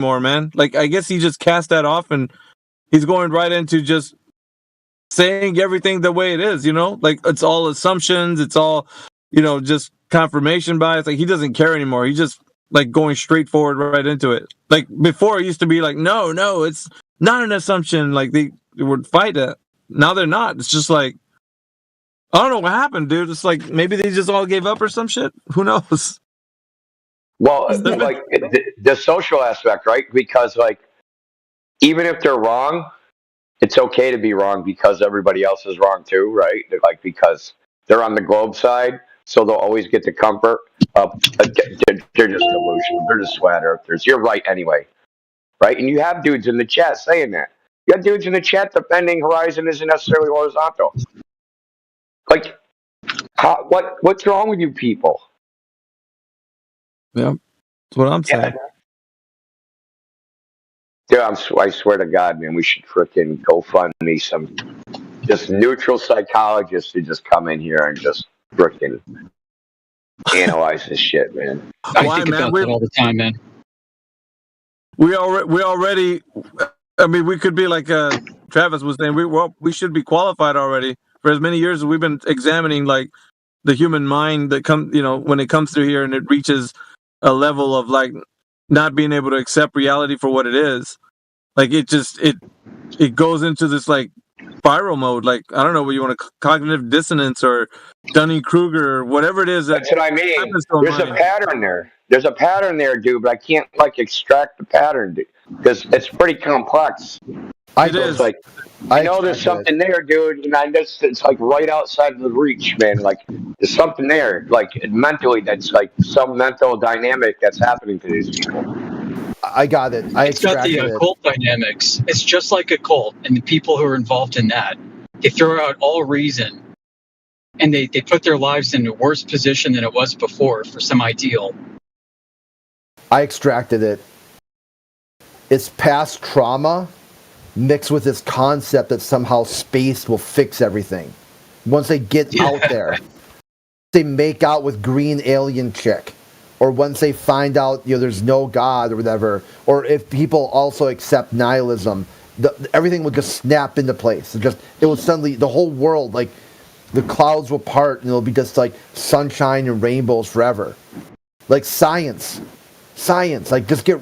anymore, man. Like, I guess he just cast that off and he's going right into just saying everything the way it is, like it's all assumptions, it's all, just confirmation bias. Like, he doesn't care anymore. He just like going straight forward right into it. Like before it used to be like, no, it's not an assumption. Like they would fight it. Now they're not. It's just like, I don't know what happened, dude. It's like maybe they just all gave up or some shit. Who knows? Well, like the social aspect, right? Because like even if they're wrong, it's okay to be wrong because everybody else is wrong too, right? Like because they're on the globe side, so they'll always get the comfort of they're just delusional. They're just flat earthers. You're right anyway, right? And you have dudes in the chat saying that. You have dudes in the chat defending Horizon isn't necessarily horizontal. Like, what's wrong with you people? Yeah, that's what I'm saying. Yeah, I swear to God, man, we should frickin' go fund me some just neutral psychologists to just come in here and just frickin' analyze this shit, man. I think about that all the time, man. We already. I mean, we could be like Travis was saying. We should be qualified already for as many years as we've been examining like the human mind that when it comes through here and it reaches a level of like not being able to accept reality for what it is. Like it goes into this like spiral mode. Like, I don't know what you want to cognitive dissonance or Dunning-Kruger or whatever it is. That's what I mean. There's a pattern there. There's a pattern there, dude, but I can't like extract the pattern because it's pretty complex. I know there's something there, dude, and it's like right outside of the reach, man. Like there's something there, like mentally, that's like some mental dynamic that's happening to these people. I got it. It's got the occult dynamics. It's just like a cult, and the people who are involved in that, they throw out all reason, and they put their lives in a worse position than it was before for some ideal. I extracted it. It's past trauma mixed with this concept that somehow space will fix everything. Once they get out there, they make out with green alien chick. Or once they find out, there's no God or whatever, or if people also accept nihilism, everything would just snap into place. It would suddenly, the whole world, like, the clouds will part and it'll be just like sunshine and rainbows forever. Like science, like just get,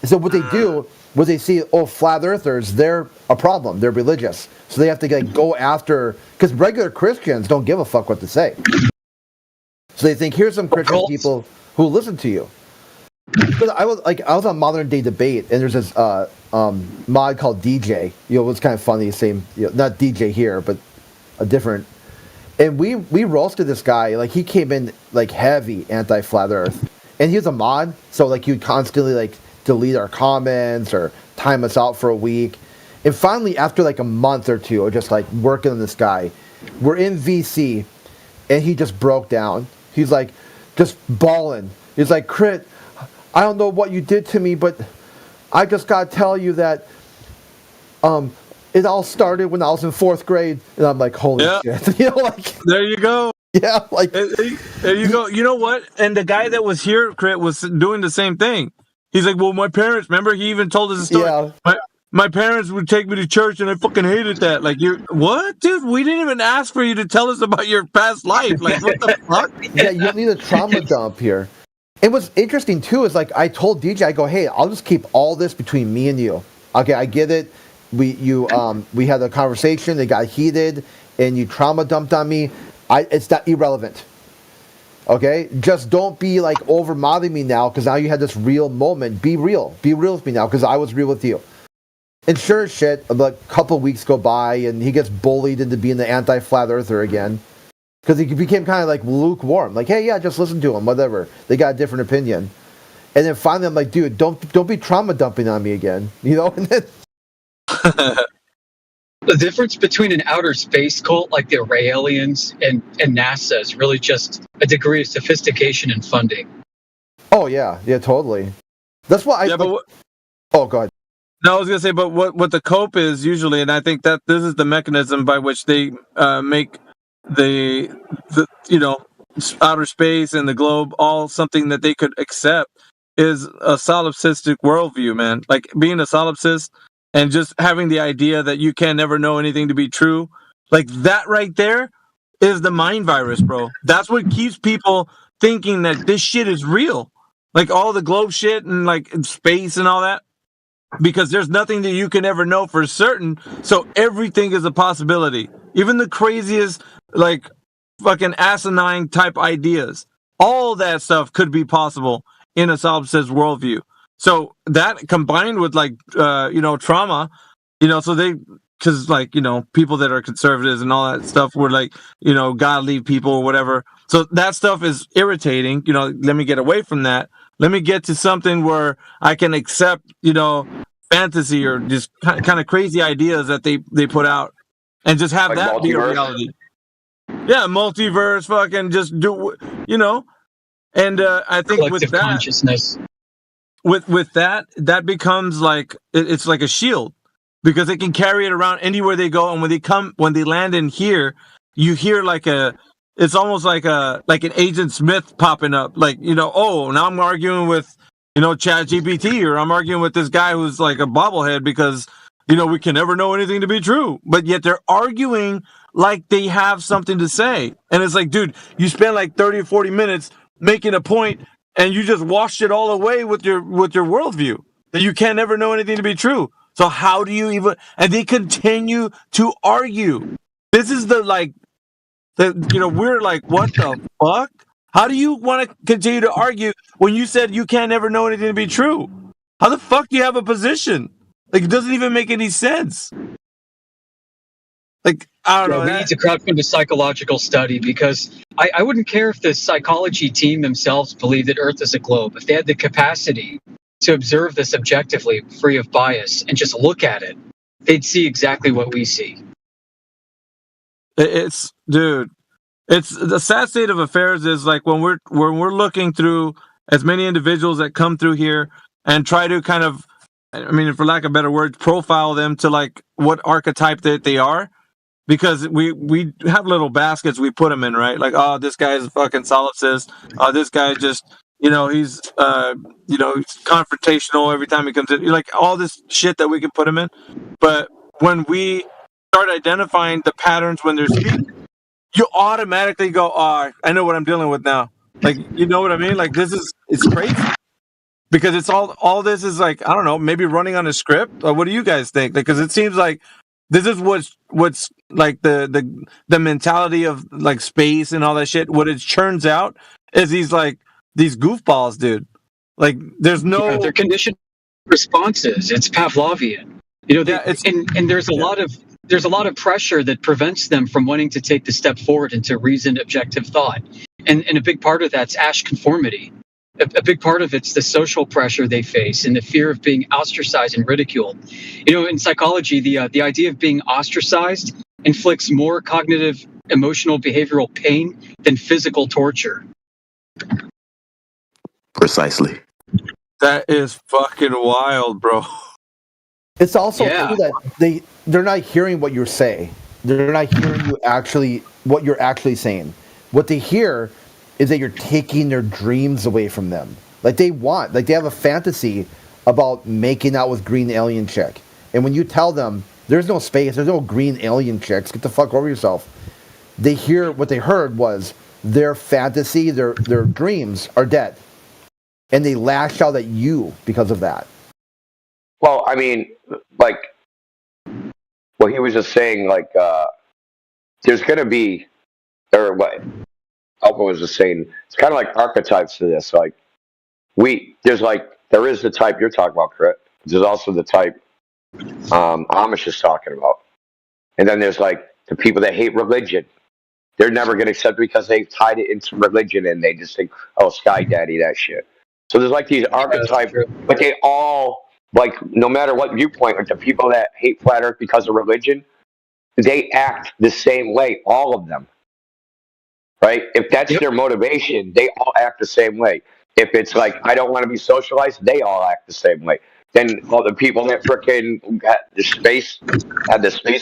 so what they do, what they see, flat earthers, they're a problem. They're religious. So they have to go after, because regular Christians don't give a fuck what to say. So they think, here's some Christian people who listen to you. Because I was on Modern Day Debate, and there's this mod called DJ. It was kind of funny, same, not DJ here, but a different. And we roasted this guy. Like, he came in like heavy anti-flat Earth, and he was a mod, so like he would constantly like delete our comments or time us out for a week. And finally, after like a month or two of just like working on this guy, we're in VC, and he just broke down. He's like just bawling. He's like, Crit, I don't know what you did to me, but I just gotta tell you that it all started when I was in 4th grade. And I'm like, holy shit. There you go. Yeah, like there you go. You know what? And the guy that was here, Crit, was doing the same thing. He's like, well, my parents, remember, he even told us a story. Yeah. My parents would take me to church, and I fucking hated that. Like, what, dude? We didn't even ask for you to tell us about your past life. Like, what the fuck? Yeah, you don't need a trauma dump here. And what's interesting too is like I told DJ, I go, hey, I'll just keep all this between me and you. Okay, I get it. We had a conversation. It got heated, and you trauma dumped on me. It's not irrelevant. Okay, just don't be like over modding me now because now you had this real moment. Be real with me now because I was real with you. And sure as shit, a couple weeks go by, and he gets bullied into being the anti-flat earther again. Because he became kind of like lukewarm. Like, hey, yeah, just listen to him, whatever. They got a different opinion. And then finally I'm like, dude, don't be trauma dumping on me again. And then the difference between an outer space cult like the Raelians and NASA is really just a degree of sophistication and funding. Oh, yeah. Yeah, totally. That's why oh, go ahead. No, I was going to say, but what the cope is usually, and I think that this is the mechanism by which they make the outer space and the globe all something that they could accept, is a solipsistic worldview, man. Like being a solipsist and just having the idea that you can never know anything to be true. Like that right there is the mind virus, bro. That's what keeps people thinking that this shit is real. Like all the globe shit and like space and all that. Because there's nothing that you can ever know for certain. So everything is a possibility. Even the craziest, like, fucking asinine type ideas. All that stuff could be possible in a solipsist worldview. So that combined with, like, trauma, so they, because, like, people that are conservatives and all that stuff were like, God leave people or whatever. So that stuff is irritating. Let me get away from that. Let me get to something where I can accept, fantasy or just kind of crazy ideas that they put out and just have Like that be a multiverse? reality. Yeah, multiverse, fucking just do, And I think with Collective that, consciousness. with that becomes like it's like a shield because they can carry it around anywhere they go, and when they land in here, you hear it's almost like an Agent Smith popping up, like oh, now I'm arguing with Chat GPT, or I'm arguing with this guy who's like a bobblehead because we can never know anything to be true, but yet they're arguing like they have something to say, and it's like, dude, you spend like 30 or 40 minutes making a point and you just washed it all away with your worldview that you can never know anything to be true. So how do you even? And they continue to argue. This is we're like, what the fuck? How do you want to continue to argue when you said you can't ever know anything to be true? How the fuck do you have a position? Like, it doesn't even make any sense. Like, I don't know. We need to crowdfund a psychological study because I wouldn't care if the psychology team themselves believed that Earth is a globe. If they had the capacity to observe this objectively, free of bias, and just look at it, they'd see exactly what we see. Dude, it's the sad state of affairs is like when we're looking through as many individuals that come through here and try to kind of, I mean, for lack of better words, profile them to like what archetype that they are. Because we have little baskets we put them in, right? Like, oh, this guy is a fucking solipsist. Oh, this guy just, he's he's confrontational every time he comes in. Like all this shit that we can put him in. But when we start identifying the patterns when they're speaking, you automatically go, oh, I know what I'm dealing with now. Like, you know what I mean? Like it's crazy. Because it's all this is like, I don't know, maybe running on a script. Or what do you guys think? Because it seems like this is what's like the mentality of like space and all that shit. What it churns out is these goofballs, dude. Like there's no they're conditioned responses. It's Pavlovian. And there's a lot of pressure that prevents them from wanting to take the step forward into reasoned, objective thought. And a big part of that's Asch conformity. A big part of it's the social pressure they face and the fear of being ostracized and ridiculed. In psychology, the idea of being ostracized inflicts more cognitive, emotional, behavioral pain than physical torture. Precisely. That is fucking wild, bro. It's also true that they're not hearing what you say. They're not hearing what you're actually saying. What they hear is that you're taking their dreams away from them. Like they have a fantasy about making out with green alien chick. And when you tell them there's no space, there's no green alien chicks, get the fuck over yourself. They hear what they heard was their fantasy, their dreams are dead. And they lash out at you because of that. Well, I mean, like, what he was just saying, like, there's going to be, or what Alpha was just saying, it's kind of like archetypes to this. Like, there is the type you're talking about, correct? There's also the type Amish is talking about. And then there's, like, the people that hate religion. They're never going to accept it because they've tied it into religion and they just think, oh, Sky Daddy, that shit. So there's, like, these archetypes, but they all, like, no matter what viewpoint, like the people that hate flat Earth because of religion, they act the same way, all of them. Right? If that's their motivation, they all act the same way. If it's like, I don't want to be socialized, they all act the same way. Then all the people that frickin' had the space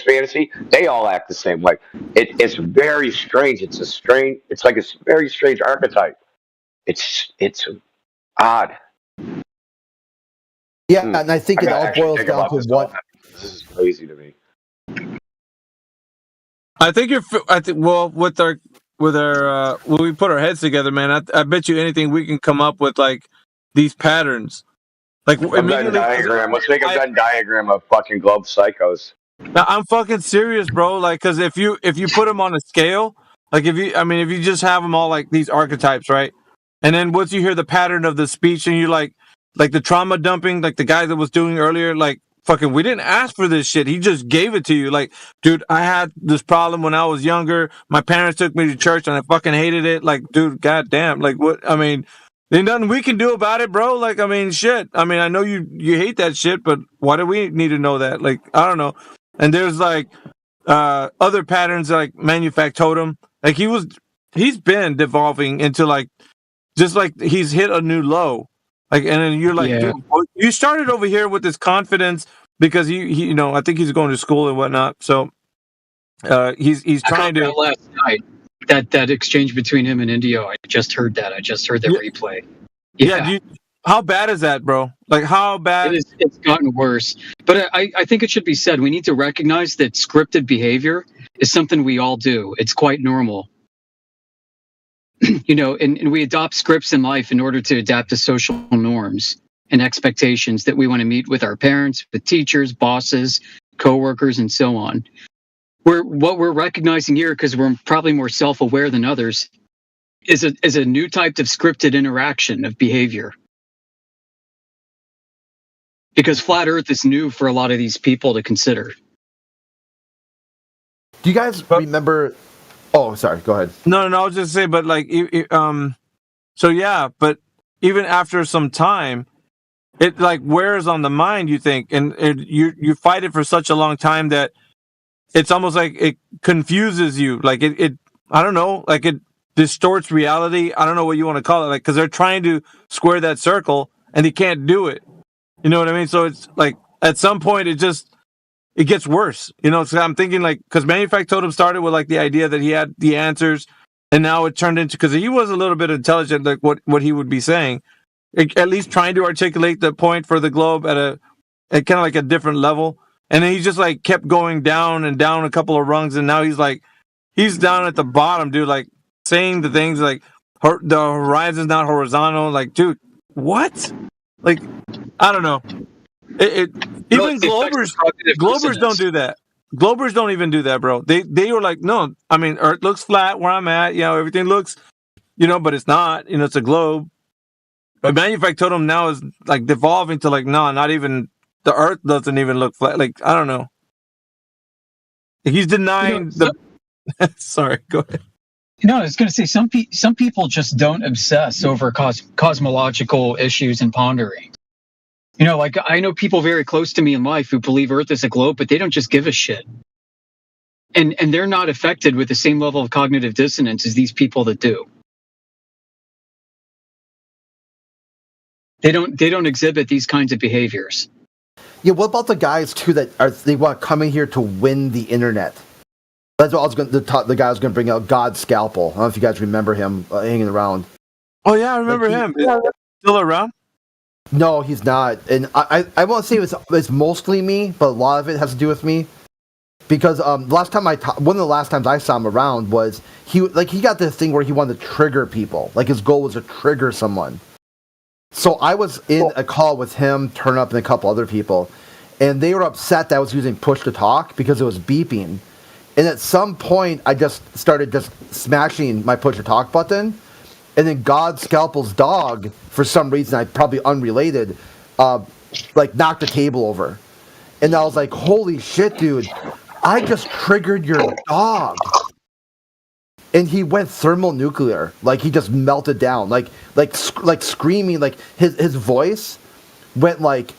fantasy, they all act the same way. It's very strange. It's like a very strange archetype. It's odd. Yeah, and I think I it gotta all actually boils think down about to this what. all. This is crazy to me. I think I think well with our when we put our heads together, man. I bet you anything we can come up with like these patterns. Like A Venn immediately, 'cause diagram. Let's make a I, Venn diagram of fucking globe psychos. I'm fucking serious, bro. Like, cause if you put them on a scale, like if you just have them all like these archetypes, right? And then once you hear the pattern of the speech, and you like the trauma dumping, like the guy that was doing earlier, like fucking, we didn't ask for this shit. He just gave it to you. Like, dude, I had this problem when I was younger. My parents took me to church, and I fucking hated it. Like, dude, goddamn, like what? I mean, there's nothing we can do about it, bro. Like, I mean, shit. I mean, I know you hate that shit, but why do we need to know that? Like, I don't know. And there's like other patterns like Manufactotum. Like he's been devolving into like just like he's hit a new low. Like, and then you're like, Yeah. dude, you started over here with this confidence because he I think he's going to school and whatnot. So he's I trying got to. that last night. That exchange between him and Indio. I just heard that. I just heard that Yeah. replay. Yeah. How bad is that, bro? Like, how bad? It's gotten worse. But I think it should be said, we need to recognize that scripted behavior is something we all do. It's quite normal. And we adopt scripts in life in order to adapt to social norms and expectations that we want to meet with our parents, with teachers, bosses, coworkers, and so on. What we're recognizing here, because we're probably more self-aware than others, is a new type of scripted interaction of behavior. Because flat Earth is new for a lot of these people to consider. Do you guys remember? Oh, sorry. Go ahead. No. I was just saying, but like, so yeah, but even after some time, it like wears on the mind. You think, and you fight it for such a long time that it's almost like it confuses you. Like it I don't know, like it distorts reality. I don't know what you want to call it, like because they're trying to square that circle and they can't do it. You know what I mean? So it's like at some point it gets worse. So I'm thinking like because Manufactotum started with like the idea that he had the answers, and now it turned into because he was a little bit intelligent, like what he would be saying, at least trying to articulate the point for the globe at kind of like a different level. And then he just like kept going down and down a couple of rungs, and now he's down at the bottom, dude. Like saying the things like the horizon's not horizontal. Like, dude, what? Like, I don't know. Even Globers don't do that. Globers don't even do that, bro. They were like, no, I mean, Earth looks flat where I'm at. Everything looks, but it's not. It's a globe. But Manufactotum now is like devolving to like, no, not even the Earth doesn't even look flat. Like, I don't know. He's denying the. Sorry, go ahead. I was going to say some people just don't obsess over cosmological issues and pondering. Like I know people very close to me in life who believe Earth is a globe, but they don't just give a shit. And they're not affected with the same level of cognitive dissonance as these people that do. They don't exhibit these kinds of behaviors. Yeah, what about the guys too they want coming here to win the internet? That's what I was going. The guy was going to bring out God Scalpel. I don't know if you guys remember him hanging around. Oh yeah, I remember him. Is he still around? No, he's not. And I won't say it's mostly me, but a lot of it has to do with me. Because one of the last times I saw him around was he got this thing where he wanted to trigger people. Like his goal was to trigger someone. So I was in a call with him, Turn Up, and a couple other people, and they were upset that I was using push to talk because it was beeping. And at some point, I just started smashing my push to talk button, and then God Scalpel's dog, for some reason, probably unrelated, knocked the table over. And I was like, holy shit, dude, I just triggered your dog. And he went thermonuclear. Like, he just melted down. Like screaming. Like, his voice went,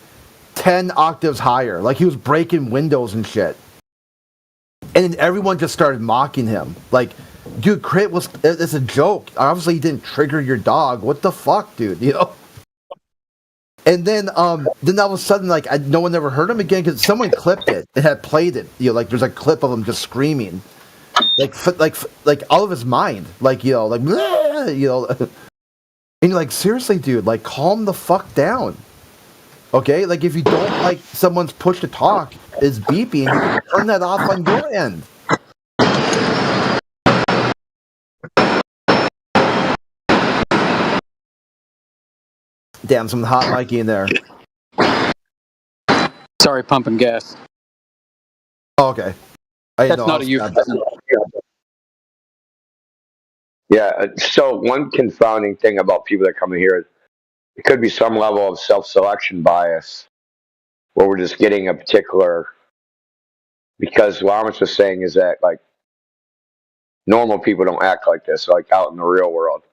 10 octaves higher. Like, he was breaking windows and shit. And then everyone just started mocking him. Like, dude, Crit it's a joke. Obviously, he didn't trigger your dog. What the fuck, dude? And then all of a sudden, no one ever heard him again because someone clipped it. It had played it. There's a clip of him just screaming, like out of his mind, and you're like, seriously, dude, calm the fuck down. Okay, like if you don't like someone's push to talk is beeping, you can turn that off on your end. Damn, some hot mic in there. Sorry, pumping gas. Oh, okay. I That's know, not a euphemism. Yeah. So one confounding thing about people that come in here, it could be some level of self-selection bias, where we're just getting a particular. Because what I'm just saying is that like normal people don't act like this, like out in the real world.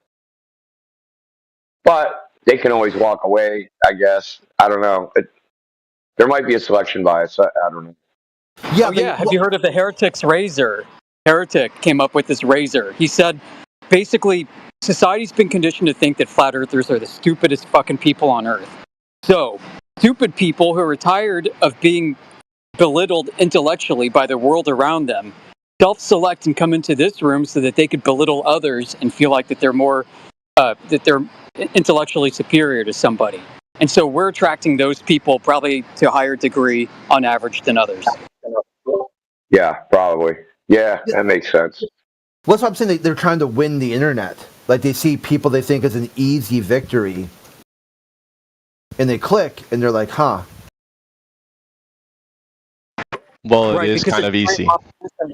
But they can always walk away, I guess. I don't know. There might be a selection bias. I don't know. Yeah, Oh, yeah. Have you heard of the Heretic's razor? Heretic came up with this razor. He said, basically, society's been conditioned to think that flat earthers are the stupidest fucking people on earth. So, stupid people who are tired of being belittled intellectually by the world around them self-select and come into this room so that they could belittle others and feel like that they're more that they're intellectually superior to somebody. And so we're attracting those people probably to a higher degree on average than others. Yeah, probably. Yeah, that makes sense. Well, that's what I'm saying. They're trying to win the internet. Like they see people they think is an easy victory, and they click, and they're like, "Huh." Well, it is kind of easy.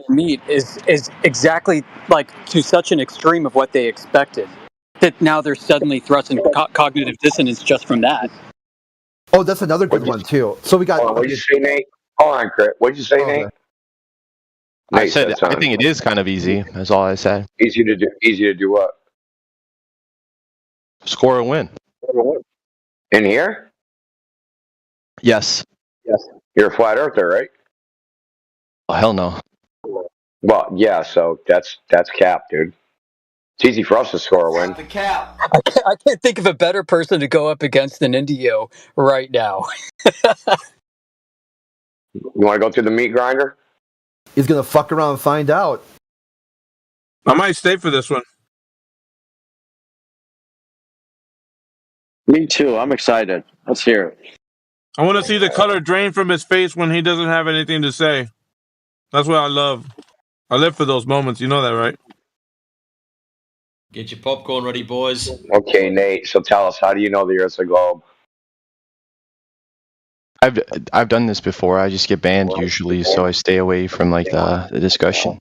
Meet is exactly like to such an extreme of what they expected that now they're suddenly thrust in cognitive dissonance just from that. Oh, that's another good one too. So we got. Hold on, what'd you say, Nate? Hold on, Chris. What'd you say, Nate? I said I think it is kind of easy. That's all I said. Easy to do. Easy to do what? Score a win. In here? Yes. Yes. You're a flat earther, right? Oh, hell no. Well, yeah. So that's cap, dude. It's easy for us to score a win. The cap. I can't think of a better person to go up against than Indio right now. You want to go through the meat grinder? He's gonna fuck around and find out. I might stay for this one. Me too. I'm excited. Let's hear it. I want to see the color drain from his face when he doesn't have anything to say. That's what I love. I live for those moments. You know that, right? Get your popcorn ready, boys. Okay, Nate. So tell us, how do you know the Earth's a globe? I've done this before. I just get banned usually, so I stay away from like the discussion.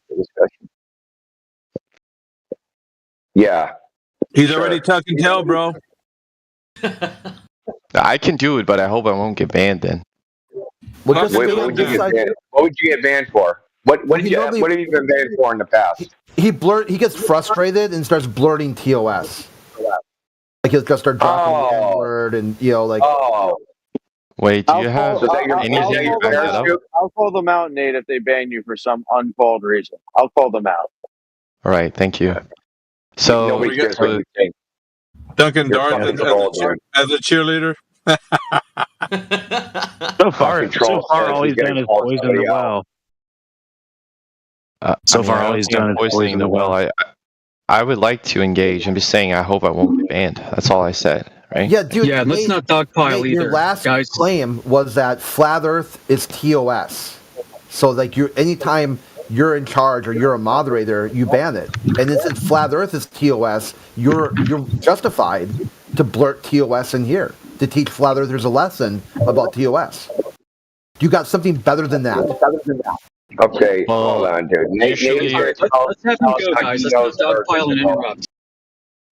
Yeah. He's already tuck and tail, bro. I can do it, but I hope I won't get banned then. Well, What What would you get banned for? What have you been banned for in the past? He gets frustrated and starts blurting TOS. Like he'll just start dropping the word and like. Oh. Wait, do you have anything to back that up? I'll call them out, Nate, if they ban you for some untold reason. I'll call them out. All right, thank you. So, Nobody cares what you think. Duncan You're Darth fucking gold, dude. as a cheerleader. So far, all he's done is poison the well. All he's done is poison the well. I would like to engage. I'm just saying I hope I won't get banned. That's all I said, right? Yeah, dude. Yeah, let's not dogpile either. Your last guys. claim was that flat Earth is TOS. So like anytime you're in charge or you're a moderator, you ban it. And then since flat Earth is TOS, you're justified to blurt TOS in here to teach flat Earthers a lesson about TOS. You got something better than that. Okay, hold on, dude. Let's have him go, guys. Let's not dogpile and interrupt.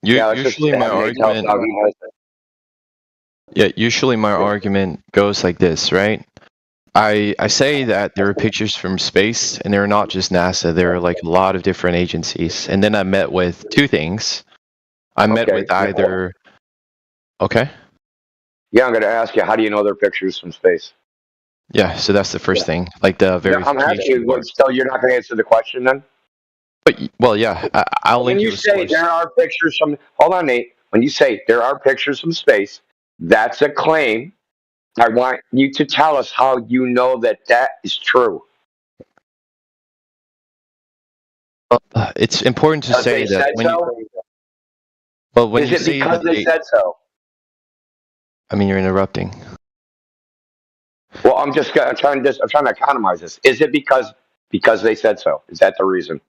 Usually my argument. Yeah, usually my argument goes like this, right? I say that there are pictures from space, and they're not just NASA. There are like a lot of different agencies, and then I met with two things. I met with either. Okay. Yeah, I'm going to ask you, how do you know they're pictures from space? Yeah, so that's the first thing, like the verification. I'm asking you, so you're not going to answer the question then? But well, yeah, I'll link you. When you say there are pictures from, hold on, Nate. When you say there are pictures from space, that's a claim. I want you to tell us how you know that is true. It's important to say that when when is you it say because they said so? I mean, you're interrupting. Well, I'm trying to economize this. Is it because they said so? Is that the reason?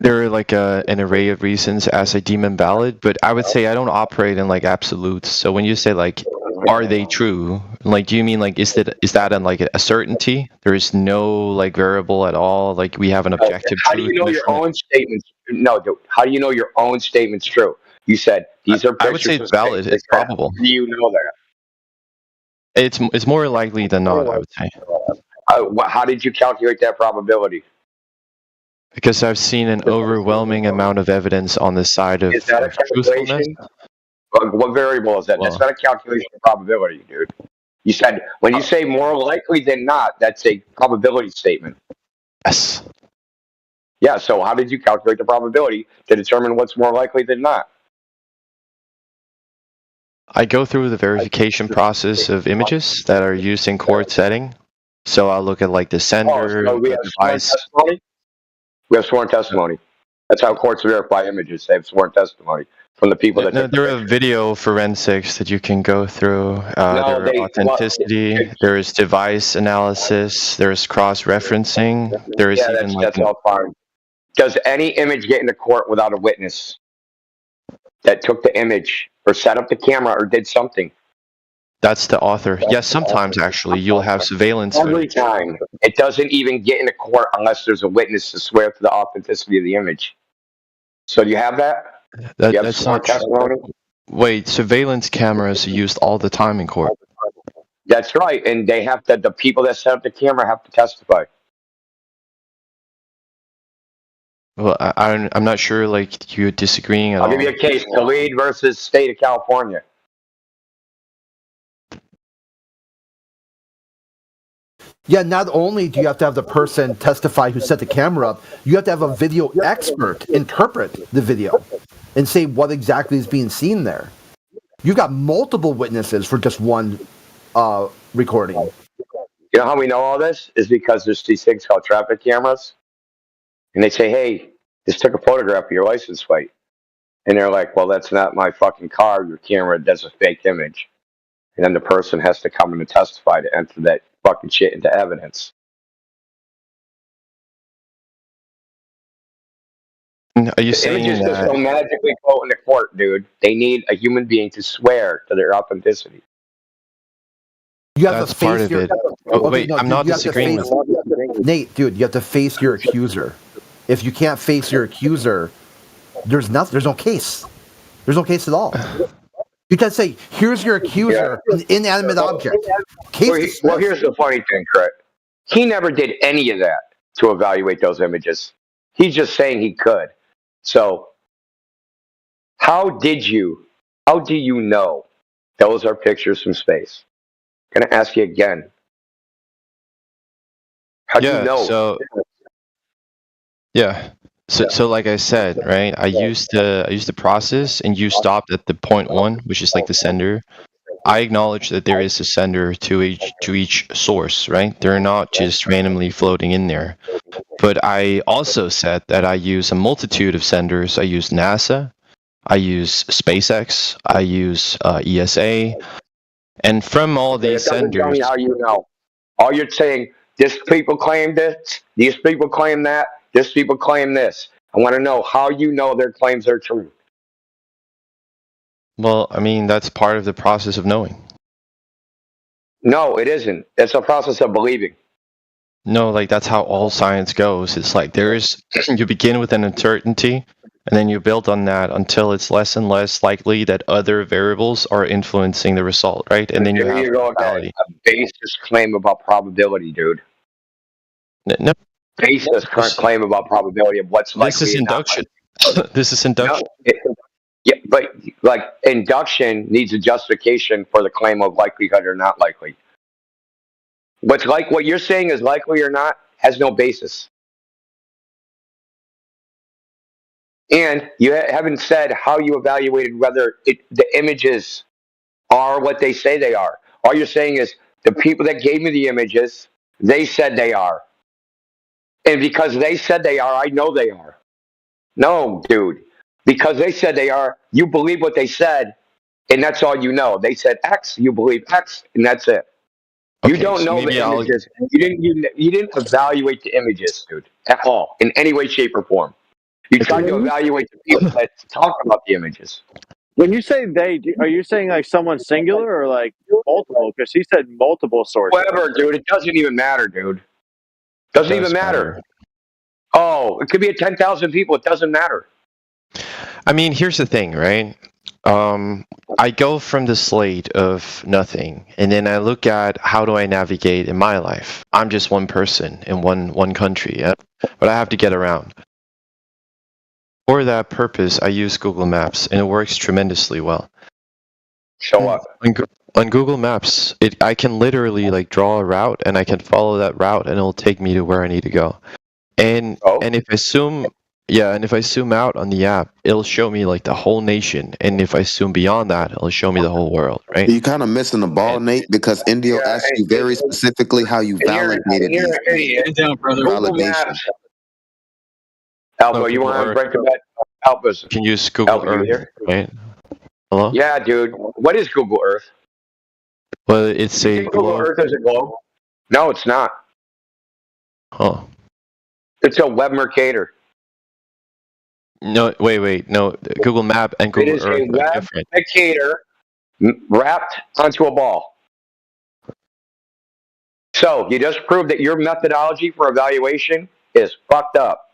There are like an array of reasons as I deem them valid, but I would say I don't operate in like absolutes. So when you say like, are they true? Like, do you mean like is that like a certainty? There is no like variable at all. Like we have an objective How do truth. you know your own statements? No, dude. How do you know your own statement's true? You said these are pictures. I would say of it's valid. space. It's probable. Do you know that? It's more likely than not, I would say. How did you calculate that probability? Because I've seen an overwhelming amount of evidence on the side of Is that a truthfulness. calculation? What variable is that? Well, That's not a calculation of probability, dude. You said when you say more likely than not, that's a probability statement. Yes. Yeah, so how did you calculate the probability to determine what's more likely than not? I go through the verification process of images that are used in court setting. So I'll look at like the sender, so we the have sworn device. testimony? We have sworn testimony. That's how courts verify images. They have sworn testimony from the people that No, took the there are pictures. video forensics that you can go through. There are authenticity. There is device analysis. There is cross-referencing. There is Yeah, even like that's all fine. Does any image get into court without a witness that took the image or set up the camera or did something? that's the author. Yes, sometimes actually you'll have surveillance Every footage. time. It doesn't even get into court unless there's a witness to swear to the authenticity of the image. So do you have that? You have That's sworn not true. testimony? Wait, surveillance cameras are used all the time in court. That's right, and they have to. The people that set up the camera have to testify. Well, I'm not sure like you're disagreeing at I'll all. give you a case: Khalid versus State of California. Yeah, not only do you have to have the person testify who set the camera up, you have to have a video expert interpret the video and say what exactly is being seen there. You've got multiple witnesses for just one recording. You know how we know all this is because there's these things called traffic cameras, and they say, "Hey, this took a photograph of your license plate," and they're like, "Well, that's not my fucking car. Your camera does a fake image," and then the person has to come in and testify to enter that fucking shit into evidence. Are you saying Images just that? don't magically go into court, dude. They need a human being to swear to their authenticity. You have That's to face part of your. it. Oh, wait, I'm dude, not you have to disagreeing face- with Nate, dude, you have to face your accuser. If you can't face your accuser, there's nothing. There's no case. There's no case at all. You can say, "Here's your accuser, an inanimate object." Case Well, here's the funny thing, Craig. He never did any of that to evaluate those images. He's just saying he could. So, how do you know those are pictures from space? I'm going to ask you again. How do you know? So like I said, right? I used the process, and you stopped at the point one, which is like the sender. I acknowledge that there is a sender to each source, right? They're not just randomly floating in there. But I also said that I use a multitude of senders. I use NASA, I use SpaceX, I use ESA, and from all these It doesn't tell senders, me how you know. All you're saying, this people claim this, these people claim that, this people claim this. I want to know how you know their claims are true. well, I mean, that's part of the process of knowing. No, it isn't. It's a process of believing. No, like that's how all science goes. It's like you begin with an uncertainty, and then you build on that until it's less and less likely that other variables are influencing the result, right? And then you Here have you go again. probability. A baseless claim about probability, dude. No, Baseless claim about probability of what's likely. this is and not induction. This is induction. Yeah, but like induction needs a justification for the claim of likelihood or not likely. What you're saying is likely or not has no basis. And you haven't said how you evaluated whether the images are what they say they are. All you're saying is the people that gave me the images, they said they are. And because they said they are, I know they are. No, dude. Because they said they are, you believe what they said, and that's all you know. They said X, you believe X, and that's it. You Okay, don't so know maybe the I'll images. You didn't evaluate the images, dude, at all, in any way, shape, or form. You tried to evaluate the people that talk about the images. When you say they, are you saying like someone singular or like multiple? Because he said multiple sources. Whatever, dude. It doesn't even matter, dude. Doesn't even matter. Oh, it could be 10,000 people. It doesn't matter. I mean, here's the thing, right? I go from the slate of nothing, and then I look at how do I navigate in my life. I'm just one person in one country, yeah? But I have to get around. For that purpose, I use Google Maps, and it works tremendously well. Show up. On Google Maps, I can literally like draw a route, and I can follow that route, and it'll take me to where I need to go. And if I zoom out on the app, it'll show me like the whole nation, and if I zoom beyond that, it'll show me the whole world, right? You're kind of missing the ball, Nate, because Indio asked you very specifically how you validated these. Get down, brother. Validation. Alpo, you want to break the bet? Help us. You can use Google Alpo, you Earth, here? right? Hello? Yeah, dude. What is Google Earth? Well, it's You a think Google globe. Earth is a globe? No, it's not. Oh. It's a web Mercator. No, wait. No, Google Map and It Google is a Earth are web different. Mercator wrapped onto a ball. So you just proved that your methodology for evaluation is fucked up.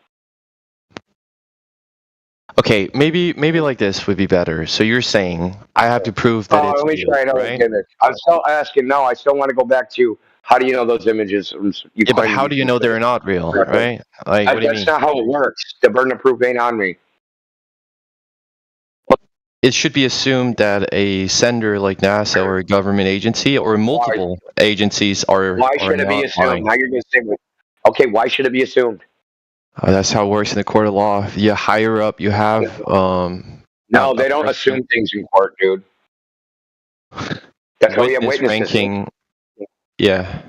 Okay, maybe like this would be better. So you're saying I have to prove that it's let me real, try another right? gimmick. I'm still asking. No, I still want to go back to how do you know those images? Yeah, but how do you know they're not real, right? Like, what do you That's mean? not how it works. The burden of proof ain't on me. It should be assumed that a sender like NASA or a government agency or multiple agencies are Why should it be not assumed? lying. Now you're going to say, okay, why should it be assumed? That's how it works in the court of law. You higher up, you have No, they don't assume things in court, dude. That's why you have witness witnesses. ranking. Yeah.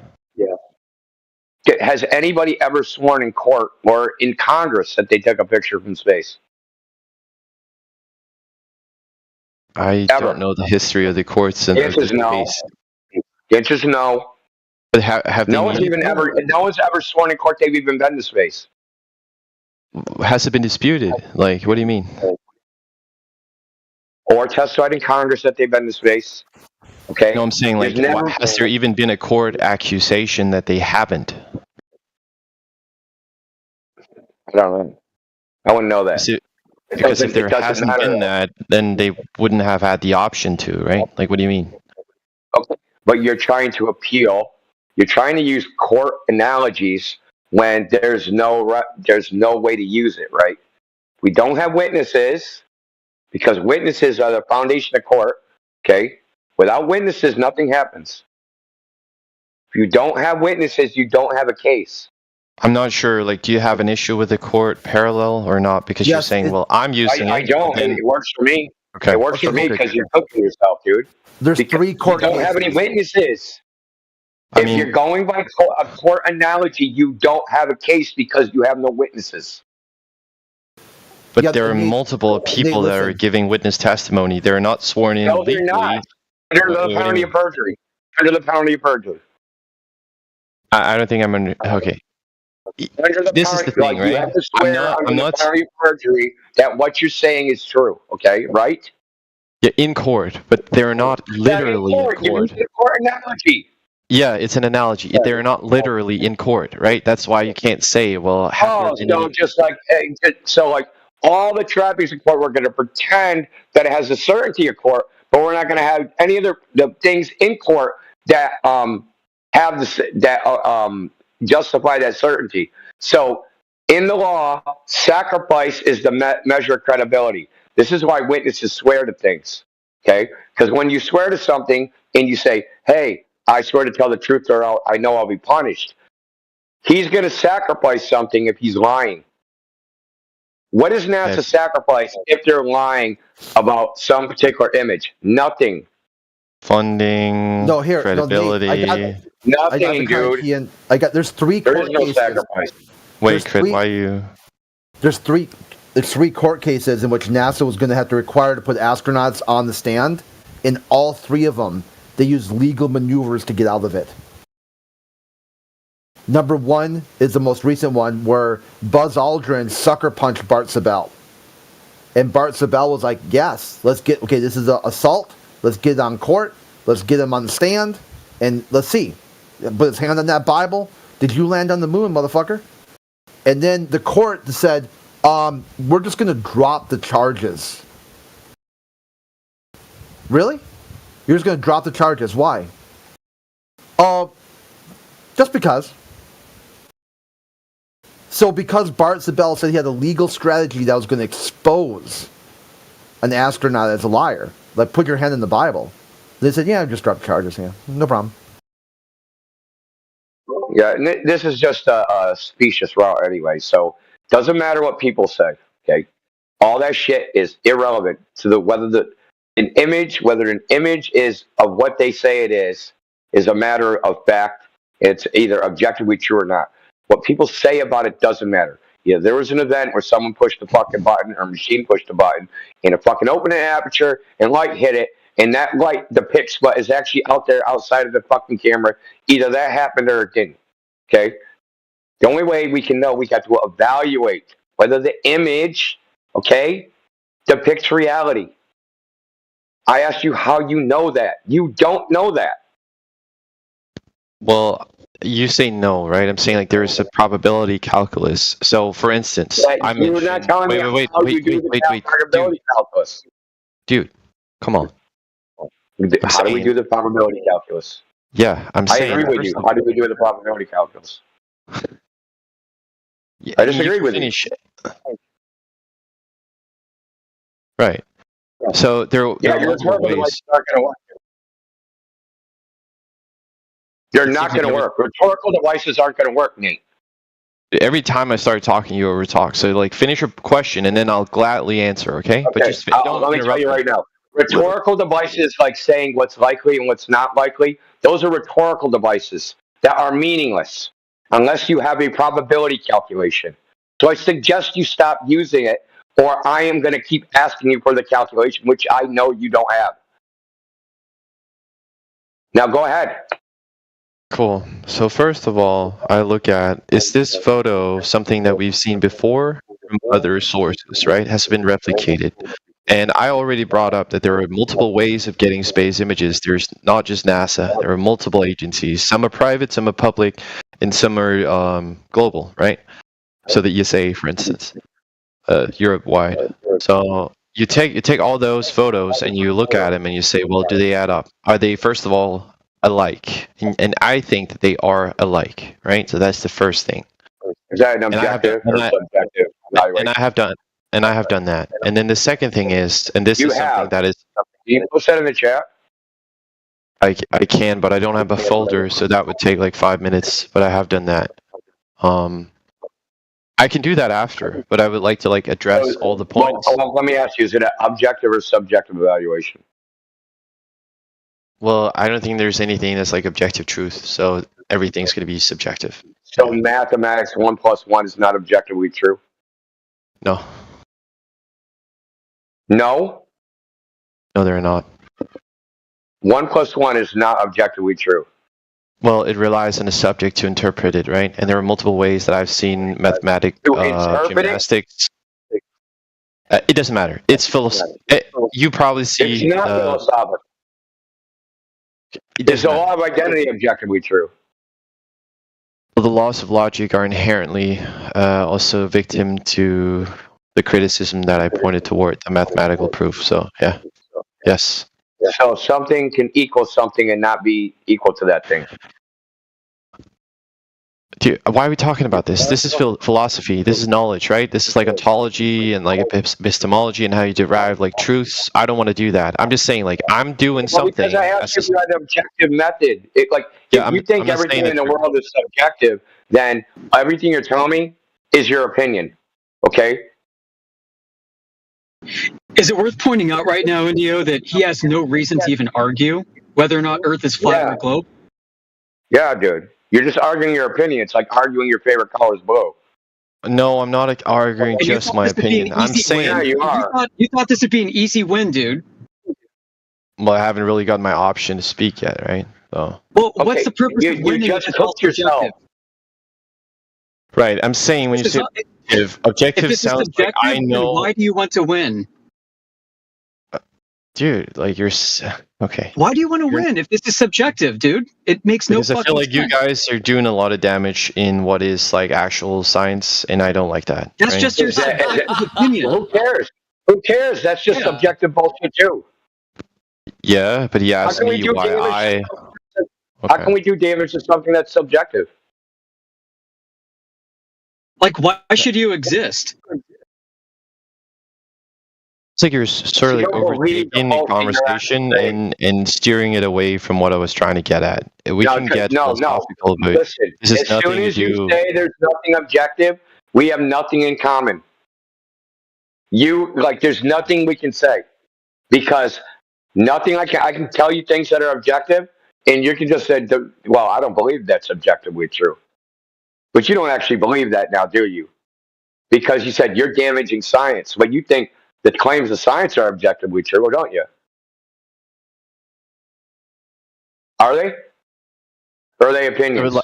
Has anybody ever sworn in court or in Congress that they took a picture from space? I Ever. don't know the history of the courts and The answer is no. space. The answer is no. But have No they one's needed even to? ever. No one's ever sworn in court they've even been to space. Has it been disputed? Like, what do you mean? Or testified in Congress that they've been to space. Okay. No, I'm saying like, There's never- has there even been a court accusation that they haven't? I don't know. I wouldn't know that. Because if there It doesn't hasn't matter. been that, then they wouldn't have had the option to, right? Like, what do you mean? Okay. But you're trying to appeal. You're trying to use court analogies when there's no way to use it, right? We don't have witnesses because witnesses are the foundation of court. Okay. Without witnesses, nothing happens. If you don't have witnesses, you don't have a case. I'm not sure. Like, do you have an issue with the court parallel or not? Because you're Yes, saying, well, I'm using I it. don't. then- It works for me. Okay. It works for me because you're cooking yourself, dude. There's Because 3 court you don't have any cases. witnesses. I If mean- you're going by a court analogy, you don't have a case because you have no witnesses. But Yeah, there are Nate- multiple people that are listen. giving witness testimony. They're not sworn in No, they're legally. not. Under What the do you penalty mean? of perjury. Under the penalty of perjury. I don't think I'm under. Okay. Under the This is penalty, the thing, like, you right? have to swear I'm under not- the penalty of perjury that what you're saying is true. Okay, right? Yeah, in court, but they're not literally in You court. use the court analogy. Yeah, it's an analogy. They're not literally in court, right? That's why you can't say, well, have there been So any- just like all the traffic in court, we're going to pretend that it has a certainty of court, but we're not going to have any of the things in court that have justify that certainty. So in the law, sacrifice is the measure of credibility. This is why witnesses swear to things. Okay, because when you swear to something and you say, "Hey, I swear to tell the truth, or I know I'll be punished," he's going to sacrifice something if he's lying. What does NASA Yes. sacrifice if they're lying about some particular image? Nothing. funding, No, here, no, Nate, credibility? I got the Nothing, dude. key in. There's 3 There court is no cases. sacrifice. Wait, there's Crit, three- why you? There's 3 court cases in which NASA was going to have to require to put astronauts on the stand In all 3 of them, they used legal maneuvers to get out of it. Number 1 is the most recent one where Buzz Aldrin sucker punched Bart Sabel. And Bart Sabel was like, yes, this is an assault. Let's get it on court. Let's get him on the stand. And let's see. Put his hand on that Bible. Did you land on the moon, motherfucker? And then the court said, we're just going to drop the charges. Really? You're just going to drop the charges. Why? Just because. So because Bart Sabel said he had a legal strategy that was going to expose an astronaut as a liar, like put your hand in the Bible, they said, yeah, just drop charges. Yeah, no problem. Yeah, and this is just a specious route anyway, so doesn't matter what people say, okay? All that shit is irrelevant to whether an image is of what they say it is a matter of fact. It's either objectively true or not. What people say about it doesn't matter. Yeah, there was an event where someone pushed the fucking button, or a machine pushed the button, and it fucking opened an aperture, and light hit it, and that light depicts what is actually out there outside of the fucking camera. Either that happened or it didn't. Okay? The only way we can know, we have to evaluate whether the image, okay, depicts reality. I asked you how you know that. You don't know that. Well, you say no, right? I'm saying like there's a probability calculus. So, for instance, I You're not telling me how you do the probability calculus. Dude, come on. How do we do the probability calculus? Yeah, I'm saying. I agree with you. How do we do the probability calculus? Yeah, I disagree with you. Right. So there are multiple ways. They're not going to work. Rhetorical devices aren't going to work, Nate. Every time I start talking, you overtalk. So, like, finish your question, and then I'll gladly answer. Okay? But just don't let me tell you right now. Rhetorical devices, like saying what's likely and what's not likely, those are rhetorical devices that are meaningless unless you have a probability calculation. So I suggest you stop using it, or I am going to keep asking you for the calculation, which I know you don't have. Now go ahead. Cool. So first of all, I look at, is this photo something that we've seen before from other sources, right? Has been replicated. And I already brought up that there are multiple ways of getting space images. There's not just NASA. There are multiple agencies. Some are private, some are public, and some are global, right? So the ESA, for instance, Europe-wide. So you take all those photos and you look at them and you say, well, do they add up? Are they, first of all, alike? And I think that they are alike, right? So that's the first thing. Is that an objective or subjective evaluation? And I have done that. And then the second thing is, and this is something that is. Can you post that in the chat? I can, but I don't have a folder, so that would take like 5 minutes. But I have done that. I can do that after, but I would like to like address all the points. Well, let me ask you: is it an objective or subjective evaluation? Well, I don't think there's anything that's like objective truth, so everything's going to be subjective. So mathematics 1 + 1 is not objectively true? No. No? No, they're not. 1 + 1 is not objectively true. Well, it relies on the subject to interpret it, right? And there are multiple ways that I've seen mathematics, gymnastics. It doesn't matter. It's philosophical. You probably see. It's not philosophical. Is the law of identity objectively true? Well, the laws of logic are inherently also a victim to the criticism that I pointed toward, the mathematical proof. So, yeah. Yes. So something can equal something and not be equal to that thing. Dude, why are we talking about this? This is philosophy. This is knowledge, right? This is like ontology and like epistemology and how you derive like truths. I don't want to do that. I'm just saying, like, I'm doing something. Because I asked you about the objective method. If you think everything in the world is subjective, then everything you're telling me is your opinion. Okay? Is it worth pointing out right now, Indio, that he has no reason to even argue whether or not Earth is flat or a globe? Yeah, dude. You're just arguing your opinion. It's like arguing your favorite color is blue. No, I'm not arguing just my opinion. I'm saying you are. You thought this would be an easy win, dude. well, I haven't really got my option to speak yet, right? So. Well, Okay, what's the purpose of you winning just if it's all hooked yourself. subjective? Right. I'm saying when you This say is not- objective, If objective this is sounds like subjective, I then know. why do you want to win? Dude, like okay. Why do you want to win if this is subjective, dude? It makes no Because I fucking feel like you sense. guys are doing a lot of damage in what is like actual science, and I don't like that. That's right? just your subjective opinion. Who cares? Who cares? That's just Yeah. subjective bullshit too. Yeah, but he How asked can we me do why damage? I. How can we do damage to something that's subjective? Like, why should you exist? It's like you're sort of You like don't believe the overtaking the whole thing you're conversation actually and steering it away from what I was trying to get at. We No, can get no. philosophical, but Listen, this has as soon nothing to as you do. say there's nothing objective, we have nothing in common. There's nothing we can say because nothing I can tell you things that are objective, and you can just say, well, I don't believe that's objectively true. But you don't actually believe that now, do you? Because you said you're damaging science. But you think the claims of science are objectively true, don't you? Are they? Or are they opinions?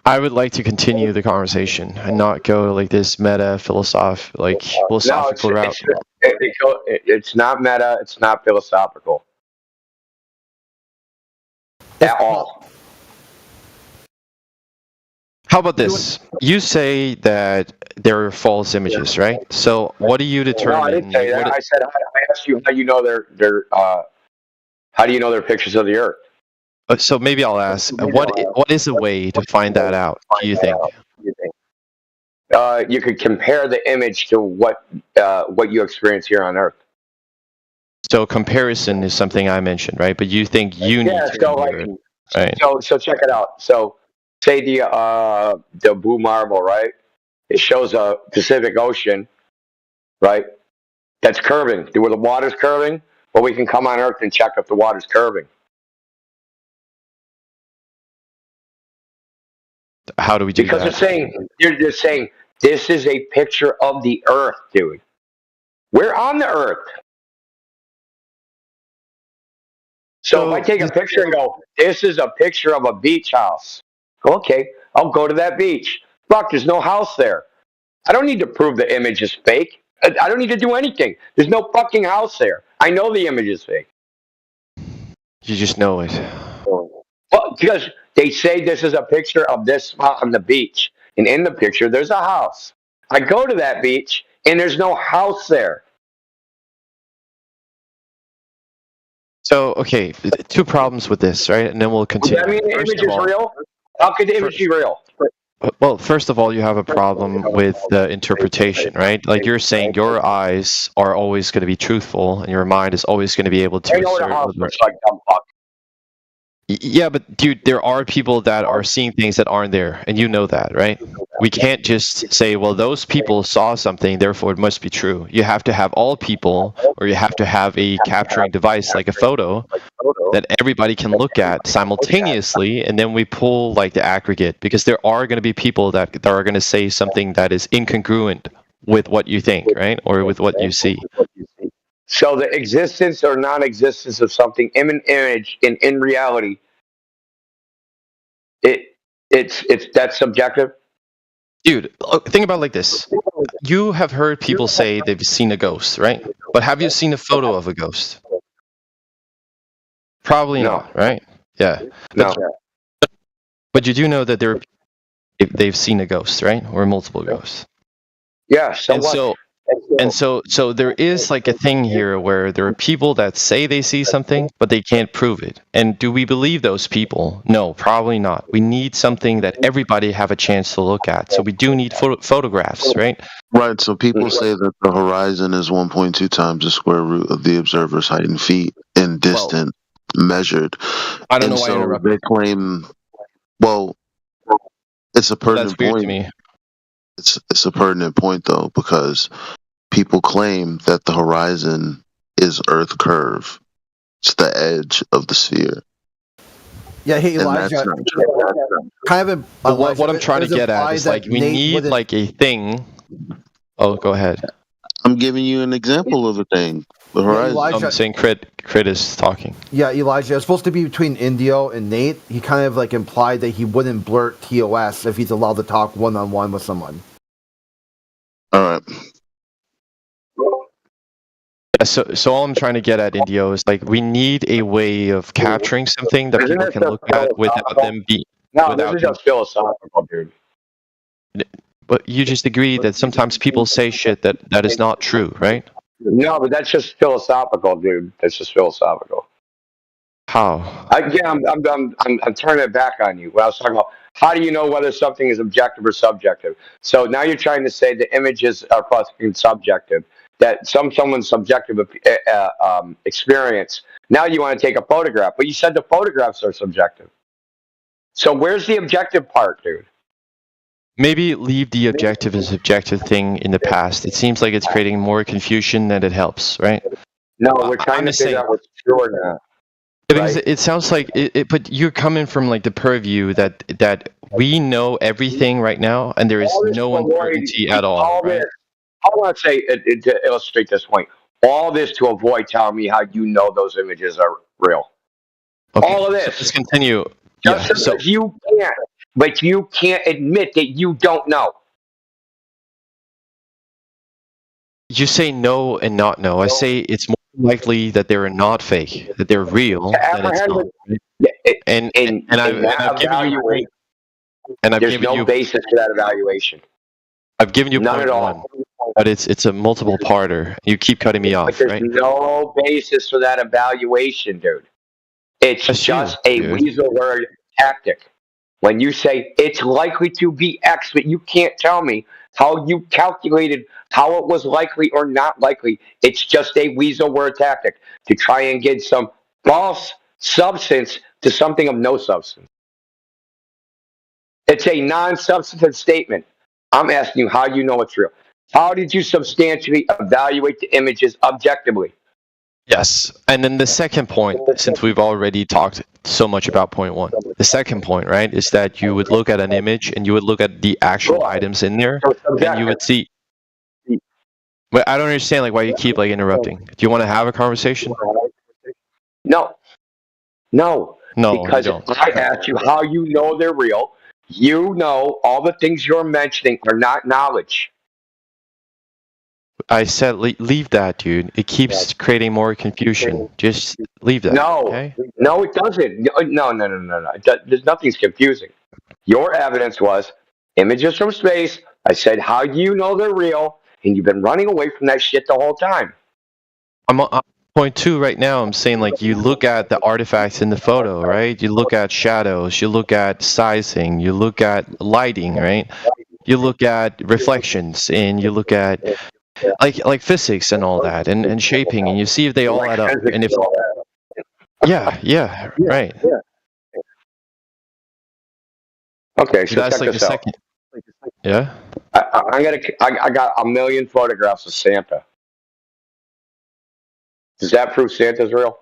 I would like to continue the conversation and not go like this meta philosophical route. It's not meta. It's not philosophical at all. How about this? You say that there are false images, right? So what do you determine? No, I didn't say that. what- I asked you how you know how do you know they're pictures of the Earth? So maybe I'll ask, what is a way to find that out? Do you think? You could compare the image to what you experience here on Earth. So comparison is something I mentioned, right? But you think you need to compare it, right? So check it out. So say the blue marble, right? It shows a Pacific Ocean, right? That's curving. Where the water's curving, well, we can come on Earth and check if the water's curving. How do we do Because that? you're just saying this is a picture of the Earth, dude. We're on the Earth. So if I take a picture and go, this is a picture of a beach house. Okay, I'll go to that beach. Fuck, there's no house there. I don't need to prove the image is fake. I don't need to do anything. There's no fucking house there. I know the image is fake. You just know it. Well, because they say this is a picture of this spot on the beach. And in the picture, there's a house. I go to that beach, and there's no house there. So, okay, two problems with this, right? And then we'll Does continue. that mean the First image of is all- real? How could the image be real? Well, first of all, you have a problem with the interpretation, right? Like you're saying your eyes are always going to be truthful and your mind is always going to be able to I know what a house assert. looks like, dumb fuck. Yeah, but dude, there are people that are seeing things that aren't there, and you know that, right? We can't just say, well, those people saw something, therefore it must be true. You have to have all people, or you have to have a capturing device like a photo that everybody can look at simultaneously, and then we pull like the aggregate, because there are going to be people that are going to say something that is incongruent with what you think, right? Or with what you see. So the existence or non-existence of something in an image in reality, it's that's subjective. Dude, think about it like this. You have heard people say they've seen a ghost, right? But have you seen a photo of a ghost? Probably No. not, right? Yeah. No. But you do know that they've seen a ghost, right? Or multiple ghosts. Yeah. So And what? so there is like a thing here where there are people that say they see something, but they can't prove it. And do we believe those people? No, probably not. We need something that everybody have a chance to look at. So we do need photographs, right? Right. So people say that the horizon is 1.2 times the square root of the observer's height in feet in distance measured. I don't And know why I so interrupted. they claim, well, it's a That's pertinent weird point. to me. It's a pertinent point though, because people claim that the horizon is Earth curve. It's the edge of the sphere. Yeah, hey And that's Elijah. not true. Kind of. But Elijah, what I'm trying to does it get at imply is that like we Nate need wouldn't- like a thing. Oh, go ahead. I'm giving you an example of a thing. The horizon. Elijah- I'm saying Crit is talking. Yeah, Elijah. It's supposed to be between Indio and Nate. He kind of like implied that he wouldn't blurt TOS if he's allowed to talk one-on-one with someone. All right. Yeah, so all I'm trying to get at, Indio, is like we need a way of capturing something that Isn't people it can just look at without philosophical? them be. No, without this is them- just philosophical, dude. But you just agree that sometimes people say shit that is not true, right? No, but that's just philosophical, dude. That's just philosophical. How? I'm turning it back on you. When I was talking about how do you know whether something is objective or subjective? So now you're trying to say the images are fucking subjective. That someone's subjective experience. Now you want to take a photograph, but you said the photographs are subjective. So where's the objective part, dude? Maybe leave the objective and subjective thing in the past. It seems like it's creating more confusion than it helps, right? No, we're trying I'm to just figure saying- out what's true or not. Because Right. it sounds like but you're coming from like the purview that we know everything right now, and there is All this no to avoid- uncertainty at all, right? this. I want to say to illustrate this point. All this to avoid telling me how you know those images are real. Okay, all of so this. let's continue. Just Yeah, because so you can't, but you can't admit that you don't know. you say no and not no. I say it's more likely that they're not fake, that they're real, To than it's apprehend not. it- Yeah, And in I've that given you evaluation, and there's no basis for that evaluation. I've given you None point at all. one, but it's a multiple parter. You keep cutting me But off, there's right? no basis for that evaluation, dude. It's That's just you, a dude. weasel word tactic. When you say it's likely to be X, but you can't tell me how you calculated how it was likely or not likely. It's just a weasel word tactic to try and get some false substance to something of no substance. It's a non-substantive statement. I'm asking you how you know it's real. How did you substantially evaluate the images objectively? Yes. And then the second point, since we've already talked so much about point one, the second point, right, is that you would look at an image and you would look at the actual items in there, So it's and you would subjective. see. But I don't understand like why you keep like interrupting. Do you want to have a conversation? No. No, you Because don't. I asked you how you know they're real. You know all the things you're mentioning are not knowledge. I said leave that, dude. It keeps creating more confusion. Just leave that. No, Okay? no, it doesn't. No. There's nothing's confusing. Your evidence was images from space. I said, how do you know they're real? And you've been running away from that shit the whole time. I'm on point two right now. I'm saying like you look at the artifacts in the photo, right? You look at shadows, you look at sizing, you look at lighting, right? You look at reflections, and you look at like physics and all that, and shaping, and you see if they all add up. And if yeah, right. Okay, so That's check like the this out. second. Yeah. I got a million photographs of Santa. Does that prove Santa's real?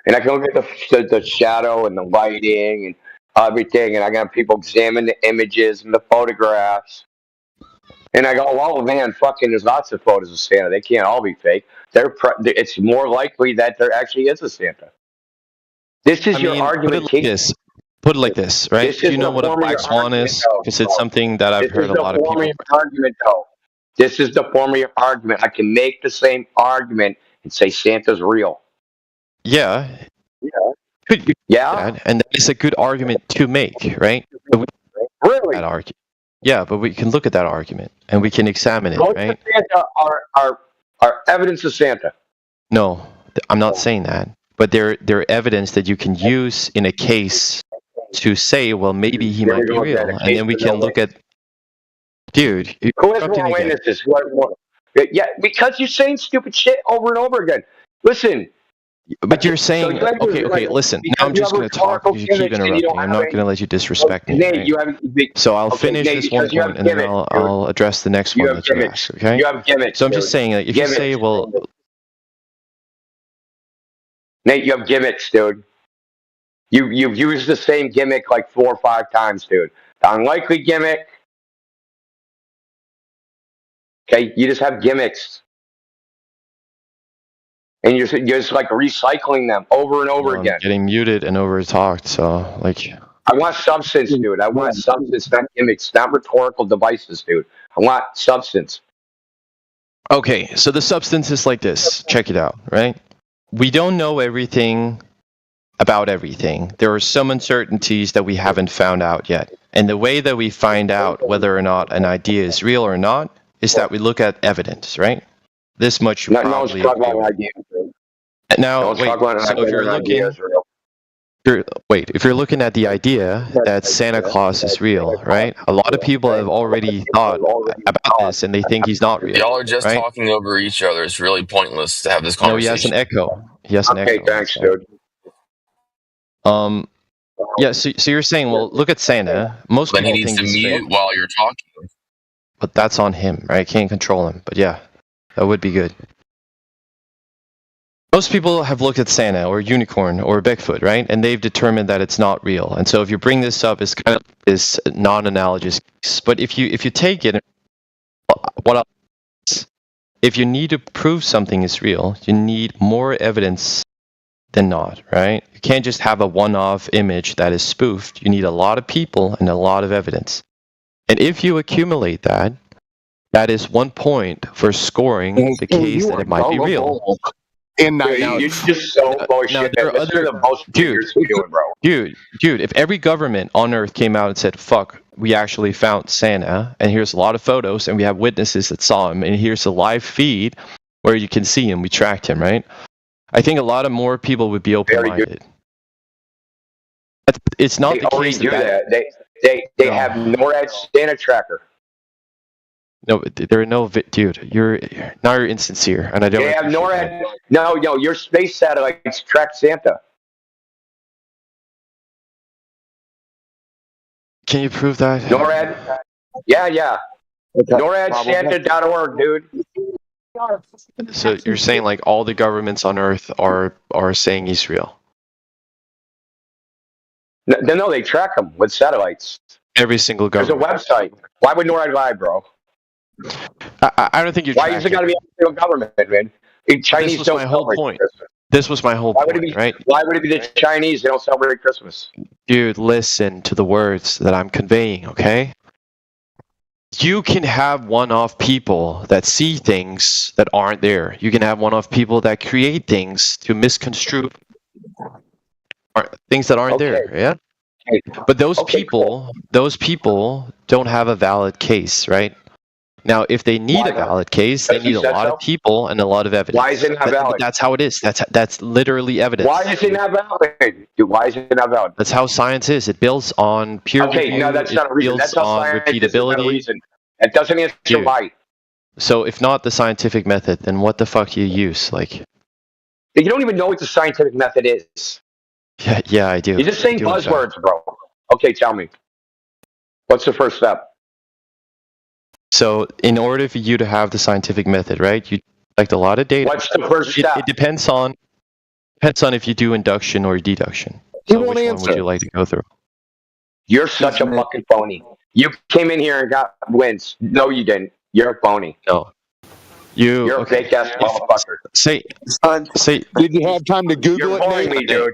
And I can look at the shadow and the lighting and everything, and I got people examine the images and the photographs. And I go, well, man, fucking, there's lots of photos of Santa. They can't all be fake. It's more likely that there actually is a Santa. This is your argument. Put it like this, right? This Do is you know the what a form of black your swan argument, is? though. Because it's something that I've This heard is a the lot of form people. of your argument, though. This is the form of your argument. I can make the same argument and say Santa's real. Yeah. Could you do Yeah? that? And it's a good argument to make, right? But we Really? that argument. Yeah, but we can look at that argument and we can examine it, Most right? of Santa are evidence of Santa. No, I'm not saying that. But they're evidence that you can use in a case to say, well, maybe he Here might we be go real, again, a and then case we for can no look at. Dude, you're Who has interrupting more again. witnesses? Who has more? Yeah, because you're saying stupid shit over and over again. Listen. But you're saying, So you okay, listen. Now I'm you just have going to talk rhetorical because you keep gimmicks and you interrupting. don't I'm have not going to let you disrespect me. Nate, Right? you have So I'll okay, finish Nate, this one because you have point, and then gimmicks, I'll address the next You one have that you gimmicks. asked. Okay? You have gimmicks. So I'm just dude. saying, like, if you Gimmicks. say, well, Nate, you have gimmicks, dude. You've used the same gimmick like 4 or 5 times, dude. The unlikely gimmick, Okay, you just have gimmicks, and you're just like recycling them over and over I'm again. getting muted and over talked, so like. I want substance, dude. I want substance, not gimmicks, not rhetorical devices, dude. I want substance. Okay, so the substance is like this. Check it out, right? We don't know everything about everything. There are some uncertainties that we haven't found out yet. And the way that we find out whether or not an idea is real or not is that we look at evidence, right? This much you No one's probably talking agree about with. ideas. Now, No one's wait, talking about so if you're looking, ideas. if you're looking at the idea that Santa Claus is real, right? A lot of people have already thought about this and they think he's not real. Y'all are just right? talking over each other. It's really pointless to have this No, he has an conversation. echo. He has an Okay, echo. thanks, dude. Yeah, so you're saying, well, look at Santa. Most Then he people needs think to he's mute fake, while you're talking. but that's on him, right? Can't control him. But yeah, that would be good. Most people have looked at Santa or unicorn or Bigfoot, right? And they've determined that it's not real. And so if you bring this up, it's kind of this non-analogous case. But if you take it, what else? If you need to prove something is real, you need more evidence than not, right? You can't just have a one-off image that is spoofed. You need a lot of people and a lot of evidence. And if you accumulate that, that is 1 point for scoring the case that it might be real. Dude, you're just so bullshit. there are Listen to other- the bullshit you're doing, bro. Dude, if every government on Earth came out and said, fuck, we actually found Santa, and here's a lot of photos, and we have witnesses that saw him, and here's a live feed where you can see him, we tracked him, right? I think a lot of more people would be open-minded. It's not They the already case do that They No. have NORAD Santa tracker. no, there are no dude. You're insincere, and I don't. They have appreciate NORAD. that. No, your space satellites track Santa. Can you prove that? NORAD. Yeah. NORADSanta.org, dude. So you're saying like all the governments on Earth are saying he's real? No, they track them with satellites. Every single There's a government. website. Why would NORAD lie, bro? I don't think you. Why is it got to be a single government, man? Chinese was don't my whole celebrate point. Christmas. This was my whole Why would it point, be right? Why would it be the Chinese? They don't celebrate Christmas. Dude, listen to the words that I'm conveying, okay? You can have one-off people that see things that aren't there. You can have one-off people that create things to misconstrue things that aren't there, yeah? Okay. But those Okay, people don't have a valid case, right? Now, if they need Why a not? valid case, they Because you need a said lot so? of people and a lot of evidence. Why is it not valid? That's how it is. That's literally evidence. Why is it not valid? Dude, why is it not valid? That's how science is. It builds on peer Okay, review. no, that's not a It reason. builds That's how on science is not a repeatability. reason. That doesn't answer Dude. why. So if not the scientific method, then what the fuck do you use? Like, You don't even know what the scientific method is. yeah, I do. You're just saying I do, in fact. buzzwords, bro. Okay, tell me. What's the first step? So in order for you to have the scientific method, right? You collect a lot of data. What's the first step? It depends on if you do induction or deduction. He So won't which one answer. would you like to go through? You're such a fucking phony. You came in here and got wins. No, you didn't. You're a phony. No. You're a fake ass motherfucker. Say Did you have time to Google You're it, boring Nate? me, dude.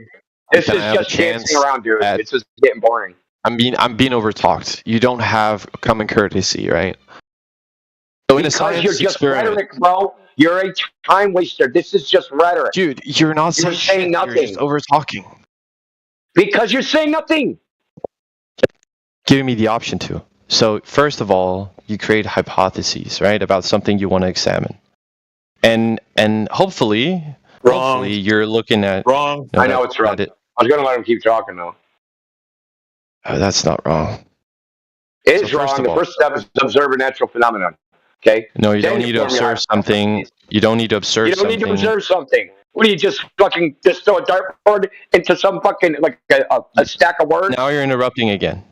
This Can is I have a just dancing chance around, dude. at- It's just getting boring. I'm being overtalked. You don't have common courtesy, right? So in a Because science you're just experiment, rhetoric, bro. You're a time waster. This is just rhetoric. dude, you're not You're saying saying shit. nothing. You're just over talking. Because you're saying nothing. Giving me the option to. So first of all, you create hypotheses, right, about something you want to examine, and hopefully you're looking at. Wrong. I know it's wrong. I was going to let him keep talking, though. Oh, that's not wrong. It is So first wrong. of The all- first step is to observe a natural phenomenon. Okay? No, you Then don't you need to form your observe something. You don't need to observe You don't something. need to observe something. What do you just fucking just throw a dartboard into some fucking like a stack of words? Now you're interrupting again.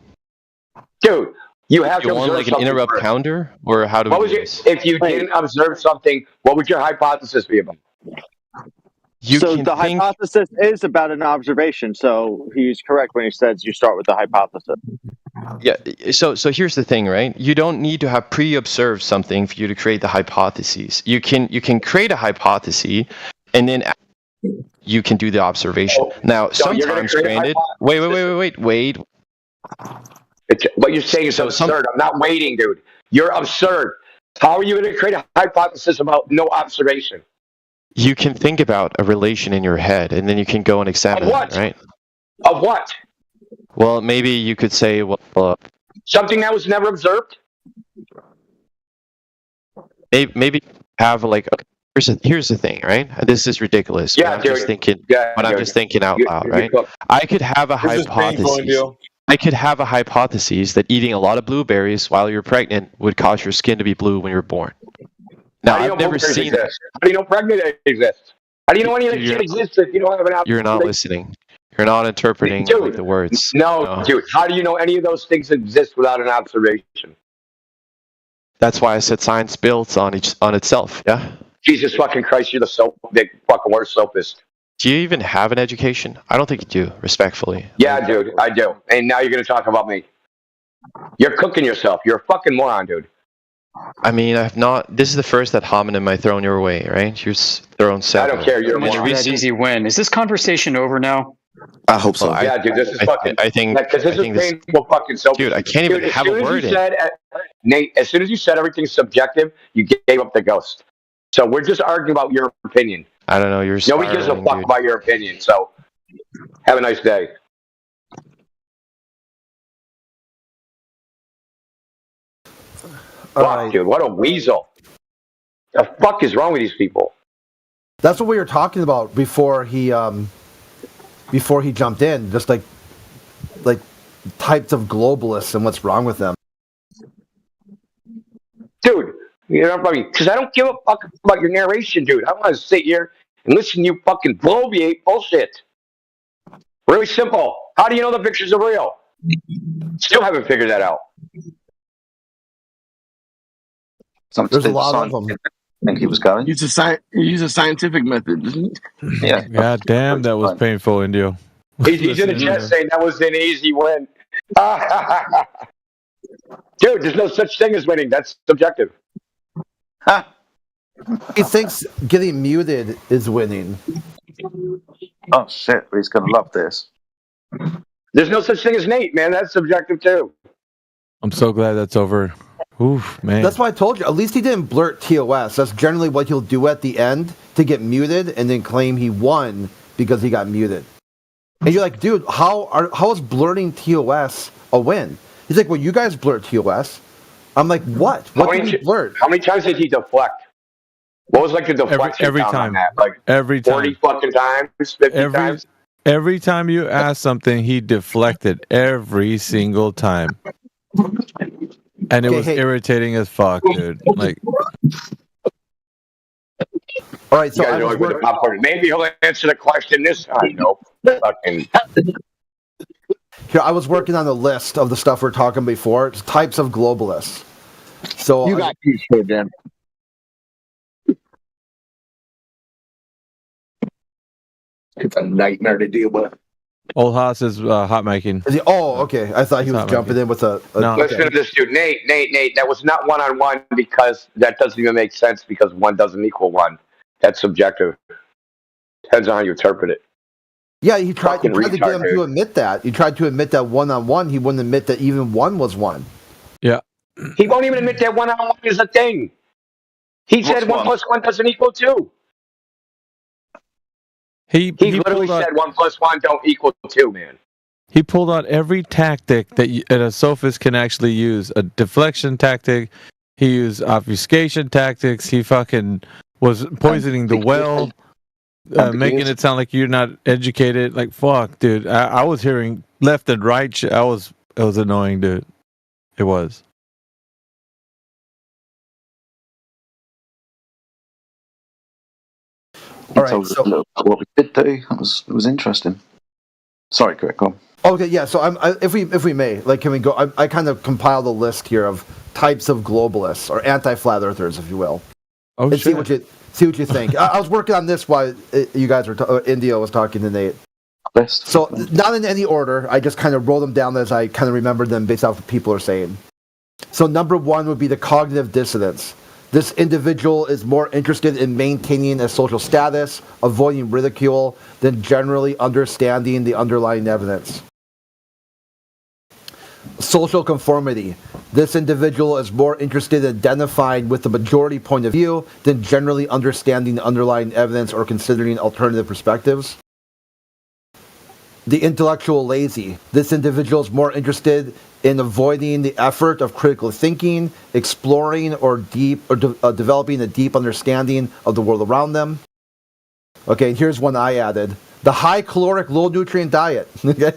Dude, you have You to want observe like an something interrupt first. counter, or how do What we was do your, this? if you didn't observe something, what would your hypothesis be about? So can the think. hypothesis is about an observation. So he's correct when he says you start with the hypothesis. Yeah. So here's the thing, right? You don't need to have pre-observed something for you to create the hypotheses. You can create a hypothesis, and then you can do the observation. Now, So you're gonna sometimes, create a granted, wait. What you're saying is absurd. I'm not waiting, dude. You're absurd. How are you going to create a hypothesis about no observation? You can think about a relation in your head, and then you can go and examine it, right? Of what? Well, maybe you could say, well, something that was never observed. Maybe have like. Here's the thing, right? This is ridiculous. Yeah, I'm just thinking. I'm just thinking out loud, right? I could have a hypothesis. I could have a hypothesis that eating a lot of blueberries while you're pregnant would cause your skin to be blue when you're born. Now, I've never seen that. How do you know pregnant exists? How do you know any of that shit exists if you don't have an observation? You're not listening. You're not interpreting like, the words. No, dude. How do you know any of those things exist without an observation? That's why I said science builds on itself. Yeah. Jesus fucking Christ, you're the big fucking worst sophist. Do you even have an education? I don't think you do, respectfully. Yeah, dude, I do. And now you're going to talk about me. You're cooking yourself. You're a fucking moron, dude. I mean, I have not. This is the first ad hominem I thrown your way, right? You're throwing several. I don't care. You're a moron. That easy win. Is this conversation over now? I hope so. Yeah, dude, this is fucking. I think because this is painful fucking sophist. Dude, I can't even have a word in. Nate, as soon as you said everything's subjective, you gave up the ghost. So we're just arguing about your opinion. I don't know. Nobody gives a fuck about your opinion. So have a nice day. Fuck, dude, what a weasel. The fuck is wrong with these people? That's what we were talking about before he jumped in. Just like types of globalists and what's wrong with them. Dude, you know what I mean? Because I don't give a fuck about your narration, dude. I want to sit here and listen to you fucking bloviate bullshit. Really simple. How do you know the pictures are real? Still haven't figured that out. There's a lot of them. I think he was going. Use a scientific method, doesn't he? Yeah. God damn, that was painful, Indio. He's in the chat saying that was an easy win. Dude, there's no such thing as winning. That's subjective. Huh. He thinks getting muted is winning. Oh shit, he's gonna love this. There's no such thing as Nate, man. That's subjective too. I'm so glad that's over. Oof, man. That's why I told you. At least he didn't blurt TOS. That's generally what he'll do at the end to get muted and then claim he won because he got muted. And you're like, dude, how is blurting TOS a win? He's like, well, you guys blurt TOS. I'm like, what? What did he blurt? How many times did he deflect? What was like the deflection every count time? On that? Like every 40 time. fucking times, 50 times. Every time you asked something, he deflected every single time. And it was irritating as fuck, dude. Like, all right, so maybe he'll answer the question this time. Nope. Fucking. Here, I was working on the list of the stuff we're talking before. It's types of globalists. So you got these shit, then. It's a nightmare to deal with. Old Haas is hot making. Is he, okay. I thought he was jumping in with a no. Listen to this dude, Nate. That was not one-on-one because that doesn't even make sense because one doesn't equal one. That's subjective. Depends on how you interpret it. Yeah, he tried to get him to admit that. He tried to admit that one-on-one. He wouldn't admit that even one was one. Yeah. He won't even admit that one-on-one is a thing. He said 1 + 1 doesn't equal 2. He literally said 1 + 1 don't equal 2, man. He pulled out every tactic that a sophist can actually use. A deflection tactic. He used obfuscation tactics. He fucking was poisoning the well. Making it sound like you're not educated. Like, fuck, dude. I was hearing left and right shit. It was annoying, dude. It was. All right, so what we did do, it was interesting. Sorry, Greg, go on. Okay, yeah. So if we may, like, can we go? I kind of compiled a list here of types of globalists or anti-flat earthers, if you will. Oh, and see what you think. I was working on this while you guys were Indio was talking to Nate. List. So not in any order. I just kind of roll them down as I kind of remember them based off what people are saying. So number 1 would be the cognitive dissonance. This individual is more interested in maintaining a social status, avoiding ridicule, than generally understanding the underlying evidence. Social conformity. This individual is more interested in identifying with the majority point of view than generally understanding the underlying evidence or considering alternative perspectives. The intellectual lazy. This individual is more interested in avoiding the effort of critical thinking, exploring or developing a deep understanding of the world around them. Okay, here's one I added. The high caloric, low nutrient diet. Okay?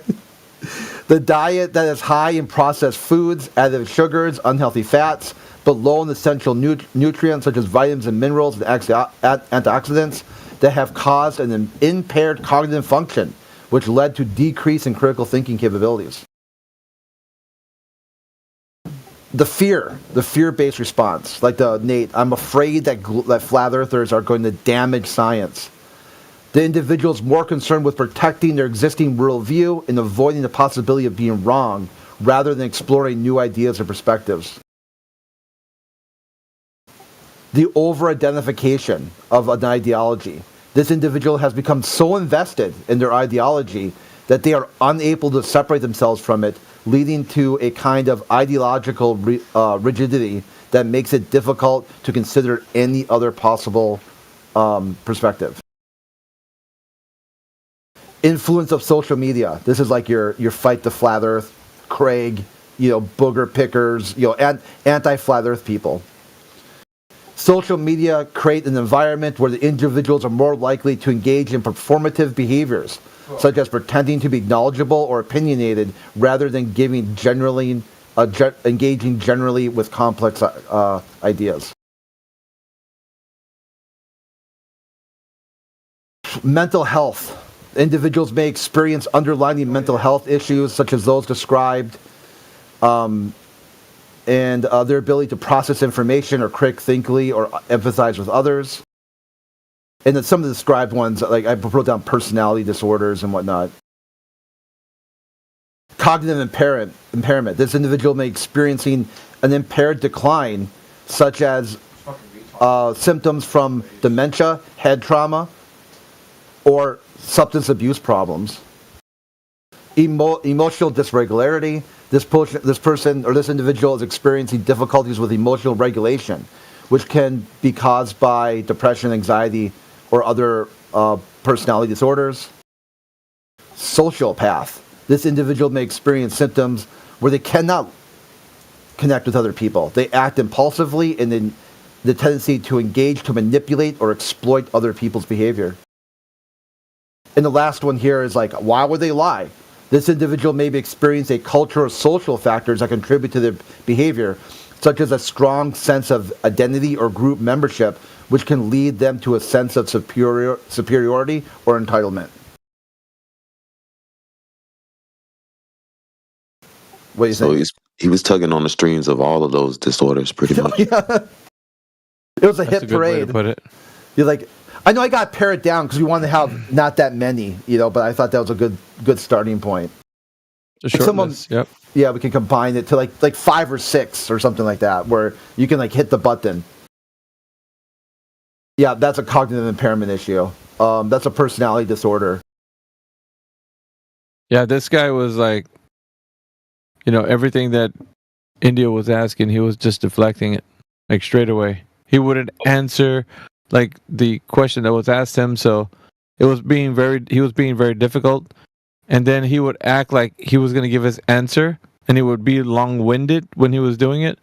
The diet that is high in processed foods, added sugars, unhealthy fats, but low in essential nutrients such as vitamins and minerals and antioxidants that have caused an impaired cognitive function, which led to decrease in critical thinking capabilities. The fear-based response, like the Nate, I'm afraid that flat earthers are going to damage science. The individual is more concerned with protecting their existing worldview and avoiding the possibility of being wrong, rather than exploring new ideas or perspectives. The over-identification of an ideology. This individual has become so invested in their ideology that they are unable to separate themselves from it, leading to a kind of ideological rigidity that makes it difficult to consider any other possible perspective. Influence of social media. This is like your fight the flat earth, Craig, booger pickers, and anti-flat earth people. Social media create an environment where the individuals are more likely to engage in performative behaviors, such as pretending to be knowledgeable or opinionated, rather than engaging generally with complex ideas. Mental health. Individuals may experience underlying mental health issues, such as those described, and their ability to process information or critically or empathize with others. And then some of the described ones, like I wrote down personality disorders and whatnot. Cognitive impairment. This individual may experiencing an impaired decline, such as symptoms from dementia, head trauma, or substance abuse problems. Emotional dysregularity. This person or this individual is experiencing difficulties with emotional regulation, which can be caused by depression, anxiety, or other personality disorders. Sociopath. This individual may experience symptoms where they cannot connect with other people. They act impulsively and then the tendency to engage, to manipulate, or exploit other people's behavior. And the last one here is like, why would they lie? This individual may experience a cultural or social factors that contribute to their behavior, such as a strong sense of identity or group membership, which can lead them to a sense of superiority or entitlement. What do you think? He was tugging on the strings of all of those disorders, pretty much. Yeah. It was a That's hit a good way parade. to put it. You're like, I know I got to pare it down because we wanted to have not that many, but I thought that was a good starting point. The short list, yep. Yeah, we can combine it to like 5 or 6 or something like that, where you can like hit the button. Yeah, that's a cognitive impairment issue. That's a personality disorder. Yeah, this guy was like, everything that India was asking, he was just deflecting it, like straight away. He wouldn't answer like the question that was asked him, so he was being very difficult. And then he would act like he was going to give his answer, and he would be long-winded when he was doing it.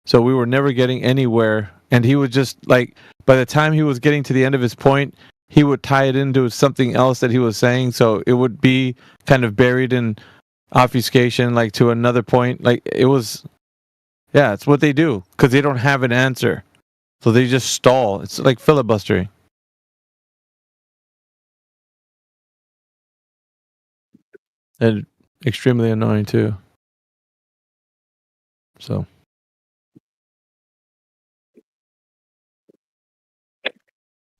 So we were never getting anywhere. And he would just like, by the time he was getting to the end of his point, he would tie it into something else that he was saying. So it would be kind of buried in obfuscation, like to another point. Like it was, yeah, it's what they do because they don't have an answer. So they just stall. It's like filibustering. And extremely annoying too. So.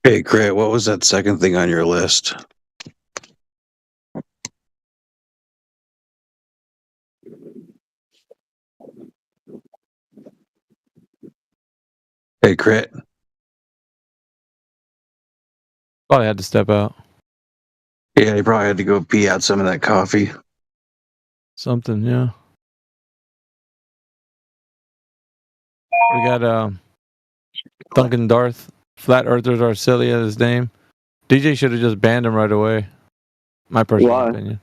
Hey, Grant, what was that second thing on your list? Hey, Crit. Probably had to step out. Yeah, he probably had to go pee out some of that coffee. Something, yeah. We got Duncan Darth. Flat Earthers are silly as his name. DJ should have just banned him right away. My personal opinion.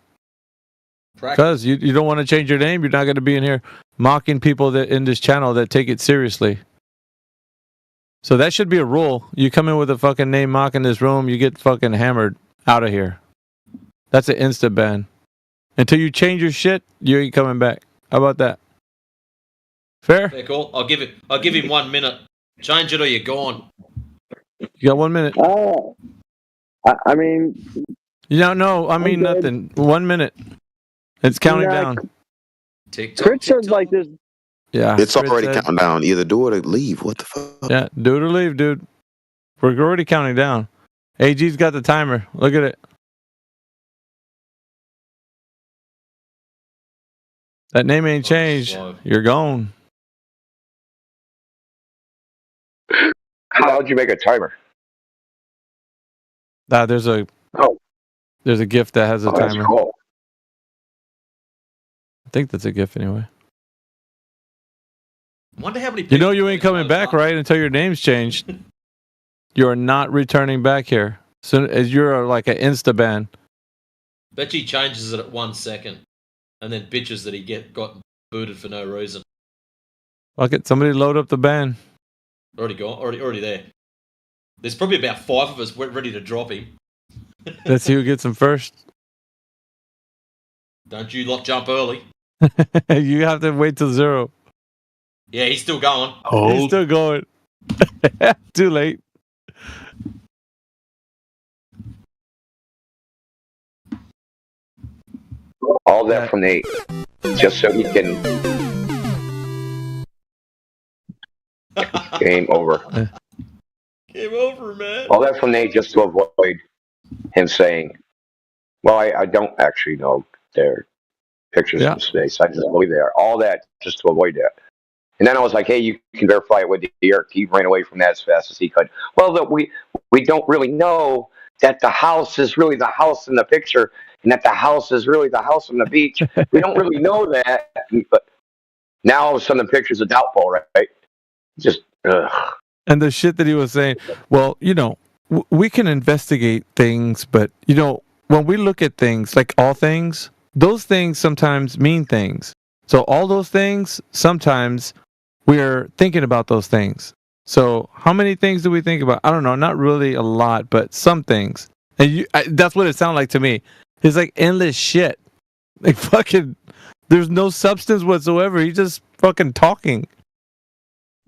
Because you don't want to change your name, you're not going to be in here mocking people that in this channel that take it seriously. So that should be a rule. You come in with a fucking name mocking this room, you get fucking hammered out of here. That's an instant ban. Until you change your shit, you ain't coming back. How about that? Fair? Yeah, cool. I'll give him 1 minute. Change it or you're gone. You got 1 minute. Oh, I mean, You don't know. I mean nothing. 1 minute. It's counting down. TikTok. Crit said like this. Yeah. It's Chris already said- counting down. Either do it or leave. What the fuck? Yeah, do it or leave, dude. We're already counting down. AG's got the timer. Look at it. That name ain't changed. slow. You're gone. How would you make a timer? There's a gift that has a Oh, that's timer. cool. I think that's a gift anyway. I wonder how many You people know you ain't coming back, right? Until your name's changed. You are not returning back here. Soon as you're like an insta ban. Bet he changes it at 1 second and then bitches that he got booted for no reason. Fuck it. Somebody load up the ban. Already gone. Already there. There's probably about 5 of us ready to drop him. Let's see who gets him first. Don't you lot jump early. You have to wait till 0. Yeah, he's still going. He's still going. Too late. All that from Nate, just so he can. Game over. Game over, man. All that from Nate just to avoid him saying, "Well, I don't actually know their pictures from space. I just believe they are." All that just to avoid that. And then I was like, "Hey, you can verify it with the Earth." He ran away from that as fast as he could. Well, that we don't really know that the house is really the house in the picture, and that the house is really the house on the beach. We don't really know that. But now all of a sudden the pictures are doubtful, right? Just ugh. And the shit that he was saying, well, you know, we can investigate things, but, you know, when we look at things, like all things, those things sometimes mean things. So all those things, sometimes we're thinking about those things. So how many things do we think about? I don't know, not really a lot, but some things. And that's what it sounded like to me. It's like endless shit. Like fucking, there's no substance whatsoever. He's just fucking talking.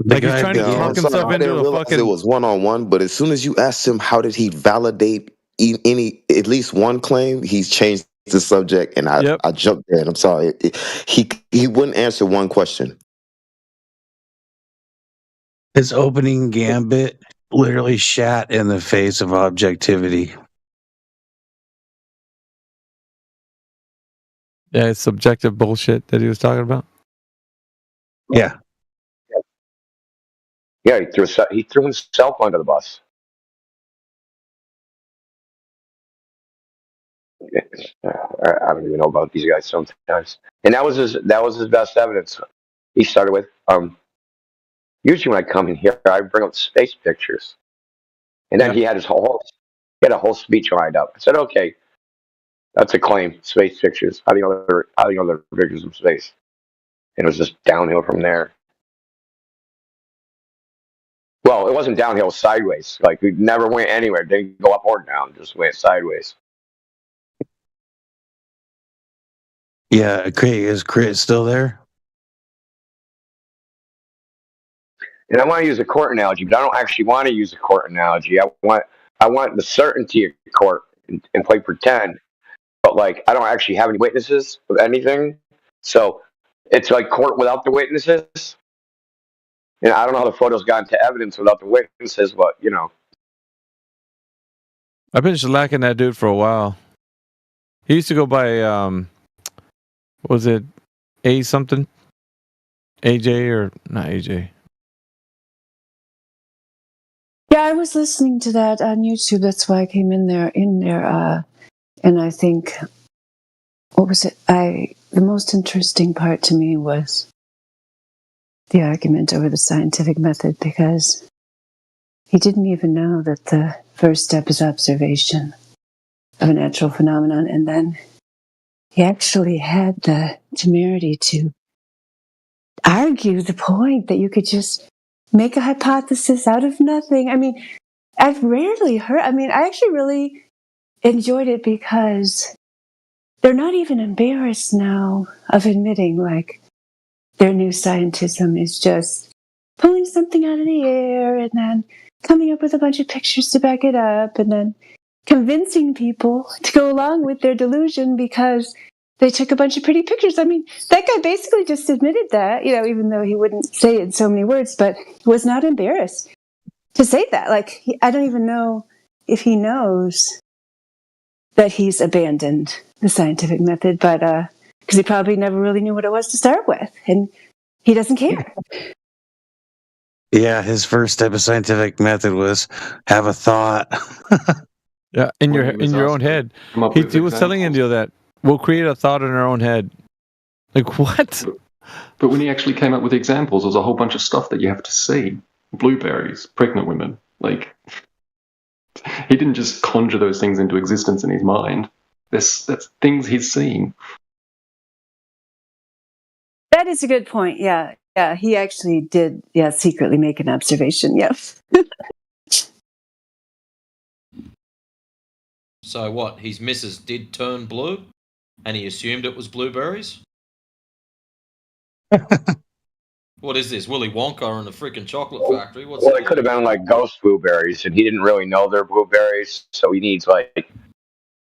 Like he's trying to talk himself into a fucking. It was 1-on-1, but as soon as you asked him how did he validate at least one claim, he's changed the subject, and I jumped in. I'm sorry, he wouldn't answer one question. His opening gambit literally shat in the face of objectivity. Yeah, it's subjective bullshit that he was talking about. Yeah. Yeah, he threw himself under the bus. I don't even know about these guys sometimes. And that was his best evidence. He started with usually when I come in here, I bring up space pictures, and then he had a whole speech lined up. I said, okay, that's a claim. Space pictures. How do you know they're pictures of space? And it was just downhill from there. Well, it wasn't downhill, it was sideways. Like we never went anywhere. Didn't go up or down. Just went sideways. Yeah, is Crit still there? And I want to use a court analogy, but I don't actually want to use a court analogy. I want the certainty of court and play pretend. But like I don't actually have any witnesses of anything. So it's like court without the witnesses. And I don't know how the photos got into evidence without the witnesses, but you know. I've been shellacking that dude for a while. He used to go by was it A something? AJ or not AJ? Yeah, I was listening to that on YouTube. That's why I came in there. And I think, what was it? The most interesting part to me was the argument over the scientific method, because he didn't even know that the first step is observation of a natural phenomenon, and then he actually had the temerity to argue the point that you could just make a hypothesis out of nothing. I mean, I've rarely heard, I actually really enjoyed it because they're not even embarrassed now of admitting, like, their new scientism is just pulling something out of the air and then coming up with a bunch of pictures to back it up and then convincing people to go along with their delusion because they took a bunch of pretty pictures. I mean, that guy basically just admitted that, even though he wouldn't say it in so many words, but he was not embarrassed to say that. Like, I don't even know if he knows that he's abandoned the scientific method, but because he probably never really knew what it was to start with, and he doesn't care. Yeah, his first step of scientific method was have a thought. Yeah, in your own head. He was telling Indio that we'll create a thought in our own head. Like, what? But when he actually came up with examples, there's a whole bunch of stuff that you have to see. Blueberries, pregnant women. Like, he didn't just conjure those things into existence in his mind. That's things he's seen. That is a good point. Yeah. Yeah, he actually did, secretly make an observation. Yes. So what? His missus did turn blue, and he assumed it was blueberries? What is this, Willy Wonka in the freaking chocolate factory? Well, it could have been like ghost blueberries, and he didn't really know they're blueberries, so he needs like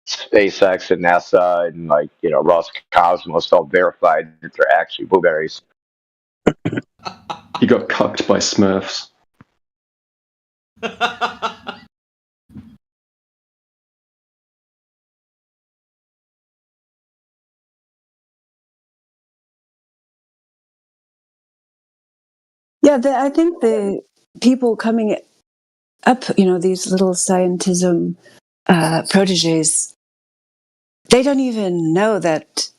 SpaceX and NASA and Roscosmos all verified that they're actually blueberries. He got cucked by Smurfs. Yeah, I think the people coming up, these little scientism proteges, they don't even know that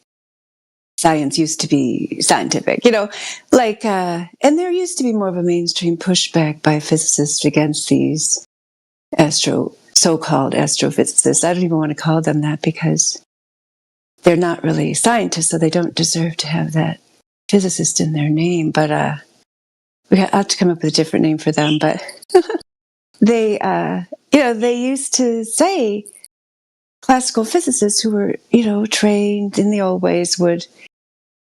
science used to be scientific, and there used to be more of a mainstream pushback by physicists against these so-called astrophysicists. I don't even want to call them that because they're not really scientists, so they don't deserve to have that physicist in their name. But we have to come up with a different name for them. But they used to say classical physicists who were, trained in the old ways would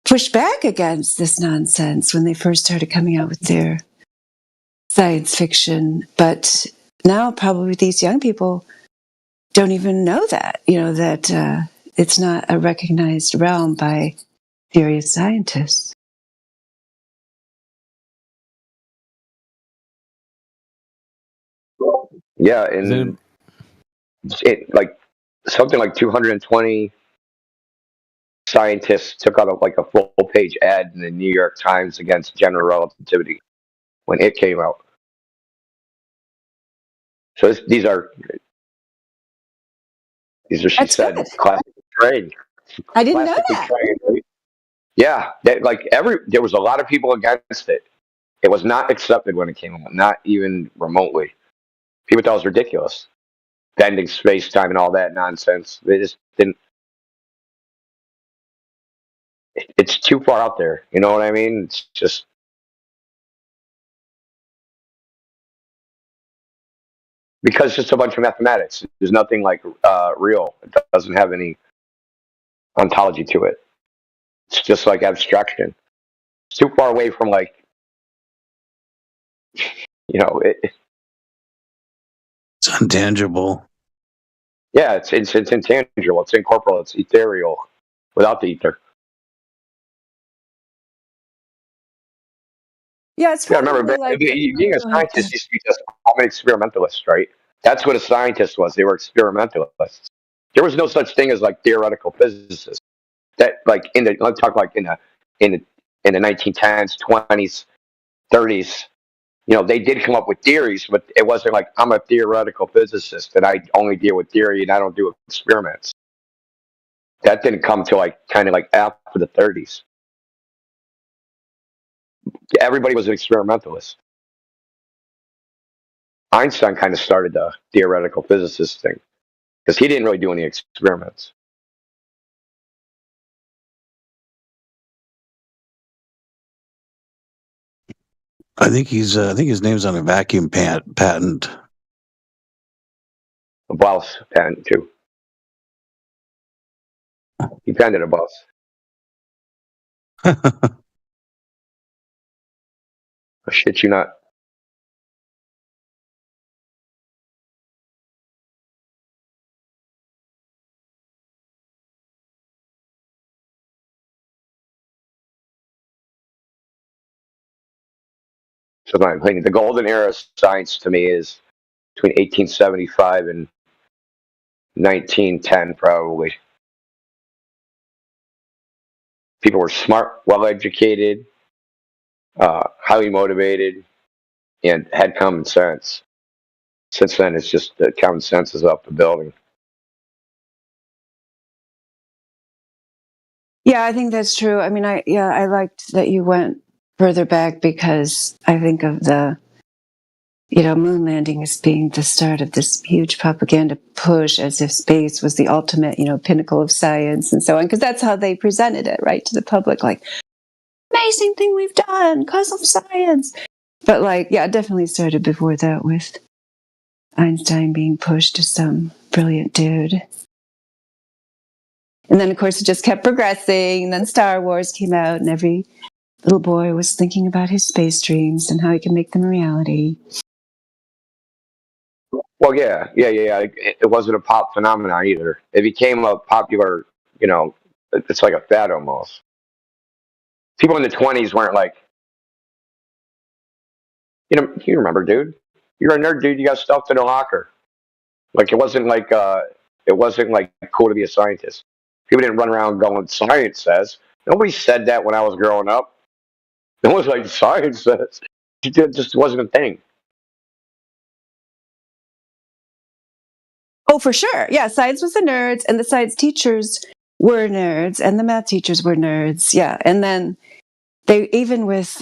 push back against this nonsense when they first started coming out with their science fiction. But now probably these young people don't even know that, that it's not a recognized realm by serious scientists. Yeah, and something like 220 scientists took out a full-page ad in the New York Times against general relativity when it came out. So these are she said, classically trained. I didn't know that. Trained. Yeah, there was a lot of people against it. It was not accepted when it came out, not even remotely. People thought it was ridiculous. Bending space-time and all that nonsense. They just didn't. It's too far out there. You know what I mean? It's just. Because it's just a bunch of mathematics. There's nothing real. It doesn't have any ontology to it. It's just like abstraction. It's too far away from It's intangible. Yeah, it's intangible. It's incorporeal. It's ethereal, without the ether. Yeah, it's. Yeah, remember, being a scientist used to be just an experimentalist, right? That's what a scientist was. They were experimentalists. There was no such thing as theoretical physicists. That let's talk in the 1910s, 20s, 30s. they did come up with theories, but it wasn't like I'm a theoretical physicist and I only deal with theory and I don't do experiments. That didn't come till kind of after the 30s. Everybody was an experimentalist. Einstein kind of started the theoretical physicist thing because he didn't really do any experiments. I think his name's on a vacuum patent. A Bauss patent too. He patented a Bauss. I shit you not. So I'm thinking the golden era of science to me is between 1875 and 1910, probably. People were smart, well-educated, highly motivated, and had common sense. Since then, it's just the common sense is off the building. Yeah, I think that's true. I mean, I liked that you went further back because I think of the, moon landing as being the start of this huge propaganda push as if space was the ultimate, pinnacle of science and so on, because that's how they presented it, right, to the public, like, amazing thing we've done because of science. But it definitely started before that with Einstein being pushed as some brilliant dude. And then, of course, it just kept progressing. And then Star Wars came out, and every little boy was thinking about his space dreams and how he can make them a reality. Well, yeah. It wasn't a pop phenomenon either. It became a popular, it's like a fad almost. People in the 20s weren't like, you remember, dude. You're a nerd, dude. You got stuffed in a locker. Like, it wasn't like cool to be a scientist. People didn't run around going, science says. Nobody said that when I was growing up. No one was like, science says. It just wasn't a thing. Oh, for sure. Yeah, science was the nerds, and the science teachers were nerds, and the math teachers were nerds. Yeah, and then they, even with,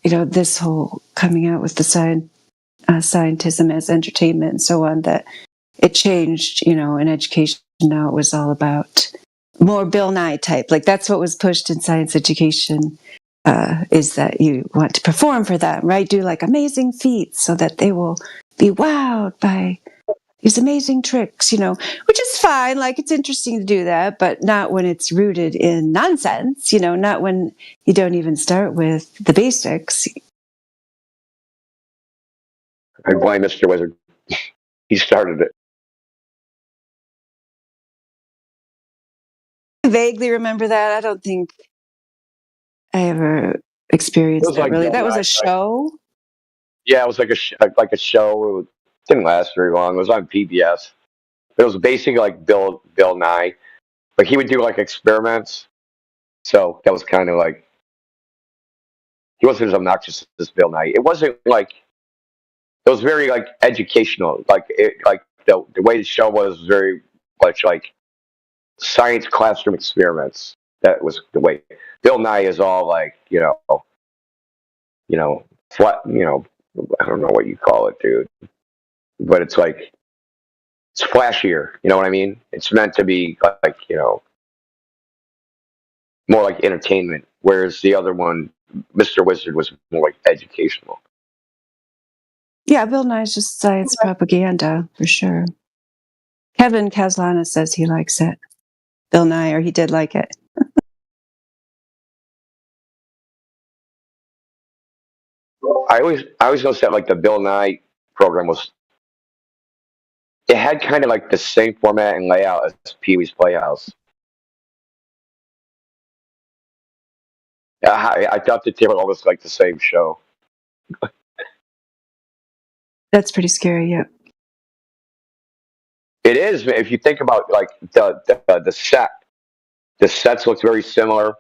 this whole coming out with the scientism as entertainment and so on, that it changed, in education. Now it was all about more Bill Nye type. Like, that's what was pushed in science education, is that you want to perform for them, right? Do amazing feats so that they will be wowed by these amazing tricks, which is fine. It's interesting to do that, but not when it's rooted in nonsense, not when you don't even start with the basics. I blame Mr. Wizard. He started it. I vaguely remember that. I don't think I ever experienced that, really. That was a show? Yeah, it was like a show. It didn't last very long. It was on PBS. It was basically like Bill Nye. Like, he would do experiments. So that was kind of like, he wasn't as obnoxious as Bill Nye. It wasn't it was very educational. The way the show was very much like science classroom experiments. That was the way. Bill Nye is all flat, I don't know what you call it, dude. But it's it's flashier. You know what I mean? It's meant to be more like entertainment. Whereas the other one, Mr. Wizard, was more educational. Yeah, Bill Nye's just science propaganda, for sure. Kevin Caslana says he likes it. Bill Nye, or he did like it. I always noticed that the Bill Nye program it had kind of the same format and layout as Pee-wee's Playhouse. I thought that they were almost the same show. That's pretty scary, yeah. It is. If you think about the set, the sets looked very similar.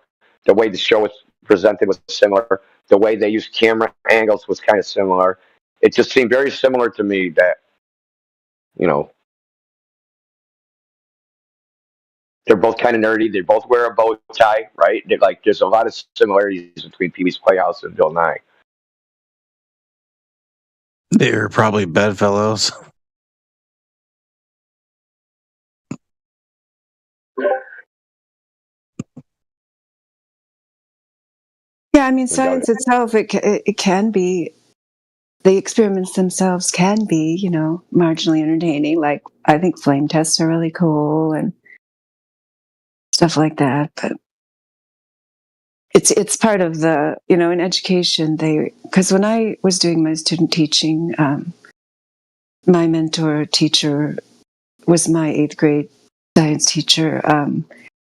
The way the show was presented was similar. the way they use camera angles was kind of similar. It just seemed very similar to me that, you know, they're both kind of nerdy. They both wear a bow tie, right? They're like, there's a lot of similarities between Pee Wee's Playhouse and Bill Nye. They're probably bedfellows. Yeah, I mean, science itself, it can be, the experiments themselves can be, you know, marginally entertaining. Like, I think flame tests are really cool and stuff like that. But it's part of the, you know, in education, because when I was doing my student teaching, my mentor teacher was my 8th grade science teacher.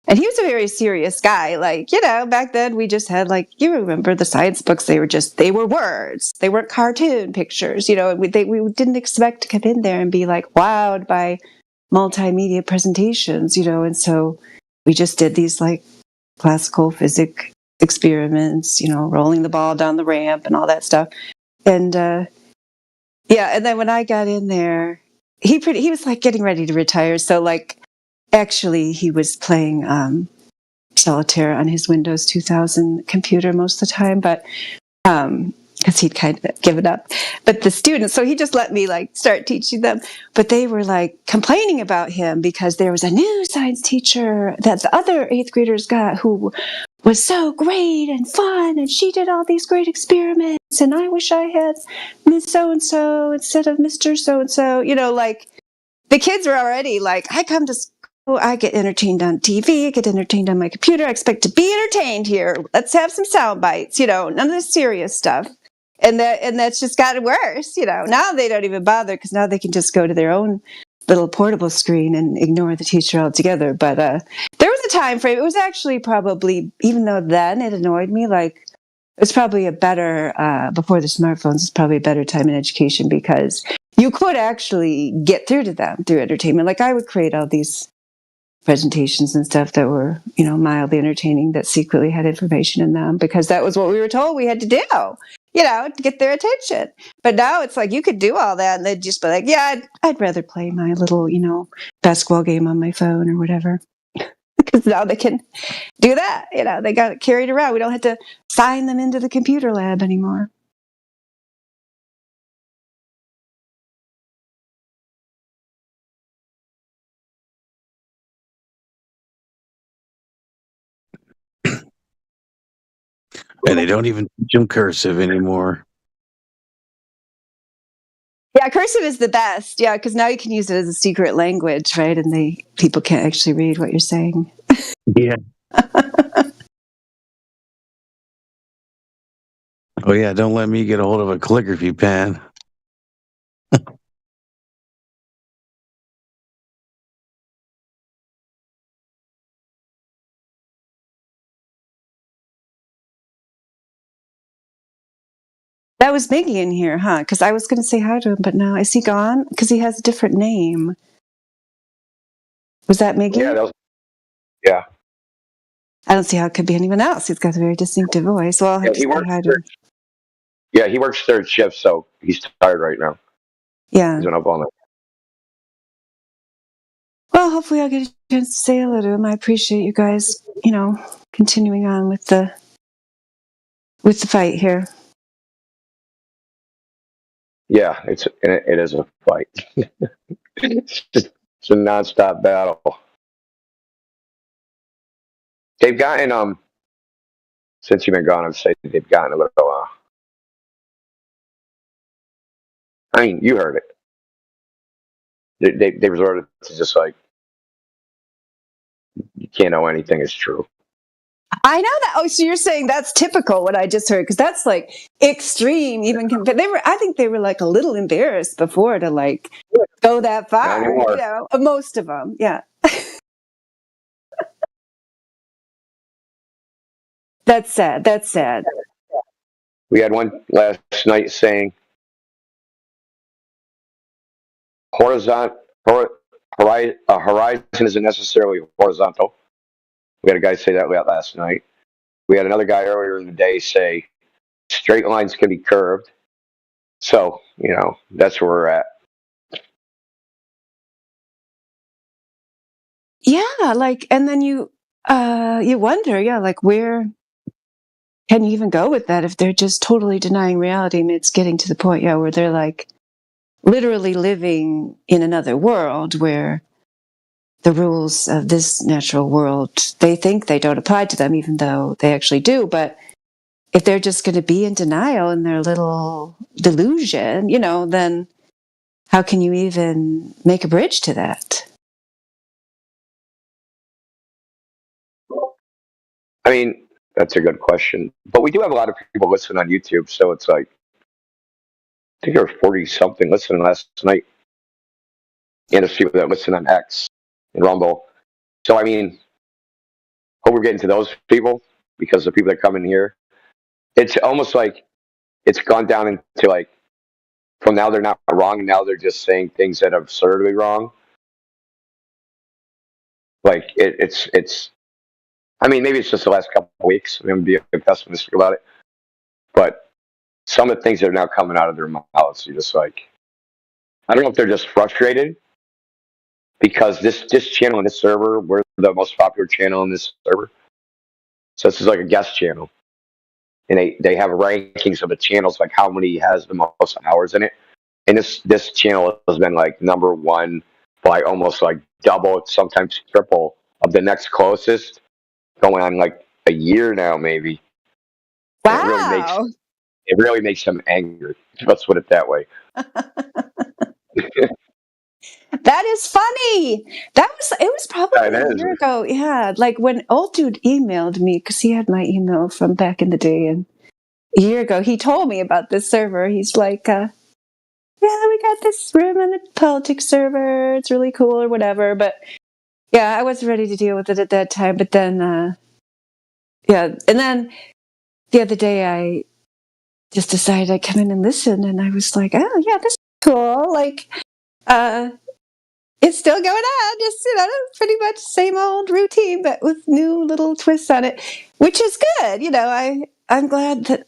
And he was a very serious guy. Like, you know, back then we just had, like, you remember the science books, they were words. They weren't cartoon pictures, you know, we didn't expect to come in there and be like wowed by multimedia presentations, you know, and so we just did these like classical physics experiments, you know, rolling the ball down the ramp and all that stuff. And yeah, and then when I got in there, he was like getting ready to retire. So like, actually, he was playing solitaire on his Windows 2000 computer most of the time, but because he'd kind of given up. But the students, so he just let me like start teaching them. But they were like complaining about him because there was a new science teacher that the other 8th graders got who was so great and fun, and she did all these great experiments, and I wish I had Miss So-and-so instead of Mr. So-and-so. You know, like the kids were already like, I come to school, I get entertained on TV, I get entertained on my computer, I expect to be entertained here. Let's have some sound bites, you know, none of this serious stuff. And that's just gotten worse, you know. Now they don't even bother because now they can just go to their own little portable screen and ignore the teacher altogether. But there was a time frame. It was actually probably, even though then it annoyed me, like it was probably a better, before the smartphones, it's probably a better time in education because you could actually get through to them through entertainment. Like I would create all these presentations and stuff that were, you know, mildly entertaining that secretly had information in them because that was what we were told we had to do, you know, to get their attention. But now it's like you could do all that and they'd just be like, yeah, I'd rather play my little, you know, basketball game on my phone or whatever. Because now they can do that, you know, they got it carried around. We don't have to sign them into the computer lab anymore. And they don't even teach them cursive anymore. Yeah, cursive is the best. Yeah, because now you can use it as a secret language, right? And people can't actually read what you're saying. Yeah. Oh yeah, don't let me get a hold of a calligraphy pen. That was Miggy in here, huh? Because I was going to say hi to him, but now is he gone? Because he has a different name. Was that Miggy? Yeah, yeah. I don't see how it could be anyone else. He's got a very distinctive voice. Well, I'll have to say hi to him. Yeah, he works 3rd shift, so he's tired right now. Yeah. He's been up all night. Well, hopefully I'll get a chance to say hello to him. I appreciate you guys, you know, continuing on with the fight here. Yeah, it is a fight. It's a nonstop battle. They've gotten since you've been gone, I'd say they've gotten a little. I mean, you heard it. They resorted to just like you can't know anything is true. I know that. Oh, so you're saying that's typical what I just heard because that's like extreme. Even I think they were like a little embarrassed before to like go that far. You know, most of them, yeah. That's sad. That's sad. We had one last night saying horizon horizon isn't necessarily horizontal. We had a guy say that last night. We had another guy earlier in the day say straight lines can be curved. So, that's where we're at. Yeah, like, and then you wonder, yeah, like, where can you even go with that if they're just totally denying reality? I mean, it's getting to the point, yeah, where they're like literally living in another world where the rules of this natural world, they think they don't apply to them, even though they actually do. But if they're just going to be in denial in their little delusion, then how can you even make a bridge to that? I mean, that's a good question. But we do have a lot of people listening on YouTube, so it's like, I think there were 40-something listening last night. And there's people that listen on X and Rumble. So, I mean, hope we're getting to those people, because the people that come in here, it's almost like it's gone down into like, from now they're not wrong, now they're just saying things that are absurdly wrong. Like, it's I mean, maybe it's just the last couple of weeks. I'm going to be a bit pessimistic about it. But some of the things that are now coming out of their mouths, you're just like, I don't know if they're just frustrated because this channel and this server, we're the most popular channel in this server. So this is like a guest channel. And they have rankings of the channels, like how many has the most hours in it. And this channel has been like number one by almost like double, sometimes triple of the next closest, going on like a year now, maybe. Wow. It really makes him angry. Let's put it that way. That is funny. It was probably a year ago. Yeah. Like when old dude emailed me, because he had my email from back in the day. And a year ago, he told me about this server. He's like, yeah, we got this room in the politics server. It's really cool or whatever. But yeah, I wasn't ready to deal with it at that time. But then, yeah. And then the other day, I just decided I'd come in and listen. And I was like, oh, yeah, this is cool. Like, it's still going on, just, pretty much same old routine, but with new little twists on it, which is good. I'm glad that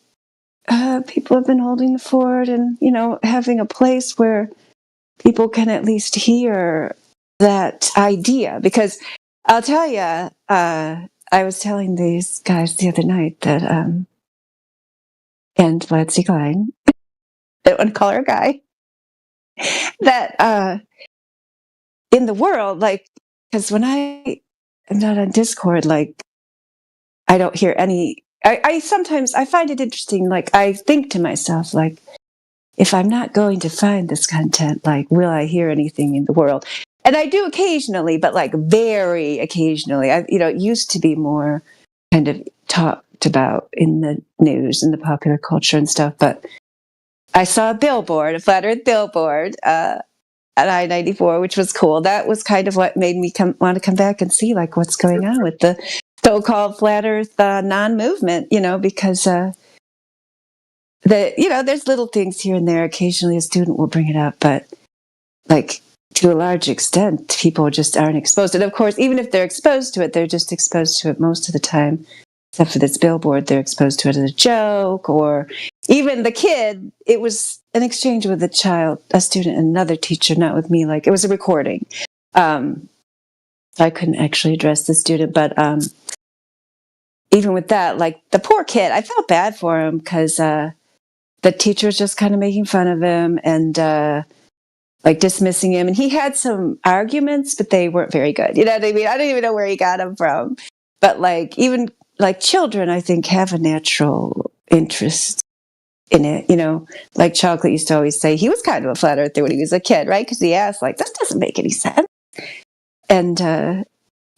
people have been holding the fort and, having a place where people can at least hear that idea. Because I'll tell you, I was telling these guys the other night that, and Vlad Klein, I don't want to call her a guy, that, in the world, like, because when I am not on Discord, like, I don't hear any. I sometimes I find it interesting. Like, I think to myself, like, if I'm not going to find this content, like, will I hear anything in the world? And I do occasionally, but like very occasionally. It used to be more kind of talked about in the news and the popular culture and stuff. But I saw a flat Earth billboard. At I-94, which was cool. That was kind of what made me want to come back and see like what's going on with the so-called flat Earth non-movement. Because there's little things here and there. Occasionally, a student will bring it up, but like to a large extent, people just aren't exposed. And of course, even if they're exposed to it, they're just exposed to it most of the time. Except for this billboard, they're exposed to it as a joke, or even the kid. It was an exchange with a student, and another teacher, not with me. Like, it was a recording. I couldn't actually address the student, but even with that, like the poor kid, I felt bad for him because the teacher was just kind of making fun of him and like dismissing him. And he had some arguments, but they weren't very good. You know what I mean? I don't even know where he got them from. But like, even like children, I think, have a natural interest in it. Like Chocolate used to always say, he was kind of a flat earther when he was a kid, right? Because he asked, like, this doesn't make any sense. And,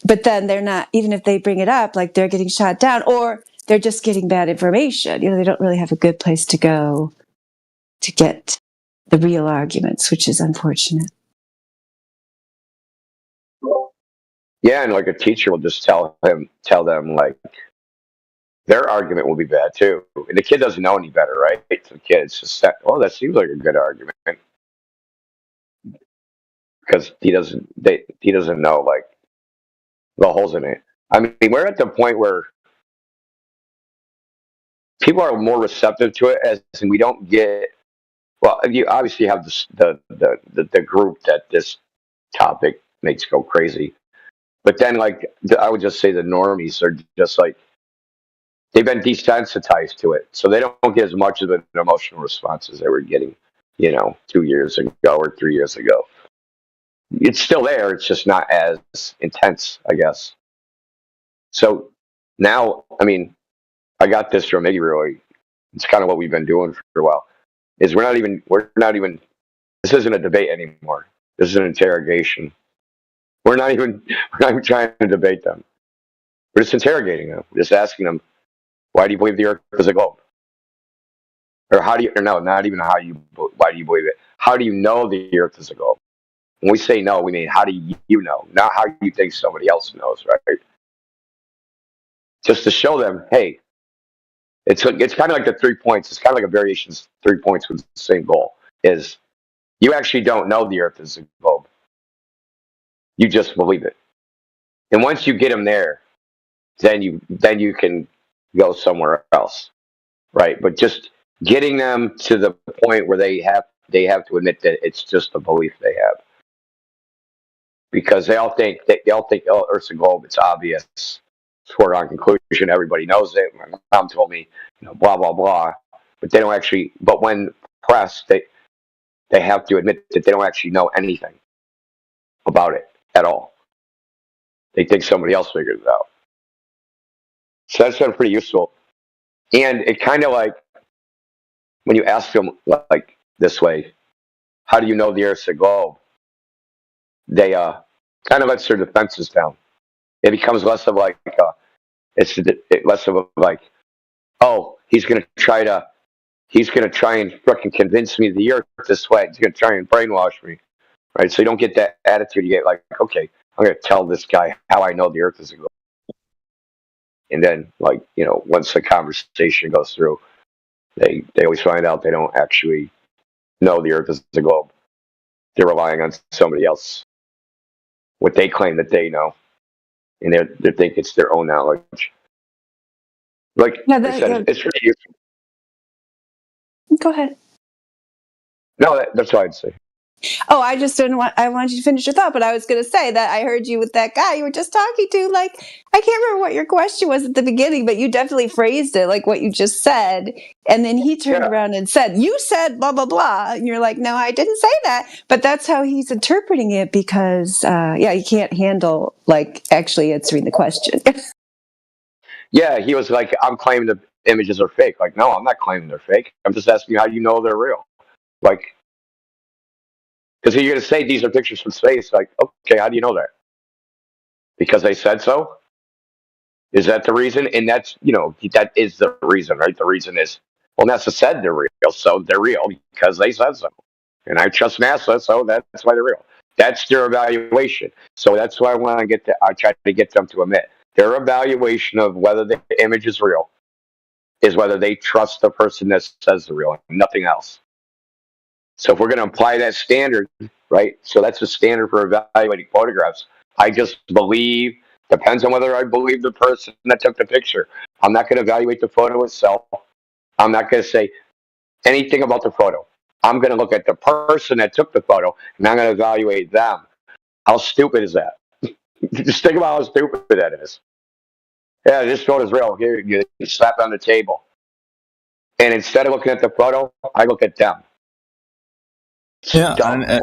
but then they're not, even if they bring it up, like they're getting shot down or they're just getting bad information. They don't really have a good place to go to get the real arguments, which is unfortunate. Yeah, and like a teacher will just tell them like their argument will be bad too. And the kid doesn't know any better, right? So the kid's just that, well, that seems like a good argument. Because he doesn't know like the holes in it. I mean, we're at the point where people are more receptive to it, as in we don't get. Well, you obviously have the group that this topic makes go crazy, but then like I would just say the normies are just like they've been desensitized to it, so they don't get as much of an emotional response as they were getting, 2 years ago or 3 years ago. It's still there. It's just not as intense, I guess. So now, I mean, I got this from Iggy really. It's kind of what we've been doing for a while. Is we're not even. This isn't a debate anymore. This is an interrogation. We're not even trying to debate them. We're just interrogating them. We're just asking them, why do you believe the Earth is a globe? Or why do you believe it? How do you know the Earth is a globe? When we say no, we mean how do you know, not how you think somebody else knows, right? Just to show them, hey, it's kind of like the 3 points. It's kind of like a variation of 3 points with the same goal. Is you actually don't know the Earth is a globe. You just believe it. And once you get them there, then you can go somewhere else, right? But just getting them to the point where they have to admit that it's just a belief they have, because they all think oh, Earth's a globe. It's obvious. Foregone conclusion. Everybody knows it. My mom told me, blah blah blah. But they don't actually. But when pressed, they have to admit that they don't actually know anything about it at all. They think somebody else figured it out. So that's been pretty useful. And it kind of like when you ask them like this way, how do you know the Earth's a globe? They kind of lets their defenses down. It becomes less of like less of like, oh, he's gonna try and fucking convince me the Earth this way. He's gonna try and brainwash me, right? So you don't get that attitude. You get like, okay, I'm gonna tell this guy how I know the Earth is a globe. And then, like, once the conversation goes through, they always find out they don't actually know the Earth is a globe. They're relying on somebody else, what they claim that they know, and they think it's their own knowledge. Like I said, it's pretty useful. Go ahead. No, that's what I'd say. Oh, I just didn't want. I wanted you to finish your thought, but I was going to say that I heard you with that guy you were just talking to. Like, I can't remember what your question was at the beginning, but you definitely phrased it like what you just said. And then he turned around and said, "You said blah blah blah," and you're like, "No, I didn't say that." But that's how he's interpreting it because, you can't handle like actually answering the question. Yeah, he was like, "I'm claiming the images are fake." Like, no, I'm not claiming they're fake. I'm just asking you how you know they're real. Like. Because you're going to say these are pictures from space. Like, okay, how do you know that? Because they said so? Is that the reason? And that's, that is the reason, right? The reason is, well, NASA said they're real, so they're real because they said so. And I trust NASA, so that's why they're real. That's their evaluation. So that's why I try to get them to admit. Their evaluation of whether the image is real is whether they trust the person that says they're real, nothing else. So if we're going to apply that standard, right? So that's the standard for evaluating photographs. I just believe, depends on whether I believe the person that took the picture. I'm not going to evaluate the photo itself. I'm not going to say anything about the photo. I'm going to look at the person that took the photo, and I'm going to evaluate them. How stupid is that? Just think about how stupid that is. Yeah, this photo is real. Here, you slap it on the table. And instead of looking at the photo, I look at them. Yeah, and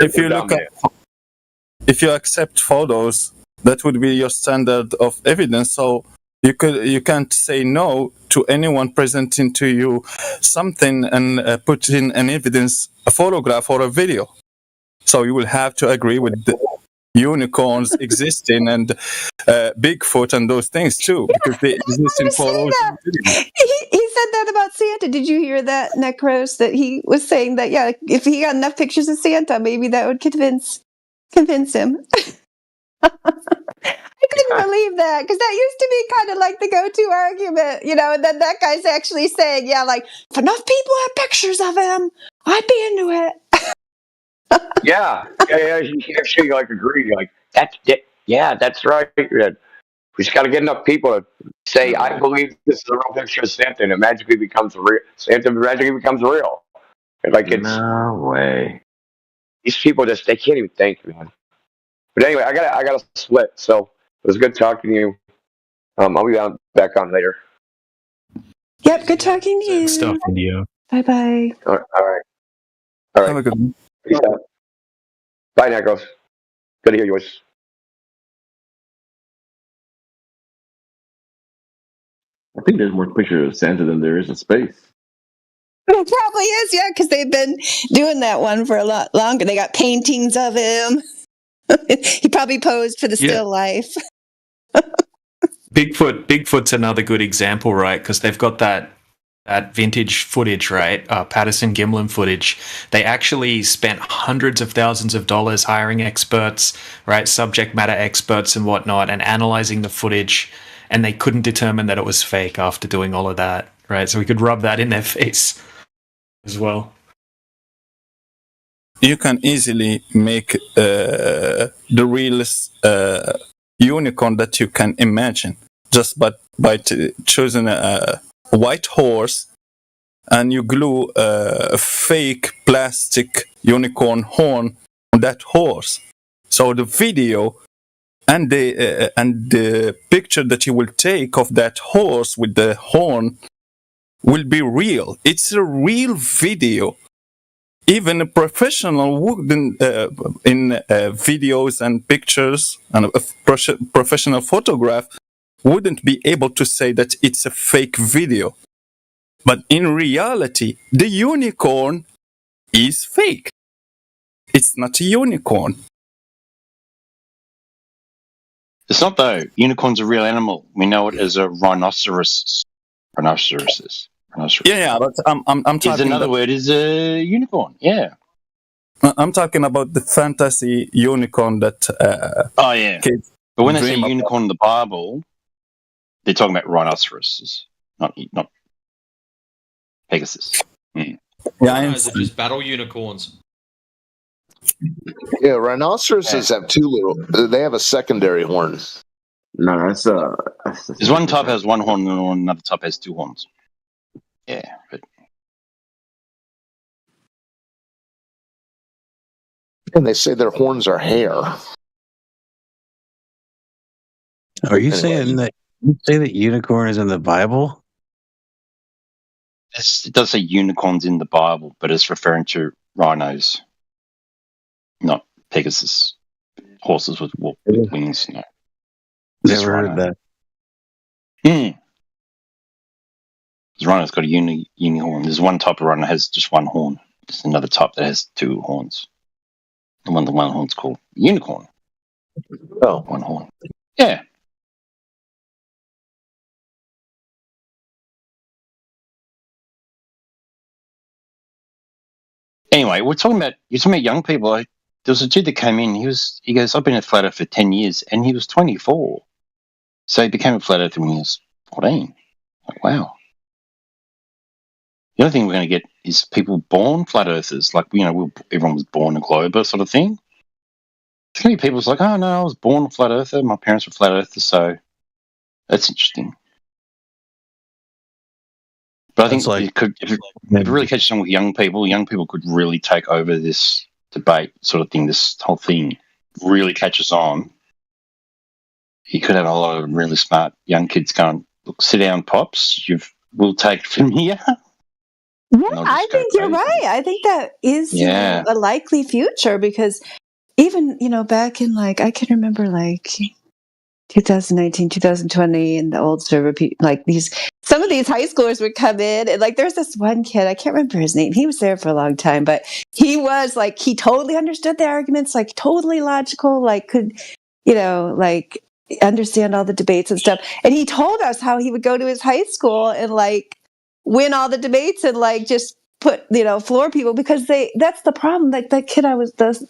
if you look at, if you accept photos, that would be your standard of evidence. So you can't say no to anyone presenting to you something and put in an evidence, a photograph or a video. So you will have to agree with the unicorns existing and Bigfoot and those things too, because they exist in photos. He said that about Santa. Did you hear that, Necros? That he was saying that, yeah, if he got enough pictures of Santa, maybe that would convince him. I couldn't believe that, because that used to be kind of like the go-to argument, and then that guy's actually saying, yeah, like, if enough people have pictures of him, I'd be into it. Yeah, he actually like agreed, like that's right. We just got to get enough people to say, I believe this is a real picture of Santa, and it magically becomes real. Santa magically becomes real. Like it's no way. These people they can't even think, man. But anyway, I gotta split. So it was good talking to you. I'll be back on later. Yep, good talking to you. Stuff, India. Bye-bye. All right. Have a good one. Peace out. Bye, Necros. Good to hear your voice. I think there's more pictures of Santa than there is of space. It probably is, yeah, because they've been doing that one for a lot longer. They got paintings of him. He probably posed for the still life. Bigfoot's another good example, right? Because they've got that vintage footage, right? Patterson Gimlin footage. They actually spent hundreds of thousands of dollars hiring experts, right? Subject matter experts and whatnot, and analyzing the footage, and they couldn't determine that it was fake after doing all of that, right? So we could rub that in their face as well. You can easily make the realest unicorn that you can imagine just by choosing a white horse, and you glue a fake plastic unicorn horn on that horse. So the video and the picture that you will take of that horse with the horn will be real. It's a real video. Even a professional wouldn't, in videos and pictures, and a professional photograph wouldn't be able to say that it's a fake video. But in reality, the unicorn is fake. It's not a unicorn. It's not though. Unicorn's a real animal. We know it as a rhinoceros. Rhinoceroses. Yeah, but I'm talking. Another word is a unicorn. Yeah. I'm talking about the fantasy unicorn that. Oh yeah. But when they say unicorn in the Bible, they're talking about rhinoceroses, not Pegasus. Yeah, those are just battle unicorns. Yeah, rhinoceroses have two little. They have a secondary horn. No, that's there's one type has one horn and another type has two horns. Yeah, but and they say their horns are hair. Are you saying that unicorn is in the Bible? It does say unicorns in the Bible, but it's referring to rhinos, not Pegasus, horses with wings. No. Never heard that. The rhino's got a unihorn. There's one type of rhino that has just one horn. There's another type that has two horns. The one horn's called unicorn. Oh. One horn. Yeah. Anyway, you're talking about young people. There was a dude that came in. He goes, I've been a flat earther for 10 years, and he was 24. So he became a flat earther when he was 14. Like, wow. The other thing we're going to get is people born flat earthers. Like, everyone was born a glober sort of thing. There's going to be people who's like, oh, no, I was born a flat earther. My parents were flat earthers, so that's interesting. But I think if it really catches on with young people could really take over this debate sort of thing. This whole thing really catches on. You could have a lot of really smart young kids going, look, sit down, Pops. We'll take it from here. Yeah, I think you're right. I think that is a likely future because even, back in I can remember 2019, 2020 and the old server, some of these high schoolers would come in and there's this one kid, I can't remember his name. He was there for a long time, but he was he totally understood the arguments, totally logical, could, understand all the debates and stuff. And he told us how he would go to his high school and win all the debates and just put, floor people because that's the problem. That kid the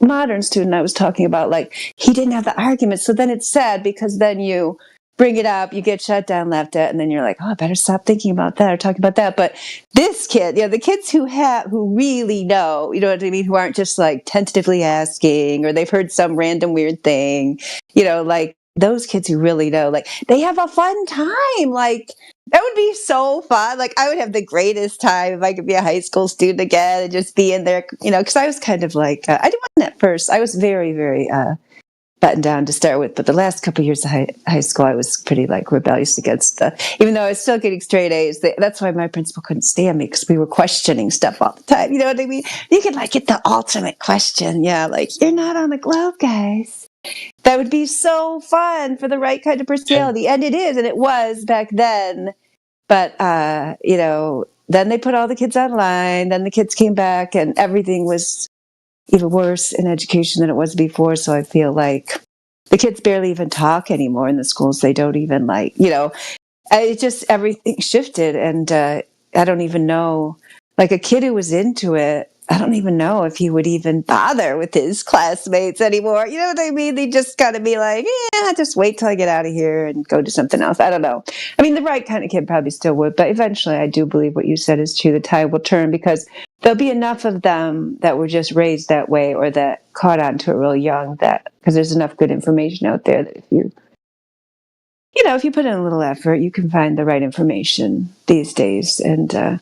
modern student I was talking about, he didn't have the arguments. So then it's sad because then you bring it up, you get shut down, laughed at, and then you're like, oh, I better stop thinking about that or talking about that. But this kid, the kids who really know, you know what I mean, who aren't just tentatively asking or they've heard some random weird thing, those kids who really know, like, they have a fun time. Like, that would be so fun. Like, I would have the greatest time if I could be a high school student again and just be in there, because I was kind of like, I didn't at first. I was very, very buttoned down to start with, but the last couple of years of high school, I was pretty like rebellious against even though I was still getting straight A's. That's why my principal couldn't stand me, because we were questioning stuff all the time. You know what I mean? You could like get the ultimate question. Yeah, like, you're not on the globe, guys. That would be so fun for the right kind of personality. And it is, and it was back then. But, then they put all the kids online. Then the kids came back, and everything was even worse in education than it was before. So I feel like the kids barely even talk anymore in the schools. They don't even it just, everything shifted. And I don't even know, like, a kid who was into it, I don't even know if he would even bother with his classmates anymore. You know what I mean? They just got to be like, just wait till I get out of here and go do something else. I don't know. I mean, the right kind of kid probably still would, but eventually I do believe what you said is true. The tide will turn, because there'll be enough of them that were just raised that way, or that caught on to it real young, because there's enough good information out there that if you put in a little effort, you can find the right information these days, and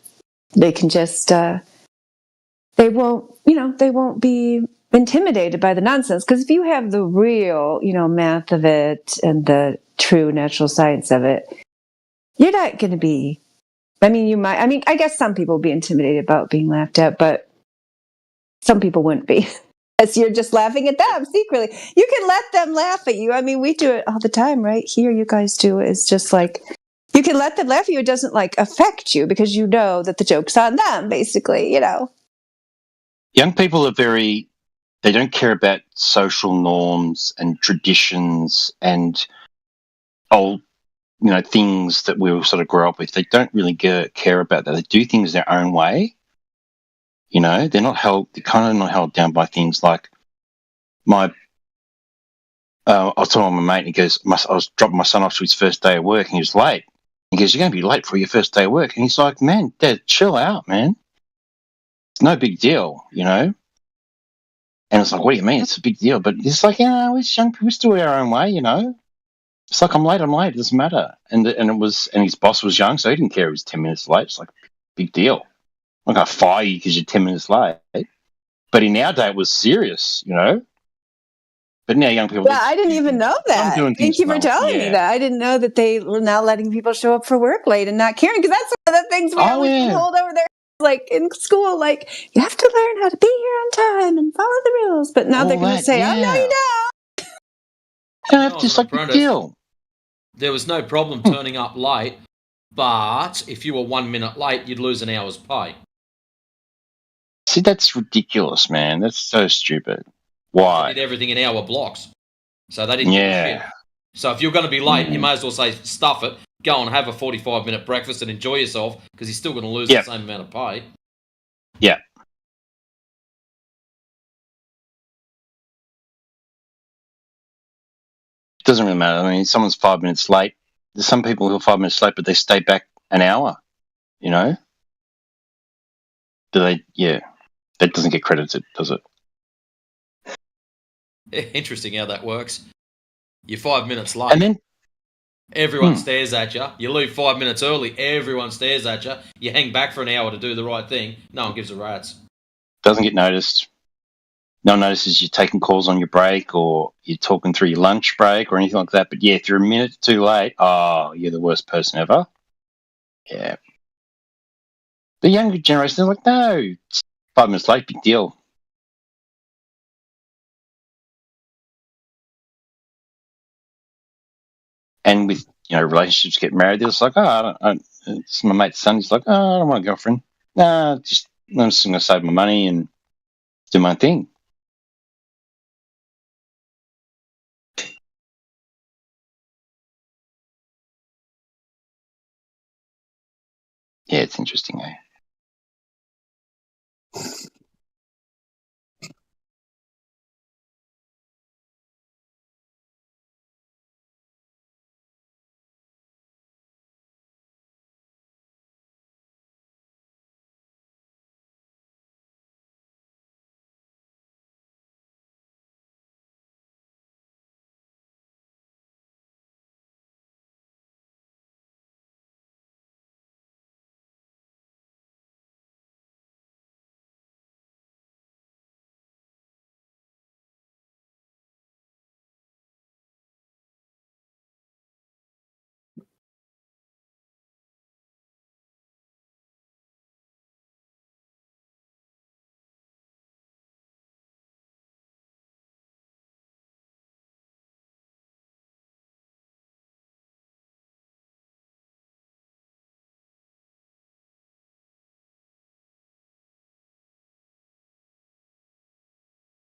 they can just they won't be intimidated by the nonsense. Because if you have the real math of it and the true natural science of it, you're not going to be. I mean, I guess some people will be intimidated about being laughed at, but some people wouldn't be. As you're just laughing at them secretly. You can let them laugh at you. I mean, we do it all the time, right? Here, you guys do it. It's just like, you can let them laugh at you. It doesn't affect you, because you know that the joke's on them, basically, Young people are they don't care about social norms and traditions and old, things that we sort of grow up with. They don't really care about that. They do things their own way. They're kind of not held down by things like I was talking to my mate, and he goes, I was dropping my son off to his first day of work, and he was late. He goes, "You're going to be late for your first day of work." And he's like, "Man, Dad, chill out, man. It's no big deal, And it's like, "What do you mean? It's a big deal." But it's like, we're young people, we do it our own way, It's like, I'm late. It doesn't matter. And his boss was young, so he didn't care if he was 10 minutes late. It's like, big deal. I'm not going to fire you because you're 10 minutes late. But in our day, it was serious, But now young people... Yeah, I didn't even know that. Thank you for telling me that. I didn't know that they were now letting people show up for work late and not caring, because that's one of the things we always hold over there. Like in school, you have to learn how to be here on time and follow the rules. But now they're going to say, "Oh, no, you don't." Yeah, it's just like a big deal. There was no problem turning up late, but if you were 1 minute late, you'd lose an hour's pay. See, that's ridiculous, man. That's so stupid. Why? They did everything in hour blocks. So they didn't give a shit. So if you're going to be late, you may as well say, stuff it, go and have a 45-minute breakfast and enjoy yourself, because you're still going to lose the same amount of pay. Yeah. It doesn't really matter. I mean, someone's 5 minutes late. There's some people who are 5 minutes late, but they stay back an hour, That doesn't get credited, does it? Interesting how that works. You're 5 minutes late. And then everyone stares at you. You leave 5 minutes early. Everyone stares at you. You hang back for an hour to do the right thing. No one gives a rat's. Doesn't get noticed. No one notices you're taking calls on your break, or you're talking through your lunch break or anything like that. But if you're a minute too late, you're the worst person ever. Yeah. The younger generation, they're like, no, it's 5 minutes late, big deal. And with relationships, get married, they're just like, it's my mate's son. He's like, I don't want a girlfriend. I'm just going to save my money and do my thing. Yeah, it's interesting, eh?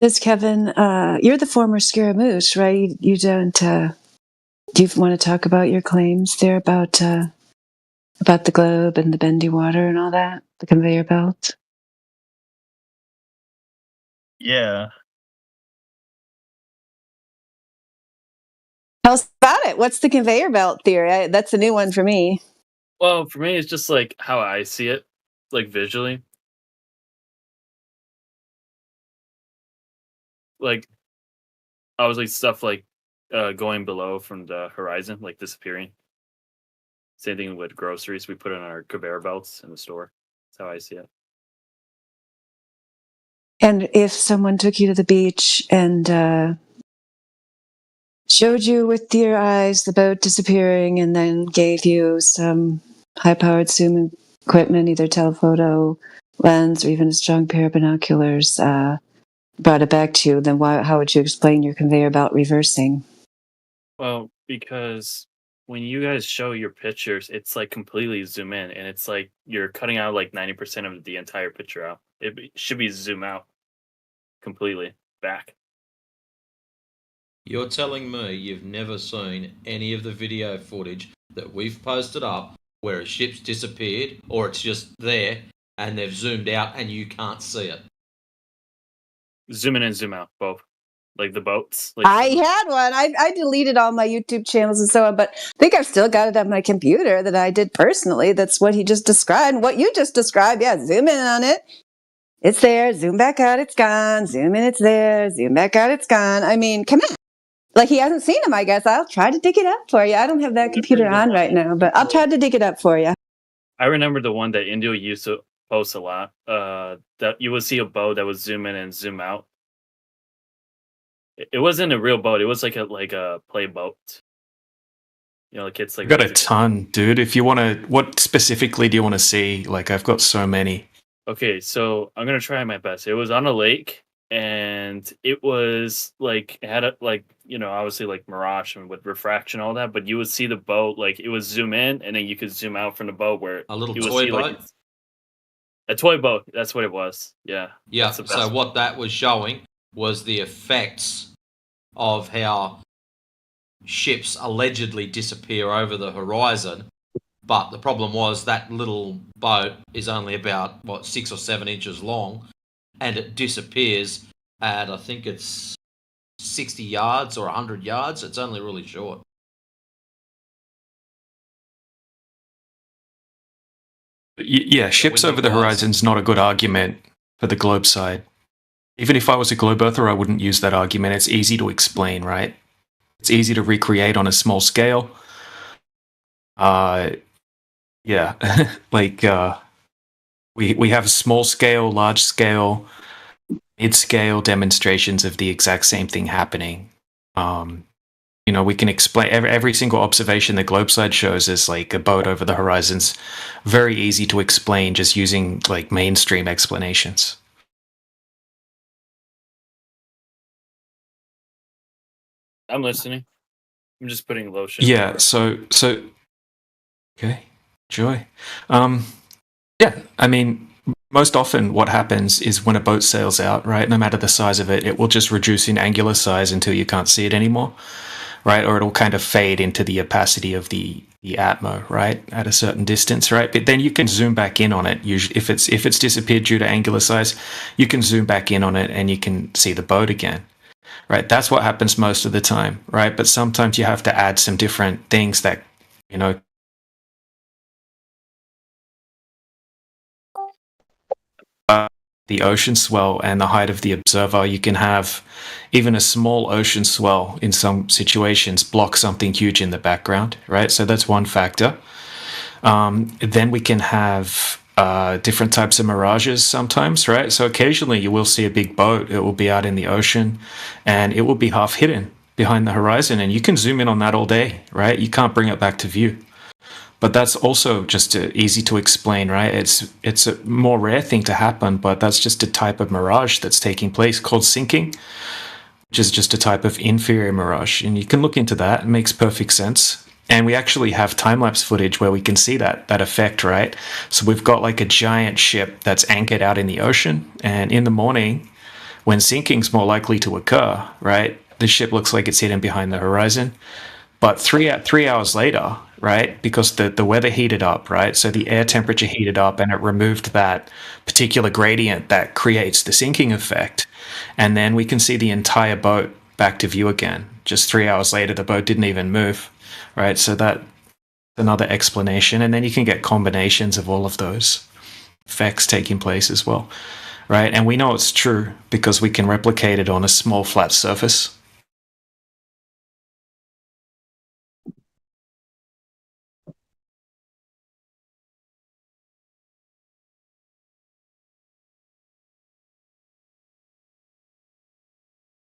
Yes, Kevin, you're the former Scaramouche, right? You don't. Do you want to talk about your claims there about the globe and the bendy water and all that, the conveyor belt? Yeah. Tell us about it. What's the conveyor belt theory? That's a new one for me. Well, for me, it's just like how I see it, like visually. Like, obviously, stuff like going below from the horizon, like disappearing. Same thing with groceries we put in our conveyor belts in the store. That's how I see it. And if someone took you to the beach and showed you with your eyes the boat disappearing and then gave you some high-powered zoom equipment, either telephoto lens or even a strong pair of binoculars, brought it back to you, then how would you explain your conveyor belt reversing? Well, because when you guys show your pictures, it's like completely zoom in, and it's like you're cutting out like 90% of the entire picture out. It should be zoom out completely back. You're telling me you've never seen any of the video footage that we've posted up where a ship's disappeared or it's just there and they've zoomed out and you can't see it? Zoom in and zoom out, both. Like the boats. Like I had one. I deleted all my YouTube channels and so on, but I think I've still got it on my computer that I did personally. That's what he just described. What you just described, yeah, zoom in on it. It's there. Zoom back out. It's gone. Zoom in. It's there. Zoom back out. It's gone. I mean, come on. Like he hasn't seen them, I guess. I'll try to dig it up for you. I don't have that computer on right now, but I'll try to dig it up for you. I remember the one that Indio used to post a lot. That you would see a boat that would zoom in and zoom out. It wasn't a real boat. It was like a play boat. You know, like it's like I've got a ton, dude. If you want to, what specifically do you want to see? Like, I've got so many. Okay, so I'm gonna try my best. It was on a lake, and it was like it had a obviously like mirage and with refraction and all that. But you would see the boat like it would zoom in, and then you could zoom out from the boat where a little you would toy see, boat. like, a toy boat. That's what it was. Yeah. Yeah. That's the So best. what that was showing was the effects of how ships allegedly disappear over the horizon. But the problem was that little boat is only about 6 or 7 inches long, and it disappears at I think it's 60 yards or 100 yards. It's only really short. Yeah, ships over the horizon's not a good argument for the globe side. Even if I was a globe earther, I wouldn't use that argument. It's easy to explain, right? It's easy to recreate on a small scale. Yeah, like we have small scale, large scale, mid scale demonstrations of the exact same thing happening. We can explain every single observation the globe side shows is like a boat over the horizon's very easy to explain just using like mainstream explanations. I'm listening. I'm just putting lotion. Yeah. So. Okay. Joy. Yeah. I mean, most often what happens is when a boat sails out, right? No matter the size of it, it will just reduce in angular size until you can't see it anymore, right? Or it'll kind of fade into the opacity of the atmo, right? At a certain distance, right? But then you can zoom back in on it. Usually, if it's disappeared due to angular size, you can zoom back in on it and you can see the boat again. Right, that's what happens most of the time, right? But sometimes you have to add some different things that, the ocean swell and the height of the observer. You can have even a small ocean swell in some situations block something huge in the background, right? So that's one factor. Then we can have different types of mirages sometimes, right? So occasionally you will see a big boat. It will be out in the ocean and it will be half hidden behind the horizon, and you can zoom in on that all day, right? You can't bring it back to view. But that's also just easy to explain, right? It's a more rare thing to happen, but that's just a type of mirage that's taking place called sinking, which is just a type of inferior mirage. And you can look into that. It makes perfect sense. And we actually have time-lapse footage where we can see that effect, right? So we've got like a giant ship that's anchored out in the ocean, and in the morning, when sinking's more likely to occur, right? The ship looks like it's hidden behind the horizon. But 3 hours later, right, because the weather heated up, right, so the air temperature heated up and it removed that particular gradient that creates the sinking effect. And then we can see the entire boat back to view again. Just 3 hours later, the boat didn't even move, right? So that's another explanation. And then you can get combinations of all of those effects taking place as well, right? And we know it's true because we can replicate it on a small flat surface.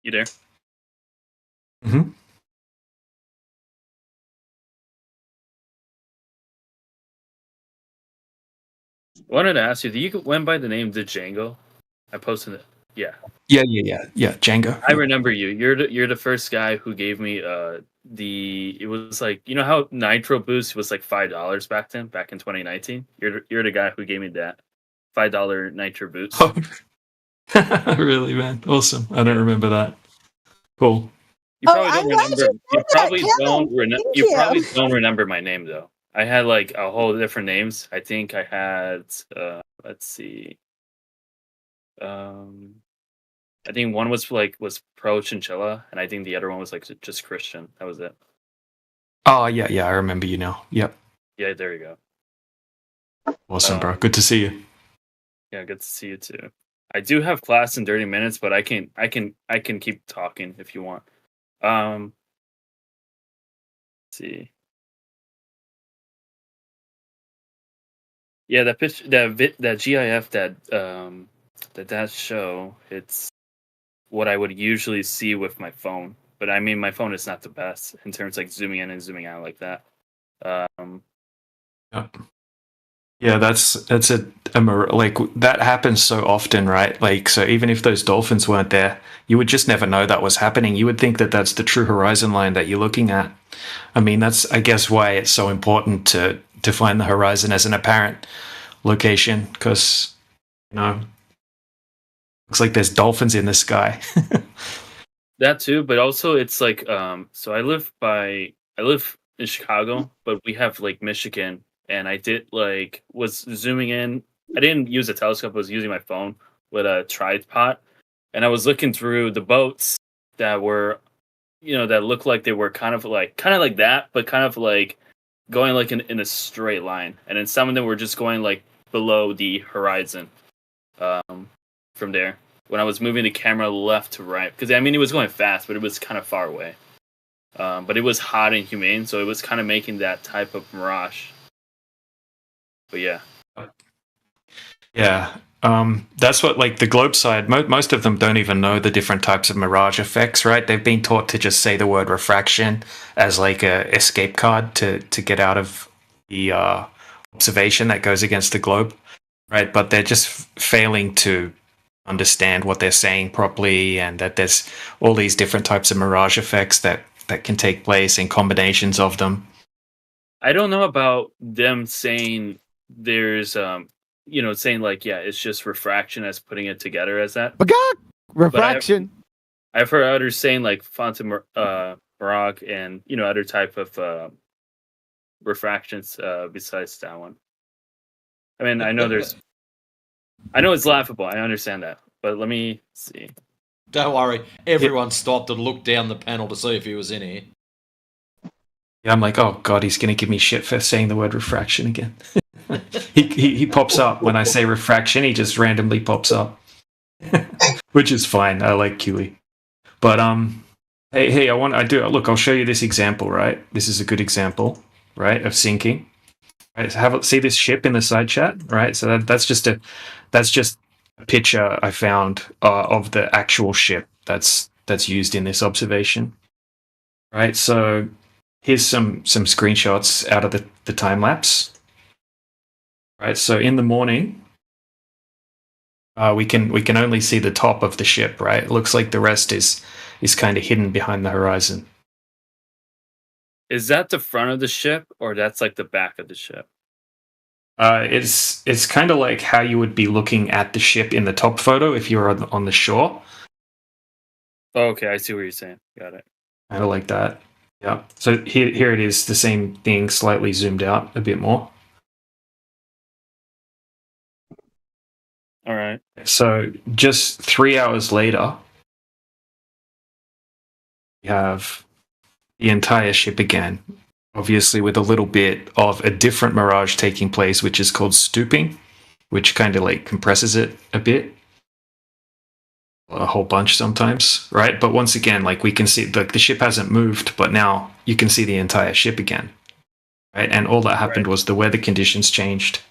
You there? Mm-hmm. I wanted to ask you, do you went by the name the Django? I posted it. Yeah. Yeah, Django. I remember you. You're the first guy who gave me it was like, you know how Nitro Boost was like $5 back then, back in 2019? You're the guy who gave me that $5 Nitro Boost. Oh. Really, man? Awesome. I don't remember that. Cool. You probably don't remember. You probably don't remember my name though. I had like a whole different names. I think I had let's see. I think one was Pro Chinchilla, and I think the other one was like just Christian. That was it. Oh yeah, I remember you now. Yep. Yeah, there you go. Awesome, bro. Good to see you. Yeah, good to see you too. I do have class in 30 minutes, but I can keep talking if you want. Let's see. Yeah, that GIF that show, it's what I would usually see with my phone. But I mean, my phone is not the best in terms of like zooming in and zooming out like that. Yeah, that's like that happens so often, right? Like, so even if those dolphins weren't there, you would just never know that was happening. You would think that that's the true horizon line that you're looking at. I mean, that's, I guess, why it's so important to find the horizon as an apparent location, because, you know, looks like there's dolphins in the sky. That too, but also it's like, so I live in Chicago, but we have Lake Michigan. And I was zooming in. I didn't use a telescope. I was using my phone with a tripod. And I was looking through the boats that were, that looked like they were kind of like that, but kind of like going like in a straight line. And then some of them were just going like below the horizon from there. When I was moving the camera left to right. Because, I mean, it was going fast, but it was kind of far away. But it was hot and humid, so it was kind of making that type of mirage. But yeah. That's what, like, the globe side, most of them don't even know the different types of mirage effects, right? They've been taught to just say the word refraction as like a escape card to get out of the observation that goes against the globe, right? But they're just failing to understand what they're saying properly, and that there's all these different types of mirage effects that can take place and combinations of them. I don't know about them saying there's saying like, yeah, it's just refraction as putting it together as that. Refraction. I've heard others saying like Fata Mirage and other type of refractions besides that one. I mean, I know it's laughable. I understand that, but let me see. Don't worry, everyone stopped and looked down the panel to see if he was in here. Yeah, I'm like, oh god, he's gonna give me shit for saying the word refraction again. he pops up when I say refraction. He just randomly pops up, which is fine. I like QE. But hey, look. I'll show you this example. Right, this is a good example, right, of sinking. Right, so see this ship in the side chat, right? So that's just a picture I found of the actual ship that's used in this observation. Right, so here's some screenshots out of the time lapse. Right, so in the morning, we can only see the top of the ship. Right, it looks like the rest is kind of hidden behind the horizon. Is that the front of the ship, or that's like the back of the ship? It's kind of like how you would be looking at the ship in the top photo if you were on the shore. Oh, okay, I see what you're saying. Got it. Kind of like that. Yeah. So here it is, the same thing, slightly zoomed out a bit more. All right. So just 3 hours later, we have the entire ship again, obviously with a little bit of a different mirage taking place, which is called stooping, which kind of like compresses it a bit. A whole bunch sometimes, right? But once again, like we can see the ship hasn't moved, but now you can see the entire ship again, right? And all that happened was the weather conditions changed,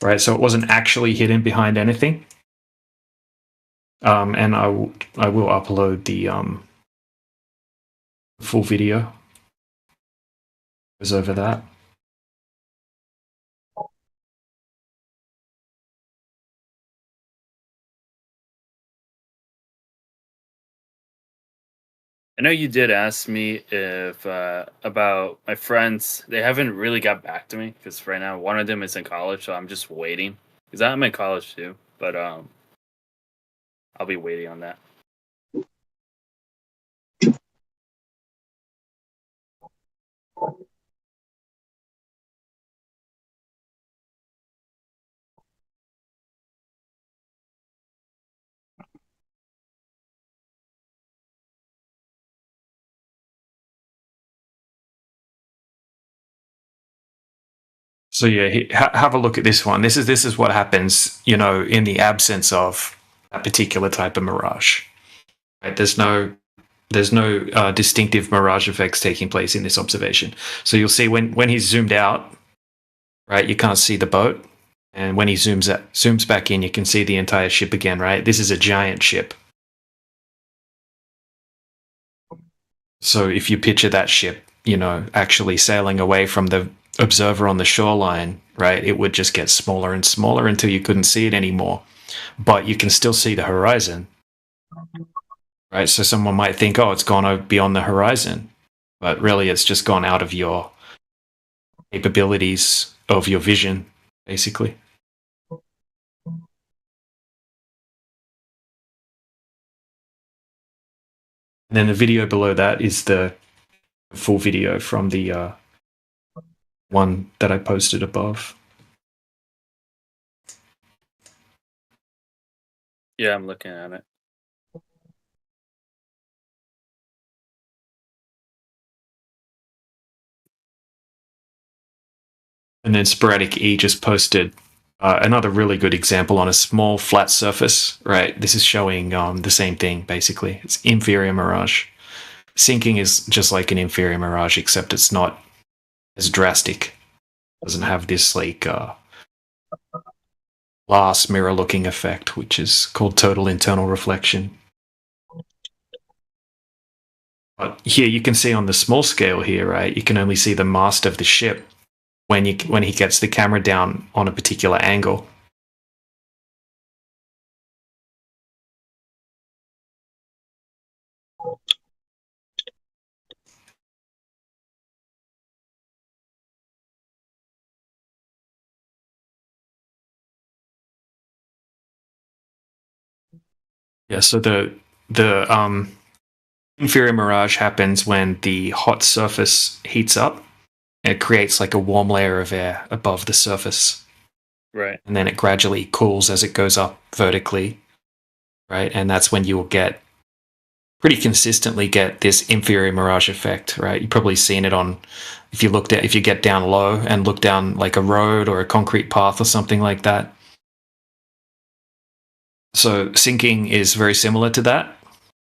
right? So it wasn't actually hidden behind anything. And I will upload the full video. It was over that. I know you did ask me if about my friends. They haven't really got back to me because right now one of them is in college, so I'm just waiting. Because I'm in college too, but I'll be waiting on that. So yeah, have a look at this one. This is what happens, you know, in the absence of that particular type of mirage. Right? There's no distinctive mirage effects taking place in this observation. So you'll see when he's zoomed out, right? You can't see the boat, and when he zooms back in, you can see the entire ship again, right? This is a giant ship. So if you picture that ship, you know, actually sailing away from the observer on the shoreline, right, it would just get smaller and smaller until you couldn't see it anymore. But you can still see the horizon, right? So someone might think, oh, it's gone beyond the horizon, but really it's just gone out of your capabilities of your vision, basically. And then the video below that is the full video from the one that I posted above. Yeah, I'm looking at it. And then Sporadic E just posted another really good example on a small flat surface, right? This is showing the same thing, basically. It's inferior mirage. Sinking is just like an inferior mirage, except it's not as drastic. It doesn't have this like glass mirror looking effect, which is called total internal reflection. But here you can see on the small scale here, right? You can only see the mast of the ship when he gets the camera down on a particular angle. Yeah, so the inferior mirage happens when the hot surface heats up and it creates like a warm layer of air above the surface. Right. And then it gradually cools as it goes up vertically, right? And that's when you will pretty consistently get this inferior mirage effect, right? You've probably seen it on, if you get down low and look down like a road or a concrete path or something like that. So sinking is very similar to that,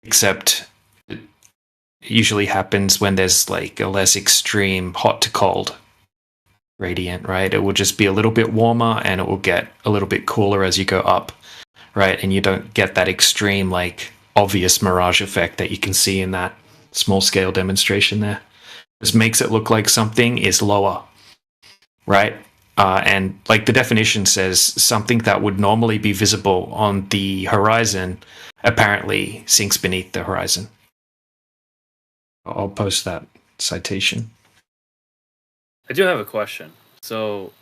except it usually happens when there's like a less extreme hot to cold gradient, right? It will just be a little bit warmer and it will get a little bit cooler as you go up, right? And you don't get that extreme, like obvious mirage effect that you can see in that small scale demonstration there. This makes it look like something is lower, right? And like the definition says, something that would normally be visible on the horizon apparently sinks beneath the horizon. I'll post that citation. I do have a question. So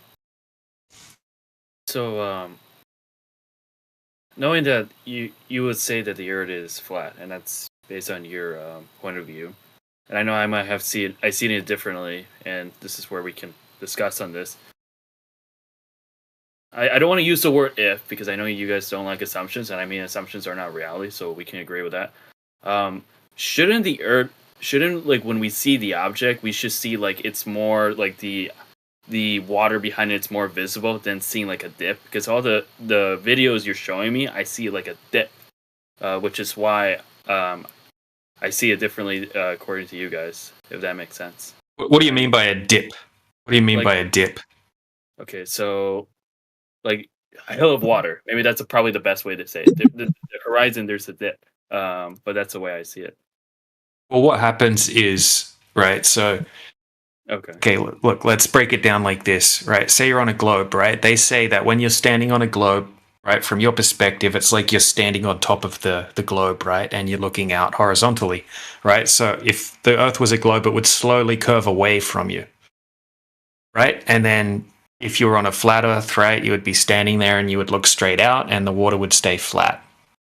knowing that you would say that the Earth is flat, and that's based on your point of view, and I know I might have seen it differently, and this is where we can discuss on this. I don't want to use the word if because I know you guys don't like assumptions, and I mean assumptions are not reality, so we can agree with that. Shouldn't the Earth like when we see the object, we should see like it's more like the water behind it's more visible than seeing like a dip? Because all the videos you're showing me, I see like a dip, which is why I see it differently according to you guys, if that makes sense. What do you mean by a dip? What do you mean by a dip? Okay, so like a hill of water. Maybe that's probably the best way to say it. The horizon, there's a dip, but that's the way I see it. Well, what happens is, right, so... Okay, look, let's break it down like this, right? Say you're on a globe, right? They say that when you're standing on a globe, right, from your perspective, it's like you're standing on top of the globe, right? And you're looking out horizontally, right? So if the Earth was a globe, it would slowly curve away from you, right? And then if you were on a flat Earth, right, you would be standing there and you would look straight out and the water would stay flat,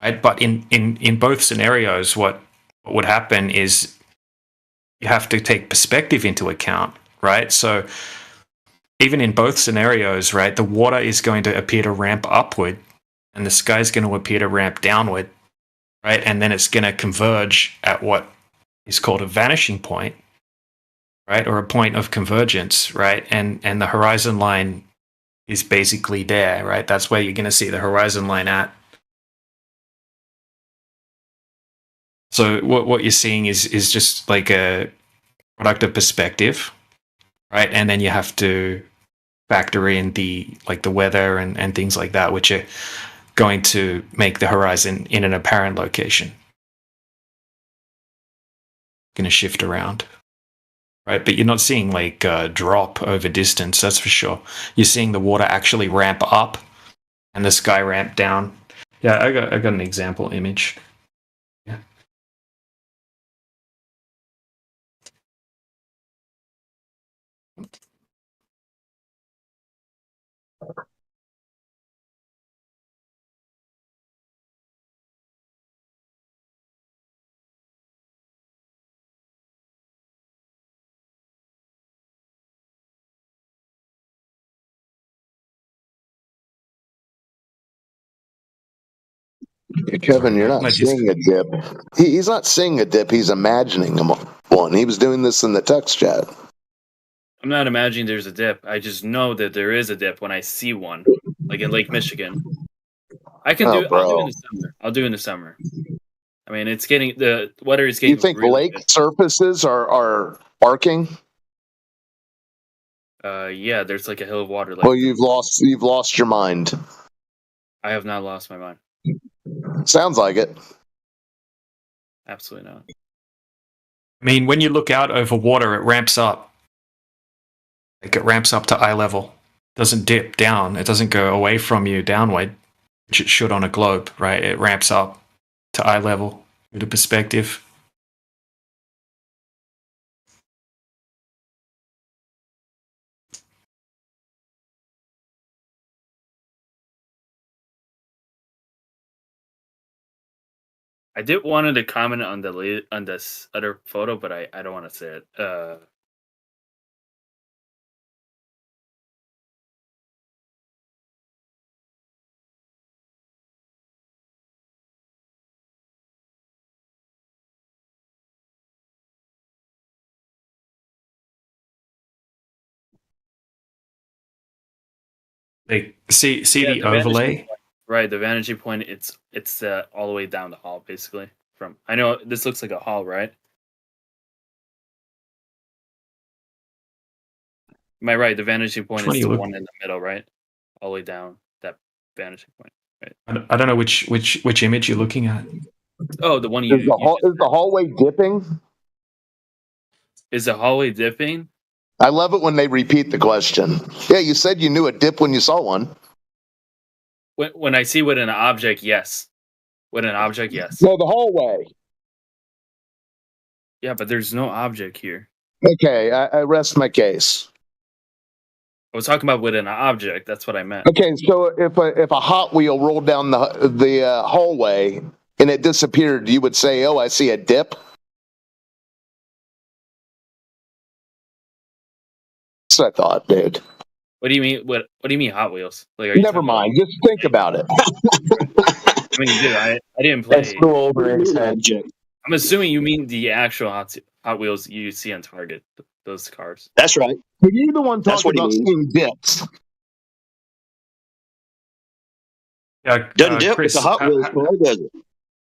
right? But in both scenarios, what would happen is you have to take perspective into account, right? So even in both scenarios, right, the water is going to appear to ramp upward and the sky is going to appear to ramp downward, right? And then it's going to converge at what is called a vanishing point, right? Or a point of convergence, right? And the horizon line is basically there, right? That's where you're going to see the horizon line at. So what you're seeing is just like a product of perspective, right? And then you have to factor in the weather and things like that, which are going to make the horizon in an apparent location. Going to shift around, right? But you're not seeing like a drop over distance, that's for sure. You're seeing the water actually ramp up and the sky ramp down. Yeah, I got an example image. Yeah. Kevin, you're not seeing a dip. He's not seeing a dip. He's imagining one. He was doing this in the text chat. I'm not imagining there's a dip. I just know that there is a dip when I see one, like in Lake Michigan. I can do. I'll do in the summer. I'll do in the summer. I mean, it's getting the weather is getting. You think really lake surfaces are arcing? Yeah, there's like a hill of water. Well, you've lost your mind. I have not lost my mind. Sounds like it. Absolutely not. I mean, when you look out over water, it ramps up. Like it ramps up to eye level. It doesn't dip down. It doesn't go away from you downward, which it should on a globe, right? It ramps up to eye level with a perspective. I did wanted to comment on this other photo, but I don't want to say it. Like see the overlay. Right, the vantage point. It's all the way down the hall, basically. From I know this looks like a hall, right? Am I right? The vantage point is the one in the middle, right? All the way down that vantage point. Right. I don't know which image you're looking at. Oh, the one you. Is the hallway dipping? Is the hallway dipping? I love it when they repeat the question. Yeah, you said you knew a dip when you saw one. When I see with an object, yes. With an object, yes. No, the hallway. Yeah, but there's no object here. Okay, I rest my case. I was talking about with an object. That's what I meant. Okay, so if a Hot Wheel rolled down the hallway and it disappeared, you would say, "Oh, I see a dip." That's what I thought, dude. What do you mean? What do you mean Hot Wheels? Like, are you Never mind. Just think about it. I mean, dude, I didn't play. That's too over his head. I'm assuming you mean the actual Hot Wheels you see on Target. Those cars. That's right. But you're the one That's talking what he about means. seeing dips. Yeah, Doesn't dip. Chris, It's a Hot Wheels car, does it?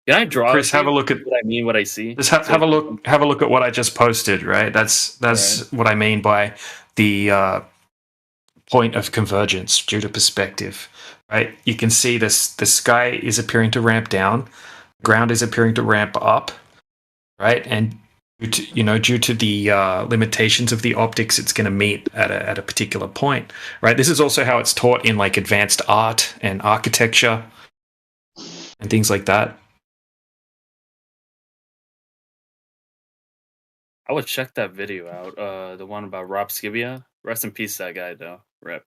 Can I draw? Chris, have a look at what I mean. What I see. Just have a look. Have a look at what I just posted. Right. That's what I mean by the point of convergence due to perspective. Right. You can see this. The sky is appearing to ramp down. Ground is appearing to ramp up. Right. And due to the limitations of the optics, it's going to meet at a particular point. Right. This is also how it's taught in like advanced art and architecture and things like that. I would check that video out. The one about Rob Skibia. Rest in peace, that guy, though. Rip.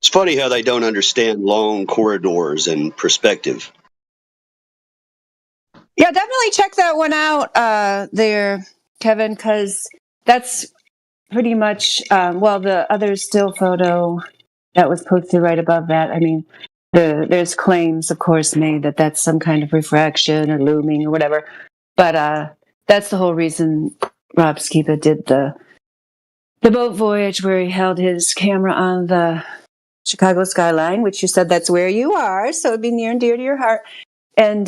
It's funny how they don't understand long corridors and perspective. Yeah, definitely check that one out there, Kevin, because that's pretty much, the other still photo that was posted right above that. I mean, there's claims, of course, made that that's some kind of refraction or looming or whatever. But that's the whole reason Rob Skiba did the boat voyage where he held his camera on the Chicago skyline, which you said that's where you are, so it'd be near and dear to your heart, and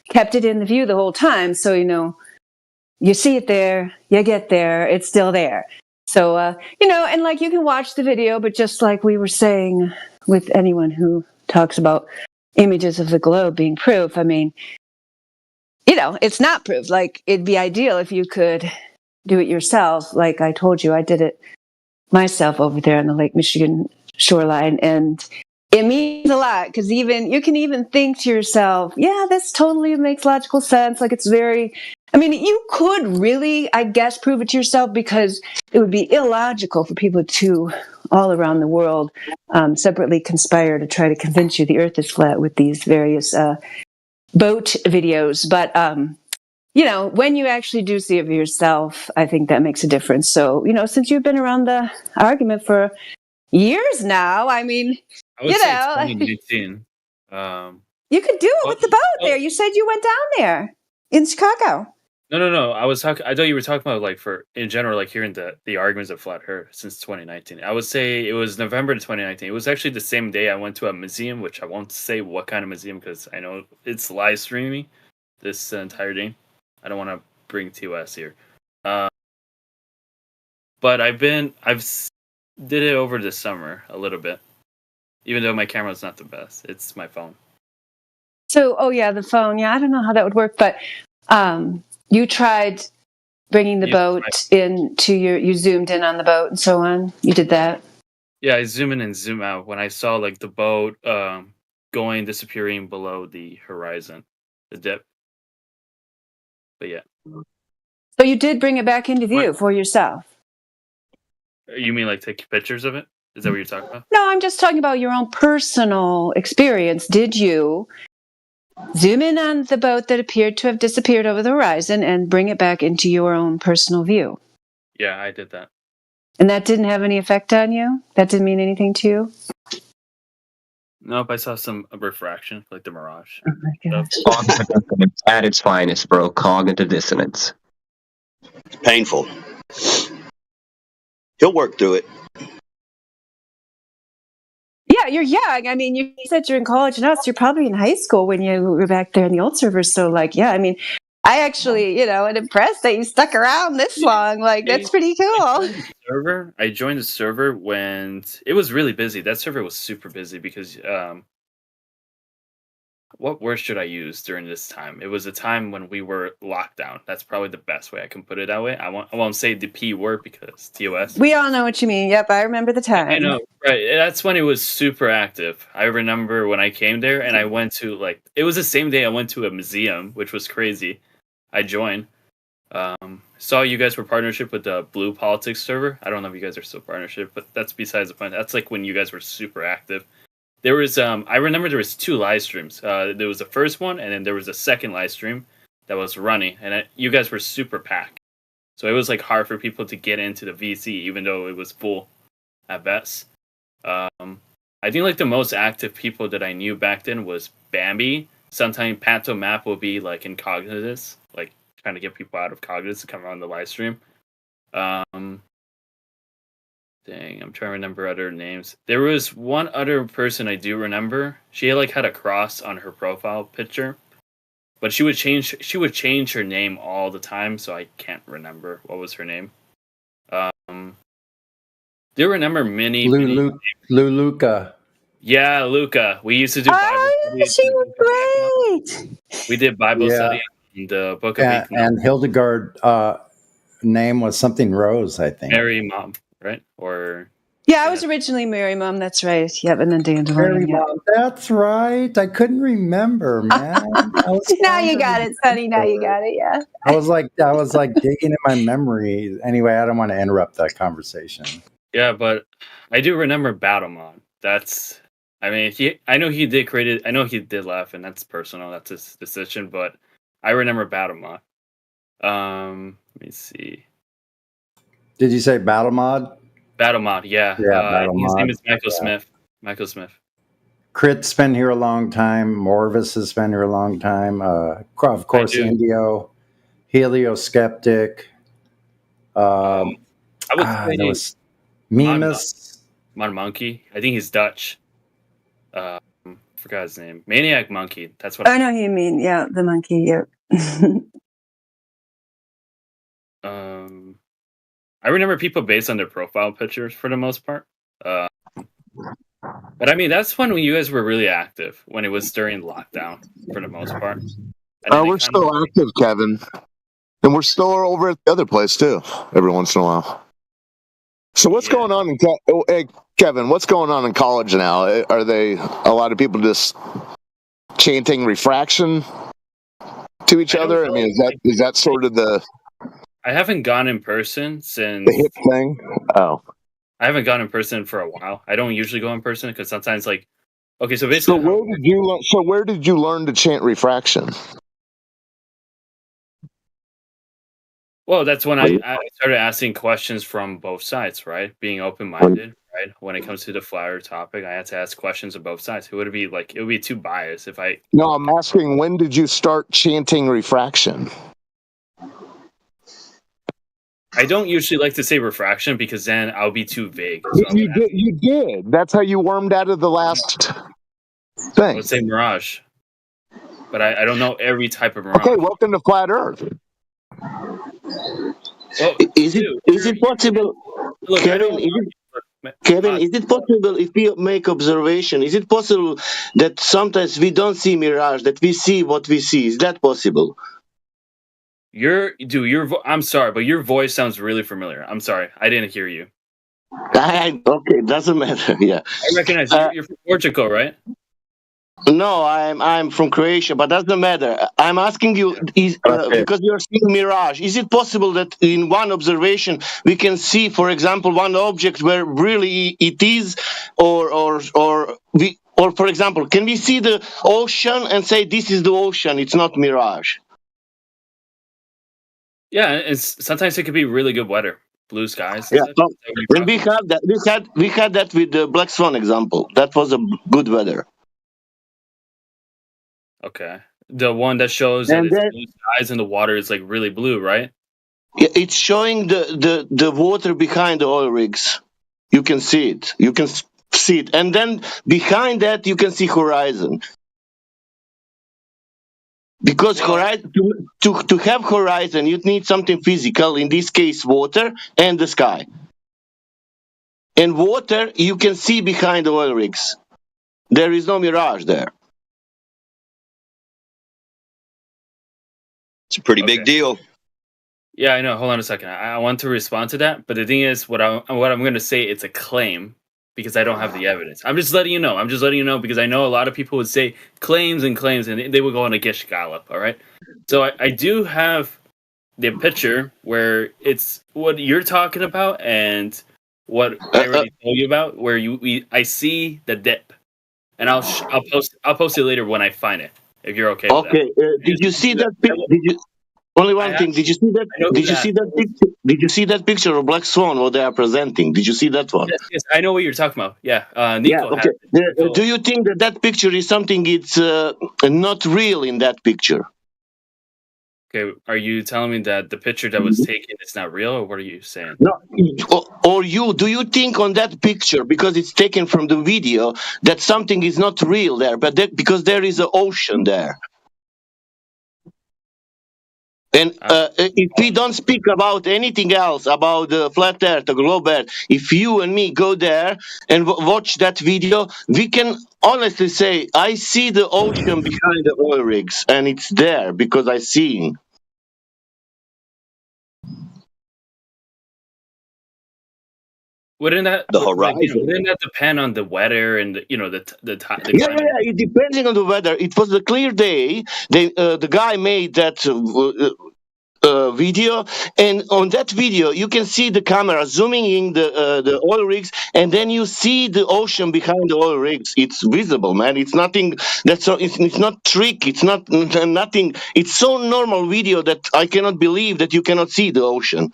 kept it in the view the whole time. So, you see it there, you get there, it's still there. So, and like you can watch the video, but just like we were saying with anyone who talks about images of the globe being proof, I mean, it's not proof. Like, it'd be ideal if you could do it yourself. Like I told you, I did it myself over there on the Lake Michigan shoreline, and it means a lot because you can even think to yourself, yeah, this totally makes logical sense. Like, it's very, you could really, I guess, prove it to yourself because it would be illogical for people to all around the world separately conspire to try to convince you the earth is flat with these various boat videos. But, when you actually do see it for yourself, I think that makes a difference. So, since you've been around the argument for years now, I would say 2019. You could do it with the boat there. You said you went down there in Chicago. No. I thought you were talking about like in general, like hearing the arguments of flat Earth since 2019. I would say it was November 2019. It was actually the same day I went to a museum, which I won't say what kind of museum because I know it's live streaming this entire day. I don't want to bring TOS here, but I've did it over the summer a little bit, even though my camera's not the best. It's my phone. So, the phone. Yeah, I don't know how that would work, but you tried bringing the boat into you zoomed in on the boat and so on. You did that? Yeah, I zoom in and zoom out when I saw like the boat disappearing below the horizon, the dip. But yeah. So you did bring it back into view for yourself? You mean like take pictures of it? Is that what you're talking about? No, I'm just talking about your own personal experience. Did you zoom in on the boat that appeared to have disappeared over the horizon and bring it back into your own personal view? Yeah, I did that. And that didn't have any effect on you? That didn't mean anything to you? Nope, I saw some refraction, like the Mirage. Oh my gosh. Cognitive dissonance at its finest, bro. Cognitive dissonance. It's painful. He'll work through it. Yeah, you're young. You said you're in college now, so you're probably in high school when you were back there in the old servers. So, I actually, am impressed that you stuck around this long. Like, that's pretty cool. I joined the server when it was really busy. That server was super busy because what word should I use during this time? It was a time when we were locked down. That's probably the best way I can put it that way. I won't say the P word because TOS. We all know what you mean. Yep, I remember the time. I know, right? That's when it was super active. I remember when I came there and I went to it was the same day I went to a museum, which was crazy. I joined. Saw you guys were partnership with the Blue Politics server. I don't know if you guys are still partnership, but that's besides the point. That's like when you guys were super active. There was I remember there was 2 live streams. There was the first one, and then there was a second live stream that was running, and you guys were super packed. So it was like hard for people to get into the VC, even though it was full at best. I think like the most active people that I knew back then was Bambi. Sometimes Panto Map will be like in Cognitus, like trying to get people out of Cognitus to come on the live stream. Dang, I'm trying to remember other names. There was one other person I do remember. She had a cross on her profile picture, but she would change her name all the time, so I can't remember what was her name. Do you remember Luca? Yeah, Luca. We used to do Bible study. She was great. We did Bible study in the Book of Enoch. And Hildegard name was something Rose, I think. Mary Mom, right? Or yeah, I was originally Mary Mom. That's right. Yep, and then Dandelion. Mary Mom. That's right. I couldn't remember, man. Now you got it, Sonny. Now you got it. Yeah. I was like digging in my memory. Anyway, I don't want to interrupt that conversation. Yeah, but I do remember Battlemon. I know he did create it. I know he did laugh, and that's personal. That's his decision. But I remember Battlemon. Let me see. Did you say Battlemod? Battlemod, yeah. Battlemod. His name is Michael Smith. Michael Smith. Crit's been here a long time. Morvis has been here a long time. Of course, Indio, Helioskeptic. I would say Mimas. Mon Monkey. I think he's Dutch. Forgot his name. Maniac Monkey. That's what I know who you mean. Yeah, the monkey. Yep. I remember people based on their profile pictures for the most part. But I mean, that's when you guys were really active, when it was during lockdown for the most part. We're still active, Kevin. And we're still over at the other place, too, every once in a while. So what's going on hey, Kevin, what's going on in college now? Are they a lot of people just chanting refraction to each other? I mean, is that sort of the... I haven't gone in person since the hip thing. Oh, I haven't gone in person for a while. I don't usually go in person because sometimes, so basically. So where did you learn to chant refraction? Well, that's when I started asking questions from both sides, right? Being open-minded, right? When it comes to the flat earth topic, I had to ask questions of both sides. It would be too biased if I. No, I'm asking, when did you start chanting refraction? I don't usually like to say refraction because then I'll be too vague. So you did. That's how you wormed out of the last thing. Let's say mirage. But I don't know every type of mirage. Okay, welcome to Flat Earth. Well, is it possible, look, Kevin? Is it possible if we make observation? Is it possible that sometimes we don't see mirage, that we see what we see? Is that possible? I'm sorry, but your voice sounds really familiar. I'm sorry, I didn't hear you. Okay, doesn't matter. Yeah, I recognize you're from Portugal, right? No, I'm from Croatia, but doesn't matter. I'm asking you, because you're seeing mirage. Is it possible that in one observation we can see, for example, one object where really it is, or for example, can we see the ocean and say this is the ocean? It's not mirage. Yeah, sometimes it could be really good weather, blue skies. Yeah, and we had that. We had that with the Black Swan example. That was a good weather. Okay, the one that shows that it's blue skies and the water is like really blue, right? Yeah, it's showing the water behind the oil rigs. You can see it. You can see it, and then behind that you can see horizon. Because horizon, to have horizon, you need something physical, in this case water, and the sky. And water, you can see behind the oil rigs. There is no mirage there. It's a pretty big deal. Yeah, I know. Hold on a second. I want to respond to that, but the thing is, what I'm going to say, it's a claim because I don't have the evidence. I'm just letting you know. I'm just letting you know because I know a lot of people would say claims and claims, and they would go on a Gish Gallop. All right. So I do have the picture where it's what you're talking about and what I already told you about, where I see the dip, and I'll post it later when I find it. If you're okay. Okay. With that. Did you see that? Did you? Only one thing. Did you see that? Did you see that picture? Did you see that picture of Black Swan? What they are presenting? Did you see that one? Yes, I know what you're talking about. Yeah, Nico. Okay. Do you think that picture is something? It's not real in that picture. Okay, are you telling me that the picture that was taken is not real, or what are you saying? No, or you? Do you think on that picture, because it's taken from the video, that something is not real there, but because there is an ocean there? And if we don't speak about anything else, about the flat earth, the globe earth, if you and me go there and watch that video, we can honestly say, I see the ocean behind the oil rigs, and it's there because I see it. Wouldn't that wouldn't that depend on the weather and the Yeah, it depending on the weather. It was a clear day. The guy made that video, and on that video you can see the camera zooming in the oil rigs, and then you see the ocean behind the oil rigs. It's visible, man. It's nothing. It's not trick. It's not nothing. It's so normal video that I cannot believe that you cannot see the ocean.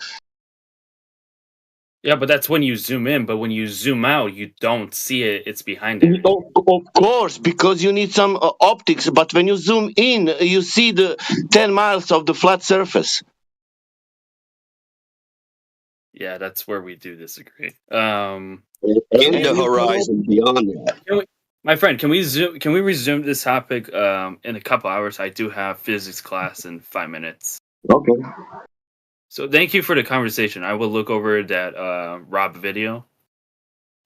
Yeah, but that's when you zoom in. But when you zoom out, you don't see it. It's behind it. Of course, because you need some optics. But when you zoom in, you see the 10 miles of the flat surface. Yeah, that's where we do disagree. And the horizon beyond that. My friend, can we resume this topic in a couple hours? I do have physics class in 5 minutes. Okay. So thank you for the conversation. I will look over that Rob video,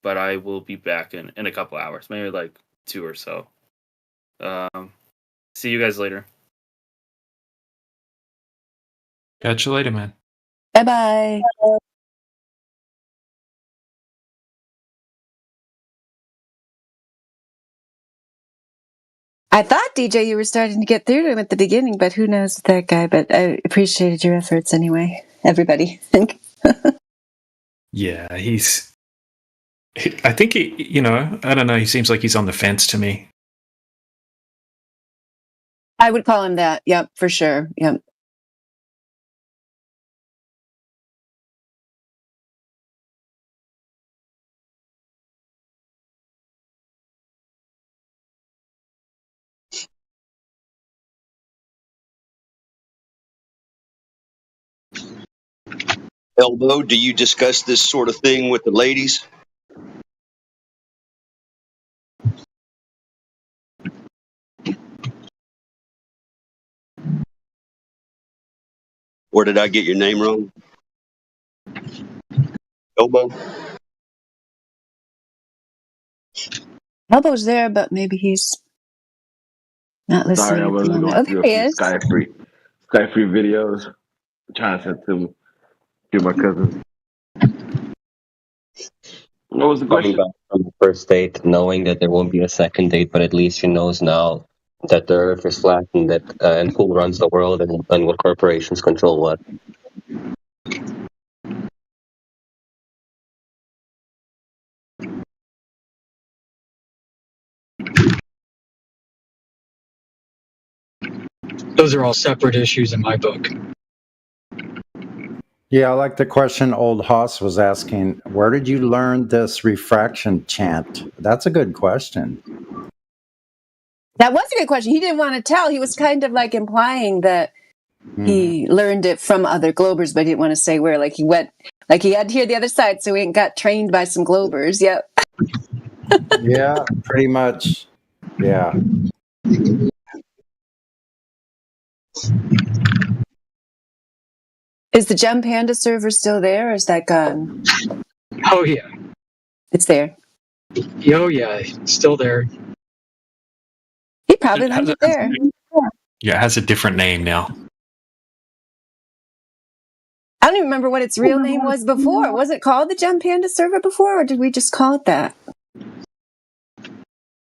but I will be back in a couple hours, maybe like 2 or so. See you guys later. Catch you later, man. Bye-bye. I thought, DJ, you were starting to get through to him at the beginning, but who knows with that guy. But I appreciated your efforts anyway. Everybody. Yeah, I think he, I don't know, he seems like he's on the fence to me. I would call him that. Yep, for sure. Yep. Elbow, do you discuss this sort of thing with the ladies? Or did I get your name wrong? Elbow? Elbow's there, but maybe he's not listening. Sorry, I wasn't going through a few Sky Free videos. I'm trying to send them to my cousin. What was the question? Coming back from the first date, knowing that there won't be a second date, but at least she knows now that the Earth is flat and that and who runs the world and what corporations control what. Those are all separate issues in my book. Yeah, I like the question old Haas was asking. Where did you learn this refraction chant? That's a good question. That was a good question. He didn't want to tell. He was kind of like implying that he learned it from other Globers, but he didn't want to say where. Like he went, like he had to hear the other side, so he got trained by some Globers. Yep. Yeah, pretty much. Yeah. Is the Gem Panda server still there, or is that gone? Oh, yeah. It's there. Oh, yeah. It's still there. He probably learned it there. Yeah, it has a different name now. don't even remember what its real name was before. Was it called the Gem Panda server before, or did we just call it that?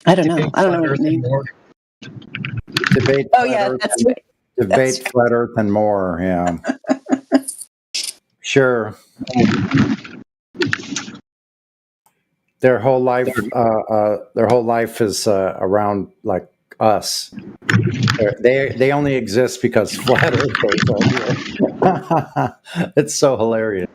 I don't know. I don't know what it means. Debate. Oh yeah, that's right. Debate flat Earth and more. Yeah. Sure. Their whole life is around like us. They only exist because flat Earthers are here. It's so hilarious.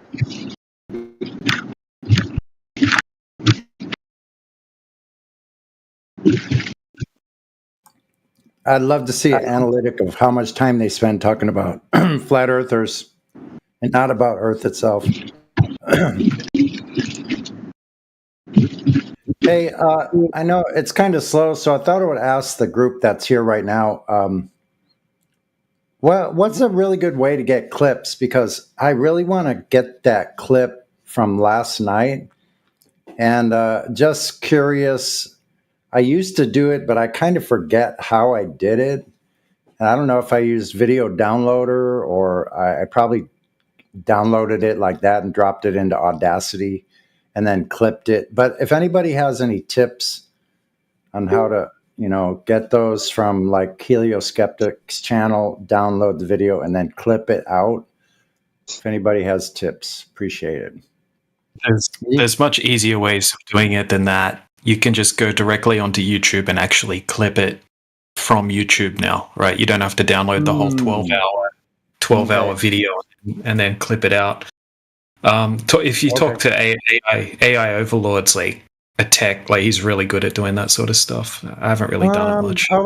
I'd love to see an analytic of how much time they spend talking about flat Earthers and not about Earth itself. Hey, I know it's kind of slow, so I thought I would ask the group that's here right now, what's a really good way to get clips? Because I really want to get that clip from last night. And just curious, I used to do it, but I kind of forget how I did it. And I don't know if I used Video Downloader or I probably downloaded it like that and dropped it into Audacity and then clipped it. But if anybody has any tips on how to, get those from like Helioskeptic's channel, download the video and then clip it out. If anybody has tips, appreciate it. There's much easier ways of doing it than that. You can just go directly onto YouTube and actually clip it from YouTube now, right? You don't have to download the whole 12-hour video and then clip it out. If you talk to AI overlords like a tech, like he's really good at doing that sort of stuff. I haven't really done it much. I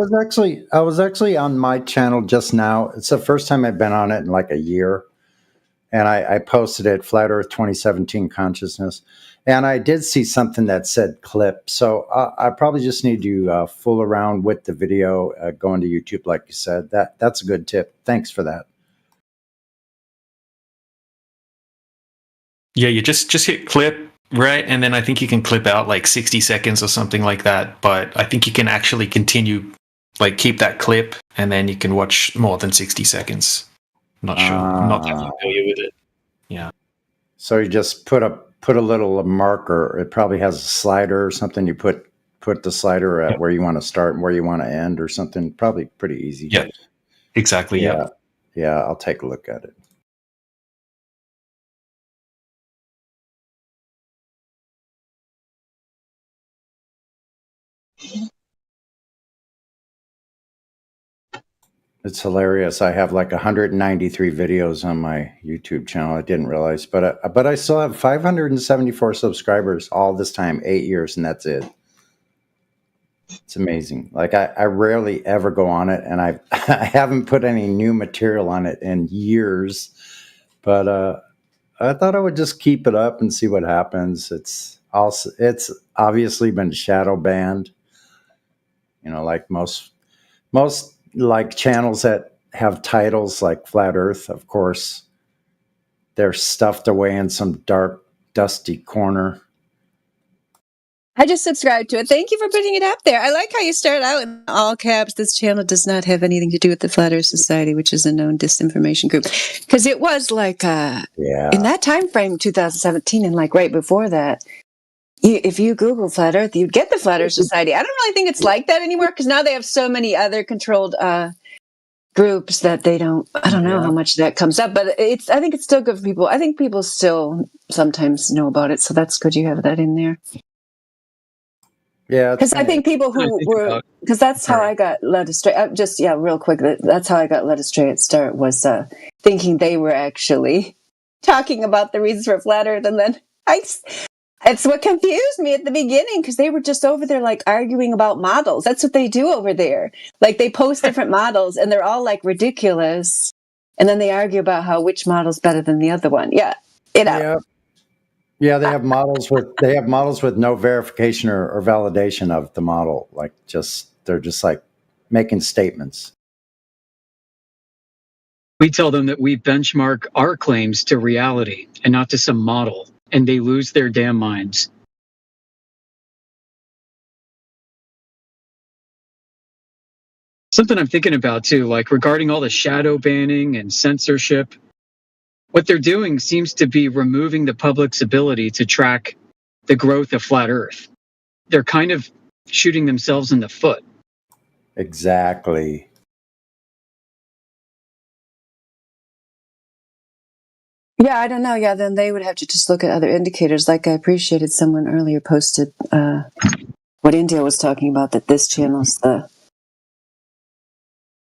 was actually on my channel just now. It's the first time I've been on it in like a year. And I posted it, Flat Earth 2017 Consciousness. And I did see something that said clip. So I probably just need to fool around with the video, going to YouTube, like you said. That's a good tip. Thanks for that. Yeah, you just hit clip, right? And then I think you can clip out like 60 seconds or something like that. But I think you can actually continue, like keep that clip, and then you can watch more than 60 seconds. Not sure. I'm not that familiar with it. Yeah. So you just put a little marker. It probably has a slider or something. You put the slider at where you want to start and where you want to end or something. Probably pretty easy. Yeah, exactly. Yeah. Yeah, I'll take a look at it. It's hilarious. I have like 193 videos on my YouTube channel. I didn't realize, but I still have 574 subscribers all this time, 8 years, and that's it. It's amazing. Like I rarely ever go on it, and I haven't put any new material on it in years. But I thought I would just keep it up and see what happens. It's obviously been shadow banned. Like most like channels that have titles like Flat Earth, of course, they're stuffed away in some dark, dusty corner. I just subscribed to it. Thank you for putting it up there. I like how you start out in all caps. This channel does not have anything to do with the Flat Earth Society, which is a known disinformation group. Because it was like in that time frame, 2017, and like right before that, if you Google Flat Earth, you'd get the Flat Earth Society. I don't really think it's like that anymore because now they have so many other controlled groups that I don't know how much that comes up, but I think it's still good for people. I think people still sometimes know about it, so that's good you have that in there. Yeah, because I think people who were, because that's how I got led astray. Real quick, that's how I got led astray at start was thinking they were actually talking about the reasons for Flat Earth, and then it's what confused me at the beginning because they were just over there like arguing about models. That's what they do over there. Like they post different models and they're all like ridiculous. And then they argue about which model's better than the other one. Yeah. Yeah, they have models with no verification or validation of the model. Like they're just like making statements. We tell them that we benchmark our claims to reality and not to some model. And they lose their damn minds. Something I'm thinking about too, like regarding all the shadow banning and censorship. What they're doing seems to be removing the public's ability to track the growth of flat Earth. They're kind of shooting themselves in the foot. Exactly. Yeah, I don't know. Yeah, then they would have to just look at other indicators. Like I appreciated someone earlier posted what India was talking about, that this channel is the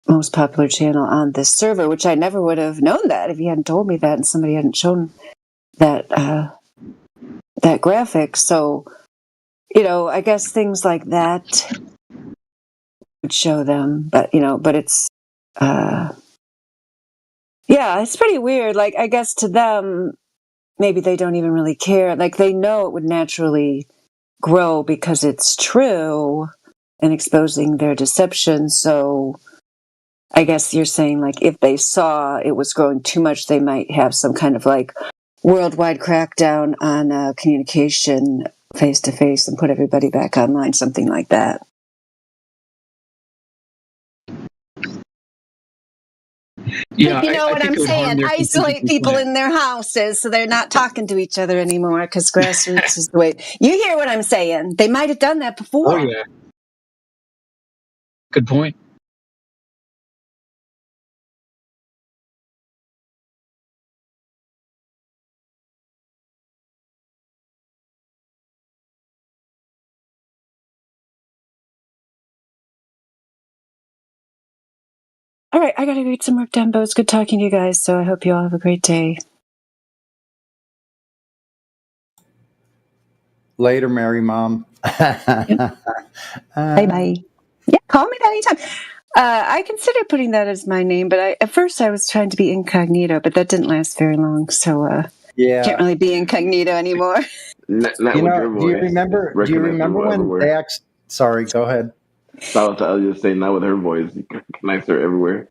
most popular channel on this server, which I never would have known that if you hadn't told me that and somebody hadn't shown that that graphic. So, I guess things like that would show them, but it's yeah, it's pretty weird. Like, I guess to them, maybe they don't even really care. Like, they know it would naturally grow because it's true and exposing their deception. So I guess you're saying, like, if they saw it was growing too much, they might have some kind of like worldwide crackdown on communication face to face and put everybody back online, something like that. Yeah, You know what I'm saying? Isolate people in their houses so they're not talking to each other anymore because grassroots is the way. You hear what I'm saying? They might have done that before. Oh, yeah. Good point. All right, I got to get some work done, but it's good talking to you guys. So I hope you all have a great day. Later, Mary Mom. Bye bye. Yeah, call me anytime. I considered putting that as my name, but at first I was trying to be incognito, but that didn't last very long. So yeah, can't really be incognito anymore. Not with your voice. Do you remember when they asked? Sorry, go ahead. I was just saying, not with her voice. You can recognize her everywhere.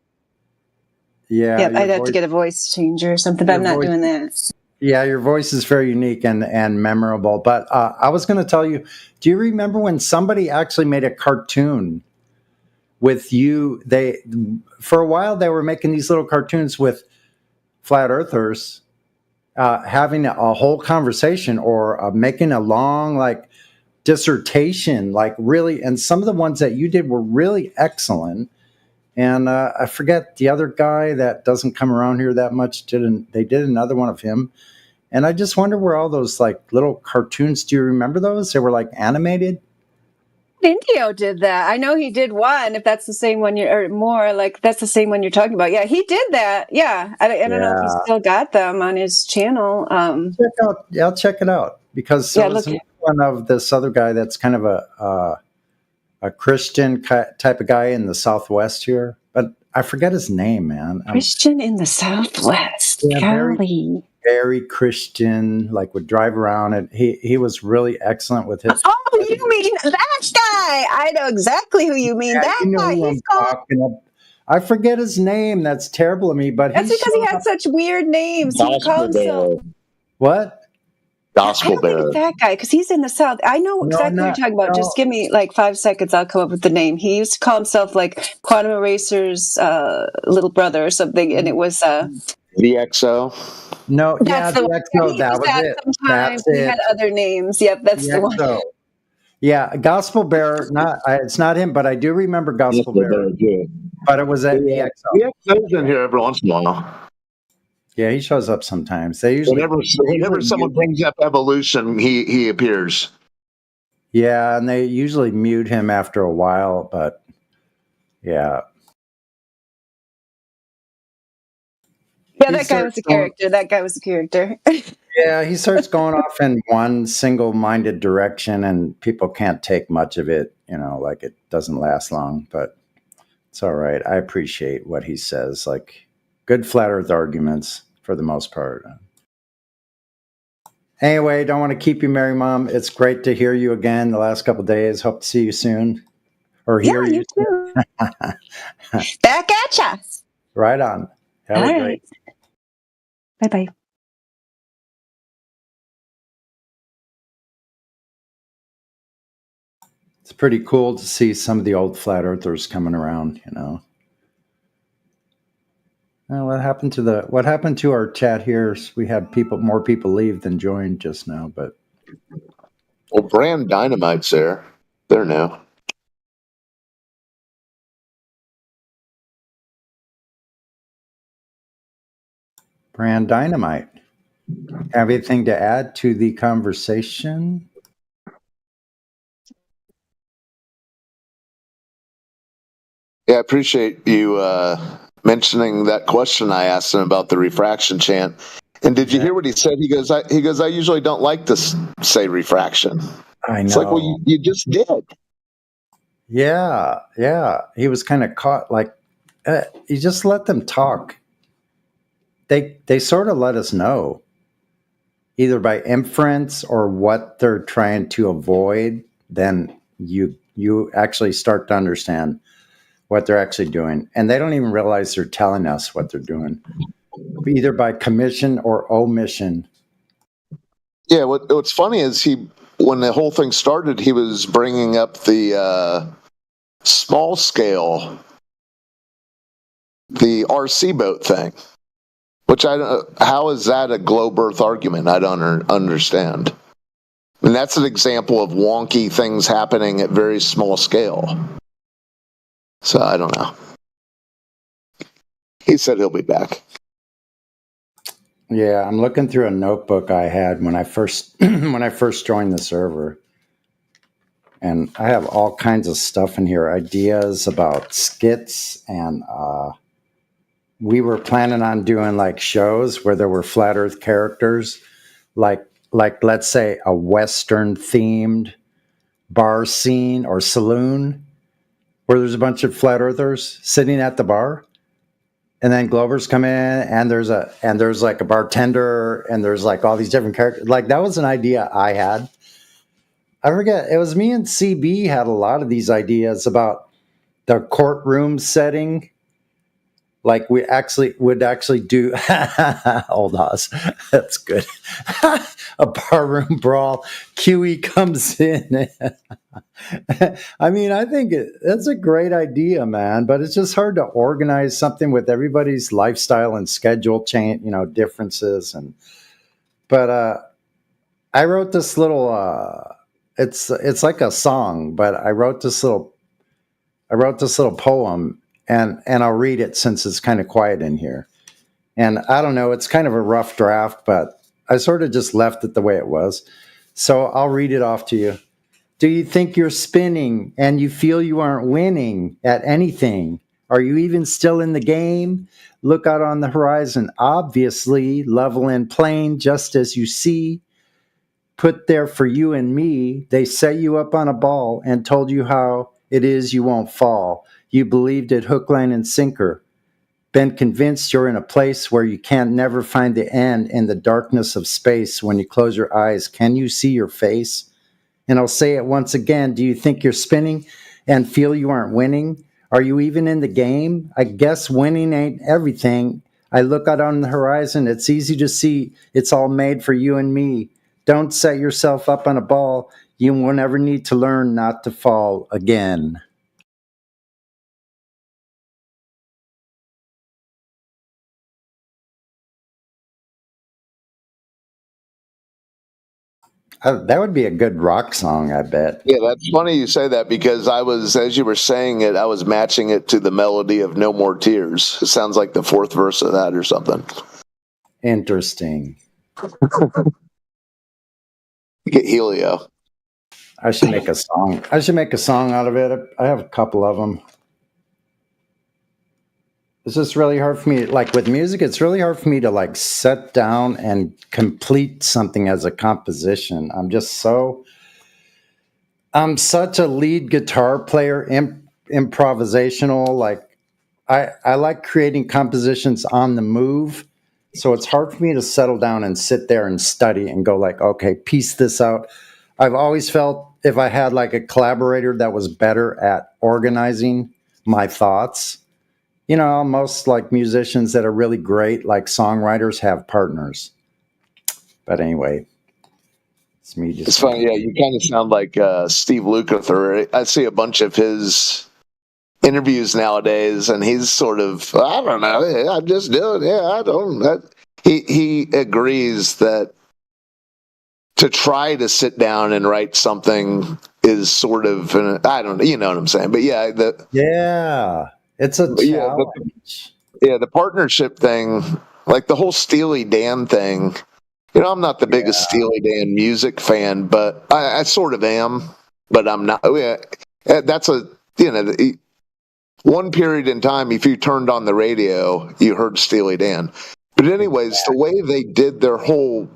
Yeah, yep, I'd have to get a voice changer or something, but I'm not doing that. Yeah, your voice is very unique and memorable. But I was going to tell you, do you remember when somebody actually made a cartoon with you? For a while they were making these little cartoons with flat earthers having a whole conversation or making a long like dissertation, like really. And some of the ones that you did were really excellent. And I forget the other guy that doesn't come around here that much. They did another one of him. And I just wonder where all those like little cartoons, do you remember those? They were like animated. Indio did that. I know he did one, if that's the same one or more, like that's the same one you're talking about. Yeah, he did that. Yeah. I don't know if he still got them on his channel. I'll check it out because there was one of this other guy that's kind of a Christian type of guy in the Southwest here, but I forget his name, man. Christian in the Southwest. Yeah, very Christian, like would drive around, and he was really excellent with his. Oh, you mean that guy? I know exactly who you mean. That guy. He's called. I forget his name. That's terrible of me, but that's because he had such weird names. He called himself. What? Gospel Bear. That guy, because he's in the South. I know exactly what you're talking about. Just give me like 5 seconds. I'll come up with the name. He used to call himself like Quantum Eraser's little brother or something, and it was VXO. No, that's the VXO. That was it. Sometimes he had other names. Yep, that's the one. Yeah, Gospel Bear. It's not him, but I do remember Gospel Bear. But it was at VXO. VXO's in here every once in a while. Yeah, he shows up sometimes. They usually whenever someone brings up evolution, he appears. Yeah, and they usually mute him after a while, but yeah. Yeah, that guy was a character. Yeah, he starts going off in one single-minded direction, and people can't take much of it. Like it doesn't last long, but it's all right. I appreciate what he says. Like good flat Earth arguments for the most part. Anyway, don't want to keep you, Mary Mom. It's great to hear you again the last couple of days. Hope to see you soon, or hear you too. Back at ya. Right on. All right. Bye-bye. It's pretty cool to see some of the old flat earthers coming around, What happened to our chat here? We had more people leave than join just now, but well, Brand Dynamite's there. There now. Brand Dynamite. Have anything to add to the conversation? Yeah, I appreciate you mentioning that question I asked him about the refraction chant. And did you hear what he said? He goes, I usually don't like to say refraction. I know. It's like, well, you just did. Yeah. He was kind of caught. Like, you just let them talk. They sort of let us know, either by inference or what they're trying to avoid. Then you actually start to understand what they're actually doing, and they don't even realize they're telling us what they're doing, either by commission or omission. Yeah, what's funny is when the whole thing started, he was bringing up the small scale, the RC boat thing, which how is that a globe Earth argument? I don't understand. And that's an example of wonky things happening at very small scale. So I don't know. He said he'll be back. Yeah, I'm looking through a notebook I had when I first joined the server, and I have all kinds of stuff in here, ideas about skits, and we were planning on doing like shows where there were flat Earth characters, like let's say a Western themed bar scene or saloon where there's a bunch of flat earthers sitting at the bar, and then Globers come in, and there's like a bartender, and there's like all these different characters. Like, that was an idea I had. I forget, it was me and CB had a lot of these ideas about the courtroom setting. Like, we would actually do old Oz. That's good. A barroom brawl. QE comes in. I mean, I think that's a great idea, man. But it's just hard to organize something with everybody's lifestyle and schedule differences. But I wrote this little. It's like a song, but I wrote this little poem. And I'll read it since it's kind of quiet in here. And I don't know, it's kind of a rough draft, but I sort of just left it the way it was. So I'll read it off to you. Do you think you're spinning and you feel you aren't winning at anything? Are you even still in the game? Look out on the horizon, obviously, level and plain, just as you see. Put there for you and me, they set you up on a ball and told you how it is you won't fall. You believed it hook, line, and sinker. Been convinced you're in a place where you can't never find the end in the darkness of space. When you close your eyes, can you see your face? And I'll say it once again. Do you think you're spinning and feel you aren't winning? Are you even in the game? I guess winning ain't everything. I look out on the horizon. It's easy to see it's all made for you and me. Don't set yourself up on a ball. You will never need to learn not to fall again. That would be a good rock song, I bet. Yeah, that's funny you say that, because as you were saying it, I was matching it to the melody of No More Tears. It sounds like the fourth verse of that or something. Interesting. Get Helio. I should make a song. I should make a song out of it. I have a couple of them. It's just really hard for me. Like with music, it's really hard for me to like sit down and complete something as a composition. I'm such a lead guitar player, improvisational. Like I like creating compositions on the move. So it's hard for me to settle down and sit there and study and go like, okay, piece this out. I've always felt if I had like a collaborator that was better at organizing my thoughts. You know, most like musicians that are really great, like songwriters, have partners. But anyway, it's me just. It's funny, yeah. You kind of sound like Steve Lukather. I see a bunch of his interviews nowadays, and he's sort of, I don't know, I'm just doing, I don't. He agrees that to try to sit down and write something is sort of, I don't know, you know what I'm saying? But yeah, it's a challenge. The partnership thing, like the whole Steely Dan thing. You know, I'm not the biggest Steely Dan music fan, but I sort of am. But I'm not. That's one period in time. If you turned on the radio, you heard Steely Dan. But anyways, the way they did their whole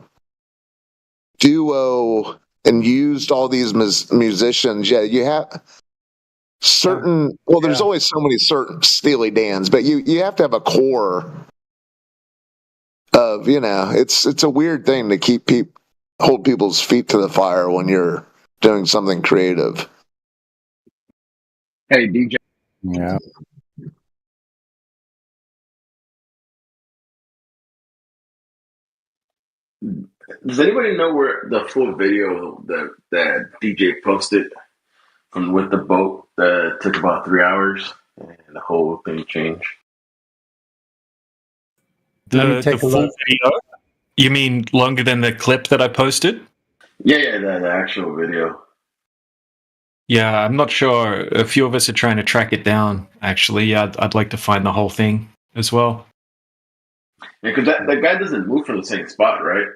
duo and used all these musicians, you have certain. Well, there's always so many certain Steely Dans, but you have to have a core of, it's a weird thing to keep hold people's feet to the fire when you're doing something creative. Hey, DJ. Yeah. Does anybody know where the full video that DJ posted from with the boat that took about 3 hours and the whole thing changed? The full video? You mean longer than the clip that I posted? Yeah, the actual video. Yeah, I'm not sure. A few of us are trying to track it down, actually. Yeah, I'd like to find the whole thing as well. Yeah, because that guy doesn't move from the same spot, right?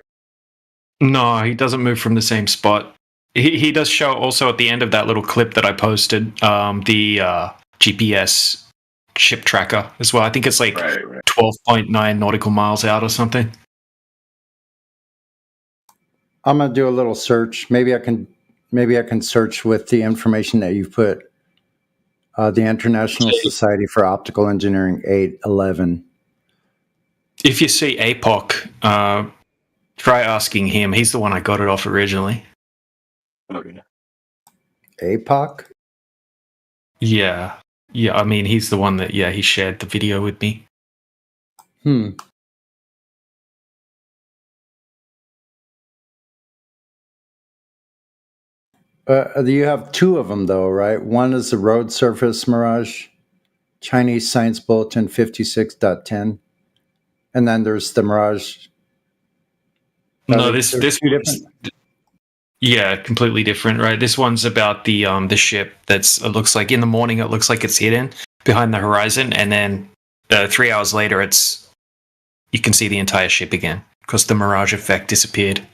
No, he doesn't move from the same spot. He does show also at the end of that little clip that I posted, the GPS ship tracker as well. I think it's like 12.9 nautical miles out or something. I'm gonna do a little search. Maybe I can search with the information that you've put. The International Society for Optical Engineering 811. If you see APOC, try asking him. He's the one I got it off originally. Okay. APOC? Yeah. I mean, he's the one that, he shared the video with me. You have two of them, though, right? One is the Road Surface Mirage, Chinese Science Bulletin 56.10. And then there's the Mirage. No, this one's, completely different, right? This one's about the ship it looks like in the morning, it looks like it's hidden behind the horizon. And then 3 hours later, you can see the entire ship again because the Mirage effect disappeared.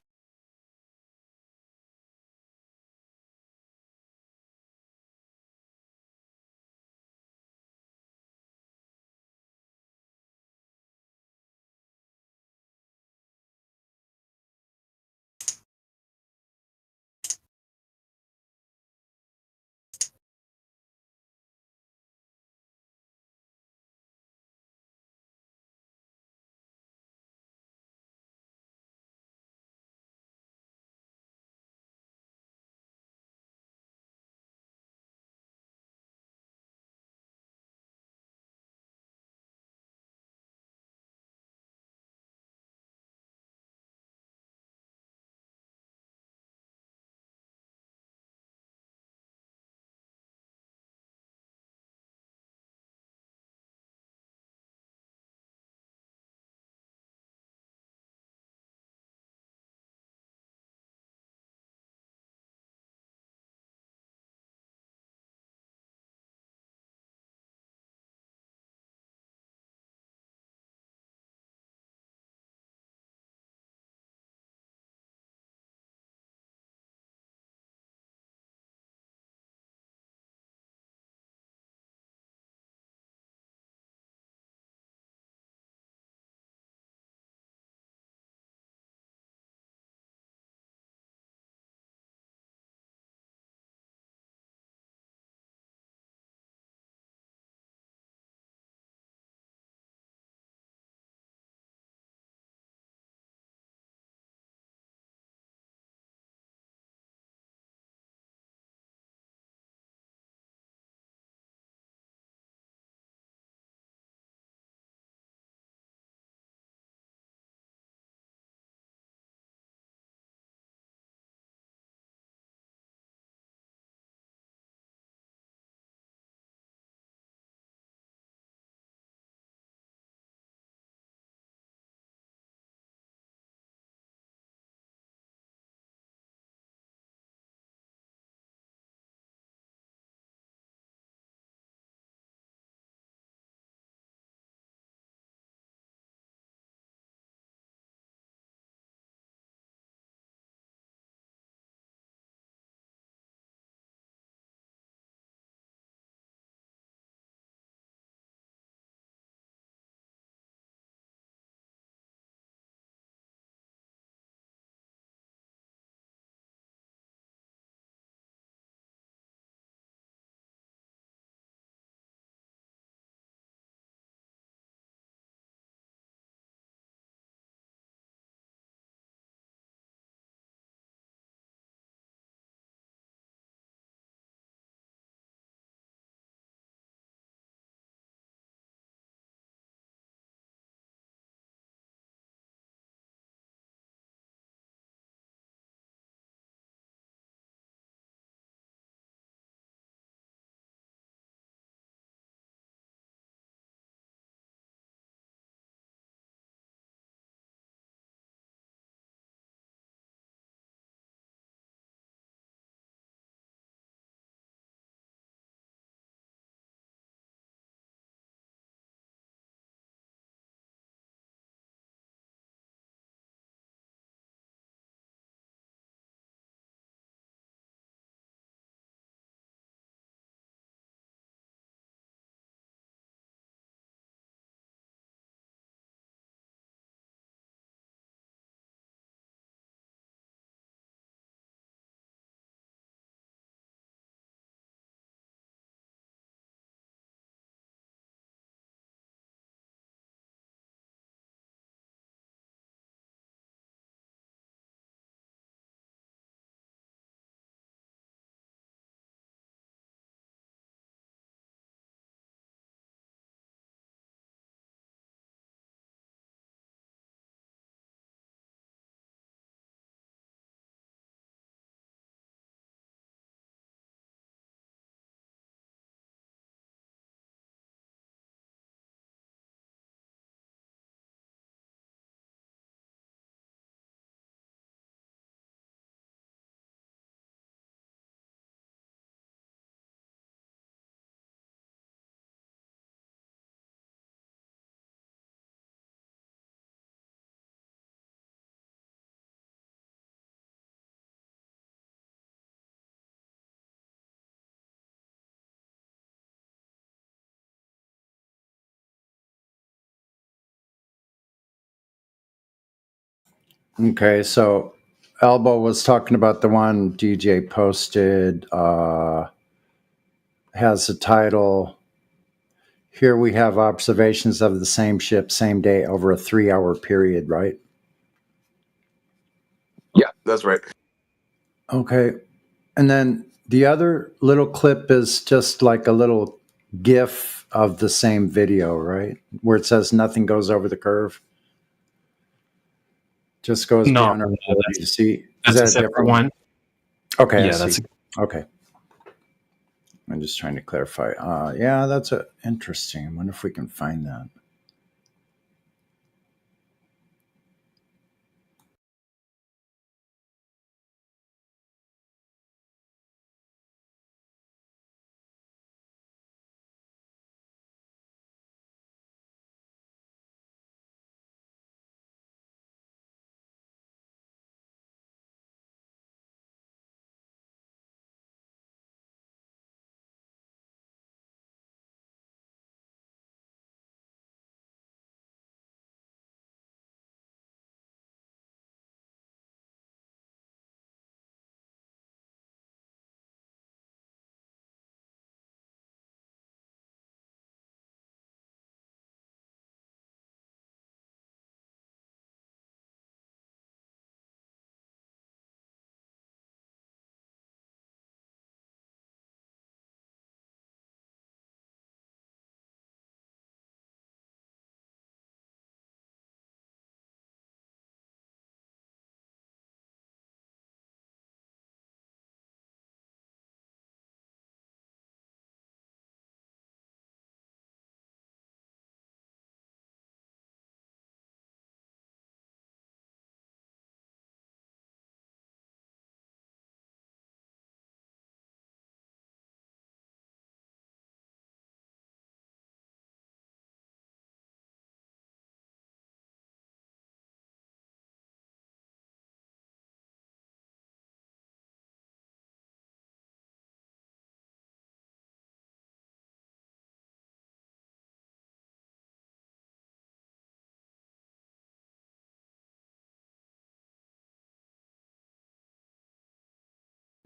Okay, so Elbow was talking about the one DJ posted. Has the title, "Here we have observations of the same ship, same day, over a 3-hour period," right? Yeah, that's right. Okay. And then the other little clip is just like a little GIF of the same video, right? Where it says nothing goes over the curve. Just goes No, beyond our ability to see. Is that's a that a separate different one. Okay, I Yeah, see. that's Okay. I'm just trying to clarify. Yeah, that's interesting. I wonder if we can find that.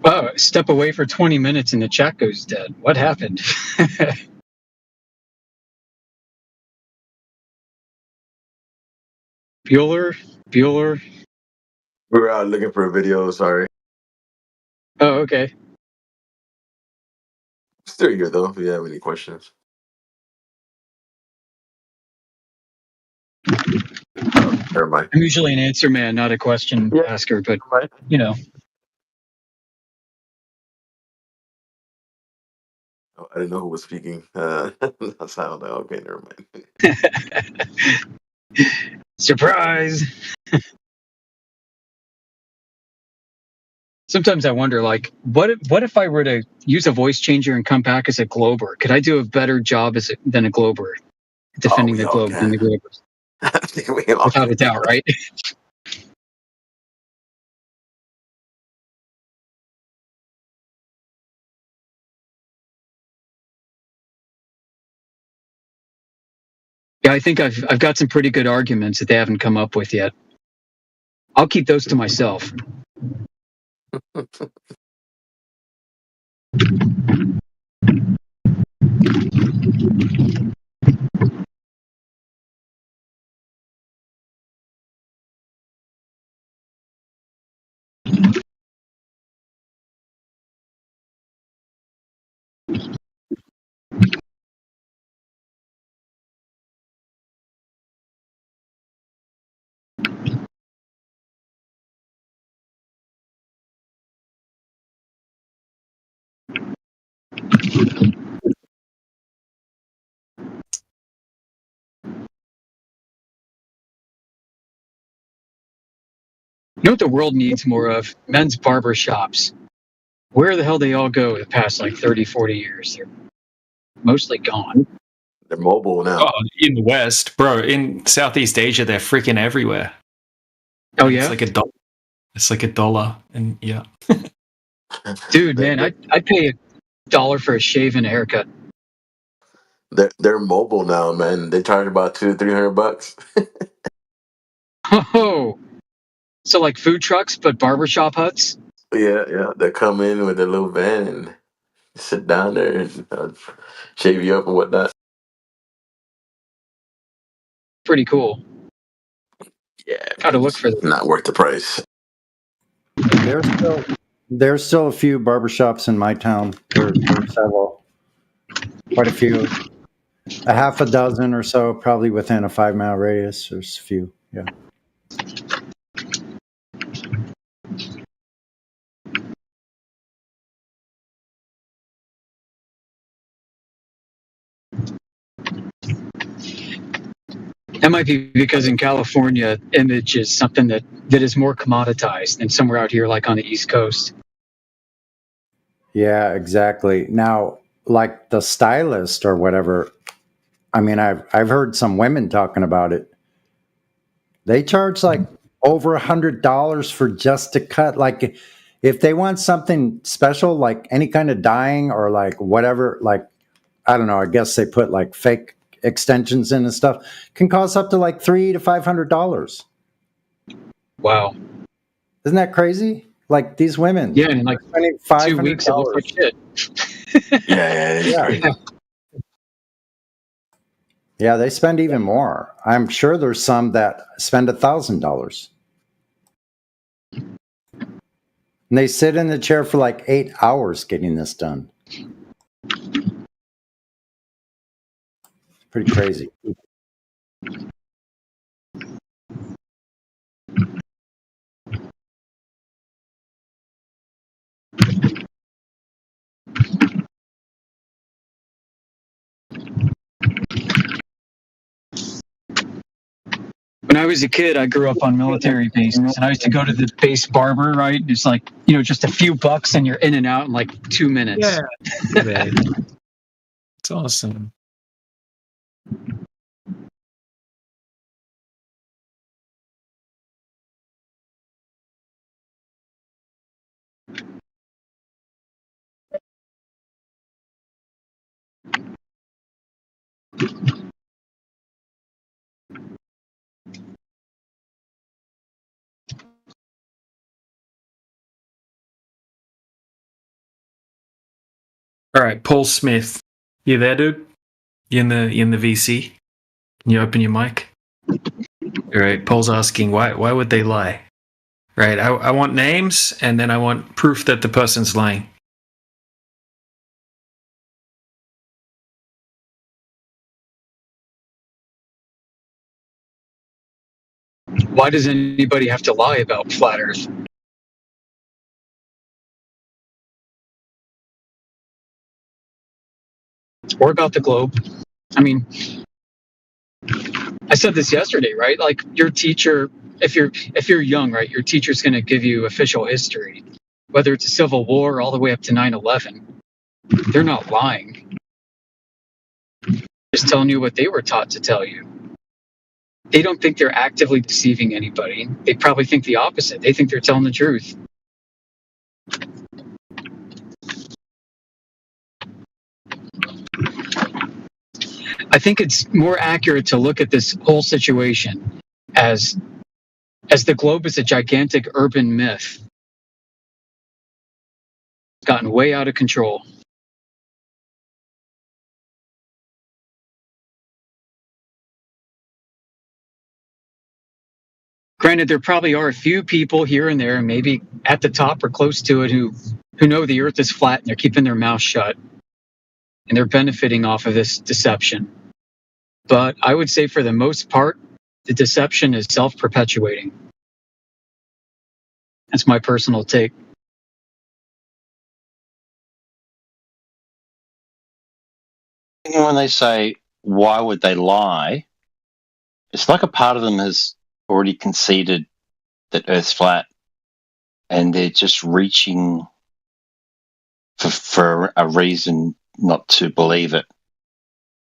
Oh, step away for 20 minutes and the chat goes dead. What happened? Bueller? We were out looking for a video. Sorry. Oh, okay. Still here though. If you have any questions. Never mind. I'm usually an answer man, not a question asker, but you know. Oh, I didn't know who was speaking. That's how. Like, okay, never mind. Surprise! Sometimes I wonder, like, what if I were to use a voice changer and come back as a Glober? Could I do a better job than a Glober, defending the globe than the Globers? Without a doubt, right? Yeah, I think I've got some pretty good arguments that they haven't come up with yet. I'll keep those to myself. You know what the world needs more of? Men's barber shops. Where the hell they all go the past like 30, 40 years? They're mostly gone. They're mobile now. Oh, in the West, bro. In Southeast Asia, they're freaking everywhere. Oh yeah, it's like $1. It's like $1, and yeah. Dude, man, I'd pay $1 for a shave and a haircut. They're mobile now, man. They charge about $200-300. Oh, So like food trucks, but barbershop huts? Yeah. They come in with their little van and sit down there and shave you up and whatnot. Pretty cool. Yeah. Gotta look for that. Not worth the price. There's still a few barbershops in my town. There's several, quite a few, a half a dozen or so, probably within a 5-mile radius. There's a few, yeah. That might be because in California, image is something that is more commoditized than somewhere out here like on the East Coast. Yeah, exactly. Now, like the stylist or whatever, I mean, I've heard some women talking about it. They charge like over $100 for just a cut. Like if they want something special, like any kind of dyeing or like whatever, like, I don't know, I guess they put like fake extensions in and stuff, can cost up to like $300 to $500. Wow. Isn't that crazy? Like these women. Yeah, in like spending 2 weeks, it looks like shit. Yeah. Yeah, they spend even more. I'm sure there's some that spend $1,000. And they sit in the chair for like 8 hours getting this done. Pretty crazy. When I was a kid, I grew up on military bases, and I used to go to the base barber, right? It's like, just a few bucks and you're in and out in like 2 minutes. Yeah. It's awesome. All right, Paul Smith, you there, dude? You in the VC? Can you open your mic? All right, Paul's asking why would they lie? Right, I want names and then I want proof that the person's lying. Why does anybody have to lie about flat Earth? Or about the globe? I mean, I said this yesterday, right? Like your teacher, if you're young, right, your teacher's going to give you official history, whether it's a Civil War all the way up to 9/11. They're not lying. Just telling you what they were taught to tell you. They don't think they're actively deceiving anybody. They probably think the opposite. They think they're telling the truth. I think it's more accurate to look at this whole situation as the globe is a gigantic urban myth. It's gotten way out of control. Granted, there probably are a few people here and there, maybe at the top or close to it, who know the earth is flat and they're keeping their mouth shut. And they're benefiting off of this deception. But I would say for the most part, the deception is self-perpetuating. That's my personal take. When they say, why would they lie? It's like a part of them has already conceded that Earth's flat and they're just reaching for a reason not to believe it.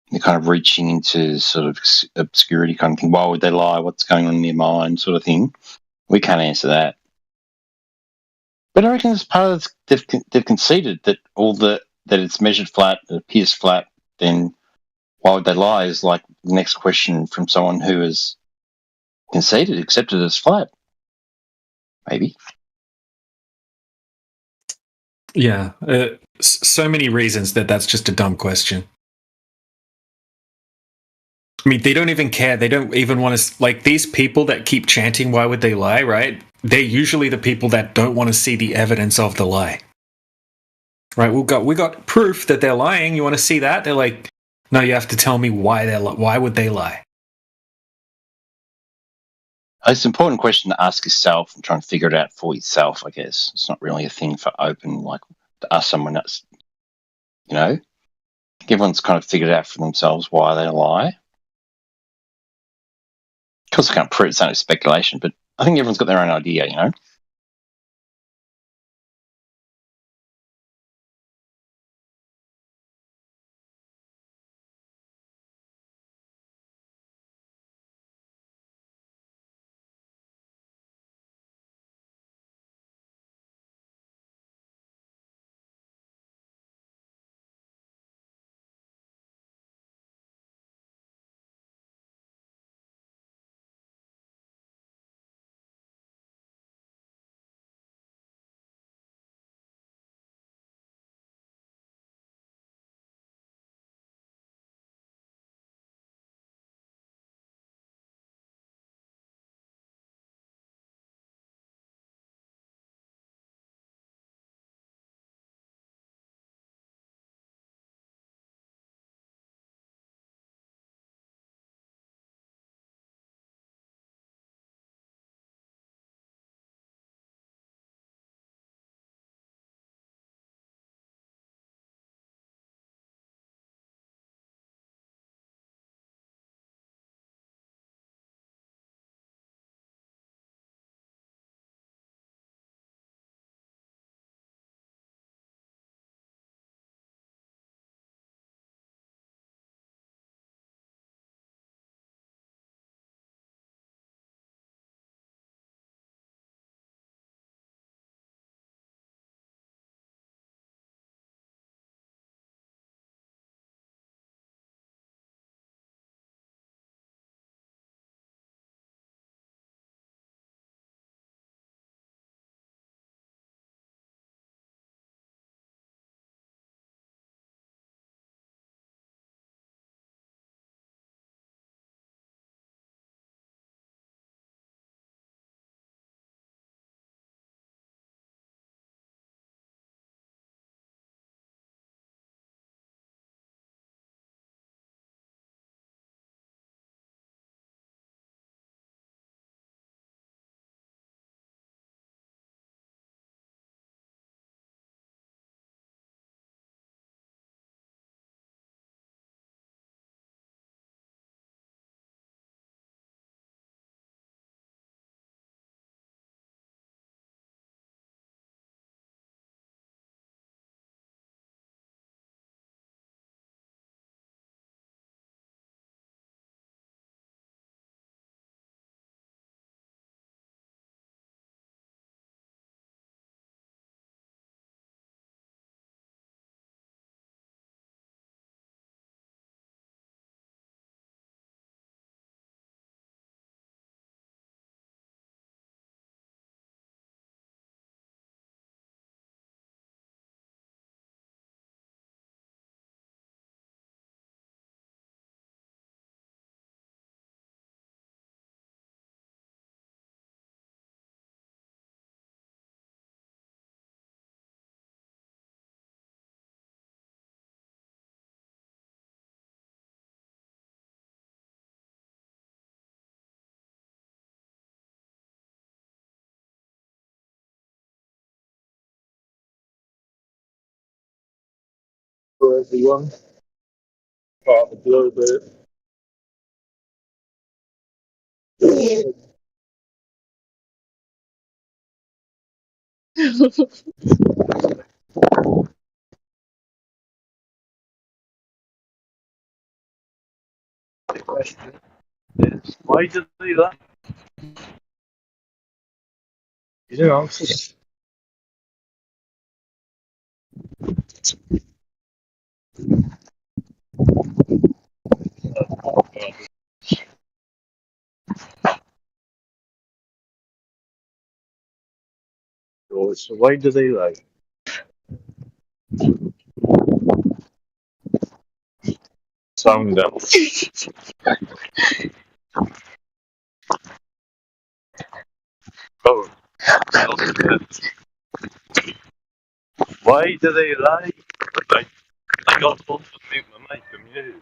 They're kind of reaching into sort of obscurity kind of thing. Why would they lie? What's going on in their mind sort of thing? We can't answer that. But I reckon it's part of they've conceded that that it's measured flat, it appears flat, then why would they lie is like the next question from someone who has conceded, accepted as flat. Maybe. Yeah, so many reasons that's just a dumb question. I mean, they don't even care. They don't even want to, like, these people that keep chanting, why would they lie, right? They're usually the people that don't want to see the evidence of the lie. Right? We got proof that they're lying. You want to see that? They're like, no, you have to tell me why would they lie? It's an important question to ask yourself and try and figure it out for yourself, I guess. It's not really a thing for open, like, to ask someone else, you know? Everyone's kind of figured out for themselves why they lie. Of course, I can't prove it's only speculation, but I think everyone's got their own idea, you know? For everyone, part of the Bluebird. The question is, why did they lie? You didn't answer it. Oh, so why do they lie? Sound up. Oh, why do they lie? I got told to mute my mic. I'm mute.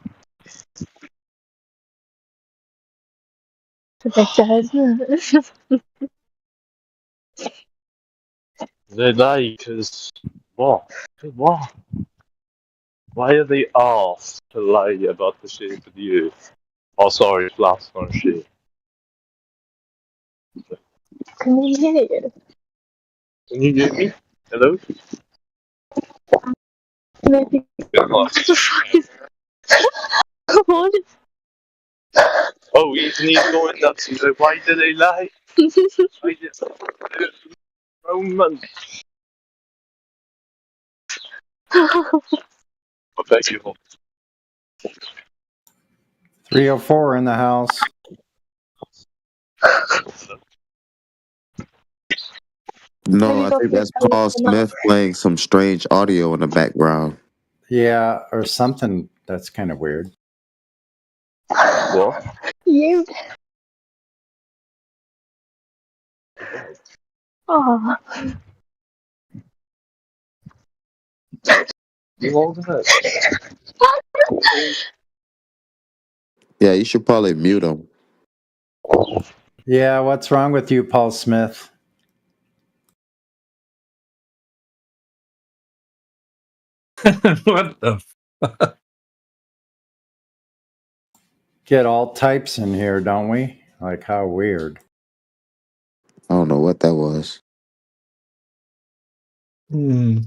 They lie because what? What? Why are they asked to lie about the shape of the earth? Oh, sorry, flat on shape. Can you hear you? Can you hear me? Hello? Maybe. What? Oh, he's going nuts. He's like, why do they lie? Why did Roman? I beg you. 304 in the house. No, I think that's Paul Smith playing some strange audio in the background. Yeah, or something that's kind of weird. What? You. Oh. You all good? Yeah, you should probably mute him. Yeah, what's wrong with you, Paul Smith? What the? Get all types in here, don't we? Like, how weird. I don't know what that was. Hmm.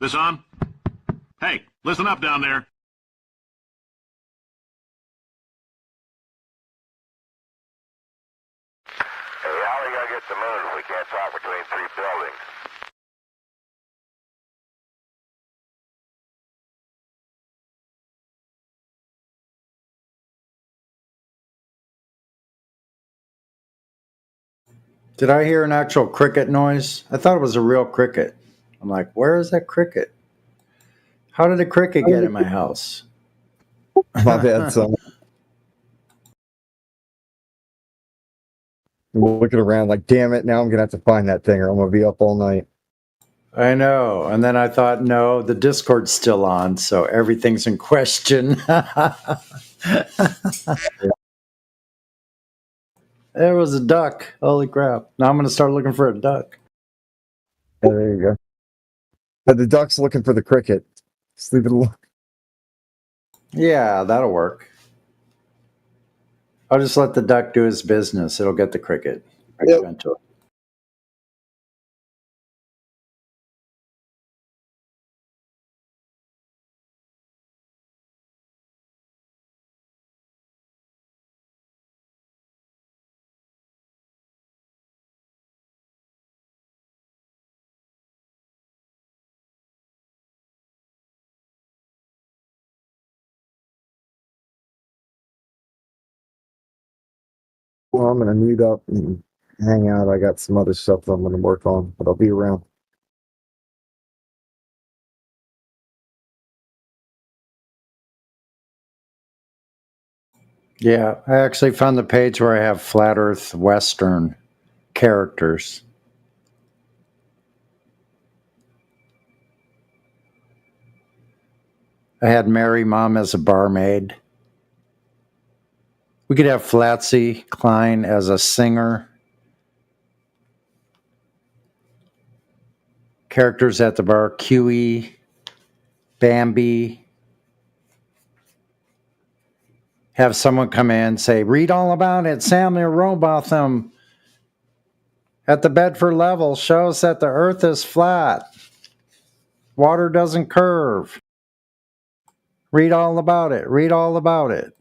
This on? Hey, listen up down there. Hey, how are we gonna get to the moon if we can't talk between three buildings? Did I hear an actual cricket noise? I thought it was a real cricket. I'm like, where is that cricket? How did a cricket get in my house? My bad, son. I'm looking around like, damn it, now I'm going to have to find that thing or I'm going to be up all night. I know. And then I thought, no, the Discord's still on, so everything's in question. There was a duck. Holy crap. Now I'm going to start looking for a duck. There you go. But the duck's looking for the cricket. Just leave it alone. Yeah, that'll work. I'll just let the duck do his business. It'll get the cricket eventually. Well, I'm going to mute up and hang out. I got some other stuff that I'm going to work on, but I'll be around. Yeah, I actually found the page where I have Flat Earth Western characters. I had Mary Mom as a barmaid. We could have Flatsy Klein as a singer. Characters at the bar, Huey, Bambi. Have someone come in and say, read all about it. Samuel Robotham at the Bedford level shows that the earth is flat. Water doesn't curve. Read all about it. Read all about it.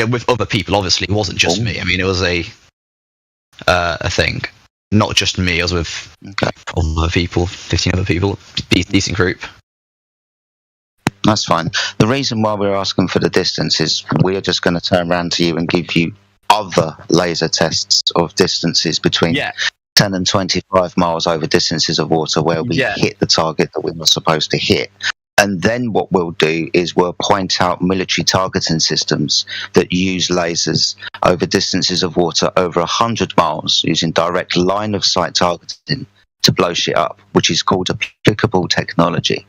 with other people. Obviously, it wasn't just me. I mean, it was a thing, not just me. I was with other people, 15 other people, decent group. That's fine. The reason why we're asking for the distance is we're just going to turn around to you and give you other laser tests of distances between 10 and 25 miles over distances of water where we hit the target that we were supposed to hit. And then what we'll do is we'll point out military targeting systems that use lasers over distances of water over 100 miles using direct line of sight targeting to blow shit up, which is called applicable technology.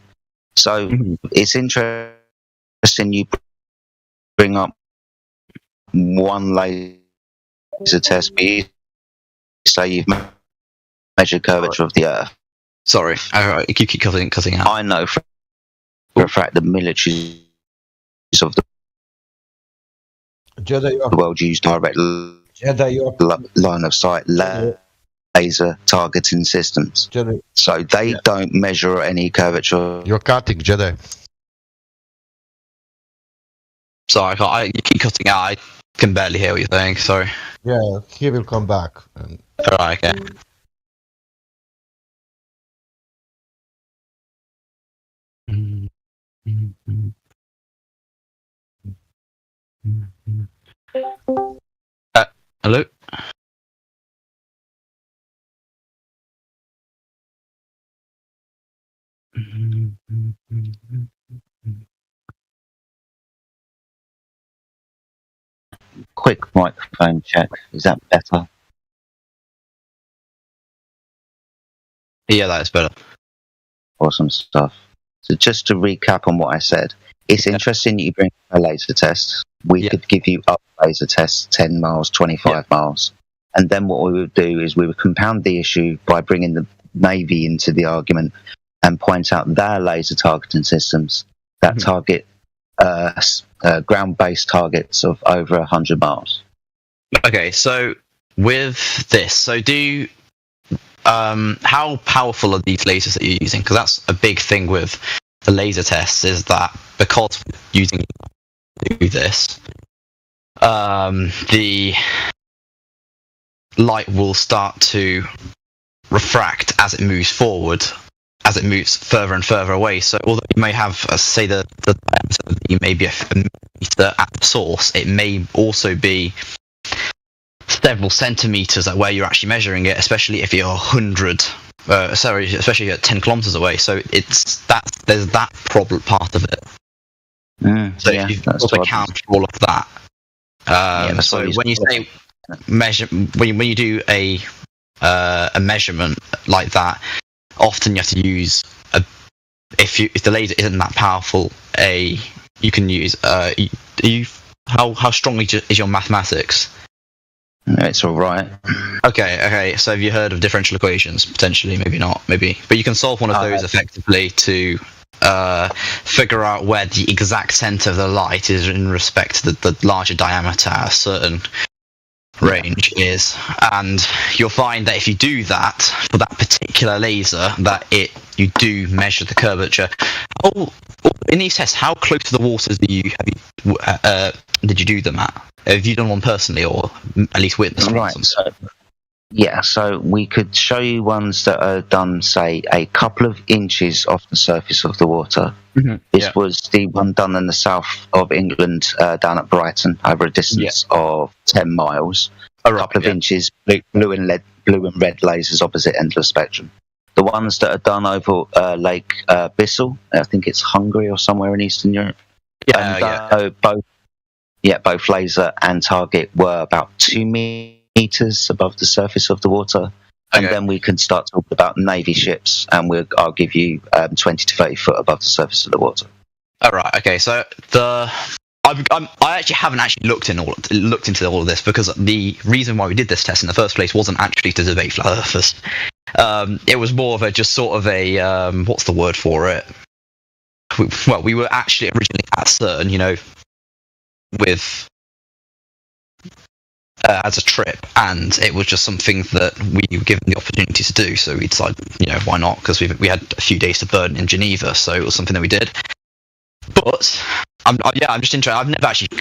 So it's interesting you bring up one laser test, but you say you've measured curvature of the Earth. Sorry, you keep cutting out. I know for a fact the militaries of the world use direct line of sight laser targeting systems. So they don't measure any curvature. You're cutting, Jedi. Sorry, you keep cutting out. I can barely hear what you're saying. Sorry. Yeah, he will come back. Alright, okay. Hello? Quick microphone check. Is that better? Yeah, that is better. Awesome stuff. So just to recap on what I said, it's interesting that you bring a laser test. We could give you up laser tests, 10 miles, 25 miles. And then what we would do is we would compound the issue by bringing the Navy into the argument and point out their laser targeting systems that target ground-based targets of over 100 miles. Okay, so with this, so how powerful are these lasers that you're using? Because that's a big thing with the laser tests, is that because using this, the light will start to refract as it moves forward, as it moves further and further away. So although you may have, say, the diameter, you may be a meter at the source, it may also be several centimeters at where you're actually measuring it, especially if you're especially at 10 kilometers away. So there's that problem part of it. So you've got to account for all of that. So when you say when you do a measurement like that, often you have to use if the laser isn't that powerful, you can use how strongly is your mathematics? It's all right. Okay. So have you heard of differential equations? Potentially, maybe not, maybe. But you can solve one of those effectively to figure out where the exact center of the light is in respect to the larger diameter at a certain range is, and you'll find that if you do that for that particular laser, that you do measure the curvature. In these tests, how close to the waters did you do them at? Have you done one personally, or at least witnessed one? Right. So we could show you ones that are done, say, a couple of inches off the surface of the water. This was the one done in the south of England, down at Brighton, over a distance of 10 miles. A couple of inches, blue and red lasers opposite end of the spectrum. The ones that are done over Lake Bissell, I think it's Hungary or somewhere in Eastern Europe. Both laser and target were about 2 meters above the surface of the water. And then we can start talking about Navy ships, and I'll give you 20 to 30 foot above the surface of the water. All right. Okay. So I actually haven't looked into all of this, because the reason why we did this test in the first place wasn't actually to debate flat earthers. It was more of a just sort of a what's the word for it? We were actually originally at CERN, with as a trip, and it was just something that we were given the opportunity to do. So we decided, why not? Because we had a few days to burn in Geneva, so it was something that we did. But I'm just interested. I've never actually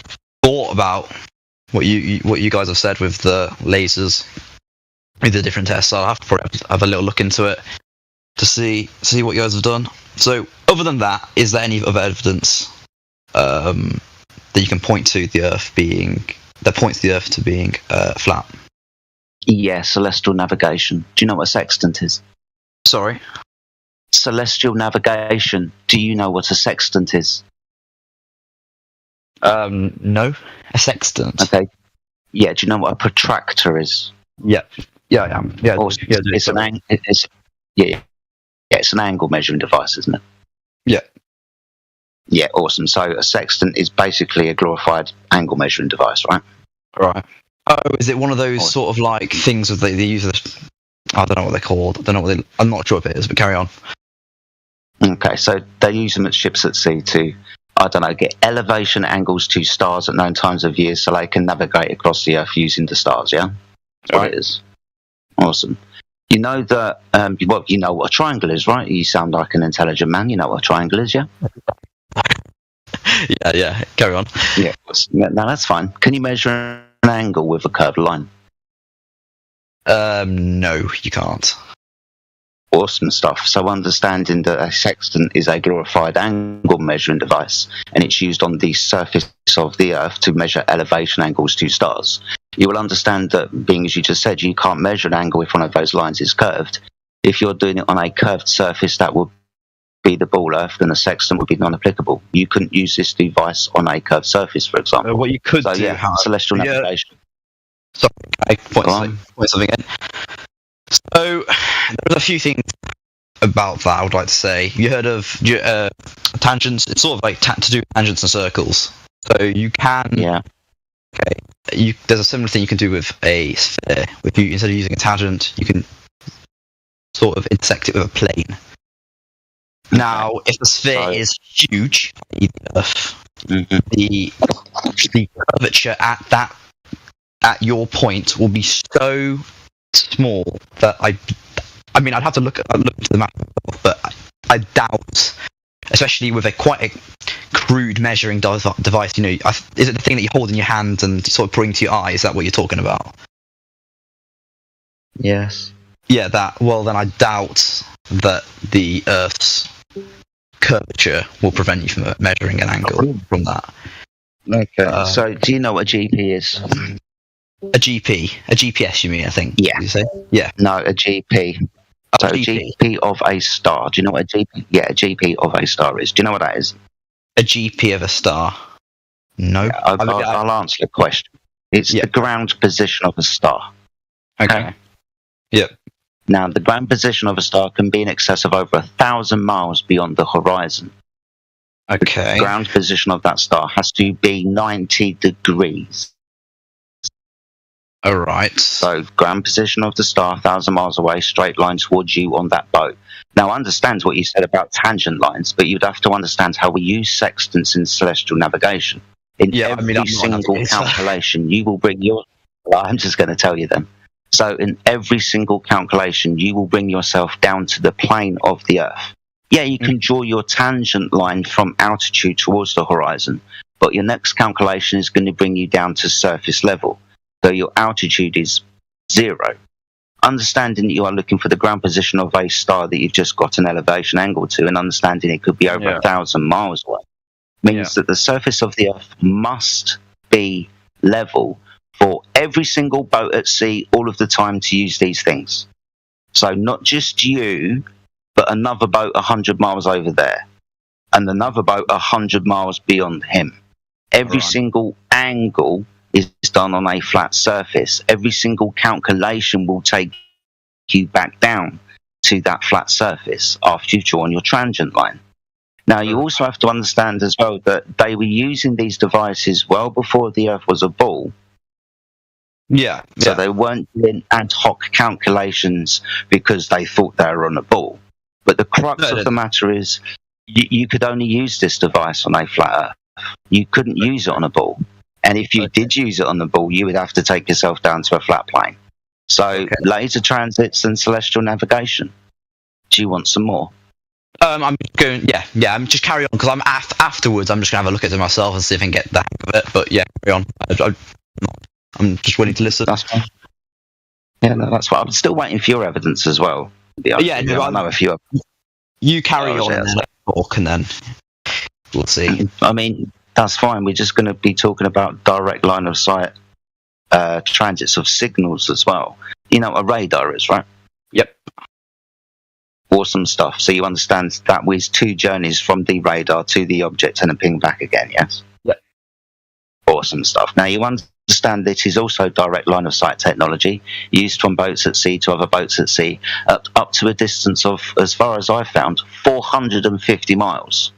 thought about what you guys have said with the lasers, with the different tests. So I'll have to probably have a little look into it to see what you guys have done. So other than that, is there any other evidence that you can point to the Earth to being flat? Yeah, celestial navigation. Do you know what a sextant is? Sorry? Celestial navigation. Do you know what a sextant is? No. A sextant? Okay. Yeah, do you know what a protractor is? Yeah. Yeah, I am. Yeah, awesome. yeah, It's an angle measuring device, isn't it? Yeah. Yeah, awesome. So a sextant is basically a glorified angle measuring device, right? Right. Oh, is it one of those sort of like things that they use? I don't know what they're called. I'm not sure if it is, but carry on. Okay, so they use them at ships at sea to, I don't know, get elevation angles to stars at known times of year so they can navigate across the Earth using the stars, yeah? That's what it is. Awesome. You know that, you know what a triangle is, right? You sound like an intelligent man. You know what a triangle is, yeah? Yeah, carry on. Yeah, no, that's fine. Can you measure an angle with a curved line? No, you can't. Awesome stuff. So understanding that a sextant is a glorified angle measuring device and it's used on the surface of the Earth to measure elevation angles to stars, you will understand that, being as you just said, you can't measure an angle if one of those lines is curved. If you're doing it on a curved surface that would be the ball Earth, then a sextant would be non-applicable. You couldn't use this device on a curved surface, for example. What you could do, celestial navigation. Sorry, I point something in. So there's a few things about that I would like to say. You heard of tangents? It's sort of like to do tangents and circles. So you can. Yeah. Okay. There's a similar thing you can do with a sphere. Instead of using a tangent, you can sort of intersect it with a plane. Now, if the sphere is huge, the Earth, the curvature at your point will be so small that I mean, I'd have to look into the map, but I doubt, especially with quite a crude measuring device. You know, is it the thing that you hold in your hand and sort of bring to your eye? Is that what you're talking about? Yes. Yeah, that. Well, then I doubt that the Earth's curvature will prevent you from measuring an angle from that. Okay. So, do you know what a GP is? A GPS, you mean? I think. Yeah. Did you say? Yeah. No, a GP. So, a GP of a star. Do you know what a GP? Yeah, a GP of a star is. Do you know what that is? A GP of a star. No. Yeah, I'll answer the question. It's the ground position of a star. Okay. Yep. Now, the ground position of a star can be in excess of over 1,000 miles beyond the horizon. Okay. The ground position of that star has to be 90 degrees. All right. So, ground position of the star, 1,000 miles away, straight line towards you on that boat. Now, I understand what you said about tangent lines, but you'd have to understand how we use sextants in celestial navigation. In every single calculation, you will bring your... Well, I'm just going to tell you then. So, in every single calculation, you will bring yourself down to the plane of the Earth. Yeah, you can draw your tangent line from altitude towards the horizon, but your next calculation is going to bring you down to surface level. So your altitude is 0. Understanding that you are looking for the ground position of a star that you've just got an elevation angle to, and understanding it could be over 1,000 miles away, means that the surface of the Earth must be level for every single boat at sea all of the time to use these things. So not just you, but another boat 100 miles over there, and another boat 100 miles beyond him. Every single angle is done on a flat surface. Every single calculation will take you back down to that flat surface after you've drawn your tangent line. Now, you also have to understand as well that they were using these devices well before the Earth was a ball. Yeah. So they weren't doing ad hoc calculations because they thought they were on a ball. But the crux of the matter is you could only use this device on a flat Earth. You couldn't use it on a ball. And if you did use it on the ball, you would have to take yourself down to a flat plane. So laser transits and celestial navigation. Do you want some more? I'm going. Yeah. I'm just carry on because I'm afterwards. I'm just gonna have a look at it myself and see if I can get the hang of it. But yeah, carry on. I'm just willing to listen. That's fine. Yeah, no, that's fine. I'm still waiting for your evidence as well. Yeah, no, I know a few. You carry on and then I talk, and then we'll see. I mean, that's fine. We're just going to be talking about direct line of sight transits of signals as well. You know what a radar is, right? Yep. Awesome stuff. So you understand that was 2 journeys from the radar to the object and a ping back again, yes? Yep. Awesome stuff. Now you understand this is also direct line of sight technology used from boats at sea to other boats at sea up to a distance of, as far as I found, 450 miles.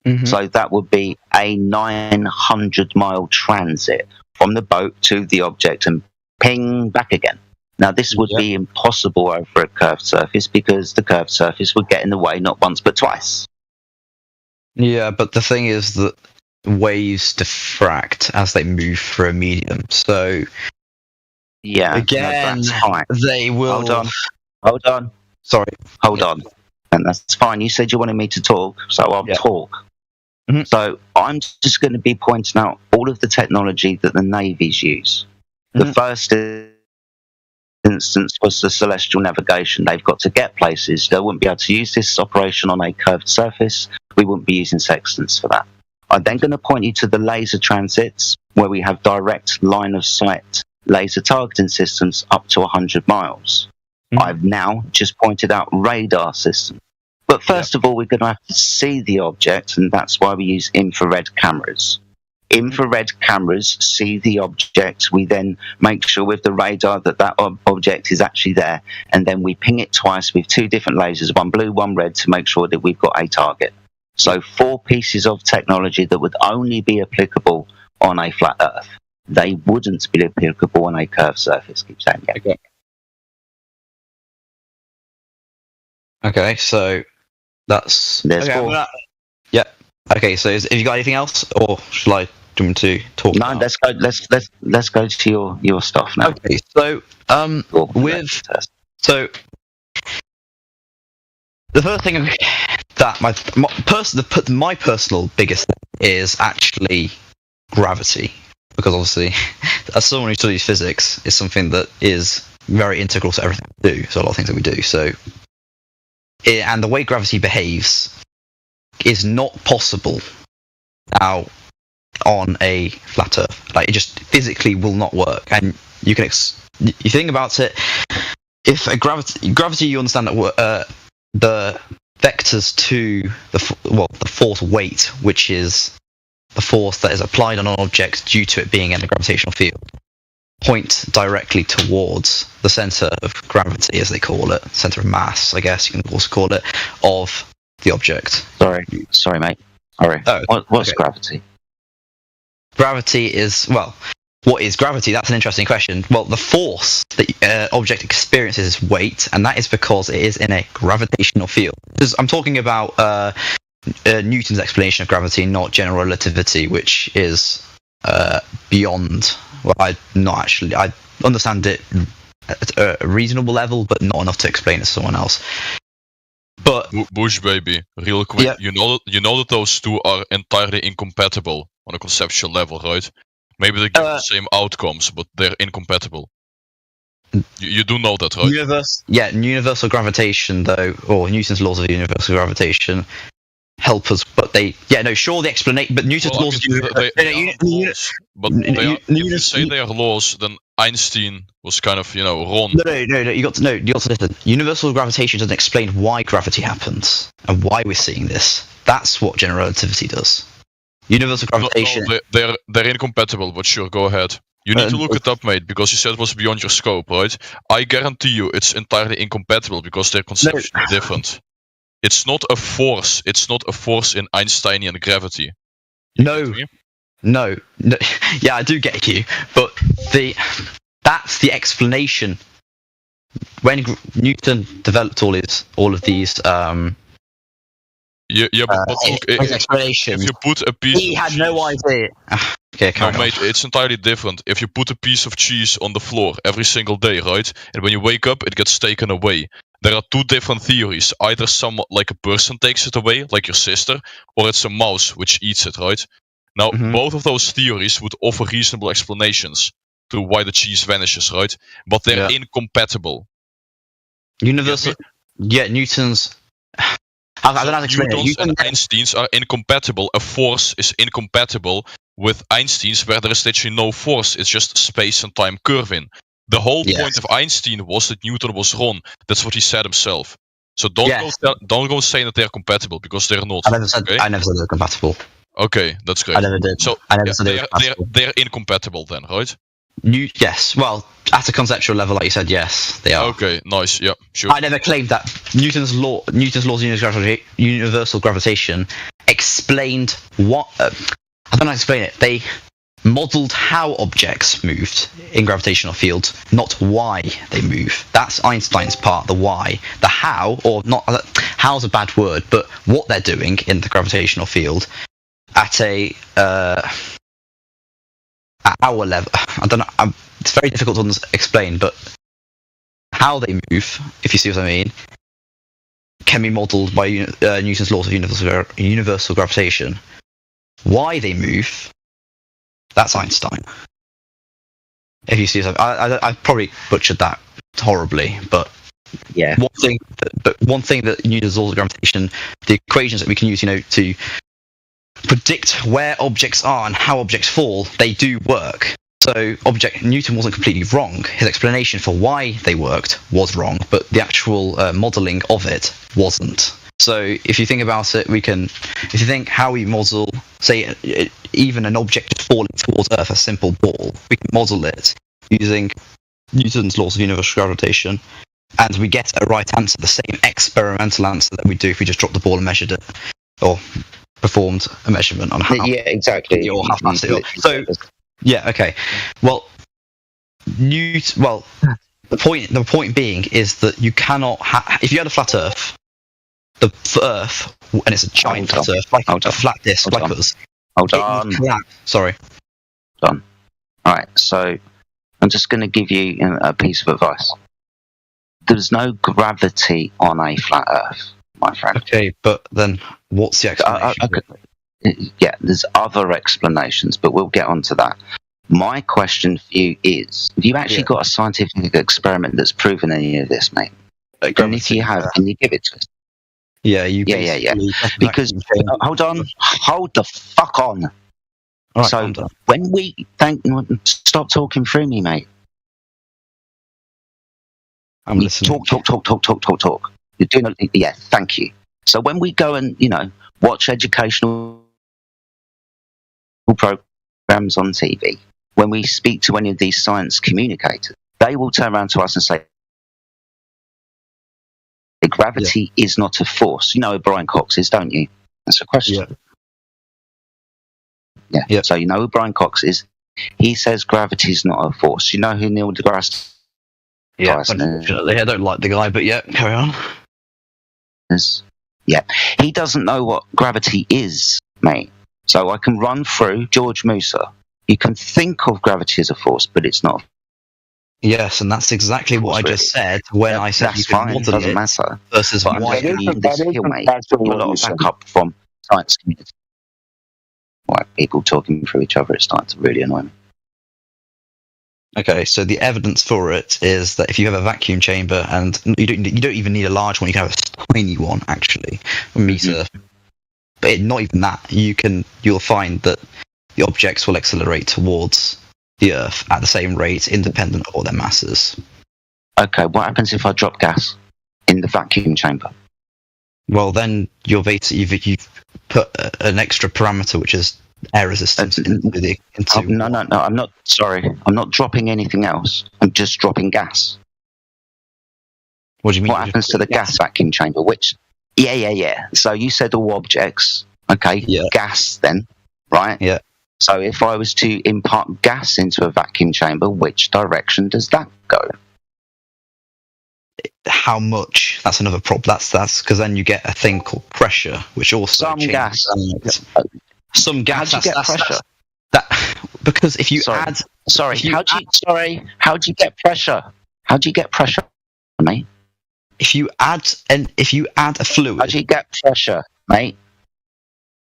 Mm-hmm. So that would be a 900-mile transit from the boat to the object and ping back again. Now, this would be impossible over a curved surface because the curved surface would get in the way not once but twice. Yeah, but the thing is that waves diffract as they move through a medium. So, yeah, again, that's fine. They will. Hold on. Sorry. Hold on. And that's fine. You said you wanted me to talk, so I'll talk. Mm-hmm. So I'm just going to be pointing out all of the technology that the navies use. The first instance was the celestial navigation. They've got to get places. They wouldn't be able to use this operation on a curved surface. We wouldn't be using sextants for that. I'm then going to point you to the laser transits, where we have direct line of sight laser targeting systems up to 100 miles. I've now just pointed out radar systems. But first of all, we're going to have to see the object, and that's why we use infrared cameras. Infrared cameras see the object. We then make sure with the radar that object is actually there, and then we ping it twice with 2 different lasers, one blue, one red, to make sure that we've got a target. So 4 pieces of technology that would only be applicable on a flat Earth. They wouldn't be applicable on a curved surface. Keep saying yeah. Okay, so that's... There's okay, 4. Yeah. Okay, so have you got anything else, or shall I do them to talk? No, let's go. Let's go to your stuff now. Okay, so so the first thing that my personal biggest thing is actually gravity, because obviously, as someone who studies physics, is something that is very integral to everything we do. So a lot of things that we do. So, and the way gravity behaves is not possible now on a flat Earth. Like, it just physically will not work. And you can you think about it. If a gravity, you understand that the vectors to the force weight, which is the force that is applied on an object due to it being in a gravitational field, point directly towards the center of gravity, as they call it, center of mass, I guess you can also call it, of the object. Sorry, mate. All right. What's gravity? Gravity is, well, what is gravity? That's an interesting question. Well, the force the object experiences is weight, and that is because it is in a gravitational field. I'm talking about Newton's explanation of gravity, not general relativity, which is beyond. Well, I understand it at a reasonable level, but not enough to explain it to someone else. But Bush baby, real quick, you know that those two are entirely incompatible on a conceptual level, right? Maybe they give the same outcomes, but they're incompatible. You do know that, right? Universal gravitation, though, or Newton's laws of universal gravitation, help us. But the explanation. But Newton's laws of laws. But if you say they are laws, then Einstein was kind of, wrong. No. You got to listen. Universal gravitation doesn't explain why gravity happens and why we're seeing this. That's what general relativity does. Universal gravitation. No, they're incompatible. But sure, go ahead. You need to look it up, mate, because you said it was beyond your scope, right? I guarantee you, it's entirely incompatible because they're conceptually different. It's not a force. It's not a force in Einsteinian gravity. No. Yeah, I do get you, but that's the explanation. When Newton developed all of these. If you put a piece, he had no idea. Okay, no, mate, it's entirely different. If you put a piece of cheese on the floor every single day, right, and when you wake up, it gets taken away. there are two different theories. Either some like a person takes it away, like your sister, or it's a mouse which eats it, right? Now, both of those theories would offer reasonable explanations to why the cheese vanishes, right? But they're incompatible. Universal. Yeah, Newton's. I don't know how to explain it. Newtons and Einsteins are incompatible. A force is incompatible with Einstein's, where there is literally no force. It's just space and time curving. The whole point of Einstein was that Newton was wrong. That's what he said himself. So don't go saying that they're compatible, because they're not. I never said they're compatible. Okay, that's great. I never did. So I never said they're incompatible then, right? Yes. Well, at a conceptual level, like you said, yes, they are. Okay, nice. Yeah, sure. I never claimed that Newton's laws of universal gravitation explained what. I don't know how to explain it. They modelled how objects moved in gravitational fields, not why they move. That's Einstein's part, the why. The how, or not, how's a bad word, but what they're doing in the gravitational field at a at our level. I don't know. It's very difficult to explain, but how they move, if you see what I mean, can be modelled by Newton's laws of universal gravitation. Why they move, that's Einstein. If you see something, I probably butchered that horribly, but yeah. One thing that Newton's laws of gravitation, the equations that we can use, to predict where objects are and how objects fall, they do work. So Newton wasn't completely wrong. His explanation for why they worked was wrong, but the actual modelling of it wasn't. So if you think about it, if you think how we model, say, even an object just falling towards Earth, a simple ball, we can model it using Newton's laws of universal gravitation, and we get a right answer, the same experimental answer that we do if we just dropped the ball and measured it, or performed a measurement on how. Yeah, exactly. Or how fast it. So, yeah, okay. Well, the point being is that you cannot if you had a flat Earth, the Earth, and it's a giant flat Earth, like a flat disc, like us. Hold on. Sorry. Done. All right. So I'm just going to give you a piece of advice. There's no gravity on a flat Earth, my friend. Okay, but then what's the explanation? Yeah, there's other explanations, but we'll get onto that. My question for you is, have you actually got a scientific experiment that's proven any of this, mate? And if you have, can you give it to us? Yeah, yeah. Because hold the fuck on. Right, so when we stop talking through me, mate. I'm listening. Talk. You're doing thank you. So when we go and watch educational programs on TV, when we speak to any of these science communicators, they will turn around to us and say, gravity is not a force. You know who Brian Cox is, don't you? That's a question. Yeah. So you know who Brian Cox is. He says gravity is not a force. You know who Neil deGrasse Tyson is? Unfortunately, I don't like the guy, but carry on. Yeah. He doesn't know what gravity is, mate. So I can run through George Musa. You can think of gravity as a force, but it's not. Yes, and that's exactly what I just said when I said you can model doesn't matter. Versus why you need this skill, mate. You've got a lot of backup from science community. Why people talking through each other, it's starting to really annoy me. Okay, so the evidence for it is that if you have a vacuum chamber, and you don't even need a large one, you can have a tiny one, actually, a meter. But not even that, you'll find that the objects will accelerate towards the Earth at the same rate, independent of all their masses. Okay, what happens if I drop gas in the vacuum chamber? Well, then you've put an extra parameter, which is air resistance. No, I'm not. Sorry, I'm not dropping anything else. I'm just dropping gas. What do you mean? What happens to the gas vacuum chamber? Which? Yeah. So you said all objects. Okay. Yeah. Gas then, right? Yeah. So if I was to impart gas into a vacuum chamber, which direction does that go? How much? That's another problem. That's because then you get a thing called pressure, which also some gas. Some gas. How'd you get pressure? Because if you add. Sorry. How'd you get pressure? How'd you get pressure, mate? if you add a fluid, how do you get pressure, mate?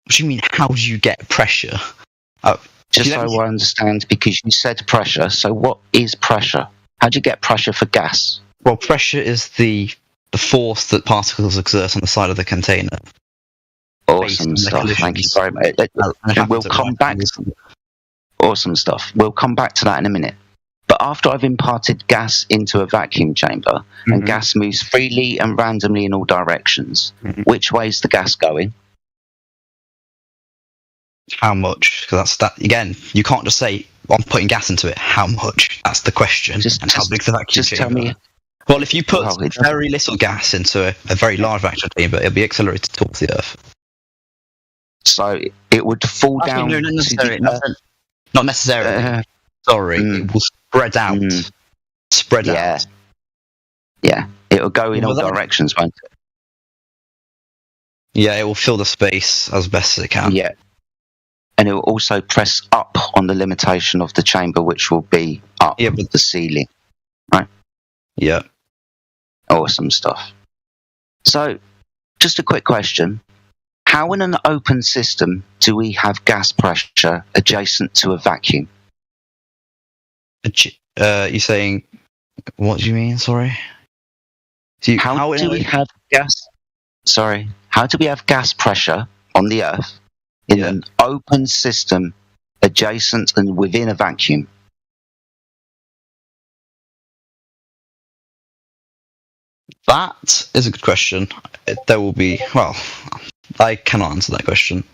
What do you mean? How do you get pressure? Just so I understand, because you said pressure. So what is pressure? How do you get pressure for gas? Well, pressure is the force that particles exert on the side of the container. Awesome stuff. Thank you very much. We'll come back. Awesome stuff. We'll come back to that in a minute. But after I've imparted gas into a vacuum chamber, and gas moves freely and randomly in all directions, which way is the gas going? How much? Because that again, you can't just say I'm putting gas into it. How much? That's the question. And how big's the vacuum chamber? Tell me. Well, if you put very little gas into a very large vacuum chamber, it'll be accelerated towards the Earth. So it would fall down. No, not necessarily. Not necessarily. Sorry, it will spread out. Spread out. Yeah, it will go in all directions, won't it? Yeah, it will fill the space as best as it can. Yeah. And it will also press up on the limitation of the chamber, which will be up the ceiling. Right? Yeah. Awesome stuff. So, just a quick question. How in an open system do we have gas pressure adjacent to a vacuum? You're saying, what do you mean? Sorry. How do we have gas? Sorry. How do we have gas pressure on the Earth in an open system adjacent and within a vacuum? That is a good question. There will be, well, I cannot answer that question.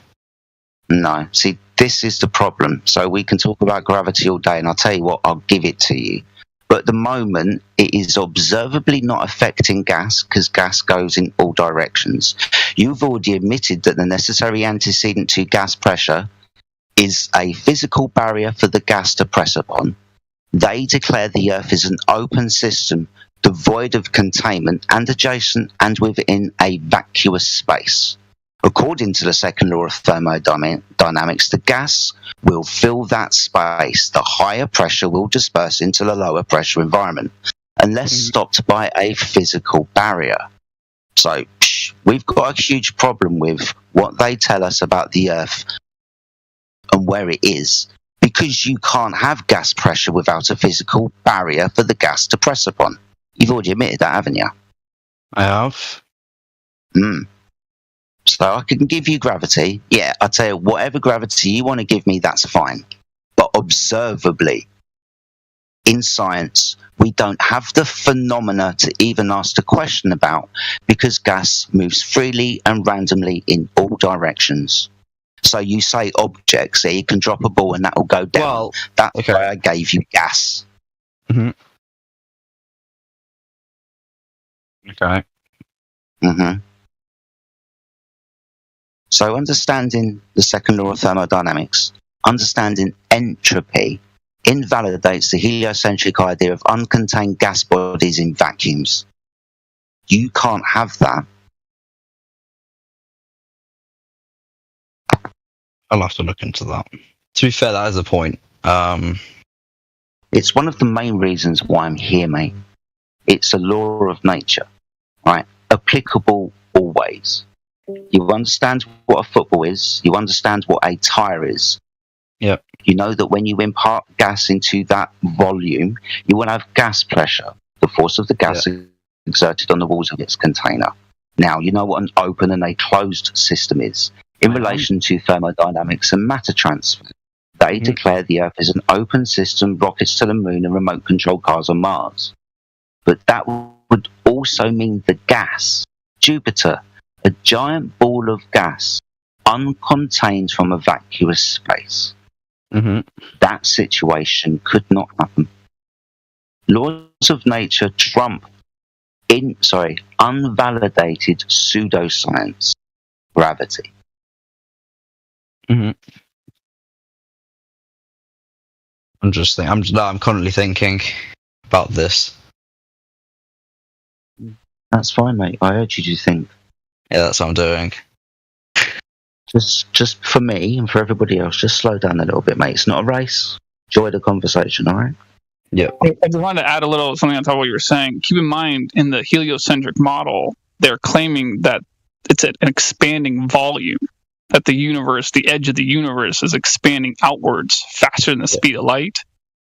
No. See, this is the problem. So we can talk about gravity all day, and I'll tell you what, I'll give it to you. But at the moment, it is observably not affecting gas, because gas goes in all directions. You've already admitted that the necessary antecedent to gas pressure is a physical barrier for the gas to press upon. They declare the Earth is an open system, devoid of containment and adjacent and within a vacuous space. According to the second law of thermodynamics, the gas will fill that space. The higher pressure will disperse into the lower pressure environment, unless stopped by a physical barrier. So, we've got a huge problem with what they tell us about the Earth and where it is, because you can't have gas pressure without a physical barrier for the gas to press upon. You've already admitted that, haven't you? I have. So I can give you gravity. Yeah, I'll tell you, whatever gravity you want to give me, that's fine. But observably, in science, we don't have the phenomena to even ask the question about, because gas moves freely and randomly in all directions. So you say objects, you can drop a ball and that will go down. Well, that's why I gave you gas. Okay. So understanding the second law of thermodynamics, understanding entropy, invalidates the heliocentric idea of uncontained gas bodies in vacuums. You can't have that. I'll have to look into that. To be fair, that is a point. It's one of the main reasons why I'm here, mate. It's a law of nature, right? Applicable always. You understand what a football is. You understand what a tyre is. Yep. You know that when you impart gas into that volume, you will have gas pressure, the force of the gas exerted on the walls of its container. Now, you know what an open and a closed system is. In relation to thermodynamics and matter transfer, they declare the Earth is an open system, rockets to the moon and remote control cars on Mars. But that would also mean the gas, Jupiter, a giant ball of gas, uncontained from a vacuous space. That situation could not happen. Laws of nature trump unvalidated pseudoscience, gravity. Interesting. I'm currently thinking about this. That's fine, mate. I urge you to think. Yeah, that's what I'm doing. Just for me and for everybody else, just slow down a little bit, mate. It's not a race. Enjoy the conversation, all right? Yep. I just wanted to add a little something on top of what you were saying. Keep in mind, in the heliocentric model, they're claiming that it's an expanding volume, that the universe, the edge of the universe, is expanding outwards faster than the speed of light.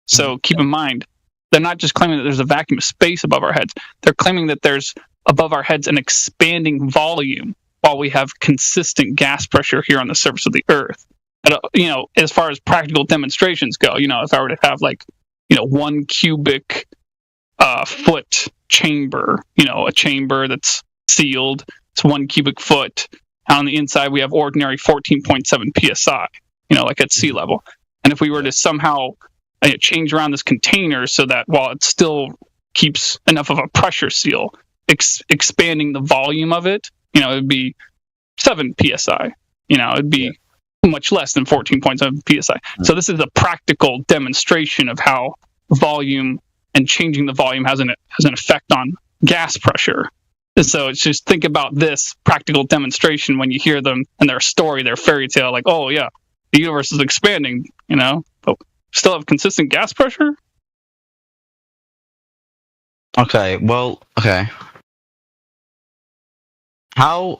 So keep in mind, they're not just claiming that there's a vacuum of space above our heads. They're claiming that there's above our heads an expanding volume while we have consistent gas pressure here on the surface of the Earth. And, as far as practical demonstrations go, if I were to have 1 cubic foot chamber, a chamber that's sealed, it's 1 cubic foot. On the inside, we have ordinary 14.7 psi, like at sea level. And if we were to somehow change around this container so that while it still keeps enough of a pressure seal, expanding the volume of it, it would be 7 psi. It'd be much less than 14.7 psi. So this is a practical demonstration of how volume and changing the volume has an effect on gas pressure. And so it's just think about this practical demonstration when you hear them and their story, their fairy tale, like, oh yeah, the universe is expanding, but still have consistent gas pressure. Okay, well, okay. How?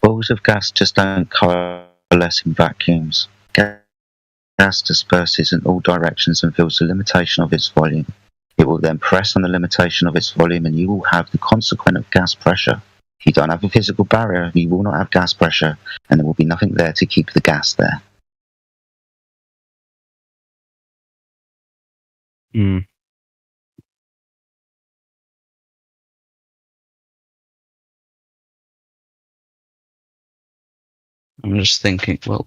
Balls of gas just don't coalesce in vacuums. Gas disperses in all directions and feels the limitation of its volume. It will then press on the limitation of its volume and you will have the consequent of gas pressure. If you don't have a physical barrier, you will not have gas pressure and there will be nothing there to keep the gas there. I'm just thinking, well...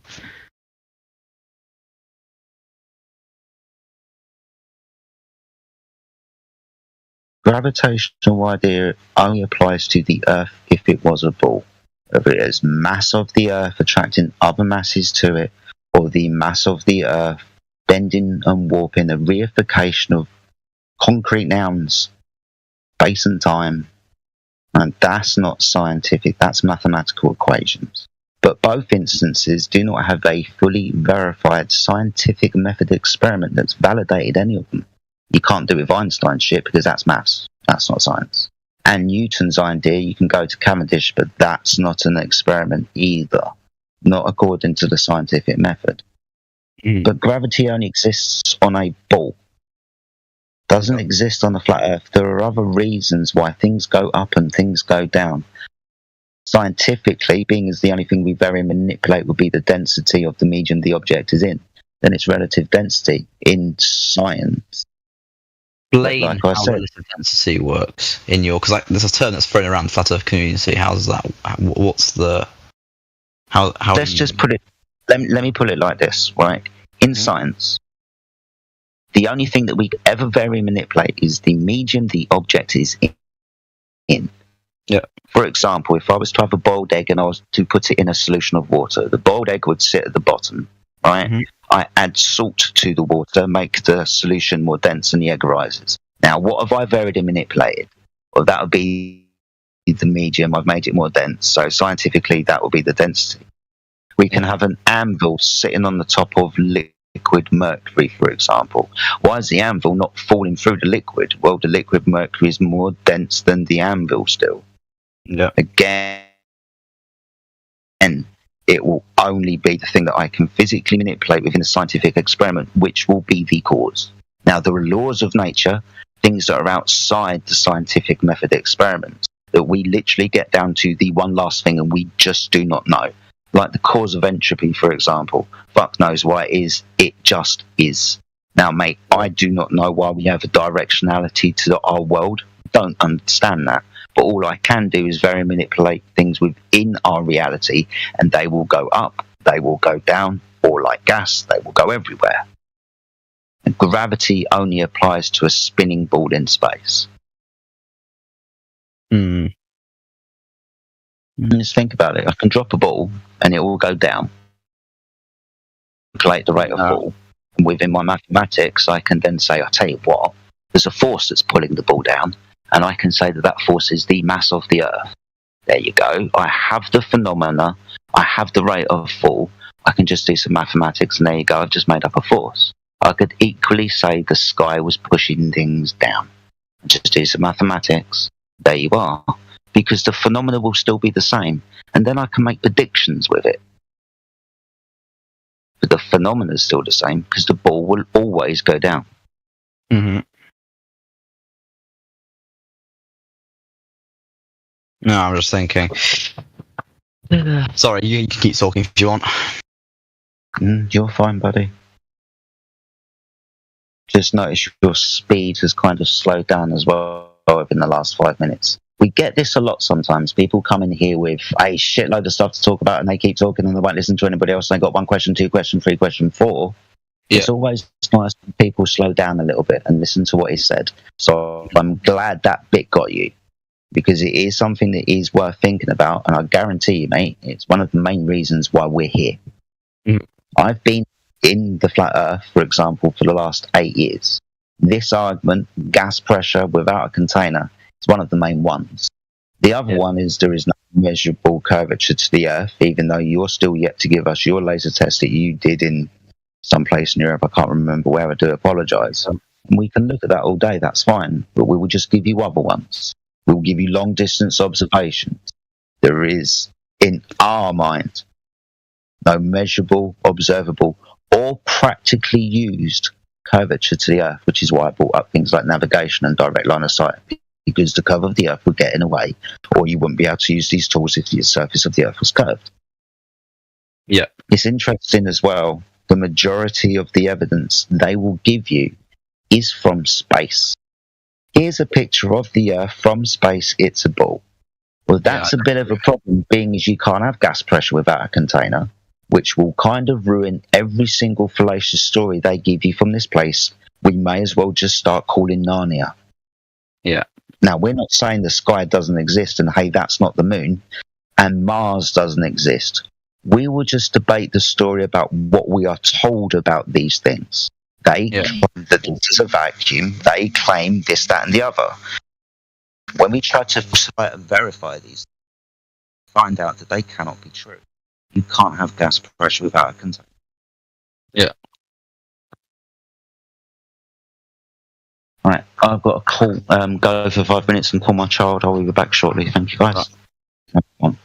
Gravitational idea only applies to the Earth if it was a ball. Whether it is mass of the Earth attracting other masses to it, or the mass of the Earth bending and warping, the reification of concrete nouns, space and time, and that's not scientific, that's mathematical equations. But both instances do not have a fully verified scientific method experiment that's validated any of them. You can't do it with Einstein shit because that's maths. That's not science. And Newton's idea, you can go to Cavendish, but that's not an experiment either. Not according to the scientific method. But gravity only exists on a ball. Doesn't exist on the flat Earth. There are other reasons why things go up and things go down. Scientifically, being as the only thing we very manipulate would be the density of the medium the object is in, then it's relative density in science. Explain how relative density works in your, because there's a term that's thrown around the flat Earth community. How's that? What's the how? Let's just put it. Let me put it like this, right? In science, the only thing that we ever very manipulate is the medium the object is in. Yeah. For example, if I was to have a boiled egg and I was to put it in a solution of water, the boiled egg would sit at the bottom, right? I add salt to the water, make the solution more dense, and the egg rises. Now, what have I varied and manipulated? Well, that would be the medium. I've made it more dense. So scientifically, that would be the density. We can have an anvil sitting on the top of liquid mercury, for example. Why is the anvil not falling through the liquid? Well, the liquid mercury is more dense than the anvil still. Yeah. Again, it will only be the thing that I can physically manipulate within a scientific experiment, which will be the cause. Now, there are laws of nature, things that are outside the scientific method experiments, that we literally get down to the one last thing and we just do not know. Like the cause of entropy, for example. Fuck knows why it is. It just is. Now, mate, I do not know why we have a directionality to our world. Don't understand that. But all I can do is very manipulate things within our reality, and they will go up, they will go down, or like gas, they will go everywhere. And gravity only applies to a spinning ball in space. Just think about it. I can drop a ball, and it will go down. Calculate the rate of fall. And within my mathematics, I can then say, I tell you what, there's a force that's pulling the ball down, and I can say that that force is the mass of the Earth. There you go. I have the phenomena. I have the rate of fall. I can just do some mathematics, and there you go. I've just made up a force. I could equally say the sky was pushing things down. Just do some mathematics. There you are. Because the phenomena will still be the same. And then I can make predictions with it. But the phenomena is still the same because the ball will always go down. Mm-hmm. No, I'm just thinking. Sorry, you can keep talking if you want. You're fine, buddy. Just notice your speed has kind of slowed down as well in the last 5 minutes. We get this a lot sometimes. People come in here with a shitload of stuff to talk about and they keep talking and they won't listen to anybody else. They got 1 question, 2 question, 3 question, 4. Yeah. It's always nice when people slow down a little bit and listen to what he said. So I'm glad that bit got you, because it is something that is worth thinking about. And I guarantee you, mate, it's one of the main reasons why we're here. I've been in the flat Earth, for example, for the last 8 years. This argument, gas pressure without a container, is one of the main ones. The other one is there is no measurable curvature to the Earth, even though you're still yet to give us your laser test that you did in some place in Europe. I can't remember where. I do apologise. We can look at that all day, that's fine, but we will just give you other ones. We will give you long distance observations. There is, in our mind, no measurable, observable, or practically used curvature to the Earth, which is why I brought up things like navigation and direct line of sight, because the curve of the Earth would get in the way, or you wouldn't be able to use these tools if the surface of the Earth was curved. Yeah. It's interesting as well, the majority of the evidence they will give you is from space. Here's a picture of the Earth from space, it's a ball. Well, that's a bit of a problem, being as you can't have gas pressure without a container, which will kind of ruin every single fallacious story they give you from this place. We may as well just start calling Narnia. Yeah. Now, we're not saying the sky doesn't exist and, hey, that's not the moon, and Mars doesn't exist. We will just debate the story about what we are told about these things. They claim that this is a vacuum. They claim this, that, and the other. When we try to try and verify these, find out that they cannot be true. You can't have gas pressure without a container. Yeah. Right, I've got a call. Go for 5 minutes and call my child. I will be back shortly. Thank you, guys. Right.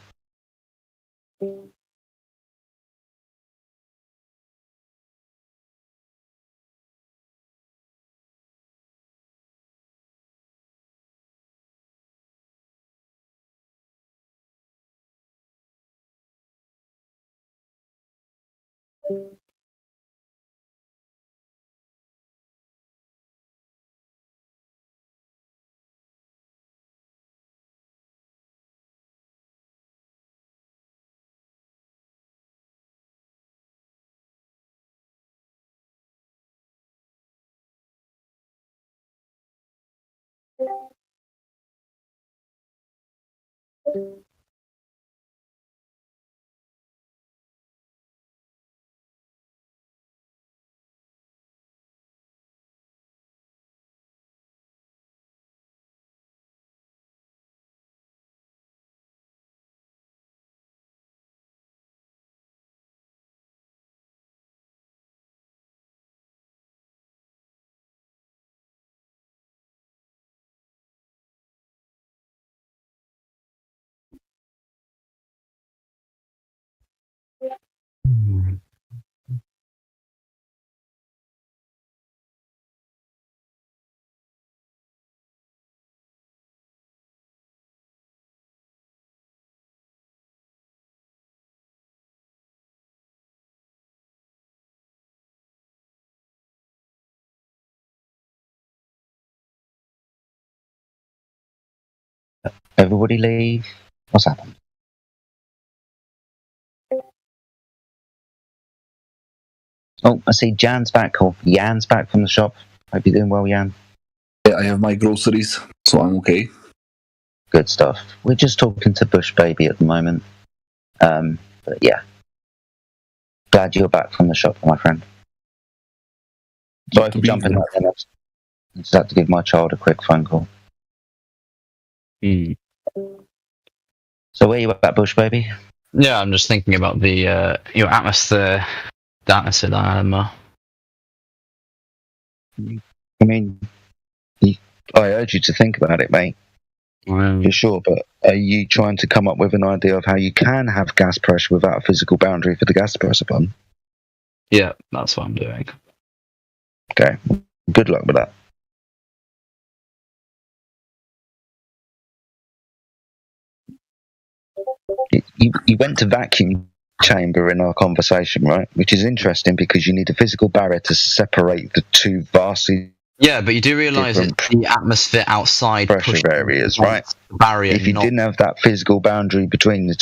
Everybody leave. What's happened? Oh, I see Jan's back. Cool. Jan's back from the shop. Hope you're doing well, Jan. Yeah, I have my groceries, so I'm okay. Good stuff. We're just talking to Bush Baby at the moment. But yeah. Glad you're back from the shop, my friend. Sorry for jumping out there. I just had to give my child a quick phone call. So where you at, Bush baby? Yeah, I'm just thinking about the atmosphere dilemma. I mean, I urge you to think about it, mate. For sure, but are you trying to come up with an idea of how you can have gas pressure without a physical boundary for the gas pressure button? Yeah, that's what I'm doing. Okay, good luck with that. You went to vacuum chamber in our conversation, right? Which is interesting because you need a physical barrier to separate the two vastly. Yeah, but you do realise that the atmosphere outside pressure areas, right? Barrier. If you didn't have that physical boundary between the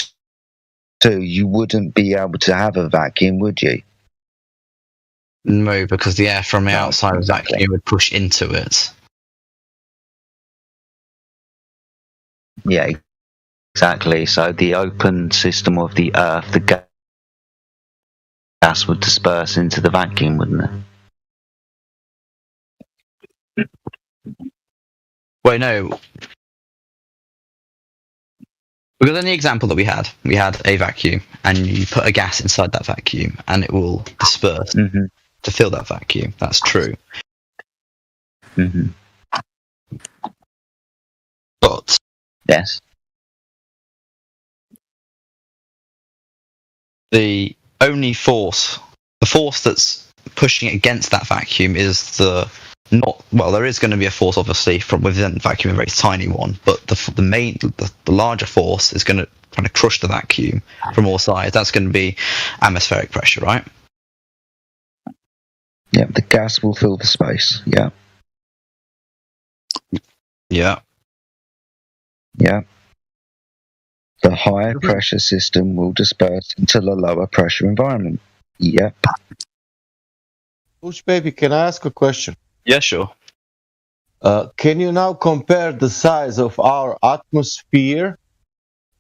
two, you wouldn't be able to have a vacuum, would you? No, because the air from the outside of the vacuum would push into it. Yeah, exactly. So the open system of the Earth, the gas would disperse into the vacuum, wouldn't it? Wait, no. Because in the example that we had a vacuum, and you put a gas inside that vacuum, and it will disperse to fill that vacuum. That's true. But yes, the only force, the force that's pushing against that vacuum is there is going to be a force obviously from within the vacuum, a very tiny one, but the larger force is going to kind of crush the vacuum from all sides. That's going to be atmospheric pressure, right? Yeah, the gas will fill the space. Yeah. Yeah. The higher pressure system will disperse into the lower pressure environment. Yep. Bush baby, can I ask a question? Yeah, sure. Can you now compare the size of our atmosphere?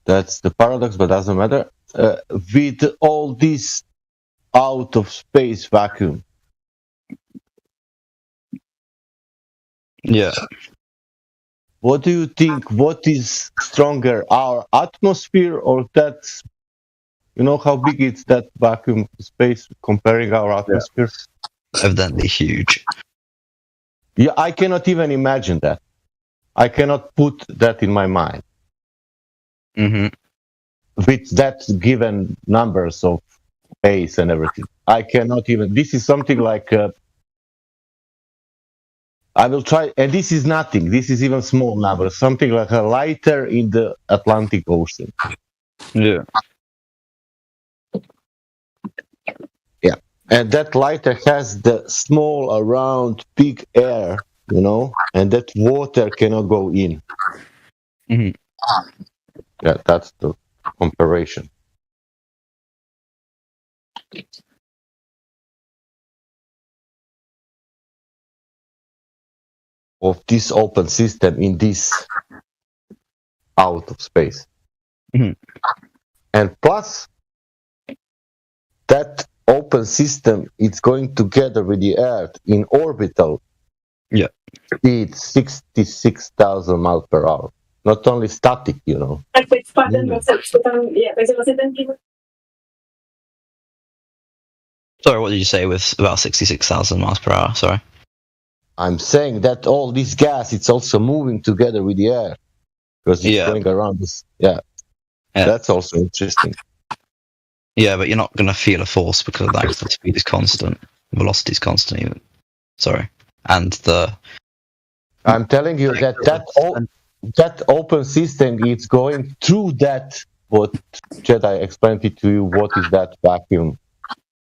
That's the paradox, but doesn't matter. With all this out of space vacuum. Yeah. What do you think? What is stronger, our atmosphere or that? You know how big is that vacuum space comparing our atmosphere? Evidently huge. Yeah, I cannot even imagine that. I cannot put that in my mind. With that given numbers of space and everything. I cannot even. This is something like. I will try, and this is nothing. This is even small numbers. Something like a lighter in the Atlantic Ocean. Yeah. Yeah, and that lighter has the small around big air, you know, and that water cannot go in. Yeah, that's the comparison. Of this open system in this out of space. And plus that open system is going together with the Earth in orbital speed 66,000 miles per hour. Not only static, you know. Sorry, what did you say with about 66,000 miles per hour? Sorry. I'm saying that all this gas, it's also moving together with the air because it's going around this. Yeah. That's also interesting. Yeah, but you're not going to feel a force because of that. The speed is constant, velocity is constant. Even. Sorry, and the. I'm telling you that open system is going through that. What Jedi explained it to you. What is that vacuum,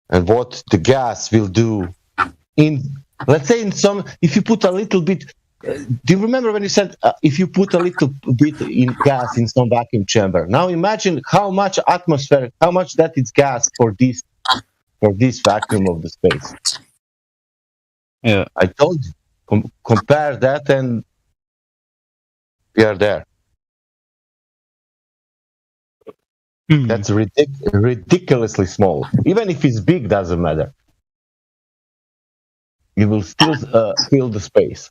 and what the gas will do in. Let's say in some, if you put a little bit, do you remember when you said if you put a little bit in gas in some vacuum chamber? Now imagine how much atmosphere, how much that is gas for this vacuum of the space. Yeah, I told you, compare that and we are there. That's ridiculously small. Even if it's big, doesn't matter. It will still fill the space.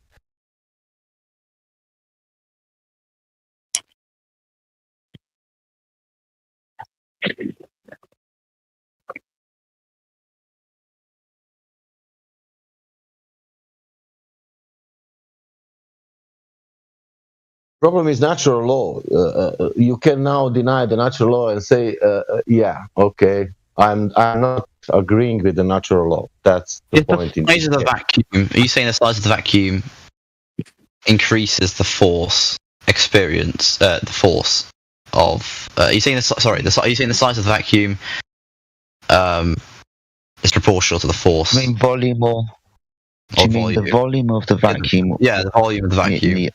Problem is natural law. You can now deny the natural law and say, yeah, okay, I'm not agreeing with the natural law. That's the point. The size of the vacuum. Are you saying the size of the vacuum increases the force experience? The force of. Are you saying are you saying the size of the vacuum is proportional to the force? I mean volume or. Do you mean the volume of the vacuum? Yeah, the volume of the vacuum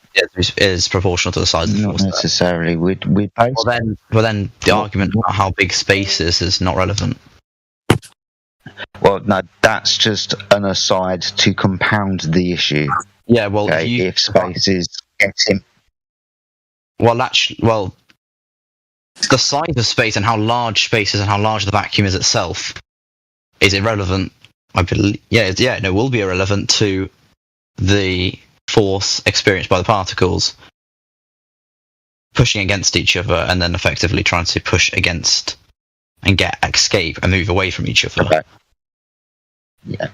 is proportional to the size of the force. Not necessarily. Well, then the argument about how big space is not relevant. Well, no, that's just an aside to compound the issue. Yeah, well, if space is getting. Well, the size of space and how large space is and how large the vacuum is itself is irrelevant. I believe, it will be irrelevant to the force experienced by the particles pushing against each other and then effectively trying to push against and escape and move away from each other. Okay. Yeah,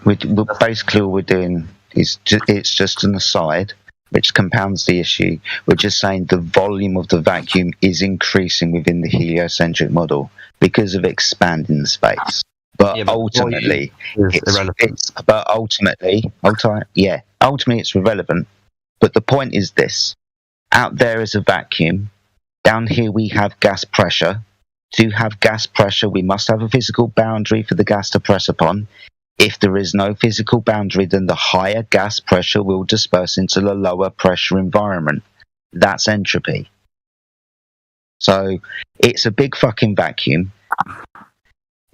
basically all we're doing is it's just an aside which compounds the issue. We're just saying the volume of the vacuum is increasing within the heliocentric model because of expanding the space. But ultimately, it's irrelevant. Ultimately, it's irrelevant. But the point is this: out there is a vacuum. Down here we have gas pressure. To have gas pressure, we must have a physical boundary for the gas to press upon. If there is no physical boundary, then the higher gas pressure will disperse into the lower pressure environment. That's entropy. So it's a big fucking vacuum.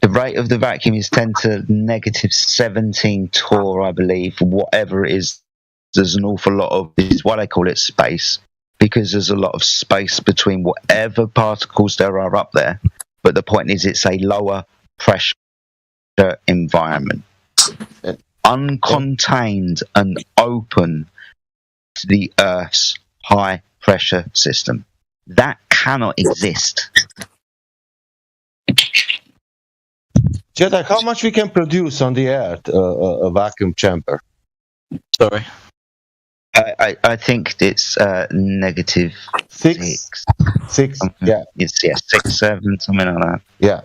The rate of the vacuum is 10 to negative 17 torr, I believe. Whatever it is, there's an awful lot of, this is why they call it space, because there's a lot of space between whatever particles there are up there. But the point is, it's a lower pressure environment. Uncontained and open to the Earth's high pressure system. That cannot exist. Jedi, how much we can produce on the Earth a vacuum chamber? Sorry. I think it's negative six. Yeah. It's 6, 7, something like that. Yeah.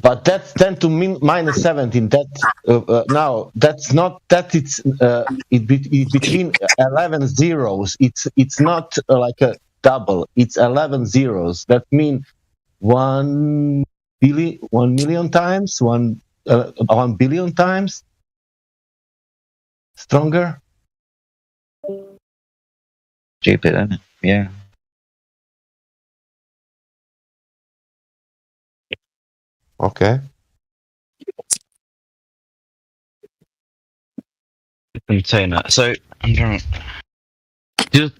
But that's 10 to minus 17. That now that's not that it's between 11 zeros. It's not like a double. It's 11 zeros. That means 1 million times, 1 billion times stronger. Stupid, isn't it? Yeah. Okay. Container. So I'm trying to.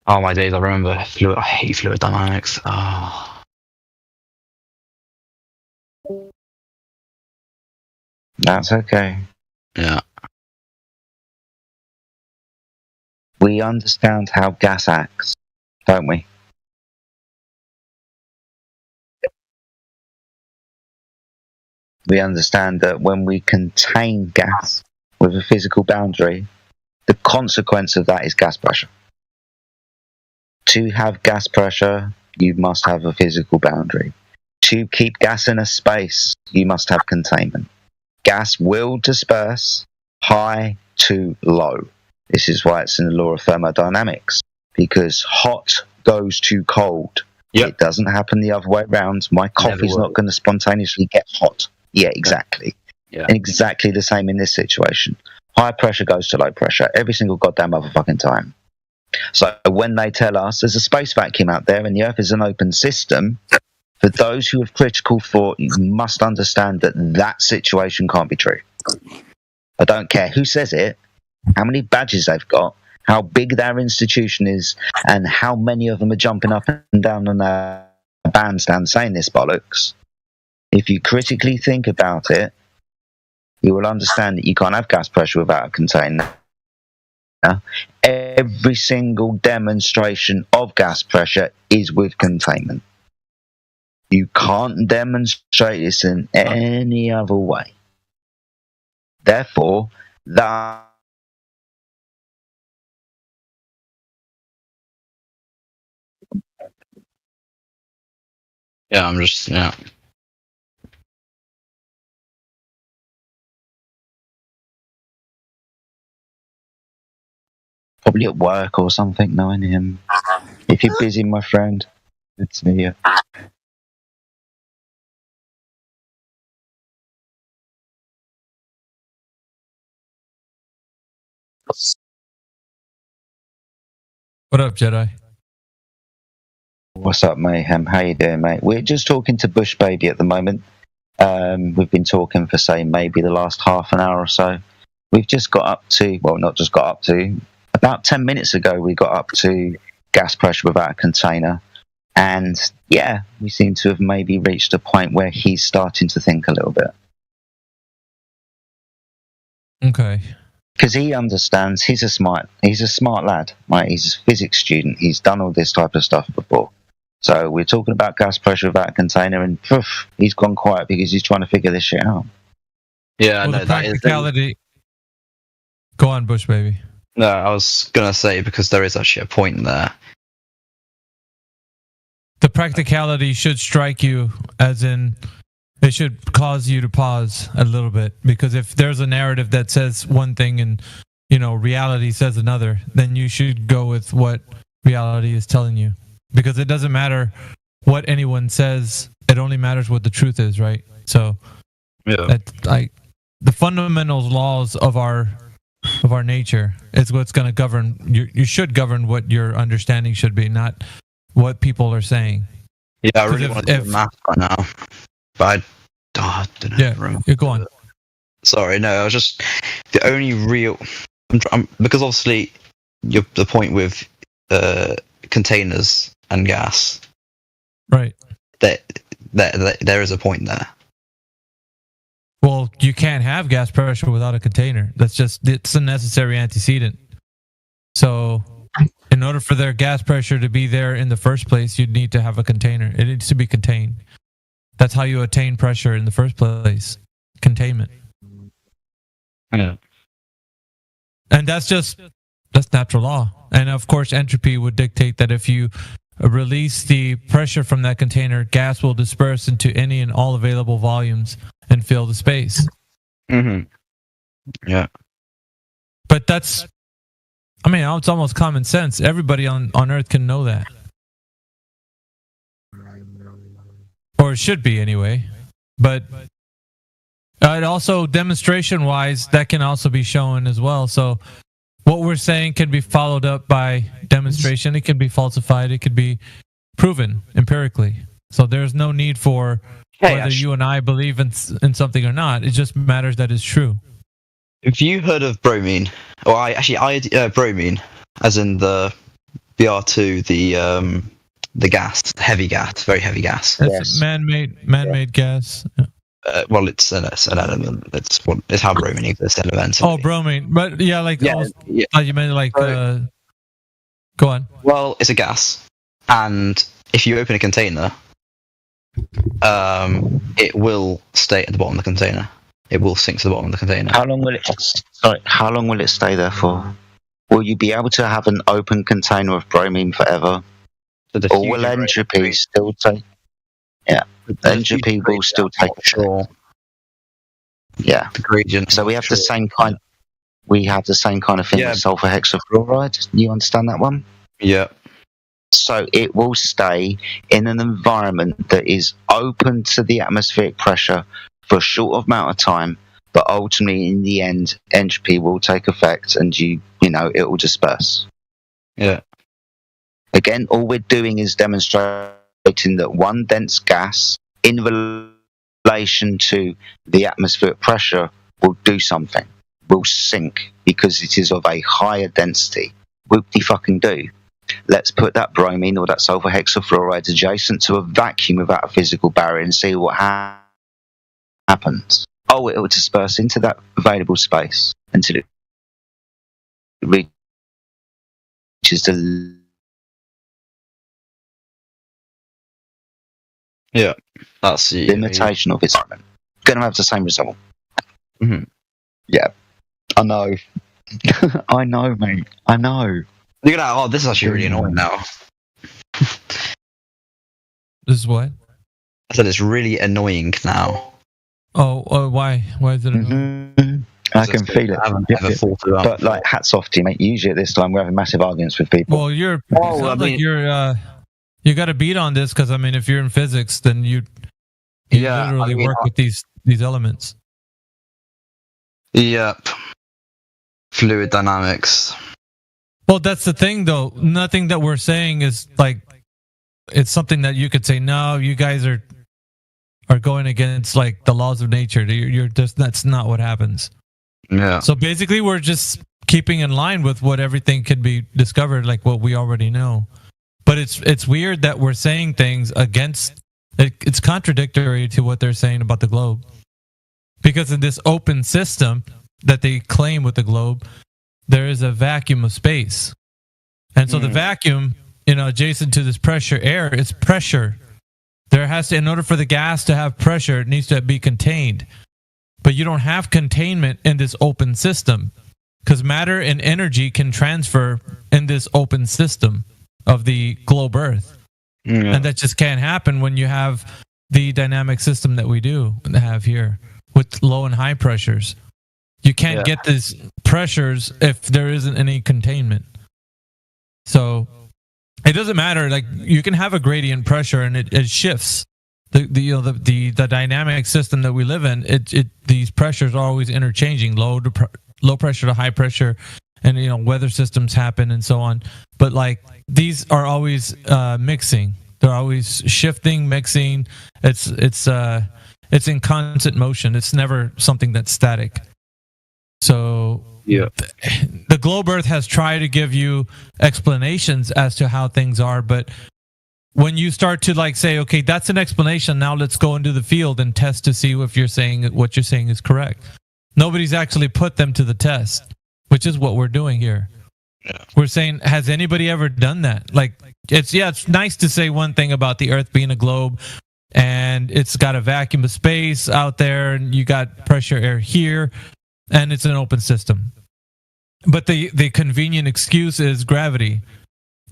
Oh my days! I remember fluid. I hate fluid dynamics. Oh. That's okay. Yeah. We understand how gas acts, don't we? We understand that when we contain gas with a physical boundary, the consequence of that is gas pressure. To have gas pressure, you must have a physical boundary. To keep gas in a space, you must have containment. Gas will disperse high to low. This is why it's in the law of thermodynamics, because hot goes to cold. Yep. It doesn't happen the other way around. My coffee's not going to spontaneously get hot. Yeah, exactly. Yeah. And exactly the same in this situation. High pressure goes to low pressure every single goddamn motherfucking time. So when they tell us there's a space vacuum out there and the Earth is an open system, for those who have critical thought, you must understand that that situation can't be true. I don't care who says it, how many badges they've got, how big their institution is, and how many of them are jumping up and down on their bandstand saying this bollocks, if you critically think about it, you will understand that you can't have gas pressure without a container. Every single demonstration of gas pressure is with containment. You can't demonstrate this in any other way. Therefore, that Yeah, I'm just probably at work or something, knowing him. If you're busy, my friend, it's me. What up, Jedi? What's up, Mayhem? How you doing, mate? We're just talking to Bush Baby at the moment. We've been talking for, say, maybe the last half an hour or so. We've just got up to, well, not just got up to, about 10 minutes ago we got up to gas pressure without a container. And, yeah, we seem to have maybe reached a point where he's starting to think a little bit. Okay. Because he understands, he's a smart lad, right? He's a physics student. He's done all this type of stuff before. So we're talking about gas pressure without a container, and poof, he's gone quiet because he's trying to figure this shit out. Yeah, Well, no, the that is. practicality. Go on, Bush Baby. No, I was gonna say because there is actually a point there. The practicality should strike you, as in, it should cause you to pause a little bit, because if there's a narrative that says one thing and reality says another, then you should go with what reality is telling you, because it doesn't matter what anyone says, it only matters what the truth is, right? So yeah, the fundamental laws of our nature is what's going to govern. You should govern what your understanding should be, not what people are saying. Yeah, I really want to do math right now, but I don't know. Yeah, go on. Sorry, no, I was just the only real. Because obviously, the point with containers and gas, right? There is a point there. Well, you can't have gas pressure without a container. It's a necessary antecedent. So, in order for their gas pressure to be there in the first place, you'd need to have a container. It needs to be contained. That's how you attain pressure in the first place. Containment. Yeah. And that's natural law. And of course, entropy would dictate that if you release the pressure from that container, gas will disperse into any and all available volumes and fill the space. Mm-hmm. Yeah. But it's almost common sense. Everybody on Earth can know that. Or it should be anyway. But it also, demonstration-wise, that can also be shown as well. So what we're saying can be followed up by demonstration. It can be falsified. It could be proven empirically. So there's no need for whether you and I believe in something or not. It just matters that it's true. Have you heard of bromine? Bromine, as in the BR2, the gas, heavy gas, very heavy gas. It's man-made gas. Yeah. Well, it's an element. It's how bromine exists elementally. Oh, bromine, but you meant like. Go on. Well, it's a gas, and if you open a container, it will stay at the bottom of the container. It will sink to the bottom of the container. How long will it stay there for? Will you be able to have an open container of bromine forever? Or will entropy still take? Yeah, entropy will still take control. Yeah, the gradient. So we have the same kind. We have the same kind of thing with sulfur hexafluoride. You understand that one? Yeah. So it will stay in an environment that is open to the atmospheric pressure for a short amount of time, but ultimately, in the end, entropy will take effect, and it will disperse. Yeah. Again, all we're doing is demonstrating that one dense gas, in relation to the atmospheric pressure, will do something, will sink, because it is of a higher density. whoop-de-fucking do. Let's put that bromine or that sulfur hexafluoride adjacent to a vacuum without a physical barrier and see what happens. Oh, it will disperse into that available space until it reaches the... Yeah, that's the limitation of its environment. Going to have the same result. Mm-hmm. Yeah, I know. I know, mate. I know. Look at that. Oh, this is actually really annoying now. This is what? I said it's really annoying now. Oh, why? Why is it annoying? Mm-hmm. I can feel it. I haven't ever thought about but like, hats off to you, mate. Usually at this time we're having massive arguments with people. Well, like you got a beat on this because I mean, if you're in physics, then you literally work with these elements. Yep. Fluid dynamics. Well, that's the thing, though. Nothing that we're saying is like it's something that you could say. No, you guys are going against like the laws of nature. You're just that's not what happens. Yeah. So basically, we're just keeping in line with what everything could be discovered, like what we already know. But it's weird that we're saying things against. It's contradictory to what they're saying about the globe, because in this open system that they claim with the globe, there is a vacuum of space, and so the vacuum, adjacent to this pressure air, it's pressure. There has to, in order for the gas to have pressure, it needs to be contained. But you don't have containment in this open system because matter and energy can transfer in this open system of the globe Earth. And that just can't happen when you have the dynamic system that we do have here with low and high pressures. You can't get these pressures if there isn't any containment. So it doesn't matter. Like, you can have a gradient pressure and it shifts. The dynamic system that we live in, these pressures are always interchanging, low pressure to high pressure, and weather systems happen and so on. But like, these are always mixing. They're always shifting, mixing. It's in constant motion. It's never something that's static. So the globe Earth has tried to give you explanations as to how things are, but when you start to like say, okay, that's an explanation, now let's go into the field and test to see if what you're saying is correct. Nobody's actually put them to the test, which is what we're doing here. We're saying, has anybody ever done that? Like, it's nice to say one thing about the Earth being a globe and it's got a vacuum of space out there and you got pressure air here and it's an open system. But the convenient excuse is gravity.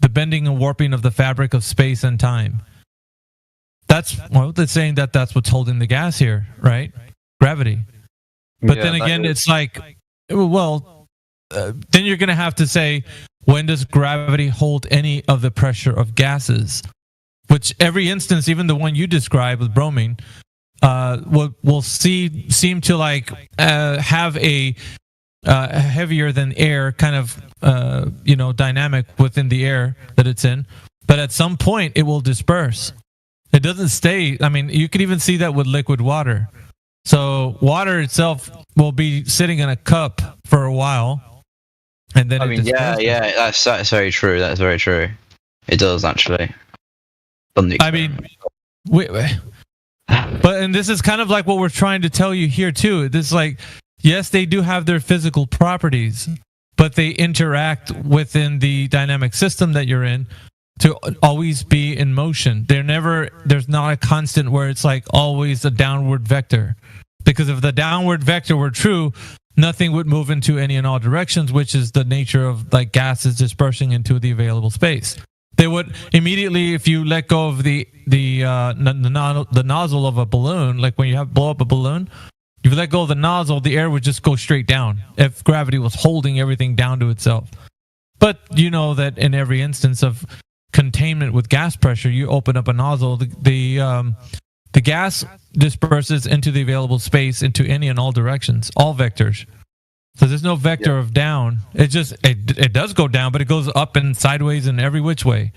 The bending and warping of the fabric of space and time. They're saying that's what's holding the gas here, right? Gravity. But then again, it's like, well, then you're going to have to say, when does gravity hold any of the pressure of gases? Which every instance, even the one you described with bromine, will seem to like have a heavier than air kind of dynamic within the air that it's in, but at some point it will disperse. It doesn't stay. I mean, you could even see that with liquid water. So water itself will be sitting in a cup for a while, and then that's very true. That's very true. It does actually. I mean, and this is kind of like what we're trying to tell you here too. This is like, yes, they do have their physical properties, but they interact within the dynamic system that you're in to always be in motion. There's not a constant where it's like always a downward vector. Because if the downward vector were true, nothing would move into any and all directions, which is the nature of like gases dispersing into the available space. They would immediately, if you let go of the nozzle of a balloon, like when you blow up a balloon, if you let go of the nozzle, the air would just go straight down if gravity was holding everything down to itself. But you know that in every instance of containment with gas pressure, you open up a nozzle, the gas disperses into the available space into any and all directions, all vectors. So there's no vector of down. It just it does go down, but it goes up and sideways in every which way.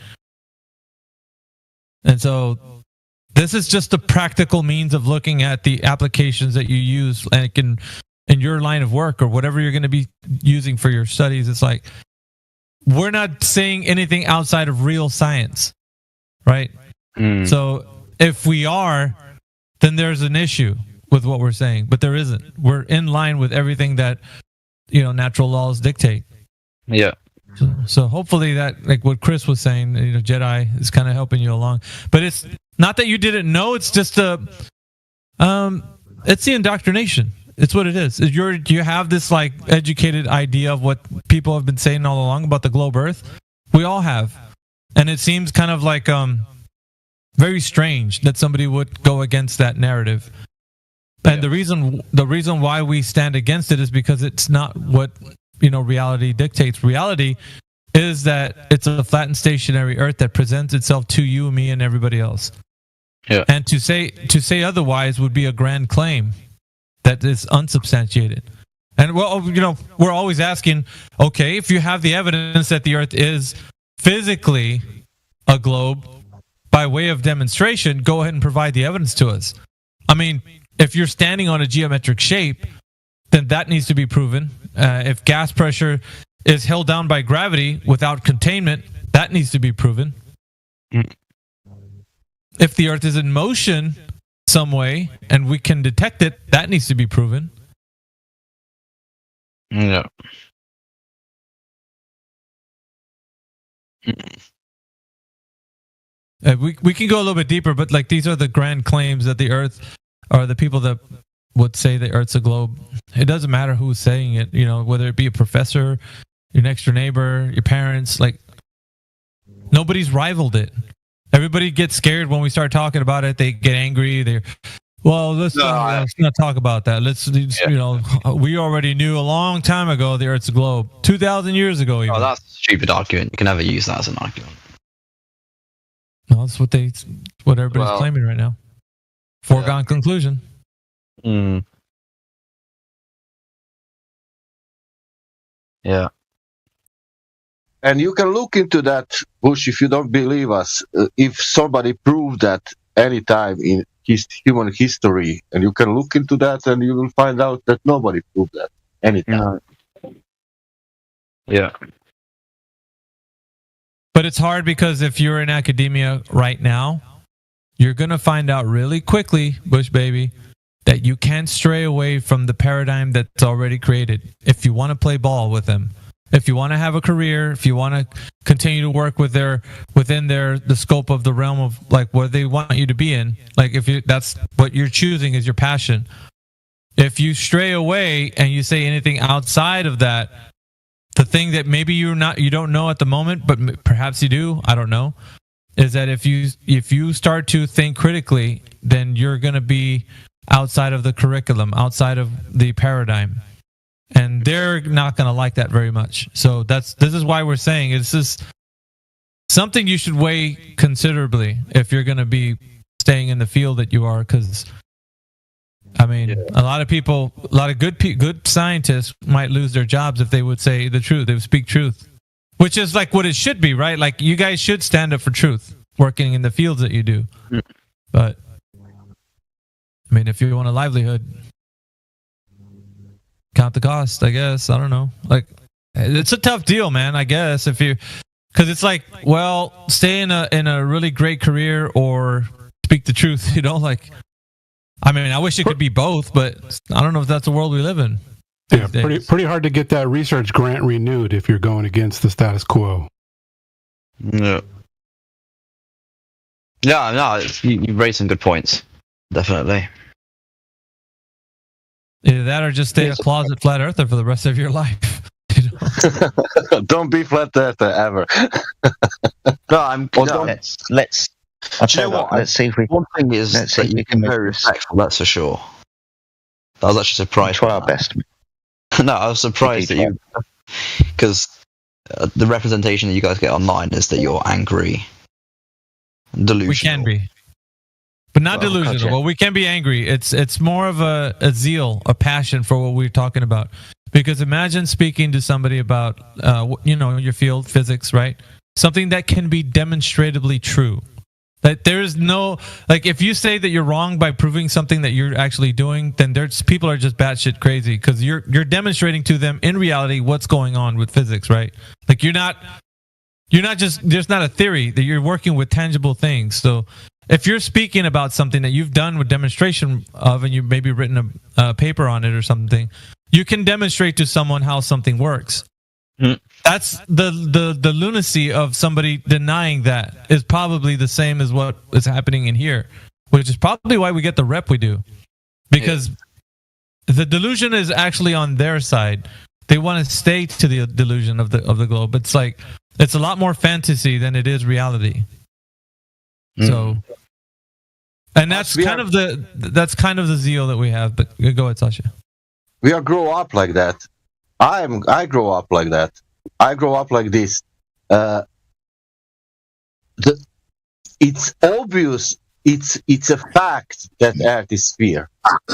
And so this is just a practical means of looking at the applications that you use, like in your line of work or whatever you're going to be using for your studies. It's like, we're not saying anything outside of real science, right? So if we are, then there's an issue with what we're saying, but there isn't. We're in line with everything that, you know, natural laws dictate. Yeah. So hopefully that, like what Chris was saying, you know, Jedi is kind of helping you along. But it's not that you didn't know. It's just it's the indoctrination. It's what it is. You have this like educated idea of what people have been saying all along about the globe Earth. We all have, and it seems kind of like very strange that somebody would go against that narrative. And the reason why we stand against it is because it's not what, you know, reality dictates. Reality is that it's a flat and stationary Earth that presents itself to you, me, and everybody else. Yeah. And to say otherwise would be a grand claim that is unsubstantiated. And well, you know, we're always asking, okay, if you have the evidence that the Earth is physically a globe by way of demonstration, go ahead and provide the evidence to us. I mean, if you're standing on a geometric shape, then that needs to be proven. If gas pressure is held down by gravity without containment, that needs to be proven. If the Earth is in motion some way and we can detect it, that needs to be proven. Yeah. We can go a little bit deeper, but like these are the grand claims that the Earth, or the people that would say the Earth's a globe. It doesn't matter who's saying it, you know, whether it be a professor, your next door neighbor, your parents, like nobody's rivaled it. Everybody gets scared when we start talking about it. They get angry. Let's not talk about that. You know, we already knew a long time ago the Earth's a globe, 2,000 years ago. Even. Oh, that's a stupid argument. You can never use that as an argument. No, that's what everybody's claiming right now. Foregone conclusion. Yeah. And you can look into that, Bush, if you don't believe us. If somebody proved that any time in human history, and you can look into that, and you will find out that nobody proved that anytime. Yeah. But it's hard because if you're in academia right now, you're going to find out really quickly, Bush baby, that you can't stray away from the paradigm that's already created if you want to play ball with them. If you want to have a career, if you want to continue to work within the scope of the realm of like what they want you to be in, like that's what you're choosing is your passion. If you stray away and you say anything outside of that, the thing that maybe you don't know at the moment, but perhaps you do, I don't know, is that if you start to think critically, then you're going to be outside of the curriculum, outside of the paradigm. And they're not going to like that very much. So this is why we're saying this is something you should weigh considerably if you're going to be staying in the field that you are. Because, I mean, a lot of people, a lot of good scientists might lose their jobs if they would say the truth. They would speak truth, which is like what it should be, right? Like you guys should stand up for truth, working in the fields that you do. But, I mean, if you want a livelihood, count the cost, I guess. I don't know. Like, it's a tough deal, man, I guess. Because it's like, well, stay in a really great career or speak the truth, you know? Like, I mean, I wish it could be both, but I don't know if that's the world we live in. Yeah, pretty hard to get that research grant renewed if you're going against the status quo. No. Yeah, no, you raised some good points. Definitely. Either that or just stay a closet flat earther for the rest of your life. Don't be flat earther ever. Let's see if we. One thing is that you can be very respectful. That's for sure. I was actually surprised. Try our best. No, I was surprised that you, because the representation that you guys get online is that you're angry, delusional. We can be. But not delusional. Gotcha. Well, we can be angry. It's more of a zeal, a passion for what we're talking about. Because imagine speaking to somebody about, your field, physics, right? Something that can be demonstratively true. That there is no, like, if you say that you're wrong by proving something that you're actually doing, then there's people are just batshit crazy because you're demonstrating to them in reality what's going on with physics, right? Like you're not just, there's not a theory, that you're working with tangible things. So if you're speaking about something that you've done with demonstration of, and you've maybe written a paper on it or something, you can demonstrate to someone how something works. That's the lunacy of somebody denying that is probably the same as what is happening in here, which is probably why we get the rep we do, because the delusion is actually on their side. They want to stay to the delusion of the globe. It's like it's a lot more fantasy than it is reality. So, and that's kind of the zeal that we have. But go ahead, Sasha. We are grow up like that. I grow up like that. I grow up like this. It's obvious. It's a fact that Earth is sphere.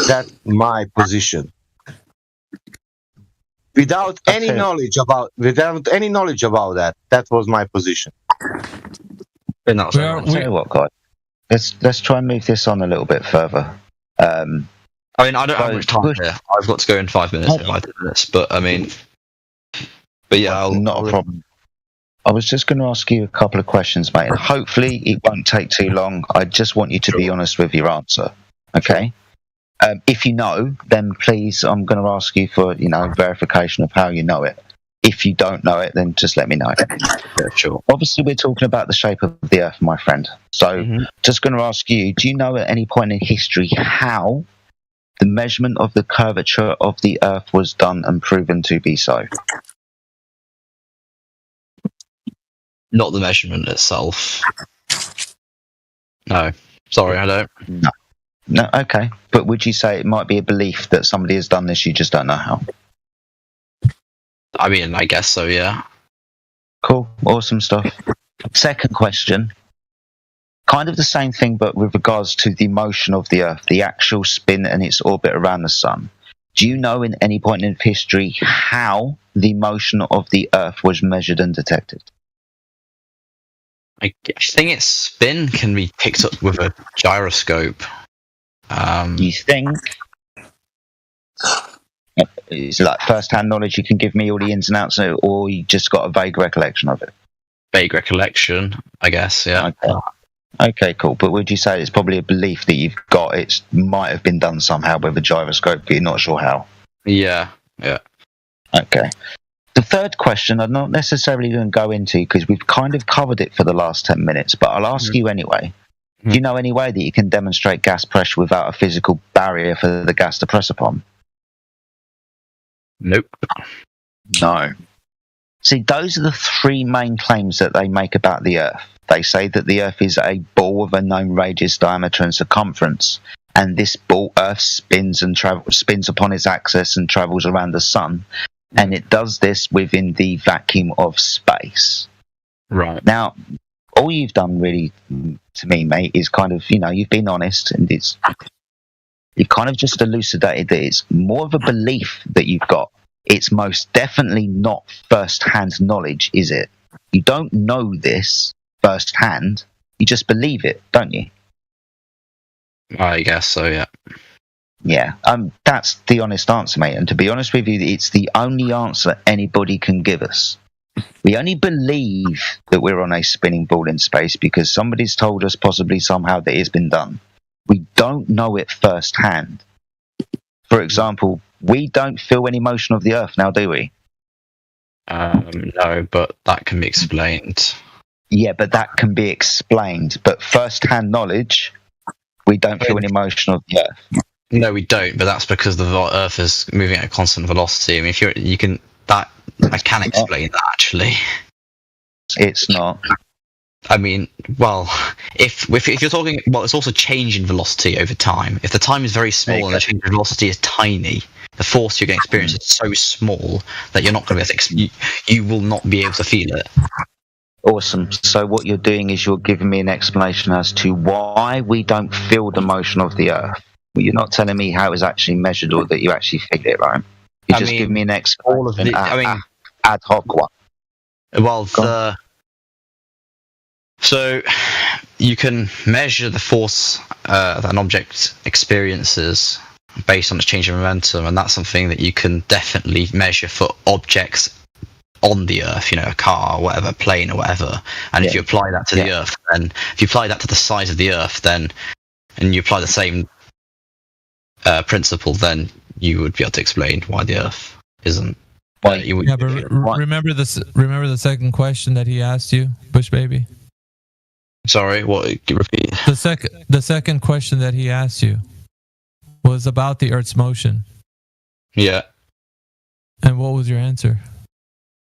That's my position. Without any knowledge about that, that was my position. I'll tell you what, guys. Let's try and move this on a little bit further. I mean, I don't have much time here. I've got to go in 5 minutes. 5 minutes, but I mean, yeah, not a problem. I was just going to ask you a couple of questions, mate, and hopefully it won't take too long. I just want you to be honest with your answer, okay? If you know, then please, I'm going to ask you for verification of how you know it. If you don't know it, then just let me know. Yeah, sure. Obviously, we're talking about the shape of the Earth, my friend. So, just going to ask you: do you know at any point in history how the measurement of the curvature of the Earth was done and proven to be so? Not the measurement itself. No, sorry, I don't. No, okay. But would you say it might be a belief that somebody has done this, you just don't know how? I mean, I guess so, yeah. Cool, awesome stuff. Second question. Kind of the same thing, but with regards to the motion of the Earth, the actual spin and its orbit around the Sun. Do you know in any point in history how the motion of the Earth was measured and detected? I think its spin can be picked up with a gyroscope. You think? Is it like first-hand knowledge you can give me all the ins and outs, or you just got a vague recollection of it? Vague recollection, I guess, yeah. Okay, cool. But would you say it's probably a belief that you've got it might have been done somehow with a gyroscope, but you're not sure how? Yeah. Okay. The third question I'm not necessarily going to go into because we've kind of covered it for the last 10 minutes, but I'll ask you anyway. Do you know any way that you can demonstrate gas pressure without a physical barrier for the gas to press upon? Nope. No. See, those are the three main claims that they make about the Earth. They say that the Earth is a ball of a known radius, diameter, and circumference, and this ball, Earth, spins upon its axis and travels around the Sun, and it does this within the vacuum of space. Right. Now, all you've done really, to me, mate, is kind of, you've been honest, and you've kind of just elucidated that it's more of a belief that you've got. It's most definitely not first-hand knowledge, is it? You don't know this first-hand. You just believe it, don't you? I guess so, yeah. Yeah, that's the honest answer, mate. And to be honest with you, it's the only answer anybody can give us. We only believe that we're on a spinning ball in space because somebody's told us possibly somehow that it's been done. We don't know it firsthand. For example, we don't feel any motion of the Earth now, do we? No, but that can be explained. Yeah, but that can be explained. But first-hand knowledge, we don't feel any motion of the Earth. No, we don't. But that's because the Earth is moving at a constant velocity. I mean, I can explain that actually. It's not. I mean, well, if you're talking, it's also change in velocity over time. If the time is very small and the change in velocity is tiny, the force you're going to experience is so small that you're not going to be able to, you will not be able to feel it. Awesome. So what you're doing is you're giving me an explanation as to why we don't feel the motion of the Earth. Well, you're not telling me how it's actually measured or that you actually feel it, right? You just give me an explanation. Ad hoc one. Well, so you can measure the force that an object experiences based on its change in momentum, and that's something that you can definitely measure for objects on the Earth, you know, a car or whatever, plane or whatever. And if you apply that to the Earth, then if you apply that to the size of the Earth, then and you apply the same principle, then you would be able to explain why the Earth isn't. Yeah, but remember the second question that he asked you, Bush Baby. Sorry, what? Repeat. The second question that he asked you was about the Earth's motion. Yeah. And what was your answer?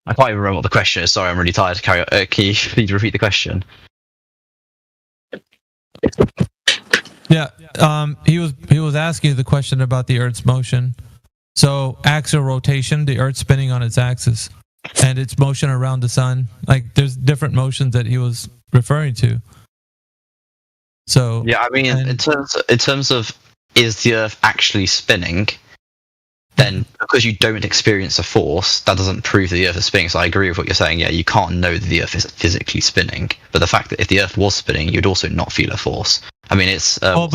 I can't even remember what the question is. Sorry, I'm really tired. Carry on. Can you please repeat the question? Yeah, he was asking you the question about the Earth's motion. So axial rotation, the Earth spinning on its axis, and its motion around the sun. Like there's different motions that he was referring to. So yeah, I mean, in terms of is the Earth actually spinning? Then because you don't experience a force, that doesn't prove that the Earth is spinning. So I agree with what you're saying. Yeah, you can't know that the Earth is physically spinning. But the fact that if the Earth was spinning, you'd also not feel a force. I mean, it's. But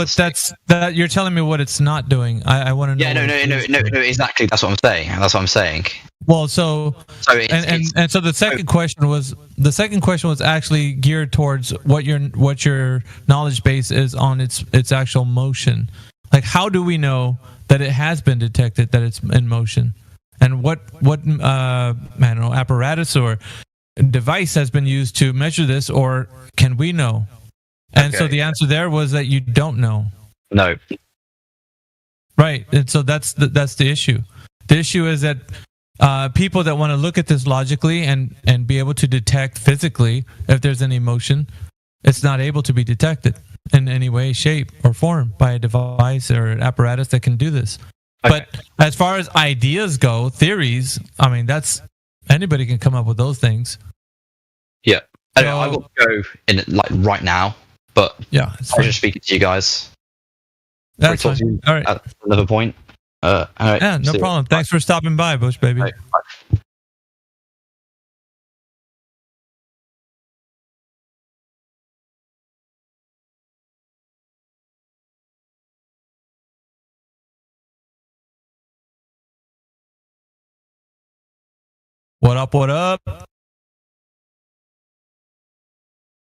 that you're telling me what it's not doing. I want to know. Yeah, no, exactly. That's what I'm saying. Well, so the second question was actually geared towards what your knowledge base is on its actual motion. Like, how do we know that it has been detected that it's in motion, and what apparatus or device has been used to measure this, or can we know? And so the answer there was that you don't know. No. Right, and so that's the issue. The issue is that people that want to look at this logically and be able to detect physically if there's any motion, it's not able to be detected in any way, shape, or form by a device or an apparatus that can do this. Okay. But as far as ideas go, theories, I mean, that's anybody can come up with those things. Yeah, I will go in it like right now, but yeah, I was just speaking to you guys. That's fine. All right. At another point. All right. Yeah, no problem. Thanks for stopping by, Bush Baby. Bye. What up, what up?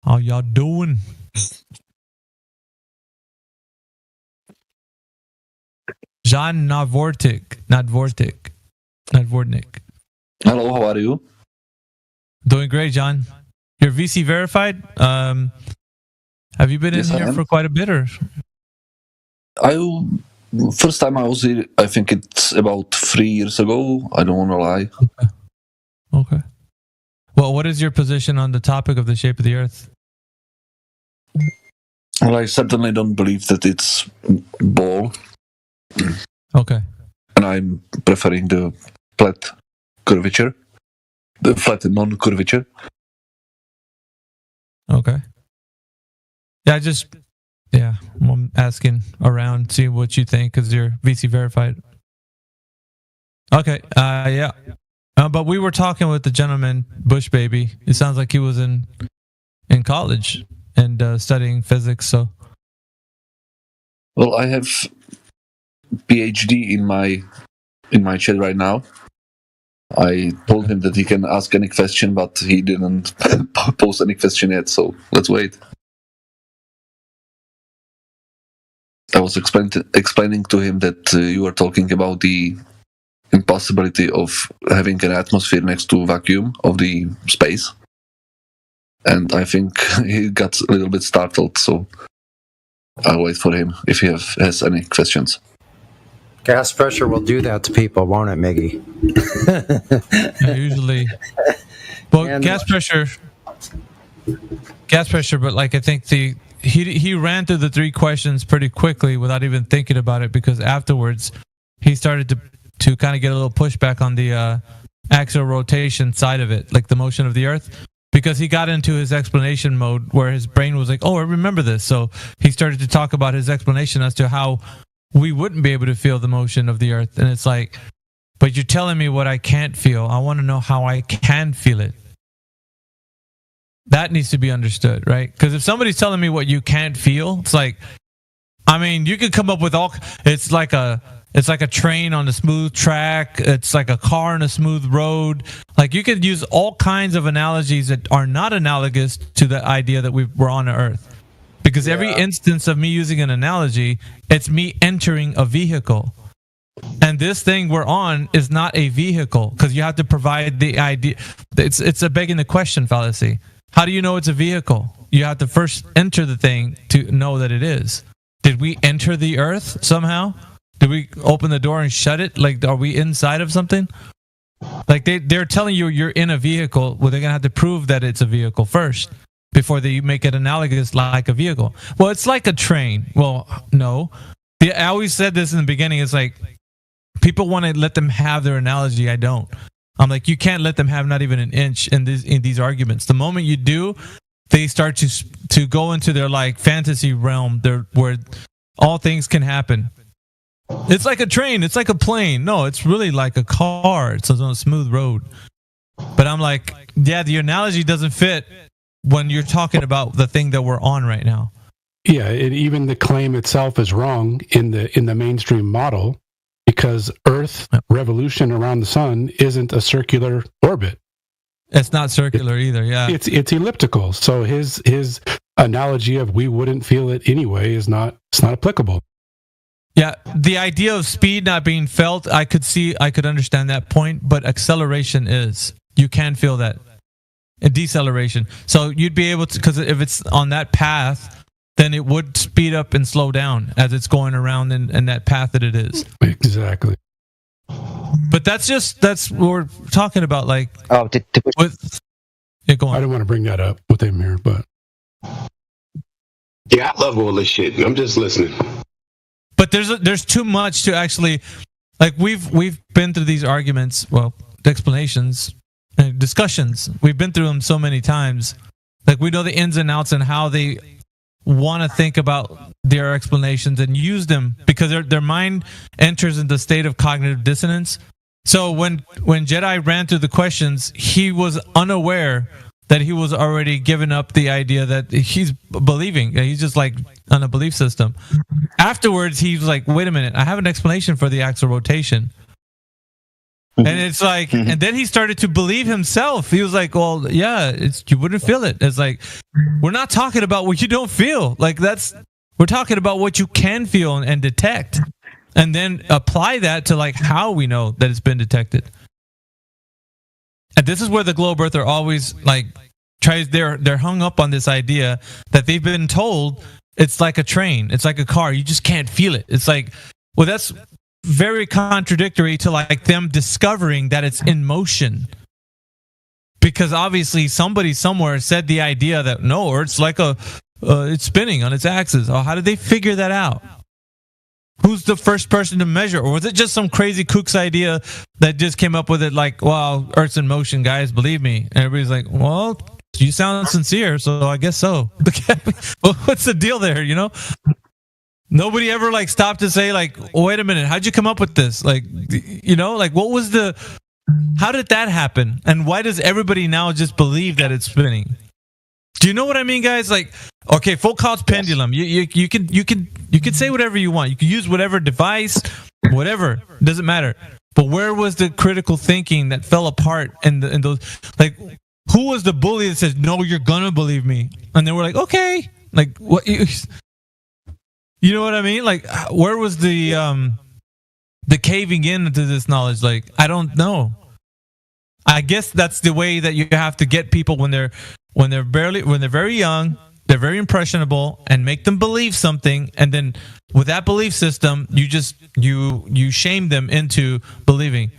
How y'all doing? John Notvornik. Hello, how are you? Doing great, John. You're VC verified? Have you been in here for quite a bit, or? First time I was here, I think it's about 3 years ago. I don't want to lie. Okay. Well, what is your position on the topic of the shape of the Earth? Well, I certainly don't believe that it's ball. Okay. And I'm preferring the flat curvature. The flat non-curvature. Okay. Yeah, I'm asking around, see what you think, because you're VC verified. Okay, yeah. But we were talking with the gentleman, Bush Baby. It sounds like he was in college and studying physics. So, well, I have PhD in my chat right now. I told him that he can ask any question, but he didn't post any question yet. So let's wait. I was explaining to him that you were talking about the impossibility of having an atmosphere next to vacuum of the space, and I think he got a little bit startled, so I'll wait for him if he has any questions. Gas pressure will do that to people, won't it, Miggy? Yeah, usually. Well, gas pressure, but like I think he ran through the 3 questions pretty quickly without even thinking about it, because afterwards he started to kind of get a little pushback on the axial rotation side of it, like the motion of the Earth, because he got into his explanation mode where his brain was like, oh, I remember this. So he started to talk about his explanation as to how we wouldn't be able to feel the motion of the Earth. And it's like, but you're telling me what I can't feel. I want to know how I can feel it. That needs to be understood, right? Because if somebody's telling me what you can't feel, it's like, I mean, you could come up with it's like a train on a smooth track. It's like a car on a smooth road. Like, you could use all kinds of analogies that are not analogous to the idea that we're on Earth. Because every instance of me using an analogy, it's me entering a vehicle. And this thing we're on is not a vehicle, because you have to provide the idea. It's a begging the question fallacy. How do you know it's a vehicle? You have to first enter the thing to know that it is. Did we enter the Earth somehow? Did we open the door and shut it? Like, are we inside of something? Like, they're telling you you're in a vehicle. Well, they're going to have to prove that it's a vehicle first before they make it analogous like a vehicle. Well, it's like a train. Well, no. I always said this in the beginning. It's like, people want to let them have their analogy. I don't. I'm like, you can't let them have not even an inch in these arguments. The moment you do, they start to go into their like fantasy realm where all things can happen. It's like a train. It's like a plane. No, it's really like a car. It's on a smooth road. But I'm like, yeah, the analogy doesn't fit when you're talking about the thing that we're on right now. Yeah, even the claim itself is wrong in the mainstream model, because Earth revolution around the sun isn't a circular orbit. It's not circular either. Yeah, it's elliptical. So his analogy of we wouldn't feel it anyway it's not applicable. Yeah, the idea of speed not being felt, I could understand that point, but acceleration is. You can feel that. And deceleration. So you'd be able to, because if it's on that path, then it would speed up and slow down as it's going around in that path that it is. Exactly. But that's what we're talking about. Like, go on. I don't want to bring that up with him here, but yeah, I love all this shit. I'm just listening. But there's too much to actually, like, we've been through these arguments, well, explanations, discussions. We've been through them so many times. Like, we know the ins and outs and how they want to think about their explanations and use them, because their mind enters into a state of cognitive dissonance. So when Jedi ran through the questions, he was unaware that he was already giving up the idea that he's believing. He's just like on a belief system. Afterwards, he was like, wait a minute, I have an explanation for the axial rotation. And it's like, and then he started to believe himself. He was like, well, yeah, you wouldn't feel it. It's like, we're not talking about what you don't feel. Like, we're talking about what you can feel and detect, and then apply that to like how we know that it's been detected. And this is where the globe earther always like they're hung up on this idea that they've been told it's like a train, it's like a car, you just can't feel it. It's like, well, that's very contradictory to like them discovering that it's in motion, because obviously somebody somewhere said the idea that no, or it's like it's spinning on its axis. Oh, how did they figure that out? Who's the first person to measure? Or was it just some crazy kook's idea that just came up with it like, well, Earth's in motion, guys, believe me? And everybody's like, well, you sound sincere, so I guess so. Well, what's the deal there, you know? Nobody ever like stopped to say like, oh, wait a minute, how'd you come up with this? Like, you know, like how did that happen? And why does everybody now just believe that it's spinning? Do you know what I mean, guys? Like, okay, Foucault's pendulum. You can say whatever you want. You can use whatever device, whatever. It doesn't matter. But where was the critical thinking that fell apart in those? Like, who was the bully that says, "No, you're gonna believe me"? And they were like, "Okay." Like, what? You know what I mean? Like, where was the caving in to this knowledge? Like, I don't know. I guess that's the way that you have to get people when they're very young, they're very impressionable, and make them believe something, and then with that belief system, you shame them into believing.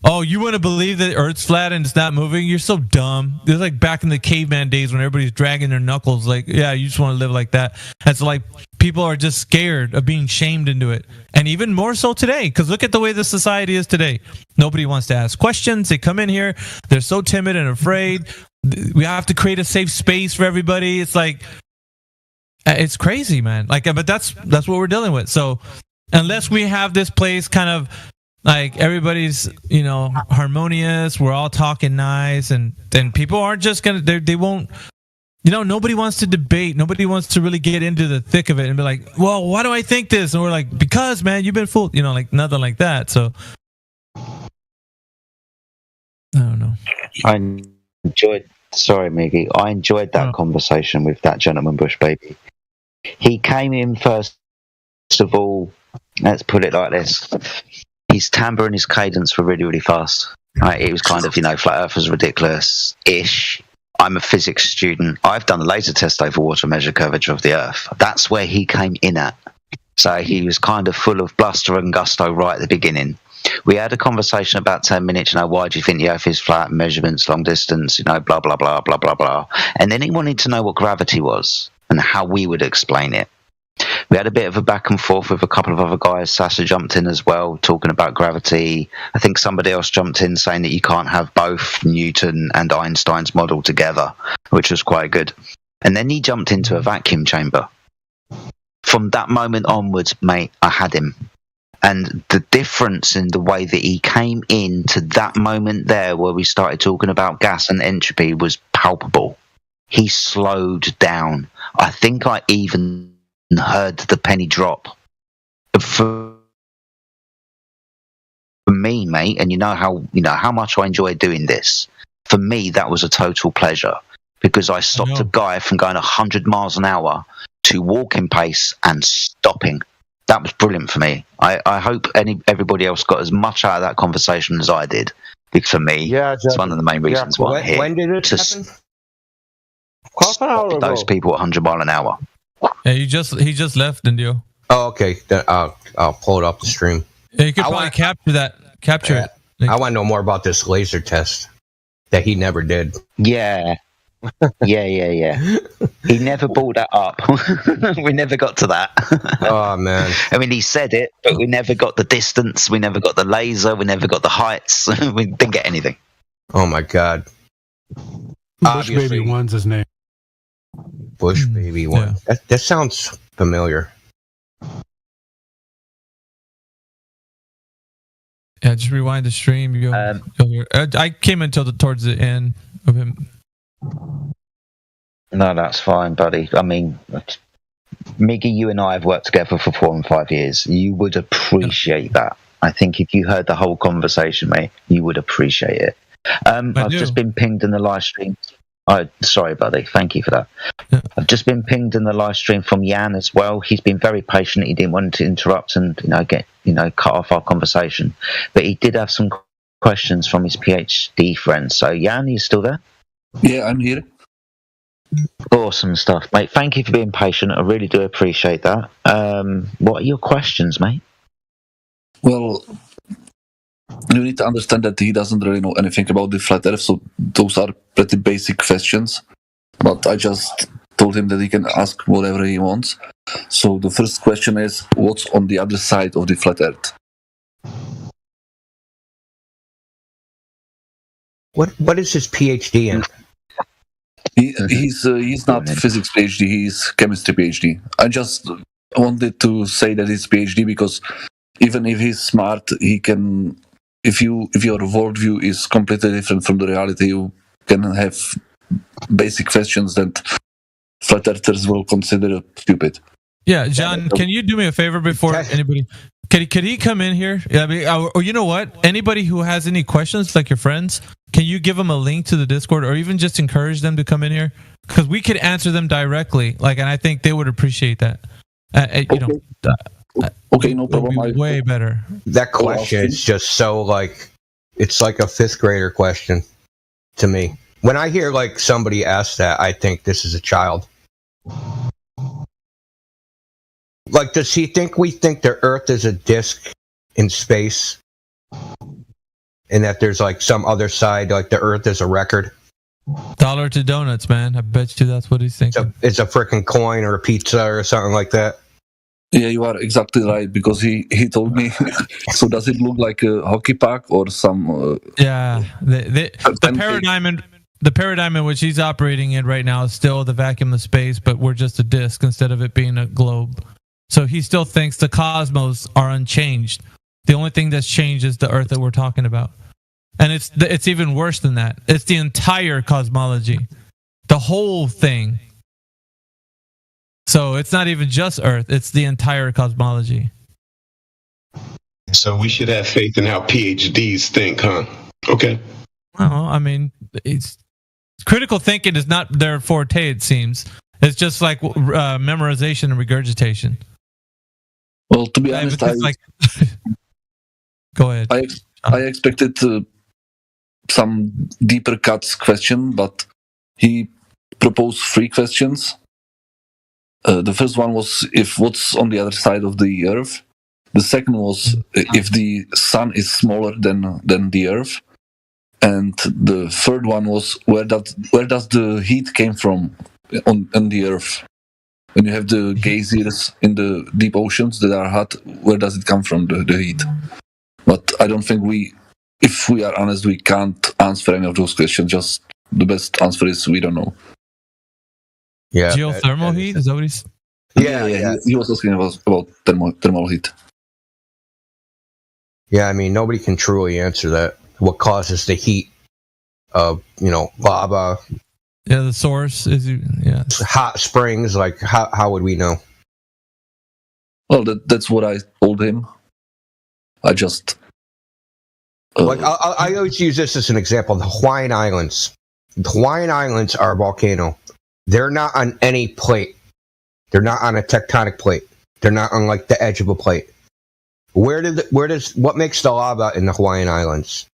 Oh, you want to believe that Earth's flat and it's not moving? You're so dumb. It's like back in the caveman days when everybody's dragging their knuckles. Like, yeah, you just want to live like that. It's like people are just scared of being shamed into it. And even more so today, because look at the way the society is today. Nobody wants to ask questions. They come in here, they're so timid and afraid. We have to create a safe space for everybody. It's like, it's crazy, man. Like, but that's what we're dealing with. So unless we have this place kind of like everybody's, harmonious. We're all talking nice, and then people aren't just gonna. They won't. Nobody wants to debate. Nobody wants to really get into the thick of it and be like, "Well, why do I think this?" And we're like, "Because, man, you've been fooled." Like nothing like that. So I don't know. I enjoyed. Sorry, Miggy. I enjoyed that conversation with that gentleman, Bush Baby. He came in first of all. Let's put it like this: his timbre and his cadence were really, really fast. Right? It was kind of, flat Earth was ridiculous-ish. I'm a physics student. I've done a laser test over water, measure curvature of the Earth. That's where he came in at. So he was kind of full of bluster and gusto right at the beginning. We had a conversation about 10 minutes, why do you think the Earth is flat, measurements, long distance, blah, blah, blah, blah, blah, blah. And then he wanted to know what gravity was and how we would explain it. We had a bit of a back and forth with a couple of other guys. Sasha jumped in as well, talking about gravity. I think somebody else jumped in saying that you can't have both Newton and Einstein's model together, which was quite good. And then he jumped into a vacuum chamber. From that moment onwards, mate, I had him. And the difference in the way that he came in to that moment there where we started talking about gas and entropy was palpable. He slowed down. I think I even heard the penny drop. For me, mate, and how much I enjoy doing this. For me, that was a total pleasure because I stopped a guy from going 100 miles an hour to walking pace and stopping. That was brilliant for me. I hope everybody else got as much out of that conversation as I did. Because for me, it's one of the main reasons why I'm here. When did it happen? Half an hour ago. Those people at 100 mile an hour. Yeah, he just left, Indio. Oh, okay. Then I'll pull it up the stream. Yeah, you could probably capture it. I want to know more about this laser test that he never did. Yeah. He never brought that up. We never got to that. Oh, man. I mean, he said it, but we never got the distance. We never got the laser. We never got the heights. We didn't get anything. Oh, my God. Bush Baby 1's his name. Bush Baby 1. Yeah. That sounds familiar. Yeah, just rewind the stream. You'll hear. I came in towards the end of him. No, that's fine, buddy. I mean, Miggy, you and I have worked together for 4 and 5 years. You would appreciate that. I think if you heard the whole conversation, mate, you would appreciate it. I've just been pinged in the live stream. Sorry, buddy. Thank you for that. Yeah. I've just been pinged in the live stream from Jan as well. He's been very patient. He didn't want to interrupt and cut off our conversation, but he did have some questions from his PhD friend. So, Jan, are you still there? Yeah, I'm here. Awesome stuff, mate. Thank you for being patient. I really do appreciate that. What are your questions, mate? Well, you need to understand that he doesn't really know anything about the flat Earth, so those are pretty basic questions. But I just told him that he can ask whatever he wants. So the first question is, what's on the other side of the flat Earth? What is his PhD in? He's not physics PhD, he's chemistry PhD. I just wanted to say that he's PhD because even if he's smart, he can. If your worldview is completely different from the reality, you can have basic questions that flat earthers will consider stupid. Yeah, John, can you do me a favor before anybody? Could he come in here? Yeah, I mean, or you know what? Anybody who has any questions, like your friends, can you give them a link to the Discord, or even just encourage them to come in here? Because we could answer them directly, and I think they would appreciate that. Okay, no problem. Way better. That question is just so it's like a 5th grader question to me. When I hear somebody ask that, I think this is a child. Does he think we think the Earth is a disc in space, and that there's some other side, the Earth is a record? $1 to donuts, man. I bet you that's what he's thinking. It's a freaking coin or a pizza or something like that. Yeah, you are exactly right, because he told me. So does it look like a hockey puck or some? Yeah, the paradigm in which he's operating in right now is still the vacuum of space, but we're just a disc instead of it being a globe. So he still thinks the cosmos are unchanged. The only thing that's changed is the Earth that we're talking about. And it's even worse than that. It's the entire cosmology. The whole thing. So it's not even just Earth, it's the entire cosmology. So we should have faith in how PhDs think, huh? Okay. Well, I mean, it's critical thinking is not their forte, it seems. It's just like memorization and regurgitation. Well, to be honest, Go ahead. I expected some deeper cuts question, but he proposed 3 questions. The first one was if what's on the other side of the Earth. The second was if the sun is smaller than the Earth. And the third one was where does the heat came from on the Earth? When you have the geysers in the deep oceans that are hot, where does it come from, the heat? But I don't think if we are honest, we can't answer any of those questions. Just the best answer is we don't know. Yeah. Geothermal heat? Is that what he's... Yeah. He was asking about thermal heat. Yeah, I mean, nobody can truly answer that. What causes the heat of, lava? Yeah, the source is hot springs. Like, how would we know? Well, that's what I told him. I just like I always use this as an example. The Hawaiian Islands. The Hawaiian Islands are a volcano. They're not on any plate. They're not on a tectonic plate. They're not on like the edge of a plate. What makes the lava in the Hawaiian Islands?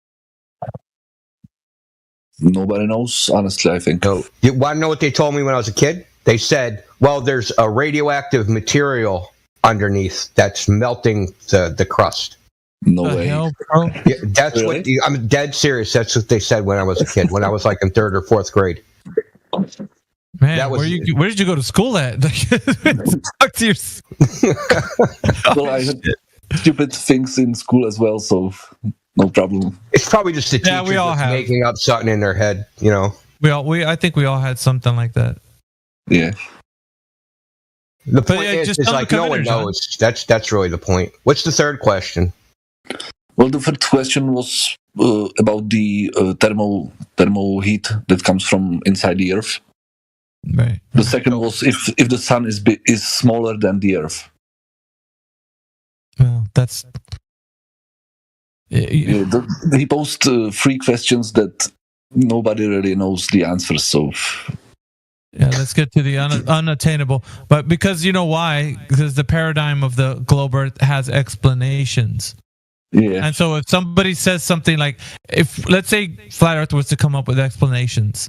Nobody knows, honestly, I think. No. You want to know what they told me when I was a kid? They said, well, there's a radioactive material underneath that's melting the crust. No way. Hell, bro? Yeah, that's really? I'm dead serious. That's what they said when I was a kid, when I was like in 3rd or 4th grade. Man, where did you go to school at? Talk to your... Well, I had stupid things in school as well, so no problem. It's probably just the teachers we all have making up something in their head, I think we all had something like that. Yeah. The point is like no one knows. That's really the point. What's the third question? Well, the third question was about the thermal heat that comes from inside the Earth. Right. The second was if the sun is smaller than the Earth. Well, that's... he posed 3 questions that nobody really knows the answers, so... Yeah, let's get to the unattainable. But because you know why? Because the paradigm of the globe Earth has explanations. Yeah. And so if somebody says something like, if let's say Flat Earth was to come up with explanations,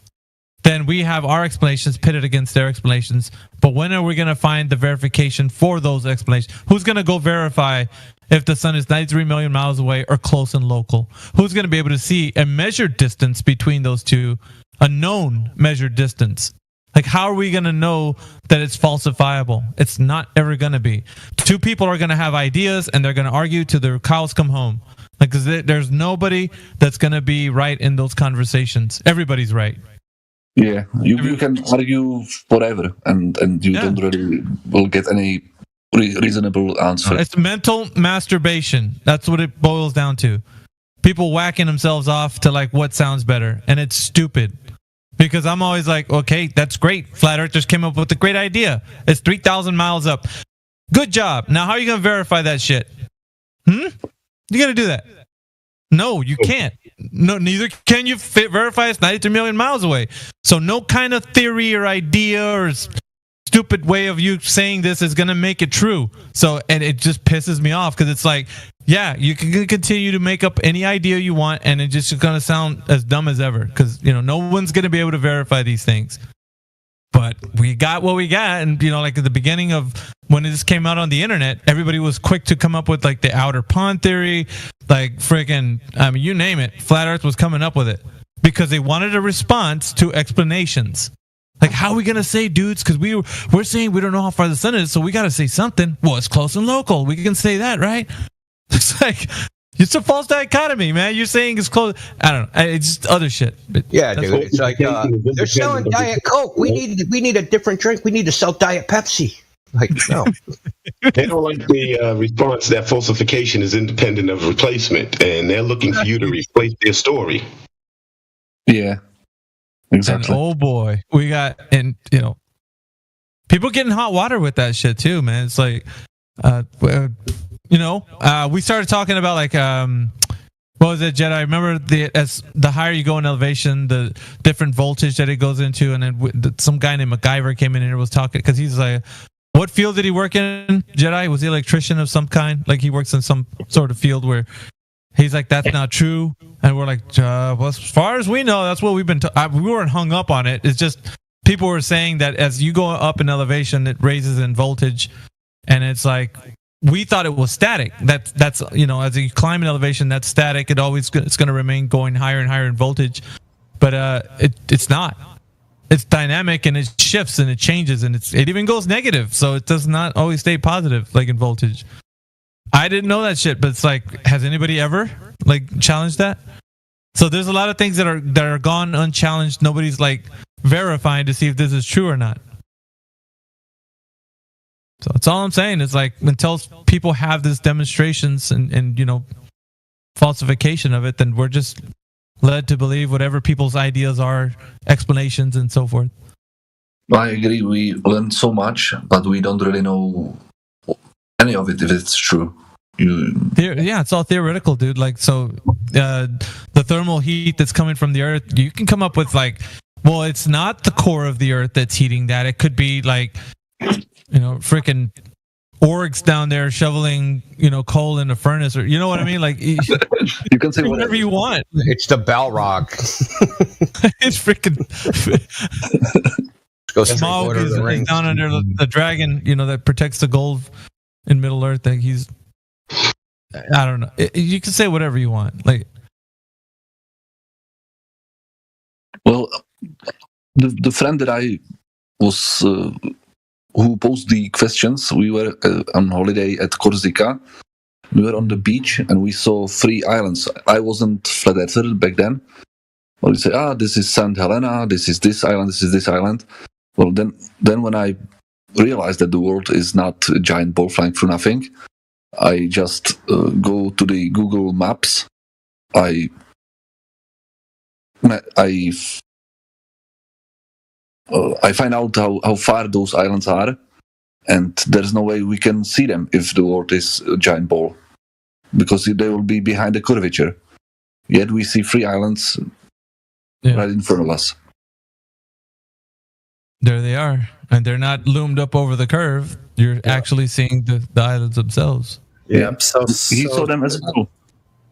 then we have our explanations pitted against their explanations. But when are we going to find the verification for those explanations? Who's going to go verify if the sun is 93 million miles away or close and local? Who's going to be able to see a measured distance between those two, a known measured distance? Like, how are we going to know that it's falsifiable? It's not ever going to be. 2 people are going to have ideas and they're going to argue till their cows come home. Like, 'cause there's nobody that's going to be right in those conversations. Everybody's right. Yeah, you can argue forever and you don't really will get any reasonable answer. It's mental masturbation. That's what it boils down to. People whacking themselves off to like what sounds better. And it's stupid. Because I'm always like, okay, that's great. Flat Earthers came up with a great idea. It's 3,000 miles up. Good job. Now, how are you going to verify that shit? You're going to do that? No, you can't. No, neither can you verify it's 93 million miles away. So no kind of theory or idea or stupid way of you saying this is going to make it true. So, and it just pisses me off because it's like, yeah, you can continue to make up any idea you want and it's just going to sound as dumb as ever because, no one's going to be able to verify these things. But we got what we got. And, like at the beginning of when this came out on the internet, everybody was quick to come up with like the outer pond theory, like freaking, you name it. Flat Earth was coming up with it because they wanted a response to explanations. Like, how are we going to say, dudes? Because we're saying we don't know how far the sun is, so we got to say something. Well, it's close and local. We can say that, right? It's like, it's a false dichotomy, man. You're saying it's close. I don't know. It's just other shit. But yeah, dude. It's like, they're selling Diet Coke. We need a different drink. We need to sell Diet Pepsi. Like, no. They don't like the response that falsification is independent of replacement, and they're looking for you to replace their story. Yeah, exactly. And oh boy, we got, and you know, people getting hot water with that shit too, man. It's like, you know, we started talking about like, what was it, Jedi? Remember as the higher you go in elevation, the different voltage that it goes into, and then some guy named MacGyver came in and was talking because he's like, what field did he work in? Jedi, was he an electrician of some kind? Like he works in some sort of field where he's like, that's not true, and we're like, well, as far as we know, that's what we've been. We weren't hung up on it. It's just people were saying that as you go up in elevation, it raises in voltage, and it's like. We thought it was static. That's you know, as you climb in elevation, that's static. It's going to remain going higher and higher in voltage, but it's not. It's dynamic and it shifts and it changes and it even goes negative. So it does not always stay positive like in voltage. I didn't know that shit, but it's like, has anybody ever like challenged that? So there's a lot of things that are gone unchallenged. Nobody's like verifying to see if this is true or not. So that's all I'm saying is like until people have this demonstrations and you know falsification of it, then we're just led to believe whatever people's ideas are, explanations and so forth. I agree. We learned so much, but we don't really know any of it if it's true. Yeah, it's all theoretical, dude. Like so, the thermal heat that's coming from the Earth, you can come up with like, well, it's not the core of the Earth that's heating that. It could be like. You know, freaking orgs down there shoveling, you know, coal in a furnace, or you know what I mean? Like you can say whatever you want. It's the Balrog. It's freaking. Smaug is down under the dragon, you know, that protects the gold in Middle Earth. Like he's, I don't know. You can say whatever you want. Like, well, the friend that I was. Who posed the questions. We were on holiday at Corsica. We were on the beach and we saw 3 islands. I wasn't flat earther back then. Well, we say, this is St. Helena, this is this island, this is this island. Well, then when I realized that the world is not a giant ball flying through nothing, I just go to the Google Maps. I find out how far those islands are, and there's no way we can see them if the world is a giant ball, because they will be behind the curvature. Yet we see 3 islands right in front of us. There they are, and they're not loomed up over the curve. You're actually seeing the islands themselves. Yep. So he saw them as well.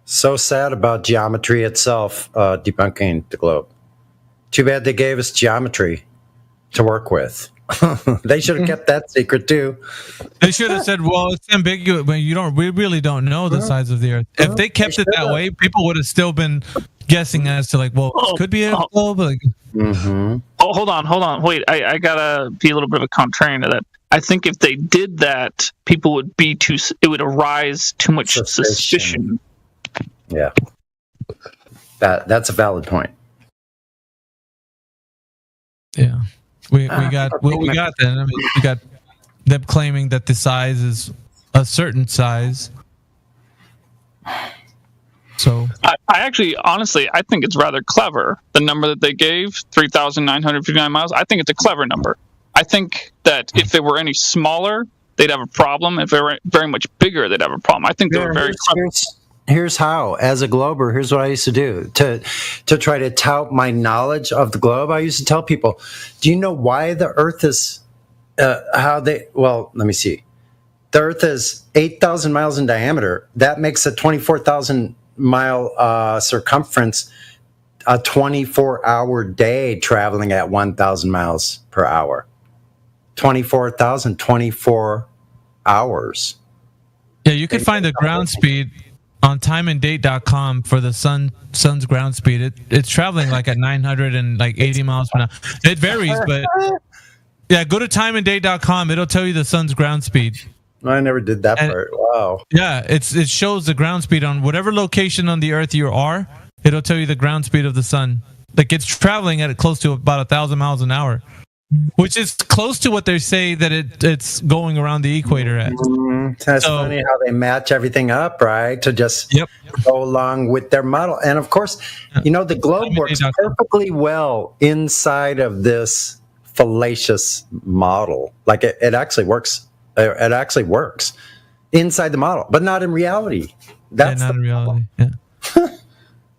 So sad about geometry itself debunking the globe. Too bad they gave us geometry to work with. They should have kept that secret too. They should have said, "Well, it's ambiguous. But we really don't know the size of the Earth." If they kept it that way, people would have still been guessing as to like, "Well, it could be a globe." Like, mm-hmm. Oh, hold on. Wait, I gotta be a little bit of a contrarian to that. I think if they did that, people would be it would arise too much suspicion. Yeah, that's a valid point. Yeah. We got what we got then. I mean, we got them claiming that the size is a certain size. So I actually, honestly, I think it's rather clever. The number that they gave, 3,959 miles, I think it's a clever number. I think that if they were any smaller, they'd have a problem. If they were very much bigger, they'd have a problem. I think they were very clever. Here's how. As a glober, here's what I used to do to try to tout my knowledge of the globe. I used to tell people, "Do you know why the Earth is Well, let me see. The Earth is 8,000 miles in diameter. That makes a 24,000 mile circumference, a 24-hour day traveling at 1,000 miles per hour. 24 hours." Yeah, you could find the ground speed on timeanddate.com for the sun's ground speed. It's traveling like at 980 miles per hour. It varies, but yeah, go to timeanddate.com. It'll tell you the sun's ground speed. I never did that part. Wow. Yeah, it shows the ground speed on whatever location on the Earth you are. It'll tell you the ground speed of the sun. Like it's traveling at close to about 1,000 miles an hour. which is close to what they say that it's going around the equator at. That's funny how they match everything up, right? To just go along with their model. And of course, the globe works perfectly well inside of this fallacious model. Like it actually works. It actually works inside the model, but not in reality. That's not in reality. Yeah.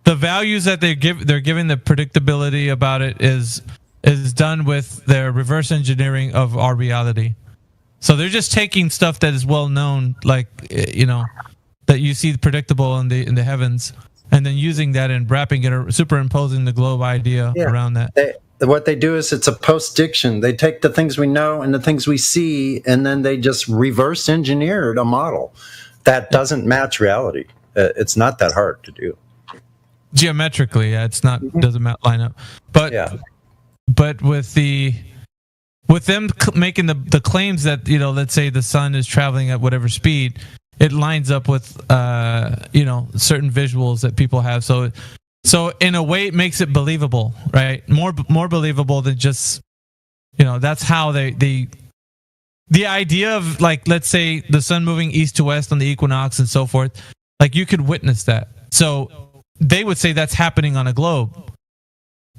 The values that they're giving the predictability about it is done with their reverse engineering of our reality. So they're just taking stuff that is well known, like that you see predictable in the heavens, and then using that and wrapping it or superimposing the globe idea around that. What they do is it's a post-diction. They take the things we know and the things we see, and then they just reverse engineered a model that doesn't match reality. It's not that hard to do. Geometrically, it's not doesn't line up. But with them making the claims that let's say the sun is traveling at whatever speed, it lines up with certain visuals that people have. So in a way, it makes it believable, right? More believable than just that's how the idea of, like, let's say the sun moving east to west on the equinox and so forth. Like, you could witness that. So they would say that's happening on a globe.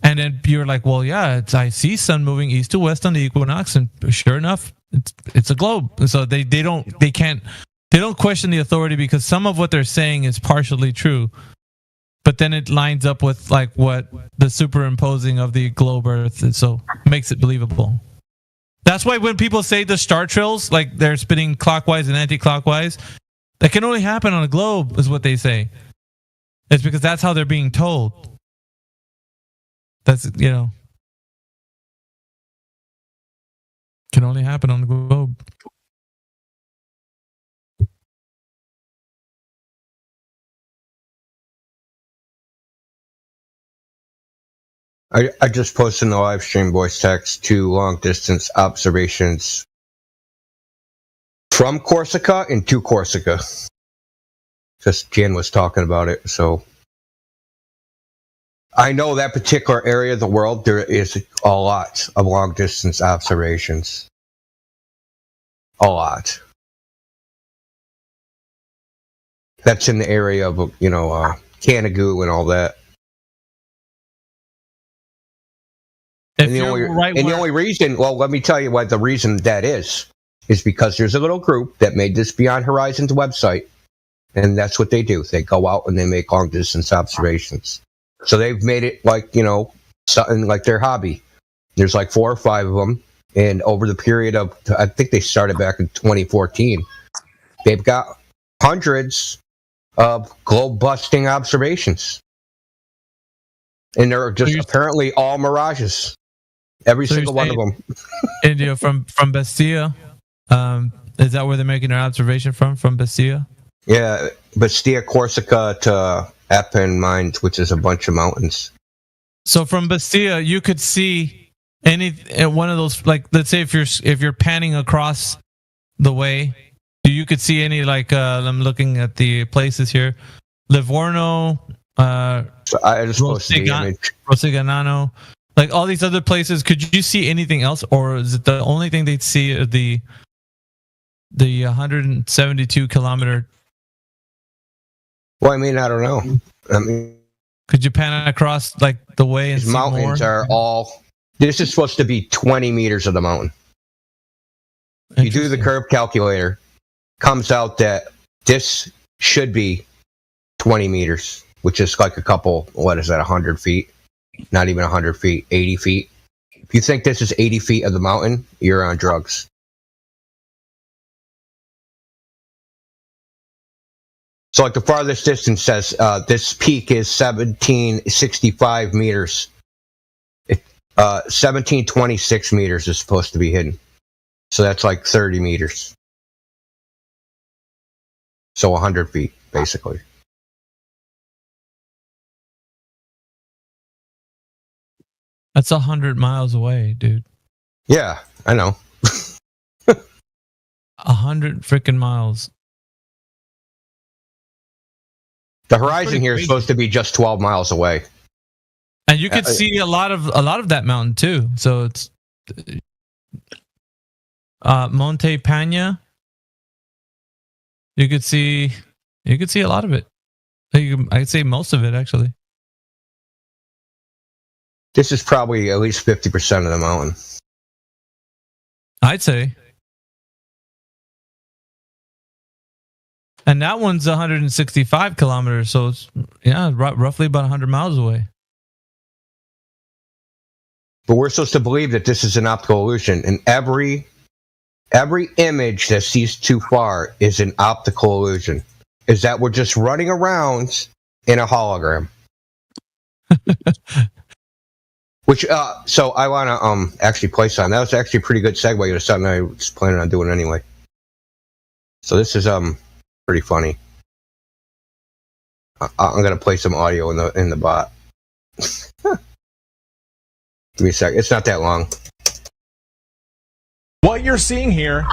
And then you're like, well, yeah, I see sun moving east to west on the equinox, and sure enough, it's a globe. And so they don't question the authority, because some of what they're saying is partially true, but then it lines up with like what the superimposing of the globe Earth, and so makes it believable. That's why when people say the star trails, like they're spinning clockwise and anti-clockwise, that can only happen on a globe, is what they say. It's because that's how they're being told. That's, can only happen on the globe. I just posted in the live stream voice text 2 long distance observations from Corsica and to Corsica. Just Jan was talking about it, so I know that particular area of the world, there is a lot of long distance observations. A lot. That's in the area of, Canigou and all that. And the only reason, well, let me tell you what the reason that is because there's a little group that made this Beyond Horizons website, and that's what they do. They go out and they make long distance observations. So they've made it like, something like their hobby. There's like 4 or 5 of them, and over the period of, I think they started back in 2014, they've got hundreds of globe-busting observations. And they're just apparently all mirages. Every single one of them. India from Bastia. Is that where they're making their observation from Bastia? Yeah, Bastia, Corsica to Apennines, which is a bunch of mountains. So from Bastia, you could see one of those, like, let's say if you're panning across the way, you could see any, like, I'm looking at the places here, Livorno, so I just posted the image. Rosignano, like all these other places. Could you see anything else, or is it the only thing they'd see the 172 kilometer? Well, I mean, I don't know. I mean, could you pan across like the way and these see mountains more? are all. This is supposed to be 20 meters of the mountain. You do the curve calculator, comes out that this should be 20 meters, which is like a couple, 100 feet? Not even 100 feet, 80 feet. If you think this is 80 feet of the mountain, you're on drugs. So like the farthest distance says this peak is 1765 meters. 1726 meters is supposed to be hidden. So that's like 30 meters. So 100 feet, basically. That's 100 miles away, dude. Yeah, I know. 100 freaking miles. The horizon here is supposed to be just 12 miles away. And you could see a lot of that mountain too. So it's Monte Pana. You could see a lot of it. I'd say most of it actually. This is probably at least 50% of the mountain. I'd say. And that one's 165 kilometers, so it's roughly about 100 miles away. But we're supposed to believe that this is an optical illusion, and every image that sees too far is an optical illusion. Is that we're just running around in a hologram? Which, so I want to actually play something. That was actually a pretty good segue to something I was planning on doing anyway. So this is pretty funny. I'm gonna play some audio in the bot. Give me a sec. It's not that long. What you're seeing here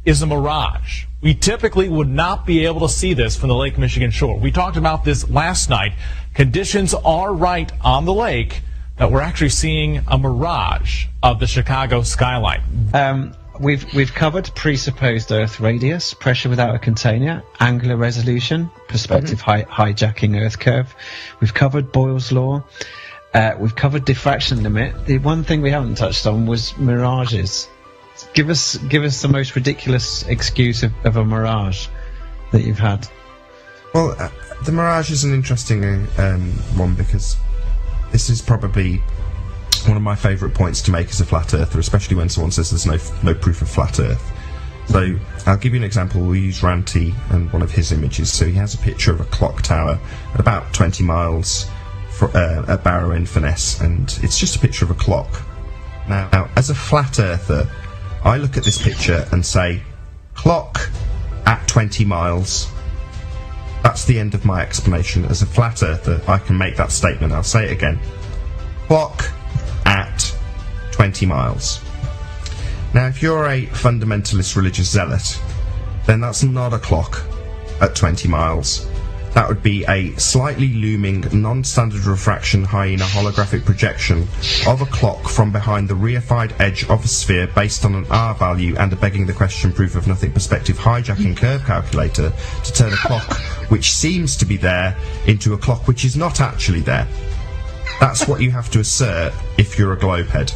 is a mirage. We typically would not be able to see this from the Lake Michigan shore. We talked about this last night. Conditions are right on the lake that we're actually seeing a mirage of the Chicago skyline. We've covered presupposed Earth radius, pressure without a container, angular resolution, perspective hijacking Earth curve. We've covered Boyle's law. We've covered diffraction limit. The one thing we haven't touched on was mirages. Give us the most ridiculous excuse of a mirage that you've had. Well, the mirage is an interesting one because this is probably one of my favourite points to make as a flat earther, especially when someone says there's no proof of flat earth. So I'll give you an example. We'll use Ranty and one of his images. So he has a picture of a clock tower at about 20 miles at Barrow-in-Furness, and it's just a picture of a clock. Now, as a flat earther, I look at this picture and say, clock at 20 miles. That's the end of my explanation. As a flat earther, I can make that statement. I'll say it again. Clock at 20 miles. Now, if you're a fundamentalist religious zealot, then that's not a clock at 20 miles. That would be a slightly looming, non-standard refraction hyena holographic projection of a clock from behind the reified edge of a sphere based on an R value and a begging the question proof of nothing perspective hijacking curve calculator to turn a clock which seems to be there into a clock which is not actually there. That's what you have to assert if you're a globehead.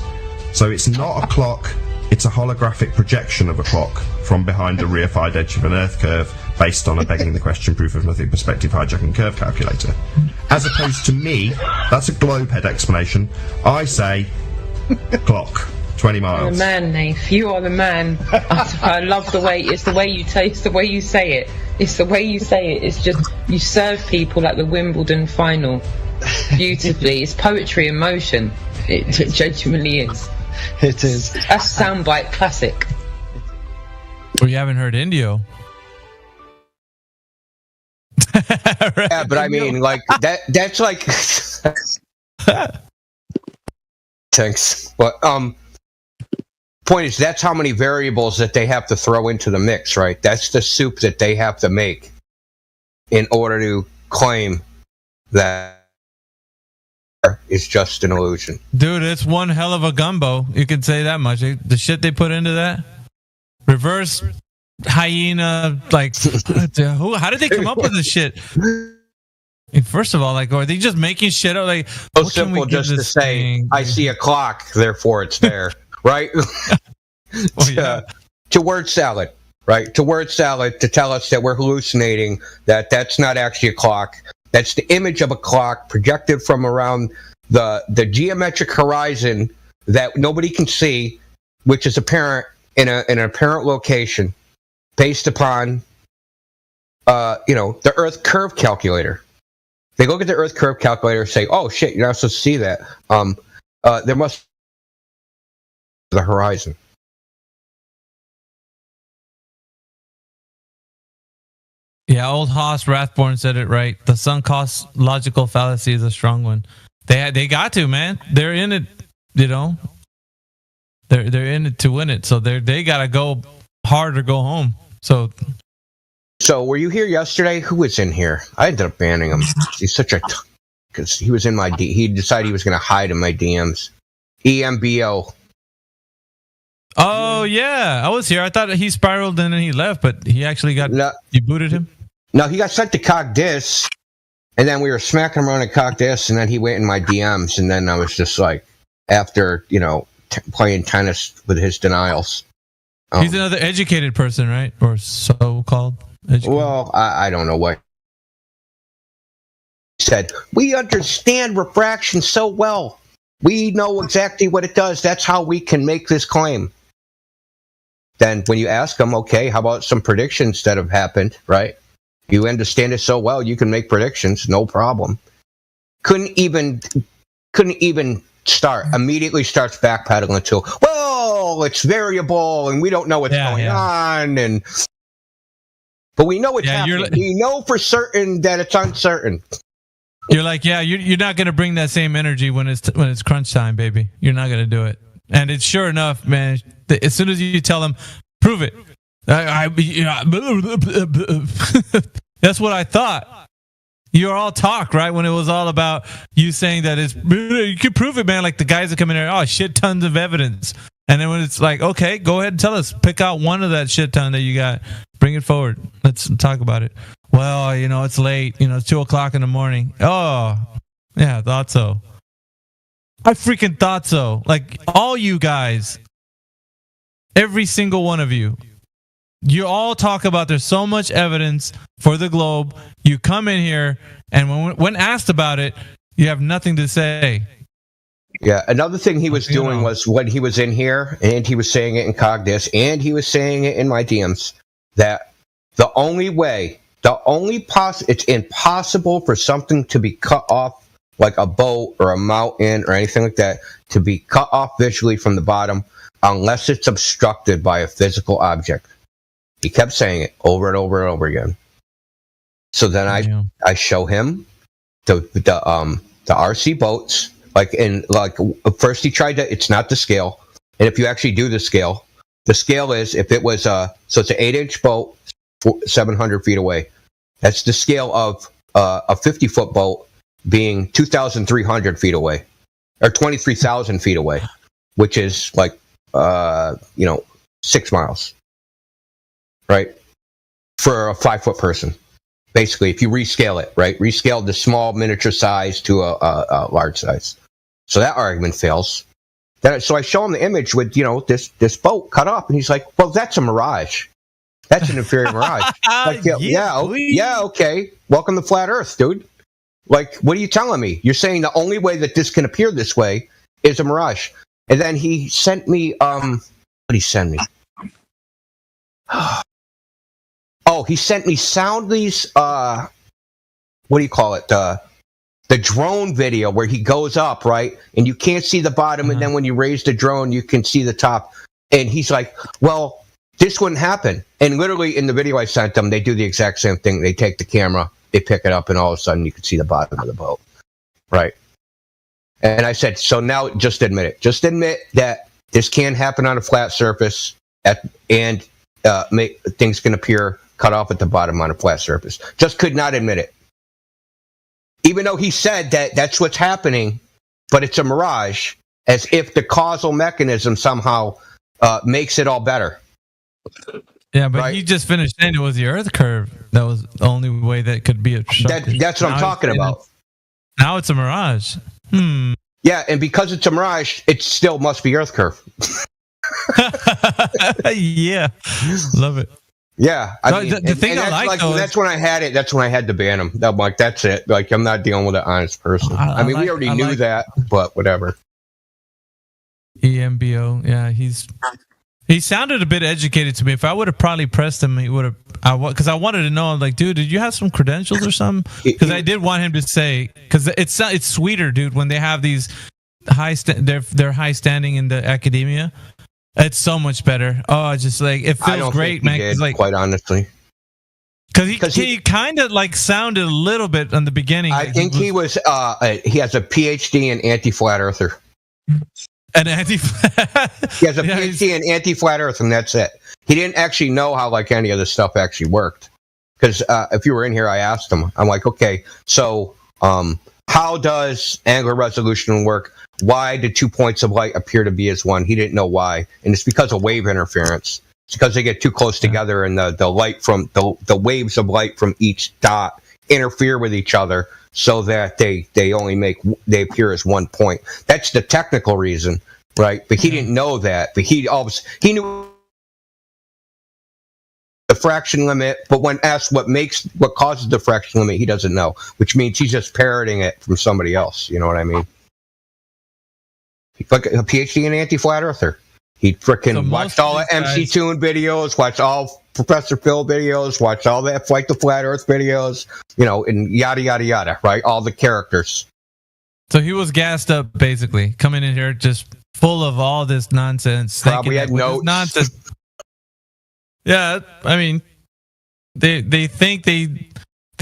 So it's not a clock, it's a holographic projection of a clock from behind the reified edge of an Earth curve based on a begging the question proof of nothing perspective hijacking curve calculator. As opposed to me, that's a globehead explanation. I say clock, 20 You're miles. the man, Nath. You are the man. I love the way it's the way you it's the way you say it. It's the way you say it. It's just you serve people like the Wimbledon final beautifully. It's poetry in motion. It genuinely is. It is. That's soundbite classic. Well, you haven't heard Indio. Yeah, but I mean, like that's like. Thanks. But point is, that's how many variables that they have to throw into the mix, right? That's the soup that they have to make in order to claim that it's just an illusion. Dude, it's one hell of a gumbo. You can say that much. The shit they put into that. Reverse hyena, like, how did they come up with this shit? First of all, like, are they just making shit up? Like, so simple, just to say, I see a clock, therefore it's there, right? To word salad, right? To word salad to tell us that we're hallucinating, that that's not actually a clock. That's the image of a clock projected from around the geometric horizon that nobody can see, which is apparent in an apparent location, based upon the Earth curve calculator. They look at the Earth curve calculator and say, "Oh shit, you're not supposed to see that." There must be the horizon. Yeah, old Haas Rathborn said it right. The sunk cost logical fallacy is a strong one. They got to, man. They're in it, They're in it to win it. So they gotta go hard or go home. So were you here yesterday? Who was in here? I ended up banning him. He's such a because he was in my he decided he was going to hide in my DMs. EMBO. Oh yeah, I was here. I thought he spiraled and then he left, but he actually got. You booted him. No, he got sent to Cogdis, and then we were smacking him around at Cogdis, and then he went in my DMs, and then I was just like, after playing tennis with his denials. He's another educated person, right? Or so-called educated. Well, I don't know what he said. We understand refraction so well. We know exactly what it does. That's how we can make this claim. Then when you ask them, okay, how about some predictions that have happened, right? You understand it so well, you can make predictions, no problem. Couldn't even start. Immediately starts backpedaling to, well, it's variable and we don't know what's going on, but we know it's happening. We know for certain that it's uncertain. You're like, you're not going to bring that same energy when it's crunch time, baby. You're not going to do it. And it's sure enough, man. As soon as you tell them, prove it. That's what I thought. You're all talk, right? When it was all about you saying that you can prove it, man. Like the guys that come in there, shit tons of evidence. And then when it's like, okay, go ahead and tell us. Pick out one of that shit ton that you got. Bring it forward. Let's talk about it. Well, it's late. It's 2:00 in the morning. Oh, yeah, I thought so. I freaking thought so. Like, all you guys, every single one of you, you all talk about there's so much evidence for the globe. You come in here, and when asked about it, you have nothing to say. Yeah, another thing he was doing was when he was in here, and he was saying it in Cogdis, and he was saying it in my DMs, that it's impossible for something to be cut off, like a boat or a mountain or anything like that, to be cut off visually from the bottom unless it's obstructed by a physical object. He kept saying it over and over and over again. So then I show him the RC boats, first he tried to, it's not the scale, and if you actually do the scale is, if it was so it's an 8-inch boat 700 feet away. That's the scale of a 50-foot boat being 2,300 feet away, or 23,000 feet away, which is like 6 miles, right? For a 5-foot person, basically, if you rescale it, right? Rescale the small miniature size to a large size. So that argument fails. So I show him the image with this boat cut off, and he's like, "Well, that's a mirage. That's an inferior mirage." Like, okay. Welcome to flat Earth, dude. Like, what are you telling me? You're saying the only way that this can appear this way is a mirage. And then he sent me what did he send me? Oh, he sent me Soundly's what do you call it? The drone video where he goes up, right? And you can't see the bottom, and then when you raise the drone, you can see the top. And he's like, well, this wouldn't happen. And literally in the video I sent them, they do the exact same thing. They take the camera, they pick it up, and all of a sudden you can see the bottom of the boat, right? And I said, so now just admit it. Just admit that this can happen on a flat surface, and things can appear cut off at the bottom on a flat surface. Just could not admit it. Even though he said that that's what's happening, but it's a mirage, as if the causal mechanism somehow makes it all better. Yeah, but you just finished saying it was the Earth curve. That was the only way that could be obstructed. That's what I'm talking about. Now it's a mirage. Yeah, and because it's a mirage, it still must be Earth curve. Yeah, love it. Yeah, the thing I like though, that's when I had it. That's when I had to ban him. I'm like, that's it. Like, I'm not dealing with an honest person. We already knew that, but whatever. EMBO, yeah, he sounded a bit educated to me. If I would have probably pressed him, he would have. Because I wanted to know. I'm like, dude, did you have some credentials or something? Because I did want him to say. Because it's sweeter, dude, when they have these they're high standing in the academia. It's so much better. Oh, just like it feels great, man. Did, like, quite honestly, because he kind of like sounded a little bit in the beginning. I think he was. He has a PhD in anti-flat earther. He has a PhD in anti-flat earth, and that's it. He didn't actually know how like any of this stuff actually worked. Because if you were in here, I asked him. I'm like, okay, so how how does angular resolution work? Why do 2 points of light appear to be as one? He didn't know why, and it's because of wave interference. It's because they get too close together, and the light from the waves of light from each dot interfere with each other, so that they appear as 1 point. That's the technical reason, right? But he didn't know that. But he knew the fraction limit, but when asked what causes the fraction limit, he doesn't know, which means he's just parroting it from somebody else. You know what I mean? He's like a PhD in anti-flat earther. He frickin' watched all the MC Toon videos, watched all Professor Phil videos, watched all the Fight the Flat Earth videos, and yada yada yada, right? All the characters. So he was gassed up, basically, coming in here just full of all this nonsense. Probably had notes. Nonsense. Yeah, I mean, they think they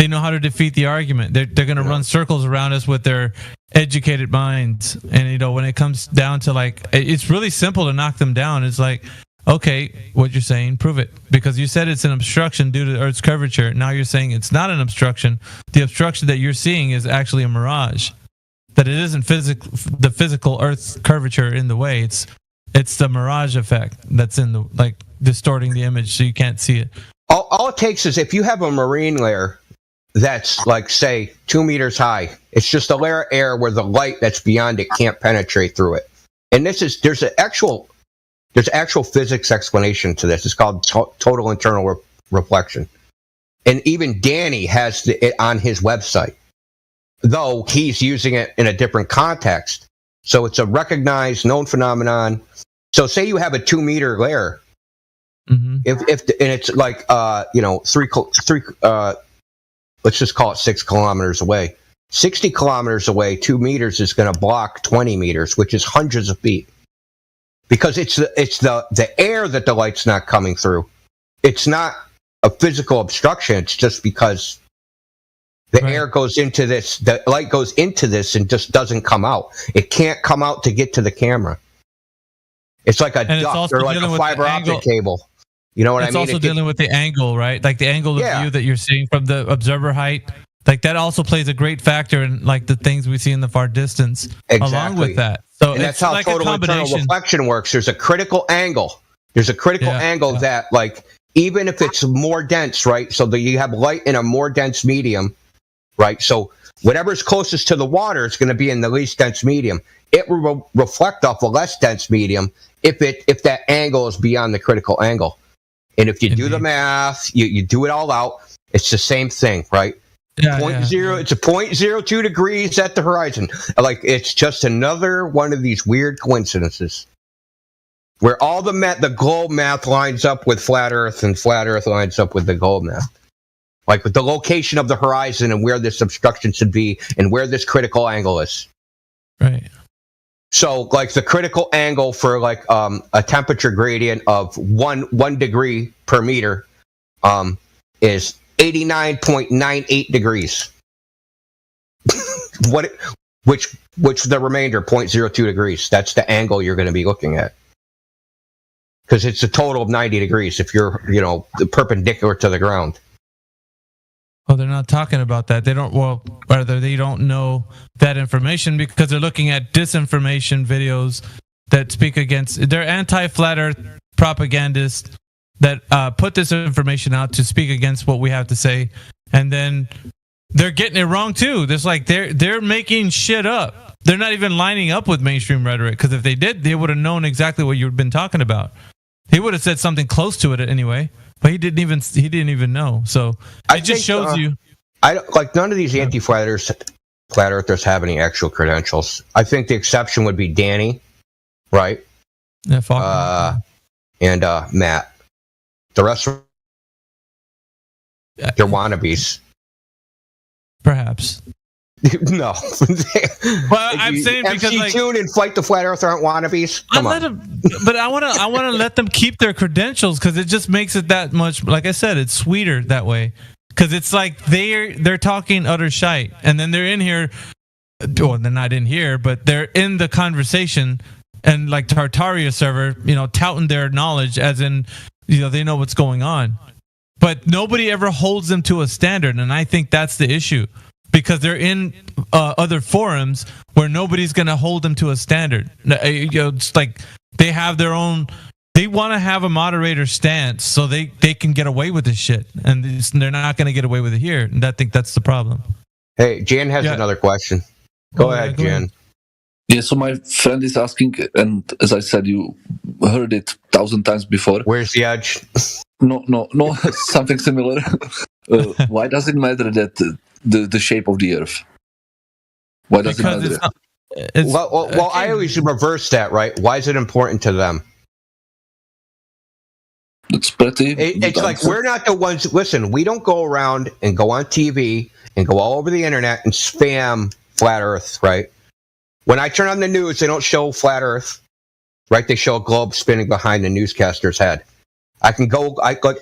know how to defeat the argument. They're going to run circles around us with their educated minds, and when it comes down to it's really simple to knock them down. It's like, okay, what you're saying, prove it, because you said it's an obstruction due to Earth's curvature. Now you're saying it's not an obstruction. The obstruction that you're seeing is actually a mirage. That it isn't the physical Earth's curvature in the way. It's the mirage effect that's in the distorting the image so you can't see it. All it takes is if you have a marine layer that's say 2 meters high, it's just a layer of air where the light that's beyond it can't penetrate through it. And there's actual physics explanation to this. It's called total internal reflection. And even Danny has it on his website, though he's using it in a different context. So it's a recognized, known phenomenon. So say you have a 2 meter layer. Mm-hmm. And it's let's just call it 6 kilometers away. 60 kilometers away, 2 meters is going to block 20 meters, which is hundreds of feet. Because it's the air that the light's not coming through. It's not a physical obstruction. It's just because the air goes into this, the light goes into this and just doesn't come out. It can't come out to get to the camera. It's like a duct or like a fiber optic cable. You know what I mean? It's also dealing with the angle, right? Like the angle of view that you're seeing from the observer height. Like that also plays a great factor in the things we see in the far distance. Exactly. Along with that. So and that's how total internal reflection works. There's a critical angle. Angle that even if it's more dense, right? So that you have light in a more dense medium, right? So whatever's closest to the water is going to be in the least dense medium. It will reflect off a less dense medium if that angle is beyond the critical angle. And if you do the math, you do it all out, it's the same thing, right? It's a 0.02 degrees at the horizon. It's just another one of these weird coincidences where all the globe math lines up with flat Earth and flat Earth lines up with the globe math. With the location of the horizon and where this obstruction should be and where this critical angle is. Right. So, the critical angle for a temperature gradient of one degree per meter is 89.98 degrees. Which the remainder 0.02 degrees. That's the angle you're going to be looking at. Because it's a total of 90 degrees if you're perpendicular to the ground. Well, they're not talking about that. They don't. Well, rather, they don't know that information because they're looking at disinformation videos that speak against. They're anti-flat Earth propagandists that put this information out to speak against what we have to say, and then they're getting it wrong too. There's they're making shit up. They're not even lining up with mainstream rhetoric because if they did, they would have known exactly what you've been talking about. He would have said something close to it anyway. But he didn't even know. So it just shows you. I don't none of these anti-flat earthers have any actual credentials. I think the exception would be Danny, right? Yeah, and Matt. The rest are they're wannabes. Perhaps. No. Well, I'm saying because MC Toon and Fight the Flat Earth aren't wannabes. Come on. But I want to let them keep their credentials because it just makes it that much. Like I said, it's sweeter that way because it's they're talking utter shite, and then they're in here. Well, they're not in here, but they're in the conversation, and Tartaria server, touting their knowledge as in, they know what's going on, but nobody ever holds them to a standard, and I think that's the issue. because they're in other forums where nobody's going to hold them to a standard. It's like they have their own. They want to have a moderator stance so they can get away with this shit, and they're not going to get away with it here. And I think that's the problem. Hey, Jan has another question. Go ahead, Jan. Yeah, so my friend is asking, and as I said, you heard it 1,000 times before. Where's the edge? No, something similar. Why does it matter that the shape of the Earth? Why does it matter? Well, I always reverse that, right? Why is it important to them? It's pretty. It's like we're not the ones. Listen, we don't go around and go on TV and go all over the internet and spam flat Earth, right? When I turn on the news, they don't show flat Earth, right? They show a globe spinning behind the newscaster's head. I can go.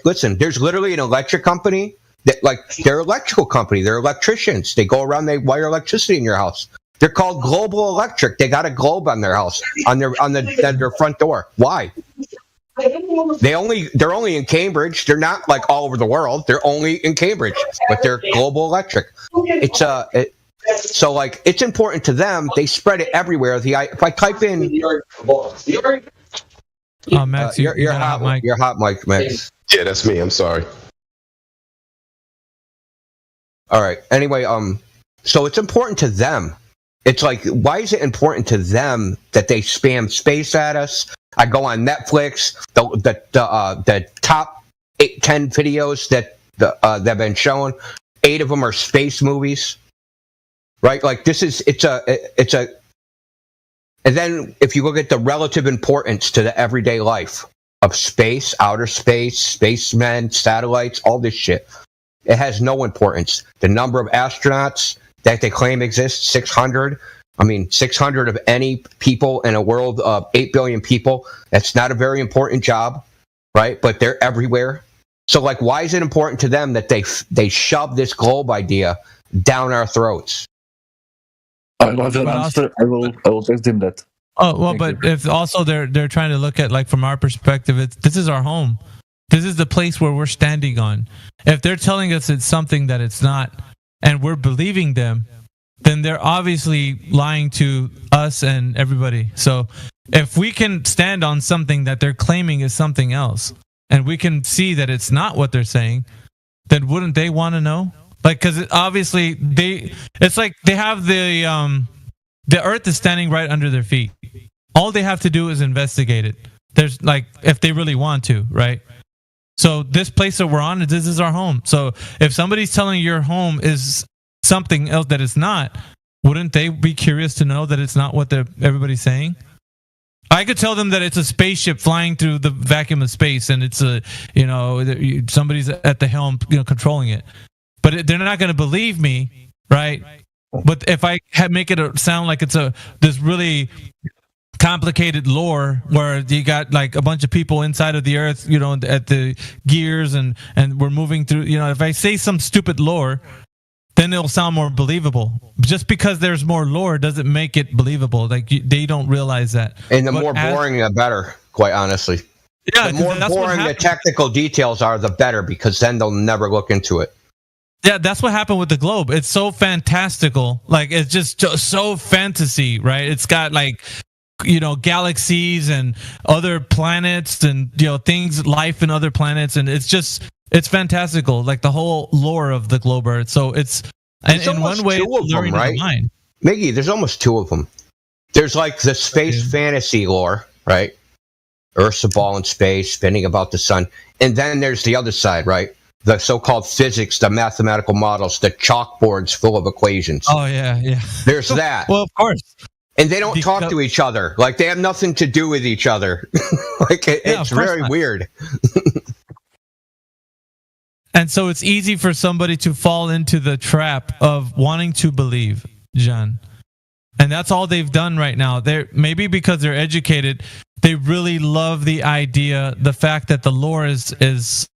Listen. There's literally an electric company that, like, they're electrical company. They're electricians. They go around. They wire electricity in your house. They're called Global Electric. They got a globe on their house, on their front door. Why? They're only in Cambridge. They're not like all over the world. They're only in Cambridge, but they're Global Electric. So like it's important to them. They spread it everywhere. If I type in, Max, you're hot, Mike. You're hot, Mike. Max. Yeah, that's me. I'm sorry. All right. Anyway, so it's important to them. It's like, why is it important to them that they spam space at us? I go on Netflix. The top 10 videos that have been shown, 8 of them are space movies. Right, like it's a, and then if you look at the relative importance to the everyday life of space, outer space, spacemen, satellites, all this shit, it has no importance. The number of astronauts that they claim exists, 600. I mean, 600 of any people in a world of 8 billion people. That's not a very important job, right? But they're everywhere. So, like, why is it important to them that they shove this globe idea down our throats? I will answer. I will text him that. Oh well, but if also they're trying to look at, like, from our perspective, this is our home. This is the place where we're standing on. If they're telling us it's something that it's not, and we're believing them, then they're obviously lying to us and everybody. So if we can stand on something that they're claiming is something else, and we can see that it's not what they're saying, then wouldn't they want to know? Like, because obviously it's like they have the Earth is standing right under their feet. All they have to do is investigate it. There's, like, if they really want to, right? So this place that we're on, this is our home. So if somebody's telling your home is something else that it's not, wouldn't they be curious to know that it's not what everybody's saying? I could tell them that it's a spaceship flying through the vacuum of space, and it's somebody's at the helm, controlling it. But they're not going to believe me, right? But if I make it sound like it's this really complicated lore where you got, like, a bunch of people inside of the Earth, at the gears, and we're moving through, if I say some stupid lore, then it'll sound more believable. Just because there's more lore doesn't make it believable. Like, they don't realize that. And the more boring, the better, quite honestly. Yeah, the more boring the technical details are, the better, because then they'll never look into it. Yeah, that's what happened with the globe. It's so fantastical. Like, it's just so fantasy, right? It's got, like, galaxies and other planets and, things, life in other planets. And it's fantastical. Like, the whole lore of the globe Earth. So it's, and in one way, it's luring right? the mind. Miggy, there's almost 2 of them. There's, like, the space fantasy lore, right? Earth's a ball in space, spinning about the sun. And then there's the other side, right? The so-called physics, the mathematical models, the chalkboards full of equations. Oh, yeah. There's that. Well, of course. And they don't talk to each other. Like, they have nothing to do with each other. It's very weird. And so it's easy for somebody to fall into the trap of wanting to believe, John. And that's all they've done right now. Maybe because they're educated, they really love the idea, the fact that the lore is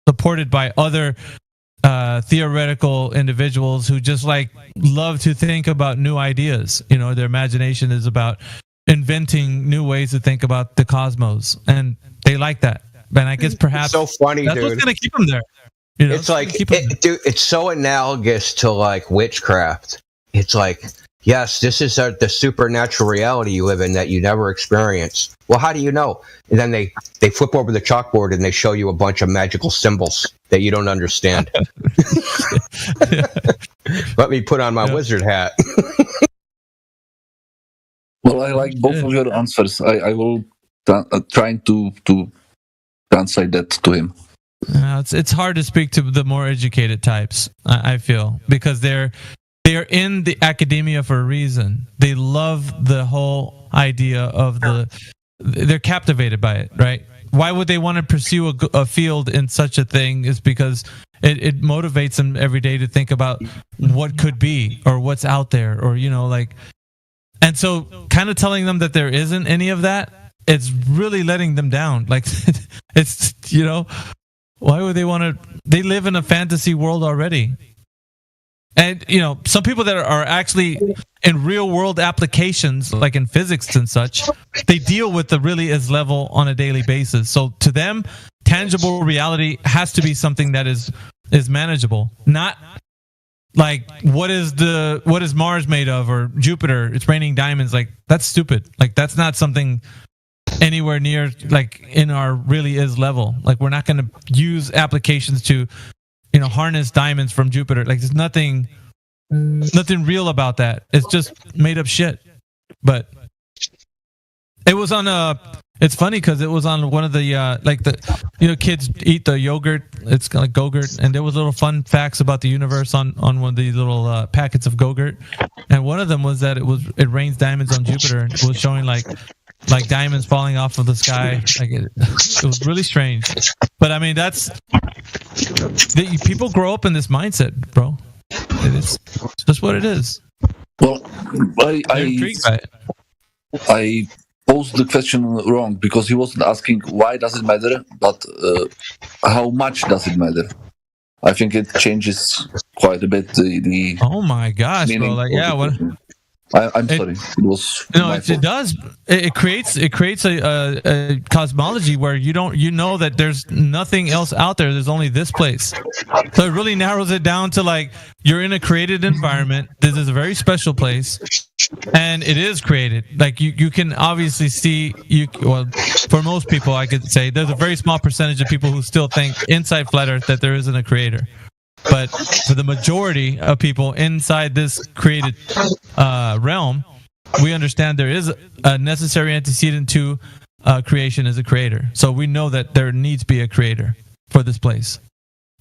supported by other theoretical individuals who just, like, love to think about new ideas. Their imagination is about inventing new ways to think about the cosmos, and they like that. And I guess perhaps so funny, that's dude. what's going to keep them there. You know, it's like dude, it's so analogous to like witchcraft. It's like, yes, this is the supernatural reality you live in that you never experience. Well, how do you know? And then they flip over the chalkboard and they show you a bunch of magical symbols that you don't understand. Let me put on my wizard hat. Well, I like both of your answers. I will trying to translate that to him. It's hard to speak to the more educated types, I feel, because they're in the academia for a reason. They love the whole idea of they're captivated by it, right? Why would they want to pursue a field in such a thing? Is because it motivates them every day to think about what could be or what's out there, or, you know, like, and so kind of telling them that there isn't any of that, it's really letting them down. Like, it's, you know, why would they want to? They live in a fantasy world already. And, you know, some people that are actually in real world applications, like in physics and such, they deal with the really is level on a daily basis. So to them, tangible reality has to be something that is manageable, not like what is Mars made of, or Jupiter, it's raining diamonds. Like, that's stupid. Like, that's not something anywhere near like in our really is level. Like, we're not going to use applications to, you know, harness diamonds from Jupiter. Like, there's nothing real about that. It's just made up shit. But it was on it's funny because it was on one of the like the, you know, kids eat the yogurt. It's kind of like Go-Gurt, and there was little fun facts about the universe on one of these little packets of Go-Gurt, and one of them was that it rains diamonds on Jupiter, and it was showing like diamonds falling off of the sky. Like, it was really strange. But I mean, people grow up in this mindset, bro. It's just what it is. Well, I posed the question wrong, because he wasn't asking why does it matter, but how much does it matter. I think it changes quite a bit the oh my gosh, bro! Like, yeah, what? I'm sorry. It was it does. It creates a cosmology where you know that there's nothing else out there. There's only this place. So it really narrows it down to, like, you're in a created environment. This is a very special place, and it is created. Like, you can obviously see for most people, I could say there's a very small percentage of people who still think inside Flat Earth that there isn't a creator. But for the majority of people inside this created realm, we understand there is a necessary antecedent to creation as a creator. So we know that there needs to be a creator for this place.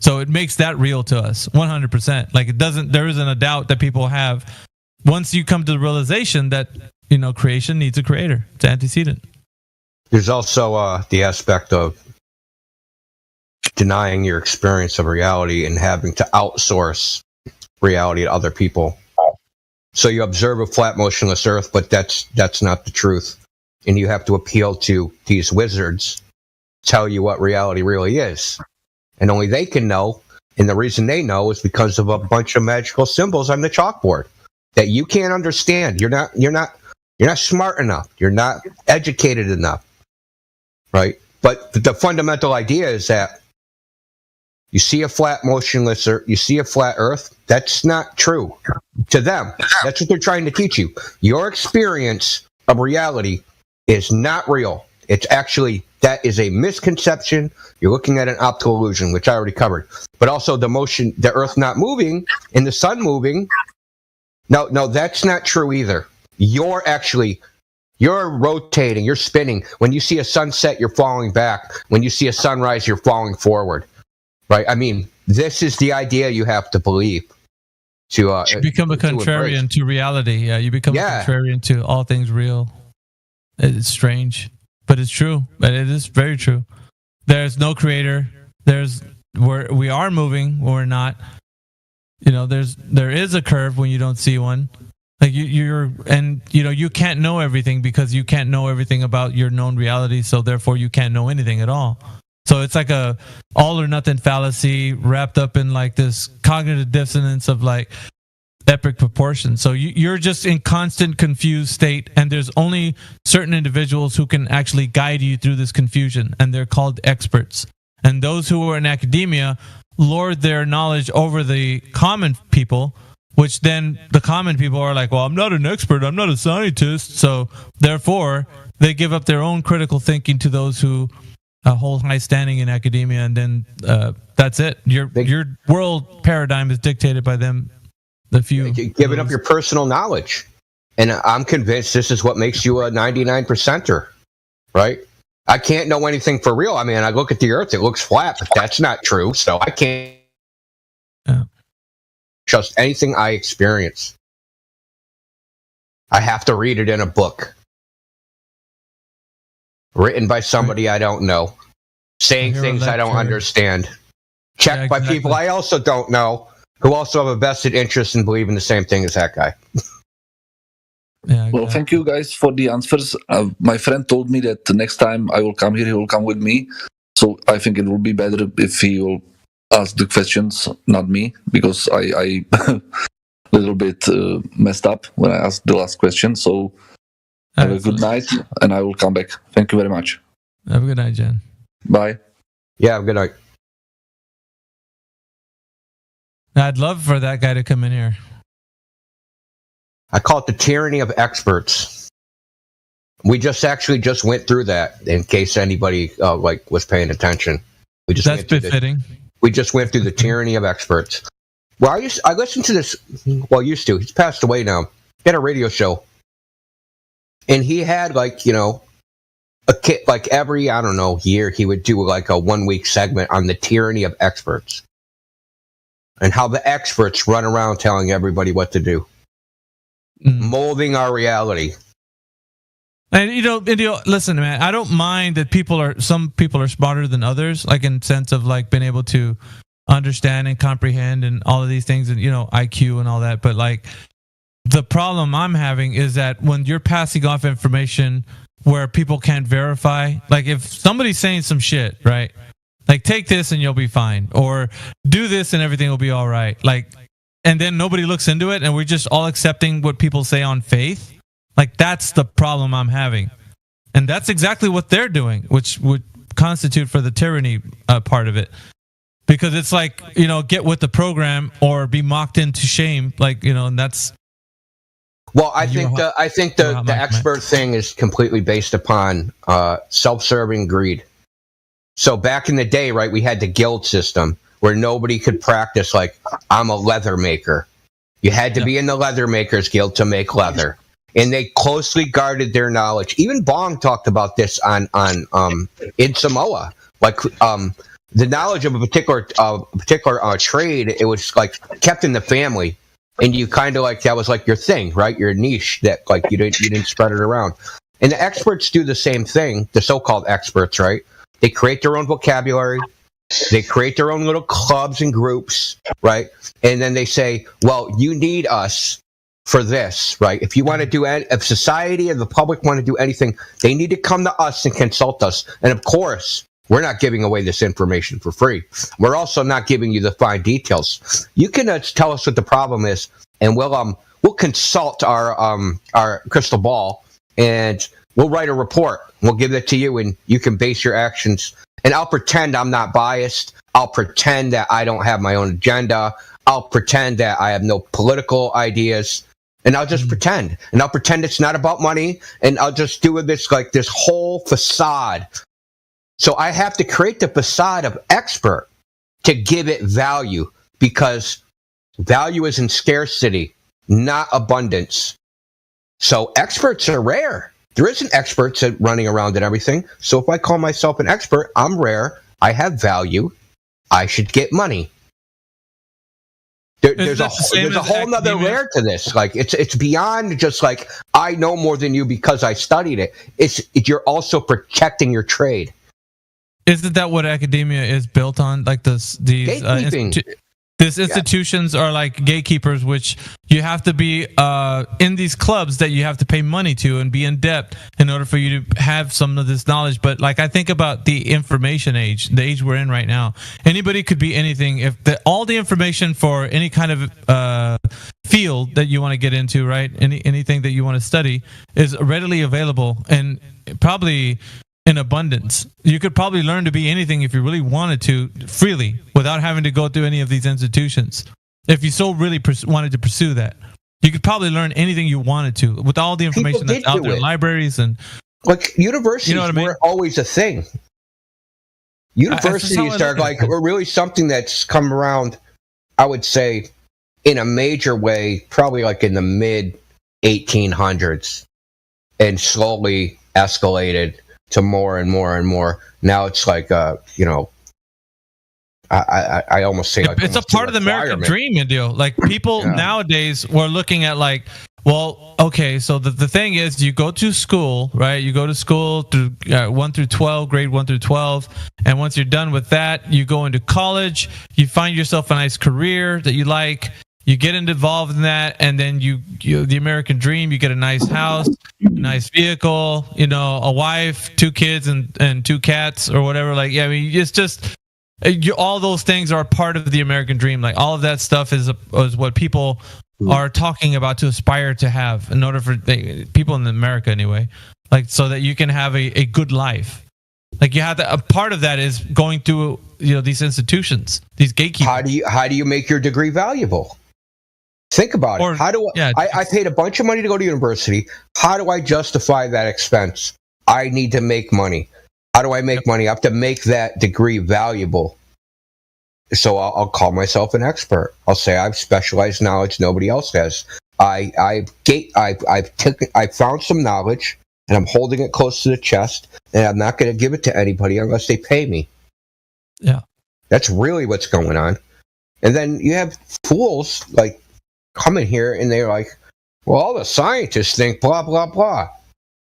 So it makes that real to us, 100%. Like, there isn't a doubt that people have once you come to the realization that, you know, creation needs a creator. It's antecedent. There's also the aspect of denying your experience of reality and having to outsource reality to other people. So you observe a flat, motionless Earth, but that's not the truth, and you have to appeal to these wizards, tell you what reality really is, and only they can know. And the reason they know is because of a bunch of magical symbols on the chalkboard that you can't understand. You're not smart enough. You're not educated enough, right? But the fundamental idea is that you see a flat, motionless Earth, you see a flat Earth. That's not true to them. That's what they're trying to teach you. Your experience of reality is not real. It's actually, that is a misconception. You're looking at an optical illusion, which I already covered. But also the motion, the Earth not moving and the sun moving. No, that's not true either. You're rotating, you're spinning. When you see a sunset, you're falling back. When you see a sunrise, you're falling forward. Right? I mean, this is the idea you have to believe. You become a contrarian to reality. Yeah, you become a contrarian to all things real. It's strange, but it's true. But it is very true. There's no creator. We are moving, or we're not. You know, there is a curve when you don't see one. Like you can't know everything because you can't know everything about your known reality. So therefore, you can't know anything at all. So it's like a all or nothing fallacy wrapped up in like this cognitive dissonance of like epic proportions. So you're just in constant confused state, and there's only certain individuals who can actually guide you through this confusion, and they're called experts. And those who are in academia lord their knowledge over the common people, which then the common people are like, well, I'm not an expert, I'm not a scientist, so therefore they give up their own critical thinking to those who hold high standing in academia, and then that's it. Your world paradigm is dictated by them. The few giving up your personal knowledge, and I'm convinced this is what makes you a 99%er, right? I can't know anything for real. I mean, I look at the Earth; it looks flat, but that's not true. So I can't trust anything I experience. I have to read it in a book, written by somebody I don't know, saying things I don't understand, checked by people I also don't know, who also have a vested interest in believing the same thing as that guy. Well, thank you guys for the answers. My friend told me that the next time I will come here, he will come with me. So I think it will be better if he will ask the questions, not me, because I a little bit messed up when I asked the last question. So have a good night, and I will come back. Thank you very much. Have a good night, Jen. Bye. Yeah, have a good night. I'd love for that guy to come in here. I call it the tyranny of experts. We just went through that in case anybody was paying attention. That's befitting. We just went through the tyranny of experts. Well, I listened to this. Well, used to. He's passed away now. He had a radio show, and he had a kid every year he would do a 1 week segment on the tyranny of experts and how the experts run around telling everybody what to do. Molding our reality. And listen, man, I don't mind that some people are smarter than others, like in sense of being able to understand and comprehend and all of these things, and IQ and all that. But the problem I'm having is that when you're passing off information where people can't verify, if somebody's saying some shit, right? Take this and you'll be fine, or do this and everything will be all right. And then nobody looks into it, and we're just all accepting what people say on faith. That's the problem I'm having. And that's exactly what they're doing, which would constitute for the tyranny part of it. Because it's get with the program or be mocked into shame, and that's... Well, I think the expert thing is completely based upon self-serving greed. So back in the day, right, we had the guild system, where nobody could practice I'm a leather maker. You had to be in the leather makers guild to make leather. And they closely guarded their knowledge. Even Bong talked about this on in Samoa. The knowledge of a particular trade, it was kept in the family. And you kind of that was your thing, right? Your niche that you didn't spread it around. And the experts do the same thing, the so-called experts, right? They create their own vocabulary. They create their own little clubs and groups, right? And then they say, well, you need us for this, right? If you want to do, if society and the public want to do anything, they need to come to us and consult us. And of course, we're not giving away this information for free. We're also not giving you the fine details. You can tell us what the problem is, and we'll consult our crystal ball, and we'll write a report. We'll give it to you, and you can base your actions. And I'll pretend I'm not biased. I'll pretend that I don't have my own agenda. I'll pretend that I have no political ideas. And I'll just pretend. And I'll pretend it's not about money. And I'll just do this this whole facade. So I have to create the facade of expert to give it value, because value is in scarcity, not abundance. So experts are rare. There isn't experts running around and everything. So if I call myself an expert, I'm rare. I have value. I should get money. There's a whole nother layer to this. It's beyond just I know more than you because I studied it. You're also protecting your trade. Isn't that what academia is built on? These institutions are gatekeepers, which you have to be in these clubs that you have to pay money to and be in debt in order for you to have some of this knowledge. But I think about the information age, the age we're in right now. Anybody could be anything. If all the information for any kind of field that you want to get into, right? Anything that you want to study is readily available, and probably in abundance. You could probably learn to be anything if you really wanted to, freely, without having to go through any of these institutions. If you so really wanted to pursue that, you could probably learn anything you wanted to with all the information that's out there in libraries and like universities weren't always a thing. Universities are like really something that's come around, I would say, in a major way, probably like in the mid 1800s, and slowly escalated to more and more and more. Now it's like, you know, I almost say like it's a part of the American dream, Indio. Like people nowadays were looking at like, well, okay, so the thing is, you go to school, right? You go to school through 1 through 12, grade 1 through 12, and once you're done with that, you go into college. You find yourself a nice career that you like. You get involved in that, and then you the American dream. You get a nice house, a nice vehicle, you know, a wife, 2 kids, and 2 cats, or whatever. Like, yeah, I mean, it's just all those things are part of the American dream. Like all of that stuff is what people are talking about to aspire to have in order for people in America anyway, like so that you can have a good life. Like you have to, a part of that is going through, you know, these institutions, these gatekeepers. How do you make your degree valuable? Think about it. How do I paid a bunch of money to go to university. How do I justify that expense? I need to make money. How do I make money? I have to make that degree valuable. So I'll call myself an expert. I'll say I have specialized knowledge nobody else has. I found some knowledge and I'm holding it close to the chest, and I'm not going to give it to anybody unless they pay me. Yeah, that's really what's going on. And then you have fools like coming here and they're like, "Well, all the scientists think blah blah blah,"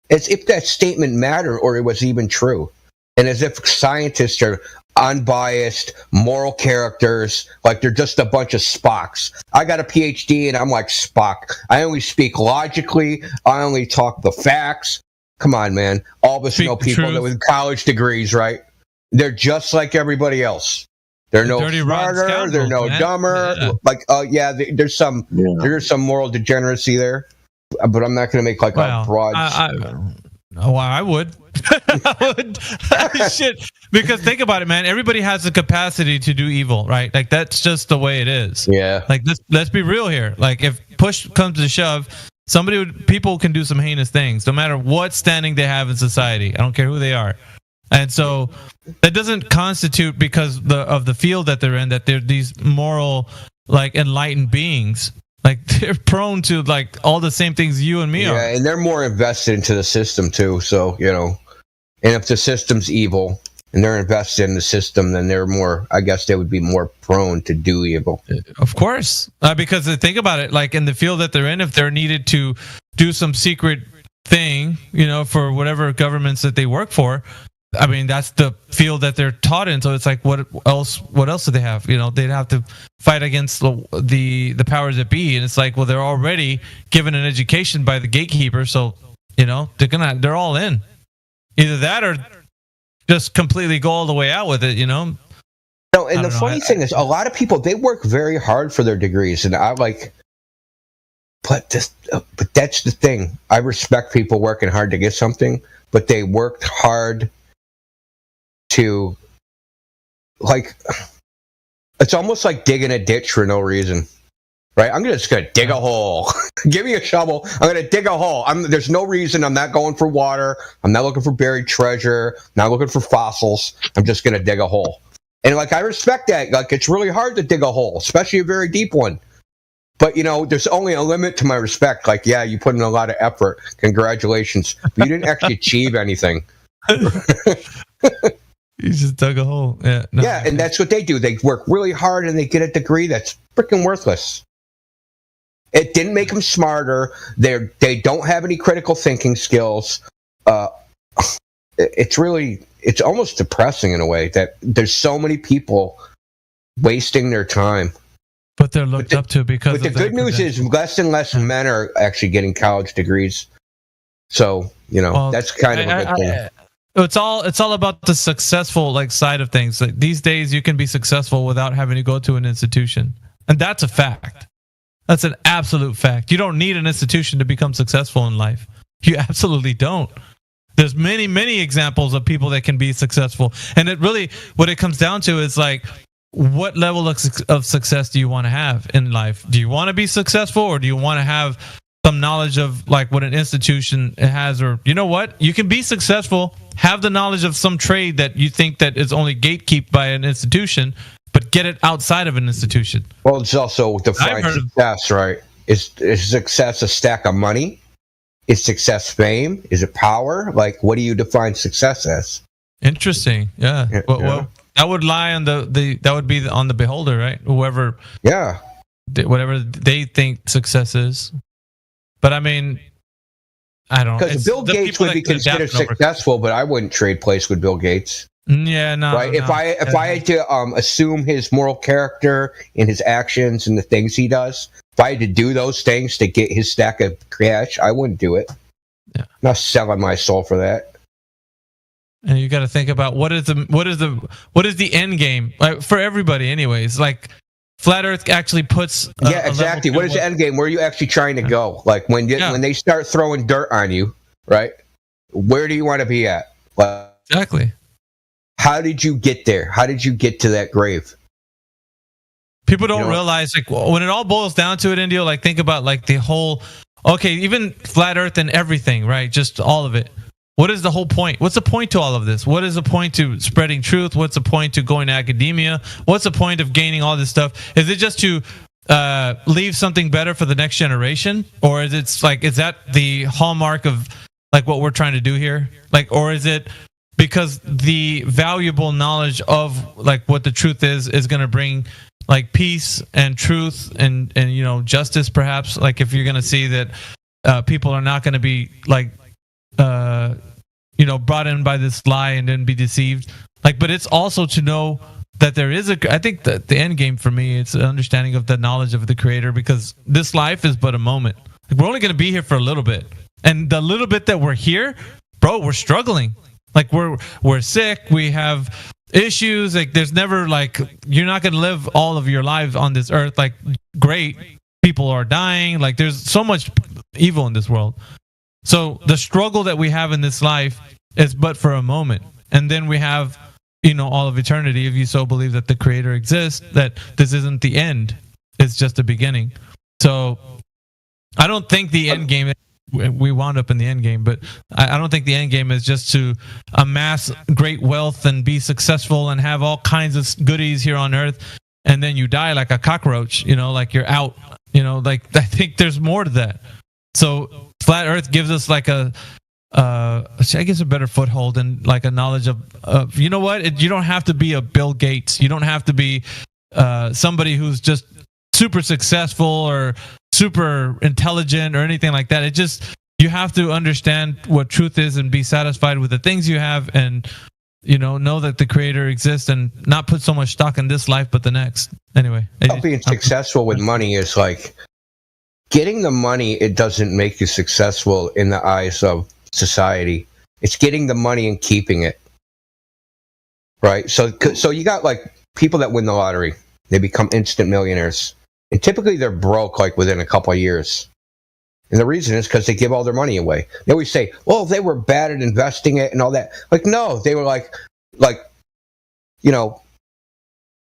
as if that statement mattered or it was even true, and as if scientists are unbiased, moral characters, like they're just a bunch of Spocks. I got a PhD and I'm like Spock. I only speak logically. I only talk the facts. Come on, man. All of us know people that with college degrees, right? They're just like everybody else. They're no smarter. They're no dumber. Yeah. Like, there's some moral degeneracy there, but I'm not going to make like a broad. I would. I would. Shit. Because think about it, man. Everybody has the capacity to do evil, right? Like that's just the way it is. Yeah. Like let's be real here. Like if push comes to shove, people can do some heinous things, no matter what standing they have in society. I don't care who they are. And so that doesn't constitute because of the field that they're in that they're these moral, like enlightened beings. Like they're prone to like all the same things you and me are. Yeah, and they're more invested into the system too. So, you know, and if the system's evil and they're invested in the system, then they're more, I guess they would be more prone to do evil. Of course. Because think about it, like in the field that they're in, if they're needed to do some secret thing, you know, for whatever governments that they work for, I mean, that's the field that they're taught in. So it's like, what else do they have? You know, they'd have to fight against the powers that be. And it's like, well, they're already given an education by the gatekeeper. So, you know, they're all in. Either that or just completely go all the way out with it, you know? No, and the funny thing is, a lot of people, they work very hard for their degrees. And I like, but that's the thing. I respect people working hard to get something, but they worked hard to, like, it's almost like digging a ditch for no reason, right? I'm just gonna dig a hole. Give me a shovel. I'm gonna dig a hole. There's no reason. I'm not going for water. I'm not looking for buried treasure. Not looking for fossils. I'm just gonna dig a hole. And like, I respect that. Like, it's really hard to dig a hole, especially a very deep one. But, you know, there's only a limit to my respect. Like, yeah, you put in a lot of effort. Congratulations. But you didn't actually achieve anything. You just dug a hole. Yeah. No, yeah, and that's what they do. They work really hard and they get a degree that's freaking worthless. It didn't make them smarter. They don't have any critical thinking skills. It's almost depressing in a way that there's so many people wasting their time. But they're looked up to because. But the good news is less and less men are actually getting college degrees. So, you know, that's kind of a good thing. It's all about the successful like side of things. Like these days, you can be successful without having to go to an institution, and that's a fact. That's an absolute fact. You don't need an institution to become successful in life. You absolutely don't. There's many examples of people that can be successful, and it really what it comes down to is like, what level of success do you want to have in life? Do you want to be successful, or do you want to have some knowledge of like what an institution has? Or you know what, you can be successful, have the knowledge of some trade that you think that is only gatekept by an institution, but get it outside of an institution. Well, it's also defined success, right? Is success a stack of money? Is success fame? Is it power? Like, what do you define success as? Interesting. Yeah. Well, that would lie on that would be on the beholder, right? Whoever. Yeah. Whatever they think success is. But I mean, I don't know. Because Bill Gates would be considered successful, but I wouldn't trade place with Bill Gates. Yeah, no. Right. If I had to assume his moral character and his actions and the things he does, if I had to do those things to get his stack of cash, I wouldn't do it. Yeah. I'm not selling my soul for that. And you got to think about what is the end game, like, for everybody, anyways. Like, Flat Earth actually puts exactly. What is the end game? Where are you actually trying to go? Like when they start throwing dirt on you, right? Where do you want to be at? Exactly. How did you get there? How did you get to that grave? People don't realize, like, when it all boils down to it, Indio, like, think about like the whole, even Flat Earth and everything, right? Just all of it. What is the whole point? What's the point to all of this? What is the point to spreading truth? What's the point to going to academia? What's the point of gaining all this stuff? Is it just to leave something better for the next generation? Or is that the hallmark of like what we're trying to do here? Like, or is it because the valuable knowledge of like what the truth is going to bring like peace and truth and justice, perhaps? Like, if you're going to see that people are not going to be like brought in by this lie and then be deceived. Like, but it's also to know that there is I think that the end game for me, it's an understanding of the knowledge of the Creator, because this life is but a moment. Like, we're only going to be here for a little bit, and the little bit that we're here, bro, we're struggling. Like, we're sick, we have issues. Like, there's never like, you're not going to live all of your lives on this earth like great. People are dying. Like, there's so much evil in this world. So the struggle that we have in this life is but for a moment. And then we have, all of eternity, if you so believe that the Creator exists, that this isn't the end. It's just the beginning. So I don't think the end game, we wound up in the end game, but I don't think the end game is just to amass great wealth and be successful and have all kinds of goodies here on earth. And then you die like a cockroach, like you're out, like, I think there's more to that. So Flat Earth gives us like a better foothold and like a knowledge of you don't have to be a Bill Gates. You don't have to be somebody who's just super successful or super intelligent or anything like that. You have to understand what truth is and be satisfied with the things you have, and know that the Creator exists and not put so much stock in this life but the next. Anyway, being successful with money is like getting the money. It doesn't make you successful in the eyes of society. It's getting the money and keeping it, right? So you got like people that win the lottery, they become instant millionaires, and typically they're broke like within a couple of years. And the reason is because they give all their money away. They always say, well, they were bad at investing it and all that. Like, no, they were like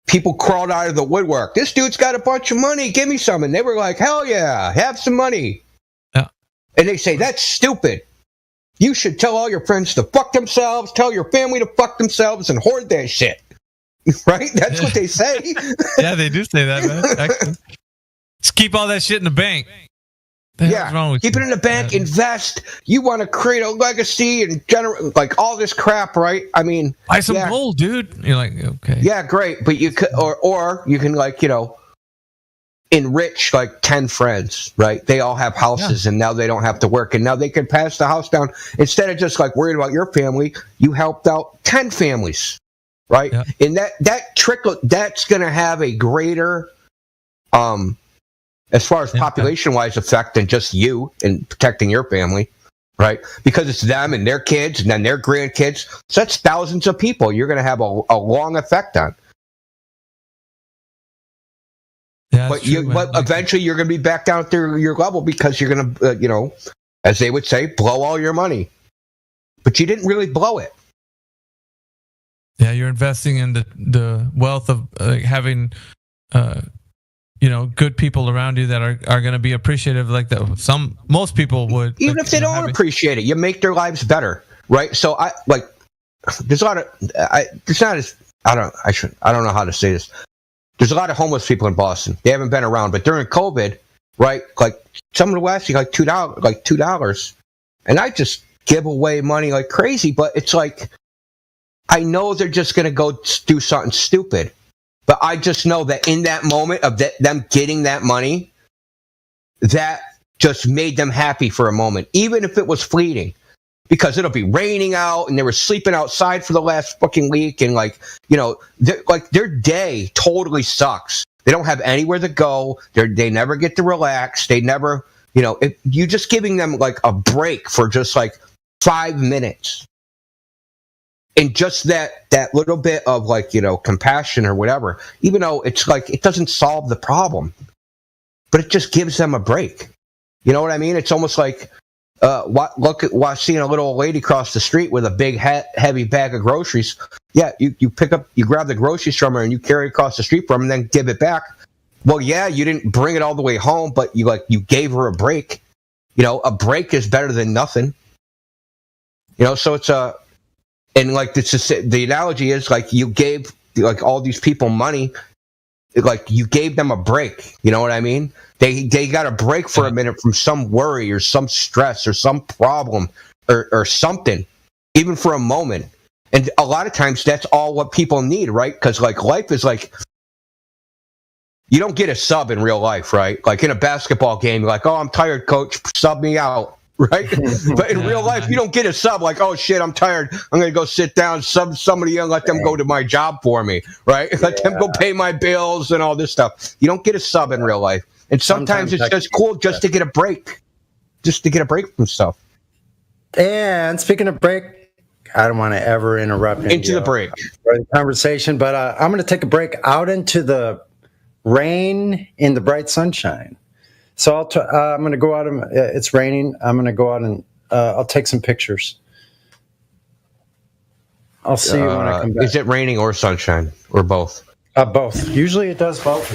people crawled out of the woodwork. This dude's got a bunch of money. Give me some. And they were like, hell yeah, have some money. Yeah. And they say, that's stupid. You should tell all your friends to fuck themselves, tell your family to fuck themselves, and hoard that shit. Right? That's what they say. Yeah, they do say that, man. Actually, just keep all that shit in the bank. Keep it in the bank, invest. You want to create a legacy and generate like all this crap, right? I mean, buy some gold, dude. You're like, okay. Yeah, great. But you could, or you can like, enrich like 10 friends, right? They all have houses and now they don't have to work, and now they can pass the house down. Instead of just like worried about your family, you helped out 10 families, right? Yeah. And that trickle, that's going to have a greater, as far as population-wise effect than just you and protecting your family, right? Because it's them and their kids and then their grandkids. So that's thousands of people you're going to have a long effect on. Yeah, but eventually you're going to be back down to your level because you're going to, as they would say, blow all your money. but you didn't really blow it. Yeah, you're investing in the wealth of having, good people around you that are going to be appreciative, like that. Most people would, even if they don't appreciate it. You make their lives better, right? So there's a lot of I don't know how to say this. There's a lot of homeless people in Boston. They haven't been around, but during COVID, right? Like some of the West, you $2, and I just give away money like crazy. But it's like, I know they're just going to go do something stupid, but I just know that in that moment of them getting that money, that just made them happy for a moment, even if it was fleeting, because it'll be raining out and they were sleeping outside for the last fucking week, and their day totally sucks. They don't have anywhere to go. They never get to relax. They never, if you just giving them like a break for just like 5 minutes. And just that little bit of compassion or whatever, even though it's like it doesn't solve the problem, but it just gives them a break. You know what I mean? It's almost like seeing a little old lady cross the street with a big heavy bag of groceries. Yeah, you grab the groceries from her and you carry it across the street from her and then give it back. Well, yeah, you didn't bring it all the way home, but you gave her a break. A break is better than nothing. So it's and the analogy is like you gave all these people money, like you gave them a break. You know what I mean? They got a break for a minute from some worry or some stress or some problem or something, even for a moment. And a lot of times that's all what people need, right? Because life is you don't get a sub in real life, right? Like in a basketball game, you're like, oh, I'm tired, coach, sub me out. Right? But in real life, you don't get a sub like, oh shit, I'm tired, I'm going to go sit down, sub somebody and let them go to my job for me, right? Let them go pay my bills and all this stuff. You don't get a sub in real life. And sometimes it's just cool just to get a break. Just to get a break from stuff. And speaking of break, I don't want to ever interrupt into the break conversation, but I'm going to take a break out into the rain in the bright sunshine. So I'm going to go out and it's raining. I'm going to go out and I'll take some pictures. I'll see you when I come back. Is it raining or sunshine or both? Both. Usually it does both.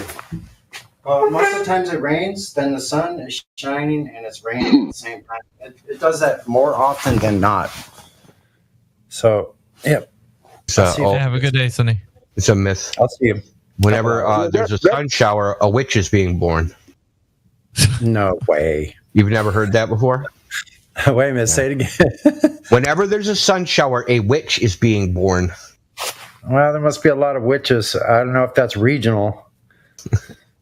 Most of the times it rains, then the sun is shining and it's raining at the same time. It does that more often than not. So, yeah. Have a good day, Sonny. It's a myth. I'll see you. Whenever there's a sun shower, a witch is being born. No way. You've never heard that before? Wait a minute, say it again. Whenever there's a sun shower, a witch is being born. Well, there must be a lot of witches. I don't know if that's regional.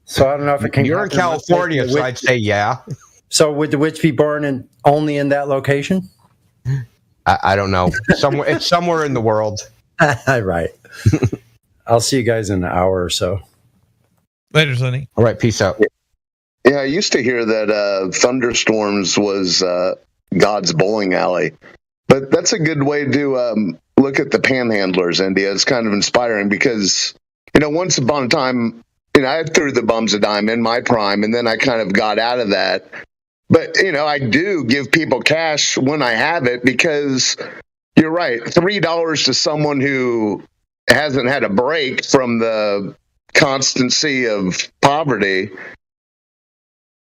So I don't know if it can. You're in California, so I'd say yeah. So would the witch be born only in that location? I don't know. It's somewhere in the world. Right. I'll see you guys in an hour or so. Later, Sonny. All right, peace out. Yeah, I used to hear that thunderstorms was God's bowling alley, but that's a good way to look at the panhandlers, India. It's kind of inspiring because, once upon a time, I threw the bums a dime in my prime, and then I kind of got out of that. But, I do give people cash when I have it because you're right. $3 to someone who hasn't had a break from the constancy of poverty,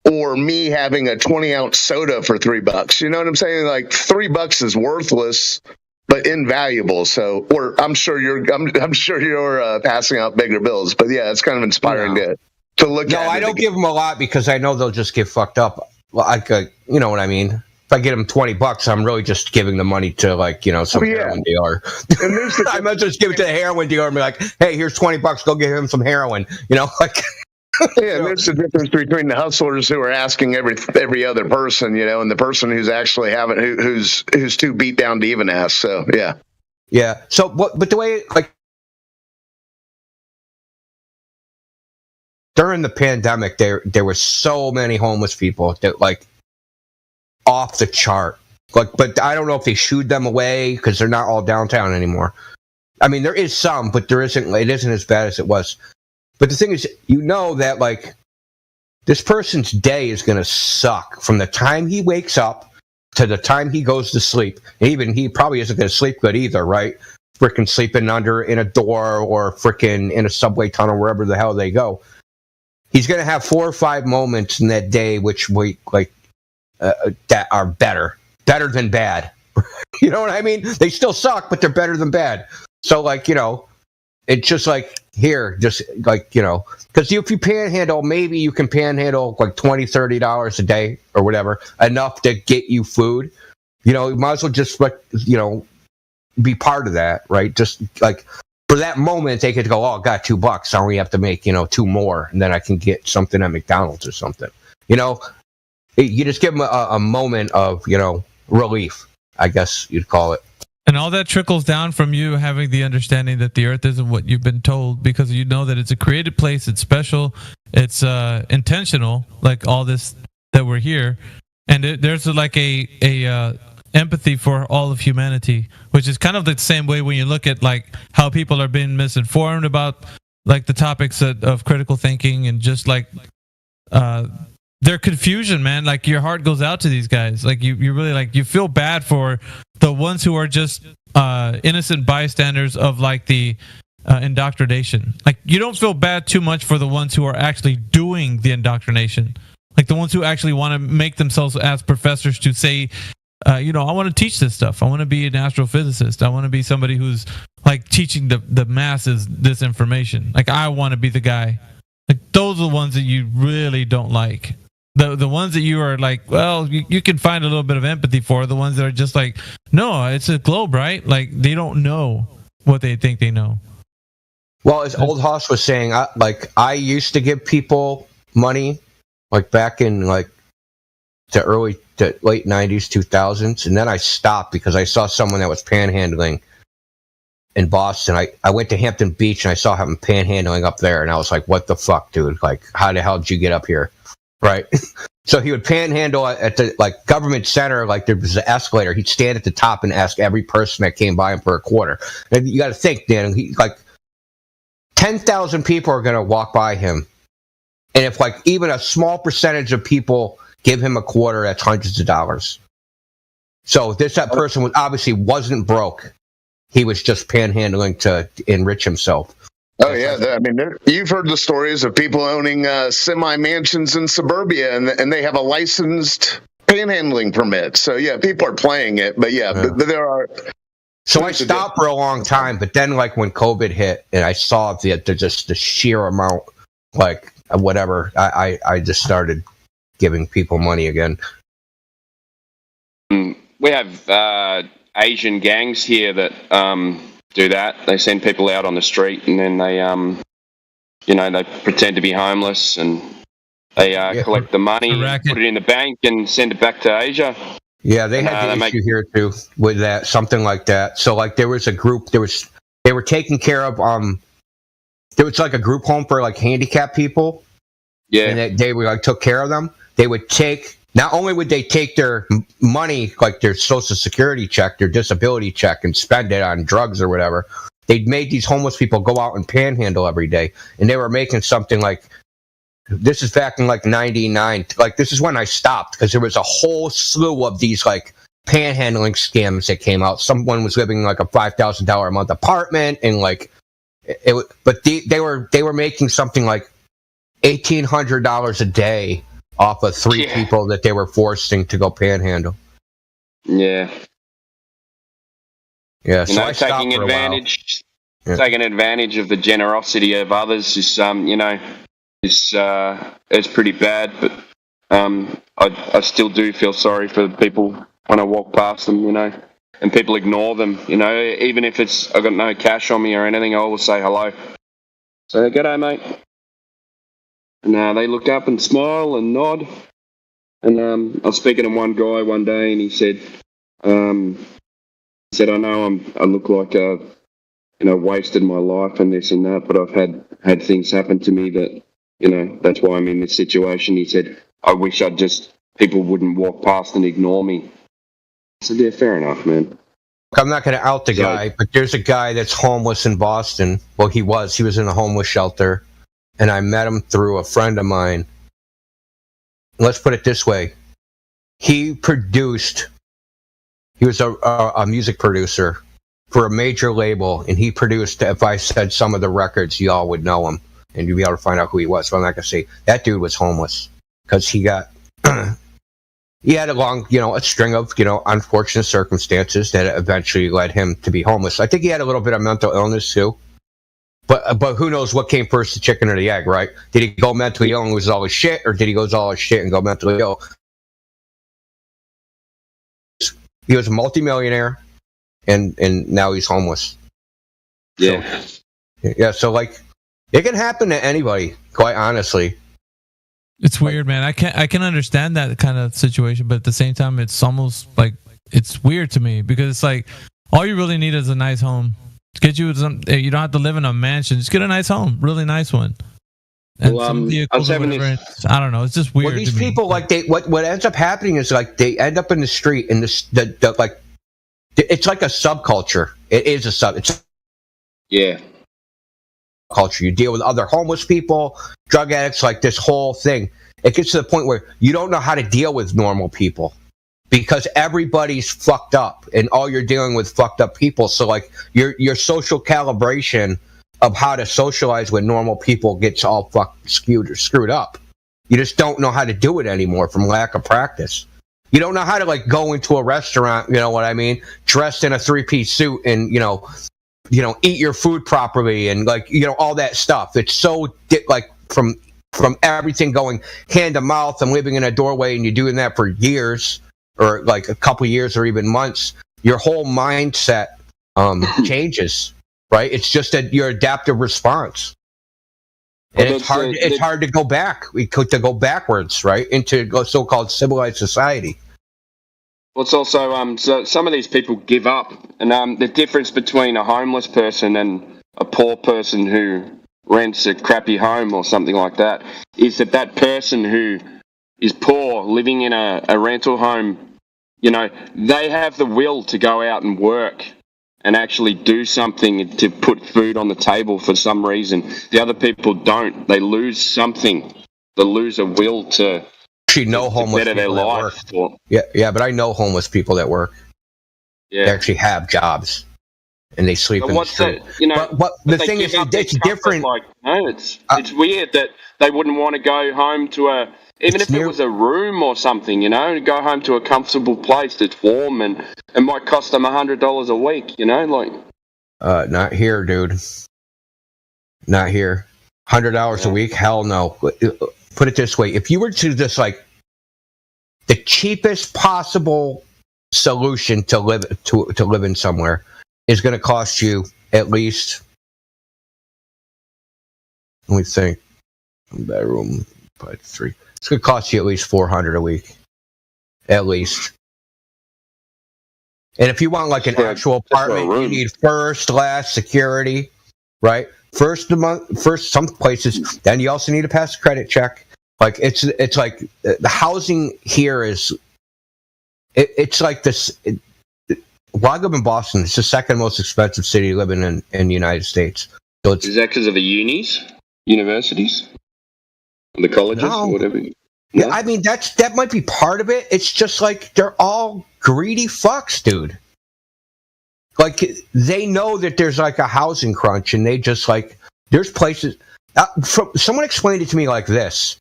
or me having a 20-ounce soda for $3. You know what I'm saying? Like $3 is worthless, but invaluable. So, or I'm sure you're passing out bigger bills, but yeah, it's kind of inspiring to look at. No, I don't give them a lot because I know they'll just get fucked up. You know what I mean? If I get them $20, I'm really just giving the money to some heroin dealer. I might just give it to the heroin dealer and be like, hey, here's $20, go give him some heroin. Yeah, and there's the difference between the hustlers who are asking every other person, and the person who's actually who's too beat down to even ask. So yeah. So, but the way during the pandemic, there were so many homeless people that off the chart. But I don't know if they shooed them away because they're not all downtown anymore. I mean, there is some, but it isn't as bad as it was. But the thing is, that this person's day is going to suck from the time he wakes up to the time he goes to sleep, even he probably isn't going to sleep good either, right? Freaking sleeping under in a door or freaking in a subway tunnel, wherever the hell they go. He's going to have 4 or 5 moments in that day which we that are better than bad. You know what I mean? They still suck, but they're better than bad. So, like, you know, it's just like, here, just like, you know, because if you panhandle, maybe you can panhandle like $20, $30 a day or whatever, enough to get you food. You know, you might as well just, like, you know, be part of that, right? Just like for that moment, they could go, oh, I got $2. I only have to make, you know, 2 more, and then I can get something at McDonald's or something. You know, you just give them a moment of, you know, relief, I guess you'd call it. And all that trickles down from you having the understanding that the earth isn't what you've been told, because you know that it's a created place, it's special, it's intentional, like all this that we're here. And there's like a empathy for all of humanity, which is kind of the same way when you look at like how people are being misinformed about like the topics of critical thinking, and just like their confusion, man. Like your heart goes out to these guys. Like you really, like, you feel bad for the ones who are just innocent bystanders of like the indoctrination. Like you don't feel bad too much for the ones who are actually doing the indoctrination, like the ones who actually want to make themselves as professors to say, you know, I want to teach this stuff. I want to be an astrophysicist. I want to be somebody who's like teaching the masses this information. Like I want to be the guy. Like those are the ones that you really don't like. The ones that you are like, well, you can find a little bit of empathy for. The ones that are just like, no, it's a globe, right? Like they don't know what they think they know. Well, as Old Hoss was saying, I used to give people money, like back in like the late 90s, 2000s, and then I stopped because I saw someone that was panhandling in Boston. I went to Hampton Beach and I saw him panhandling up there, and I was like, what the fuck, dude? Like, how the hell did you get up here? Right? So he would panhandle at the like government center, like there was an escalator. He'd stand at the top and ask every person that came by him for a quarter. And you got to think, Dan, he like 10,000 people are going to walk by him, and if like even a small percentage of people give him a quarter, that's hundreds of dollars. So that person was obviously wasn't broke. He was just panhandling to enrich himself. Oh yeah, I mean, you've heard the stories of people owning semi-mansions in suburbia, and they have a licensed panhandling permit. So yeah, people are playing it, but yeah. But there are. So I stopped for a long time, but then like when COVID hit, and I saw just the sheer amount, like whatever, I just started giving people money again. We have Asian gangs here that do that. They send people out on the street, and then they, you know, they pretend to be homeless, and they collect the money, put it in the bank, and send it back to Asia. Yeah, they had the issue here too with that, something like that. So like there was a group, they were taking care of there was like a group home for like handicapped people. Yeah, and they were like took care of them. They would take. Not only would they take their money, like their Social Security check, their disability check, and spend it on drugs or whatever, they'd made these homeless people go out and panhandle every day. And they were making something like, this is back in like 99. Like, this is when I stopped, because there was a whole slew of these like panhandling scams that came out. Someone was living in like a $5,000 a month apartment, and like, but they were making something like $1,800 a day off of 3 people that they were forcing to go panhandle. Yeah. Yeah, you so know, I stopped taking for a advantage, while. taking advantage of the generosity of others is, you know, it's pretty bad. But I still do feel sorry for people when I walk past them, you know, and people ignore them, you know, even if I got no cash on me or anything, I always say hello. So g'day, mate. And they look up and smile and nod. And I was speaking to one guy one day, and he said, I know I look like wasted my life and this and that, but I've had things happen to me that, you know, that's why I'm in this situation. He said, I wish people wouldn't walk past and ignore me. I said, yeah, fair enough, man. I'm not going to out the guy, but there's a guy that's homeless in Boston. Well, he was in a homeless shelter. And I met him through a friend of mine. Let's put it this way. He produced He was a music producer for a major label, and he produced. If I said some of the records, y'all would know him, and you'd be able to find out who he was. But I'm not gonna say that dude was homeless because he got. He had a string of, unfortunate circumstances that eventually led him to be homeless. I think he had a little bit of mental illness too. But who knows what came first, the chicken or the egg, right? Did he go mentally ill and lose all his shit, or did he lose all his shit and go mentally ill? He was a multimillionaire, and now he's homeless. Yeah. So like, it can happen to anybody, quite honestly. It's weird, man. I can understand that kind of situation, but at the same time, it's almost like it's weird to me because it's like all you really need is a nice home. Get you some. You don't have to live in a mansion. Just get a nice home, really nice one. And I was having this. I don't know. It's just weird. Well, these people like what ends up happening is like they end up in the street and like it's like a subculture. It is a sub. It's culture. You deal with other homeless people, drug addicts, like this whole thing. It gets to the point where you don't know how to deal with normal people because everybody's fucked up and all you're dealing with fucked up people. So like your social calibration of how to socialize with normal people gets all screwed up. You just don't know how to do it anymore from lack of practice. You don't know how to like go into a restaurant, you know what I mean, dressed in a 3-piece suit and eat your food properly and like all that stuff. It's so like from everything going hand to mouth and living in a doorway, and you're doing that for years or like a couple years or even months. Your whole mindset changes, right? It's just your adaptive response, and it's hard. It's hard to go back. To go backwards, right, into so-called civilized society. Well, it's also so some of these people give up, and the difference between a homeless person and a poor person who rents a crappy home or something like that is that person who is poor, living in a rental home, they have the will to go out and work and actually do something to put food on the table for some reason. The other people don't. They lose something. They lose a will to. Actually, know homeless better their people life. that work. Yeah, but I know homeless people that work. Yeah, they actually have jobs, and they sleep in the street. But the thing is, it's different. Like, it's weird that they wouldn't want to go home to even if it was a room or something, go home to a comfortable place that's warm and it might cost them $100 a week, like. Not here, dude. Not here. $100 a week? Hell no. Put it this way: if you were to just like the cheapest possible solution to live in somewhere is going to cost you at least. Let me think. Bedroom, 3. It's going to cost you at least $400 a week, at least. And if you want like an actual apartment, you need first, last, security, right? First some places. Then you also need to pass a credit check. Like it's like the housing here is. It's like this. Well, I live in Boston. It's the second most expensive city living in the United States. So is that because of the universities, the colleges, or whatever? Yeah, I mean that might be part of it. It's just like they're all greedy fucks, dude. Like they know that there's like a housing crunch, and they just like there's places. Someone explained it to me like this: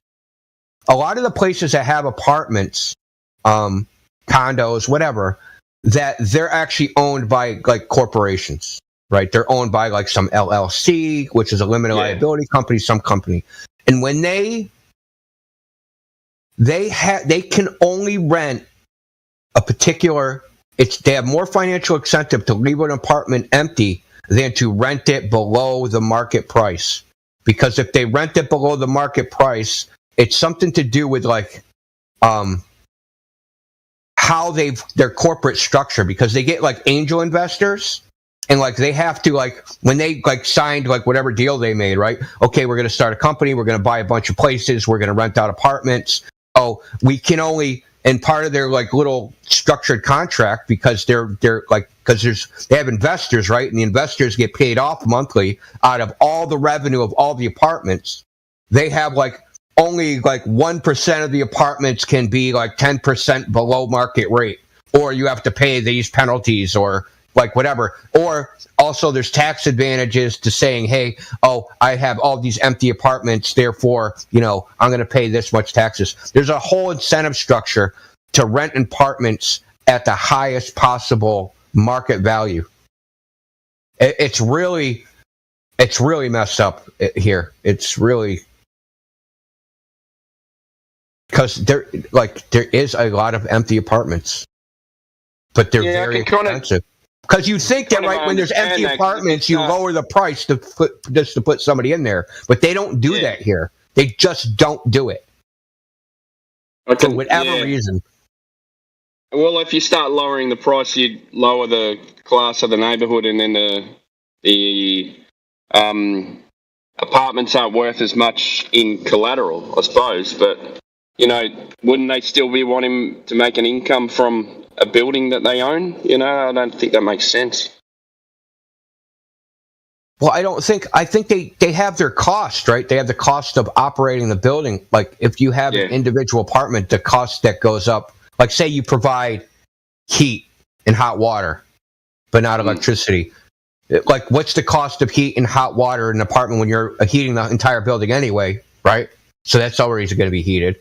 a lot of the places that have apartments, condos, whatever, that they're actually owned by like corporations, right? They're owned by like some LLC, which is a limited liability company, some company, and when they can only rent a particular. They have more financial incentive to leave an apartment empty than to rent it below the market price. Because if they rent it below the market price, it's something to do with like how their corporate structure. Because they get like angel investors, and like they have to like when they like signed like whatever deal they made, right? Okay, we're going to start a company. We're going to buy a bunch of places. We're going to rent out apartments. Oh, we can only. And part of their like little structured contract, because they have investors, right? And the investors get paid off monthly out of all the revenue of all the apartments. They have like only like 1% of the apartments can be like 10% below market rate. or you have to pay these penalties, or like whatever. Or also there's tax advantages to saying, hey, I have all these empty apartments, therefore, I'm going to pay this much taxes. There's a whole incentive structure to rent apartments at the highest possible market value. It's really messed up here. It's really, because there is a lot of empty apartments, but they're very expensive. Because you think that when there's empty apartments, you lower the price to put somebody in there, but they don't do that here. They just don't do it for whatever reason. Well, if you start lowering the price, you lower the class of the neighbourhood, and then the apartments aren't worth as much in collateral, I suppose. But wouldn't they still be wanting to make an income from a building that they own? I don't think that makes sense. Well, I think they have their cost, right? They have the cost of operating the building. Like if you have an individual apartment, the cost that goes up, like say you provide heat and hot water, but not electricity. Like what's the cost of heat and hot water in an apartment when you're heating the entire building anyway, right? So that's always going to be heated.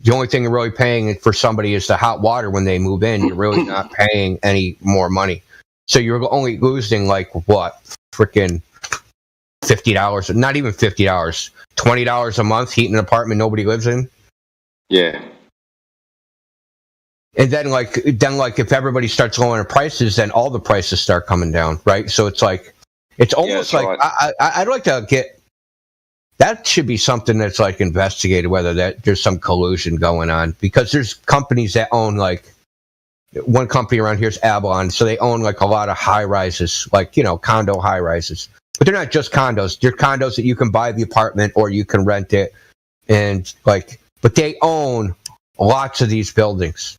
The only thing you're really paying for somebody is the hot water when they move in. You're really not paying any more money. So you're only losing freaking $50, not even $50, $20 a month heating an apartment nobody lives in. Yeah. And then if everybody starts lowering prices, then all the prices start coming down, right? So it's almost like right. I'd like to get. That should be something that's investigated, whether there's some collusion going on, because there's companies that own one company around here is Avalon, so they own a lot of high rises, condo high rises. But they're not just condos. They're condos that you can buy the apartment or you can rent it, and but they own lots of these buildings.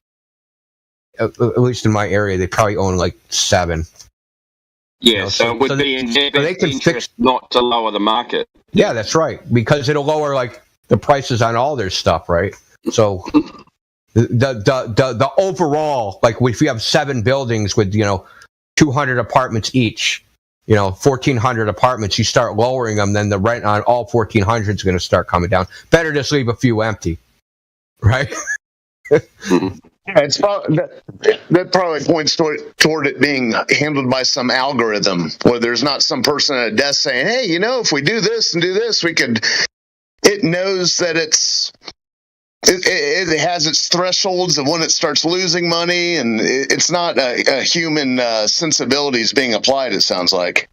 At least in my area, they probably own 7. Yeah, so it would be in their interest not to lower the market. Yeah, that's right, because it'll lower the prices on all their stuff, right? So the overall, if you have 7 buildings with 200 apartments each, 1,400 apartments, you start lowering them, then the rent on all 1,400 is going to start coming down. Better just leave a few empty, right? Yeah, it's probably, that probably points toward it being handled by some algorithm where there's not some person at a desk saying, hey, if we do this and do this, we could. It knows that it has its thresholds of when it starts losing money, and it's not a human sensibilities being applied, it sounds like.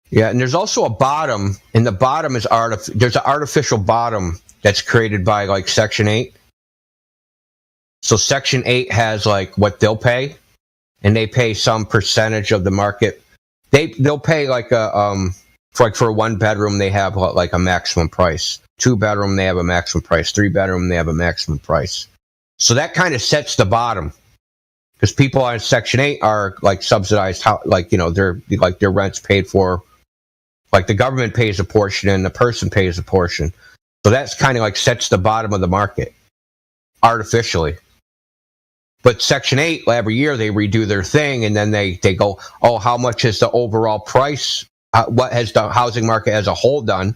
Yeah, and there's also a bottom, and the bottom is there's an artificial bottom that's created by Section 8. So Section 8 has what they'll pay, and they pay some percentage of the market. They'll pay for a 1 bedroom they have a maximum price. 2 bedroom they have a maximum price. 3 bedroom they have a maximum price. So that kind of sets the bottom, because people on Section 8 are subsidized. Their rent's paid for. The government pays a portion and the person pays a portion. So that's kind of sets the bottom of the market artificially. But Section 8, every year they redo their thing, and then they go, how much is the overall price? What has the housing market as a whole done?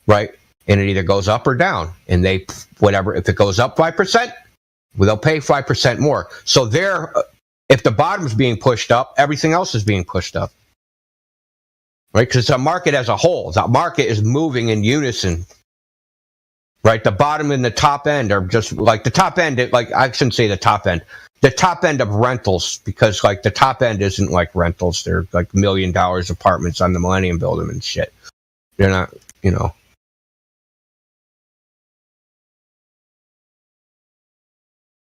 Right? And it either goes up or down. And if it goes up 5%, they'll pay 5% more. So if the bottom's being pushed up, everything else is being pushed up. Right? Because it's a market as a whole. The market is moving in unison. Right, the bottom and the top end are just the top end. I shouldn't say the top end. The top end of rentals, because the top end isn't rentals. They're $1 million apartments on the Millennium Building and shit. They're not,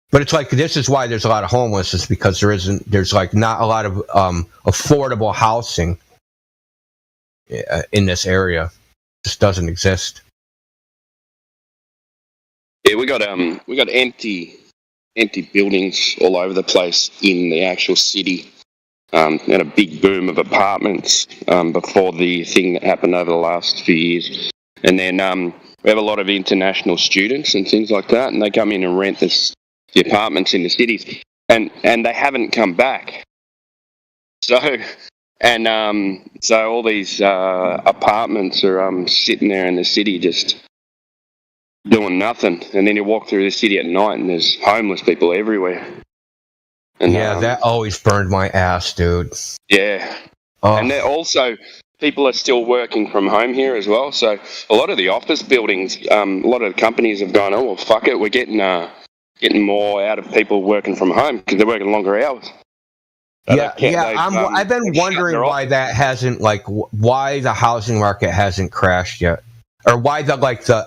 But it's this is why there's a lot of homelessness, because there's not a lot of affordable housing in this area. It just doesn't exist. Yeah, we got empty buildings all over the place in the actual city. And a big boom of apartments before the thing that happened over the last few years. And then we have a lot of international students and things like that, and they come in and rent this the apartments in the cities, and they haven't come back. So all these apartments are sitting there in the city just doing nothing, and then you walk through the city at night and there's homeless people everywhere. And, yeah, that always burned my ass, dude. Yeah. Oh. And they're also, people are still working from home here as well. So a lot of the office buildings, a lot of the companies have gone, oh, well, fuck it, we're getting more out of people working from home because they're working longer hours. So I've been wondering why that hasn't, why the housing market hasn't crashed yet, or why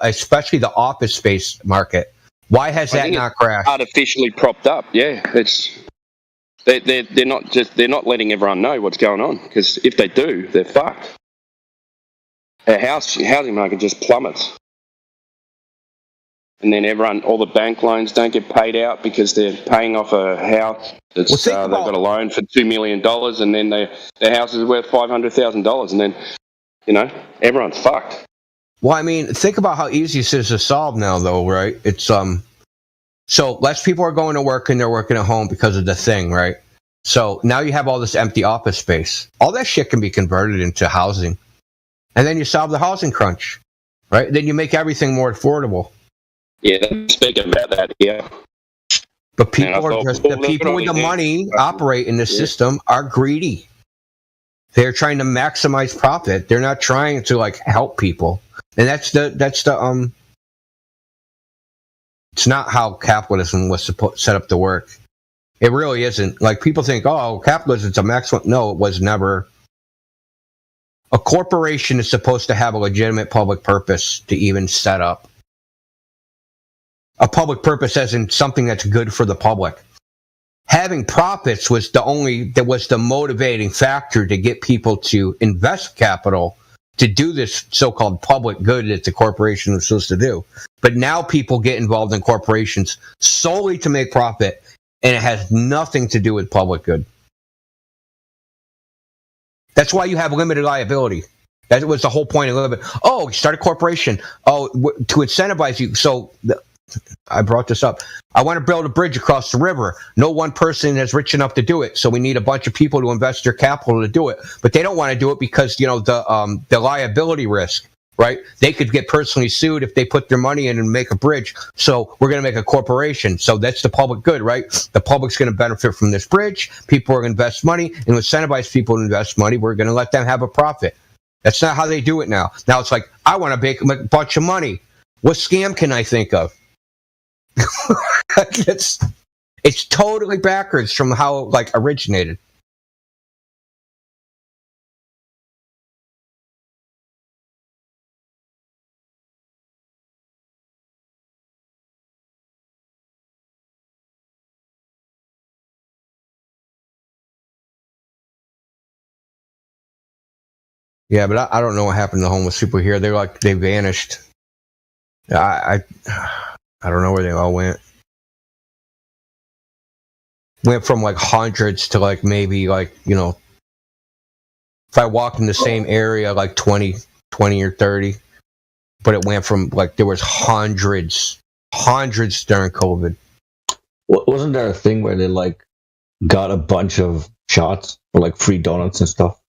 especially the office space market. Why has that not crashed? Artificially propped up. Yeah, they're not letting everyone know what's going on, because if they do, they're fucked. The housing market just plummets. And then all the bank loans don't get paid out because they're paying off a house that's they've got a loan for $2 million, and then their house is worth $500,000, and then everyone's fucked. Well, I mean, think about how easy this is to solve now, though, right? It's so less people are going to work and they're working at home because of the thing, right? So now you have all this empty office space. All that shit can be converted into housing, and then you solve the housing crunch, right? Then you make everything more affordable. Yeah, speaking about that, yeah. But people the people with the money operate in the system are greedy. They're trying to maximize profit. They're not trying to help people. And that's the it's not how capitalism was set up to work. It really isn't. People think, oh, capitalism's a maximum. No, it was never. A corporation is supposed to have a legitimate public purpose to even set up. A public purpose as in something that's good for the public. Having profits was the motivating factor to get people to invest capital to do this so-called public good that the corporation was supposed to do. But now people get involved in corporations solely to make profit, and it has nothing to do with public good. That's why you have limited liability. That was the whole point of limited. Oh, start a corporation. Oh, to incentivize you. So I brought this up. I want to build a bridge across the river. No one person is rich enough to do it, so we need a bunch of people to invest their capital to do it. But they don't want to do it because the liability risk, right? They could get personally sued if they put their money in and make a bridge. So we're going to make a corporation. So that's the public good, right? The public's going to benefit from this bridge. People are going to invest money, and incentivize people to invest money. We're going to let them have a profit. That's not how they do it now. Now it's I want to make a bunch of money. What scam can I think of? It's totally backwards from how originated. Yeah, but I don't know what happened to the homeless people here. They vanished. I don't know where they all went. Went from hundreds to maybe if I walked in the same area 20 or 30, but it went from there was hundreds during COVID. Wasn't there a thing where they got a bunch of shots for free donuts and stuff?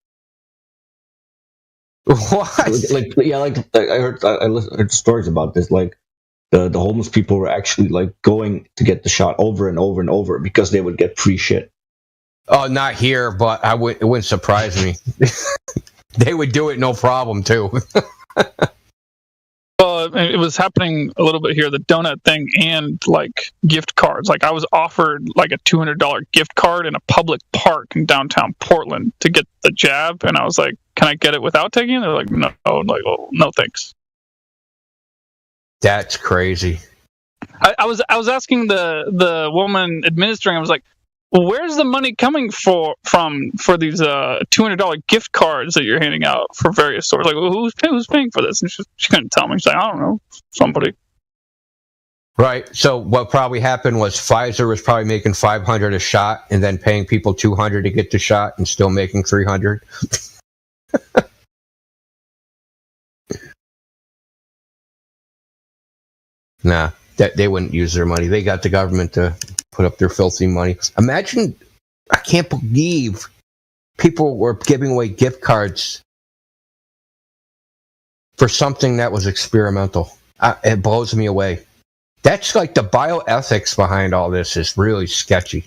What? I heard stories about this. The homeless people were actually going to get the shot over and over and over because they would get free shit. Oh, not here, but it wouldn't surprise me. They would do it no problem too. Well, it was happening a little bit here, the donut thing and gift cards. I was offered a $200 gift card in a public park in downtown Portland to get the jab, and I was like, "Can I get it without taking it?" They're like, "No." I'm like, "Oh, no, thanks." That's crazy. I was asking the woman administering. I was like, well, "Where's the money coming from for these $200 gift cards that you're handing out for various stores?" Well, who's paying for this? And she couldn't tell me. She's like, "I don't know, somebody." Right. So what probably happened was Pfizer was probably making $500 a shot, and then paying people $200 to get the shot, and still making $300. Nah, that they wouldn't use their money. They got the government to put up their filthy money. Imagine, I can't believe people were giving away gift cards for something that was experimental. It blows me away. That's like the bioethics behind all this is really sketchy.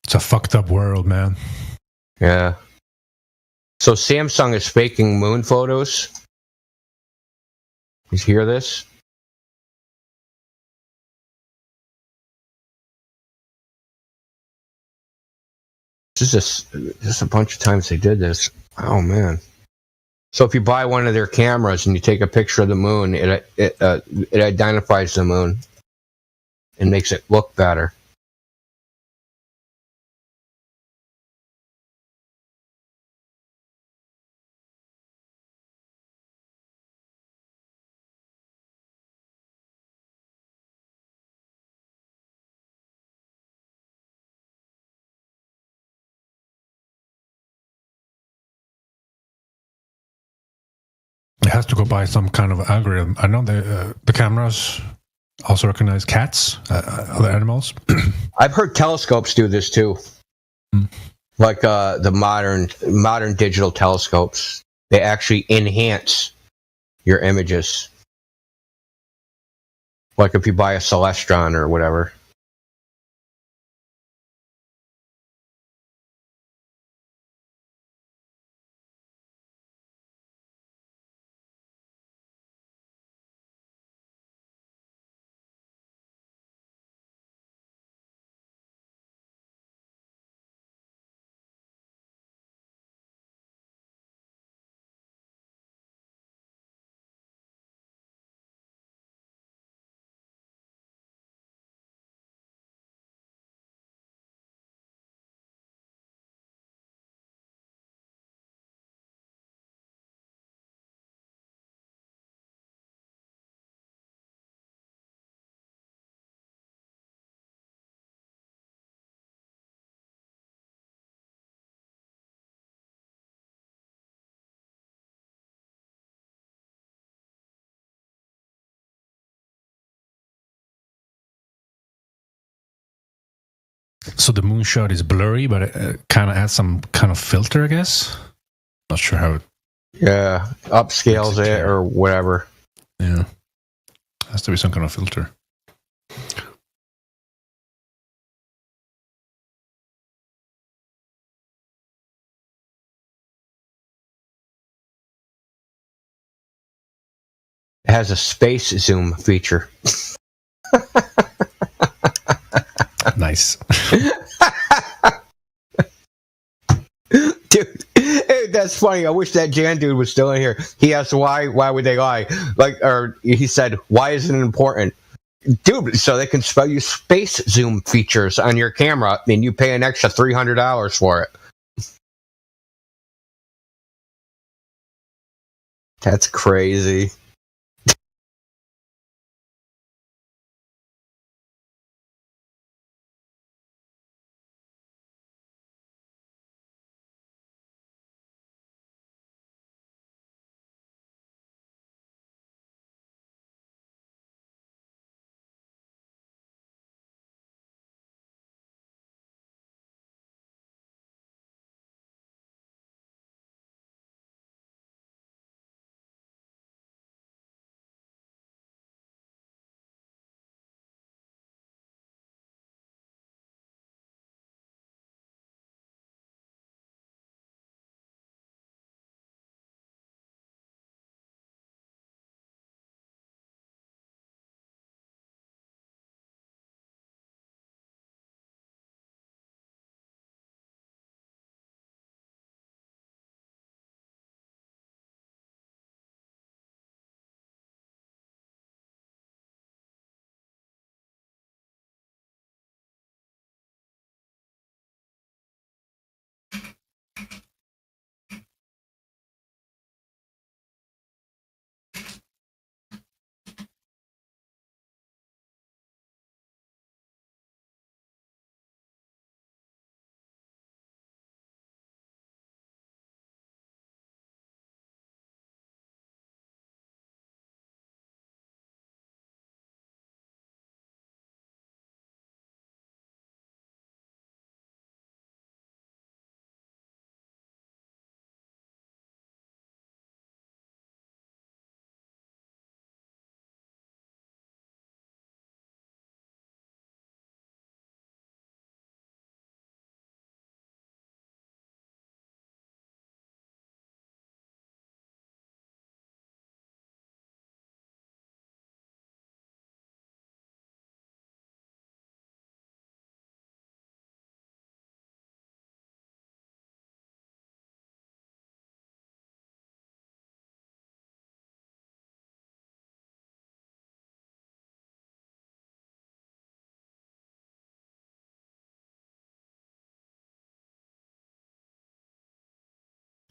It's a fucked up world, man. Yeah. So Samsung is faking moon photos. You hear this? Just a bunch of times they did this. Oh man. So if you buy one of their cameras and you take a picture of the moon, it identifies the moon and makes it look better. It has to go by some kind of algorithm. I know the cameras also recognize cats, other animals. I've heard telescopes do this too. Like the modern digital telescopes. They actually enhance your images. Like if you buy a Celestron or whatever. So the moonshot is blurry, but it kind of has some kind of filter, I guess. Not sure how. Yeah, upscales it or whatever. Yeah, has to be some kind of filter. It has a space zoom feature. Nice. Dude, hey, that's funny. I wish that Jan dude was still in here. He asked why would they lie? Like, or he said, why isn't it important? Dude, so they can spell you space zoom features on your camera and you pay an extra $300 for it. That's crazy.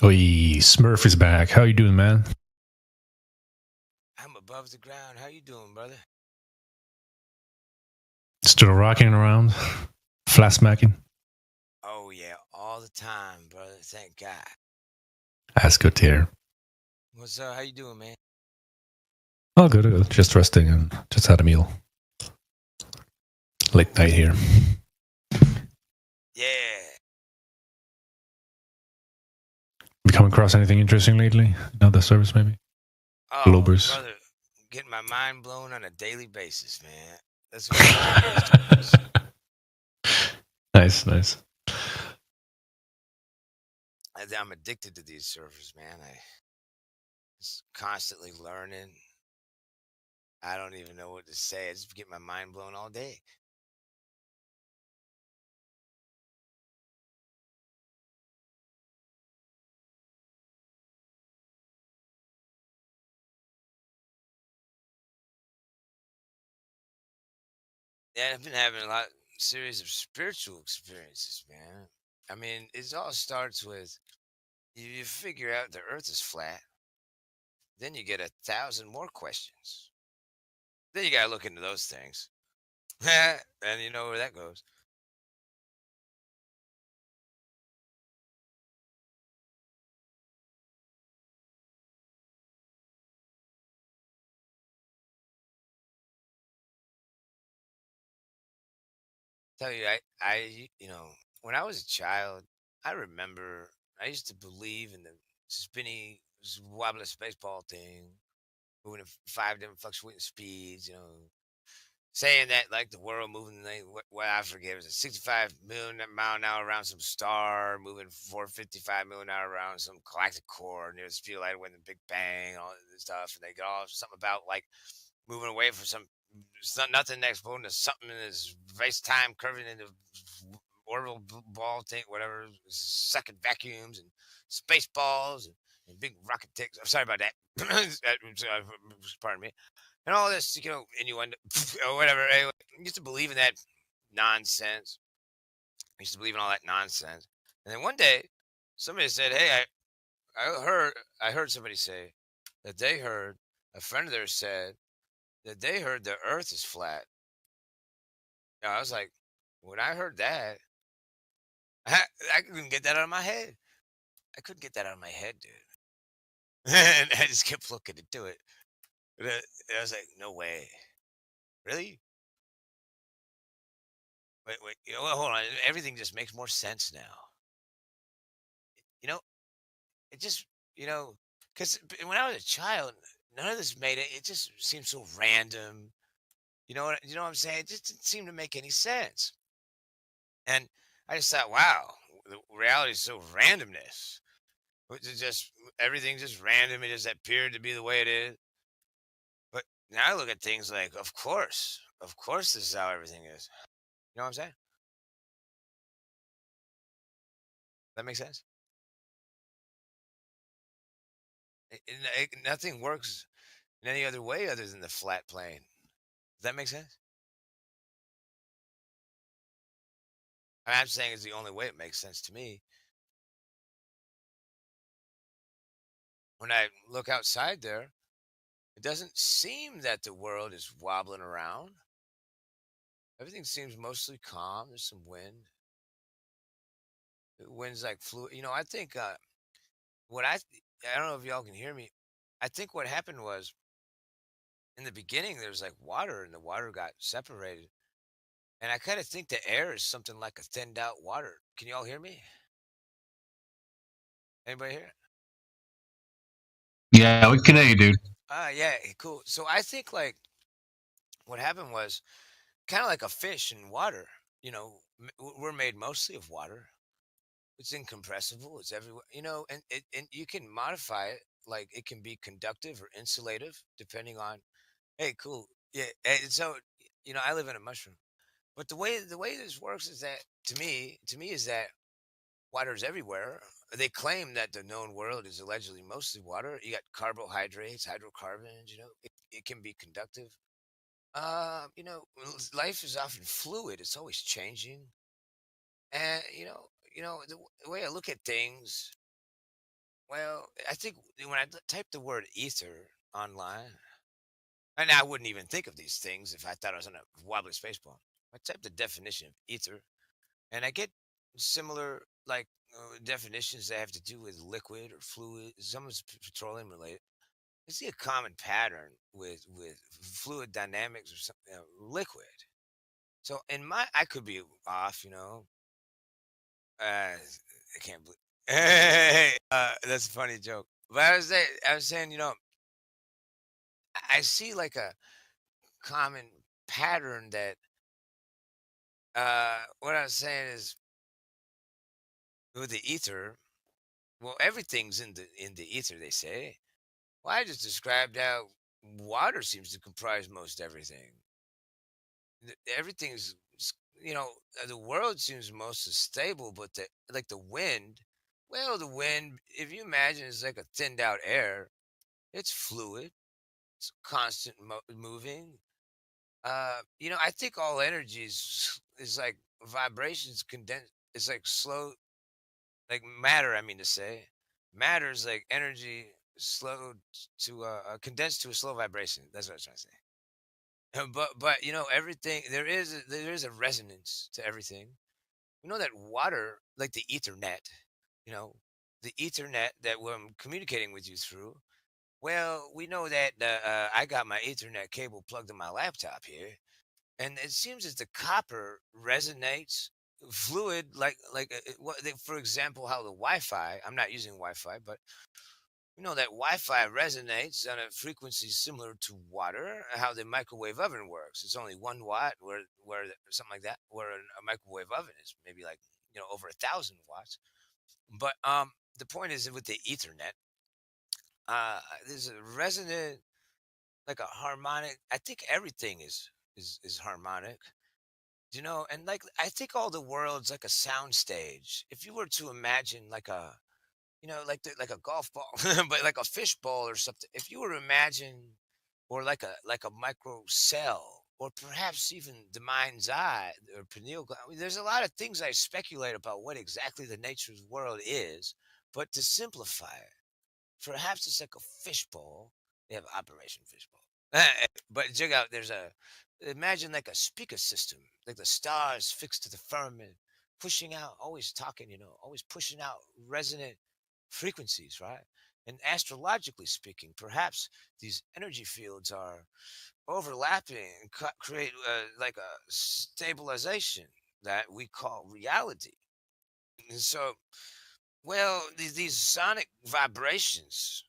Oi, Smurf is back. How you doing, man? I'm above the ground. How you doing, brother? Still rocking around, flat smacking. Oh yeah, all the time, brother. Thank God. That's good to hear. What's up? How you doing, man? Oh, good, good. Just resting and just had a meal. Late night here. Yeah. You come across anything interesting lately? Another service, maybe? Oh, Globers. brother, getting my mind blown on a daily basis, man. That's what Nice, nice. I'm addicted to these servers, man. I just constantly learning. I don't even know what to say. I just get my mind blown all day. Yeah, I've been having a series of spiritual experiences, man. I mean, it all starts with you figure out the Earth is flat, then you get 1,000 more questions. Then you gotta look into those things, and you know where that goes. Tell you, when I was a child, I remember I used to believe in the spinny, wobbly space ball thing, moving at 5 different fluctuating speeds. Saying that like the world moving, like what I forget, it was a 65 million mile an hour around some star, moving 455 million hour around some galactic core near the speed of light when the Big Bang, all this stuff, and they got all something about like moving away from nothing next to something in this space time curving into orbital ball thing, whatever, second vacuums and space balls and big rocket ticks. I'm sorry about that. Pardon me. And all this, innuendo or whatever. Anyway, I used to believe in that nonsense. I used to believe in all that nonsense. And then one day, somebody said, "Hey, I heard somebody say that they heard a friend of theirs said that they heard the Earth is flat." I was like, when I heard that, I couldn't get that out of my head. I couldn't get that out of my head, dude. And I just kept looking into it. And I was like, no way. Really? Wait. Hold on. Everything just makes more sense now. It just, because when I was a child, none of this made it. It just seemed so random. You know what I'm saying? It just didn't seem to make any sense. And I just thought, wow, the reality is so randomness. It's just everything's just random. It just appeared to be the way it is. But now I look at things like, of course, this is how everything is. You know what I'm saying? That makes sense. Nothing works in any other way other than the flat plane. Does that make sense? I'm saying it's the only way it makes sense to me. When I look outside there, it doesn't seem that the world is wobbling around. Everything seems mostly calm. There's some wind. The wind's like fluid. I think what I don't know if y'all can hear me. I think what happened was in the beginning there was like water and the water got separated. And I kind of think the air is something like a thinned out water. Can y'all hear me? Anybody here? Yeah, we can hear you, dude. Yeah, cool. So I think like what happened was kind of like a fish in water. We're made mostly of water. It's incompressible. It's everywhere. And you can modify it. Like it can be conductive or insulative, depending on. Hey, cool. Yeah. And so, I live in a mushroom, but the way this works is that to me is that water is everywhere. They claim that the known world is allegedly mostly water. You got carbohydrates, hydrocarbons. It can be conductive. Life is often fluid. It's always changing. And the way I look at things, Well, I think when I typed the word ether online, and I wouldn't even think of these things if I thought I was on a wobbly space ball. I typed the definition of ether, and I get similar like definitions that have to do with liquid or fluid. Some is petroleum related. I see a common pattern with fluid dynamics or something, liquid. So in my, I could be off, I can't believe. Hey, that's a funny joke. But I was saying, I see like a common pattern that. What I was saying is with the ether. Well, everything's in the ether. They say. Well, I just described how water seems to comprise most everything. Everything's the world seems most stable, but the wind, well, the wind, if you imagine, it's like a thinned out air. It's fluid. It's constant moving. I think all energy is like vibrations condensed. It's like slow, like matter. I mean to say, matter is like energy slowed to condensed to a slow vibration. That's what I was trying to say. But everything, there is a resonance to everything. You know that water, like the ethernet, you know the ethernet that I'm communicating with you through. Well, we know that I got my ethernet cable plugged in my laptop here, and it seems as the copper resonates fluid, for example, how the Wi-Fi, I'm not using Wi-Fi, but that Wi-Fi resonates on a frequency similar to water, how the microwave oven works. It's only 1 watt, where something like that, where a microwave oven is maybe like over 1,000 watts. But the point is that with the Ethernet, there's a resonant, like a harmonic. I think everything is harmonic. And like I think all the world's like a sound stage. If you were to imagine like like a golf ball, but like a fish ball or something. If you were to imagine, or like a micro cell, or perhaps even the mind's eye or pineal gland. I mean, there's a lot of things I speculate about what exactly the nature of the world is. But to simplify it, perhaps it's like a fishbowl. They have Operation Fishbowl. But check out, imagine like a speaker system, like the stars fixed to the firmament, pushing out, always talking, always pushing out resonant frequencies, right? And astrologically speaking, perhaps these energy fields are overlapping and create like a stabilization that we call reality. And so, well, these sonic vibrations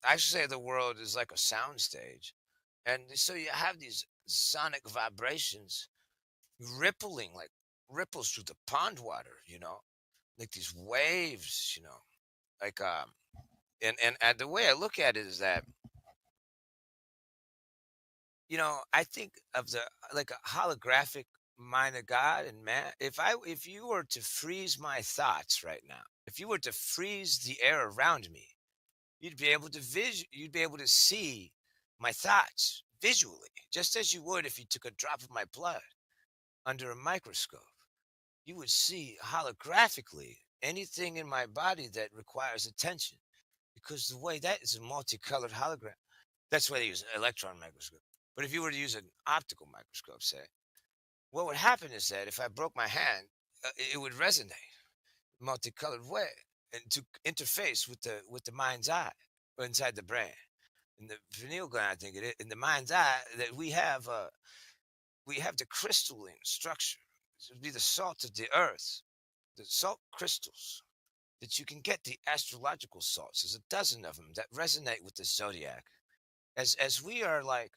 I should say the world is like a sound stage. And so you have these sonic vibrations rippling, like ripples through the pond water, like these waves, like and the way I look at it is that I think of the like a holographic mind of God and man. If you were to freeze my thoughts right now, if you were to freeze the air around me, you'd be able to see my thoughts visually, just as you would if you took a drop of my blood under a microscope. You would see holographically anything in my body that requires attention, because the way that is a multicolored hologram. That's why they use an electron microscope. But if you were to use an optical microscope, say, what would happen is that if I broke my hand, it would resonate multicolored way and to interface with the mind's eye inside the brain. In the pineal gland, I think it is, in the mind's eye, that we have the crystalline structure. This would be the salt of the earth, the salt crystals that you can get, the astrological salts. There's a dozen of them that resonate with the zodiac. As we are like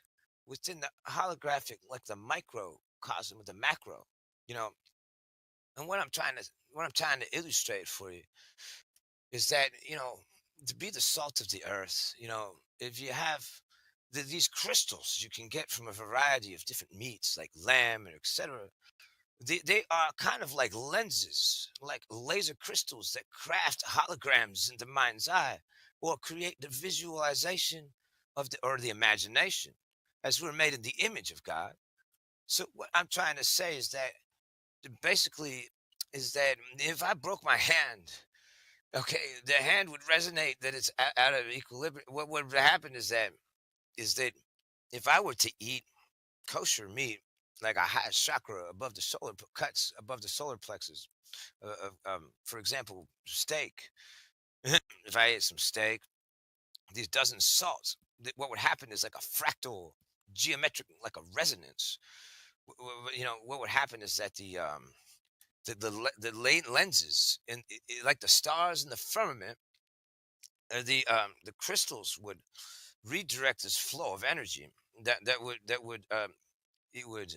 within the holographic, like the microcosm of the macro, and what I'm trying to illustrate for you is that, to be the salt of the earth, if you have these crystals you can get from a variety of different meats like lamb and etc. They are kind of like lenses, like laser crystals that craft holograms in the mind's eye, or create the visualization of the imagination, as we're made in the image of God. So what I'm trying to say is that basically is that if I broke my hand, Okay, the hand would resonate that it's out of equilibrium. What would happen is that if I were to eat kosher meat, like a high chakra above the cuts above the solar plexus, for example, steak. If I ate some steak, these dozen salts, what would happen is like a fractal geometric, like a resonance. What would happen is that the lenses and like the stars in the firmament, the crystals would redirect this flow of energy it would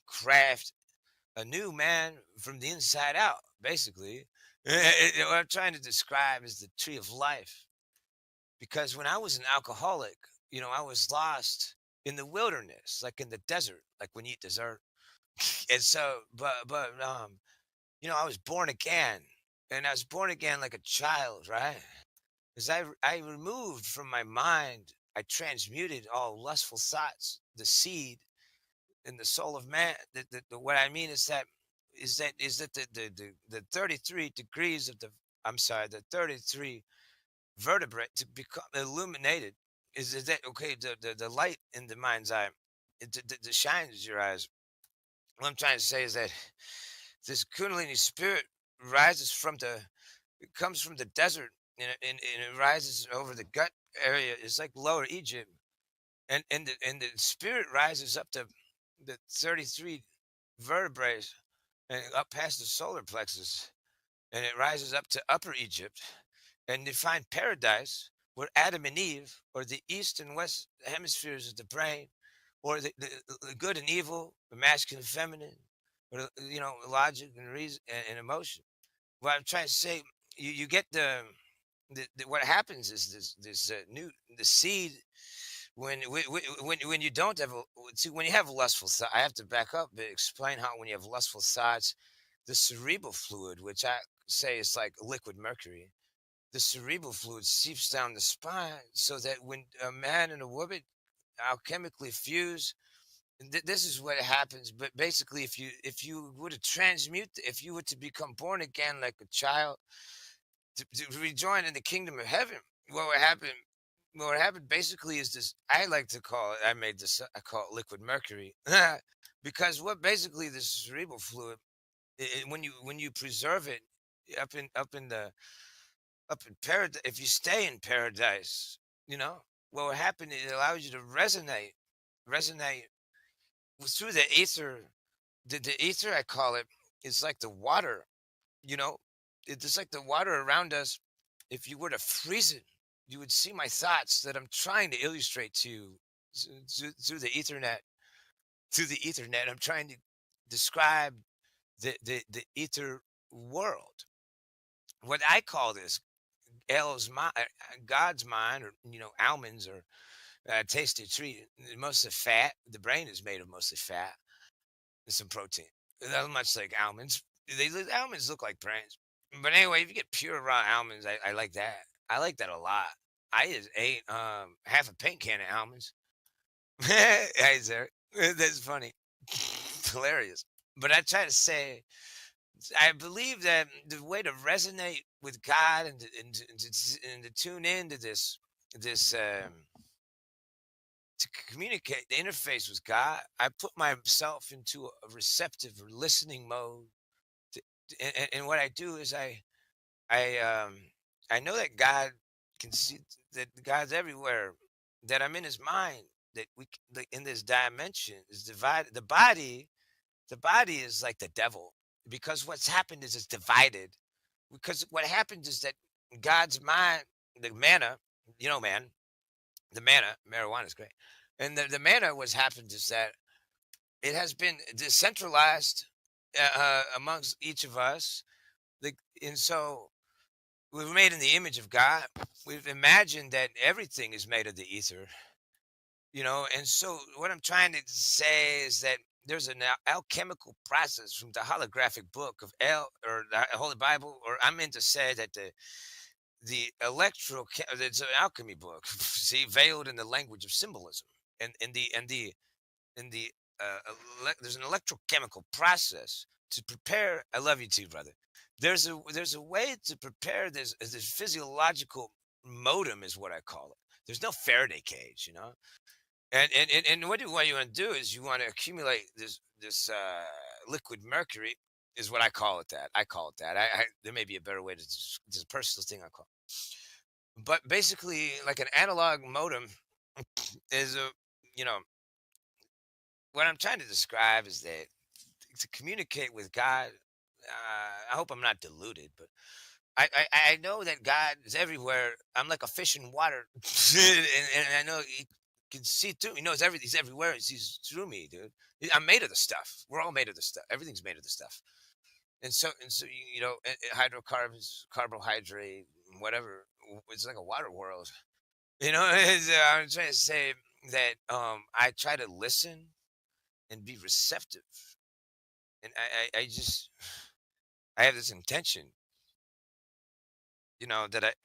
craft a new man from the inside out, basically. What I'm trying to describe is the tree of life. Because when I was an alcoholic, I was lost in the wilderness, like in the desert, like when you eat dessert. And so, I was born again, and I was born again like a child, right? Because I removed from my mind, I transmuted all lustful thoughts, the seed in the soul of man. What I mean is that the 33 degrees of the 33 vertebrae to become illuminated is that okay? The light in the mind's eye, it shines your eyes. What I'm trying to say is that this Kundalini spirit it comes from the desert, and it rises over the gut area. It's like Lower Egypt, and the spirit rises up to the 33 vertebrae and up past the solar plexus, and it rises up to Upper Egypt, and you find paradise where Adam and Eve, or the east and west hemispheres of the brain, or the good and evil, the masculine and feminine, or logic and reason and emotion. What I'm trying to say, you get what happens is the seed when you don't have when you have lustful thoughts. I have to back up and explain how when you have lustful thoughts, the cerebral fluid, which I say is like liquid mercury, the cerebral fluid seeps down the spine, so that when a man and a woman alchemically fuse, this is what happens. But basically, if you were to transmute, if you were to become born again like a child, to rejoin in the kingdom of heaven, what would happen? What would happen basically is this. I like to call it. I call it liquid mercury, because what basically the cerebral fluid, when you preserve it up in paradise, if you stay in paradise, what will happen? It allows you to resonate through the ether. The ether, I call it, is like the water. It's like the water around us. If you were to freeze it, you would see my thoughts that I'm trying to illustrate to you through the Ethernet. Through the Ethernet, I'm trying to describe the ether world. What I call this, God's mind, or almonds, or tasty treat. Most of fat. The brain is made of mostly fat and some protein. Not much like almonds. Almonds look like brains. But anyway, if you get pure raw almonds, I like that. I like that a lot. I just ate half a paint can of almonds. Hey, Zach, that's funny. Hilarious. But I try to say, I believe that the way to resonate with God and to tune into this to communicate, the interface with God, I put myself into a receptive or listening mode. And what I do is I know that God can see, that God's everywhere, that I'm in His mind, that in this dimension is divided. The body is like the devil, because what's happened is it's divided. Because what happens is that God's mind, the manna, the manna, marijuana is great, and the manna, what's happened is that it has been decentralized amongst each of us, and so we're made in the image of God. We've imagined that everything is made of the ether, and so what I'm trying to say is that there's an alchemical process from the holographic book of or the Holy Bible, or I meant to say that the it's an alchemy book, see, veiled in the language of symbolism, and there's an electrochemical process to prepare. I love you too, brother. there's a way to prepare this physiological modem is what I call it. There's no Faraday cage, you know. And what you want to do is you want to accumulate this liquid mercury is what I call it. There may be a better way to this is a personal thing I call it. But basically, like an analog modem is what I'm trying to describe is that to communicate with God. I hope I'm not deluded, but I know that God is everywhere. I'm like a fish in water, and I know He can see through. He knows everything. He's everywhere. He sees through me, dude. I'm made of the stuff. We're all made of the stuff. Everything's made of the stuff. And so hydrocarbons, carbohydrate, whatever. It's like a water world. I'm trying to say that I try to listen and be receptive, and I have this intention, that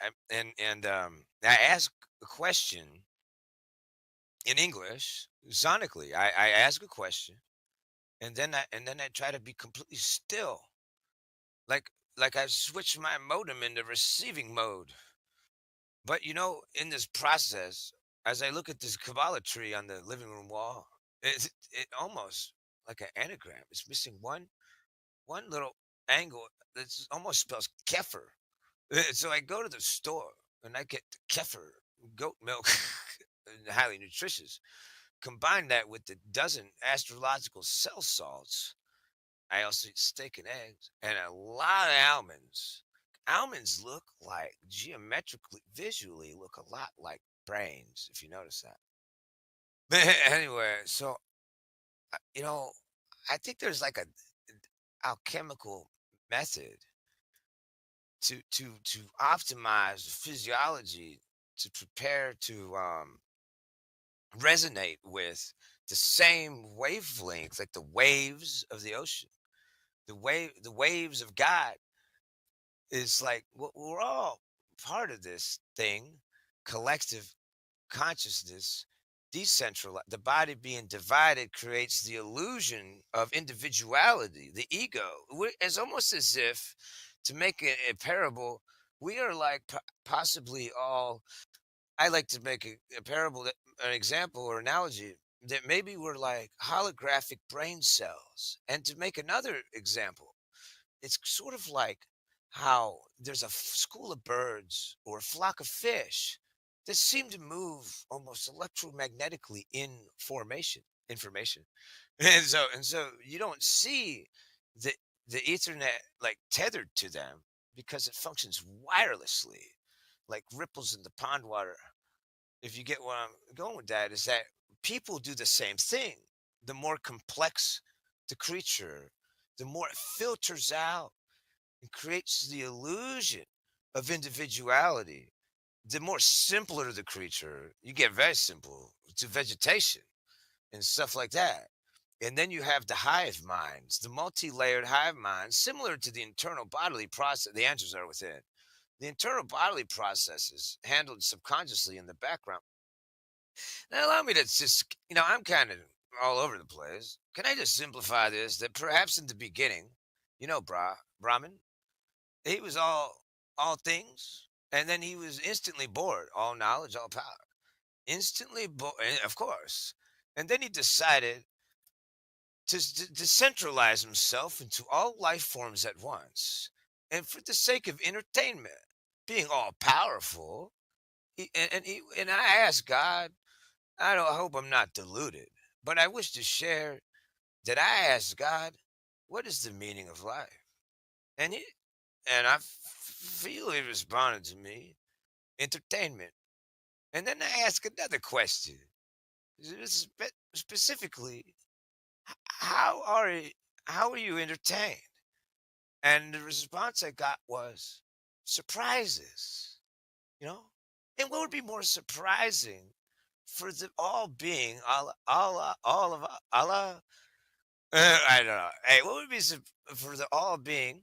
I ask a question in English sonically. I ask a question, and then I try to be completely still, like I switch my modem into receiving mode. But in this process, as I look at this Kabbalah tree on the living room wall, it almost like an anagram. It's missing one little angle that almost spells kefir. So I go to the store and I get the kefir, goat milk, highly nutritious. Combine that with the dozen astrological cell salts. I also eat steak and eggs and a lot of almonds. Almonds look like geometrically, visually look a lot like brains, if you notice that. But anyway, so I think there's like a alchemical method to optimize physiology to prepare to resonate with the same wavelength, like the waves of the ocean, the waves of God. Is like we're all part of this thing, collective consciousness, decentralized. The body being divided creates the illusion of individuality, the ego. It's almost as if, to make it a parable, we are like possibly all. I like to make a parable, an example or analogy that maybe we're like holographic brain cells. And to make another example, it's sort of like how there's a school of birds or a flock of fish that seem to move almost electromagnetically in information. And so you don't see the Ethernet like tethered to them because it functions wirelessly, like ripples in the pond water. If you get where I'm going with that, is that people do the same thing. The more complex the creature, the more it filters out and creates the illusion of individuality. The more simpler the creature, you get very simple to vegetation and stuff like that. And then you have the hive minds, the multi-layered hive minds, similar to the internal bodily process. The answers are within. The internal bodily processes handled subconsciously in the background. Now allow me to just, I'm kind of all over the place. Can I just simplify this? That perhaps in the beginning, Brahman, he was all things, and then he was instantly bored, all knowledge, all power. Instantly bored, of course. And then he decided to decentralize himself into all life forms at once. And for the sake of entertainment, being all powerful, and I asked God, I hope I'm not deluded, but I wish to share that I asked God, what is the meaning of life? And I feel he responded to me, entertainment. And then I asked another question, specifically, how are you entertained? And the response I got was surprises, And what would be more surprising for the all being, Allah, all of Allah? I don't know. Hey, what would be for the all being?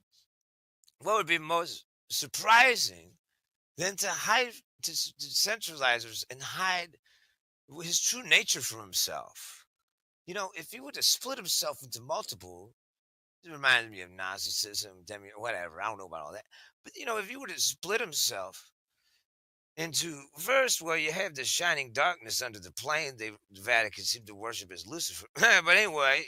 What would be most surprising than to hide, to decentralizers and hide his true nature from himself? If he were to split himself into multiple, It reminds me of Gnosticism, whatever. I don't know about all that. But, if you were to split himself into first, well, you have the shining darkness under the plane. The Vatican seemed to worship as Lucifer. But anyway,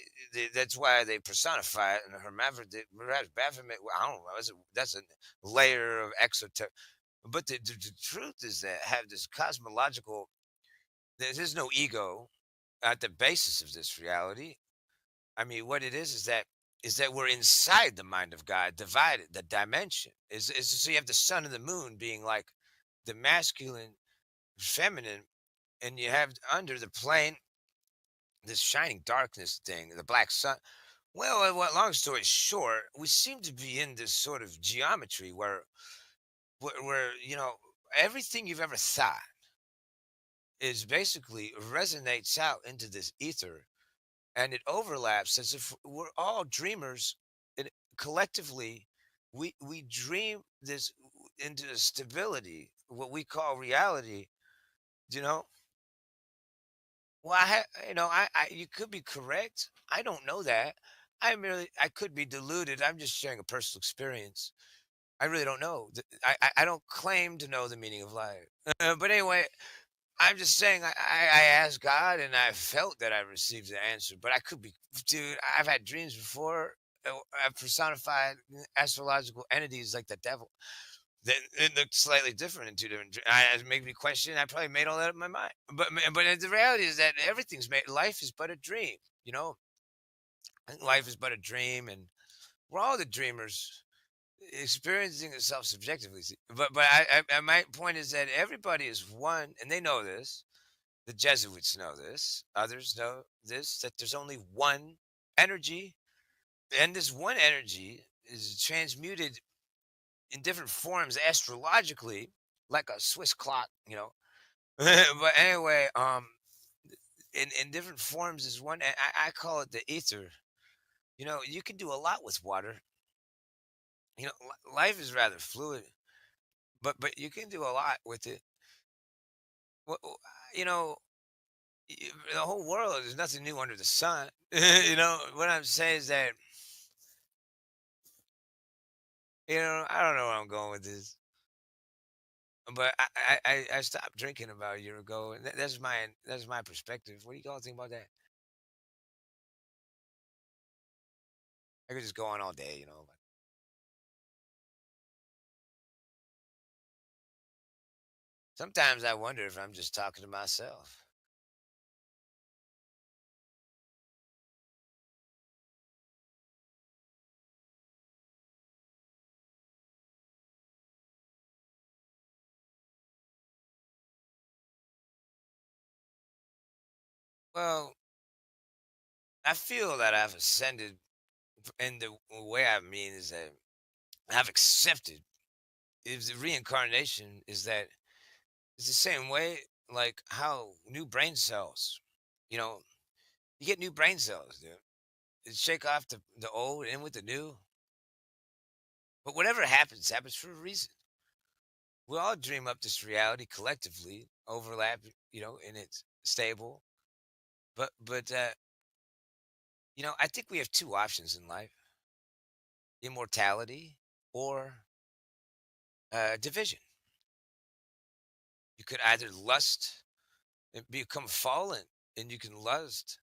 that's why they personify it. And hermaphrodite, perhaps Baphomet, I don't know. That's a layer of exoteric. But the truth is that have this cosmological, there's no ego at the basis of this reality. I mean, what it is that we're inside the mind of God, divided. The dimension is so you have the sun and the moon being like the masculine, feminine, and you have under the plane this shining darkness thing, the black sun. Well, long story short, we seem to be in this sort of geometry where everything you've ever thought is basically resonates out into this ether, and it overlaps as if we're all dreamers, and collectively we dream this into stability, what we call reality. Well, you could be correct. I don't know that. I could be deluded. I'm just sharing a personal experience. I really don't know. I don't claim to know the meaning of life. But anyway, I'm just saying I asked God and I felt that I received the answer. But I could be, dude, I've had dreams before. I've personified astrological entities like the devil. It looked slightly different in two different dreams. It made me question. I probably made all that up in my mind. But the reality is that everything's made. Life is but a dream, Life is but a dream, and we're all the dreamers experiencing itself subjectively. But my point is that everybody is one, and they know this. The Jesuits know this. Others know this, that there's only one energy, and this one energy is transmuted in different forms astrologically, like a Swiss clock, But anyway, in different forms is one. I call it the ether. You can do a lot with water. Life is rather fluid, but you can do a lot with it. The whole world, there's nothing new under the sun. What I'm saying is that, I don't know where I'm going with this, but I stopped drinking about a year ago, and that's my perspective. What do you all think about that? I could just go on all day, Sometimes I wonder if I'm just talking to myself. Well, I feel that I've ascended, and the way I mean is that I've accepted. If the reincarnation is that it's the same way, like how new brain cells, you get new brain cells, dude. It shake off the old and in with the new. But whatever happens for a reason. We all dream up this reality collectively, overlap, and it's stable. But I think we have two options in life: immortality or division. You could either lust and become fallen, and you can lust.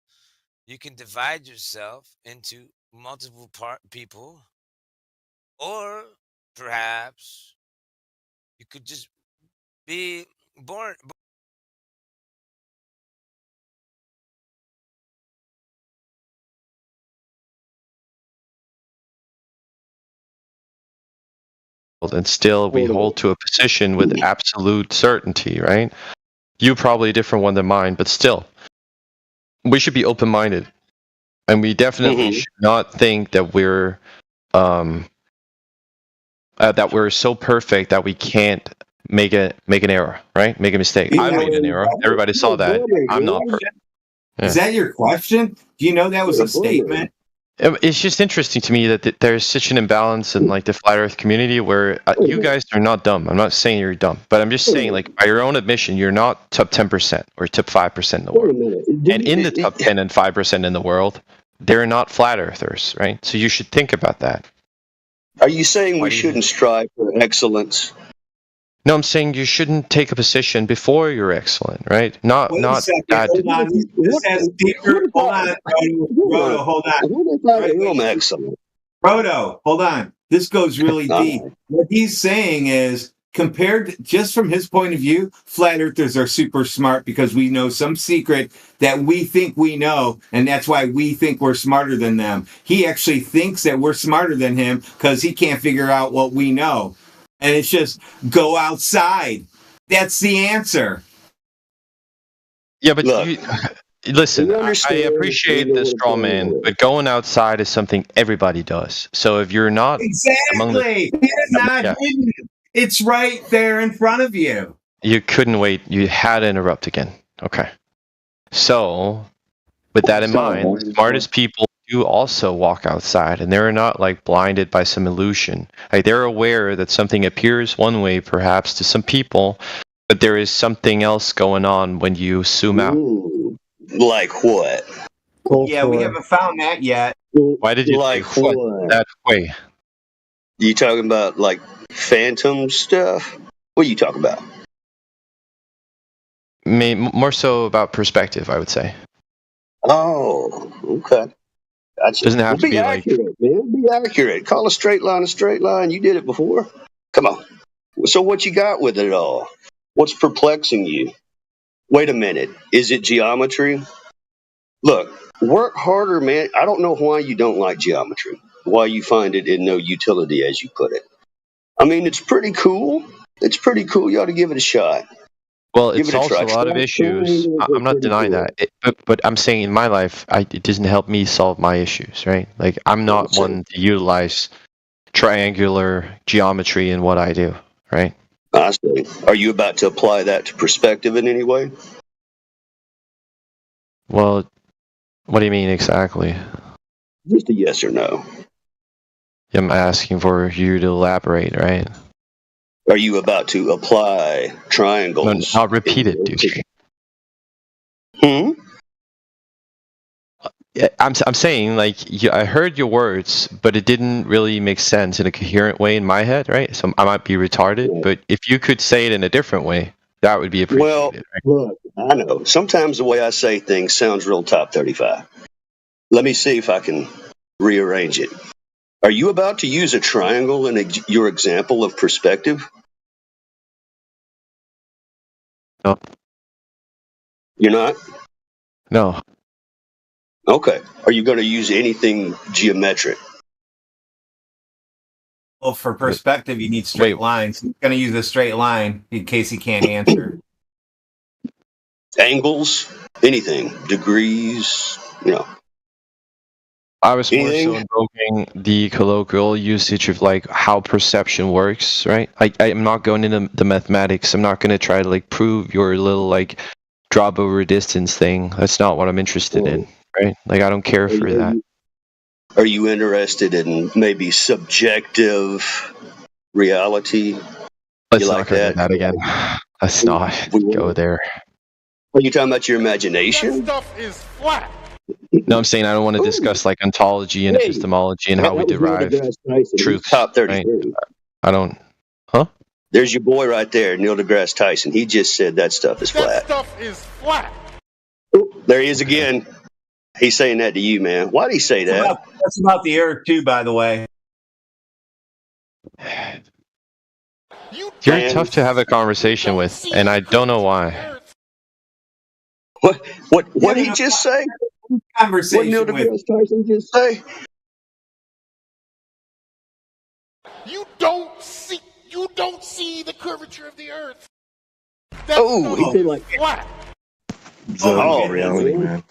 You can divide yourself into multiple people, or perhaps you could just be born. And still we hold to a position with absolute certainty, right? You probably a different one than mine, but still, we should be open-minded, and we definitely should not think that we're so perfect that we can't make an error, right? Make a mistake. I made an error. Everybody saw that. I'm not perfect. Yeah. Is that your question? Do you know that was a statement? It's just interesting to me that there's such an imbalance in like the flat Earth community where you guys are not dumb. I'm not saying you're dumb, but I'm just saying, like, by your own admission, you're not top 10% or top 5% in the world. And in the top 10 and 5% in the world, they're not flat earthers, right? So you should think about that. Are you saying we shouldn't strive for excellence? No, I'm saying you shouldn't take a position before you're excellent, right? Wait a second. that. Hold on. This has deeper. Hold on, Roto. Hold on. I'm excellent. Roto, hold on. This goes really deep. What he's saying is, compared just from his point of view, flat earthers are super smart because we know some secret that we think we know, and that's why we think we're smarter than them. He actually thinks that we're smarter than him because he can't figure out what we know. And it's just go outside. That's the answer. Yeah, but listen, I appreciate the straw man, but going outside is something everybody does. So if you're not Exactly. It's not hidden. It's right there in front of you. You couldn't wait. You had to interrupt again. Okay. So, with that in mind, the smartest people do also walk outside, and they're not like blinded by some illusion. Like they're aware that something appears one way, perhaps to some people, but there is something else going on when you zoom out. Like what? Yeah, we haven't found that yet. Why did you like think what? that way? You talking about like phantom stuff? What are you talking about? More so about perspective, I would say. Oh, okay. Gotcha. Doesn't have to be accurate, man. Be accurate. Call a straight line a straight line. You did it before. Come on. So what you got with it all? What's perplexing you? Wait a minute. Is it geometry? Look, work harder, man. I don't know why you don't like geometry. Why you find it in no utility, as you put it. I mean, it's pretty cool. It's pretty cool. You ought to give it a shot. Well, Give it's it a also try. a lot of issues. I'm not denying that, but I'm saying in my life, it doesn't help me solve my issues, right? Like I'm not one to utilize triangular geometry in what I do, right? I see. Are you about to apply that to perspective in any way? Well, what do you mean exactly? Just a yes or no. I'm asking for you to elaborate, right? Are you about to apply triangles? No, I'll repeat it, dude. Yeah, I'm saying, like, I heard your words, but it didn't really make sense in a coherent way in my head, right? So I might be retarded, but if you could say it in a different way, that would be appreciated. Well, look, I know. Sometimes the way I say things sounds real top 35. Let me see if I can rearrange it. Are you about to use a triangle in your example of perspective? No. You're not? No. Okay. Are you going to use anything geometric? Well, for perspective, you need straight lines. He's going to use a straight line in case he can't answer. Angles? Anything? Degrees? You know. I was more so invoking the colloquial usage of like how perception works, right? I'm not going into the mathematics. I'm not going to try to like prove your little like drop over distance thing. That's not what I'm interested in, right? Like I don't care for that. Are you interested in maybe subjective reality? Let's not go into that again. Let's not go there. Are you talking about your imagination? That stuff is flat. No, I'm saying I don't want to discuss like ontology and epistemology and how we derive truth. Top 33. Right? I don't. Huh? There's your boy right there, Neil deGrasse Tyson. He just said that stuff is flat. That stuff is flat. There he is again. He's saying that to you, man. Why did he say that? That's about the Earth, too, by the way. You're tough to have a conversation with, and I don't know why. What did he just say? What Neil deGrasse Tyson just say? You don't see the curvature of the Earth. He said like flat. Reality, man.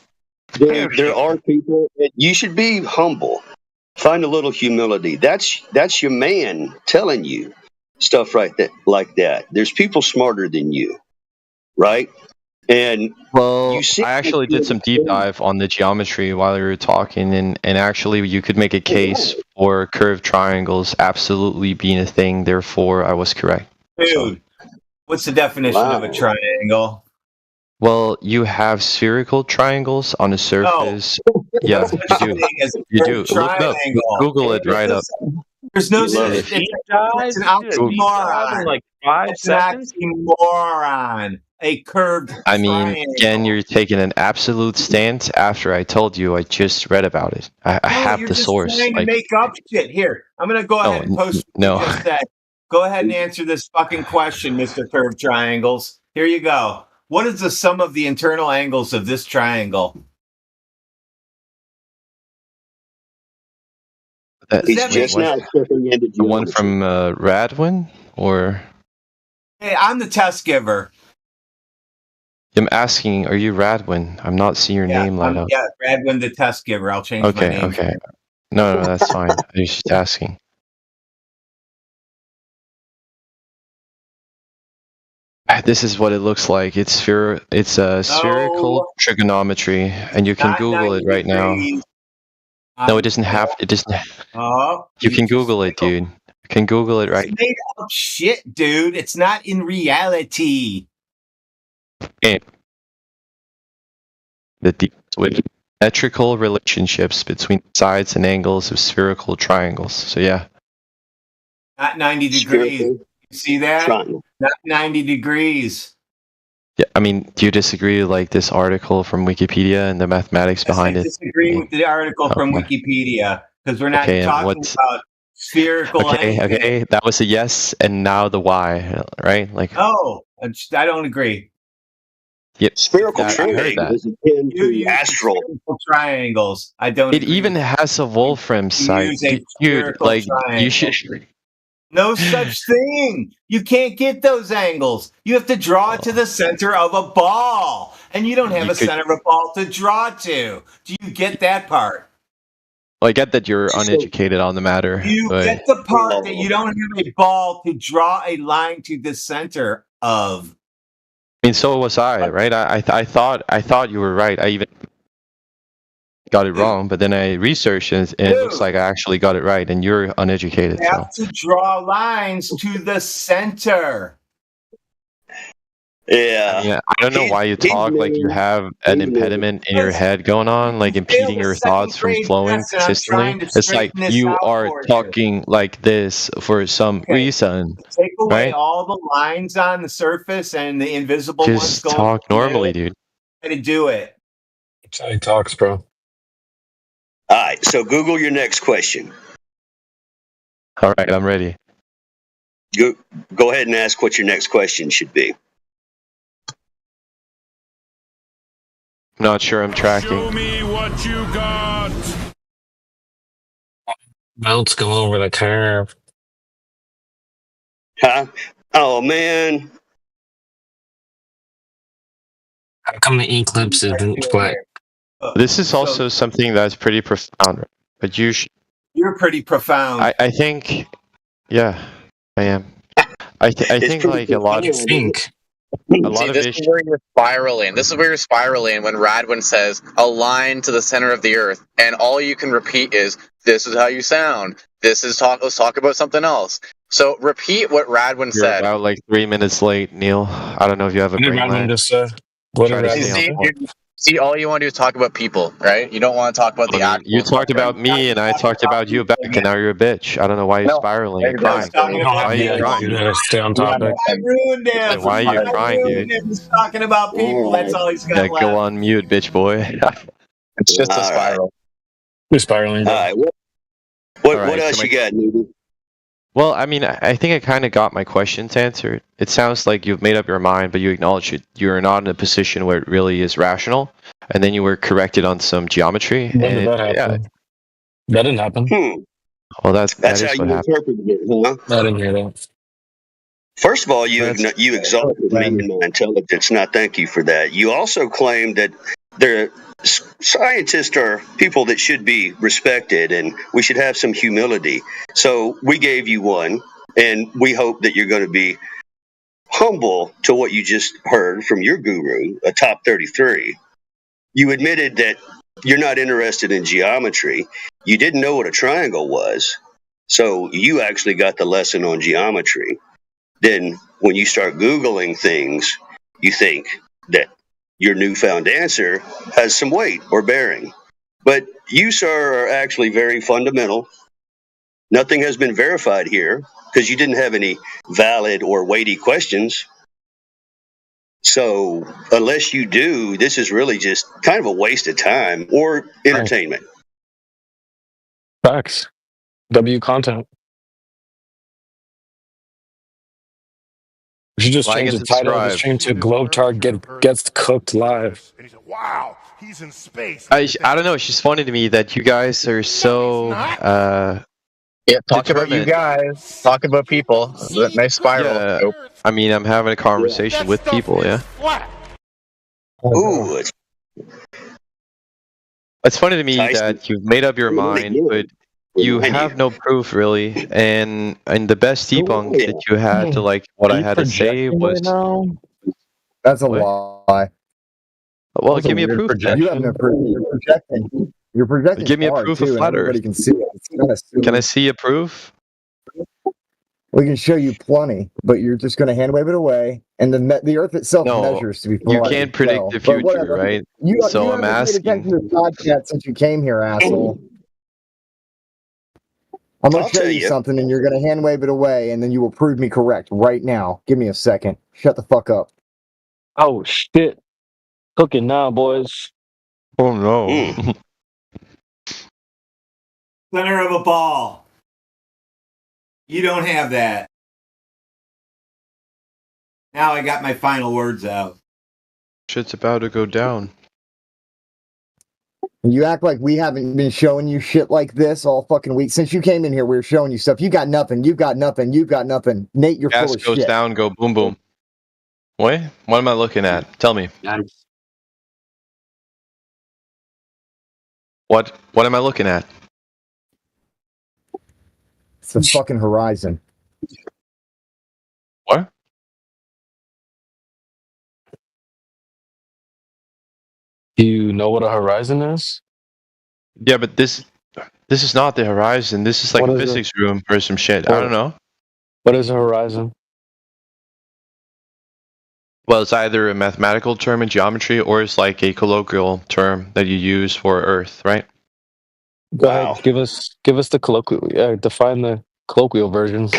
There are people. You should be humble. Find a little humility. That's your man telling you stuff like that. There's people smarter than you, right? And I actually did some deep dive on the geometry while we were talking, and actually you could make a case for curved triangles absolutely being a thing. Therefore, I was correct. Dude, what's the definition of a triangle? Well, you have spherical triangles on a surface Yeah, There's no such you do. thing as a You do. curved Look it up. triangle. Google it right up. There's no You love such. it. It's an oxymoron. like 5 It's an seconds. oxymoron. A curved I mean, triangle. again, you're taking an absolute stance after I told you I just read about it. I No, have you're the just source. trying to Like, make up shit. Here, I'm gonna go ahead and post what no. you just said. Go ahead and answer this fucking question, Mr. Curved Triangles. Here you go. What is the sum of the internal angles of this triangle? That, He's just now stepping into the one from Radwin, or Hey, I'm the test giver. I'm asking, are you Radwin? I'm not seeing your name light up. Yeah, Radwin the test giver. I'll change my Okay, name. okay. No, that's fine. I was just asking. This is what it looks like. It's a spherical trigonometry, and you can Not Google it 90 right now. degrees. No, it doesn't have. It doesn't. Oh, You can Google it, dude. You can Google it right. it's made up shit, dude. It's not in reality. And with metrical relationships between sides and angles of spherical triangles. So yeah, Not 90 degrees. You see that? Not 90 degrees. yeah. I mean, do you disagree? Like this article from Wikipedia and the mathematics behind I it? disagree with the article from Okay. Wikipedia because we're not Okay, and talking what's- about spherical Okay, anything. okay, that was a yes, and now the why, right? Like, No, I don't agree. yep, Spherical I heard triangle that. is akin You to use astral. spherical triangles. I don't. It agree. even has a Wolfram site, use a dude. spherical Like, triangle. you should. No such thing. You can't get those angles. You have to draw it to the center of a ball, and you don't have You a could- center of a ball to draw to. Do you get that part? Well, I get that you're uneducated on the matter, You but get the part that you don't have a ball to draw a line to the center of. I mean, so was I, right? I thought you were right. I even got it wrong, but then I researched it, and it looks like I actually got it right, and you're uneducated. You So have to draw lines to the center. Yeah. yeah, I don't know why you talk like you have an impediment in your head going on, like impeding your thoughts from flowing consistently. It's like you are talking like this for some reason, Take away right? all the lines on the surface and the invisible ones Just going. talk normally, dude. Try to do it. That's how he talks, bro. All right. So Google your next question. All right, I'm ready. Go ahead and ask what your next question should be. I'm not sure I'm tracking. me what you got. Bounce go over the curve. Huh? Oh man. How come the eclipse isn't black? This is also something that's pretty profound, right? But you should. You're pretty profound. I think, yeah, I am. I think like a lot of This issues. is where you're spiraling. This is where you're spiraling when Radwin says a line to the center of the earth, and all you can repeat is, "This is how you sound. Let's talk about something else." So repeat what Radwin You're said. about like 3 minutes late, Neil. I don't know if you have a What did brain Radwin lag. just say? What Try did to Radwin stay on say? point. See, all you want to do is talk about people, right? You don't want to talk about the actual. You talked about me, and I talked about you back, and now you're a bitch. I don't know why you're spiraling and crying. Why are you crying? Stay on topic. I ruined it. Then why are you crying, dude? He's talking about people. That's all he's got Yeah, left. go on mute, bitch boy. It's just a All right. spiral. You're spiraling. All right. What All right, else so you got, Newbie? Well, I mean, I think I kind of got my questions answered. It sounds like you've made up your mind, but you acknowledge it. You're not in a position where it really is rational, and then you were corrected on some geometry. When did and that happen? That didn't happen. Well, that That's is how what you happened. interpreted it, huh? I didn't hear that. First of all, you exalted me in my intelligence, and I thank you for that. You also claimed that scientists are people that should be respected, and we should have some humility. So we gave you one, and we hope that you're going to be humble to what you just heard from your guru, a top 33. You admitted that you're not interested in geometry. You didn't know what a triangle was. So you actually got the lesson on geometry. Then when you start Googling things, you think that your newfound answer has some weight or bearing. But you, sir, are actually very fundamental. Nothing has been verified here because you didn't have any valid or weighty questions. So unless you do, this is really just kind of a waste of time or entertainment. Facts. W content. We should just Like change and the title of the subscribe. stream to Globetard gets cooked live. Wow, he's in space. I don't know. It's just funny to me that you guys are so Talk about you determined. guys. Talk about people. Nice spiral. Yeah, Nope. I mean, I'm having a conversation with people. Yeah, Ooh, it's funny to me Tyson. that you've made up your mind, but you have no proof really. And the best debunk that you had to like what I had to say was That's a What? lie. Well, That's a give me a weird proof. projection. You have no proof. You're projecting. You're projecting. Give me a far, proof too, of and flat everybody Earth. can see it. It's kinda stupid. Can I see a proof? We can show you plenty, but you're just going to hand wave it away, and the Earth itself No, measures to be you polite can't as predict well. the But future, whatever. right? You, So you I'm haven't paid attention asking. to the podcast since you came here, asshole. I'm going I'll to show tell you you. something, and you're going to hand wave it away, and then you will prove me correct right now. Give me a second. Shut the fuck up. Oh shit! Cooking now, boys. Oh no! Center of a ball. You don't have that. Now I got my final words out. Shit's about to go down. And you act like we haven't been showing you shit like this all fucking week. Since you came in here, we were showing you stuff. You got nothing. You got nothing. You got nothing. Nate, you're Gas full of goes shit. down, go boom boom. What? What am I looking at? Tell me. What am I looking at? It's the fucking horizon. What? Do you know what a horizon is? Yeah, but this is not the horizon. This is like What a is it? physics room or some shit. I don't know. What is a horizon? Well, it's either a mathematical term in geometry or it's like a colloquial term that you use for Earth, right? Go ahead. Give us the colloquial. Yeah, define the colloquial versions.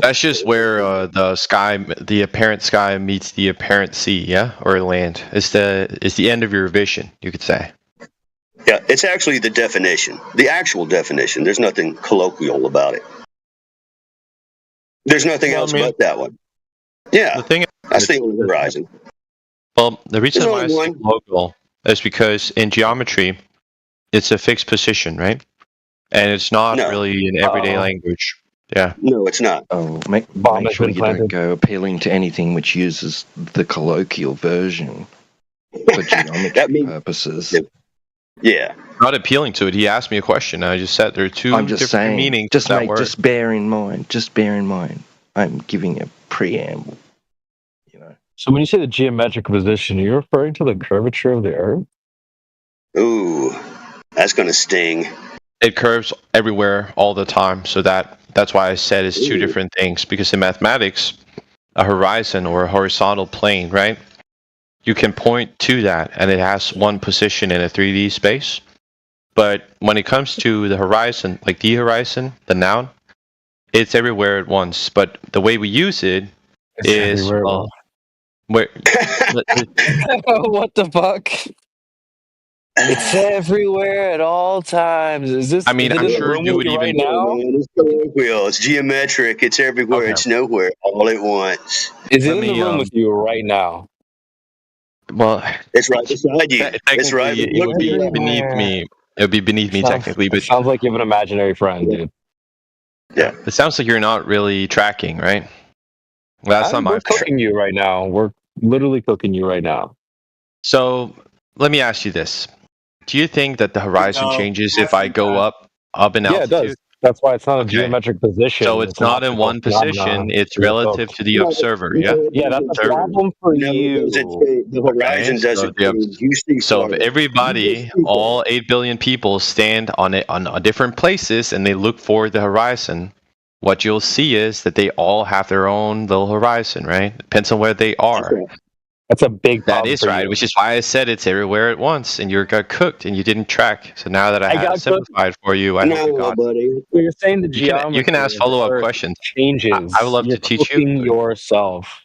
That's just where the apparent sky meets the apparent sea, yeah, or land. It's the end of your vision, you could say. Yeah, it's actually the definition, the actual definition. There's nothing colloquial about it. There's nothing else but that one. Yeah, The thing, that's the only horizon. well, the reason There's why only it's one. colloquial is because in geometry, it's a fixed position, right? And it's not No. really an everyday language. Yeah. No, it's not. Oh, make has sure been you don't planted. go appealing to anything which uses the colloquial version for geometry purposes. Yeah. Not appealing to it. He asked me a question. I just said there are two I'm just different saying. meanings Just to that make, word. just bear in mind. Just bear in mind. I'm giving a preamble. So when you say the geometric position, are you referring to the curvature of the Earth? Ooh, that's gonna sting. It curves everywhere all the time, so that's why I said it's two different things. Because in mathematics, a horizon or a horizontal plane, right? You can point to that, and it has one position in a 3D space. But when it comes to the horizon, like the horizon, the noun, it's everywhere at once. But the way we use it is everywhere. where What the fuck? It's everywhere at all times. Is this? I mean, is it I'm in the sure room you with would right even now? Man, it's colloquial. It's geometric. It's everywhere. Okay. It's nowhere. All at once. Is it Let in the me, room with you right now? well, It's right beside you. It's right. technically it would be beneath me. It would be beneath me technically, but Sounds like you have an imaginary friend, dude. Yeah. it sounds like you're not really tracking, right? Well, that's not my We're cooking you right now. We're literally cooking you right now. So let me ask you this: do you think that the horizon No, changes if I go up in Yeah, it altitude? does. That's why it's not a Okay. geometric position. So it's not in one position; it's relative to the observer. Yeah. Yeah, that's a Observer. problem for No, you. the horizon Okay, doesn't change. You see So if farther. everybody, all 8 billion people, stand on different places and they look for the horizon, what you'll see is that they all have their own little horizon, right? Depends on where they are. That's a big That problem is for right, you. which is why I said it's everywhere at once, and you got cooked and you didn't track. So now that I I have got cooked. simplified for you, I hope you No, got. buddy. So you're saying the You can ask geometry of the follow up Earth questions. changes. I would love You're to teach you. cooking yourself.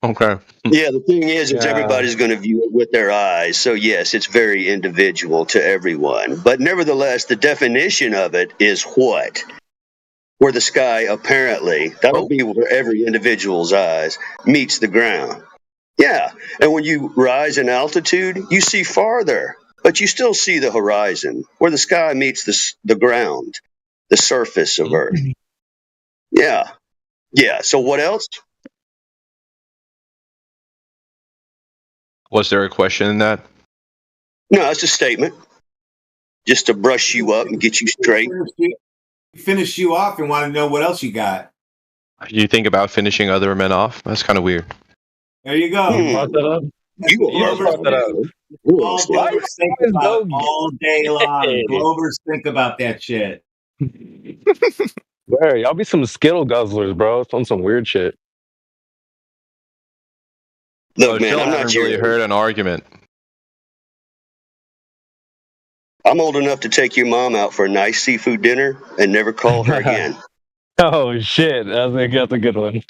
Okay. Yeah, the thing is Yeah. everybody's going to view it with their eyes. So yes, it's very individual to everyone. But nevertheless, the definition of it is what? Where the sky apparently, that'll be where every individual's eyes meets the ground. Yeah, and when you rise in altitude, you see farther, but you still see the horizon, where the sky meets the ground, the surface of Earth. Yeah, yeah. So what else? Was there a question in that? No, it's a statement, just to brush you up and get you straight. Finish you off and want to know what else you got. You think about finishing other men off? That's kind of weird. There you go. You brought that up. Glovers think about it all day long. Glovers think about that shit. Where y'all be some Skittle guzzlers, bro. It's on some weird shit. Look, man, still I'm not haven't really your. heard an argument. I'm old enough to take your mom out for a nice seafood dinner and never call her again. Oh shit, that's a good one.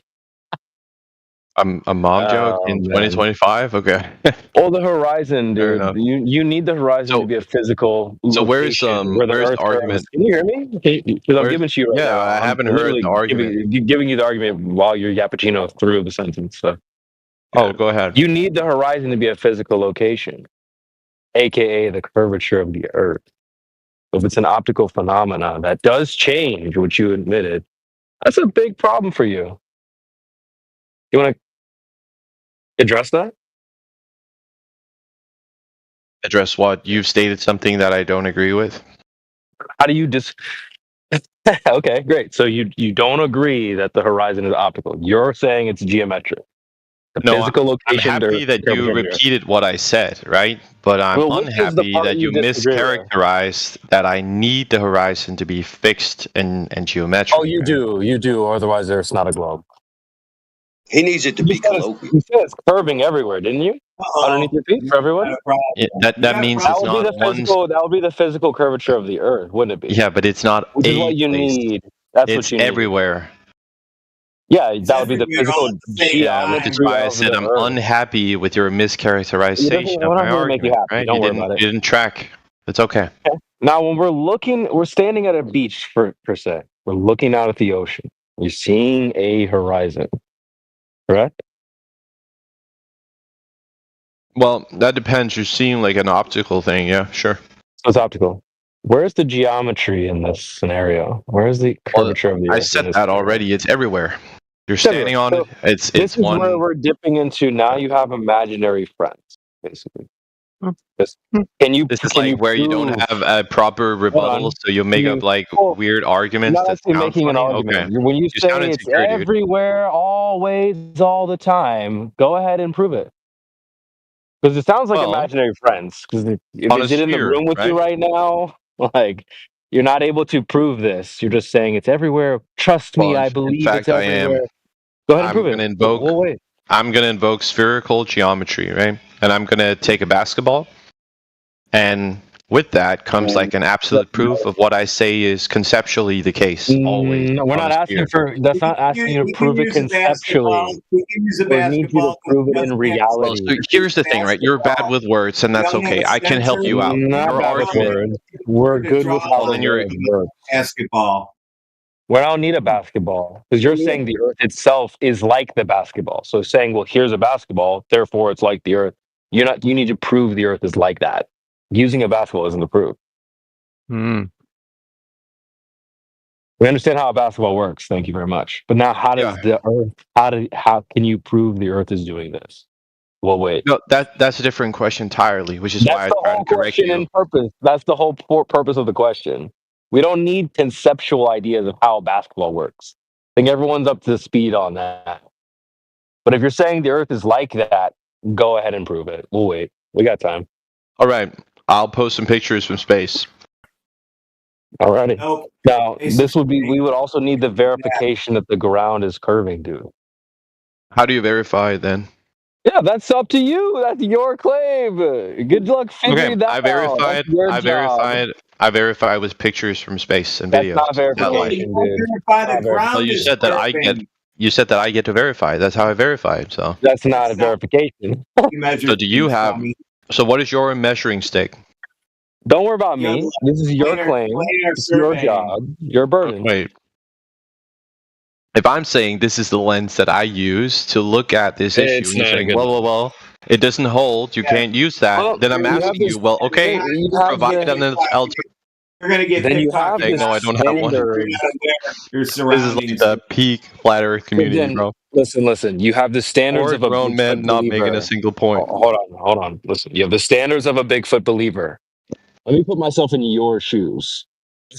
A mom joke in 2025? Okay. Well, the horizon, Fair dude. enough. You need the horizon to be a physical. So where's location where the where's Earth the argument? Can you hear me? Because I'm Where's- giving to you right yeah, now. I I'm haven't heard literally the argument. giving you the argument while you're Yappuccino through the sentence. So. Oh, go ahead. You need the horizon to be a physical location, aka the curvature of the Earth. If it's an optical phenomenon that does change, which you admitted, that's a big problem for you. You want to address that? Address what? You've stated something that I don't agree with. How do you Okay, great. So you don't agree that the horizon is optical. You're saying it's geometric. The No, physical I'm location. happy that you repeated what I said, right? But I'm Well, which is the unhappy part that you you disagree with? mischaracterized that I need the horizon to be fixed and geometric. Oh, you do. Otherwise, there's not a globe. He needs it to be colloquial. You said it's curving everywhere, didn't you? Underneath your feet for everyone. Yeah, that means That it's would be not the one. physical. That would be the physical curvature of the Earth, wouldn't it be? Yeah, but it's not Which is a what you place. need. That's It's what you need. everywhere. Yeah, that would be the physical Yeah, which is geometry why I of said the I'm Earth. unhappy with your mischaracterization of We're my not going to make you argument. happy. Right? Don't You worry didn't. about it. You didn't track. It's okay. Now, when we're standing at a beach per se. We're looking out at the ocean. You're seeing a horizon, correct? Well, that depends. You're seeing like an optical thing. Yeah, sure. So it's optical. Where's the geometry in this scenario? Where's the curvature of the Earth? I said that already. It's everywhere. You're It's everywhere. standing on So it. It's this is one. where we're dipping into. Now you have imaginary friends, basically. Can you? This is can like you where you don't prove- have a proper rebuttal, on. so you make up like weird arguments Not that actually sound making funny. an argument. Okay. When you sound say it's insecure, dude. everywhere, always, all the time, go ahead and prove it. Because it sounds like Well, imaginary friends. Because if on a is it in the sphere, room with you right now? Like you're not able to prove this. You're just saying it's everywhere. Trust me, Well, I in believe fact, it's I am. everywhere. Go ahead and I'm prove gonna it. invoke. We'll wait. I'm gonna invoke spherical geometry, right? And I'm gonna take a basketball, and with that comes like an absolute proof of what I say is conceptually the case. Always. No, we're on not a asking sphere. for. That's not asking you to prove it conceptually. We can use a We need you to basketball. prove it in Well, reality. so here's the thing, right? You're bad with words, and that's don't have okay. a I can help you out. Not Your bad with argument. words. We're good with how Well, then the you're. words work. Basketball. We don't need a basketball because you're saying the Earth itself is like the basketball. So saying, well, here's a basketball, therefore it's like the Earth. You need to prove the Earth is like that. Using a basketball isn't the proof. We understand how a basketball works. Thank you very much. But now, how does the Earth? How can you prove the Earth is doing this? Well, wait. No, that's a different question entirely, which is why I That's the try whole to correct question you. and purpose. That's the whole purpose of the question. We don't need conceptual ideas of how basketball works. I think everyone's up to speed on that. But if you're saying the Earth is like that, go ahead and prove it. We'll wait. We got time. All right, I'll post some pictures from space. Alrighty. Nope. Now, this would be. We would also need the verification that the ground is curving, dude. How do you verify it then? Yeah, that's up to you. That's your claim. Good luck figuring that out. That's your job. I verified with pictures from space and That's videos. not That like, verification, dude. Verify Not the ground well, you is said that I get. surfing. You said that I get to verify. That's how I verified. So That's not a verification. So do you have? So what is your measuring stick? Don't worry about me. This is your claim. It's your job. Your burden. Wait. If I'm saying this is the lens that I use to look at this issue, It's and you're not a saying, good well, it doesn't hold. You can't use that. Well, Then I'm you have asking this- you, well, okay, you have provide the- an alternative. You're gonna get Then you TikTok. have this No, I don't have one. standard. Your This is surroundings. like the peak flat Earth community, Then, bro. listen. You have the standards Or of a grown Bigfoot men not believer. making a single point. Hold on. Listen, you have the standards of a Bigfoot believer. Let me put myself in your shoes.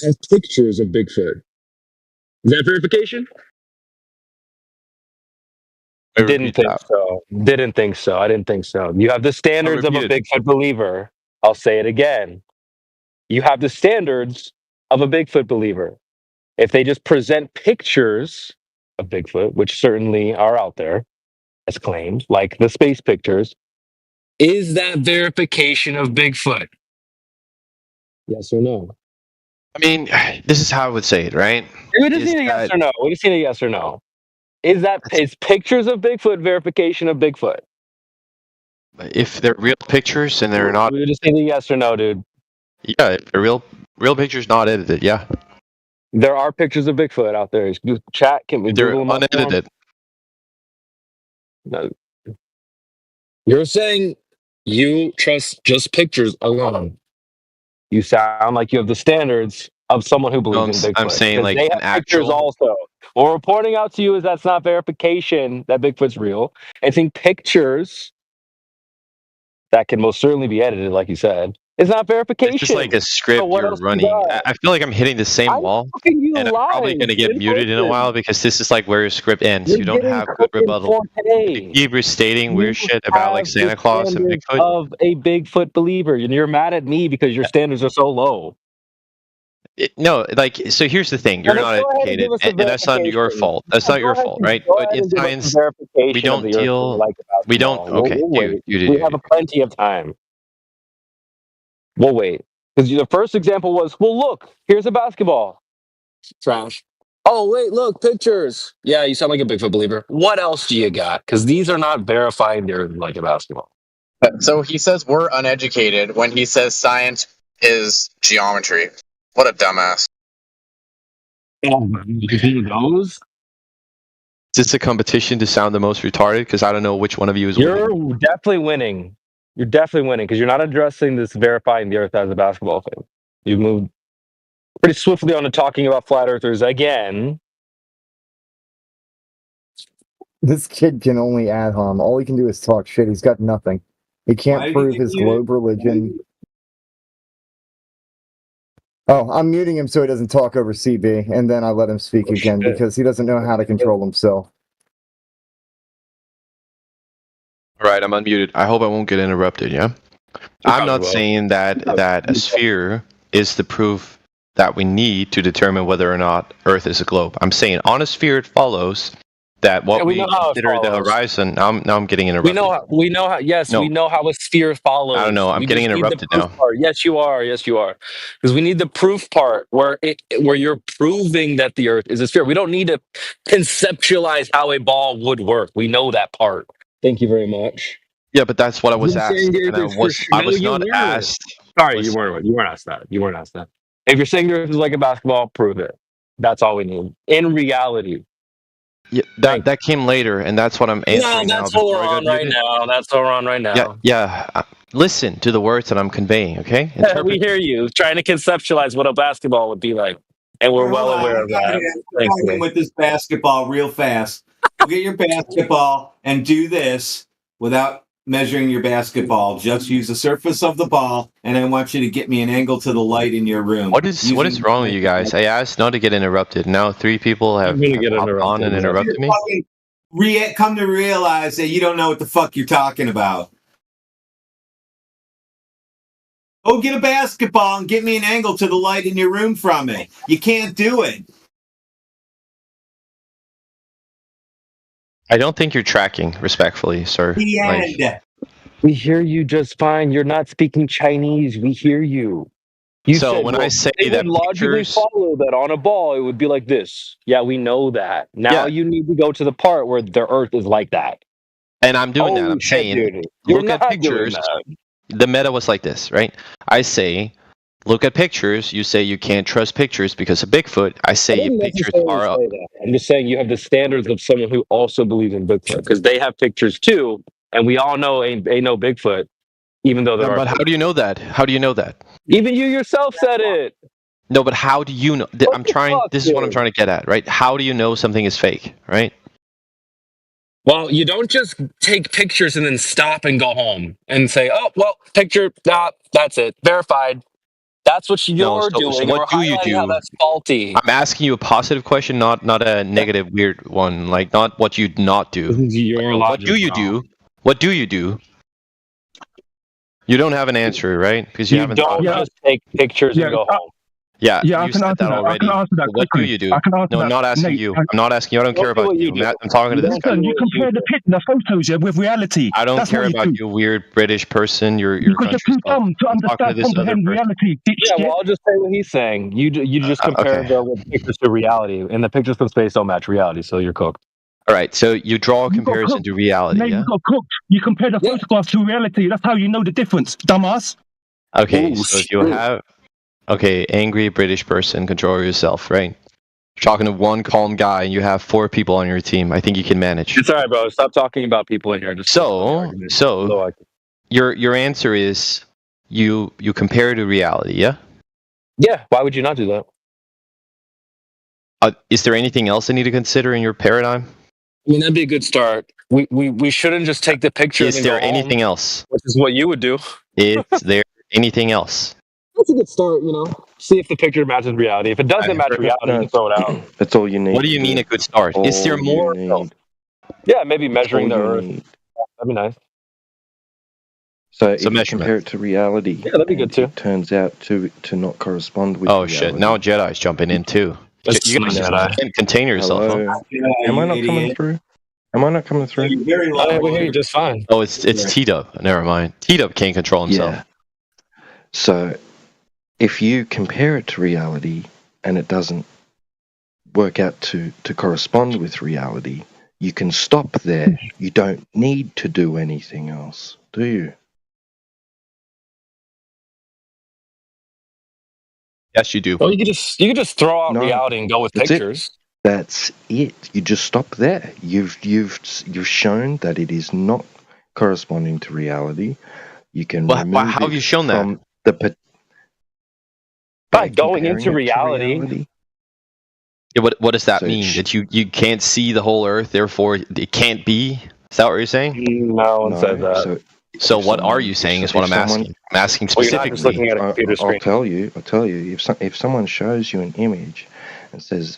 I have pictures of Bigfoot. Is that verification? Didn't think so. Didn't think so. I didn't think so. You have the standards of a repeat Bigfoot believer. I'll say it again. You have the standards of a Bigfoot believer. If they just present pictures of Bigfoot, which certainly are out there as claimed, like the space pictures, is that verification of Bigfoot? Yes or no? I mean, this is how I would say it, right? We just need a yes or no. We just need a yes or no. Is pictures of Bigfoot verification of Bigfoot? If they're real pictures and they're not, We just need a yes or no, dude. yeah, if they're real pictures, not edited, yeah. There are pictures of Bigfoot out there. Chat, can we They're Google them up now? unedited. No. You're saying you trust just pictures alone. You sound like you have the standards of someone who believes in Bigfoot. I'm saying 'Cause like they an have pictures actual. also. What we're pointing out to you is that's not verification that Bigfoot's real. And seeing pictures that can most certainly be edited, like you said, is not verification. It's just like a script So what you're else you running. got? I feel like I'm hitting the same wall, fucking you and I'm probably live going to get in muted in a person. while because this is like where your script ends. You're You don't getting have good cooked in rebuttal. 4K. You keep restating weird shit about like Have Santa the Claus and standards Bigfoot. of a Bigfoot believer, and you're mad at me because your standards are so low. No, like, so here's the thing: you're Now, not let's go ahead and educated, give us the and that's not your verification. fault. That's Yeah, not your go ahead fault, and- right? go But ahead in and give us science, the verification we of don't the Earth deal. like We don't. basketball. Okay, We'll wait. you We have plenty of time. We'll wait. Because the first example was, well, look, here's a basketball. Trash. Oh, wait, look, pictures. Yeah, you sound like a Bigfoot believer. What else do you got? Because these are not verifying they're like a basketball. So he says we're uneducated when he says science is geometry. What a dumbass. Those? Is this a competition to sound the most retarded? Because I don't know which one of you is winning. You're definitely winning. You're definitely winning because you're not addressing this verifying the Earth as a basketball thing. You've moved pretty swiftly on to talking about flat earthers again. This kid can only add harm. All he can do is talk shit. He's got nothing. He Why can't did prove he his get muted? globe religion. Oh, I'm muting him so he doesn't talk over CB, and then I let him speak again shit. because he doesn't know how to control himself. All right, I'm unmuted. I hope I won't get interrupted. Yeah, I'm not will. saying that a sphere is the proof that we need to determine whether or not Earth is a globe. I'm saying on a sphere it follows that what Yeah, we we know how it consider the follows. horizon. Now I'm getting interrupted. We know how. Yes, No. we know how a sphere follows. I don't know. I'm We getting just need the interrupted proof now. part. Yes, you are. Yes, you are. Because we need the proof part where you're proving that the Earth is a sphere. We don't need to conceptualize how a ball would work. We know that part. Thank you very much. Yeah, but that's what I was You're asked, saying the and Earth is for sure. I No, was you not weren't. asked. Sorry, you weren't. You weren't asked that. You weren't asked that. If you're saying the Earth is like a basketball, prove it. That's all we need. In reality. Yeah, that came later, and that's what I'm answering No, now. that's what we're before I got on right muted. now. That's what we're on right now. Yeah. Listen to the words that I'm conveying. Okay. We Interpret. hear you trying to conceptualize what a basketball would be like, and we're well Hold on, aware of that. I'm talking with this basketball real fast. Go get your basketball and do this without measuring your basketball. Just use the surface of the ball, and I want you to get me an angle to the light in your room. What is wrong with you guys? I asked not to get interrupted. Now 3 people have hopped on and interrupted me. Come to realize that you don't know what the fuck you're talking about. Go get a basketball and get me an angle to the light in your room from it. You can't do it. I don't think you're tracking, respectfully, sir. The Like, end. We hear you just fine. You're not speaking Chinese. We hear you. You so said, when I well, say they that would logically pictures, follow that on a ball, it would be like this. Yeah, we know that. Now yeah, you need to go to the part where the Earth is like that. and I'm doing that. Holy I'm shit, saying, dude. You're look at not doing pictures. that. The meta was like this, right? I say, look at pictures. You say you can't trust pictures because of Bigfoot. I I say didn't pictures necessarily are. say that. I'm just saying you have the standards of someone who also believes in Bigfoot because they have pictures too, and we all know ain't no Bigfoot, even though there are. But how do you know that? How do you know that? Even you yourself said it. No, but how do you know? I'm trying. fuck, This is what I'm dude? trying to get at, right? How do you know something is fake, right? Well, you don't just take pictures and then stop and go home and say, "Oh, well, picture, that's it, verified." That's what No. you're So doing, and what we're do you highlighting how do? that's faulty. I'm asking you a positive question, not a negative weird one. Like not what you not do. Your What do you do? What do you do? You don't have an answer, right? Because you haven't don't thought. just take pictures and go home. Yeah, Yeah, I you can said answer that that. I already. can answer that But what do quickly. you do? I can answer No, I'm that. not asking Nate, you. I'm not asking you. I don't care Don't do about what you. you do. I'm talking to this guy. listen, you compare the photos yeah, with reality. I don't That's care what you about do. you, weird British person. Your Because you're country too stuff. dumb to I'm talking to understand, this other comprehend person. reality. Yeah, well, I'll just say what he's saying. You just compare Okay. the pictures to reality, and the pictures from space don't match reality, so you're cooked. All right. So you draw a You got comparison cooked. to reality, Nate, yeah? you got cooked. You compare the photographs to reality. That's how you know the difference, dumbass. Okay. Ooh, So if you shit. have, okay, angry British person, control yourself, right? You're talking to one calm guy, and you have 4 people on your team. I think you can manage. It's all right, bro. Stop talking about people in here. Just So your answer is you compare to reality, yeah? yeah. Why would you not do that? Is there anything else I need to consider in your paradigm? I mean, that'd be a good start. We shouldn't just take the picture Is and then there go home, anything else? which is what you would do. Is there anything else? That's a good start, you know. See if the picture matches reality. If it doesn't match reality, you can throw it out. That's all you need. What do you mean a good start? Is there more? Yeah, maybe measuring the all you Earth. need. That'd be nice. So if you measurement. compare it to reality, Yeah, that'd be good too. it turns out to not correspond with Oh reality. shit! Now Jedi's jumping in too. That's You guys Jedi. just can't contain yourself. Huh? Hello? Am I not coming through? Am I not coming through? You're very Oh, yeah, low. we hear you just fine. Oh, it's T-Dub. Never mind. T-Dub can't control himself. Yeah. So if you compare it to reality and it doesn't work out to correspond with reality, you can stop there. You don't need to do anything else, do you? Yes, you do. Well, you could just throw out No, reality and go with that's it. pictures. That's it. You just stop there. You've shown that it is not corresponding to reality. You can remove how have it you shown that? from the By going comparing into it to reality. Yeah, what does that So mean? That you can't see the whole Earth, therefore it can't be? Is that what you're saying? No one said that. So what are you saying? Is what I'm asking. I'm asking Well, you're not specifically. just looking at a computer screen. I'll tell you. If someone shows you an image and says,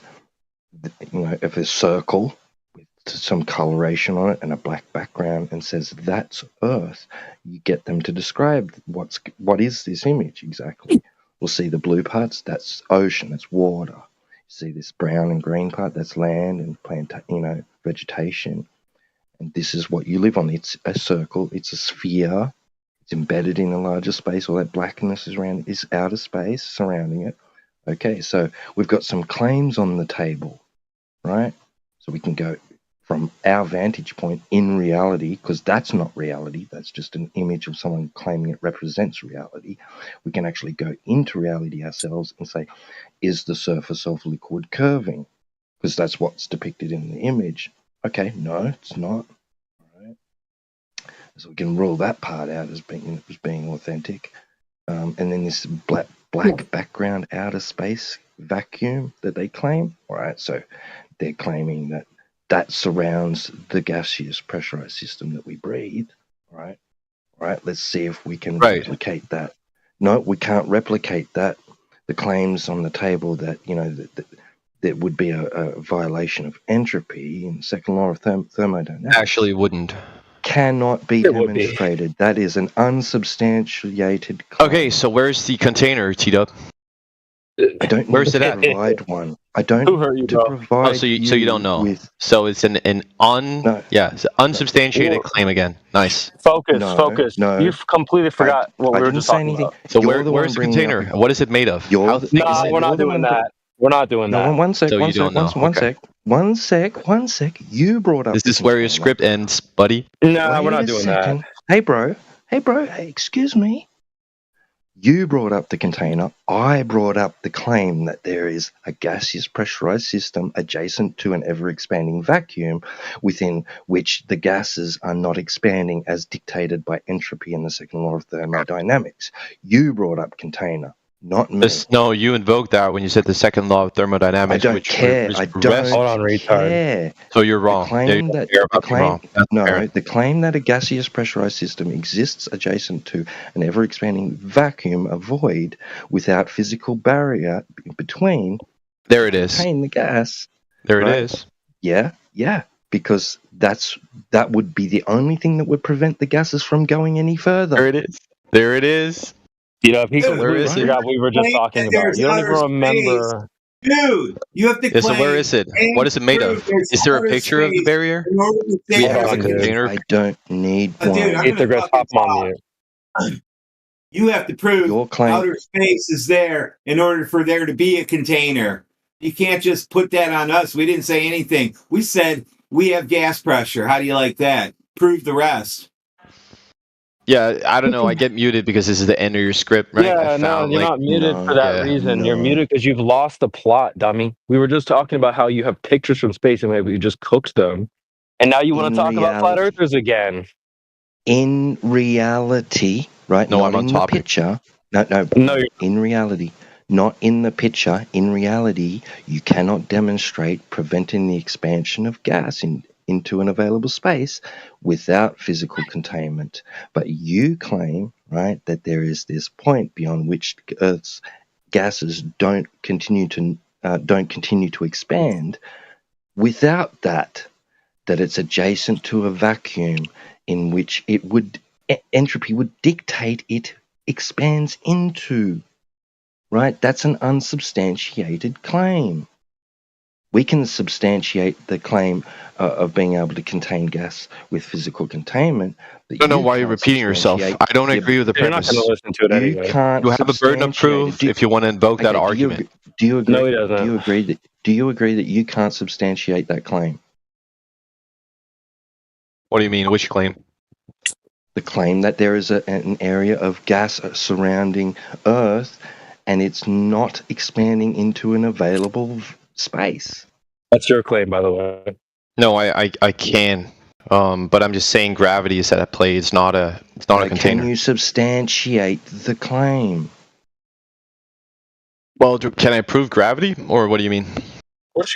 if a circle with some coloration on it and a black background and says that's Earth, you get them to describe what is this image exactly. We'll see the blue parts. That's ocean. That's water. See this brown and green part. That's land and vegetation. And this is what you live on. It's a circle. It's a sphere. It's embedded in a larger space. All that blackness is around it is outer space surrounding it. Okay, so we've got some claims on the table, right? So we can go from our vantage point in reality, because that's not reality. That's just an image of someone claiming it represents reality. We can actually go into reality ourselves and say, is the surface of liquid curving? Because that's what's depicted in the image. Okay, no, it's not. All right. So we can rule that part out as being authentic. And then this black background outer space vacuum that they claim. All right, so they're claiming that surrounds the gaseous pressurized system that we breathe. All right, let's see if we can replicate that. No, we can't replicate that. The claims on the table that that would be a violation of entropy in the second law of thermodynamics. Actually, wouldn't. Cannot be demonstrated. That is an unsubstantiated claim. Okay, so where's the container, T-Dub? I don't need Where's to it at? provide one. I don't Who hurt you, need to bro? provide Oh, so you don't know. with So it's an it's an unsubstantiated Well, claim again. Nice. Focus. no. You've completely forgot what I we were didn't just say talking anything. about. So You're the one where's the bringing container? up. What is it made of? You're How thick is Nah, it? we're not doing that. We're not doing No, that. one sec. So you don't know. Okay. One sec. You brought up. Is this where your script ends, buddy? Nah, we're Wait not a doing second. that. Hey, bro. Hey, excuse me. You brought up the container. I brought up the claim that there is a gaseous pressurized system adjacent to an ever-expanding vacuum within which the gases are not expanding as dictated by entropy in the second law of thermodynamics. You brought up container, not me. No, you invoked that when you said the second law of thermodynamics. I don't which care. I don't Hold on, retard. care. So you're wrong. The claim Yeah, you that care the about being claim wrong. That's fair. the claim that a gaseous pressurized system exists adjacent to an ever-expanding vacuum, a void, without physical barrier between. There it is. Contain the gas. There it right? is. Yeah, because that would be the only thing that would prevent the gases from going any further. There it is. You know, if he Dude, completely forgot what we were just claim talking that about. there's You don't outer even remember. Dude, you have to Yeah, claim. so where is it? and What is it made prove of? there's Is there a outer picture of the space barrier? in order to We say have a there's container. I don't need one. Dude, I'm Ether gonna goes fucking pop on talk. mute. You have to prove Your claim. outer space is there in order for there to be a container. You can't just put that on us. We didn't say anything. We said we have gas pressure. How do you like that? Prove the rest. Yeah, I don't know. I get muted because this is the end of your script, right? Yeah, no, you're not muted for that reason. You're muted because you've lost the plot, dummy. We were just talking about how you have pictures from space and maybe you just cooked them. And now you want In to talk about flat reality. earthers again. In reality, right? No, not I'm on in topic. the picture. No. In reality, not in the picture. In reality, you cannot demonstrate preventing the expansion of gas into an available space without physical containment. But you claim, right, that there is this point beyond which Earth's gases don't continue to expand without that it's adjacent to a vacuum in which entropy would dictate it expands into. Right? That's an unsubstantiated claim. We can substantiate the claim of being able to contain gas with physical containment. I don't know why you're repeating yourself. I don't agree with the You're not premise. going to listen to it anyway. You can't You have a burden of substantiate proof if you want to invoke that Okay, argument. Do you agree? No, he doesn't. Do you agree that you can't substantiate that claim? What do you mean? Which claim? The claim that there is an area of gas surrounding Earth and it's not expanding into an available space. That's your claim, by the way. No, I can. But I'm just saying gravity is at play. It's not a container. Can you substantiate the claim? Well, can I prove gravity, or what do you mean?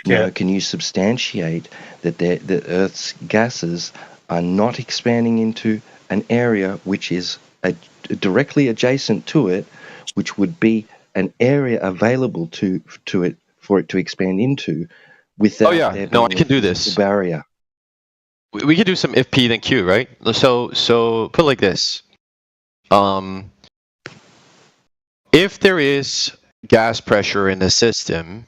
No, can you substantiate that the Earth's gases are not expanding into an area which is directly adjacent to it, which would be an area available to it for it to expand into, without there being I can do this. barrier. We could do some if P then Q, right? So put it like this. If there is gas pressure in the system,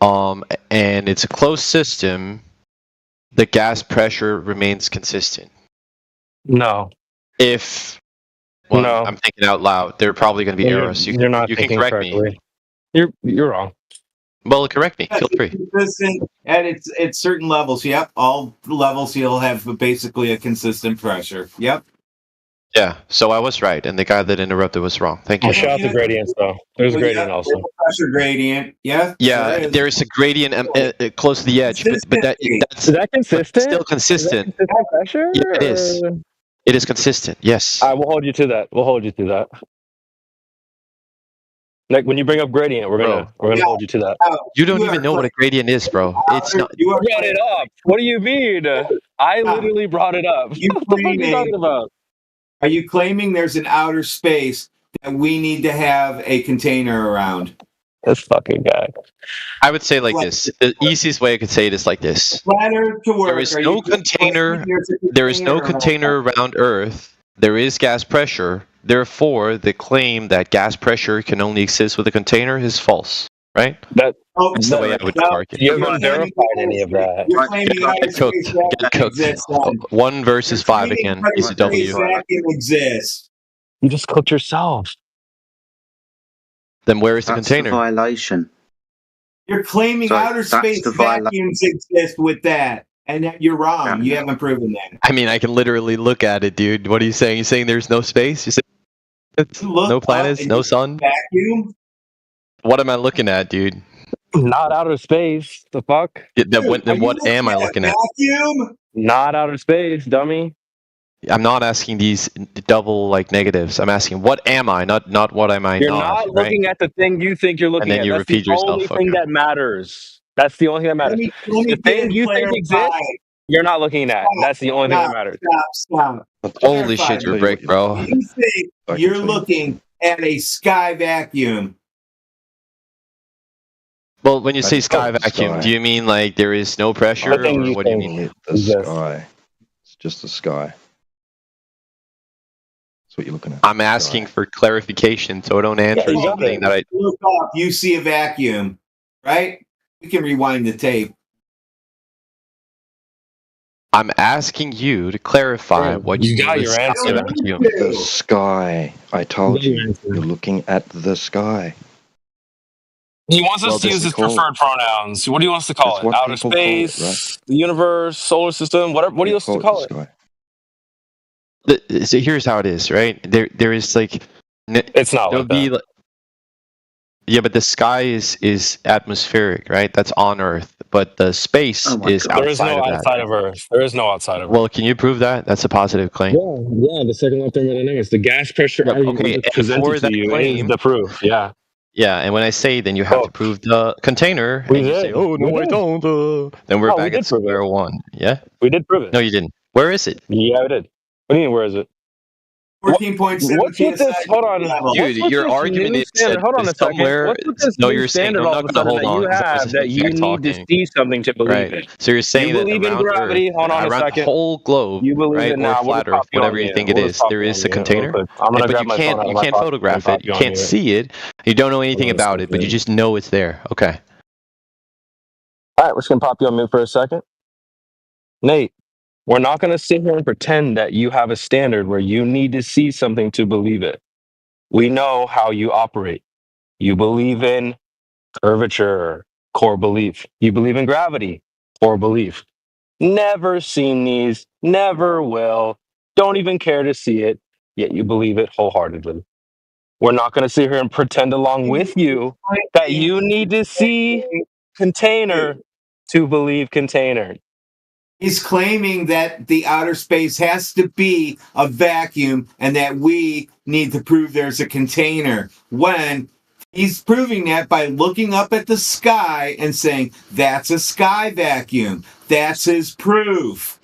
and it's a closed system, the gas pressure remains consistent. No. No. I'm thinking out loud. There are probably going to be errors. You're not you can thinking correct correctly. me. You're wrong. Well, correct me. Feel free. Consistent at certain levels. Yep, all levels you'll have basically a consistent pressure. Yep. Yeah. So I was right, and the guy that interrupted was wrong. Thank you. I'll show out the gradients, though. There's a gradient Yeah, also. pressure gradient. Yeah. Yeah, there is a gradient close to the edge, but that's Is that consistent? still consistent. Is that consistent pressure? Yeah, it is. or- It is consistent. Yes. All right, we'll hold you to that. We'll hold you to that. Like when you bring up gradient, we're gonna hold you to that. You don't even know what a gradient is, bro. It's not. You brought it up. What do you mean? I literally brought it up. What the fuck are you talking about? Are you claiming there's an outer space that we need to have a container around? This fucking guy. I would say like this. The easiest way I could say it is like this. Flat Earth to work. There is Are no you just container. claiming there's a There is no container container around Earth. There is gas pressure. Therefore, the claim that gas pressure can only exist with a container is false, right? That's the way I would argue. You haven't verified any of that. You're claiming outer Get cooked. space Get cooked. exists. Then. 1 versus 5 again. Outer space ECW. vacuum exists. You just cooked yourself. Then where is the That's container? the violation. You're claiming So outer that's space the violation. vacuums exist with that, and that you're wrong. You haven't proven that. I mean, I can literally look at it, dude. What are you saying? You're saying there's no space? You're saying no planets, no sun? Vacuum? What am I looking at, dude? Not outer space. The fuck? Then what am I looking at? Vacuum? Not outer space, dummy. I'm not asking these double like negatives. I'm asking what am I, not what am I You're not. not looking at the thing you think you're looking And then at. you That's repeat the yourself. only thing that matters. That's the only thing that matters. Let me The thing you think exists, you're not looking at. That's the only thing that matters. Stop. Holy shit, you're break, bro. You think you're looking at a sky vacuum. Well, when you say sky vacuum, do you mean like there is no pressure, or what do you mean? The sky. It's just the sky. That's what you're looking at. I'm asking for clarification, so don't answer something that I. Look up. You see a vacuum, right? We can rewind the tape. I'm asking you to clarify what you you got mean your with answer. sky vacuum. The sky. I told you. You're looking at the sky. He wants us Well, to use that's his called- preferred pronouns. What do you want us to call That's it? what Outer people call it, space, the universe, solar system, whatever. What do you want us to call it? So here's how it is, right? There is like. It's not like that. Yeah, but the sky is atmospheric, right? That's on Earth, but the space is outside There is no of that. outside of Earth. There is no outside of Earth. Well, can you prove that? That's a positive claim. Yeah, the second left thermodynamics. The gas pressure argument Okay, that's and presented for to that you claim, is the proof. Yeah. Yeah, and when I say then you have to prove the container, We and you did. say, oh, no, We I did. don't. Then we're Oh, we back did at prove it. square one. Yeah? We did prove it. No, you didn't. Where is it? Yeah, we did. What do you mean, where is it? 14.7 What's with this? Hold on. Dude, your argument is that Hold on a second. somewhere. What's with this No, new you're saying, standard I'm all not of a going to sudden hold that you on. 'cause I have was that you keep need talking. to see something to believe Right. it? So you're saying You that believe in around gravity? Earth, Hold on a around second. the whole globe, You believe right, it now. or flat We'll Earth, copy on whatever you you. think it We'll is, copy there on is a you real container. quick. I'm gonna But grab you my can't phone out you of my can't pocket photograph and it. You copy on can't you. see it. You don't know anything Hold on a about it, but you second. just know it's there. Okay. All right, we're just gonna pop you on mute for a second. Nate, we're not gonna sit here and pretend that you have a standard where you need to see something to believe it. We know how you operate. You believe in curvature, core belief. You believe in gravity, core belief. Never seen these, never will, don't even care to see it, yet you believe it wholeheartedly. We're not going to sit here and pretend along with you that you need to see container to believe container. He's claiming that the outer space has to be a vacuum and that we need to prove there's a container, when he's proving that by looking up at the sky and saying, that's a sky vacuum. That's his proof.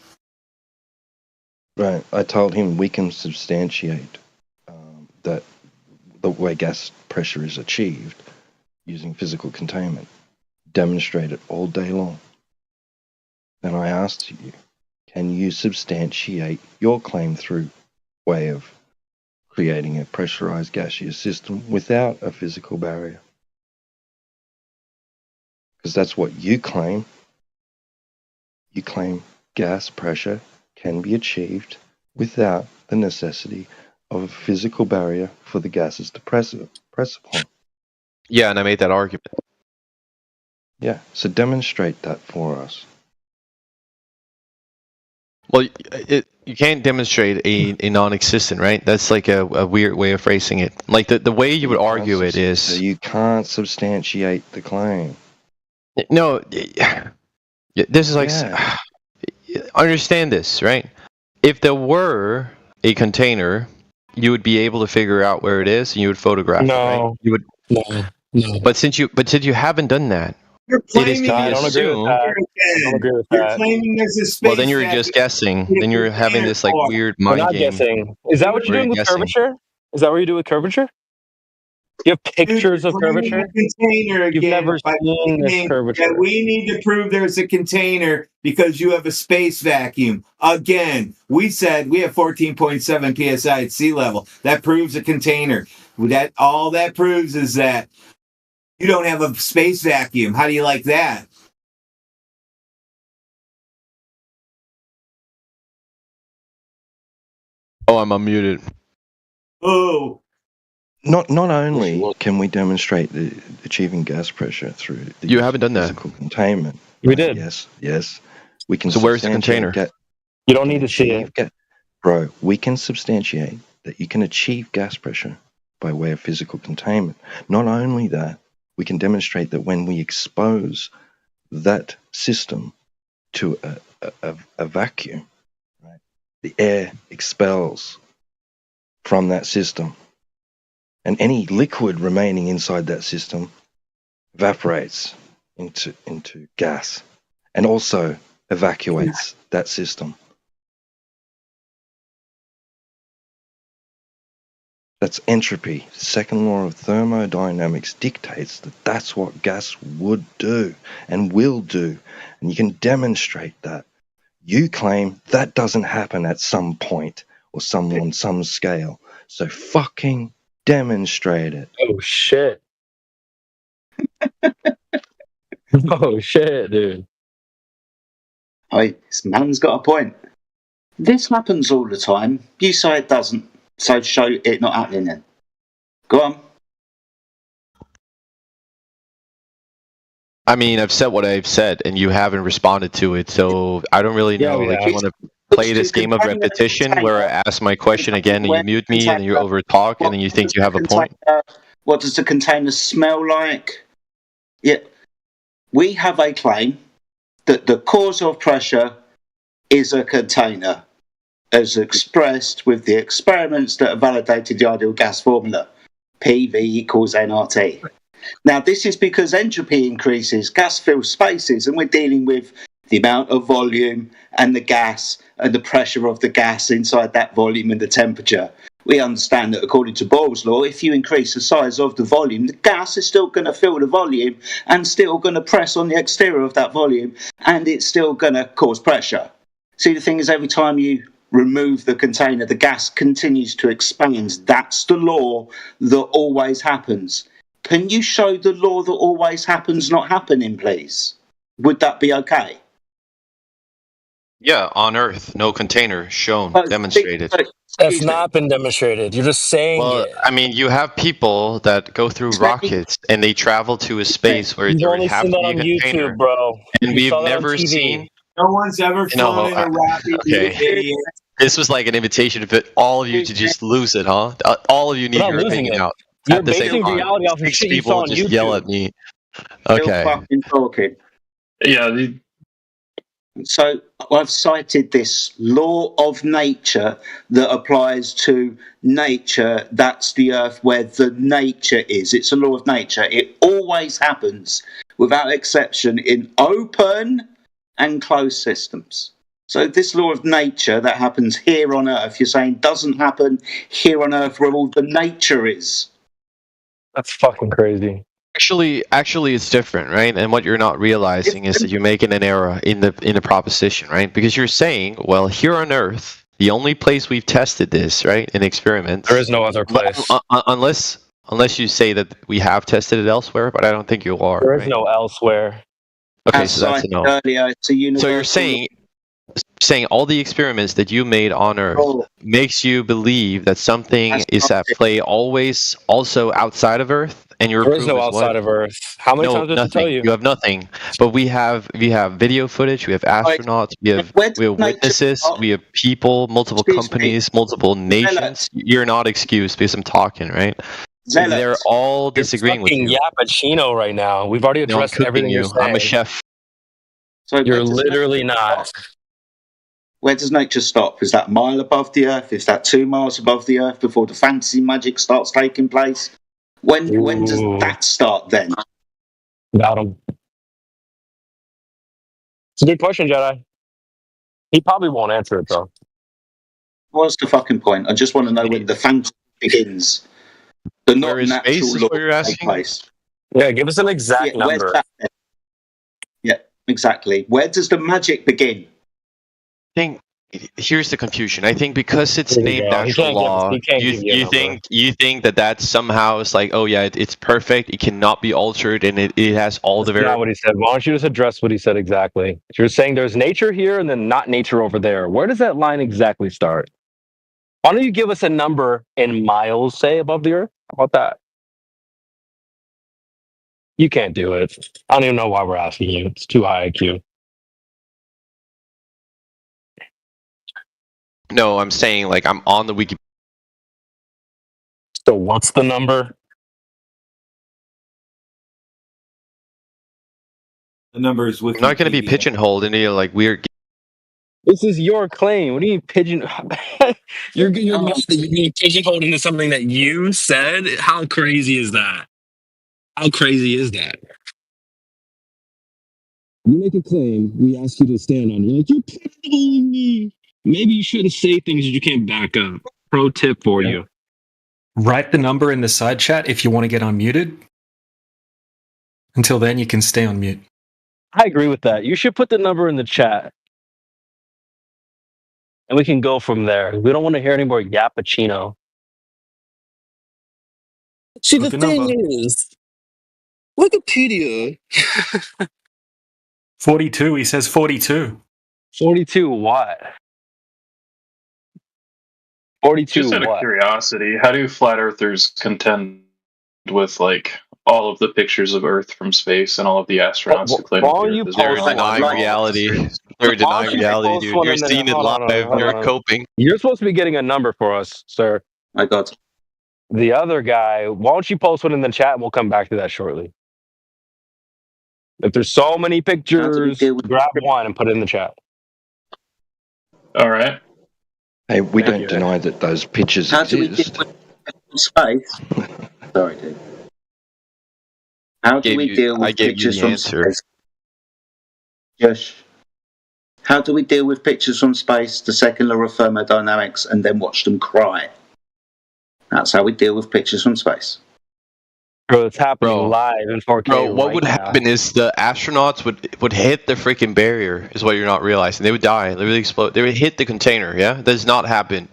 Right. I told him we can substantiate that the way gas pressure is achieved using physical containment. Demonstrate it all day long. Then I asked you, can you substantiate your claim through way of creating a pressurized gaseous system without a physical barrier? Because that's what you claim. You claim gas pressure can be achieved without the necessity of a physical barrier for the gases to press upon. Yeah, and I made that argument. Yeah, so demonstrate that for us. Well, you can't demonstrate a non-existent, right? That's like a weird way of phrasing it. Like the way you would argue it is. So you can't substantiate the claim. No, this is like. Understand this, right? If there were a container, you would be able to figure out where it is, and you would photograph it, right? You would. No. But since you haven't done that, it is to be I don't agree with assumed. that. I don't agree with You're that. claiming there's a space Well, then you're vacuum. just guessing. Then you're having this like weird We're mind not game. guessing. Is that what you're where doing with guessing. curvature? Is that what you do with curvature? You have pictures of Claiming curvature? a container You've again never by seen this claiming curvature. that we need to prove there's a container because you have a space vacuum. Again, we said we have 14.7 psi at sea level. That proves a container. That all that proves is that you don't have a space vacuum. How do you like that? Oh, I'm unmuted. Oh. Not only can we demonstrate the achieving gas pressure through the You haven't done that. physical containment. We did. Yes. We can. So where's the container? You don't need to see it. Bro, we can substantiate that you can achieve gas pressure by way of physical containment. Not only that, we can demonstrate that when we expose that system to a vacuum, right, the air expels from that system, and any liquid remaining inside that system evaporates into gas and also evacuates that system. That's entropy. The second law of thermodynamics dictates that that's what gas would do and will do. And you can demonstrate that. You claim that doesn't happen at some point or on some scale. So fucking demonstrate it. Oh, shit. Oh, shit, dude. Hey, this man's got a point. This happens all the time. You say it doesn't. So show it not happening then. Go on. I mean, I've said what I've said, and you haven't responded to it. So I don't really know. Like, you want to play this game of repetition where I ask my question again, and you mute me, and then you over talk, and then you think you have a point. What does the container smell like? Yeah, we have a claim that the cause of pressure is a container, as expressed with the experiments that have validated the ideal gas formula, PV equals nRT. Now, this is because entropy increases, gas fills spaces, and we're dealing with the amount of volume and the gas and the pressure of the gas inside that volume and the temperature. We understand that according to Boyle's law, if you increase the size of the volume, the gas is still going to fill the volume and still going to press on the exterior of that volume, and it's still going to cause pressure. See, the thing is, every time you remove the container, the gas continues to expand. That's the law that always happens. Can you show the law that always happens not happening, please? Would that be okay? Yeah, on Earth, no container shown, demonstrated. That's not been demonstrated. You're just saying Well, it. I mean, you have people that go through rockets and they travel to a space where You've there only would have seen to that be on a container. YouTube, bro. And You we've saw that on never TV. seen. No one's ever flown in a rocket, okay. you idiot. This was like an invitation for all of you to just lose it, huh? All of you need We're not your losing opinion it. out You're at the same basing time. reality off of 6 shit you people saw on just yell YouTube. at me. Still Okay. fucking talking. Yeah. So I've cited this law of nature that applies to nature. That's the earth where the nature is. It's a law of nature. It always happens without exception in open and closed systems. So this law of nature that happens here on earth, you're saying doesn't happen here on earth where all the nature is. That's fucking crazy. Actually, it's different, right? And what you're not realizing is that you're making an error in the proposition, right? Because you're saying, well, here on Earth, the only place we've tested this, right, in experiments. There is no other place. Unless you say that we have tested it elsewhere, but I don't think you are. There is right? no elsewhere. Okay, so that's a no. Earlier, it's a universal So you're saying all the experiments that you made on Earth makes you believe that something is at play always also outside of Earth, and your There is proof no is what? outside of Earth. How many times did I tell you? You have nothing. But we have video footage. We have astronauts. We have witnesses. We have people, multiple companies, multiple nations. You're not excused because I'm talking, right? So they're all disagreeing with Fucking you. Yappuccino right now. We've already No, I'm addressed cooking everything you. you're saying. I'm a chef. So You're literally not. Where does nature stop? Is that a mile above the earth? Is that 2 miles above the earth before the fantasy magic starts taking place? When does that start then? Got him. It's a good question, Jedi. He probably won't answer it though. What's the fucking point? I just want to know when the fantasy begins. The not Where is natural space is law what you're take asking? place. Yeah, give us an exact Yeah, where's number. that then? Yeah, exactly. Where does the magic begin? I think here's the confusion. I think because it's Here we named go. He natural can't give us. law, He can't you give you a you number. think that somehow is like, oh yeah, it's perfect. It cannot be altered, and it has all the That's not variables. what he said. Why don't you just address what he said exactly? You're saying there's nature here and then not nature over there. Where does that line exactly start? Why don't you give us a number in miles, say, above the Earth? How about that? You can't do it. I don't even know why we're asking you. It's too high IQ. No, I'm saying like I'm on the wiki. So what's the number? The number is I'm not going to be Wikipedia. pigeonholed into like weird. This is your claim. What do you mean pigeon? you're mad that you're being pigeonholed into something that you said? How crazy is that? How crazy is that? You make a claim, we ask you to stand on it. You're like, you're pigeonholing me. Maybe you shouldn't say things that you can't back up. Pro tip for you. Write the number in the side chat if you want to get unmuted. Until then, you can stay on mute. I agree with that. You should put the number in the chat. And we can go from there. We don't want to hear any more Yappuccino. See, the Put the thing number. is, Wikipedia. 42. He says 42. 42 what? 42 Just out of what? curiosity, how do flat earthers contend with like all of the pictures of Earth from space and all of the astronauts who claim Why that don't the you Earth is They're post flat? denying one? reality. They're denying reality, dude. You're seeing it live. You're coping. You're supposed to be getting a number for us, sir. I got the other guy. Why don't you post one in the chat and we'll come back to that shortly. If there's so many pictures, grab one and put it in the chat. All right. Hey, we Thank don't you. deny that those pictures How do we deal exist. with space? Sorry, dude. How do we deal with I gave you pictures the from answer. space? Josh, how do we deal with pictures from space, the second law of thermodynamics, and then watch them cry? That's how we deal with pictures from space. Bro, it's happening live in 4K. Bro, what right would now. happen is the astronauts would hit the freaking barrier, is what you're not realizing. They would die, literally explode. They would hit the container, yeah? That does not happen.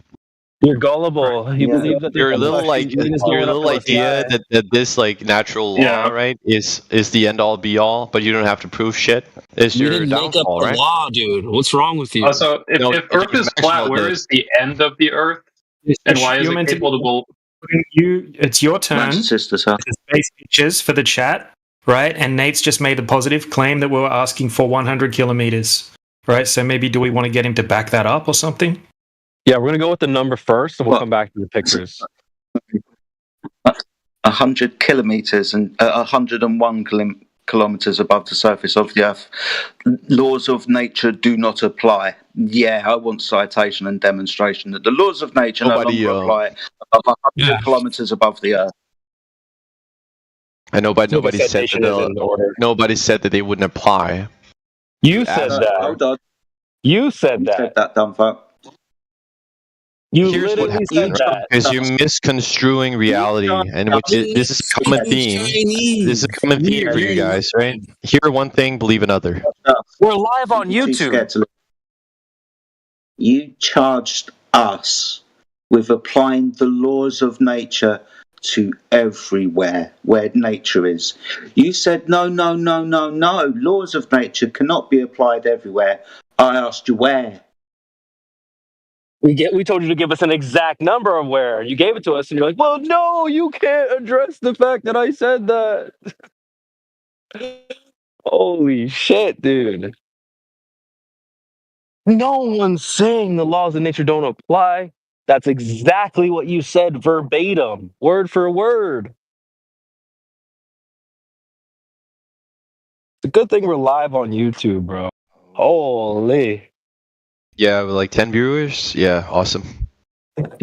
You're gullible. You believe that Your there's little Russian Venus going up little in the idea sky. that this like natural law, Yeah. right, is the end all be all, but you don't have to prove shit. It's You your didn't make up downfall, the right? law, dude. What's wrong with you? Also, if, No, if Earth is flat, Maxwell where did. is the end of the Earth? And why is You're it meant to be- capable? It's your turn. Sisters, huh? It's space pictures for the chat, right? And Nate's just made the positive claim that we were asking for 100 kilometers, right? So maybe do we want to get him to back that up or something? Yeah, we're gonna go with the number first, and we'll come back to the pictures. 100 kilometers and 101 kilometers above the surface of the Earth. Laws of nature do not apply. Yeah, I want citation and demonstration that the laws of nature Nobody, no longer apply above 100 kilometers above the Earth. I know, but nobody said citation is in order. nobody said that they wouldn't apply. You said asked- that. Hold on. You said You that. said that, dumb fuck. You Here's what literally said happens that. is you're misconstruing reality, and this is a common theme. This is a common theme for you guys, right? Hear one thing, believe another. We're live on You're too YouTube. scared to look. You charged us with applying the laws of nature to everywhere where nature is. You said, no, laws of nature cannot be applied everywhere. I asked you where. We told you to give us an exact number of where. You gave it to us, and you're like, "Well, no, you can't address the fact that I said that." Holy shit, dude! No one's saying the laws of nature don't apply. That's exactly what you said verbatim, word for word. It's a good thing we're live on YouTube, bro. Holy. Yeah, with like 10 viewers. Yeah, awesome.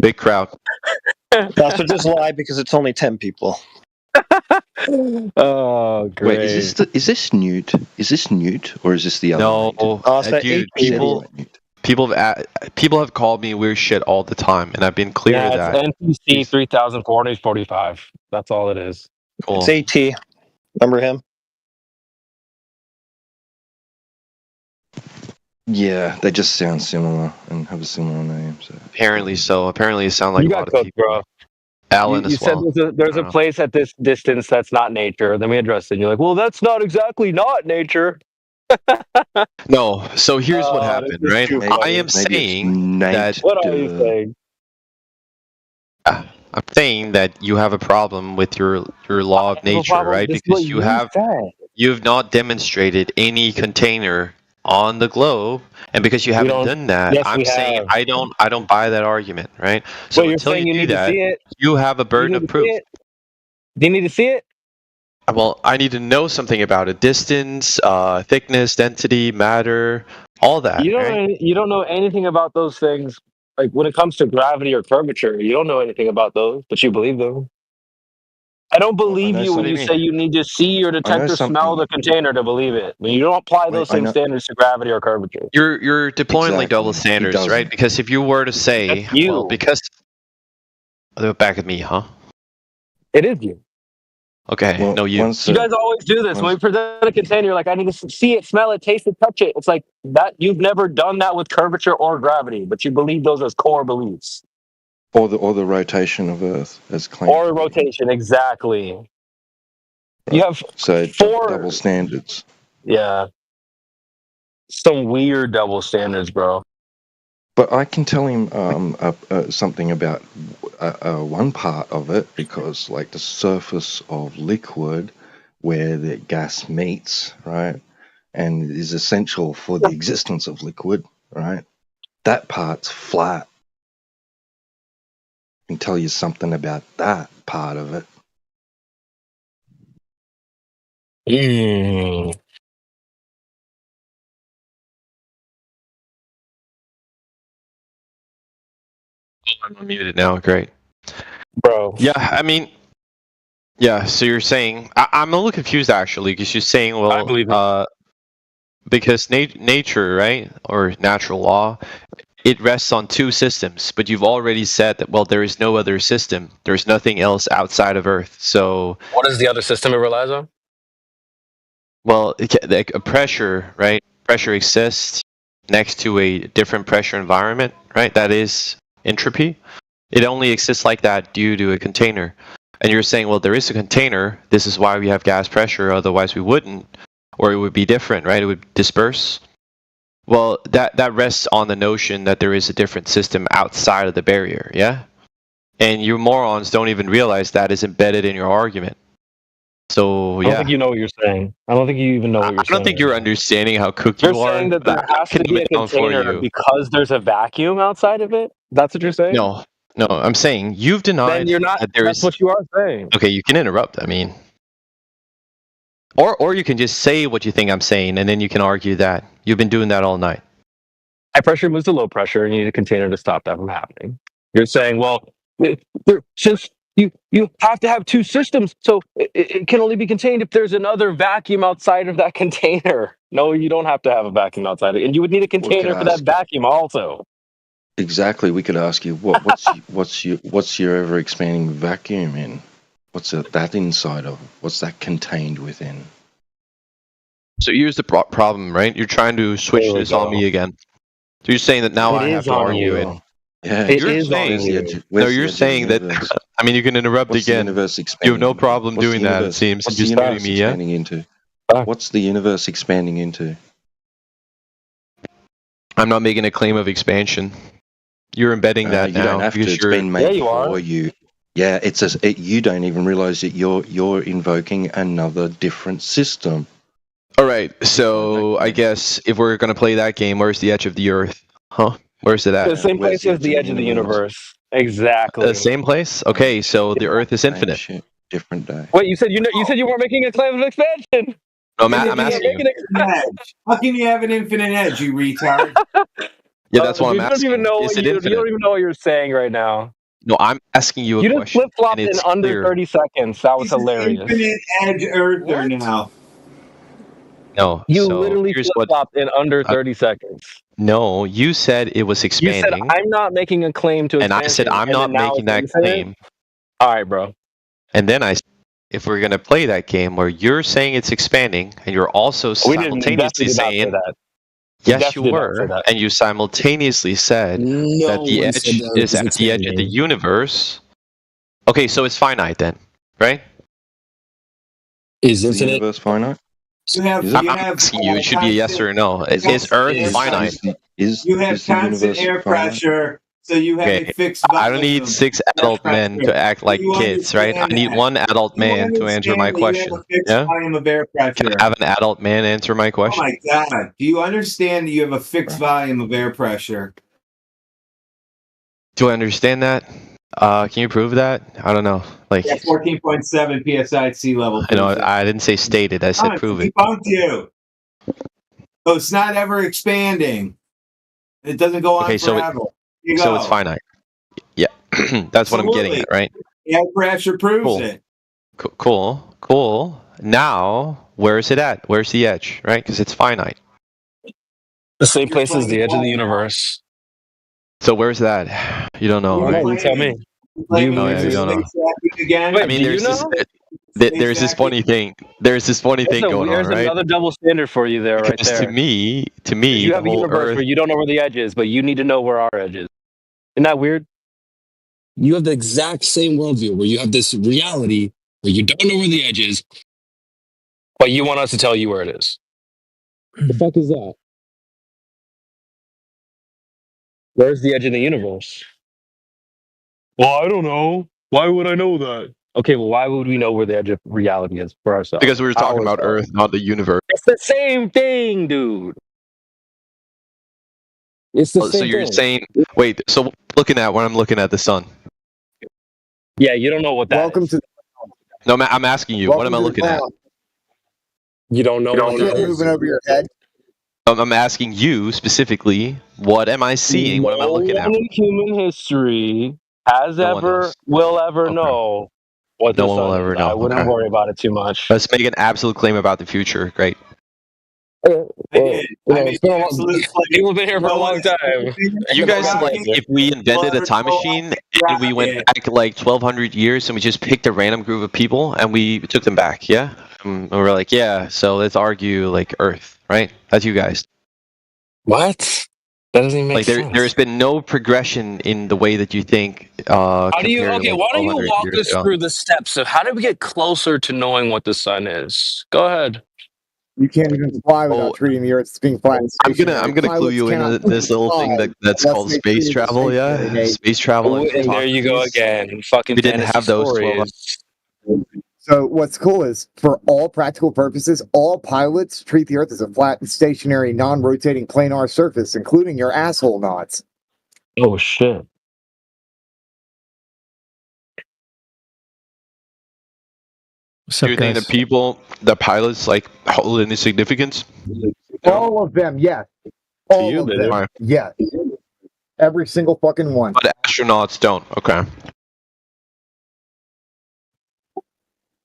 Big crowd. That's what just lie because it's only 10 people. Oh, great. Wait, is this Newt? Is this Newt or is this the other? No, Nate? dude, People have called me weird shit all the time, and I've been clear Yeah, that. it's NPC 3445. That's all it is. Cool. It's AT. Remember him? Yeah, they just sound similar and have a similar name. So Apparently so. Apparently, it sound like You a got lot of cooked, people. bro. Alan You as said well. there's I a don't know. place at this distance that's not nature. Then we addressed it. And you're like, well, that's not exactly not nature. No. So here's what Oh, happened, this is right? too I funny. am saying that. What are you saying? I'm saying that you have a problem with your law of I have a nature, problem. right? This is Because what you said. you have not demonstrated any container on the globe, and because you haven't done that, Yes, I'm we saying have. I don't buy that argument, right? So Wait, you're until saying you you do need to that, see it? you have a You burden need of to proof. see it? Do you need to see it? Well, I need to know something about it: distance, thickness, density, matter, all that, right? You don't know anything about those things. Like when it comes to gravity or curvature, you don't know anything about those, but you believe them. I don't believe know you when something. you say you need to see or I know detect or smell something. the container to believe it. When you don't apply those I same know. standards to gravity or curvature. You're deploying like double Exactly. He standards, right? doesn't. Because if you were to say, That's well, you. because they're back at me, huh? It is you. Okay, Well, no, you. once You guys always do this. When we present a container, you're like, I need to see it, smell it, taste it, touch it. It's like that. You've never done that with curvature or gravity, but you believe those as core beliefs. or the rotation of Earth as claimed. Or rotation, exactly. You have So four. double standards. Yeah. Some weird double standards, bro. But I can tell him something about one part of it, because like the surface of liquid where the gas meets, right, and is essential for the existence of liquid, right, that part's flat. I can tell you something about that part of it. I'm unmuted now. Great. Bro. Yeah, I mean, yeah. So you're saying I'm a little confused actually, because you're saying, well, I believe it. because nature, right, or natural law, it rests on two systems. But you've already said that, well, there is no other system. There's nothing else outside of Earth. So, What is the other system it relies on? well, like a pressure, right? Pressure exists next to a different pressure environment, right? That is entropy. It only exists like that due to a container. And you're saying, well, there is a container. This is why we have gas pressure. Otherwise, we wouldn't, or it would be different, right? It would disperse. Well, that rests on the notion that there is a different system outside of the barrier, yeah? And you morons don't even realize that is embedded in your argument. So, I don't yeah. think you know what you're saying. I don't think you even know what you're I saying. don't think you're understanding how cooked You're you are. saying that there I has can to be a dumb it down for container you. because there's a vacuum outside of it? That's what you're saying? No, I'm saying you've denied Then you're not. that there That's is. what you are saying. Okay, you can interrupt. I mean, or you can just say what you think I'm saying, and then you can argue that. You've been doing that all night. High pressure moves to low pressure, and you need a container to stop that from happening. You're saying, well, since you have to have two systems, so it can only be contained if there's another vacuum outside of that container. No, you don't have to have a vacuum outside of it, and you would need a container for that ask- vacuum also. Exactly. We could ask you what's your ever expanding vacuum in? What's that inside of? What's that contained within? So here's the problem, right? You're trying to switch There we this on go. me again. So you're saying that now It I have is to on argue you. it. Yeah, You're it is on saying, you. no, Where's the you're edge of the saying that. universe? I mean, you can interrupt What's the again. universe You expanding? have no problem What's doing the that. It universe? seems, What's and the just muting universe me. Yeah. expanding into? What's the universe expanding into? I'm not making a claim of expansion. You're embedding that You now don't have to. because It's you're. been made for you. Yeah, you don't even realize that you're invoking another different system. All right, so I guess if we're gonna play that game, where's the edge of the Earth? Huh? Where's it at? The same place as the edge of the universe. Exactly. The same place? Okay, so the Earth is infinite. Different day. Wait, you said you weren't making a claim of expansion. No, I'm asking you. Edge. How can you have an infinite edge, you retard? Yeah, that's what You I'm don't even asking. know Is what it you infinite? don't even know what you're saying right now. No, I'm asking you a You just question. flip flopped and in it's under clear. 30 seconds. That was He's an hilarious. infinite edge earther now. No. You so literally here's flip what. flopped in under 30 seconds. No, you said it was You said expanding, I'm not making a claim to and I expansion, said I'm and not then now making it's that infinite? claim. All right, bro. And then I said, if we're gonna play that game where you're saying it's expanding, and you're also We definitely simultaneously did not say saying, that. We yes, you definitely did not say were, that. and you simultaneously said that No the one said edge the Earth is is at the edge of the expanding. universe. Okay, so it's finite then, right? Is the infinite? universe finite? You have, Is I'm it? you have asking you. It should be a yes or no. Is constant Earth air finite? pressure. Is You have the constant universe air finite? pressure, so you have a Okay, fixed I don't need volume. 6 Air adult men pressure. to act Do like you kids, right? I understand need that? one adult Do you man to answer my understand that you have question. a fixed Yeah? volume of air Can pressure? I have an adult man answer my Oh question? my God. Do you understand that you have a fixed volume of air pressure? Do I understand that? Can you prove that? I don't know. Like, Yeah, 14.7 psi at sea level. I know proves it. I didn't say stated. I said Oh, prove it's it. debunked you. So it's not ever expanding. It doesn't go on Okay, so forever. You so it's go. finite. Yeah, that's what I'm getting Absolutely. at, right? Air pressure proves Cool. it. Cool. Now, where is it at? Where's the edge, right? Because it's finite. The same place as the edge of the universe. So where's that? You don't know, I don't know. right? You tell me. Claiming You Oh, it's yeah, a you don't know. space vacuum again. Wait, I mean, do you there's this know? there's this funny thing. There's this funny thing going on, There's right? another double standard for you there, right Because there. to me, You the have a whole universe Earth. where you don't know where the edge is, but you need to know where our edge is. Isn't that weird? You have the exact same worldview where you have this reality where you don't know where the edge is. But you want us to tell you where it is. The fuck is that? Where's the edge of the universe? Well, I don't know. Why would I know that? Okay, well, why would we know where the edge of reality is for ourselves? Because we were talking about Ourselves. Earth, not the universe. It's the same thing, dude. It's the So same you're thing. saying, wait, so looking at when I'm looking at the sun. Yeah, you don't know what that Welcome is. to No, I'm asking you, what am I looking at? You don't know what Shit that is. moving over your head. I'm asking you specifically, what am I seeing? What am I looking at? No one in human history has No one ever, knows. will ever Okay. know what No the one will sun ever is. know. I wouldn't Okay. worry about it too much. Let's make an absolute claim about the future. Great. I did. I made the absolute claim. People have been here for a No long one time. You guys, like, if we invented a time machine and we went back like 1,200 years and we just picked a random group of people and we took them back, yeah? And we're like, yeah, so let's argue like Earth, right? That's you guys. What? That doesn't even make Like, sense. there's been no progression in the way that you think. How do you? compared to, Okay, like, why don't you 1,200 walk years us ago. through the steps of how do we get closer to knowing what the sun is? Go ahead. You can't even fly without treating the Earth as being flat and I'm stationary. gonna clue Pilots you cannot into this little thing fly that's unless called they space treat it as travel, yeah? stationary, Nate. Space travel and And there you go photography. again. Fucking We didn't fantasy have those 12 stories. So what's cool is, for all practical purposes, all pilots treat the Earth as a flat and stationary, non-rotating planar surface, including your asshole knots. Oh shit. Do you think the pilots, like, hold any significance? All of them, yes. All you, of they them, do. yes. Every single fucking one. But astronauts don't. Okay.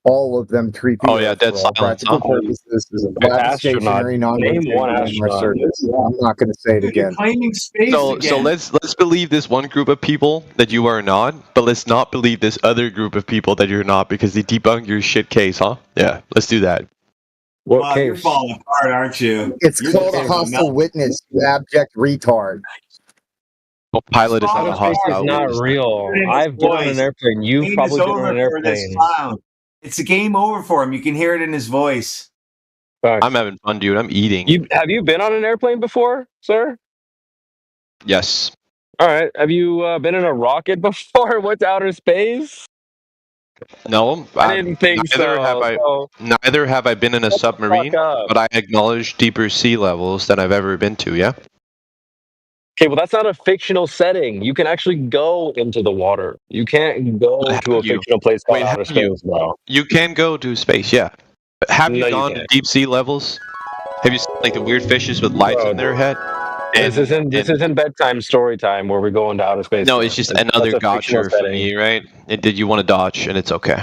All of them treat the Oh, yeah, Earth dead for all silence, practical huh? purposes as a flat and stationary, non-rotating one planar astronaut. surface. I'm not going to say it again. Claiming space So again. let's believe this one group of people that you are not, but let's not believe this other group of people that you're not because they debunk your shit case, huh? Yeah, let's do that. Wow, you're falling apart, aren't you? It's You're called a just- hostile witness, you abject retard. Well, pilot is not a Outer space hostile is not witness. real. It's I've been on voice. an airplane. You've Game probably is been on an over for this airplane. clown. It's a game over for him. You can hear it in his voice. I'm having fun, dude. I'm eating. Have you been on an airplane before, sir? Yes. All right. Have you been in a rocket before? Went to outer space? No, I didn't think neither so. have I. So, Neither have I been in a submarine, up. but I acknowledge deeper sea levels than I've ever been to. Yeah. okay, well, that's not a fictional setting. You can actually go into the water. You can't go But to a have you? fictional place called Wait, outer have you? space, bro. You can go to space, yeah. But have No, you you gone to can't. deep sea levels? Have you seen, like, the weird fishes with lights Bro, in their head? This isn't bedtime story time where we go into outer space. No, bro. it's just That's another a fictional gotcha for setting. me, right? Did you want to dodge? And it's okay.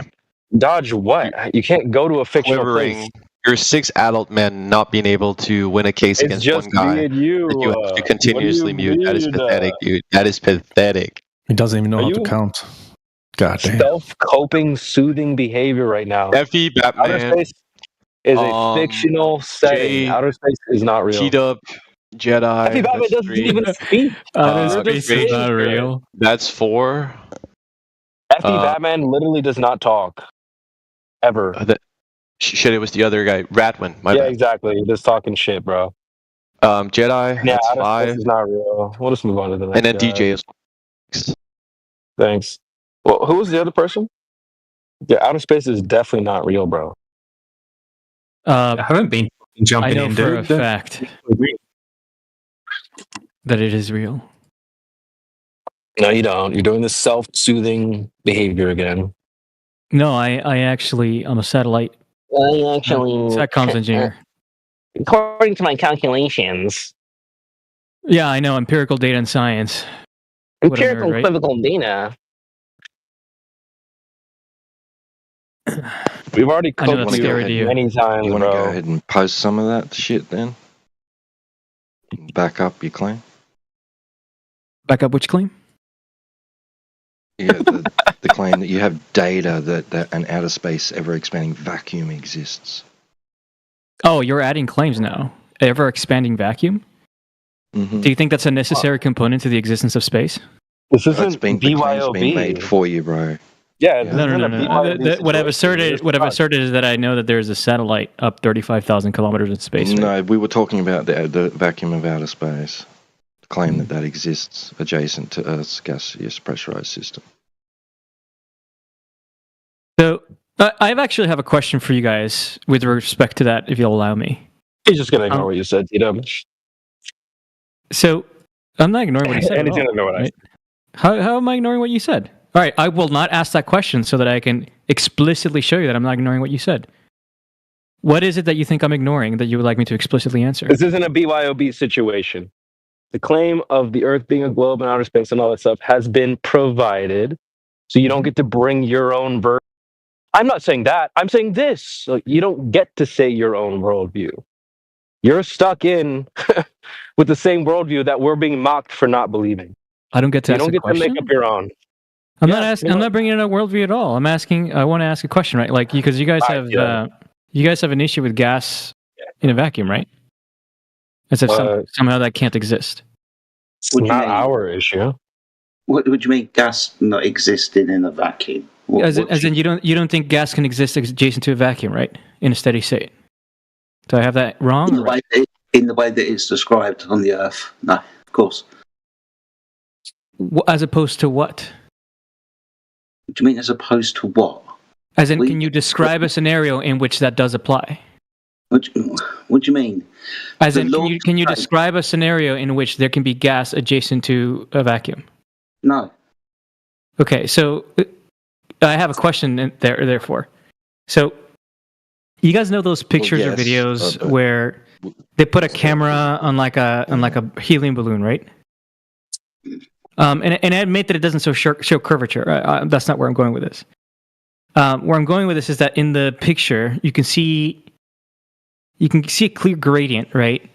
Dodge what? You can't go to a fictional Quivering. place. you're 6 adult men not being able to win a case It's against just one guy me and you. that you have to What do continuously you mute. That is mean? pathetic, dude. That is pathetic. He doesn't even know Are how to you count. God damn. self-coping, soothing behavior right now? Effie, Outer Batman, space is a fictional setting. Jay, Outer space is not real. T-Dub, Jedi. Effie Batman That's doesn't 3. even speak. Outer You're space just is saying not shit. real. That's 4. Effie Batman literally does not talk ever. Shit, it was the other guy, Radwin. My Yeah, bad. exactly. You're just talking shit, bro. Jedi. Yeah, That's outer 5. space is not real. We'll just move on to the next And then guy. DJ is 6. Thanks. Well, who was the other person? Yeah, outer space is definitely not real, bro. I haven't been jumping I know in, for dude. a fact that it is real. No, you don't. You're doing this self-soothing behavior again. No, I actually, I'm a satellite SATCOMs engineer. According to my calculations, Yeah, I know empirical data and science. What a nerd, right? equivocal data. We've already I know cooked that's scary to you. many times, You want to go bro. ahead and post some of that shit then? Back up your claim? Back up which claim? Yeah, the claim that you have data that an outer space ever expanding vacuum exists. Oh, you're adding claims now. Ever expanding vacuum? Mm-hmm. Do you think that's a necessary component to the existence of space? This The claim's been made BYOB. for you, bro. Yeah, No. What I've asserted is that I know that there's a satellite up 35,000 kilometers in space. Right? No, we were talking about the vacuum of outer space. The claim that exists adjacent to Earth's gaseous pressurized system. So I actually have a question for you guys with respect to that, if you'll allow me. He's just gonna ignore what you said, Tito. So I'm not ignoring what you said. And at he's gonna all, ignore what I right? How am I ignoring what you said? All right, I will not ask that question so that I can explicitly show you that I'm not ignoring what you said. What is it that you think I'm ignoring that you would like me to explicitly answer? This isn't a BYOB situation. The claim of the Earth being a globe in outer space and all that stuff has been provided, so you don't get to bring your own version. I'm not saying that. I'm saying this. Like, you don't get to say your own worldview. You're stuck in with the same worldview that we're being mocked for not believing. I don't get to You ask don't a get to question? make up your own. I'm not asking. I'm not bringing in a worldview at all. I'm asking. I want to ask a question, right? Like, because you guys have an issue with gas in a vacuum, right? As if somehow that can't exist. It's not our issue. What do you mean gas not existing in a vacuum? As in, you don't think gas can exist adjacent to a vacuum, right? In a steady state. Do I have that wrong? In the way that it's described on the Earth, no, of course. As opposed to what? What do you mean, as opposed to what? As in, can you describe a scenario in which that does apply? What do you mean? As in, can you describe a scenario in which there can be gas adjacent to a vacuum? No. Okay, so I have a question therefore. So, you guys know those pictures or videos where they put a camera on like a helium balloon, right? And I admit that it doesn't show curvature. That's not where I'm going with this. Where I'm going with this is that in the picture you can see a clear gradient, right,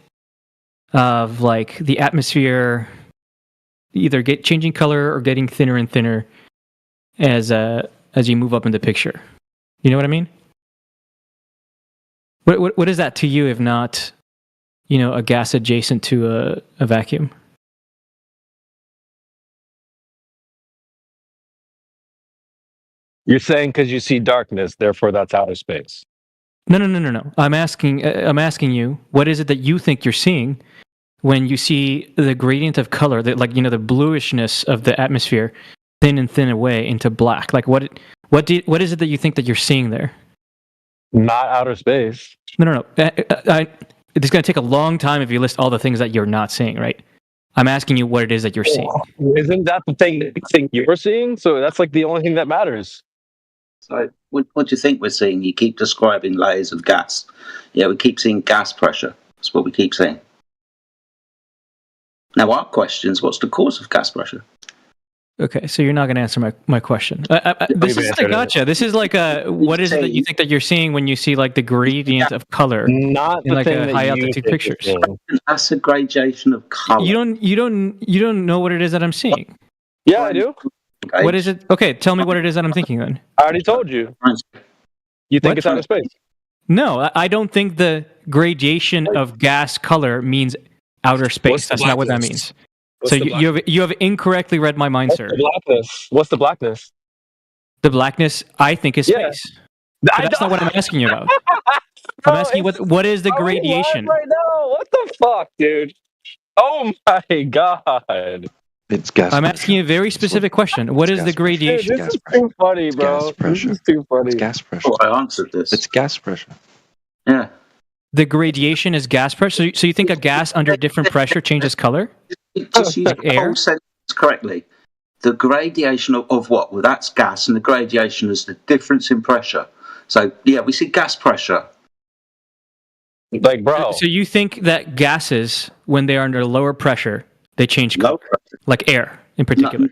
of like the atmosphere either changing color or getting thinner and thinner as you move up in the picture. You know what I mean? What is that to you if not, a gas adjacent to a vacuum? You're saying because you see darkness, therefore that's outer space. No. I'm asking you, what is it that you think you're seeing when you see the gradient of color, the bluishness of the atmosphere thin and thin away into black? Like what is it that you think that you're seeing there? Not outer space. No. It's going to take a long time if you list all the things that you're not seeing, right? I'm asking you what it is that you're seeing. Isn't that the thing that you think you're seeing? So that's like the only thing that matters. So what do you think we're seeing? You keep describing layers of gas. Yeah, we keep seeing gas pressure. That's what we keep seeing. Now our question is, what's the cause of gas pressure? Okay, so you're not going to answer my question. This is the gotcha. This is like what is it that you think that you're seeing when you see like the gradient of color Not in like thing a that high you altitude think you're pictures? seeing. That's a gradation of color. You don't know what it is that I'm seeing. Yeah, I do. What is it? Okay, tell me what it is that I'm thinking then. I already told you. You think it's outer space? No, I don't think the gradation of gas color means outer space. That's not what that means. So you have incorrectly read my mind, sir. What's the blackness? The blackness, I think, is space. But that's not what I'm asking you about. I'm asking you what is the gradation? Right now, what the fuck, dude? Oh my god! It's gas. I'm asking you a very specific question. What is the gradation? Dude, this is too funny, bro. This is too funny. It's gas pressure. I answered this. It's gas pressure. Yeah. The gradation is gas pressure. So you think a gas under different pressure changes color? Just use the whole sentence correctly. The gradation of what? Well, that's gas, and the gradation is the difference in pressure. So yeah, we see gas pressure. Like, bro. So you think that gases, when they are under lower pressure, they change color, like air in particular?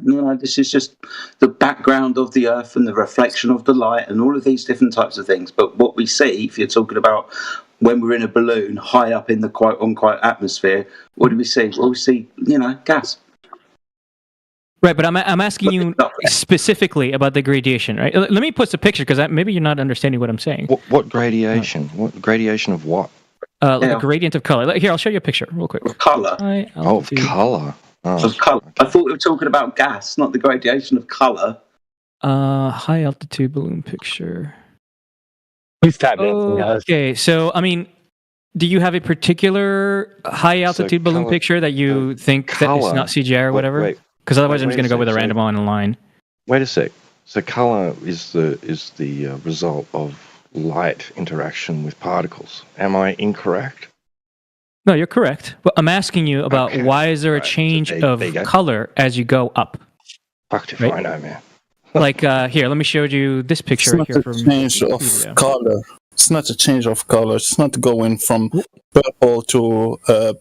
No. This is just the background of the Earth and the reflection of the light and all of these different types of things. But what we see, if you're talking about when we're in a balloon high up in the quote-unquote atmosphere, what do we see? Well, we see, gas. Right, but I'm asking you specifically about the gradation, right? Let me put the picture, because maybe you're not understanding what I'm saying. What gradation? What gradation of what? Like a gradient of color. Here, I'll show you a picture real quick. Color. Of color. Of color. I thought we were talking about gas, not the gradation of color. High altitude balloon picture. Please tap dancing, guys. Okay, so I mean, do you have a particular high altitude balloon picture that you think that it's not CGI or whatever? Because otherwise, I'm just going to go with a random one in line. Wait a sec. So color is the result of light interaction with particles. Am I incorrect? No, you're correct. But I'm asking you about why is there a change of color as you go up? Fucked if I know, man. Like here, let me show you this picture. It's not a change of color. It's not a change of color. It's not going from purple to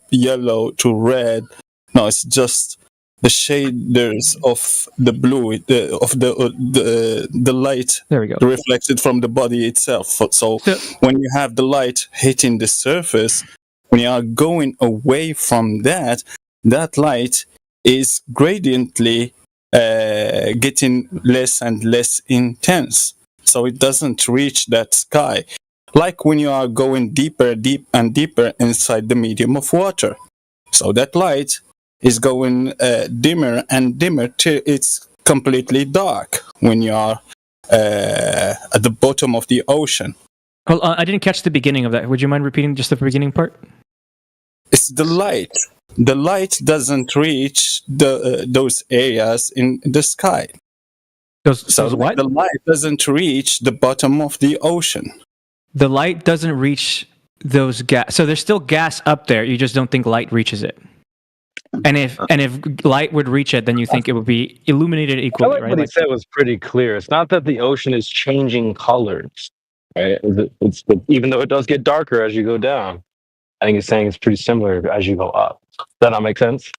yellow to red. No, it's just the shaders of the blue, of the light. There we go. Reflected from the body itself. So when you have the light hitting the surface, when you are going away from that light is gradiently getting less and less intense. So it doesn't reach that sky. Like when you are going deeper and deeper inside the medium of water. So that light is going dimmer and dimmer till it's completely dark when you are at the bottom of the ocean. Well, I didn't catch the beginning of that. Would you mind repeating just the beginning part? It's the light. The light doesn't reach those areas in the sky. So what? The light doesn't reach the bottom of the ocean. The light doesn't reach those gas. So there's still gas up there. You just don't think light reaches it. And if light would reach it, then you think it would be illuminated equally, right? What he said was pretty clear. It's not that the ocean is changing colors, right? It's even though it does get darker as you go down. I think he's saying it's pretty similar as you go up. Does that not make sense?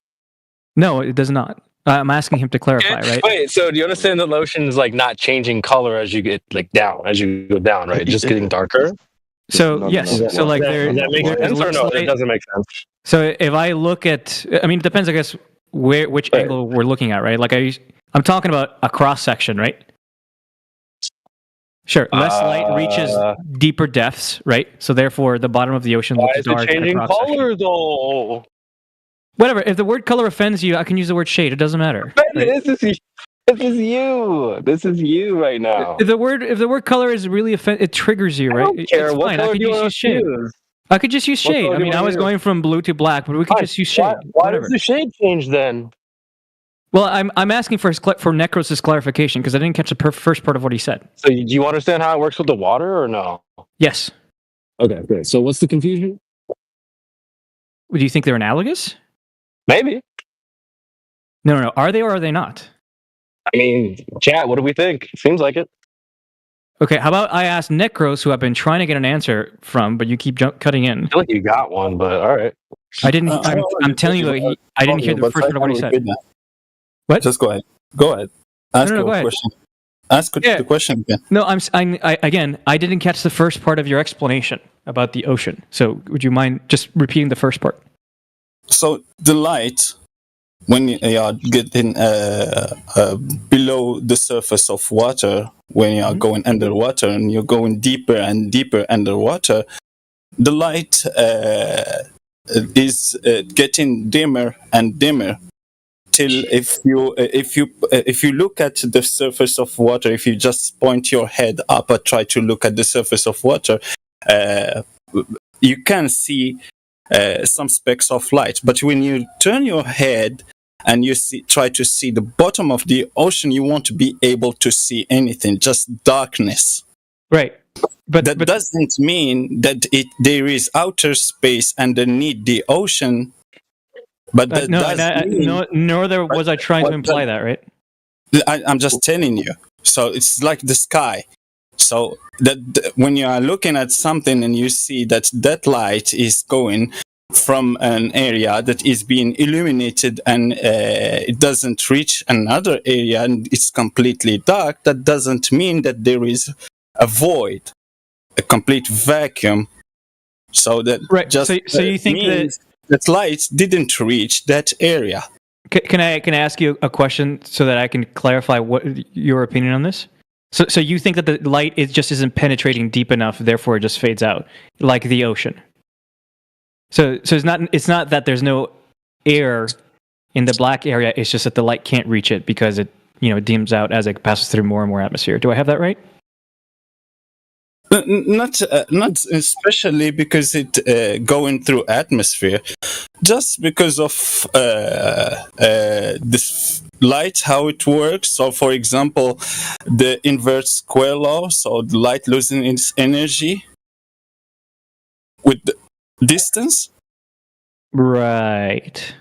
No, it does not. I'm asking him to clarify, right? Wait, so do you understand that the ocean is like not changing color as you get down, as you go down, right? It's just getting darker? So yes, so like there. Does that make sense or no? It doesn't make sense. So if I look at, I mean, it depends, I guess, which angle we're looking at, right? Like I'm talking about a cross section, right? Sure, less light reaches deeper depths, right? So therefore, the bottom of the ocean looks dark. Why is it changing color, though? Whatever. If the word color offends you, I can use the word shade. It doesn't matter. Right? This is you right now. If the word color is really it triggers you, right? I don't care. What color do you want to use? I could just use shade. I mean, I was going from blue to black, but we could just use shade. Why does the shade change then? Well, I'm asking for Necros' clarification because I didn't catch the first part of what he said. So do you understand how it works with the water or no? Yes. Okay, good. So what's the confusion? Do you think they're analogous? Maybe. No. Are they or are they not? I mean, chat, what do we think? Seems like it. Okay, how about I ask Necros, who I've been trying to get an answer from, but you keep cutting in. I feel like you got one, but all right. I didn't. I'm telling you, I didn't hear the first part of what he said. What? Just go ahead. Go ahead. Ask No, your go ahead. question. Ask the question again. No, again, I didn't catch the first part of your explanation about the ocean. So would you mind just repeating the first part? So the light, when you are getting below the surface of water, when you are going underwater and you're going deeper and deeper underwater, the light is getting dimmer and dimmer. Till if you look at the surface of water, if you just point your head up and try to look at the surface of water, you can see some specks of light. But when you turn your head and you try to see the bottom of the ocean, you won't be able to see anything, just darkness. Right. But that doesn't mean that there is outer space underneath the ocean. But that nor was I trying to imply that, right? I'm just telling you. So it's like the sky. So that when you are looking at something and you see that light is going from an area that is being illuminated and it doesn't reach another area and it's completely dark, that doesn't mean that there is a void, a complete vacuum. So that just so you think that light didn't reach that area. Can I ask you a question so that I can clarify what your opinion on this? So you think that the light just isn't penetrating deep enough, therefore it just fades out, like the ocean. So it's not that there's no air in the black area. It's just that the light can't reach it because it dims out as it passes through more and more atmosphere. Do I have that right? Not especially because it going through atmosphere, just because of this light, how it works. So, for example, the inverse square law. So the light losing its energy with the distance. Right.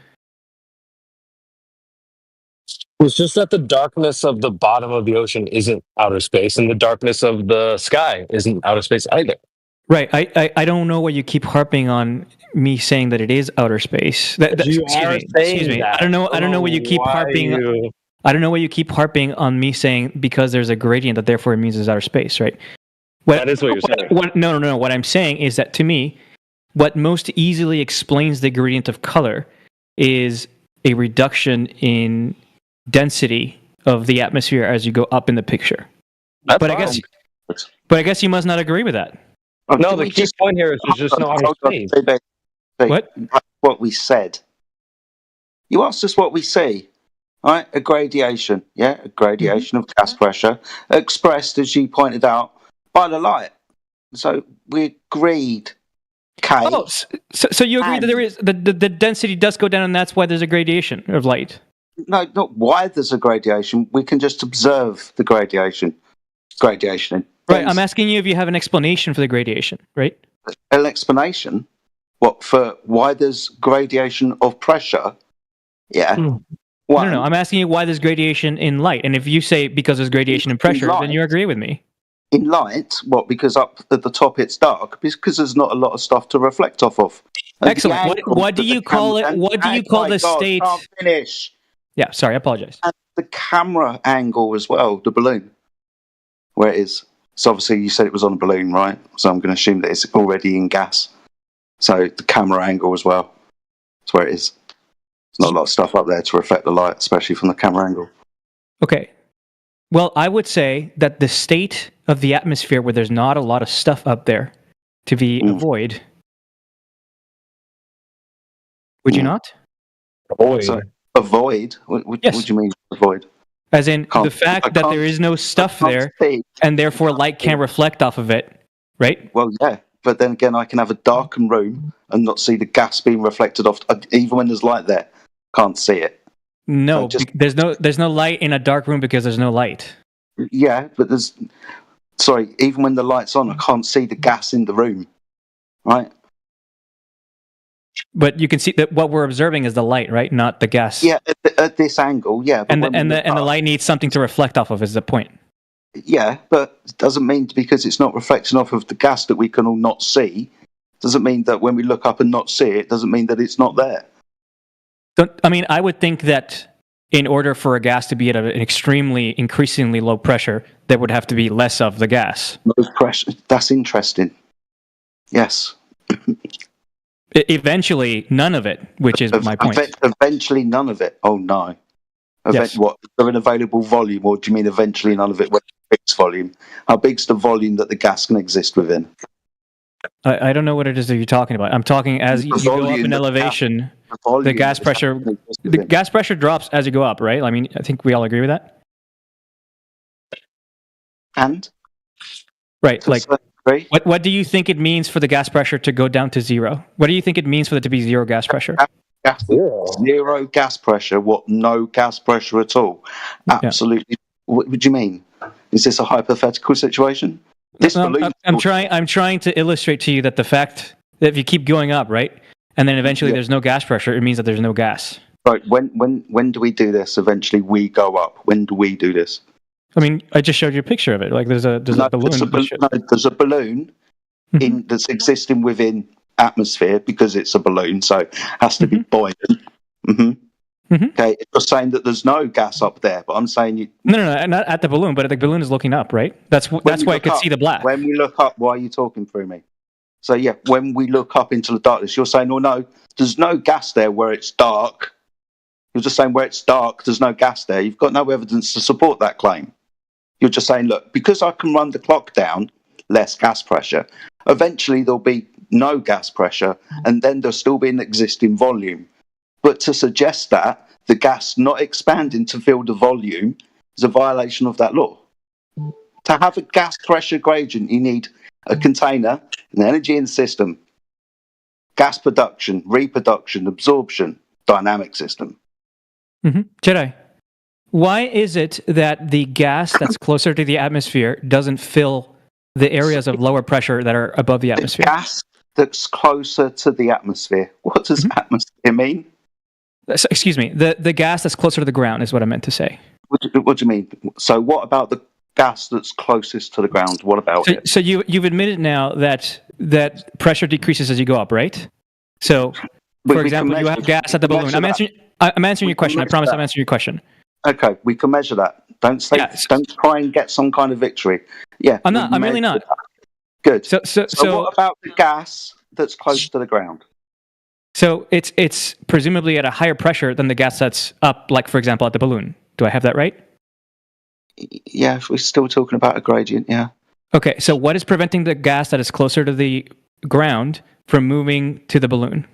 It's just that the darkness of the bottom of the ocean isn't outer space, and the darkness of the sky isn't outer space either. Right. I don't know why you keep harping on me saying that it is outer space. Excuse me. I don't know why you keep harping. I don't know why you keep harping on me saying because there's a gradient that therefore it means it's outer space, right? That is what you're saying. No. What I'm saying is that to me, what most easily explains the gradient of color is a reduction in density of the atmosphere as you go up in the picture. But I guess you must not agree with that. No, the key point here is there's just no outer space. What we said. You asked us what we see. Right? A gradation. Yeah, a gradation of gas pressure expressed, as you pointed out, by the light. So we agreed. K. Oh, so you agree that there is the density does go down, and that's why there's a gradation of light. No, not why there's a gradation. We can just observe the gradation. Right. I'm asking you if you have an explanation for the gradation, right? An explanation? What, for why there's gradation of pressure? Yeah. No. I'm asking you why there's gradation in light. And if you say because there's gradation in pressure, then you agree with me. In light, what? Because up at the top it's dark? Because there's not a lot of stuff to reflect off of. Excellent. What do you call it? What do you call the state? Can't finish. Yeah, sorry, I apologize. And the camera angle as well, the balloon, where it is. So obviously you said it was on a balloon, right? So I'm going to assume that it's already in gas. So the camera angle as well. That's where it is. There's not a lot of stuff up there to reflect the light, especially from the camera angle. Okay. Well, I would say that the state of the atmosphere where there's not a lot of stuff up there to be a void. Would you not? So, a void? What do you mean a void? As in the fact that there is no stuff there, and therefore light can't reflect off of it, right? Well, yeah. But then again, I can have a darkened room and not see the gas being reflected off, even when there's light there. Can't see it. No, there's no light in a dark room because there's no light. Yeah, but even when the light's on, I can't see the gas in the room, right? But you can see that what we're observing is the light, right? Not the gas. Yeah, at this angle, yeah. And the light needs something to reflect off of, is the point. Yeah, but it doesn't mean because it's not reflecting off of the gas that we can all not see, doesn't mean that when we look up and not see it, doesn't mean that it's not there. I mean, I would think that in order for a gas to be at an increasingly low pressure, there would have to be less of the gas. Low pressure. That's interesting. Yes. Eventually, none of it, which is my point. Eventually, none of it. Oh no. Yes. What? Is there an available volume, or do you mean eventually none of it? When fixed volume? How big's the volume that the gas can exist within? I don't know what it is that you're talking about. I'm talking as you go up in elevation, the gas pressure drops as you go up, right? I mean, I think we all agree with that. And right, like what do you think it means for the gas pressure to go down to zero? What do you think it means for there to be zero gas pressure? Zero gas pressure. What? No gas pressure at all? Absolutely. Yeah. What do you mean? Is this a hypothetical situation? I'm trying to illustrate to you that the fact that if you keep going up, right, and then eventually there's no gas pressure, it means that there's no gas. Right. When do we do this? Eventually, we go up. When do we do this? I mean, I just showed you a picture of it. Like there's a balloon. There's a balloon that's existing within atmosphere because it's a balloon, so it has to be buoyant. Okay, you're saying that there's no gas up there, but I'm saying you. No, not at the balloon, but the balloon is looking up, right? That's why I could see the black. When we look up, why are you talking through me? So yeah, when we look up into the darkness, you're saying, oh no, there's no gas there where it's dark. You're just saying where it's dark, there's no gas there. You've got no evidence to support that claim. You're just saying, look, because I can run the clock down, less gas pressure. Eventually, there'll be no gas pressure, and then there'll still be an existing volume. But to suggest that the gas not expanding to fill the volume is a violation of that law. To have a gas pressure gradient, you need a container, an energy in system, gas production, reproduction, absorption, dynamic system. Jedi, why is it that the gas that's closer to the atmosphere doesn't fill the areas of lower pressure that are above the atmosphere? The gas that's closer to the atmosphere. What does atmosphere mean? Excuse me. The gas that's closer to the ground is what I meant to say. What do you mean? So what about the gas that's closest to the ground? What about it? So you've admitted now that pressure decreases as you go up, right? So, for example, you have gas at the balloon. I'm answering your question. I promise I'm answering your question. Okay, we can measure that. Don't try and get some kind of victory. Yeah, I'm not. I'm really not. Good. So what about the gas that's close to the ground? So it's presumably at a higher pressure than the gas that's up, like for example at the balloon. Do I have that right? Yeah, if we're still talking about a gradient, yeah. Okay, so what is preventing the gas that is closer to the ground from moving to the balloon?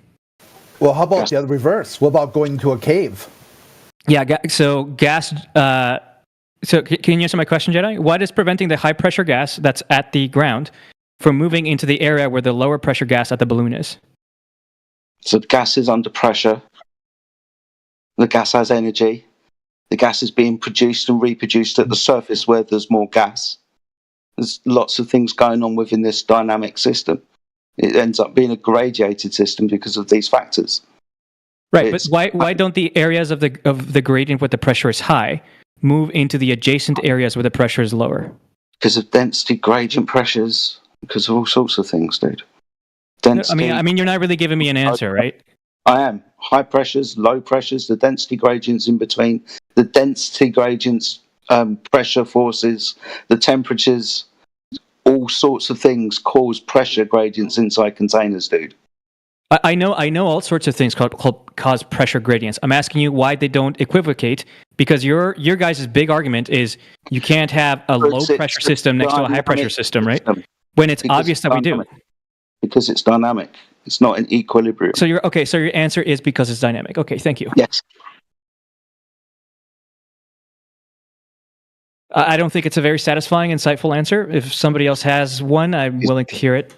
Well, how about the other reverse? What about going to a cave? Yeah, so gas. So can you answer my question, Jedi? What is preventing the high pressure gas that's at the ground from moving into the area where the lower pressure gas at the balloon is? So the gas is under pressure. The gas has energy. The gas is being produced and reproduced at the surface where there's more gas. There's lots of things going on within this dynamic system. It ends up being a gradiated system because of these factors. Right, but why don't the areas of the gradient where the pressure is high move into the adjacent areas where the pressure is lower? Because of density gradient pressures, because of all sorts of things, dude. Density, I mean, you're not really giving me an answer, right? I am. High pressures, low pressures, the density gradients in between, the density gradients, pressure forces, the temperatures, all sorts of things cause pressure gradients inside containers, dude. I know all sorts of things cause pressure gradients. I'm asking you why they don't equivocate, because your guys' big argument is you can't have a low pressure system next to a high pressure system, right? When it's obvious that we do. Because it's dynamic. It's not in equilibrium. So your answer is because it's dynamic. Okay, thank you. Yes. I don't think it's a very satisfying, insightful answer. If somebody else has one, I'm willing to hear it.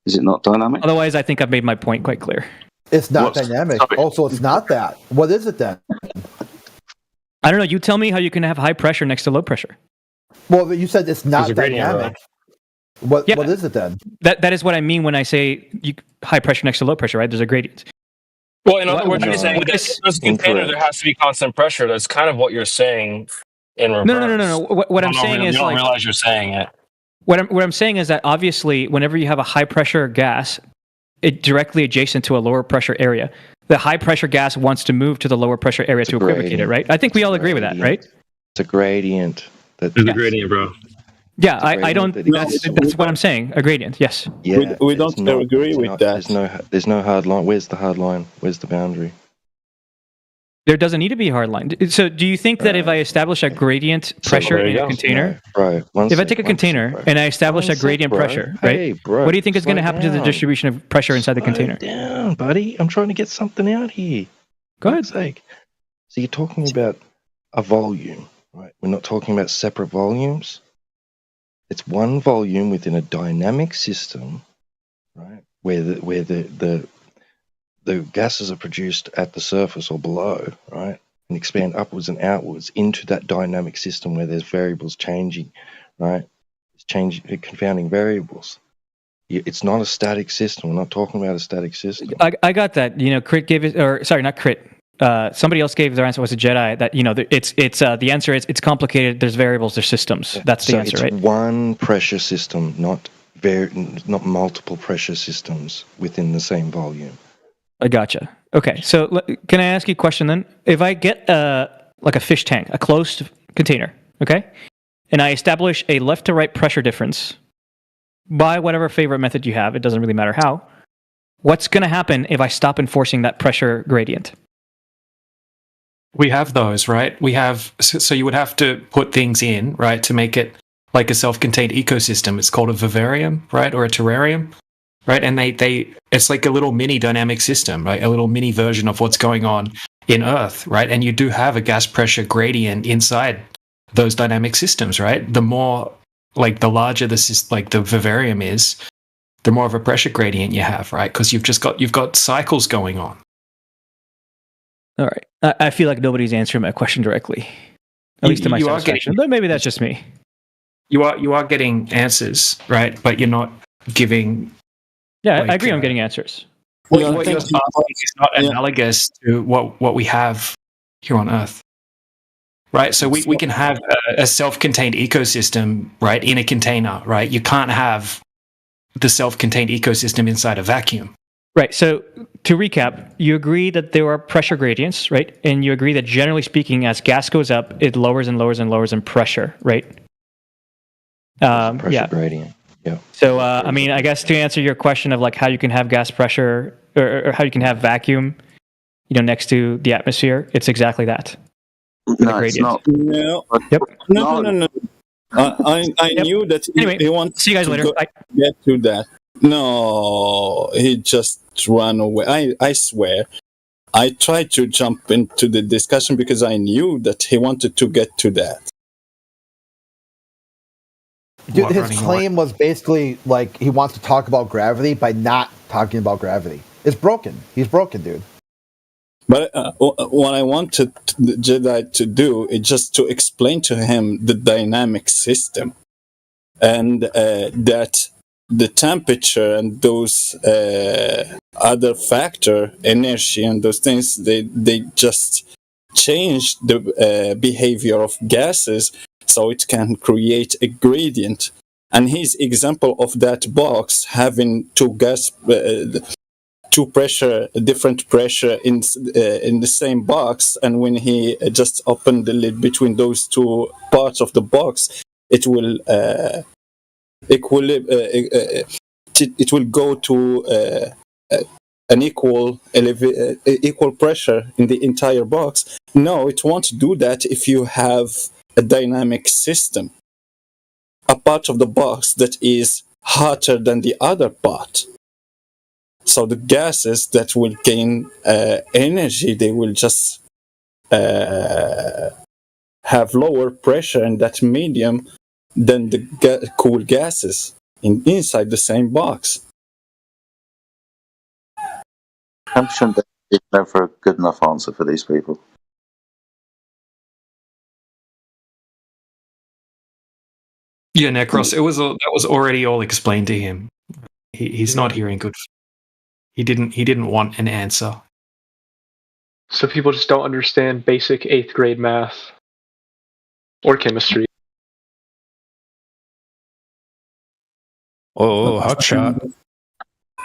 Is it not dynamic? Otherwise, I think I've made my point quite clear. It's not dynamic. Also, it's not that. What is it then? I don't know. You tell me how you can have high pressure next to low pressure. Well, you said it's not dynamic. What is it then? That is what I mean when I say high pressure next to low pressure, right? There's a gradient. Well, in other words, you're saying that if there's a container, there has to be constant pressure. That's kind of what you're saying in reverse. No. What I'm saying is, you don't realize you're saying it. What I'm saying is that obviously, whenever you have a high pressure gas directly adjacent to a lower pressure area. The high pressure gas wants to move to the lower pressure area to equivocate it, right? I think we all agree with that, right? It's a gradient. There's a gradient, bro. Yeah, I don't. That's what I'm saying. A gradient, yes. Yeah, we don't agree with that. There's no hard line. Where's the hard line? Where's the boundary? There doesn't need to be a hard line. So, do you think that if I establish a gradient pressure in a container, if I take a container and I establish a gradient pressure, right? Hey, bro, what do you think is going to happen to the distribution of pressure inside the container? Down, buddy. I'm trying to get something out here. Go ahead. Sake. So you're talking about a volume, right? We're not talking about separate volumes. It's one volume within a dynamic system, right? Where the gases are produced at the surface or below, right? And expand upwards and outwards into that dynamic system where there's variables changing, right? It's changing, confounding variables. It's not a static system. We're not talking about a static system. I got that. Crit gave it, or sorry, not Crit. Somebody else gave their answer was a Jedi. That it's the answer is it's complicated. There's variables. There's systems. That's the answer, it's right? One pressure system, not multiple pressure systems within the same volume. I gotcha. Okay, so can I ask you a question then? If I get like a fish tank, a closed container, okay, and I establish a left to right pressure difference by whatever favorite method you have, it doesn't really matter how. What's going to happen if I stop enforcing that pressure gradient? We have those, right? So you would have to put things in, right, to make it like a self-contained ecosystem. It's called a vivarium, right, or a terrarium, right? And it's like a little mini dynamic system, right? A little mini version of what's going on in Earth, right? And you do have a gas pressure gradient inside those dynamic systems, right? The more, like, the larger the vivarium is, the more of a pressure gradient you have, right? Because you've got cycles going on. All right. I feel like nobody's answering my question directly. At least to my satisfaction. But maybe that's just me. You are getting answers, right? But you're not giving. Yeah, I agree. I'm getting answers. What you're asking is not analogous to what we have here on Earth, right? So we can have a self-contained ecosystem, right, in a container, right? You can't have the self-contained ecosystem inside a vacuum. Right. So to recap, you agree that there are pressure gradients, right? And you agree that generally speaking, as gas goes up, it lowers and lowers and lowers in pressure, right? Pressure gradient. Yeah. So, I mean, I guess to answer your question of like how you can have gas pressure or how you can have vacuum, next to the atmosphere, it's exactly that. No, it's not. No. Yep. No. I knew that he wanted see you guys later. Get to that. No, he just ran away. I swear. I tried to jump into the discussion because I knew that he wanted to get to that. Dude, his claim was basically like he wants to talk about gravity by not talking about gravity. It's broken. He's broken, dude. But what I wanted the Jedi to do is just to explain to him the dynamic system and that the temperature and those other factor, inertia and those things, they just change the behavior of gases so it can create a gradient. And his example of that box having different pressure in the same box, and when he just opened the lid between those two parts of the box, it will go to an equal pressure in the entire box. No, it won't do that if you have a dynamic system, a part of the box that is hotter than the other part. So the gases that will gain energy, they will just have lower pressure in that medium than the cool gases inside the same box. I'm sure there's never a good enough answer for these people. Yeah, Necros, that was already all explained to him. He's not hearing good. He didn't want an answer. So people just don't understand basic 8th grade math or chemistry. Oh, hot shot.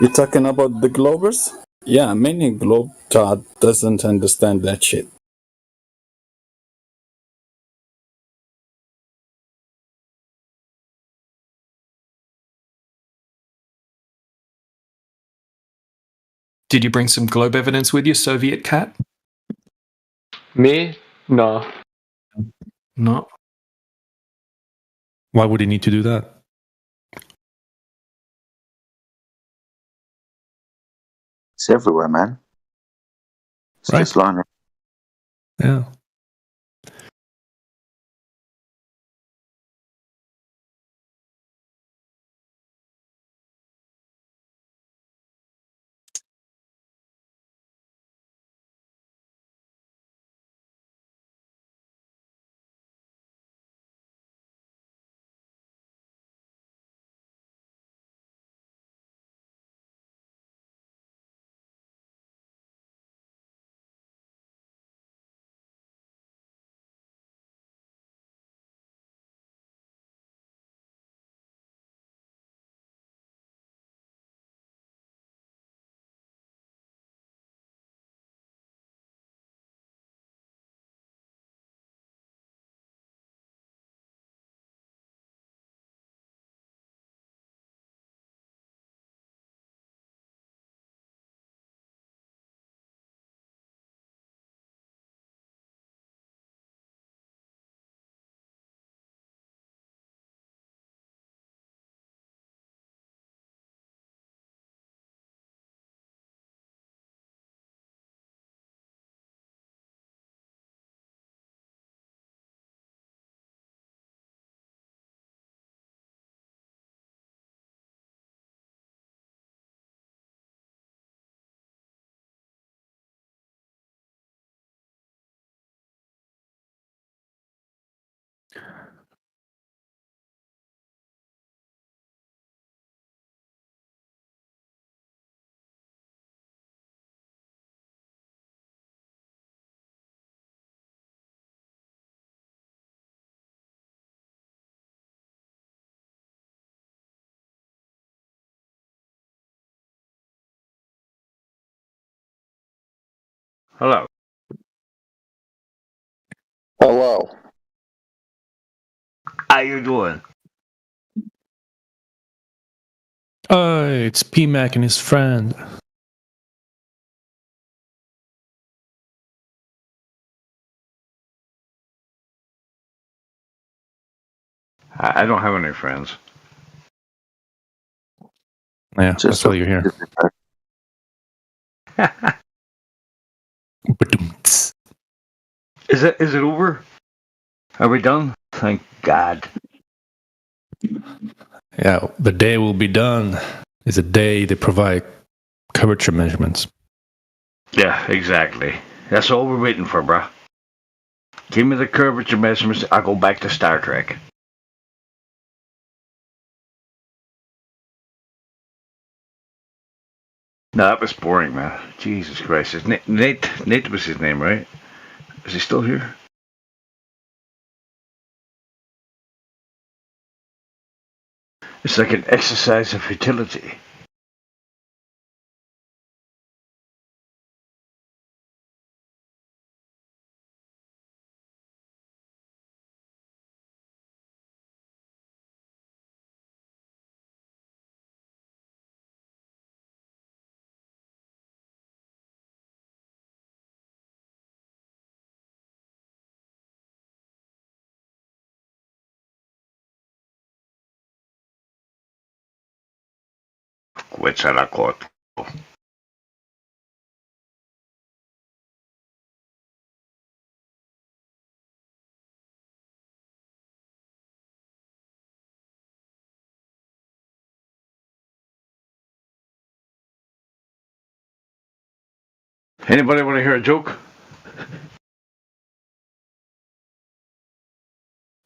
You're talking about the Globers? Yeah, many Globetrot doesn't understand that shit. Did you bring some globe evidence with you, Soviet cat? Me? No. No. Why would he need to do that? It's everywhere, man. It's just lining. Yeah. Hello. Hello. How you doing? Oh, it's P-Mac and his friend. I don't have any friends. Yeah, that's why you're here. Is it over? Are we done? Thank God. Yeah, the day will be done is a day they provide curvature measurements. Yeah, exactly. That's all we're waiting for, bruh. Give me the curvature measurements. I'll go back to Star Trek. No, that was boring, man. Jesus Christ. Is Nate was his name, right? Is he still here? It's like an exercise of futility. Quetzalcoatl. Anybody want to hear a joke?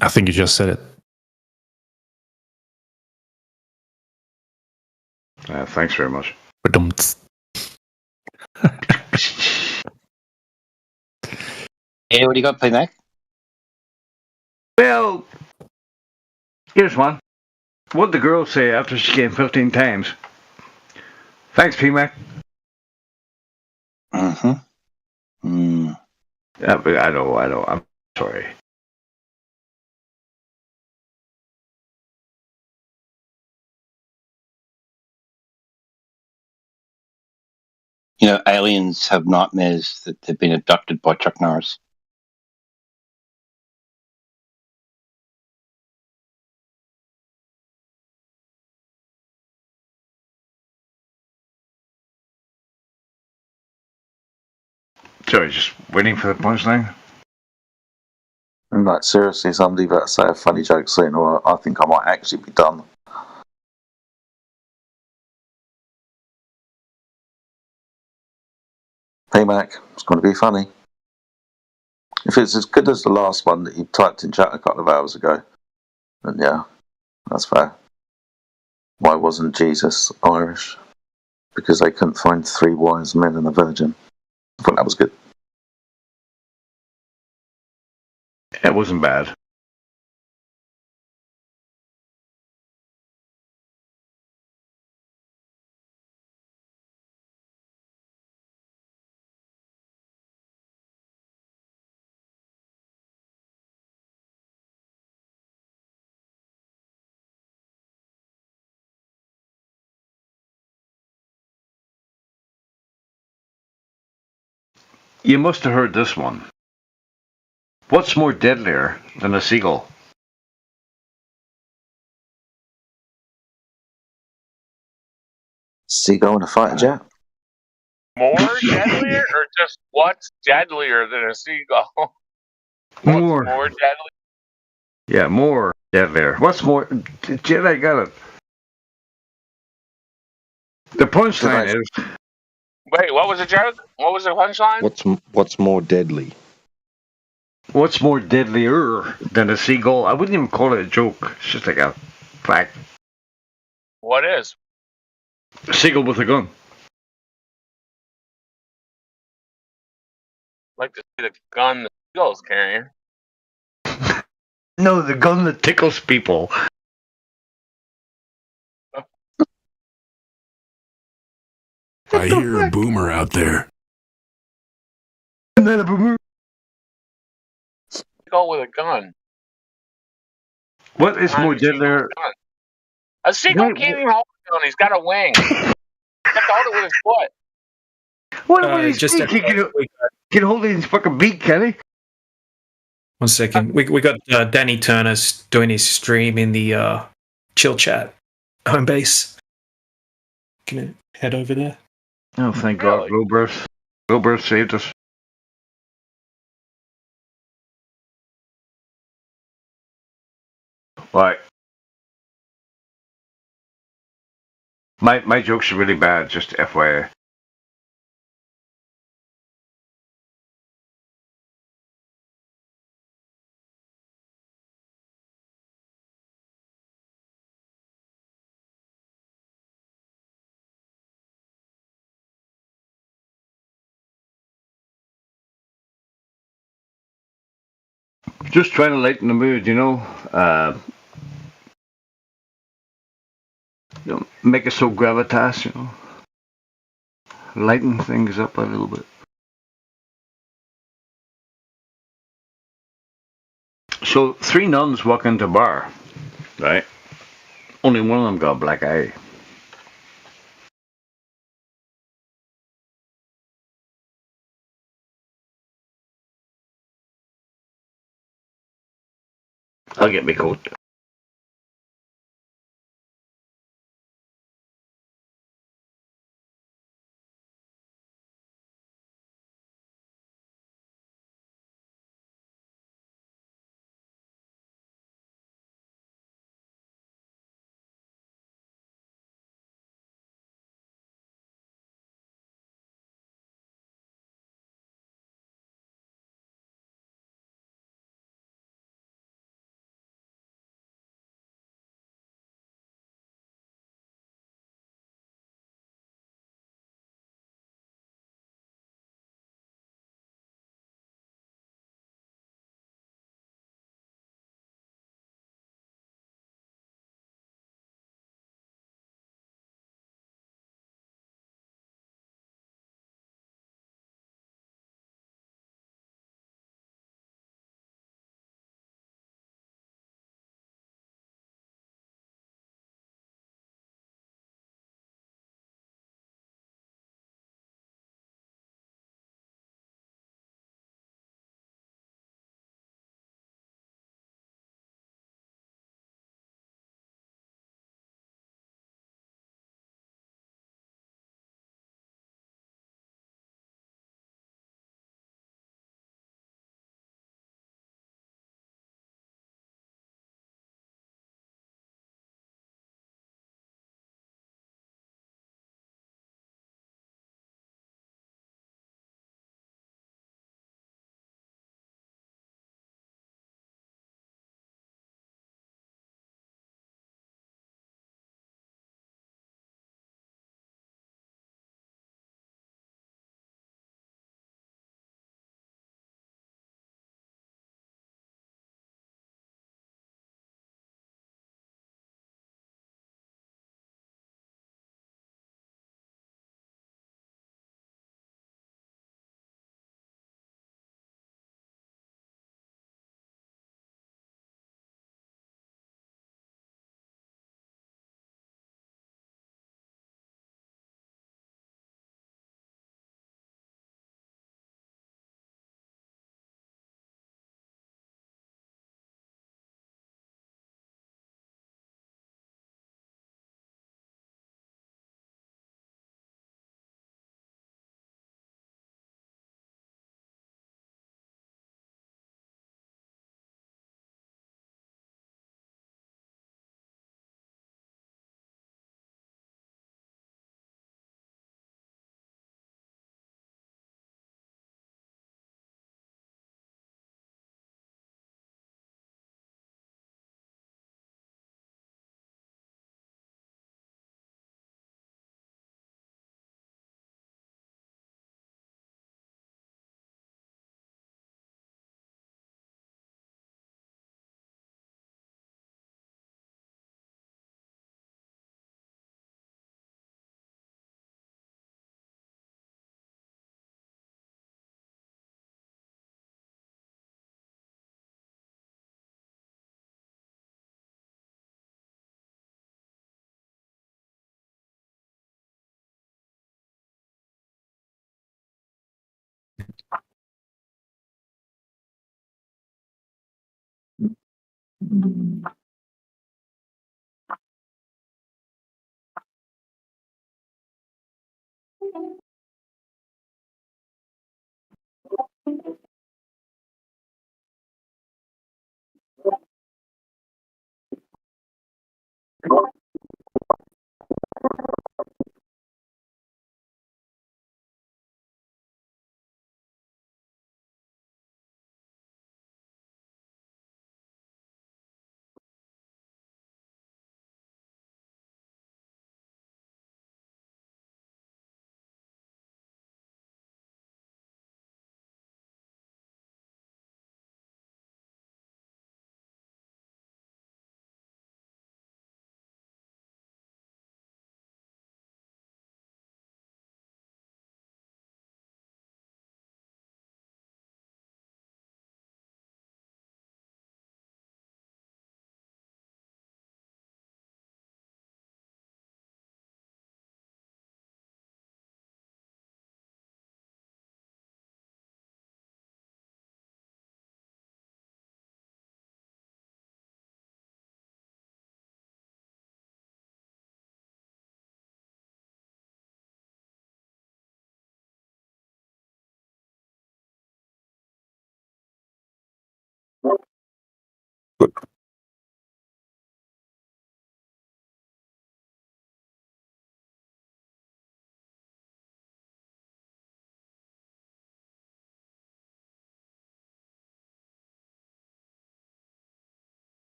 I think you just said it. Thanks very much. Hey, what do you got to play next? Well, here's one. What'd the girl say after she came 15 times? Thanks, PMac. Yeah, but I know. I'm sorry. You know, aliens have nightmares that they've been abducted by Chuck Norris. Sorry, just waiting for the punchline. And like, seriously, somebody better say a funny joke soon, or I think I might actually be done. Hey Mac, it's going to be funny. If it's as good as the last one that you typed in chat a couple of hours ago, then yeah, that's fair. Why wasn't Jesus Irish? Because they couldn't find 3 wise men and a virgin. I thought that was good. It wasn't bad. You must have heard this one. What's more deadlier than a seagull? Seagull in a fighter jet? More deadlier, or just what's deadlier than a seagull? More. More deadly? Yeah, more deadlier. What's more? Jedi got it. The punchline is. Wait, what was it, Jared? What was the punchline? What's more deadly? What's more deadlier than a seagull? I wouldn't even call it a joke. It's just like a fact. What is? A seagull with a gun. Like to see the gun the seagull's carrying. No, the gun that tickles people. I hear a boomer out there. Not a boomer. Seagull with a gun. What is more deadlier? A seagull can't even hold a gun. He's got a wing. He has to hold it with his foot. What with his beak? He can hold it in his fucking beak, can he? 1 second. We got Danny Turner doing his stream in the chill chat home base. Can you head over there? Oh, thank God. Glowburst saved us. Right. My jokes are really bad, just FYI. Just trying to lighten the mood, you know. Don't make it so gravitas, you know. Lighten things up a little bit. So 3 nuns walk into a bar, right? Only one of them got a black eye. I'll get my coat.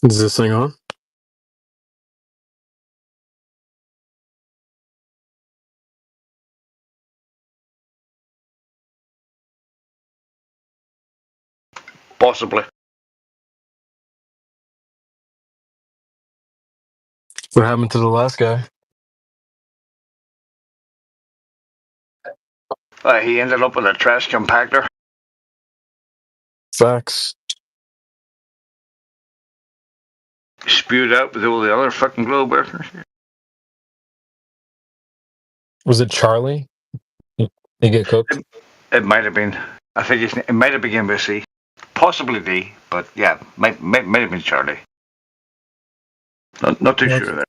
Is this thing on? Possibly. What happened to the last guy? He ended up with a trash compactor. Facts. Spewed out with all the other fucking glow bursters. Was it Charlie? He get cooked? It might have been. I think it might have begun with C. Possibly D, but yeah, might have been Charlie. Not too sure there.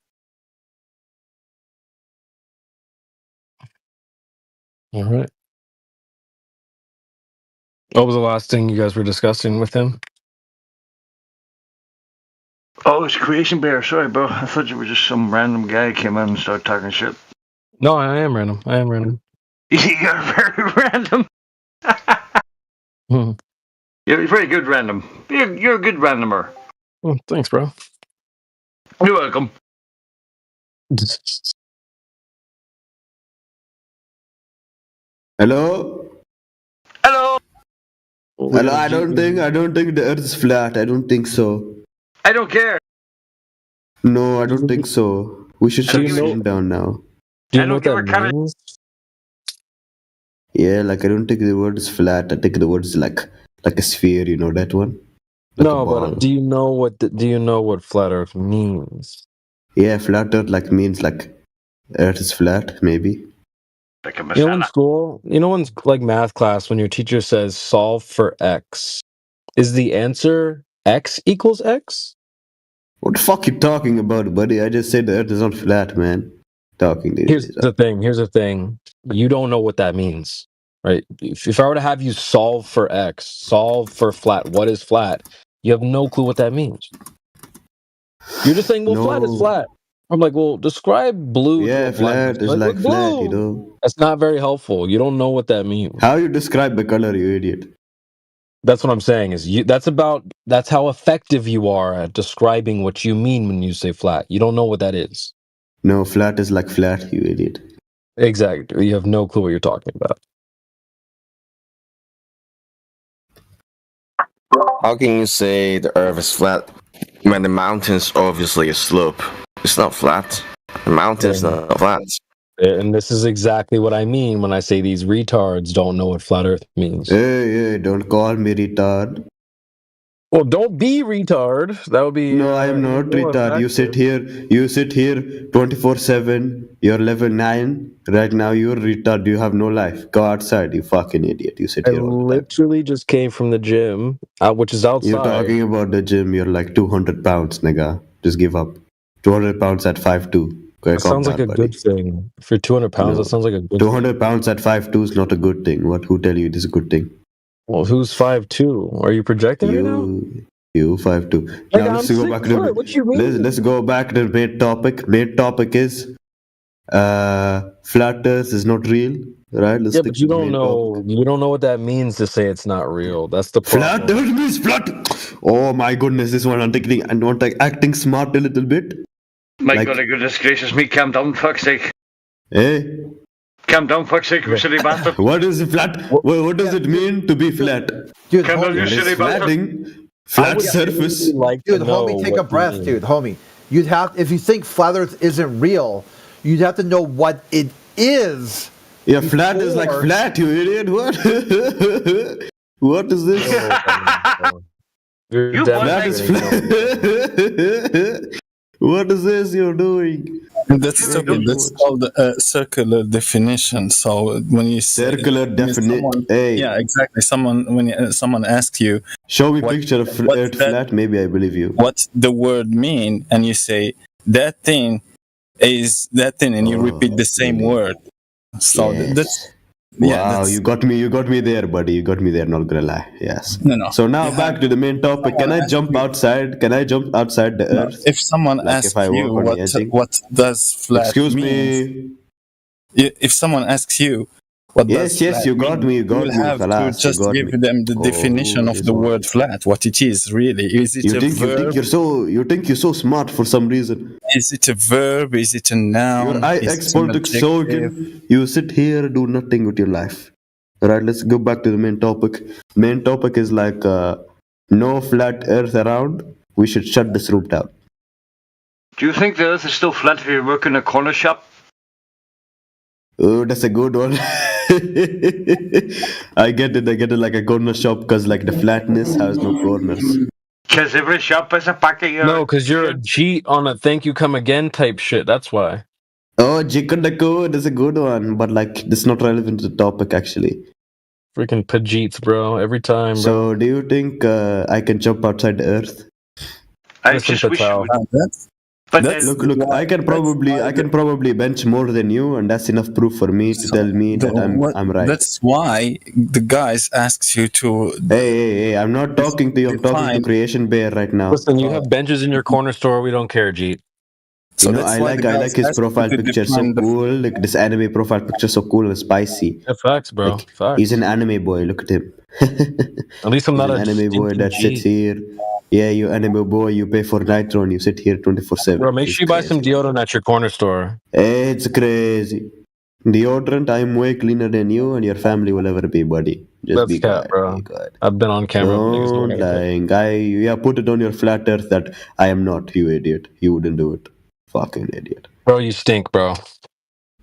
All right. What was the last thing you guys were discussing with him? Oh, it's Creation Bear. Sorry, bro. I thought you were just some random guy who came in and started talking shit. No, I am random. You're very random. You're very good random. You're a good randomer. Oh, thanks, bro. You're welcome. Hello? Hello? Hello, I don't think the earth is flat. I don't think so. I don't care. No, I don't think so. We should shut the stream down now. Do you know what that means? Yeah, like I don't think the word is flat. I think the word is like a sphere, you know that one? Like no, but do you know what flat earth means? Yeah, flat earth means earth is flat, maybe. Like a in school, in like math class, when your teacher says solve for x, is the answer x equals x? What the fuck you talking about, buddy? I just said the earth is not flat, man. talking these Here's days. the thing. Here's the thing. You don't know what that means, right? If I were to have you solve for X, solve for flat, what is flat? You have no clue what that means. You're just saying, well, flat is No. flat. I'm like, well, describe blue to Yeah, a blind flat person. is like flat, you blue. know. That's not very helpful. You don't know what that means. How you describe the color, you idiot? That's what I'm saying. Is that's how effective you are at describing what you mean when you say flat. You don't know what that is. No, flat is like flat, you idiot. Exactly. You have no clue what you're talking about. How can you say the Earth is flat when the mountain's obviously a slope? It's not flat. The mountain's not flat. And this is exactly what I mean when I say these retards don't know what flat Earth means. Hey, don't call me retard. Well, don't be retard. That would be. No, I am not retard. You sit here 24/7. You're level 9. Right now, you're retard. You have no life. Go outside, you fucking idiot. You sit I here all the time. literally just came from the gym, which is outside. You're talking about the gym. You're like 200 pounds, nigga. Just give up. 200 pounds at 5'2". That sounds like a good thing. If you're 200 pounds, that sounds like a good 200 pounds at 5'2" is not a good thing. Who tell you it is a good thing? Well, who's 5'2"? Are you projecting right now? You 5'2". Nigga, Now let's I'm go back to 6'4". What you mean? let's go back to the main topic. Main topic is flat Earth is not real, right? Let's Yeah, stick but you to the don't main know. topic. You don't know what that means to say it's not real. That's the problem. Flat Earth means flat. Oh my goodness, this one I'm thinking and not like acting smart a little bit. My goodness gracious me, calm down, fuck's sake. Hey. Calm down, fuck's sake, you silly bastard. What is flat? What does it mean to be flat? Dude, calm down, you silly bastard. Flat surface. Dude, homie, take a breath, dude. Homie, you'd have if you think flat Earth isn't real, you'd have to know what it is. Yeah, flat is like flat, you idiot. What? What is this? Flat is flat. What is this you're doing? That's stupid. That's called a circular definition. So when you say circular definition, hey. Yeah, exactly. Someone asks you, show me picture of Earth flat, maybe I believe you. What the word mean, and you say that thing is that thing, and you repeat the same word. So that's. Wow, you got me there, buddy. You got me there, not gonna lie. Yes. No. So now back to the main topic. Can I jump outside? Can I jump outside the Earth? If someone asks you what does flat Excuse means, if someone asks you what does yes, you got me. You got me. have to just give them the definition of the word flat. What it is really? Is it a verb? You think you're so smart for some reason? Is it a verb? Is it a noun? Your ex-politics slogan. You sit here, do nothing with your life. All right, let's go back to the main topic. Main topic is like no flat Earth around. We should shut this room down. Do you think the Earth is still flat if you work in a corner shop? Oh, that's a good one. I get it like a corner shop because like the flatness has no corners. Because every shop is a packet. No, because you're a cheat on a thank you come again type shit. That's why. Oh, Jikandako, that's a good one. But like, this not relevant to the topic actually. Freaking Pajeets, bro. Every time, bro. So, do you think I can jump outside the Earth? I just wish you would. But look, I can probably bench more than you, and that's enough proof for me to tell me that I'm right. That's why the guys asks you to. Hey! I'm not talking to you. I'm talking to Creation Bear right now. Listen, you have benches in your corner store. We don't care, Jeet. So I like his profile picture so cool. Like this anime profile picture so cool and spicy. Yeah, facts, bro. Like, facts. He's an anime boy. Look at him. At least I'm not an anime boy that sits here. Yeah, you anime boy, you pay for Nitro and you sit here 24/7. Bro, make sure you buy some deodorant at your corner store. It's crazy. Deodorant, I'm way cleaner than you and your family will ever be, buddy. Just That's be cat, quiet. bro. I've been on camera. Don't lying. Put it on your flat earth that I am not, you idiot. You wouldn't do it. Fucking idiot. Bro, you stink, bro.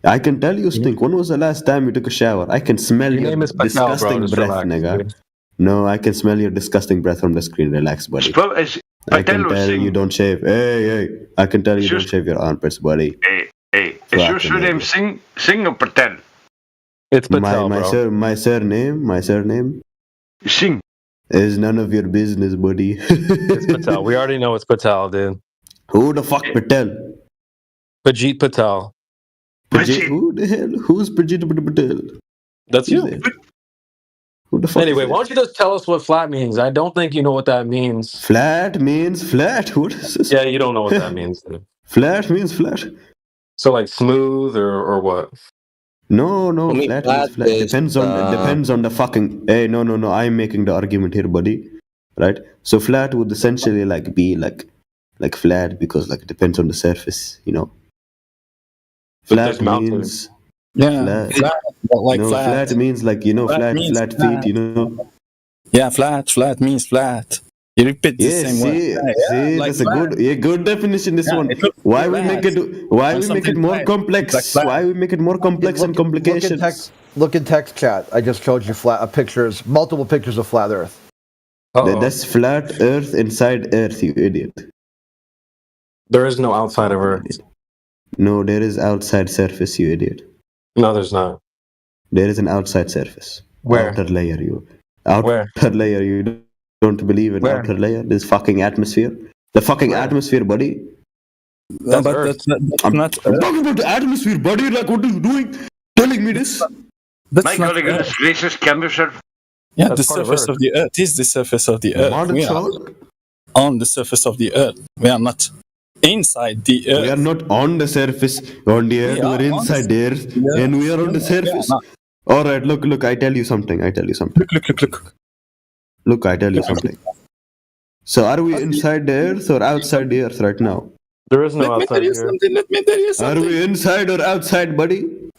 I can tell you stink. When was the last time you took a shower? I can smell your disgusting breath, nigga. Dude. No, I can smell your disgusting breath from the screen. Relax, buddy. I can tell you don't shave. Hey. I can tell you don't shave your armpits, buddy. Hey. Is your surname Singh or Patel? It's Patel, bro. My surname? Singh. Is none of your business, buddy. It's Patel. We already know it's Patel, dude. Who the fuck Patel? Pajeet Patel. Who the hell? Who's Pajit Patel? That's Who's you. that? Who the fuck Anyway, is why that? don't you just tell us what flat means? I don't think you know what that means. Flat means flat. What is this? Yeah, you don't know what that means. Flat means flat. So like smooth or what? No, I mean, flat means flat. is, Depends on the fucking. Hey, no. I'm making the argument here, buddy. Right? So flat would essentially like be like flat because like it depends on the surface, you know. Flat means flat, like no, flat means like, you know, flat feet, you know. Yeah, flat means flat. You repeat the same word. See, like that's a good definition. This one. Why we make it more complex? Why we make it more complex and complications? Look in text chat. I just showed you multiple pictures of flat Earth. That's flat Earth inside Earth, you idiot. There is no outside of Earth. No, there is outside surface, you idiot. No, there's not. There is an outside surface. Where? Outer layer, you. Outer layer, you don't believe in outer layer? This fucking atmosphere. The fucking atmosphere, buddy. That's I'm talking about the atmosphere, buddy. Like, what are you doing? Telling me this? My goodness gracious, Candace. Yeah, the surface of the Earth is the surface of the Earth. We are on the surface of the Earth. We are not inside the Earth. We are not on the surface on the Earth. We are inside the Earth, and we are on the surface. All right, look. I tell you something. Look. Look, I tell you something. So, are we inside the Earth or outside the Earth right now? There is no outside here. Let me tell you something. Are we inside or outside, buddy?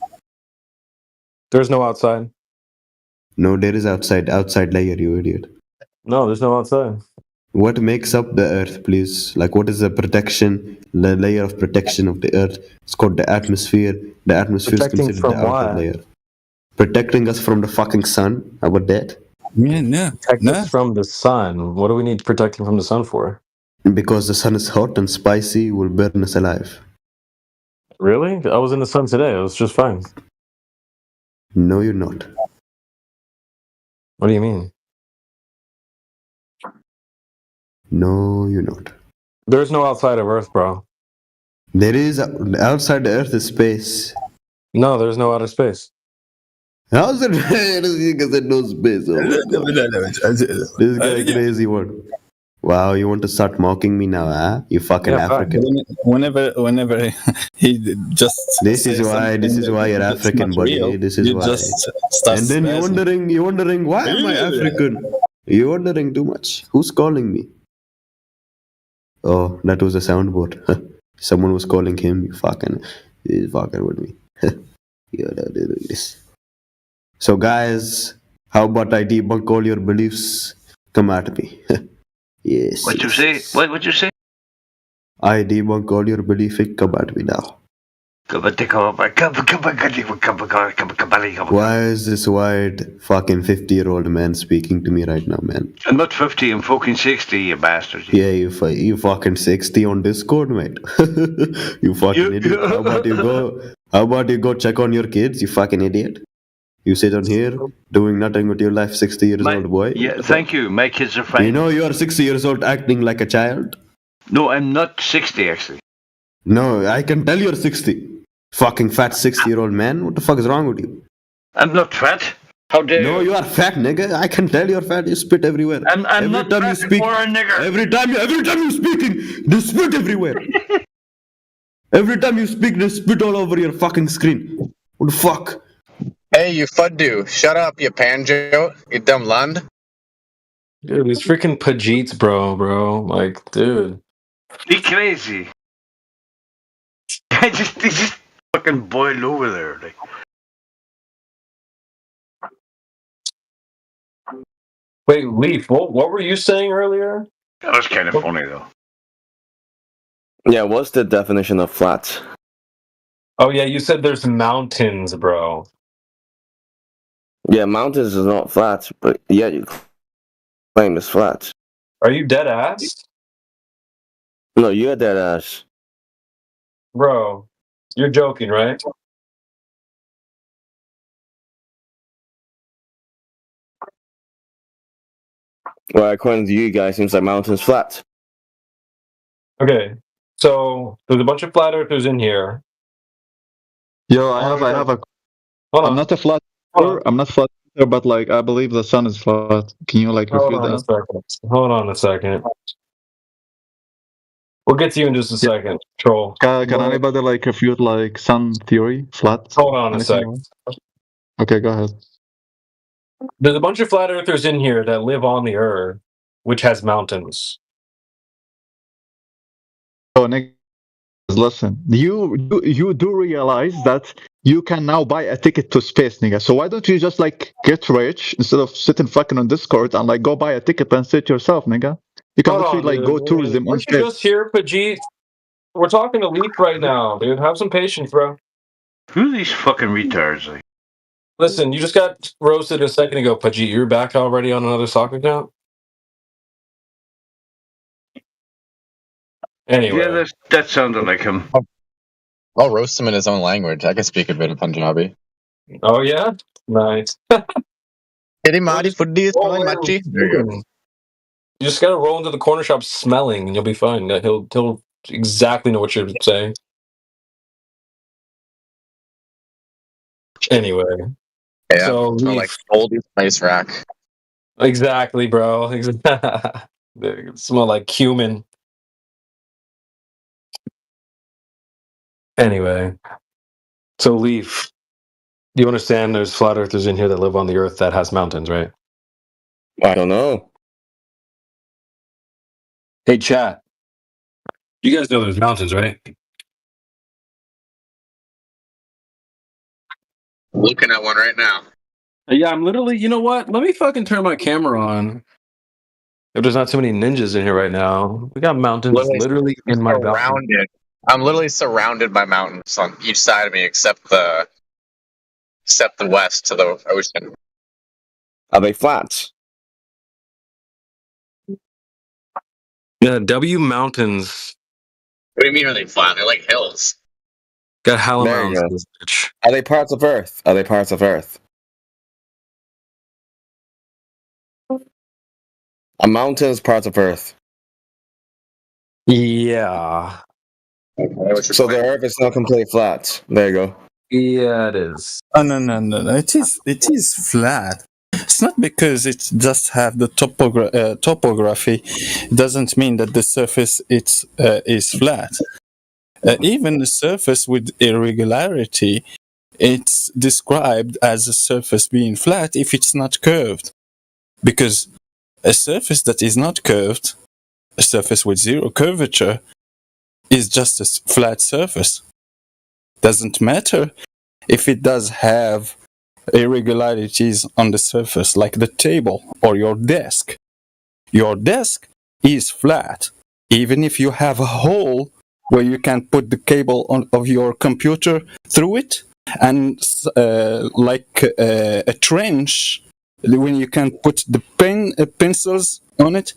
There's no outside. No, there is outside layer, you idiot. No, there's no outside. What makes up the Earth, please? Like, what is the layer of protection of the Earth? It's called the atmosphere. The atmosphere is considered the outer layer. Protecting us from the fucking sun. How about that? Protect us from the sun. What do we need protecting from the sun for? Because the sun is hot and spicy, will burn us alive. Really? I was in the sun today. It was just fine. No, you're not. What do you mean? No, you're not. There's no outside of Earth, bro. There is outside the Earth is space. No, there's no outer space. How's it? Because there's no space. This guy crazy one. Wow, you want to start mocking me now, huh? You fucking African. Whenever he just. This is why you're African, buddy. Real, this is why. And then you're wondering why am I African? You're wondering too much. Who's calling me? Oh, that was a soundboard. Someone was calling him. He's fucking with me. So, guys, how about I debunk all your beliefs? Come at me. Yes. What you say? What you say? I debunk all your beliefs. Come at me now. Why is this white fucking 50-year-old man speaking to me right now, man? I'm not 50, I'm fucking 60, you bastard. Yeah, you fucking 60 on Discord, mate. You fucking idiot. How about you go check on your kids, you fucking idiot? You sit on here doing nothing with your life, 60 years old boy. Yeah, thank you. My kids are fine. You know you are 60 years old acting like a child? No, I'm not 60 actually. No, I can tell you're 60. Fucking fat 60-year-old man. What the fuck is wrong with you? I'm not fat. How dare you? No, you are fat, nigga. I can tell you're fat. You spit everywhere. I'm not fat for a nigger. Every time you're speaking, they spit everywhere. Every time you speak, they spit all over your fucking screen. What the fuck? Hey, you fuddu. Shut up, you panjo. You dumb lund. Dude, these freaking Pajits, bro. Like, dude. Be crazy. They just fucking boiled over there. Like. Wait, Leaf, what were you saying earlier? That was kind of funny, though. Yeah, what's the definition of flat? Oh, yeah, you said there's mountains, bro. Yeah, mountains is not flat, but yeah, you claim it's flat. Are you dead ass? No, you're dead ass. Bro, you're joking, right? Well, according to you guys, seems like mountains flat. Okay, so there's a bunch of flat earthers in here. Yo, I have a. I'm not a flat earther. I'm not flat earther, but like I believe the sun is flat. Can you like Hold refute on a that? second. Hold on a second. We'll get to you in just a second, Troll. Can anybody like refute like sun theory, flat? Hold on a Anything second. like that? Okay, go ahead. There's a bunch of flat earthers in here that live on the Earth, which has mountains. So Nick, listen, you do realize that you can now buy a ticket to space, nigga. So why don't you just like get rich instead of sitting fucking on Discord and like go buy a ticket and sit yourself, nigga? You can Hold literally on, like dude. go tourism on Aren't you space. just here, Pajit? We're talking to Leaf right now, dude. Have some patience, bro. Who are these fucking retards? Like? Listen, you just got roasted a second ago, Pajit. You're back already on another soccer account? Anyway. Yeah, that sounded like him. I'll roast him in his own language. I can speak a bit of Punjabi. Oh, yeah? Nice. Teri maari fuddi is fine, machi. There you go. You just gotta roll into the corner shop smelling, and you'll be fine. He'll exactly know what you're saying. Anyway. Yeah, So smell like old ice rack. Exactly, bro. They smell like cumin. Anyway. So Leaf, you understand there's flat earthers in here that live on the Earth that has mountains, right? I don't know. Hey, chat. You guys know there's mountains, right? Looking at one right now. Yeah, I'm literally, you know what? Let me fucking turn my camera on. If there's not too many ninjas in here right now. We got mountains literally in my balcony. Surrounded. I'm literally surrounded by mountains on each side of me, except the west to the ocean. Are they flat? Yeah, W Mountains. What do you mean are they flat? They're like hills. Got hella There you mountains. go. Are they parts of Earth? Are they parts of Earth? A mountain is parts of Earth. Yeah. So the Earth is not completely flat. There you go. Yeah, it is. Oh, no. It is flat. It's not because it just have the topography. It doesn't mean that the surface is flat. Even the surface with irregularity, it's described as a surface being flat if it's not curved. Because a surface that is not curved, a surface with zero curvature, is just a flat surface. Doesn't matter if it does have irregularities on the surface, like the table or your desk. Your desk is flat, even if you have a hole where you can put the cable of your computer through it, and like a trench when you can put the pencils on it.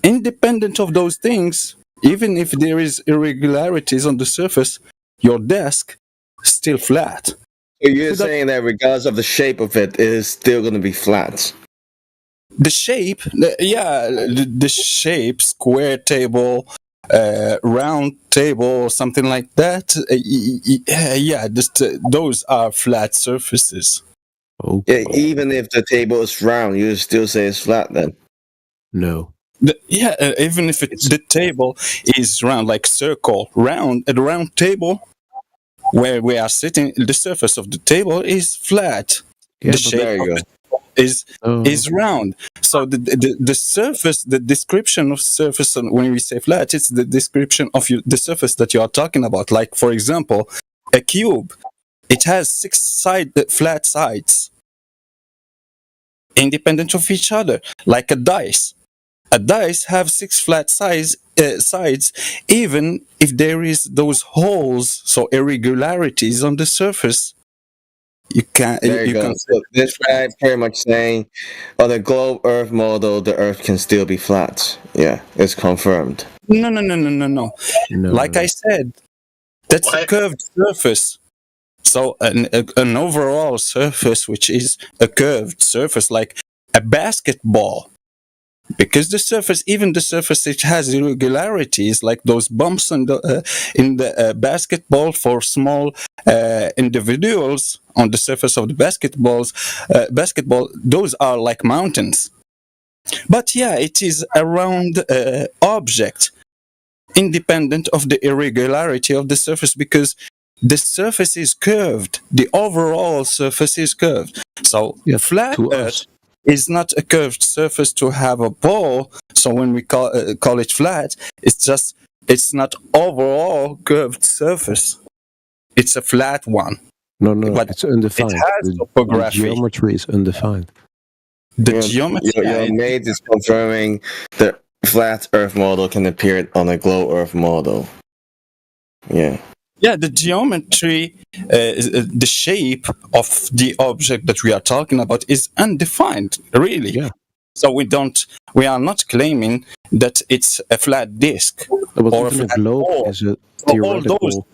Independent of those things, even if there is irregularities on the surface, your desk is still flat. So you're saying that regardless of the shape of it, it is still going to be flat? The shape, the shape, square table, round table, or something like that. Those are flat surfaces. Yeah, even if the table is round, you still say it's flat then? No. Even if the table is round, like circle, round, a round table where we are sitting, the surface of the table is flat. Yeah, the shape of it is round. So the surface, the description of surface, when we say flat, it's the description of the surface that you are talking about. Like, for example, a cube, it has 6 flat sides, independent of each other, like a dice. A dice have 6 flat sides, even if there is those holes, so irregularities on the surface. You can. There you go. Can, so this guy pretty much saying, on the globe Earth model, the Earth can still be flat. Yeah, it's confirmed. No. Like I said, that's a curved surface. So an overall surface, which is a curved surface, like a basketball. because the surface, even the surface, it has irregularities, like those bumps in the basketball for small individuals on the surface of the basketball. Those are like mountains. But yeah, it is a round object, independent of the irregularity of the surface, because the surface is curved. The overall surface is curved. So flat Earth is not a curved surface to have a ball. So when we call it flat, it's not overall curved surface. It's a flat one. No, but it's undefined. It has the topography. geometry is undefined. The geometry. Your mate is confirming the flat Earth model can appear on a glow Earth model. Yeah. Yeah, the geometry, the shape of the object that we are talking about is undefined, really. Yeah. So we are not claiming that it's a flat disk or a flat ball. Is a theoretical.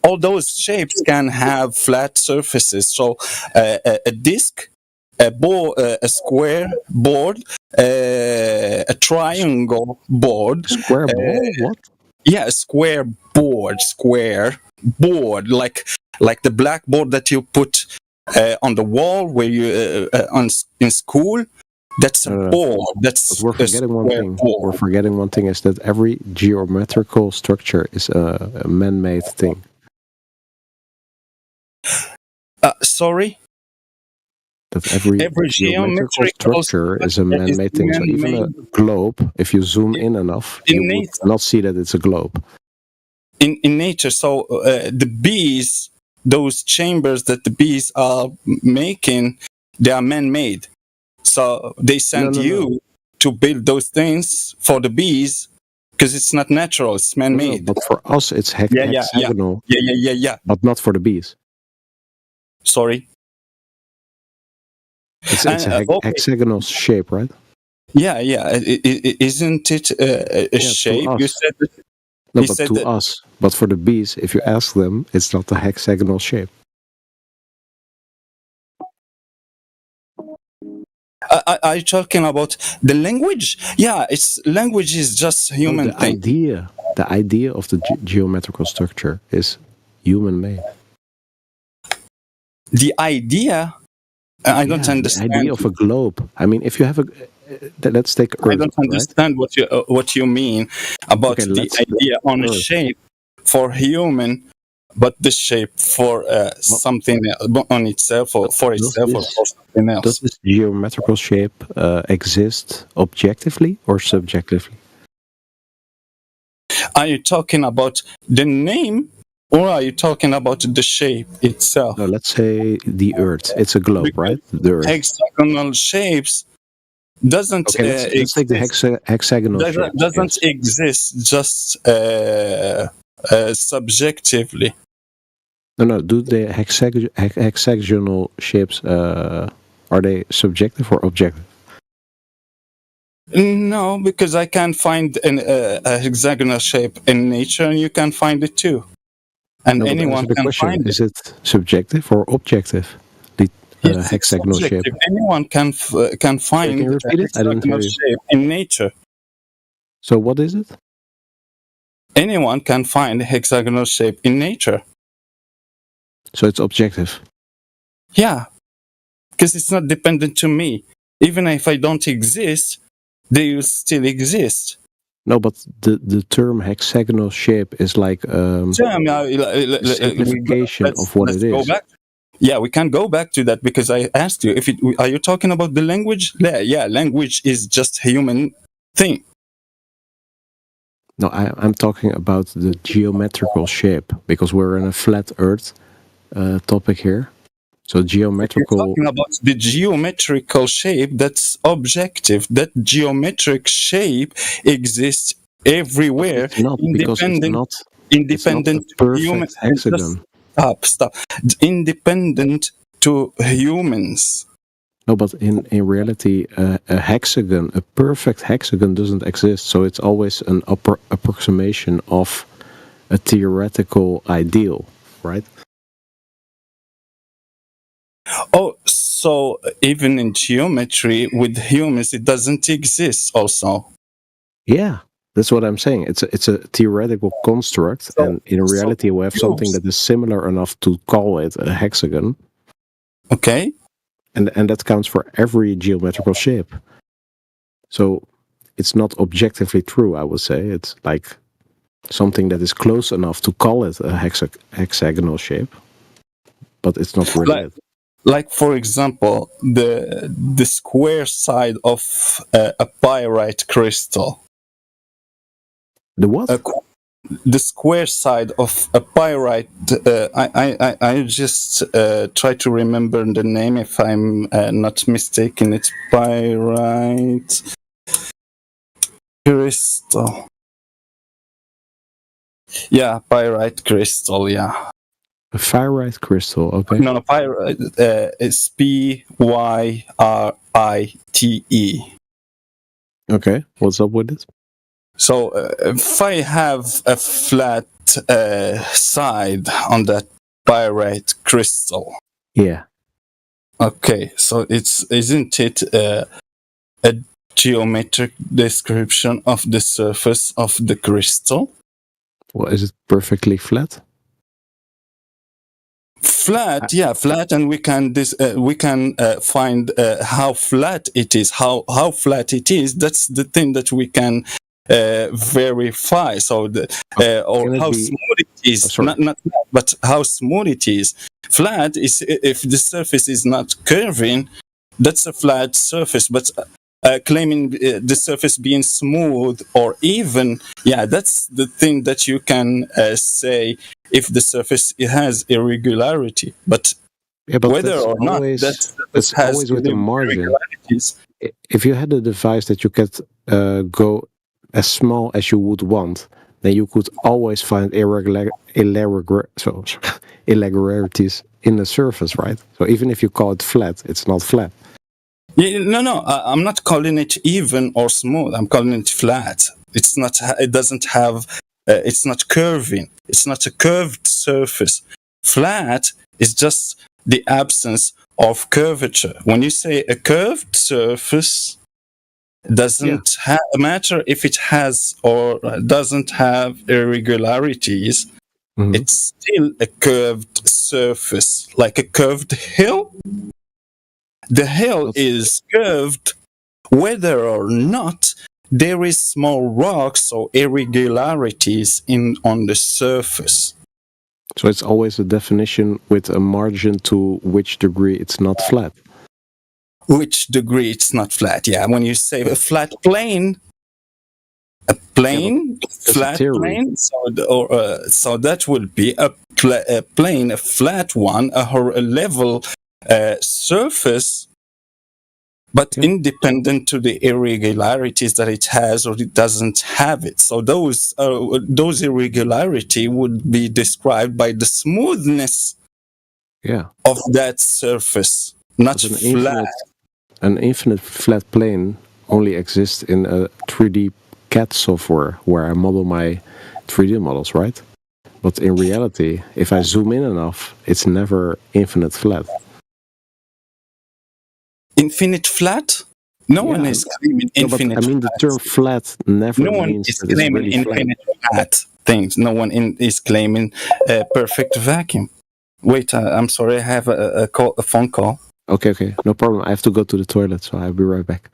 All those shapes can have flat surfaces. So a disk, a ball, a square board, a triangle board. Square board? What? Yeah, a square board, like the blackboard that you put on the wall where you in school. That's a board. That's we're forgetting one thing. We're forgetting one thing is that every geometrical structure is a man-made thing. Sorry? That every geometrical structure is a man-made thing. So even a globe, if you zoom in enough, you would not see that it's a globe. In nature, so the bees, those chambers that the bees are making, they are man-made. So they send you to build those things for the bees because it's not natural, it's man-made. But for us, it's hexagonal. Yeah. But not for the bees. Sorry? It's a hexagonal shape, right? Yeah. Isn't it a shape? You said that. No, but to us. But for the bees, if you ask them, it's not a hexagonal shape. Are you talking about the language? Yeah, language is just human thing. The idea of the geometrical structure is human-made. The idea? I don't understand. The idea of a globe. I mean, if you have let's take Earth. I don't understand what you mean about the idea on a shape for human, but the shape for something on itself or for itself or for something else. Does this geometrical shape exist objectively or subjectively? Are you talking about the name or are you talking about the shape itself? No, let's say the Earth. It's a globe, right? The Earth. Hexagonal shapes doesn't let's take the hexagonal shape. Doesn't exist just subjectively. No. Do the hexagonal shapes are they subjective or objective? No, because I can find a hexagonal shape in nature, and you can find it too. And anyone can find it. Is it subjective or objective? The hexagonal shape. Anyone can find a hexagonal shape in nature. So what is it? Anyone can find a hexagonal shape in nature. So it's objective. Yeah, because it's not dependent to me. Even if I don't exist, they will still exist. No, but the term hexagonal shape is like simplification of what it is. Yeah, we can go back to that because I asked you are you talking about the language? Yeah, language is just a human thing. No, I'm talking about the geometrical shape because we're in a flat Earth topic here. So geometrical. You're talking about the geometrical shape that's objective. That geometric shape exists everywhere. It's not because it's not a perfect human hexagon. Stop. Independent to humans. No, but in reality, a hexagon, a perfect hexagon doesn't exist. So it's always an approximation of a theoretical ideal, right? Oh, also, even in geometry, with humans, it doesn't exist also. Yeah, that's what I'm saying. It's a theoretical construct, and in reality, we have something that is similar enough to call it a hexagon. Okay. And that counts for every geometrical shape. So it's not objectively true, I would say. It's like something that is close enough to call it a hexagonal shape, but it's not really. Like for example, the square side of a pyrite crystal. The what? The square side of a pyrite. I just try to remember the name if I'm not mistaken. It's pyrite crystal. Yeah, pyrite crystal. Yeah. A pyrite crystal. Okay. No, pyrite. It's Pyrite. Okay. What's up with it? So if I have a flat side on that pyrite crystal. Yeah. Okay, so isn't it a geometric description of the surface of the crystal? Well, is it perfectly flat? Flat, yeah, flat, and we can find how flat it is. How flat it is. That's the thing that we can verify. So or how smooth it is. Not flat, but how smooth it is. Flat is if the surface is not curving, that's a flat surface. But claiming the surface being smooth or even, yeah, that's the thing that you can say if the surface has irregularity. But whether or not that surface has always with the margin. irregularities. If you had a device that you could go as small as you would want, then you could always find irregularities in the surface, right? So even if you call it flat, it's not flat. Yeah, no, I'm not calling it even or smooth. I'm calling it flat. It's not. It doesn't have. It's not curving. It's not a curved surface. Flat is just the absence of curvature. When you say a curved surface, doesn't matter if it has or doesn't have irregularities. Mm-hmm. It's still a curved surface, like a curved hill. The hill is curved whether or not there is small rocks or irregularities on the surface. So it's always a definition with a margin to which degree it's not flat. Which degree it's not flat, yeah. When you say a flat plane, flat plane, so that would be a plane, a flat one, a level surface, but independent to the irregularities that it has or it doesn't have it. So those irregularity would be described by the smoothness of that surface, not flat. An infinite flat plane only exists in a 3D CAD software where I model my 3D models, right? But in reality, if I zoom in enough, it's never infinite flat. Infinite flat? No one is claiming infinite. I mean, the term flat never means that it's really infinite flat things. No one is claiming a perfect vacuum. Wait, I'm sorry, I have a phone call. Okay, no problem. I have to go to the toilet, so I'll be right back.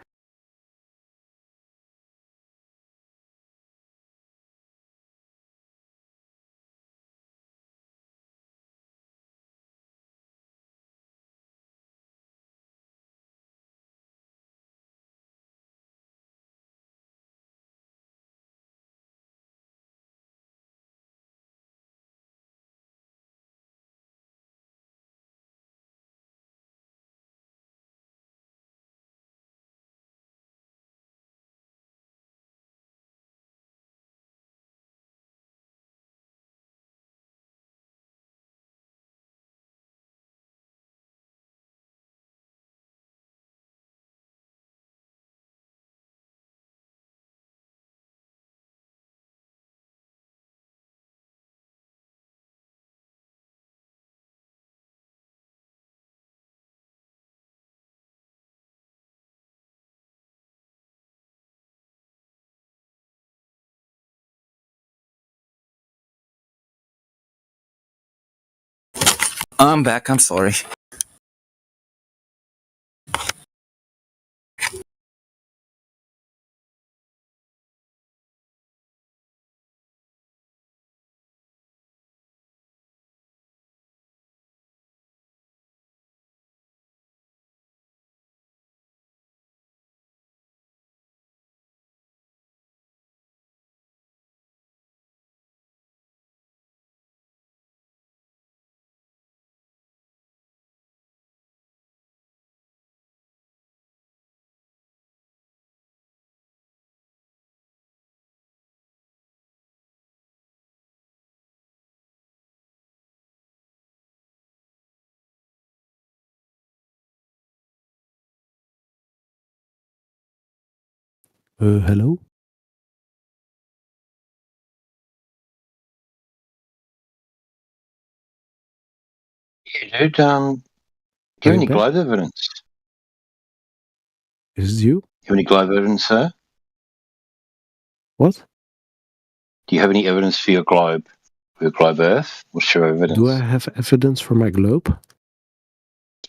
I'm back. I'm sorry. Hello? Yeah, dude. Do you Are have you any back? globe evidence? Is it you? You have any globe evidence, sir? What? Do you have any evidence for your globe Earth? What's your evidence? Do I have evidence for my globe?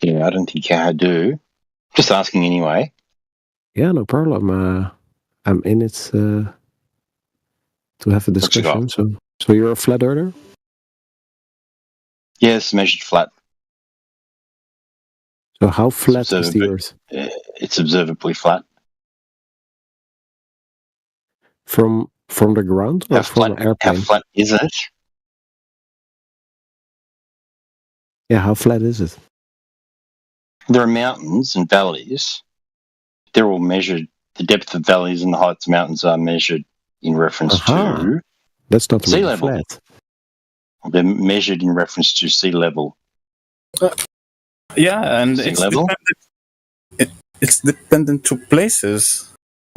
Yeah, I don't think you do. Just asking anyway. Yeah, no problem. I'm in it to have a What you got? discussion. So you're a flat earther? Yes, measured flat. So how flat is the Earth? It's observably flat. From the ground or from an airplane? How flat is it? Yeah, how flat is it? There are mountains and valleys. They're all measured. The depth of valleys and the heights of mountains are measured in reference to That's not sea really level. flat. They're measured in reference to sea level. Yeah, and Sea level? it's dependent to places.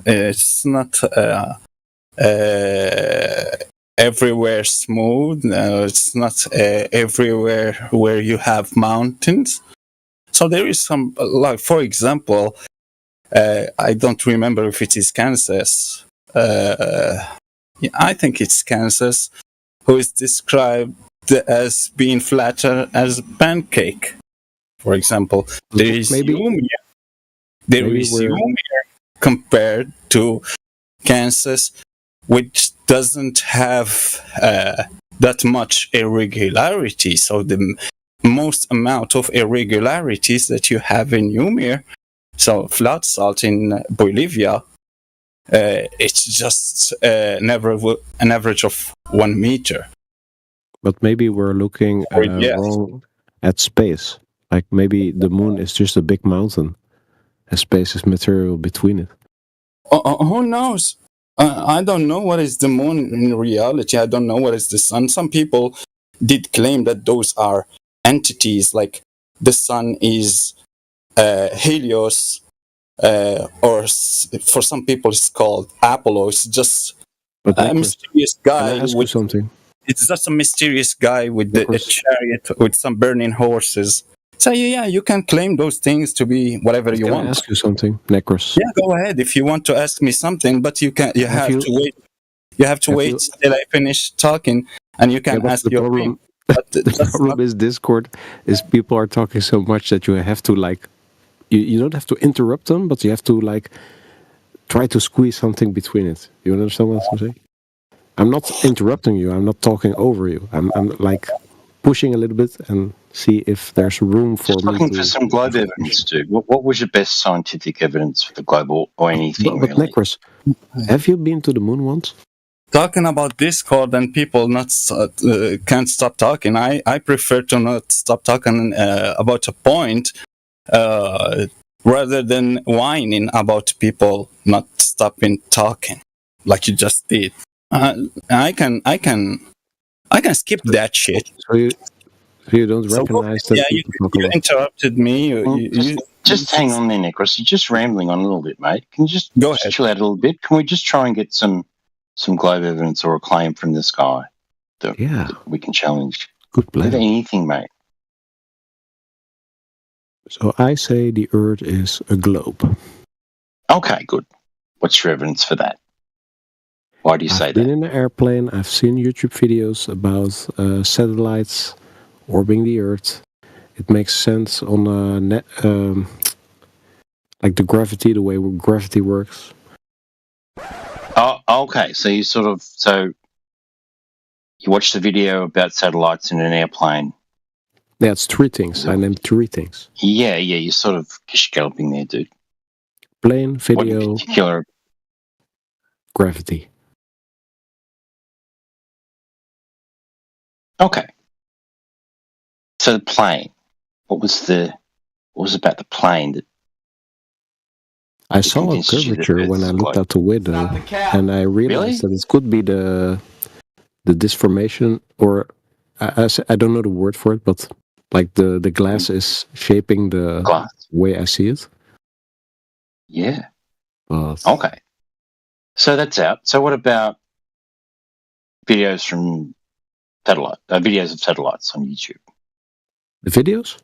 It's not everywhere smooth. It's not everywhere where you have mountains. So there is some, like for example, I don't remember if it is Kansas. Yeah, I think it's Kansas, who is described as being flatter as a pancake. For example, there is Umir. There is Umir compared to Kansas, which doesn't have that much irregularity. So the most amount of irregularities that you have in Umir, so flat salt in Bolivia, it's just an average of 1 meter. But maybe we're looking wrong at space. Like maybe the moon is just a big mountain, and space is material between it. Who knows? I don't know what is the moon in reality. I don't know what is the sun. Some people did claim that those are entities, like the sun is Helios, or for some people it's called Apollo. It's just a mysterious guy. Can I ask you something? It's just a mysterious guy with a chariot with some burning horses. So yeah, you can claim those things to be whatever you want. Can I ask you something, Necros? Yeah, go ahead if you want to ask me something, but you can. You have to wait. You have to wait till I finish talking, and you can ask your problem. The problem is Discord is people are talking so much that you have to like. You don't have to interrupt them, but you have to like try to squeeze something between it. You understand what I'm saying? I'm not interrupting you. I'm not talking over you. I'm like pushing a little bit and see if there's room for Just me looking to... for some globe evidence, dude. What was your best scientific evidence for the globe or anything, But really? Necros, have you been to the moon once? Talking about Discord and people not can't stop talking. I prefer to not stop talking about a point rather than whining about people not stopping talking, like you just did. I can skip that shit. So you don't recognize that? Yeah, you interrupted me. Just hang on there, Necros. You're just rambling on a little bit, mate. Can you just chill out a little bit? Can we just try and get some globe evidence or a claim from this guy that we can challenge? Good plan. If anything, mate. So I say the Earth is a globe. Okay, good. What's your evidence for that? Why do you say I've been in an airplane. I've seen YouTube videos about satellites orbiting the Earth. it makes sense on like the gravity, the way gravity works. Oh, okay. So you watched the video about satellites in an airplane. Yeah, it's three things. I named three things. Yeah, you're sort of galloping there, dude. Plane, video, what in particular? Gravity. Okay. So the plane. What was about the plane that I saw a curvature when I looked out the window, and I realized that it could be the disformation, or I don't know the word for it, but like the glass is shaping the way I see it. Yeah. But okay. So that's out. So what about videos from videos of satellites on YouTube? The videos?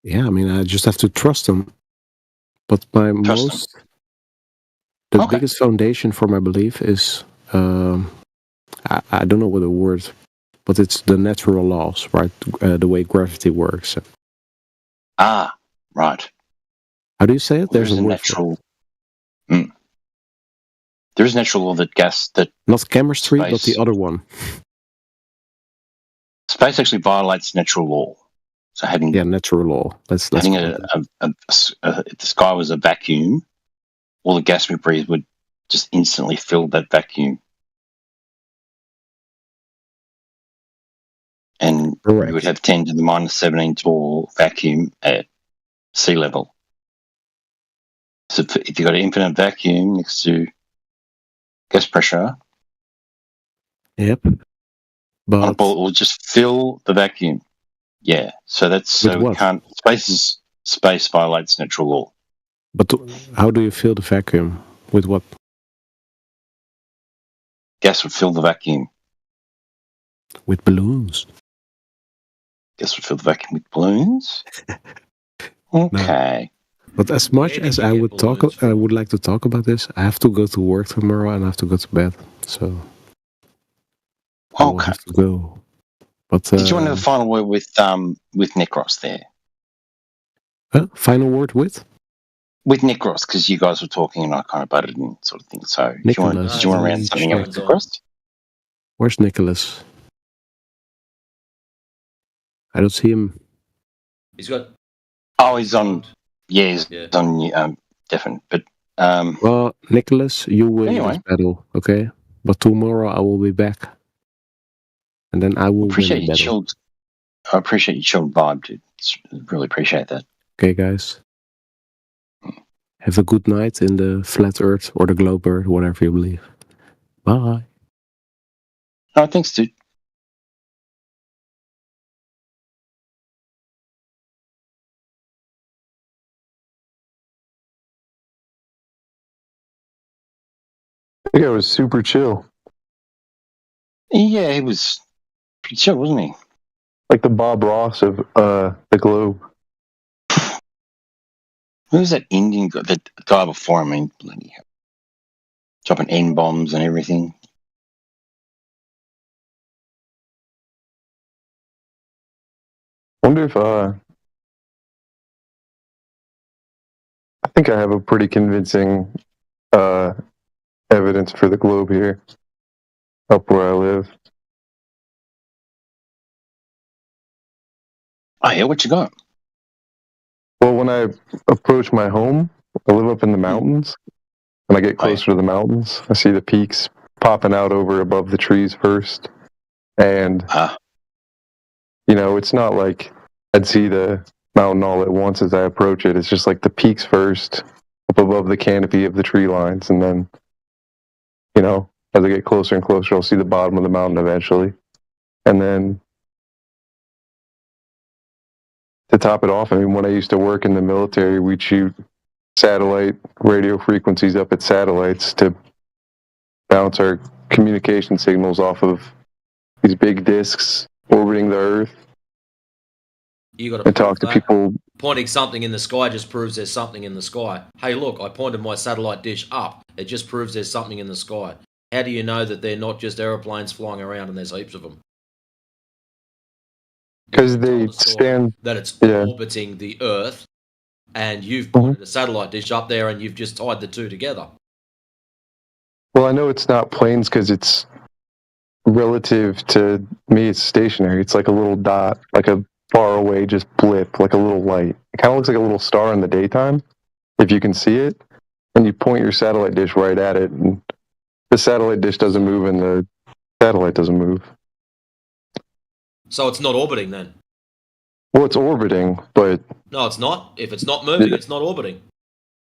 Yeah, I mean, I just have to trust them. But my the biggest foundation for my belief is, I don't know what the word, but it's the natural laws, right? The way gravity works. Ah, right. How do you say it? There's a natural. There is a natural law that not chemistry, but the other one. Space actually violates natural law. So having natural law. Let's having if the sky was a vacuum, all the gas we breathe would just instantly fill that vacuum, and we would have 10 to the minus 17 tall vacuum at sea level. So if you've got an infinite vacuum next to gas pressure, yep, but it will just fill the vacuum. Yeah, so that's we can't. Space violates natural law. But how do you fill the vacuum? With what? Gas would fill the vacuum. With balloons. Gas would fill the vacuum with balloons. Okay. No. But as much as I would like to talk about this, I have to go to work tomorrow and I have to go to bed. So I will have to go. But did you want to have a final word with Necros there? Final word with? With Necros, because you guys were talking and I kind of butted in, sort of thing. So did you want to round something up with Necros? Where's Nicholas? I don't see him. He's got. Oh, he's on. Yeah, he's on different. But well, Nicholas, you win this battle, okay? But tomorrow I will be back, and then I will appreciate win the battle. I appreciate your chilled vibe, dude. Really appreciate that. Okay, guys. Have a good night in the flat Earth or the globe Earth, whatever you believe. Bye. No, thanks, dude. I think it was super chill. Yeah, he was pretty chill, wasn't he? Like the Bob Ross of the globe. Who was that Indian guy? That guy before? I mean, bloody hell. Dropping N-bombs and everything. I wonder if I think I have a pretty convincing evidence for the globe here, up where I live. Oh yeah, what you got? Well, when I approach my home, I live up in the mountains. When I get closer to the mountains, I see the peaks popping out over above the trees first. And, you know, it's not like I'd see the mountain all at once as I approach it. It's just like the peaks first, up above the canopy of the tree lines. And then, you know, as I get closer and closer, I'll see the bottom of the mountain eventually. And then to top it off, I mean, when I used to work in the military, we'd shoot satellite radio frequencies up at satellites to bounce our communication signals off of these big discs orbiting the Earth. You got to talk to people. Pointing something in the sky just proves there's something in the sky. Hey, look, I pointed my satellite dish up. It just proves there's something in the sky. How do you know that they're not just aeroplanes flying around and there's heaps of them? Because they stand that it's yeah. orbiting the Earth, and you've Mm-hmm. pointed a satellite dish up there, and you've just tied the two together. Well, I know it's not planes because it's relative to me. It's stationary. It's like a little dot, like a far away just blip, like a little light. It kind of looks like a little star in the daytime, if you can see it. And you point your satellite dish right at it, and the satellite dish doesn't move, and the satellite doesn't move. So it's not orbiting then? Well, it's orbiting, but No, it's not. If it's not moving, Yeah. it's not orbiting.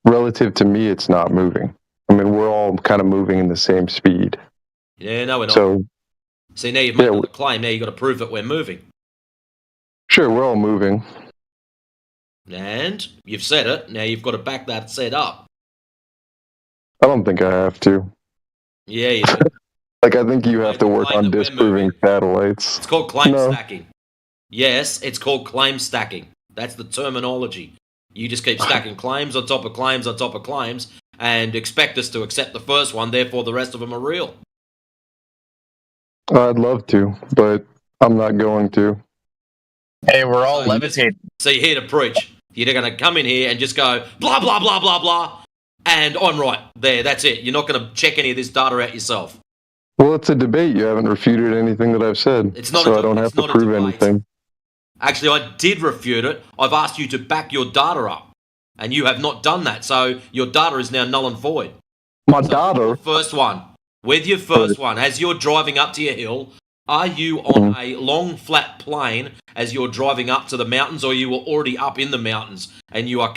relative to me, it's not moving. I mean, we're all kind of moving in the same speed. Yeah, no, we're not. So, See, now you've made yeah, another claim. Now you've got to prove that we're moving. sure, we're all moving. And you've said it. Now you've got to back that set up. I don't think I have to. Yeah, you do. Like, I think you have to work on disproving satellites. It's called claim No. stacking. Yes, it's called claim stacking. That's the terminology. You just keep stacking claims on top of claims on top of claims and expect us to accept the first one, therefore the rest of them are real. I'd love to, but I'm not going to. Hey, we're all levitating. So you're here to preach. You're going to come in here and just go blah, blah, blah, blah, blah, and I'm right. There, that's it. You're not going to check any of this data out yourself. Well, it's a debate. You haven't refuted anything that I've said, It's not so a I don't debate. have It's to not a prove debate. anything. Actually, I did refute it. I've asked you to back your data up, and you have not done that. So your data is now null and void. My data? First one. With your first one, as you're driving up to your hill, are you on a long flat plain as you're driving up to the mountains, or you were already up in the mountains and you are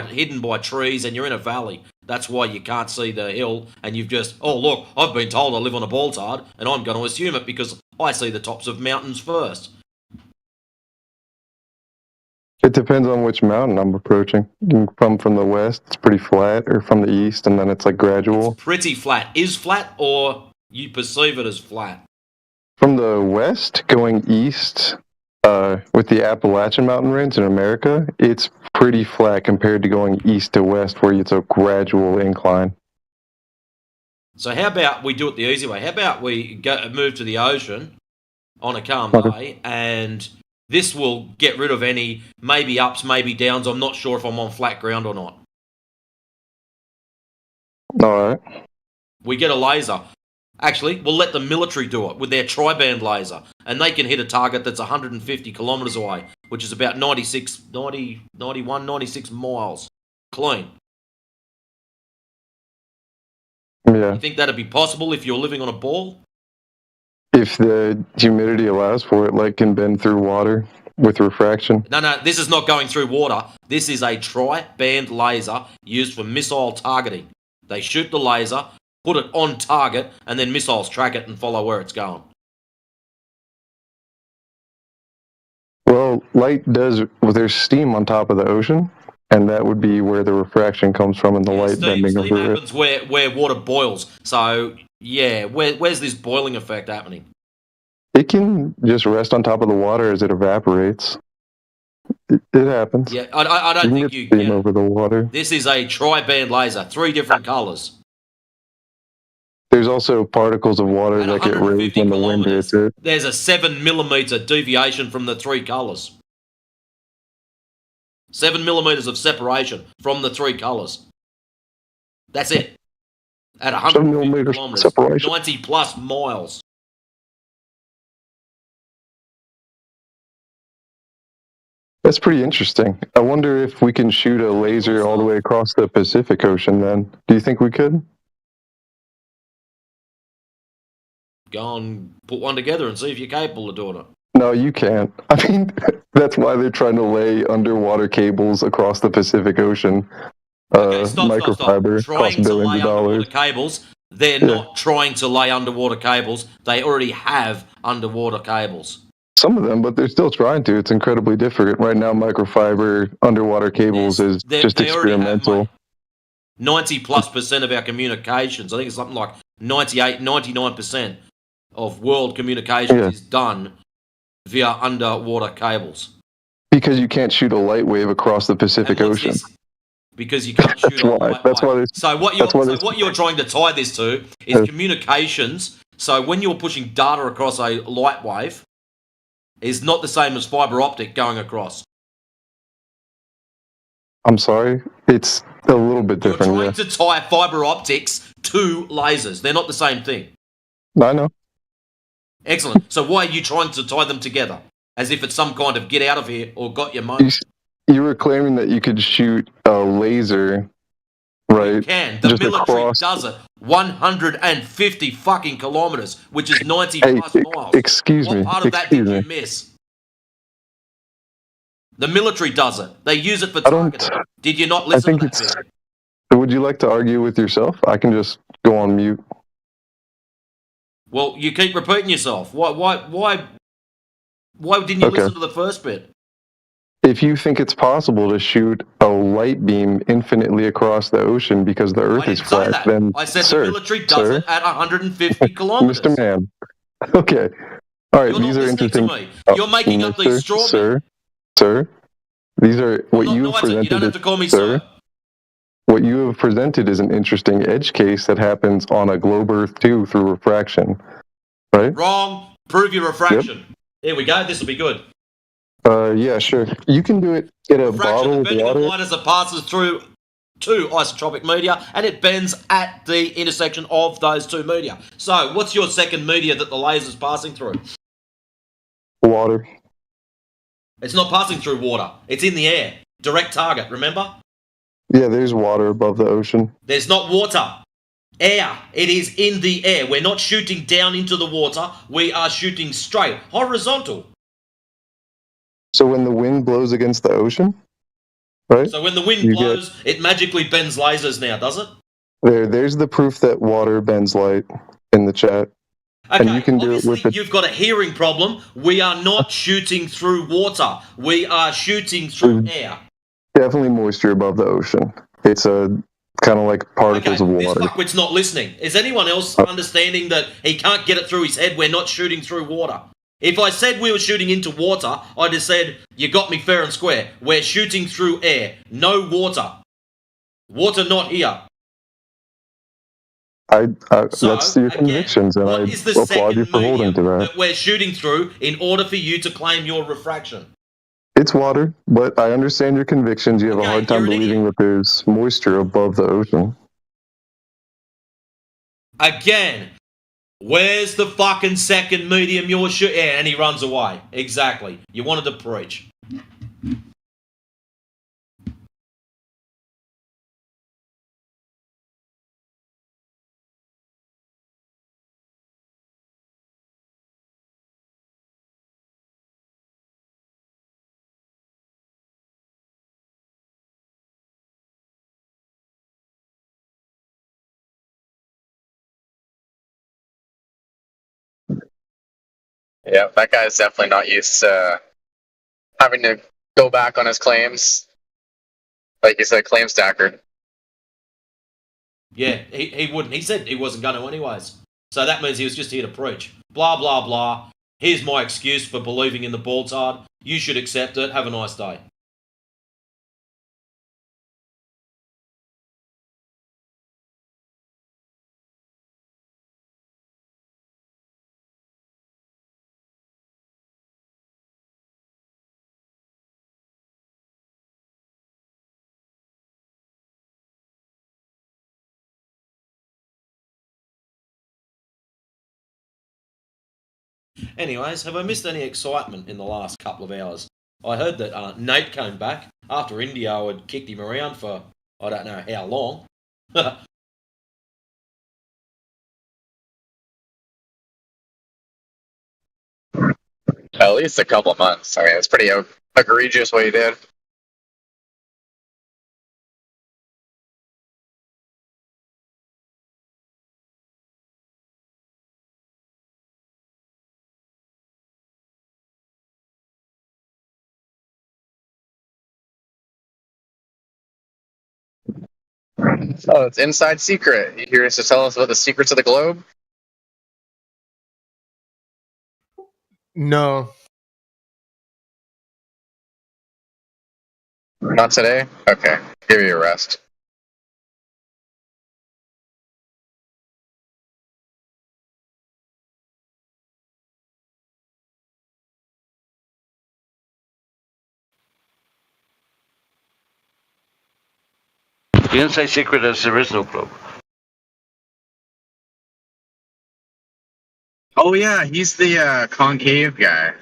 hidden by trees and you're in a valley? That's why you can't see the hill, and you've just, oh look, I've been told I live on a baltard, and I'm going to assume it because I see the tops of mountains first. It depends on which mountain I'm approaching. You can come from the west, it's pretty flat, or from the east, and then it's like gradual. Pretty flat. Is flat, or you perceive it as flat? From the west, going east, with the Appalachian Mountain Range in America, it's pretty flat compared to going east to west, where it's a gradual incline. So how about we do it the easy way? How about we move to the ocean on a calm day, and this will get rid of any maybe ups, maybe downs. I'm not sure if I'm on flat ground or not. All right. We get a laser. Actually, we'll let the military do it with their tri-band laser, and they can hit a target that's 150 kilometres away, which is about 96 miles. Clean. Yeah. You think that'd be possible if you're living on a ball? If the humidity allows for it, light can bend through water with refraction. No, this is not going through water. This is a tri-band laser used for missile targeting. They shoot the laser, put it on target, and then missiles track it and follow where it's going. Well, light does, well, there's steam on top of the ocean, and that would be where the refraction comes from and the light bending Steam over it. happens where water boils. So, yeah, where's this boiling effect happening? It can just rest on top of the water as it evaporates. It happens. Yeah, I don't think you steam get it. over the water. This is a tri-band laser, 3 different colours. There's also particles of water that get raised when the wind hits it. There's a 7 millimetre deviation from the 3 colours. 7 millimetres of separation from the 3 colours. That's it. At 150 kilometres, separation. 90 plus miles. That's pretty interesting. I wonder if we can shoot a laser all the way across the Pacific Ocean then. Do you think we could? Go and put one together and see if you're capable of doing it. No, you can't. I mean, that's why they're trying to lay underwater cables across the Pacific Ocean. Microfiber Trying costs to lay billions of underwater dollars. cables. They're not trying to lay underwater cables. They already have underwater cables. Some of them, but they're still trying to. It's incredibly difficult. Right now, microfiber underwater cables is just they already have experimental. 90+% of our communications, I think it's something like 98, 99% of world communications is done via underwater cables. Because you can't shoot a light wave across the Pacific Ocean. Because you can't shoot a light That's why wave. So what you're trying to tie this to is Yeah. communications. So when you're pushing data across a light wave, is not the same as fiber optic going across. I'm sorry. It's a little bit You're different. trying to tie fiber optics to lasers. They're not the same thing. I know. Excellent. So why are you trying to tie them together? As if it's some kind of get out of here or got your money. You were claiming that you could shoot a laser, right? You can. The military does it. 150 fucking kilometers, which is 90 plus miles. Excuse me. What part of that did you miss? The military does it. They use it for targeting. Did you not listen to that bit? Would you like to argue with yourself? I can just go on mute. Well, you keep repeating yourself. Why didn't you listen to the first bit? If you think it's possible to shoot a light beam infinitely across the ocean because the Earth is flat, then I said the military does it at 150 kilometers. Mr. Man. Okay. All right. You're these not are listening interesting. to me. You're making up these straw men. Sir, these are what you have presented. You don't have to call me sir. What you have presented is an interesting edge case that happens on a globe Earth 2 through refraction, right? Wrong. Prove your refraction. There we go. This will be good. Yeah, sure. You can do it in a bottle of Bending water. of light as it passes through two isotropic media, and it bends at the intersection of those two media. So, what's your second media that the laser's passing through? Water. It's not passing through water. It's in the air. Direct target, remember? Yeah, there's water above the ocean. There's not water. Air. It is in the air. We're not shooting down into the water. We are shooting straight, horizontal. So when the wind blows against the ocean, right? So when the wind blows, it magically bends lasers now, does it? There's the proof that water bends light in the chat. Okay, and you can do it with you've got a hearing problem. We are not shooting through water. We are shooting through air. Definitely moisture above the ocean. It's a kind of like particles of This water. fuckwit's not listening. Is anyone else understanding that he can't get it through his head? We're not shooting through water. If I said we were shooting into water, I'd have said, you got me fair and square. We're shooting through air. No water. Water not here. That's your convictions, and I Is the applaud second you for holding to that. that we're shooting through in order for you to claim your refraction? It's water, but I understand your convictions. You have a hard time believing that there's moisture above the ocean. Again, where's the fucking second medium you're shooting? Yeah, and he runs away. Exactly. You wanted to preach. Yeah, that guy's definitely not used to having to go back on his claims. Like you said, claim stacker. Yeah, he wouldn't. He said he wasn't going to anyways. So that means he was just here to preach. Blah, blah, blah. Here's my excuse for believing in the Baltard. You should accept it. Have a nice day. Anyways, have I missed any excitement in the last couple of hours? I heard that Nate came back after Indio had kicked him around for I don't know how long. At least a couple of months. I mean, it's pretty egregious what he did. Oh, it's inside secret. You here to tell us about the secrets of the globe? No. Not today? Okay. Give you a rest. The inside secret is there is no globe. Oh yeah, he's the concave guy.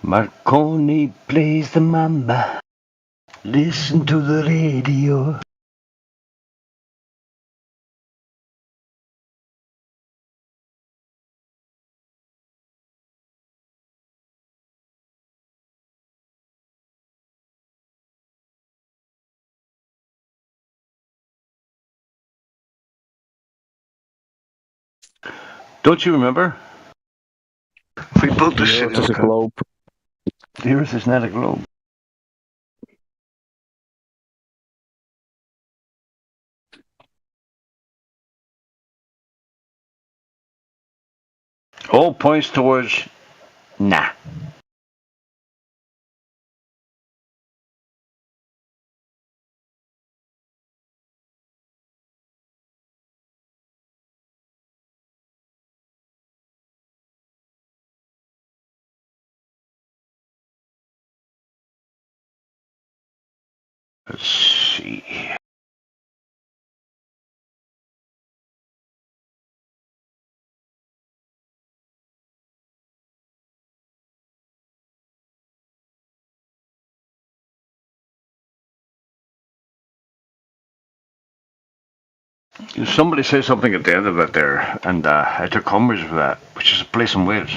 Marconi plays the mamba. Listen to the radio. Don't you remember? We built this The city Earth is a on globe. The Earth is not a globe. All points towards nah. Let's see. Somebody said something at the end of it there, and I took umbrage with that, which is a place in Wales.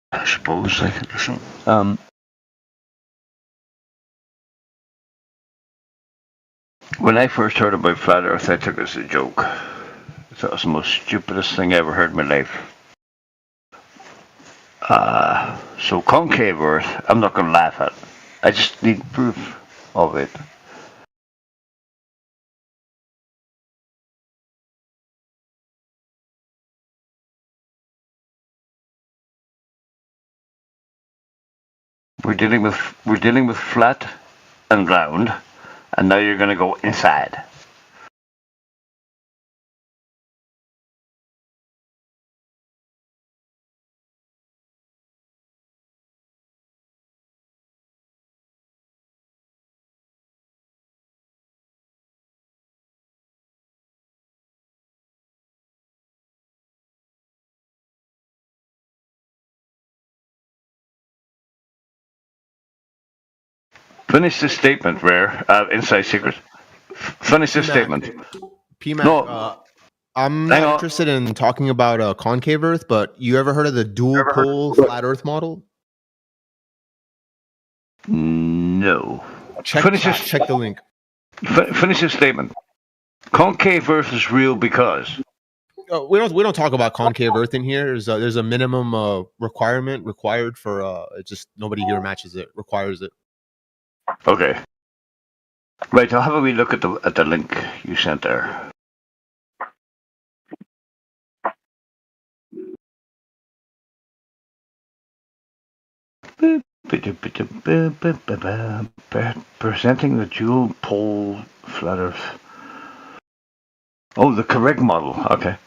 I suppose I could listen. When I first heard about flat Earth, I took it as a joke. I thought it was the most stupidest thing I ever heard in my life. So concave Earth, I'm not going to laugh at. I just need proof of it. We're dealing with flat and round, and now you're going to go inside. Finish this statement, Rare. Inside Secret. Finish this statement. PMAC, No. I'm Hang not on. interested in talking about concave Earth, but you ever heard of the dual pole flat Earth model? No. Check the link. Finish this statement. Concave Earth is real because. We don't talk about concave Earth in here. There's a minimum requirement required for just nobody here matches it. Requires it. Okay. Right. I'll have a wee look at the link you sent there. Presenting the dual pole flat Earth. Oh, the correct model. Okay.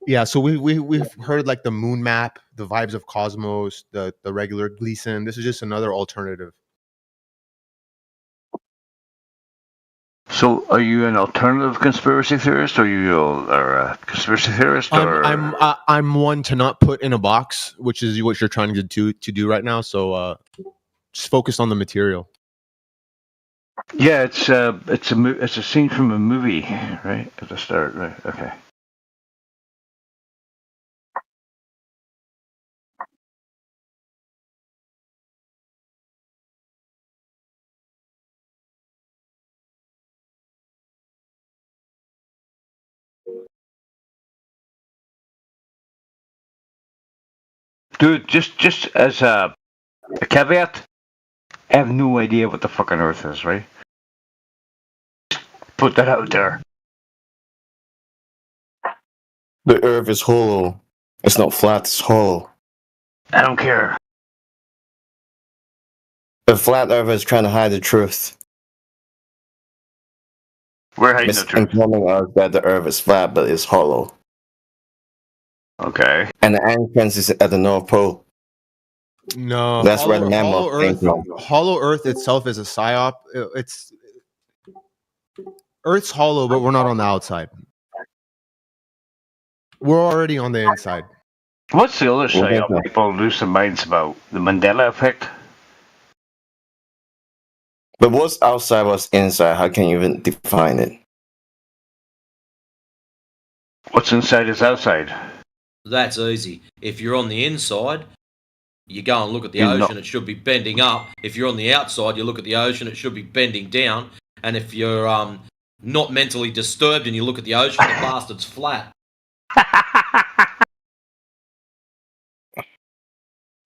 Yeah, so we've heard like the moon map, the vibes of Cosmos, the regular Gleason. This is just another alternative. So, are you an alternative conspiracy theorist, or you are a conspiracy theorist? Or I'm one to not put in a box, which is what you're trying to do right now. So just focus on the material. Yeah, it's a scene from a movie, right at the start. Right. Okay. Dude, just as a caveat, I have no idea what the fucking Earth is, right? Put that out there. The Earth is hollow. It's not flat, it's hollow. I don't care. The flat Earth is trying to hide the truth. We're hiding the truth. Informing us that the Earth is flat, but it's hollow. Okay. And the entrance is at the North Pole. No, that's where the mammoth came from. Hollow Earth itself is a psyop. Earth's hollow, but we're not on the outside. We're already on the inside. What's the other side of people lose their minds about? The Mandela effect? But what's outside, what's inside? How can you even define it? What's inside is outside. That's easy. If you're on the inside, you go and look at the ocean, it should be bending up. If you're on the outside, you look at the ocean, it should be bending down. And if you're not mentally disturbed and you look at the ocean, the bastard's flat.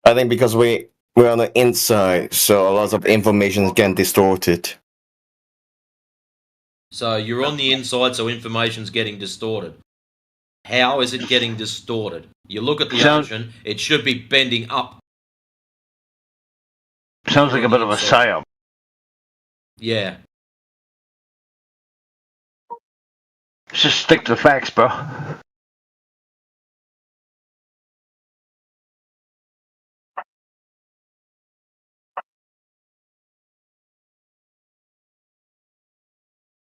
I think because we're on the inside, so a lot of information is getting distorted. So you're on the inside, so information's getting distorted. How is it getting distorted? You look at the ocean, it should be bending up. Sounds like a bit of a psyop. Yeah. Just stick to the facts, bro.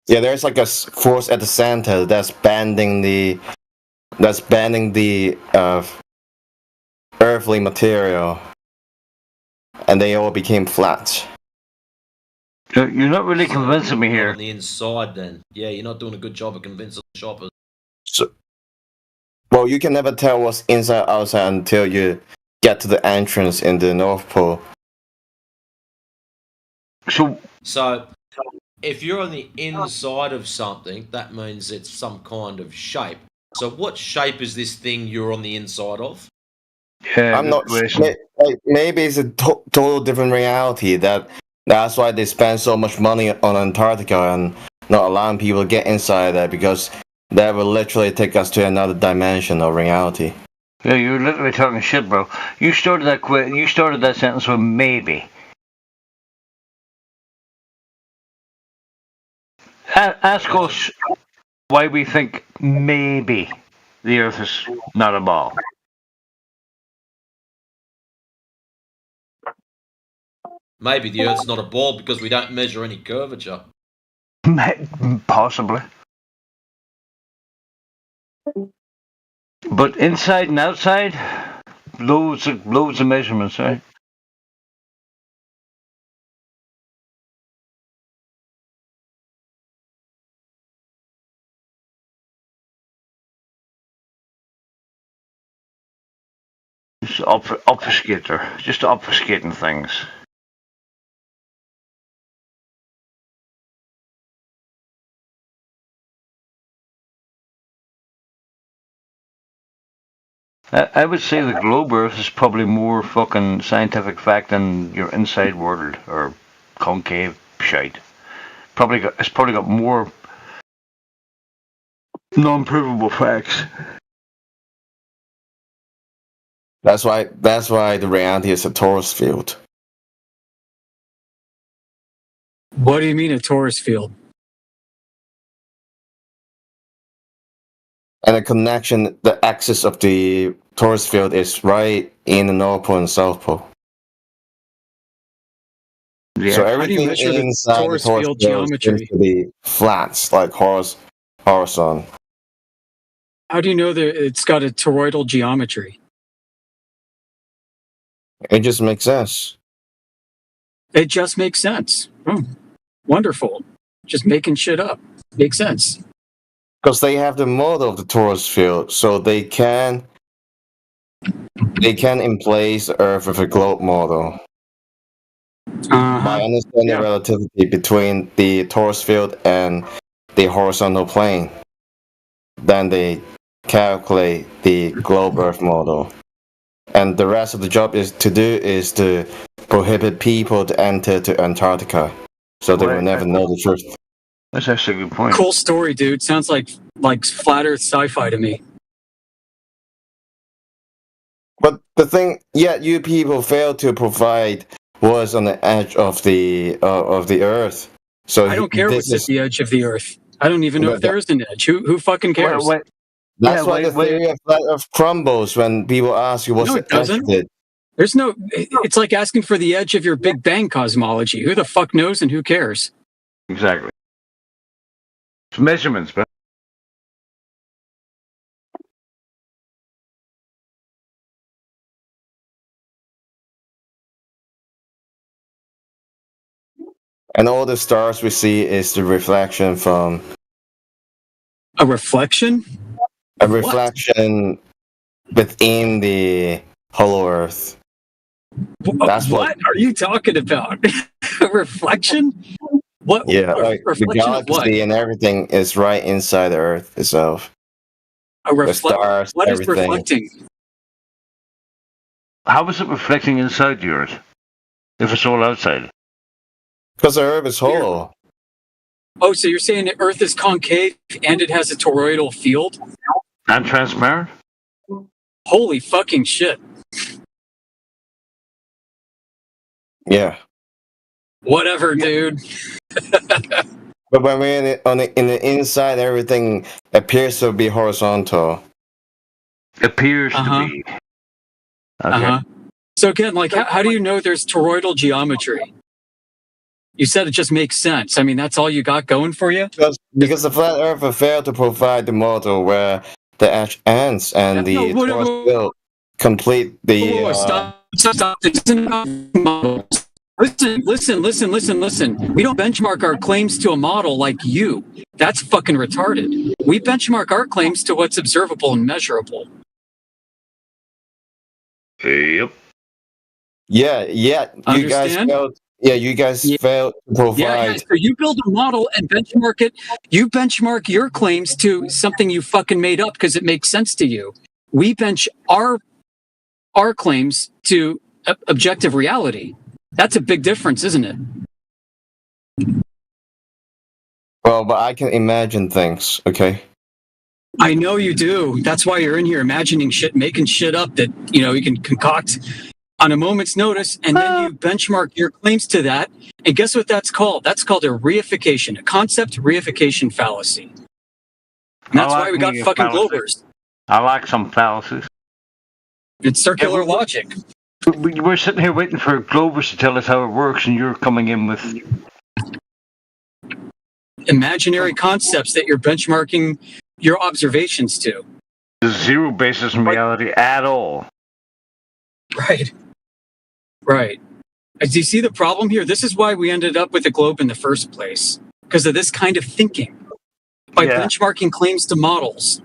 Yeah, there's like a force at the center that's bending the earthly material, and they all became flat. You're not really convincing me here. On the inside, then. Yeah, you're not doing a good job of convincing the shoppers. Well, you can never tell what's inside outside until you get to the entrance in the North Pole. So, if you're on the inside of something, that means it's some kind of shape. So what shape is this thing you're on the inside of? Yeah, I'm not sure. Maybe it's a total different reality. That's why they spend so much money on Antarctica and not allowing people to get inside there, because that will literally take us to another dimension of reality. Yeah, you're literally talking shit, bro. You started that sentence with maybe. Ask us why we think maybe the Earth is not a ball. Maybe the Earth's not a ball because we don't measure any curvature. Possibly. But inside and outside, loads of measurements, right? Just obfuscating things. I would say the globe Earth is probably more fucking scientific fact than your inside world or concave shite. It's probably got more non-provable facts. That's why the reality is a torus field. What do you mean a torus field? And the connection, the axis of the torus field is right in the North Pole and South Pole. Yeah. So everything inside the torus field geometry seems to be flat, like horizon. How do you know that it's got a toroidal geometry? It just makes sense. It just makes sense. Oh, wonderful. Just making shit up. Makes sense. Because they have the model of the torus field, so they can emplace the Earth with a globe model. By understanding the relativity between the torus field and the horizontal plane, then they calculate the globe Earth model. And the rest of the job is to prohibit people to enter to Antarctica, so they will never know the truth. That's actually a good point. Cool story, dude. Sounds like flat Earth sci-fi to me. But the thing, you people fail to provide what's on the edge of the Earth. So I don't care what's at the edge of the Earth. I don't even know if there is an edge. Who fucking cares? That's why the theory of flat Earth crumbles when people ask you what's the edge of it. There's no. It's like asking for the edge of your Big Bang cosmology. Who the fuck knows and who cares? Exactly. It's measurements, but. And all the stars we see is the reflection from. A reflection? A reflection within the hollow Earth. That's what are you talking about? A reflection? What? Yeah, like the galaxy and everything is right inside the Earth itself. The stars, what everything. is reflecting? How is it reflecting inside the Earth if it's all outside? Because the Earth is hollow. Oh, so you're saying the Earth is concave and it has a toroidal field? And transparent? Holy fucking shit. Yeah. Whatever, dude. But when we're in the inside, everything appears to be horizontal. Appears to be. Okay. So again, how do you know there's toroidal geometry? You said it just makes sense. I mean, that's all you got going for you? Because the flat Earth failed to provide the model where the edge ends and the torus field complete the. Stop. Listen. We don't benchmark our claims to a model like you. That's fucking retarded. We benchmark our claims to what's observable and measurable. Yep. Yeah. You guys failed. Yeah, you guys failed to provide. Yeah, so you build a model and benchmark it. You benchmark your claims to something you fucking made up because it makes sense to you. We bench our claims to objective reality. That's a big difference, isn't it? Well, but I can imagine things, okay? I know you do. That's why you're in here imagining shit, making shit up that, you can concoct on a moment's notice, and then you benchmark your claims to that. And guess what that's called? That's called a reification, a concept reification fallacy. And that's why we got fucking globers. I like some fallacies. It's circular logic. We're sitting here waiting for globers to tell us how it works, and you're coming in with imaginary concepts that you're benchmarking your observations to. There's zero basis in reality at all. Right. Right. Do you see the problem here? This is why we ended up with the globe in the first place, because of this kind of thinking. By benchmarking claims to models,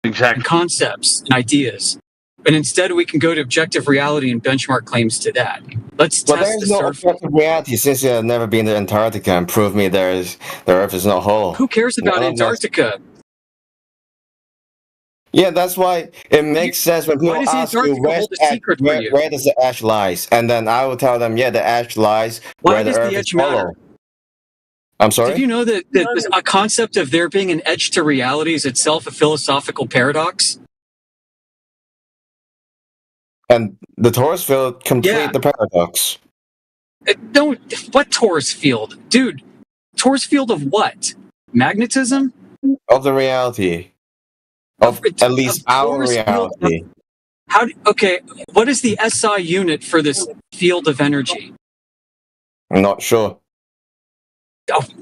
exactly, and concepts and ideas. But instead, we can go to objective reality and benchmark claims to that. Let's Well, test there's the no surface. objective reality since you have never been to Antarctica and prove me the Earth is not whole. Who cares about None of us- Antarctica? Yeah, that's why it makes sense when people Why does ask you Antarctica hold a secret for you? where does the ash lies, and then I will tell them, yeah, the ash lies Why where the does the Earth is edge matter? hollow. I'm sorry. Did you know that a concept of there being an edge to reality is itself a philosophical paradox? And the torus field complete the paradox. What torus field? Dude, torus field of what? Magnetism? Of the reality. Of at least our reality. Okay, what is the SI unit for this field of energy? I'm not sure.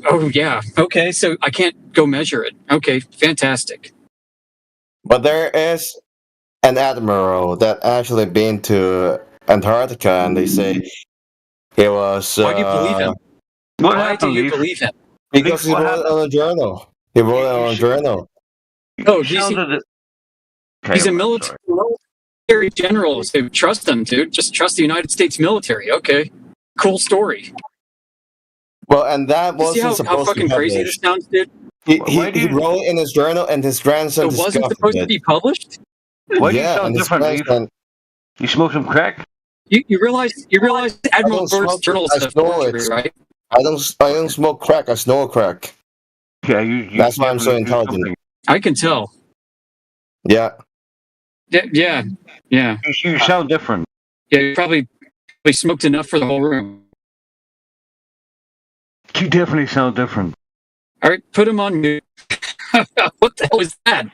Oh yeah. Okay, so I can't go measure it. Okay, fantastic. But there is an admiral that actually been to Antarctica, and they say he was. Why do you believe him? Why do you believe him? Because he wrote it on a journal. He wrote it on a journal. Oh, he's a military general, so trust him, dude. Just trust the United States military. Okay, cool story. Well, and that You see wasn't how supposed to fucking be crazy this published. sounds, dude? He wrote it in his journal, and his grandson It wasn't discovered supposed it. to be published. Why do you Yeah, sound and his different, Leaf? grandson. You smoke some crack? You realize Admiral Byrd's journal is I a snore forgery, it. right? I don't smoke crack. I snore crack. Yeah, you That's why I'm so definitely do intelligent. something. I can tell. Yeah. Yeah. You sound different. Yeah, you probably smoked enough for the whole room. You definitely sound different. All right, put him on mute. What the hell is that?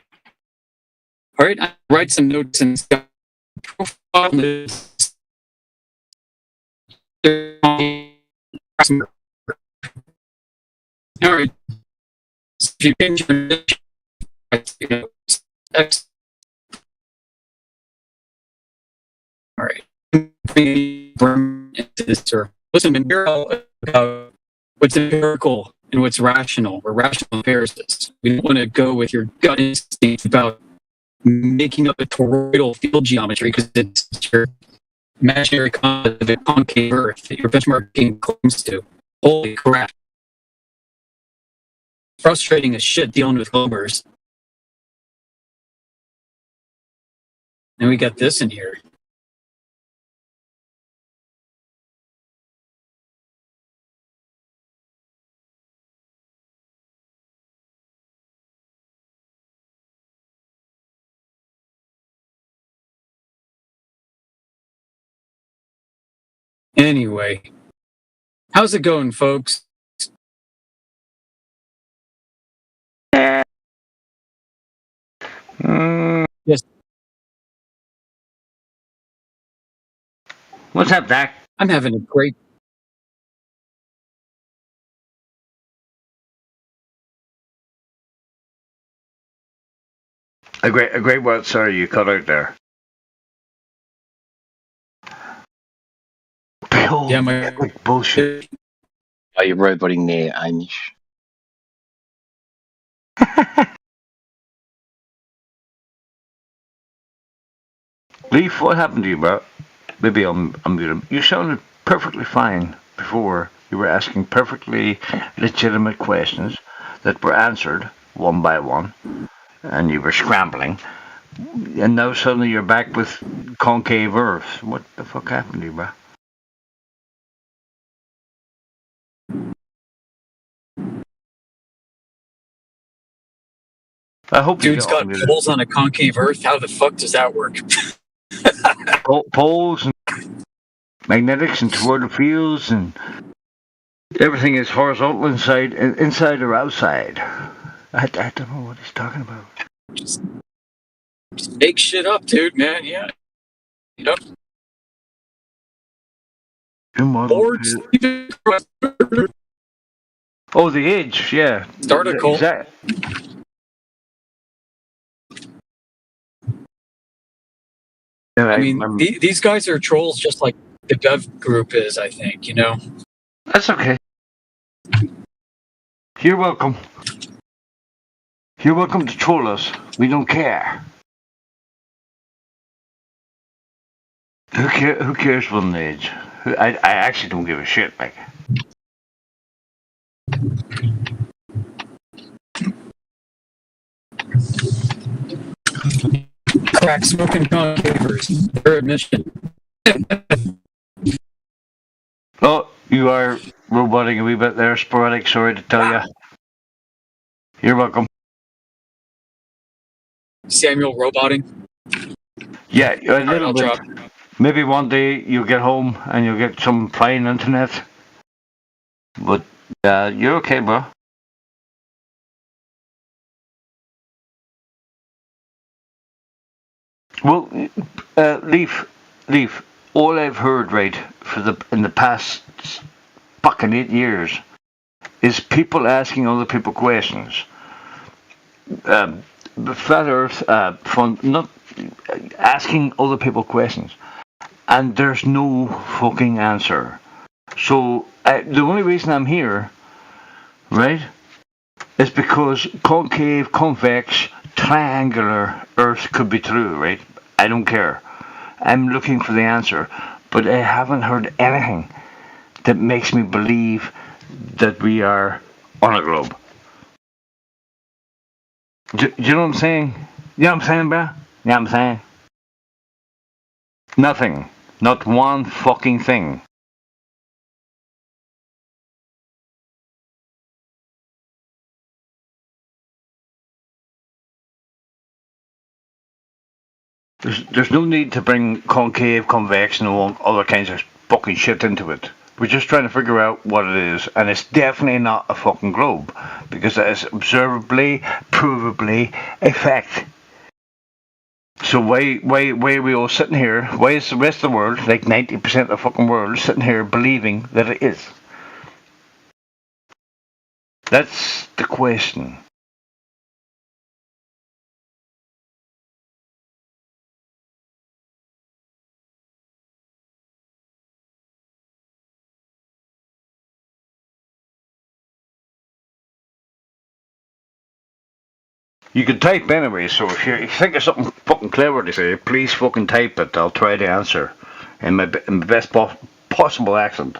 All right, I write some notes and stuff. Profile notes. All right. So if you change your X. All right. Listen, about what's empirical and what's rational. We're rational empiricists. We don't want to go with your gut instinct about making up a toroidal field geometry because it's your imaginary concept of a concave Earth that you're benchmarking claims to. Holy crap. Frustrating as shit dealing with globers. And we got this in here. Anyway, how's it going, folks? Yes. What's up, Dak? I'm having a great. A great word, sir. You cut out there. Yeah, my bullshit. Are you roboting there, Amish? Leaf, what happened to you, bro? Maybe I'll mute him. You sounded perfectly fine before. You were asking perfectly legitimate questions that were answered one by one, and you were scrambling. And now suddenly you're back with concave Earth. What the fuck happened to you, bro? I hope Dude's got poles on a concave Earth. How the fuck does that work? Poles and magnetics and toroidal fields and everything is horizontal inside or outside. I don't know what he's talking about. Just make shit up, dude, man. Yeah. You know? Boards. Oh, the edge, yeah. Start a cult. I mean, these guys are trolls just like the dev group is, I think, you know? That's okay. You're welcome. You're welcome to troll us. We don't care. Who cares for an age? I actually don't give a shit, like. Crack smoking concavers. Their admission. Oh, you are roboting a wee bit there, Sporadic. Sorry to tell you. You're welcome. Samuel roboting. Yeah, a little I'll bit. drop. Maybe one day you'll get home and you'll get some fine internet. But you're okay, bro. Well, Leaf. All I've heard, right, in the past fucking 8 years, is people asking other people questions. Flat Earth, not asking other people questions, and there's no fucking answer. So the only reason I'm here, right, is because concave, convex, triangular Earth could be true, right? I don't care. I'm looking for the answer, but I haven't heard anything that makes me believe that we are on a globe. Do you know what I'm saying? You know what I'm saying, bro? You know what I'm saying? Nothing. Not one fucking thing. There's no need to bring concave, convex, and all other kinds of fucking shit into it. We're just trying to figure out what it is, and it's definitely not a fucking globe, because that is observably, provably a fact. So why are we all sitting here? Why is the rest of the world, like 90% of the fucking world, sitting here believing that it is? That's the question. You can type anyway, so if you think of something fucking clever to say, please fucking type it. I'll try to answer in my best possible accent.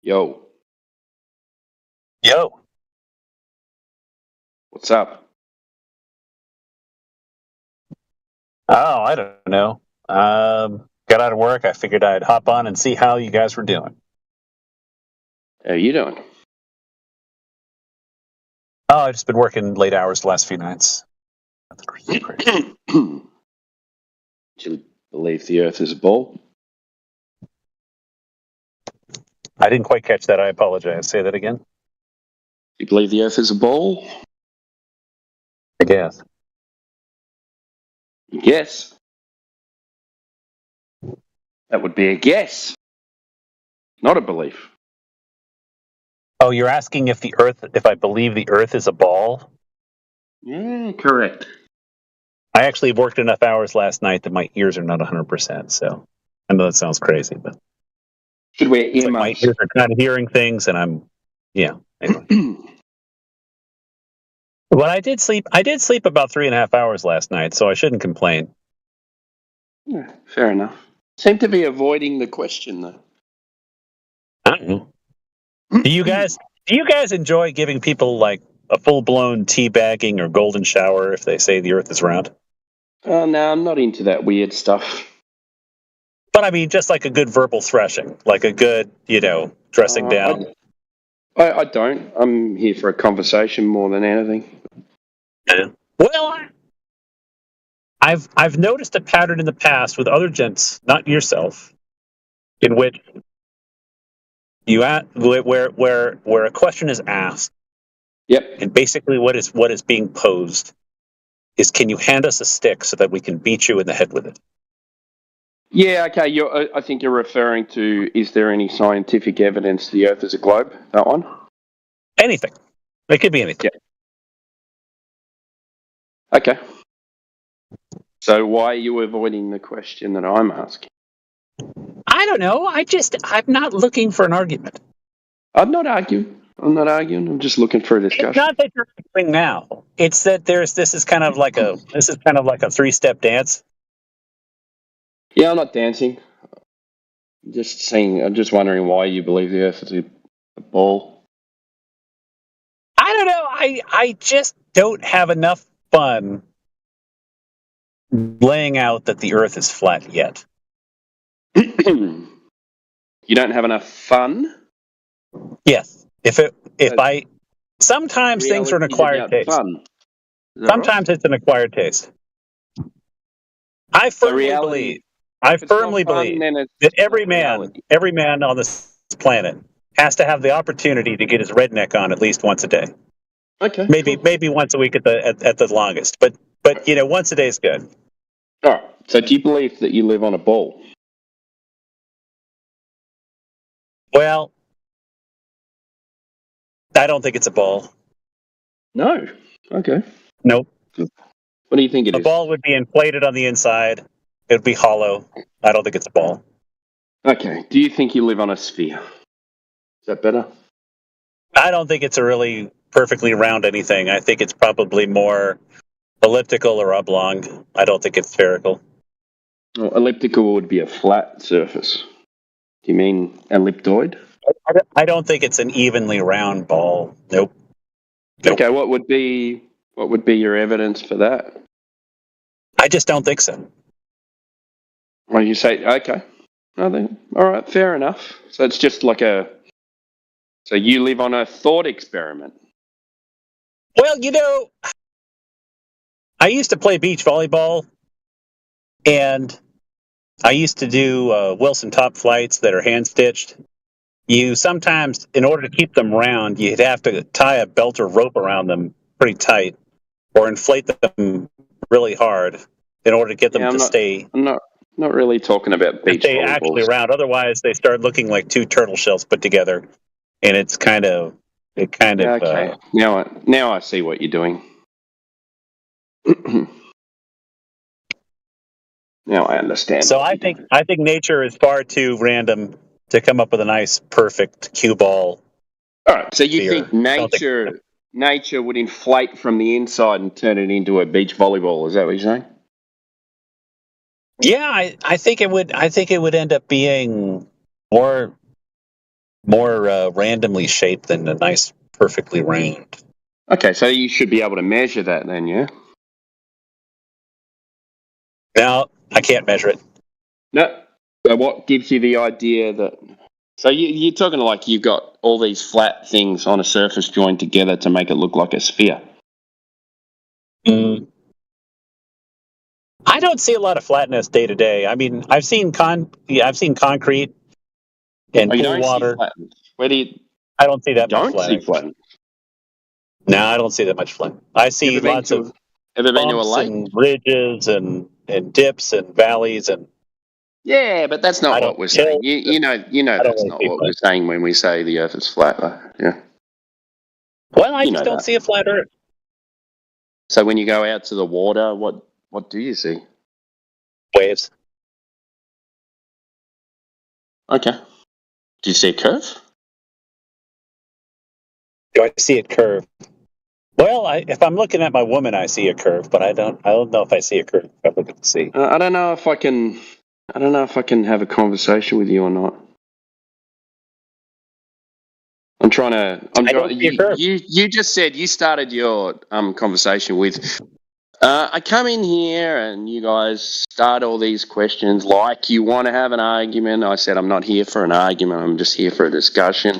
Yo. Yo. What's up? Oh, I don't know. Got out of work. I figured I'd hop on and see how you guys were doing. How you doing? Oh, I've just been working late hours the last few nights. Do you believe the Earth is a ball? I didn't quite catch that. I apologize. Say that again. You believe the Earth is a ball? I guess. Yes. That would be a guess, not a belief. Oh, you're asking if I believe the Earth is a ball? Yeah, correct. I actually worked enough hours last night that my ears are not 100%. So I know that sounds crazy, but should wear earmuffs. Like my ears are kind of hearing things, and anyway. But I did sleep about 3.5 hours last night, so I shouldn't complain. Yeah, fair enough. Seem to be avoiding the question, though. I don't know. Do you guys enjoy giving people like a full-blown teabagging or golden shower if they say the Earth is round? Oh, no, I'm not into that weird stuff. But I mean, just like a good verbal threshing, like a good, dressing down. I don't. I'm here for a conversation more than anything. Yeah. Well, I've noticed a pattern in the past with other gents, not yourself, in which where a question is asked. Yep. And basically, what is being posed is, can you hand us a stick so that we can beat you in the head with it? Yeah, okay. I think you're referring to, is there any scientific evidence the Earth is a globe? That one? Anything. It could be anything. Yeah. Okay. So why are you avoiding the question that I'm asking? I don't know. I'm not looking for an argument. I'm not arguing. I'm just looking for a discussion. It's not that you're arguing now. It's that this is kind of like a 3-step dance. Yeah, I'm not dancing. I'm just wondering why you believe the Earth is a ball. I don't know. I just don't have enough fun laying out that the Earth is flat yet. You don't have enough fun? Yes. Sometimes things are an acquired taste. Sometimes it's an acquired taste. I firmly believe that every man on this planet has to have the opportunity to get his redneck on at least once a day. Okay. Maybe once a week at the longest, but once a day is good. All right. So do you believe that you live on a ball? Well, I don't think it's a ball. No. Okay. Nope. What do you think it is? A ball would be inflated on the inside. It would be hollow. I don't think it's a ball. Okay. Do you think you live on a sphere? Is that better? I don't think it's a really perfectly round anything. I think it's probably more elliptical or oblong. I don't think it's spherical. Well, elliptical would be a flat surface. Do you mean elliptoid? I don't think it's an evenly round ball. Nope. Okay, what would be your evidence for that? I just don't think so. Well, you say okay. All right, fair enough. So it's just like so you live on a thought experiment. Well, I used to play beach volleyball, and I used to do Wilson top flights that are hand stitched. You sometimes, in order to keep them round, you'd have to tie a belt or rope around them pretty tight, or inflate them really hard in order to get them to stay. I'm not really talking about beach stay volleyballs. actually round. Otherwise, they start looking like two turtle shells put together, and it's kind of okay. Now I see what you're doing. Now I understand. So I think nature is far too random to come up with a nice, perfect cue ball. All right. So you think nature would inflate from the inside and turn it into a beach volleyball? Is that what you're saying? Yeah, I think it would. I think it would end up being more randomly shaped than a nice, perfectly round. Okay, so you should be able to measure that then, yeah? No, I can't measure it. No. So what gives you the idea that... So you're talking like you've got all these flat things on a surface joined together to make it look like a sphere. I don't see a lot of flatness day to day. I mean, I've seen concrete and pool water. Where do you? I don't see that much Don't see flatness. flatness. No, I don't see that much flatness. I see lots of bumps and ridges and dips and valleys and. Yeah, but that's not what we're saying. You know that's not what we're saying when we say the Earth is flat, though. Yeah. Well, I just don't see a flat Earth. So when you go out to the water, what do you see? Waves. Okay. Do you see a curve? Do I see it curve? Well, if I'm looking at my woman, I see a curve, but I don't know if I see a curve if I look at the sea. I don't know if I can have a conversation with you or not. You just said you started your conversation with I come in here and you guys start all these questions like you want to have an argument. I said I'm not here for an argument, I'm just here for a discussion.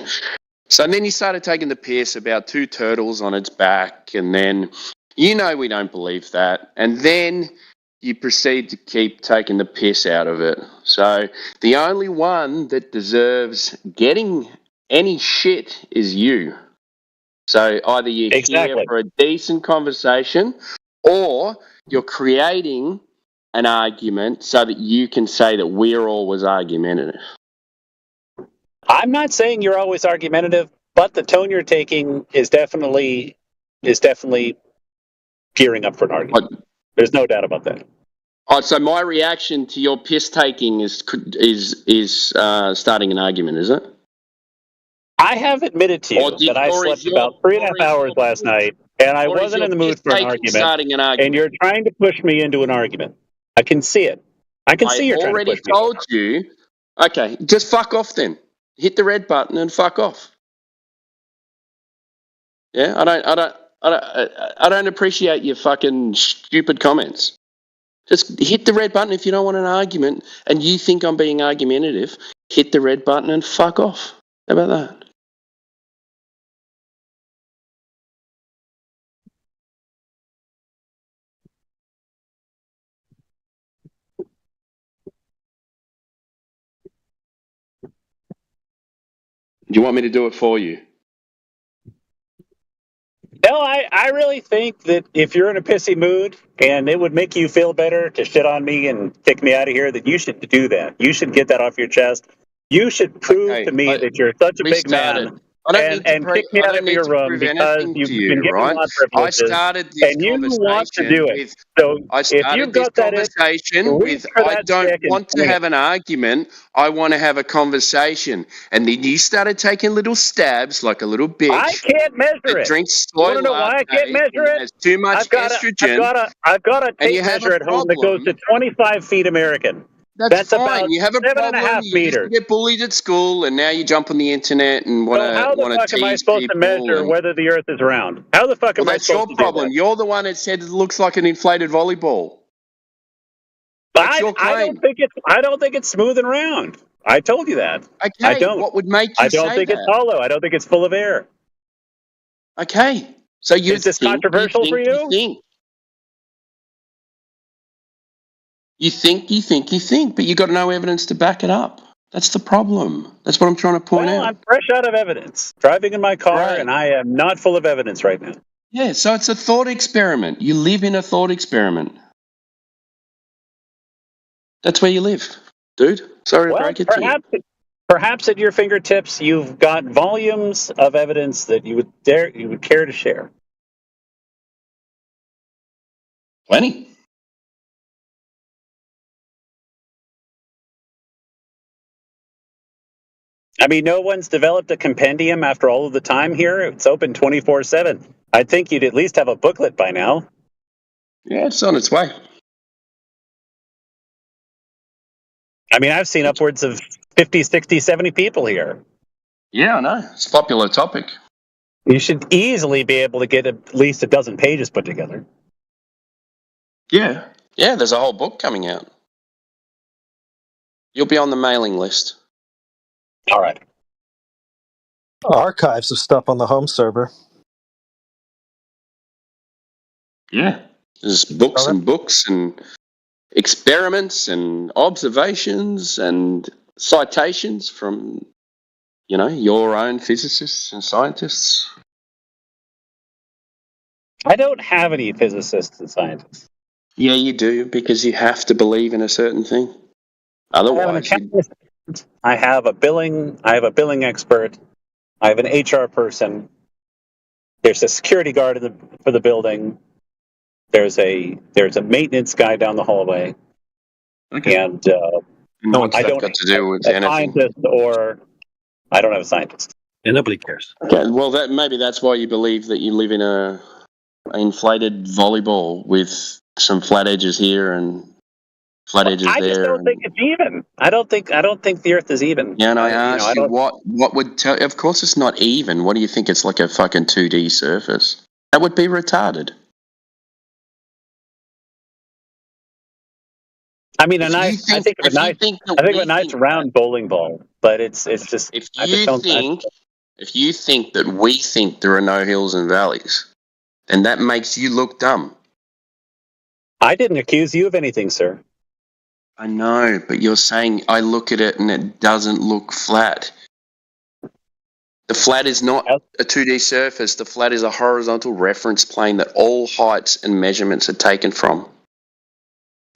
So then you started taking the piss about two turtles on its back, and then we don't believe that. And then you proceed to keep taking the piss out of it. So the only one that deserves getting any shit is you. So either you're here for a decent conversation or you're creating an argument so that you can say that we're always argumentative. I'm not saying you're always argumentative, but the tone you're taking is definitely gearing up for an argument. There's no doubt about that. Oh, so my reaction to your piss taking is starting an argument, is it? I have admitted to you that I slept about 3.5 hours last night, and I wasn't in the mood for an argument. And you're trying to push me into an argument. I can see it. I can see you're trying to push me. I already told you. Okay, just fuck off then. Hit the red button and fuck off. Yeah, I don't appreciate your fucking stupid comments. Just hit the red button if you don't want an argument and you think I'm being argumentative. Hit the red button and fuck off. How about that? Do you want me to do it for you? No, I really think that if you're in a pissy mood and it would make you feel better to shit on me and kick me out of here, that you should do that. You should get that off your chest. You should prove to me that you're such a big man and kick me out of your room because you've been giving right? lot I privileges started this and you conversation want to do it. with. So I if you've started this got that conversation with. I don't want to have an argument. I want to have a conversation, and then you started taking little stabs like a little bitch. I can't measure it. Drinks You want to know why I can't measure it? Has too much estrogen. I've got a and you tape have measure a at home that goes to 25 feet American. That's fine. about You have a 7.5 problem. You used to get bullied at school, and now you jump on the internet and want So how the to fuck tease am I supposed to people measure and- whether the Earth is round? How the fuck am I that's supposed your to problem. do that? You're the one that said it looks like an inflated volleyball. That's your claim. I don't think it's smooth and round. I told you that. Okay. I don't. What would make you I don't say think that? it's hollow. I don't think it's full of air. Okay. So you Is this think, controversial for you? You think, but you got no evidence to back it up. That's the problem. That's what I'm trying to point out. I'm fresh out of evidence. Driving in my car, and I am not full of evidence right now. Yeah, so it's a thought experiment. You live in a thought experiment. That's where you live, dude. Sorry to break it to you. Perhaps at your fingertips, you've got volumes of evidence that you would care to share. Plenty. I mean, no one's developed a compendium after all of the time here. It's open 24/7. I think you'd at least have a booklet by now. Yeah, it's on its way. I mean, I've seen upwards of 50, 60, 70 people here. Yeah, I know. It's a popular topic. You should easily be able to get at least a dozen pages put together. Yeah. Yeah, there's a whole book coming out. You'll be on the mailing list. All right. Archives of stuff on the home server. Yeah. There's books and books and experiments and observations and citations from, your own physicists and scientists. I don't have any physicists and scientists. Yeah, you do, because you have to believe in a certain thing. Otherwise, I have a billing expert. I have an HR person. There's a security guard for the building. There's a maintenance guy down the hallway. Okay. And what's I that don't got to do with have a anything? scientist, or I don't have a scientist. And nobody cares. Okay, well, maybe that's why you believe that you live in an inflated volleyball with some flat edges here and flat edges there. I just don't think it's even. I don't think the Earth is even. Yeah, and I asked you what would tell. Of course, it's not even. What do you think? It's like a fucking 2D surface. That would be retarded. I mean, I think of a nice round bowling ball, but it's just. If you think that we think there are no hills and valleys, then that makes you look dumb. I didn't accuse you of anything, sir. I know, but you're saying I look at it and it doesn't look flat. The flat is not a 2D surface. The flat is a horizontal reference plane that all heights and measurements are taken from.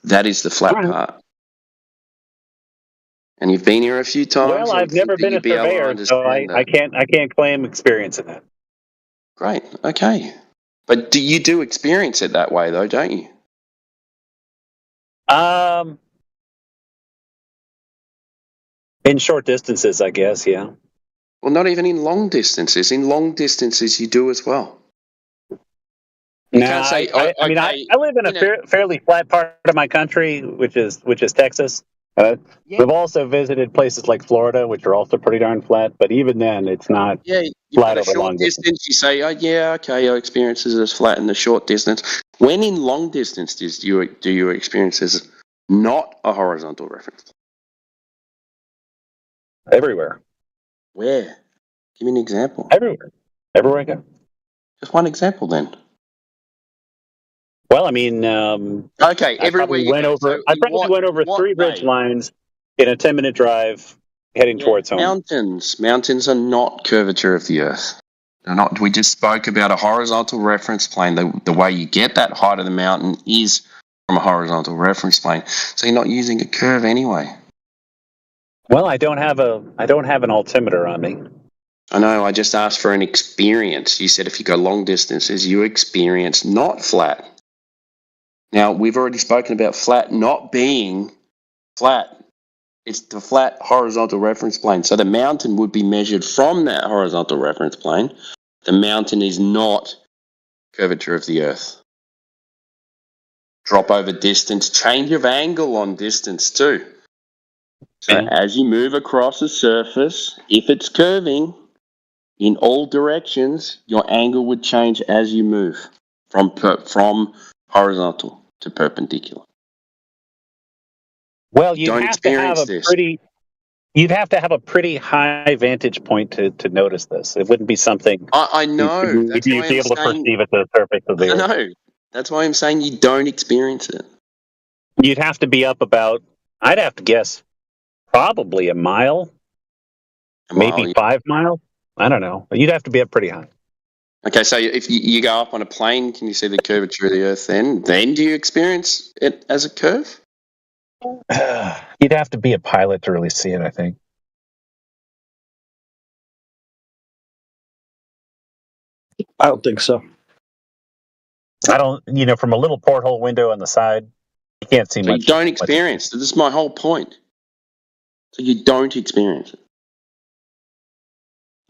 That is the flat part. And you've been here a few times. Well, I've never been a surveyor, so I can't claim experience in that. Great. Okay. But you do experience it that way, though, don't you? In short distances, I guess, yeah. Well, not even in long distances. In long distances, you do as well. You can't say, I live in a fairly flat part of my country, which is Texas. We've also visited places like Florida, which are also pretty darn flat. But even then, it's not flat over long distance. You say, I experience it as flat in the short distance. When in long distances do you experience as not a horizontal reference? Everywhere. Where? Give me an example. Everywhere I go. Just one example, then. Well, I mean, okay. I probably went over 3 ridge lines in a 10-minute drive heading towards home. Mountains are not curvature of the Earth. They're not. We just spoke about a horizontal reference plane. The way you get that height of the mountain is from a horizontal reference plane. So you're not using a curve anyway. Well, I don't have an altimeter on me. I know. I just asked for an experience. You said if you go long distances, you experience not flat. Now we've already spoken about flat not being flat. It's the flat horizontal reference plane. So the mountain would be measured from that horizontal reference plane. The mountain is not curvature of the Earth. Drop over distance, change of angle on distance too. So as you move across the surface, if it's curving in all directions, your angle would change as you move from horizontal to perpendicular. Well, you'd Don't have to have experience a this. you'd have to have a pretty high vantage point to notice this. It wouldn't be something I know. you'd That's be why I'm able to saying. perceive at the surface of the I Earth. know. That's why I'm saying you don't experience it. You'd have to be up about, I'd have to guess, probably a mile, maybe 5 miles. I don't know. You'd have to be up pretty high. Okay, so if you go up on a plane, can you see the curvature of the Earth then? Then do you experience it as a curve? You'd have to be a pilot to really see it, I think. I don't think so. I don't, from a little porthole window on the side, you can't see So much. you don't experience it. This is my whole point. So you don't experience it.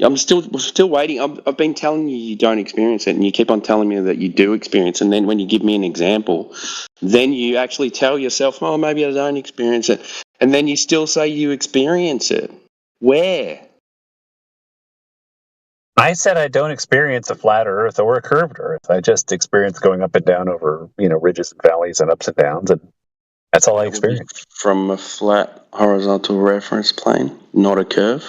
I'm still waiting. I've been telling you don't experience it, and you keep on telling me that you do experience it. And then when you give me an example, then you actually tell yourself, oh, maybe I don't experience it. And then you still say you experience it. Where? I said I don't experience a flat Earth or a curved Earth. I just experience going up and down over, ridges and valleys and ups and downs, and that's all I experience. From a flat horizontal reference plane, not a curve?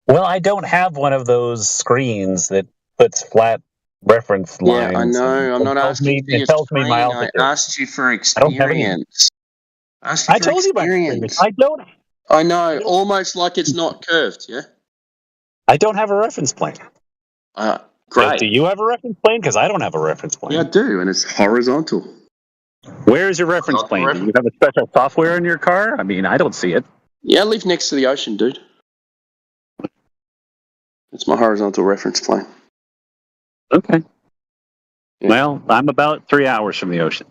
Well, I don't have one of those screens that puts flat reference lines. Yeah, I know. I'm not asking for your It tells me my screen. I altitude. asked you for I don't have any. experience. I told you my experience. I don't. I know, almost like it's not curved, yeah? I don't have a reference plane. Great. Do you have a reference plane? Because I don't have a reference plane. Yeah, I do, and it's horizontal. Where is your reference plane? Do you have a special software in your car? I mean, I don't see it. Yeah, I live next to the ocean, dude. It's my horizontal reference plane. Okay. Yeah. Well, I'm about 3 hours from the ocean.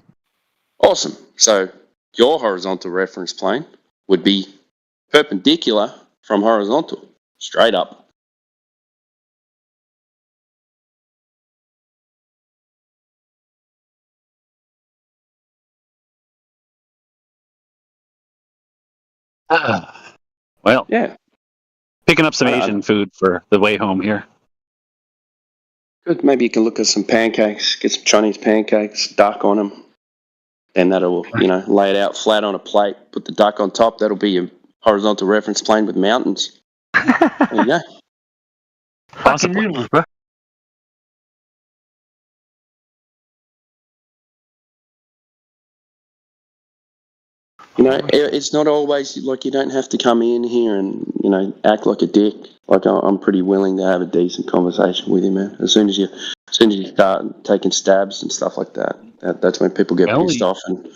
Awesome. So your horizontal reference plane would be perpendicular from horizontal, straight up. Well, yeah. Picking up some Asian food for the way home here. Good. Maybe you can look at some pancakes, get some Chinese pancakes, duck on them. And that'll, lay it out flat on a plate, put the duck on top. That'll be your horizontal reference plane with mountains. There you go. Possibly. It's not always like you don't have to come in here and, act like a dick. Like I'm pretty willing to have a decent conversation with you, man. As soon as you start taking stabs and stuff like that, that's when people get pissed off. And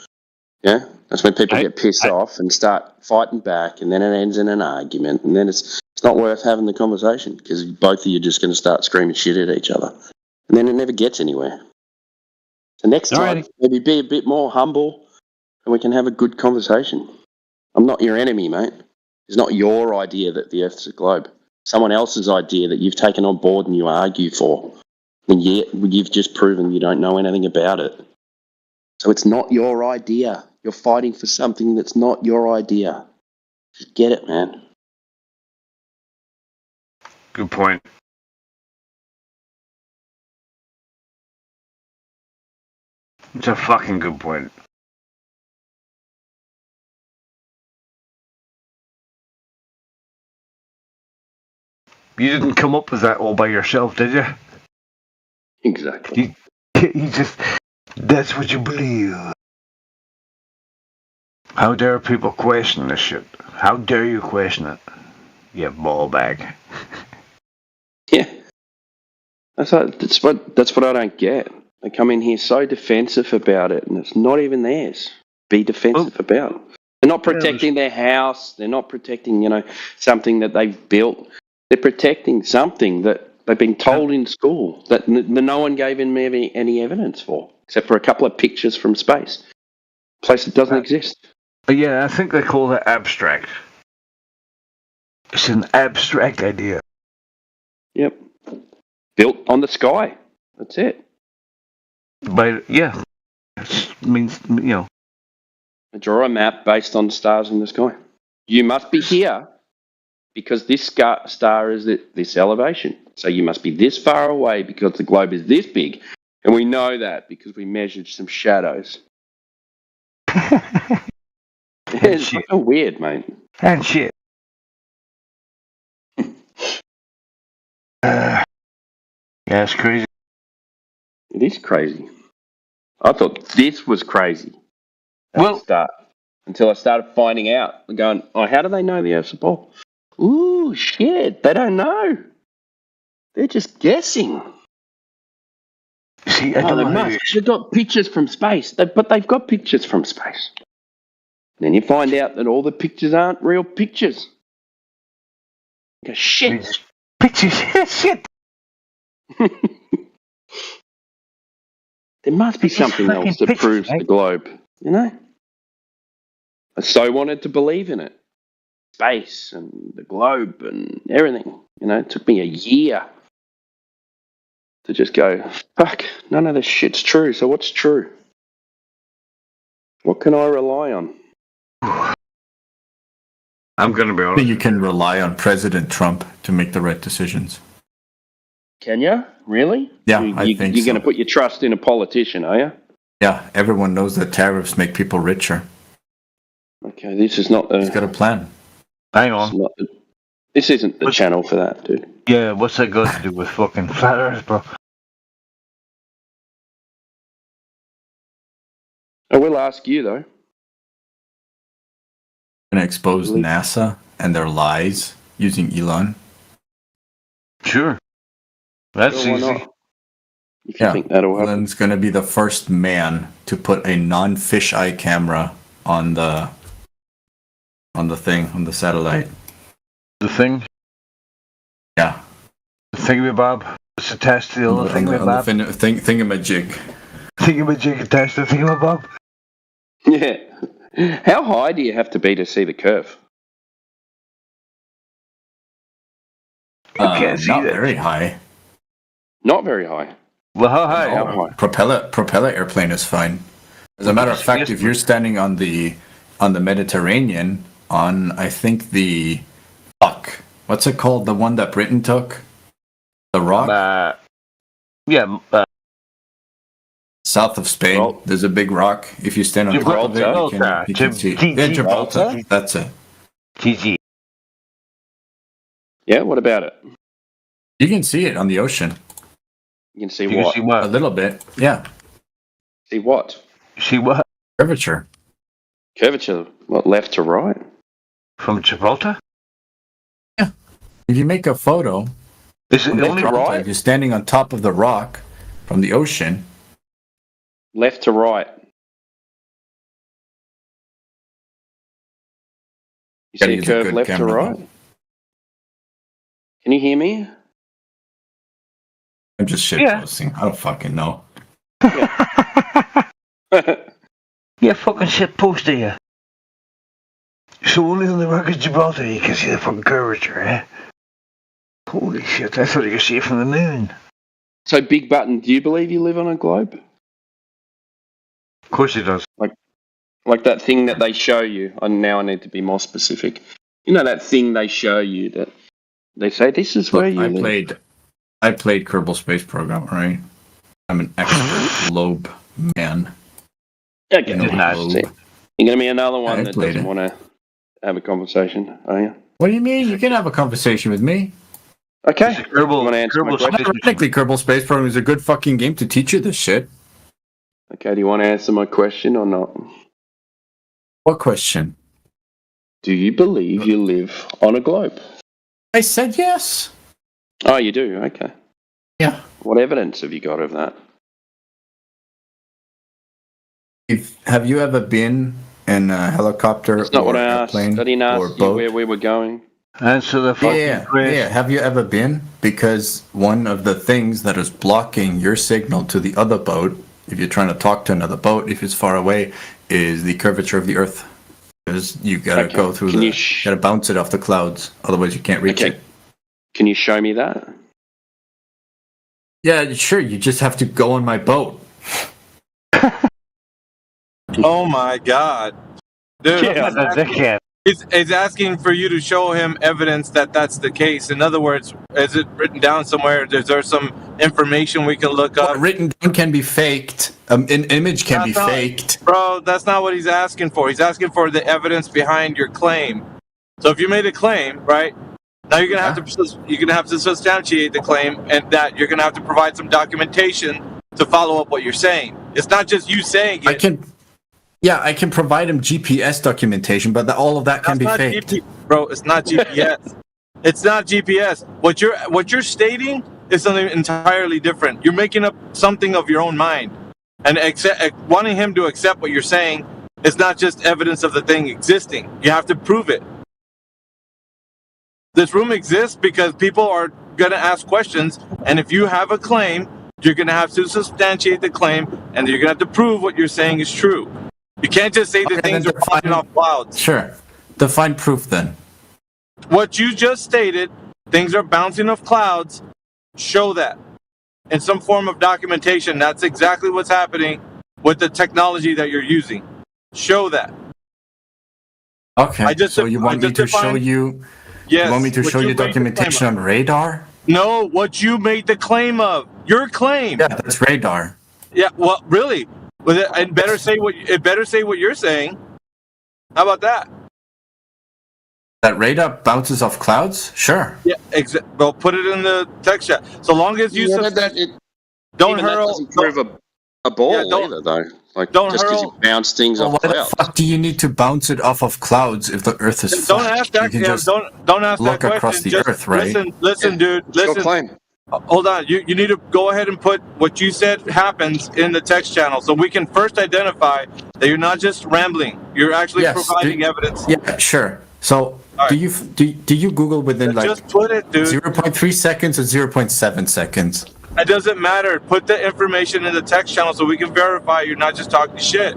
that's when people get pissed off and start fighting back, and then it ends in an argument, and then it's not worth having the conversation because both of you are just going to start screaming shit at each other, and then it never gets anywhere. So next time, maybe be a bit more humble, and we can have a good conversation. I'm not your enemy, mate. It's not your idea that the Earth's a globe. Someone else's idea that you've taken on board and you argue for, and yet you've just proven you don't know anything about it. So it's not your idea. You're fighting for something that's not your idea. Just get it, man. Good point. It's a fucking good point. You didn't come up with that all by yourself, did you? Exactly. You just... That's what you believe. How dare people question this shit? How dare you question it? You ball bag. Yeah. That's what I don't get. They come in here so defensive about it, and it's not even theirs. Be defensive about it. They're not protecting their house. They're not protecting, something that they've built. They're protecting something that they've been told in school that no one gave them any evidence for, except for a couple of pictures from space. A place that doesn't exist. Yeah, I think they call it abstract. It's an abstract idea. Yep. Built on the sky. That's it. But yeah, it means Draw a map based on the stars in the sky. You must be here because this star is at this elevation. So you must be this far away because the globe is this big. And we know that because we measured some shadows. It's fucking weird, mate. And shit. Yeah, it's crazy. It is crazy. I thought this was crazy. Until I started finding out. Going, how do they know the Earth's a ball? Ooh, shit, they don't know. They're just guessing. See, they've got pictures from space. But they've got pictures from space. Then you find out that all the pictures aren't real pictures. You go, shit. Pictures, shit. There must be something else that proves the globe, I so wanted to believe in it. Space and the globe and everything. It took me a year to just go, fuck, none of this shit's true. So what's true? What can I rely on? I'm going to be I honest. think you can rely on President Trump to make the right decisions. Can you? Really? Yeah, I think you're so. going to put your trust in a politician, are you? Yeah, everyone knows that tariffs make people richer. Okay, this is not the... He's got a plan. Hang on. This isn't the channel for that, dude. Yeah, what's that got to do with fucking flat Earth, bro? I will ask you, though. Going to expose NASA and their lies using Elon. Sure. That's Why easy. not? If you think that'll happen. Elon's going to be the first man to put a non-fisheye camera on the satellite. The thing? Yeah. The thingamabob? It's attached to the other thingamabob? Thingamajig. Thingamajig attached to the thingamabob? Yeah. How high do you have to be to see the curve? can't see not that. very high. Not very high. Well, how high? No, How high? Propeller airplane is fine. As a matter of fact, if you're standing on the Mediterranean, on I think the fuck, what's it called? The one that Britain took, the rock. South of Spain, there's a big rock. If you stand on top of it, you can see. Yeah, Gibraltar. That's it. GG. Yeah, what about it? You can see it on the ocean. You can see what? A little bit, yeah. See what? See what? Curvature. Curvature, what, left to right? From Gibraltar? Yeah. If you make a photo, is it only right? If you're standing on top of the rock from the ocean. Left to right. You see a curve left to right? Can you hear me? I'm just shitposting. I don't fucking know. Yeah, fucking shitposter, yeah. So only on the rock of Gibraltar you can see the fucking curvature, eh? Holy shit, I thought you could see it from the moon. So, Big Button, do you believe you live on a globe? Of course he does. Like that thing that they show you. Now I need to be more specific. You know that thing they show you that they say this is where you live. I played Kerbal Space Program, right? I'm an expert globe man. Okay, nice. You're going to be another one that doesn't it. want to have a conversation, are you? What do you mean? You can have a conversation with me. Okay. Technically, Kerbal Space Program is a good fucking game to teach you this shit. Okay, do you want to answer my question or not? What question? Do you believe you live on a globe? I said yes. Oh, you do? Okay. Yeah. What evidence have you got of that? Have you ever been in a helicopter That's not or what I asked. I airplane didn't or ask you boat? where we were going. Answer the fucking question. Yeah. Have you ever been? Because one of the things that is blocking your signal to the other boat, if you're trying to talk to another boat, if it's far away, is the curvature of the Earth. Because you gotta go through gotta bounce it off the clouds. Otherwise, you can't reach it. Can you show me that? Yeah, sure. You just have to go on my boat. Oh my God, dude! He's asking for you to show him evidence that that's the case. In other words, is it written down somewhere? Is there some information we can look up? Written down can be faked. An image can be faked. Bro, that's not what he's asking for. He's asking for the evidence behind your claim. So if you made a claim, right? Now you're gonna have to substantiate the claim, and that you're gonna have to provide some documentation to follow up what you're saying. It's not just you saying it. I can provide him GPS documentation, but all of that can be faked. Bro, it's not GPS. It's not GPS. What you're stating is something entirely different. You're making up something of your own mind, and wanting him to accept what you're saying is not just evidence of the thing existing. You have to prove it. This room exists because people are going to ask questions, and if you have a claim, you're going to have to substantiate the claim, and you're going to have to prove what you're saying is true. You can't just say that things are bouncing off clouds. Sure. Define proof then. What you just stated, things are bouncing off clouds, show that in some form of documentation. That's exactly what's happening with the technology that you're using. Show that. Okay. So you want me to show you? Yes. You want me to show you documentation on radar? No, what you made the claim of. Your claim. Yeah, that's radar. Yeah. Well, really. It better say what you're saying. How about that? That radar bounces off clouds? Sure. Yeah. Well, put it in the text chat. So long as you don't hurl. That doesn't prove a ball either, though. Like don't just because you bounce things off why clouds. the fuck do you need to bounce it off of clouds if the Earth is Don't flat? ask that. You can Yeah, just don't ask look that question. across the Just Earth, right? Listen, dude. Listen. Hold on. You need to go ahead and put what you said happens in the text channel, so we can first identify that you're not just rambling. You're actually providing evidence. Yeah, sure. So do you Google within like just put it, dude. 0.3 seconds or 0.7 seconds? It doesn't matter. Put the information in the text channel so we can verify you're not just talking shit.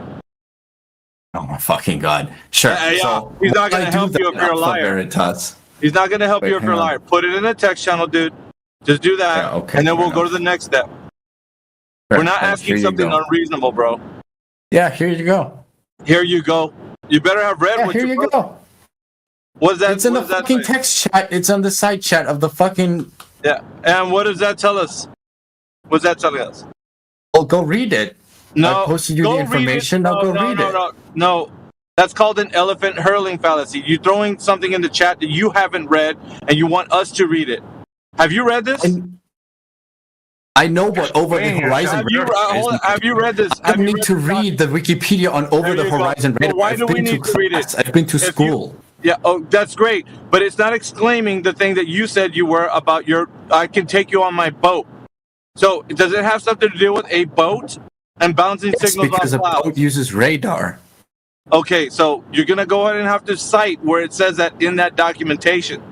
Oh my fucking god! Sure. So he's not going to help you if you're a liar. Veritas. He's not going to help you if you're a liar. Put it in the text channel, dude. Just do that, and then we'll go to the next step. We're not asking something unreasonable, bro. Yeah, here you go. Here you go. You better have read what here you go. What's that? It's in the fucking text chat. It's on the side chat of the fucking. Yeah, and what does that tell us? What's that telling us? Well, go read it. No, I posted you the information. Now go read it. No, that's called an elephant hurling fallacy. You're throwing something in the chat that you haven't read, and you want us to read it. Have you read this? I know what over the horizon radar is. Have you read this? I need to read the Wikipedia on over the horizon radar. Why do we need to read it? I've been to school. Yeah, that's great. But it's not exclaiming the thing that you said you were about I can take you on my boat. So does it have something to do with a boat and bouncing signals off clouds? Because a boat uses radar. Okay, so you're going to go ahead and have to cite where it says that in that documentation.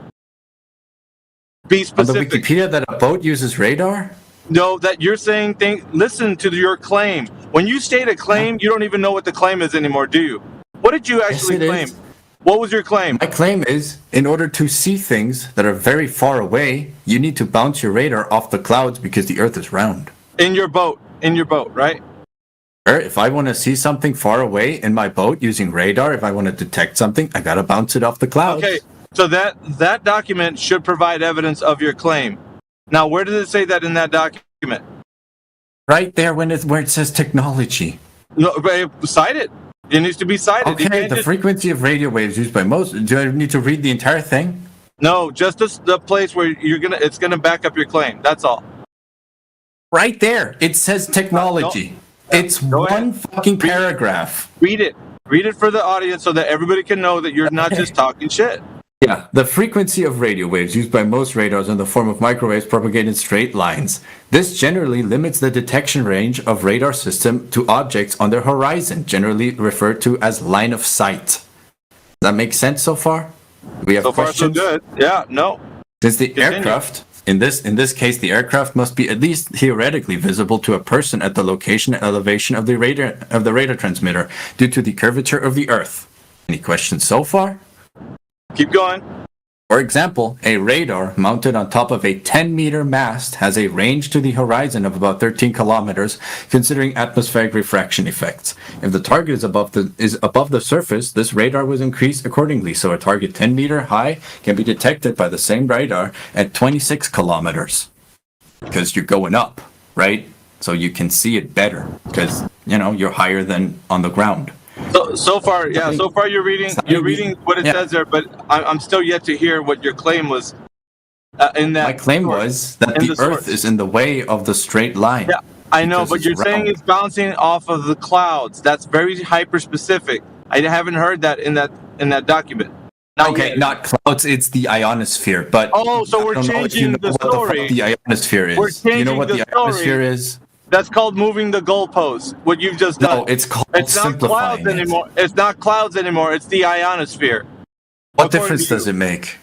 Be specific. On the Wikipedia that a boat uses radar? No, that you're saying things. Listen to your claim. When you state a claim, you don't even know what the claim is anymore, do you? What did you actually claim? What was your claim? My claim is, in order to see things that are very far away, you need to bounce your radar off the clouds because the Earth is round. In your boat, right? Or if I want to see something far away in my boat using radar, if I want to detect something, I gotta bounce it off the clouds. Okay, so that document should provide evidence of your claim. Now, where does it say that in that document? Right there where it says technology. No, cite it. It needs to be cited. Okay, the frequency of radio waves used by most. Do I need to read the entire thing? No, just the place where it's gonna back up your claim. That's all. Right there, it says technology. It's one fucking paragraph. Read it. Read it for the audience so that everybody can know that you're not just talking shit. Yeah, the frequency of radio waves used by most radars in the form of microwaves propagate in straight lines. This generally limits the detection range of radar system to objects on their horizon, generally referred to as line of sight. Does that make sense so far? We have So far, so questions? good. Yeah, no. Since the Continue. aircraft, in this case, the aircraft must be at least theoretically visible to a person at the location and elevation of the radar transmitter due to the curvature of the Earth. Any questions so far? Keep going. For example, a radar mounted on top of a 10-meter mast has a range to the horizon of about 13 kilometers, considering atmospheric refraction effects. If the target is above the surface, this radar was increased accordingly, so a target 10 meter high can be detected by the same radar at 26 kilometers. Because you're going up, right? So you can see it better, because, you're higher than on the ground. So far you're reading what it says there, but I'm still yet to hear what your claim was. In that My claim was that the Earth is in the way of the straight line. Yeah, I know, because but it's you're saying round. it's bouncing off of the clouds. That's very hyper specific. I haven't heard that in that document. Okay, not clouds, it's the ionosphere. But Oh, so we're I don't know if you changing know the what story. the ionosphere is. We're Do you know changing what the the story. ionosphere is? That's called moving the goalposts. What you've just done. No, it's called It's not simplifying clouds it. anymore. It's not clouds anymore. It's the ionosphere. What difference does it make?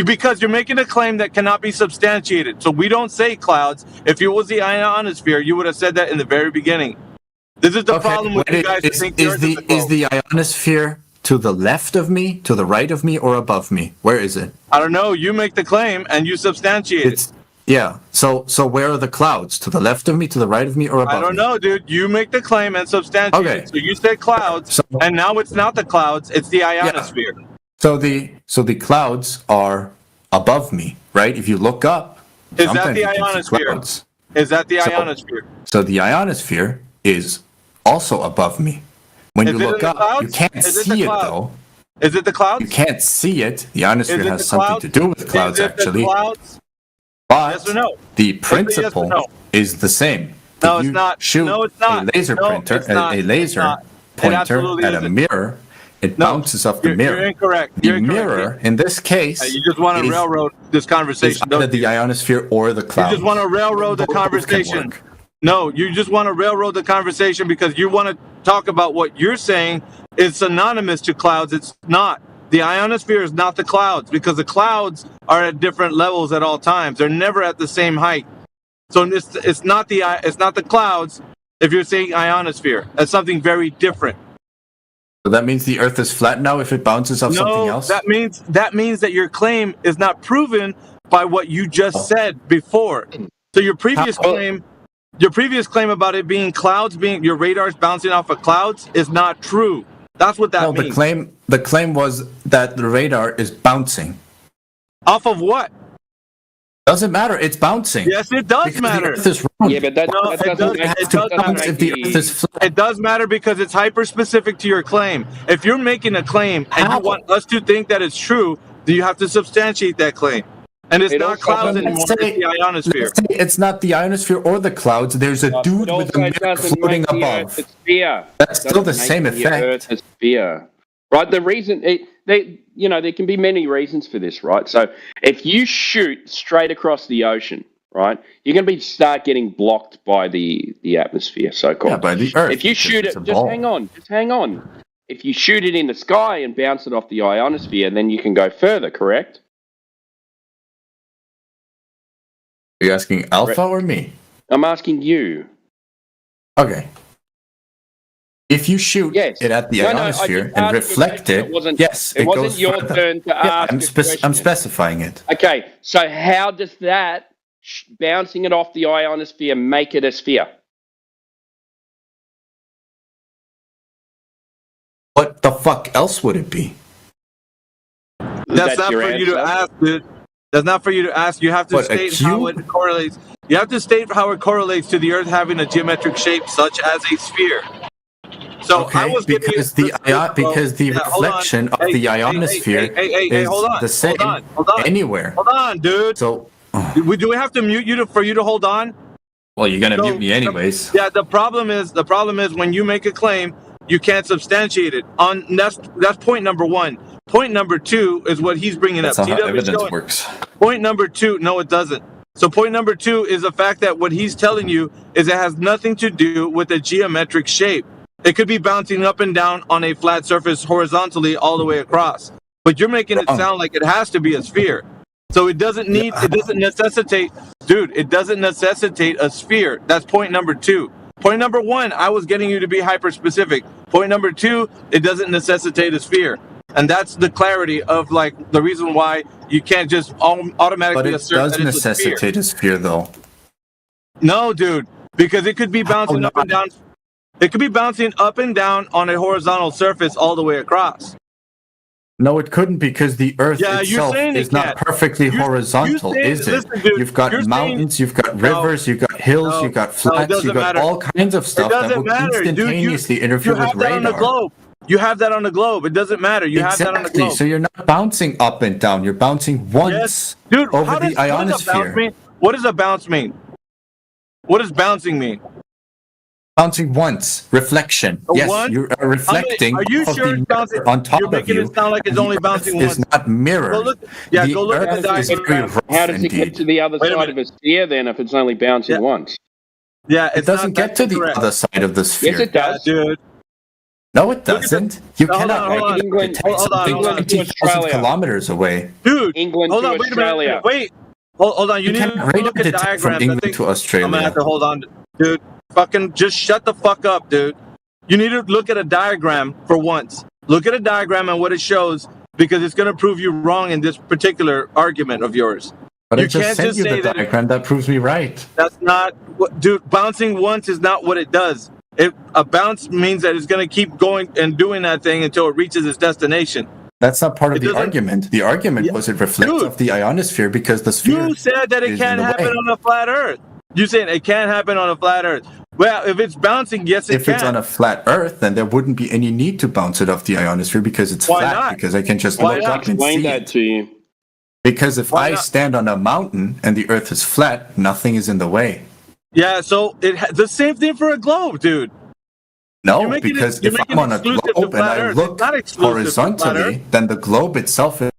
Because you're making a claim that cannot be substantiated. So we don't say clouds. If it was the ionosphere, you would have said that in the very beginning. This is the problem with you guys who think the Earth is a Is the ionosphere to the left of me, to the right of me, or above me? Where is it? I don't know. You make the claim and you substantiate it. Yeah. So where are the clouds? To the left of me, to the right of me, or above I don't me? know, dude. You make the claim and substantiate Okay. it. So you said clouds, and now it's not the clouds. It's the ionosphere. So the clouds are above me, right? If you look up, Is that sometimes the you can see ionosphere? clouds. Is that the So- ionosphere? So the ionosphere is also above me. When Is you it in look the up, you clouds? can't Is it see the it clouds? though. Is it the clouds? You can't see it. The ionosphere Is it has the something clouds? to do with clouds, Is it the actually. clouds? But Yes or no? the Let's say yes or principle no. is the same. No, If it's you not. Shoot No, it's not. a laser No, printer, it's not. a It's laser not. It pointer absolutely at a isn't. mirror. It bounces off the mirror. You're incorrect. The You're incorrect. mirror, in this case, You just want to is- railroad this is conversation. either Don't you? the ionosphere or the clouds. You just want to railroad the Both can conversation. work. No, you just want to railroad the conversation because you want to talk about what you're saying is synonymous to clouds. It's not. The ionosphere is not the clouds because the clouds are at different levels at all times. They're never at the same height. So it's not the clouds if you're saying ionosphere. That's something very different. So that means the Earth is flat now if it bounces off something else? that means that your claim is not proven by what you just said before. So your previous claim about it being clouds, being your radar's bouncing off of clouds, is not true. That's what that No, means. the claim was that the radar is bouncing. Off of what? Doesn't matter, it's bouncing. Yes, it does Because matter. The Earth is round. Yeah, but that It does flat. It does matter because it's hyper specific to your claim. If you're making a claim and you want us to think that it's true, then you have to substantiate that claim. And it's not clouds anymore, it's the ionosphere. Let's say it's not the ionosphere or the clouds. There's a dude with a mirror floating above. That's still the same effect. Earth a sphere, right? The reason there can be many reasons for this, right? So if you shoot straight across the ocean, right, you're going to start getting blocked by the atmosphere, so-called. Yeah, by the Earth. If you shoot it, it's a just ball. hang on. If you shoot it in the sky and bounce it off the ionosphere, then you can go further, correct? Are you asking Alpha or me? I'm asking you. Okay. If you shoot it at the No, I ionosphere just and asked you a reflect question. it, It wasn't- yes, it wasn't goes your further. turn to ask I'm a question. I'm specifying it. Okay, so how does that bouncing it off the ionosphere make it a sphere? What the fuck else would it be? That's not for you to ask, dude. That's not for you to ask. You have to What, a state how cube? it correlates. You have to state how it correlates to the Earth having a geometric shape, such as a sphere. So I Okay, was giving because you because the hold on. reflection of Hey, the ionosphere hey, is hold on, the same hold on. anywhere. Hold on, dude. So, do we have to mute you for you to hold on? well, you're gonna So, mute me anyways. Yeah, the problem is when you make a claim, you can't substantiate it. That's point number one. point number 2 is what he's bringing That's up. not how TW is evidence showing- works. Point number 2, no, it doesn't. So point number 2 is the fact that what he's telling you is it has nothing to do with a geometric shape. It could be bouncing up and down on a flat surface horizontally all the way across. But you're making it sound like it has to be a sphere. So it doesn't necessitate, dude, it doesn't necessitate a sphere. That's point number 2. Point number 1, I was getting you to be hyper specific. Point number 2, it doesn't necessitate a sphere. And that's the clarity of like the reason why you can't just automatically But it assert does that it's a sphere. necessitate a sphere, though. No, dude, because it could be bouncing up and down. It could be bouncing up and down on a horizontal surface all the way across. No, it couldn't because the Earth Yeah, you're itself saying it is not can't. perfectly horizontal, saying- is it? listen, dude, You've got you're saying- mountains, you've got rivers, you've got hills, no, you've got no, it flats, doesn't you've got matter. all kinds of stuff It that doesn't will matter, dude. instantaneously interfere You with have that on the radar. globe. You have that on the globe. It doesn't matter. You have that on the Exactly. globe. So you're not bouncing up and down. You're bouncing once Dude, over how the does, what does a bounce ionosphere. mean? What does a bounce mean? What does bouncing mean? Bouncing once. Reflection. Yes, Once? you are reflecting Are you off sure the it's bouncing? mirror on top You're of making you. it sound like it's and only the bouncing Earth once. is not mirrored. Go look, yeah, the go look at Earth the is diagram. very rough How does it get indeed. to the other Wait a side of a sphere then if it's only bouncing once? Yeah, It doesn't get to the correct. other side of the sphere. Yes, it does. Dude. No, it doesn't. You Hold cannot on, hold on. detect Hold on, something hold on. 20,000 Australia. kilometers away. Dude, England hold to on, wait a Australia. minute. Wait. Hold on. You need can't to radar look at detect diagrams. from I England think to I'm Australia. gonna have to hold on, dude. Fucking just shut the fuck up, dude. You need to look at a diagram for once. Look at a diagram and what it shows because it's gonna prove you wrong in this particular argument of yours. But You I just can't sent just you say the that- diagram that proves me right. That's not what, dude. Bouncing once is not what it does. A bounce means that it's going to keep going and doing that thing until it reaches its destination. That's not part of It the doesn't- argument. The argument was it reflects off the ionosphere because the sphere You said that it is can't in the happen way. on a flat Earth. You said it can't happen on a flat Earth. Well, if it's bouncing, yes, it If can. it's on a flat Earth, then there wouldn't be any need to bounce it off the ionosphere because it's Why flat. not? Because I can just Why look not? up and Explain see that it. to you. Because if Why I not? stand on a mountain and the Earth is flat, nothing is in the way. Yeah, so the same thing for a globe, dude. No, You're making it- because you're if making I'm on a exclusive to globe and flat I Earth. look It's not exclusive to flat horizontally, Earth. then the globe itself is.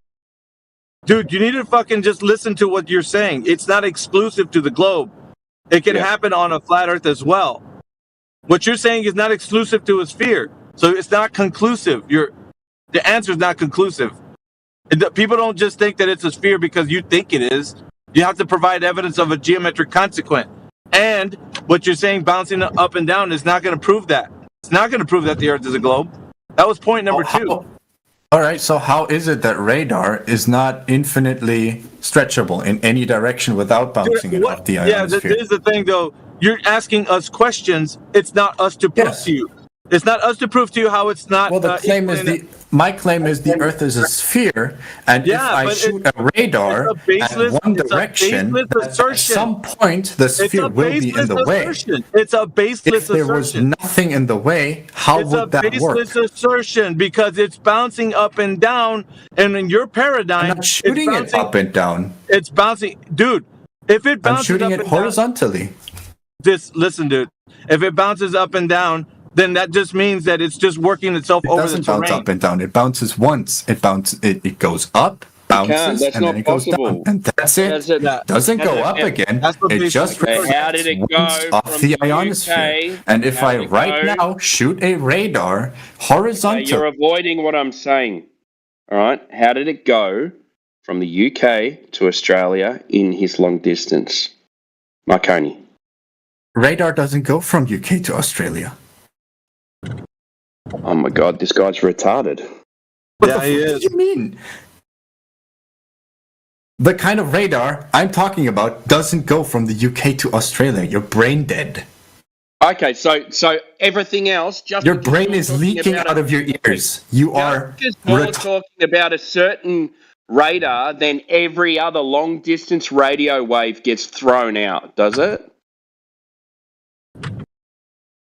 Dude, you need to fucking just listen to what you're saying. It's not exclusive to the globe. It can happen on a flat Earth as well. What you're saying is not exclusive to a sphere. So it's not conclusive. The answer is not conclusive. People don't just think that it's a sphere because you think it is. You have to provide evidence of a geometric consequent. And what you're saying bouncing up and down is not going to prove that. It's not going to prove that the Earth is a globe. That was point number 2. All right, so how is it that radar is not infinitely stretchable in any direction without bouncing it off the Yeah, ionosphere? this is the thing, though. You're asking us questions. It's not us to prove to you. It's not us to prove to you how it's not. Well, the claim is my claim is the Earth is a sphere, and if Yeah, I but shoot a radar it's a baseless- at one it's a direction, baseless then at assertion. some point the sphere will be in the way. It's a baseless If there was assertion. nothing in the way, how It's would a that work? baseless assertion because it's bouncing up and down, and in your paradigm, I'm not shooting it up and down. It's bouncing, dude. If it I'm bounces shooting up it and down, horizontally. listen, dude. If it bounces up and down, then that just means that it's just working itself It over the doesn't bounce terrain. up and down. It bounces once. It goes up, bounces, That's and not then it goes down, possible. and that's it. Doesn't go up again. It just How did it go reflects off from the the ionosphere. UK? And if How I did it right go? now shoot a radar Okay, horizontal, you're avoiding what I'm saying. All right. How did it go from the UK to Australia in his long distance? Marconi. radar doesn't go from UK to Australia. Oh my God, this guy's retarded. What the fuck do you mean? The kind of radar I'm talking about doesn't go from the UK to Australia. You're brain dead. Okay, so everything else, just Your because brain you're is talking leaking about out of your ears. You are just more talking about a certain radar, then every other long distance radio wave gets thrown out, does it?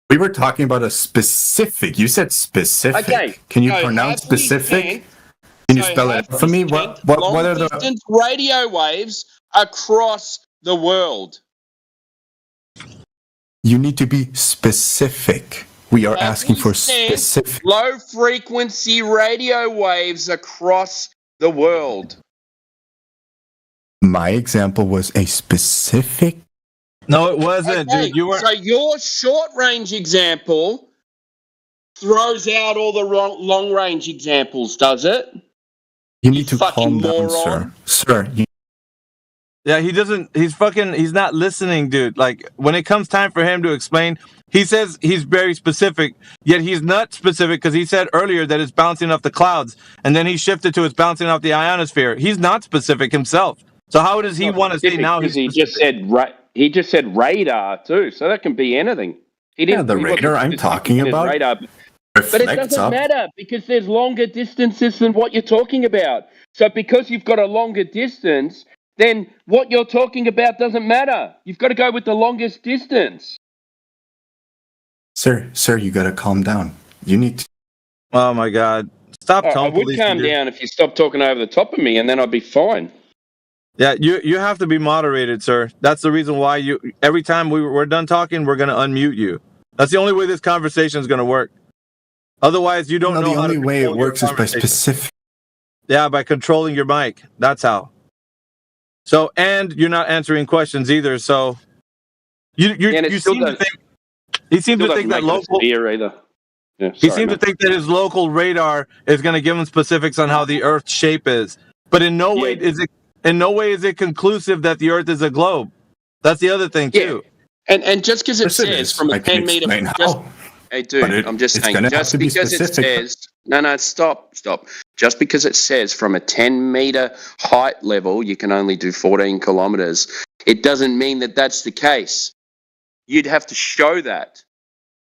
We were talking about a specific. You said specific. Okay. Can you so pronounce have we specific? sent- Can you so spell have it out for we me? sent What are the? long-distance radio waves across the world? You need to be specific. We are asking for sent specific. low frequency radio waves across the world. My example was a specific. No, it wasn't, Okay, dude. You were. so your short range example throws out all the long range examples, does it? You need to calm down, moron. sir. Yeah, he doesn't. He's not listening, dude. Like, when it comes time for him to explain, he says he's very specific, yet he's not specific because he said earlier that it's bouncing off the clouds, and then he shifted to it's bouncing off the ionosphere. He's not specific himself. So how does he want to say now? He just said radar too, so that can be anything. He didn't. Yeah, the he wasn't radar I'm specific talking in his about radar, but it reflects doesn't up. matter because there's longer distances than what you're talking about. So because you've got a longer distance, then what you're talking about doesn't matter. You've got to go with the longest distance. Sir, you gotta calm down. You need to. Oh my God! Stop I tone would policing, calm dude. down if you stopped talking over the top of me, and then I'd be fine. Yeah, you have to be moderated, sir. That's the reason why every time we're done talking, we're gonna unmute you. That's the only way this conversation is gonna work. Otherwise, you don't know the how only to way it control your works is by conversation. specific. Yeah, by controlling your mic. That's how. So, and you're not answering questions either. So, you seem to think he seems to think that local. Either. Yeah, He sorry, seems to mate. think that his local radar is going to give him specifics on how the Earth's shape is, but in no way is it conclusive that the Earth is a globe. That's the other thing too. And just because it Yes, it says is. from a I can 10 meter, explain just, how. hey dude, I'm just it's saying, gonna have just to be because it specific. says, no, stop. Just because it says from a 10 meter height level, you can only do 14 kilometers. It doesn't mean that that's the case. You'd have to show that.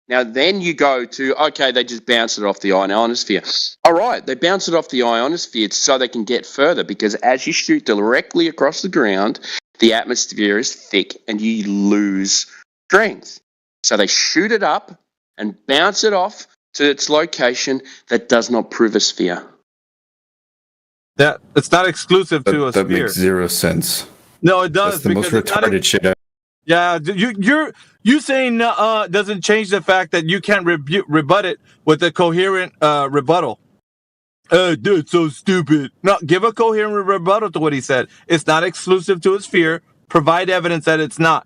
Now, then you go to, okay, they just bounce it off the ionosphere. All right, they bounce it off the ionosphere so they can get further because as you shoot directly across the ground, the atmosphere is thick and you lose strength. So they shoot it up and bounce it off to its location that does not prove a sphere. That it's not exclusive to a That sphere. makes zero sense. No, it does. That's the most because it's not retarded shit. Yeah, you saying doesn't change the fact that you can't rebut it with a coherent rebuttal. Dude, it's so stupid. No, give a coherent rebuttal to what he said. It's not exclusive to a sphere. Provide evidence that it's not.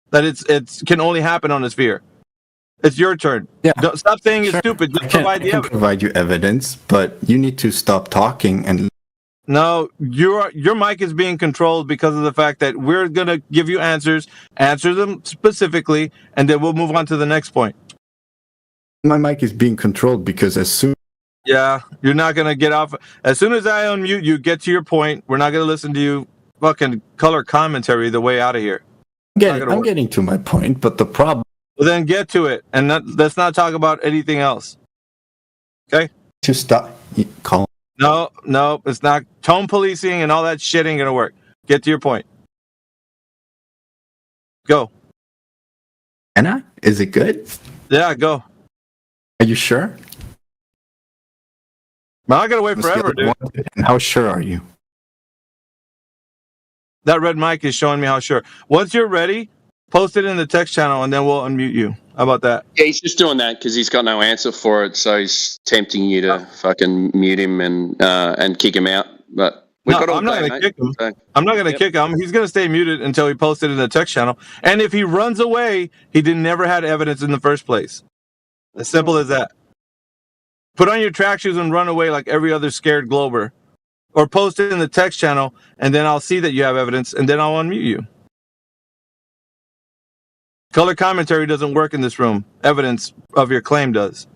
That it can only happen on a sphere. It's your turn. Yeah. Don't, stop saying it's stupid. Just provide the I can evidence. provide you evidence, but you need to stop talking and. No, your mic is being controlled because of the fact that we're gonna give you answer them specifically, and then we'll move on to the next point. My mic is being controlled because as soon. Yeah, you're not gonna get off. As soon as I unmute you, get to your point. We're not gonna listen to you fucking color commentary the way out of here. I'm getting to my point, but the problem. Well, then get to it, and let's not talk about anything else. Okay? To stop. Call. No, it's not. Tone policing and all that shit ain't gonna work. Get to your point. Go. Anna, is it good? Yeah, go. Are you sure? I'm not gonna wait forever, dude. And how sure are you? That red mic is showing me how sure. Once you're ready, post it in the text channel, and then we'll unmute you. How about that? Yeah, he's just doing that because he's got no answer for it, so he's tempting you to fucking mute him and kick him out. But we've got all I'm not day, gonna mate. kick him. So, I'm not gonna kick him. He's gonna stay muted until he posts it in the text channel. And if he runs away, he never had evidence in the first place. As simple as that. Put on your track shoes and run away like every other scared glober. Or post it in the text channel, and then I'll see that you have evidence, and then I'll unmute you. Color commentary doesn't work in this room. Evidence of your claim does.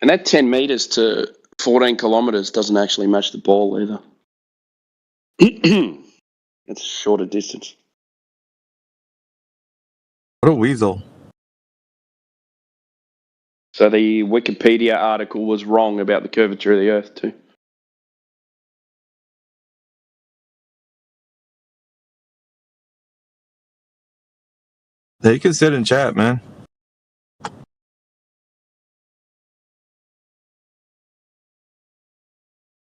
and that 10 meters to 14 kilometers doesn't actually match the ball either. It's a shorter distance. What a weasel. So the Wikipedia article was wrong about the curvature of the Earth too. Yeah, you can sit and chat, man.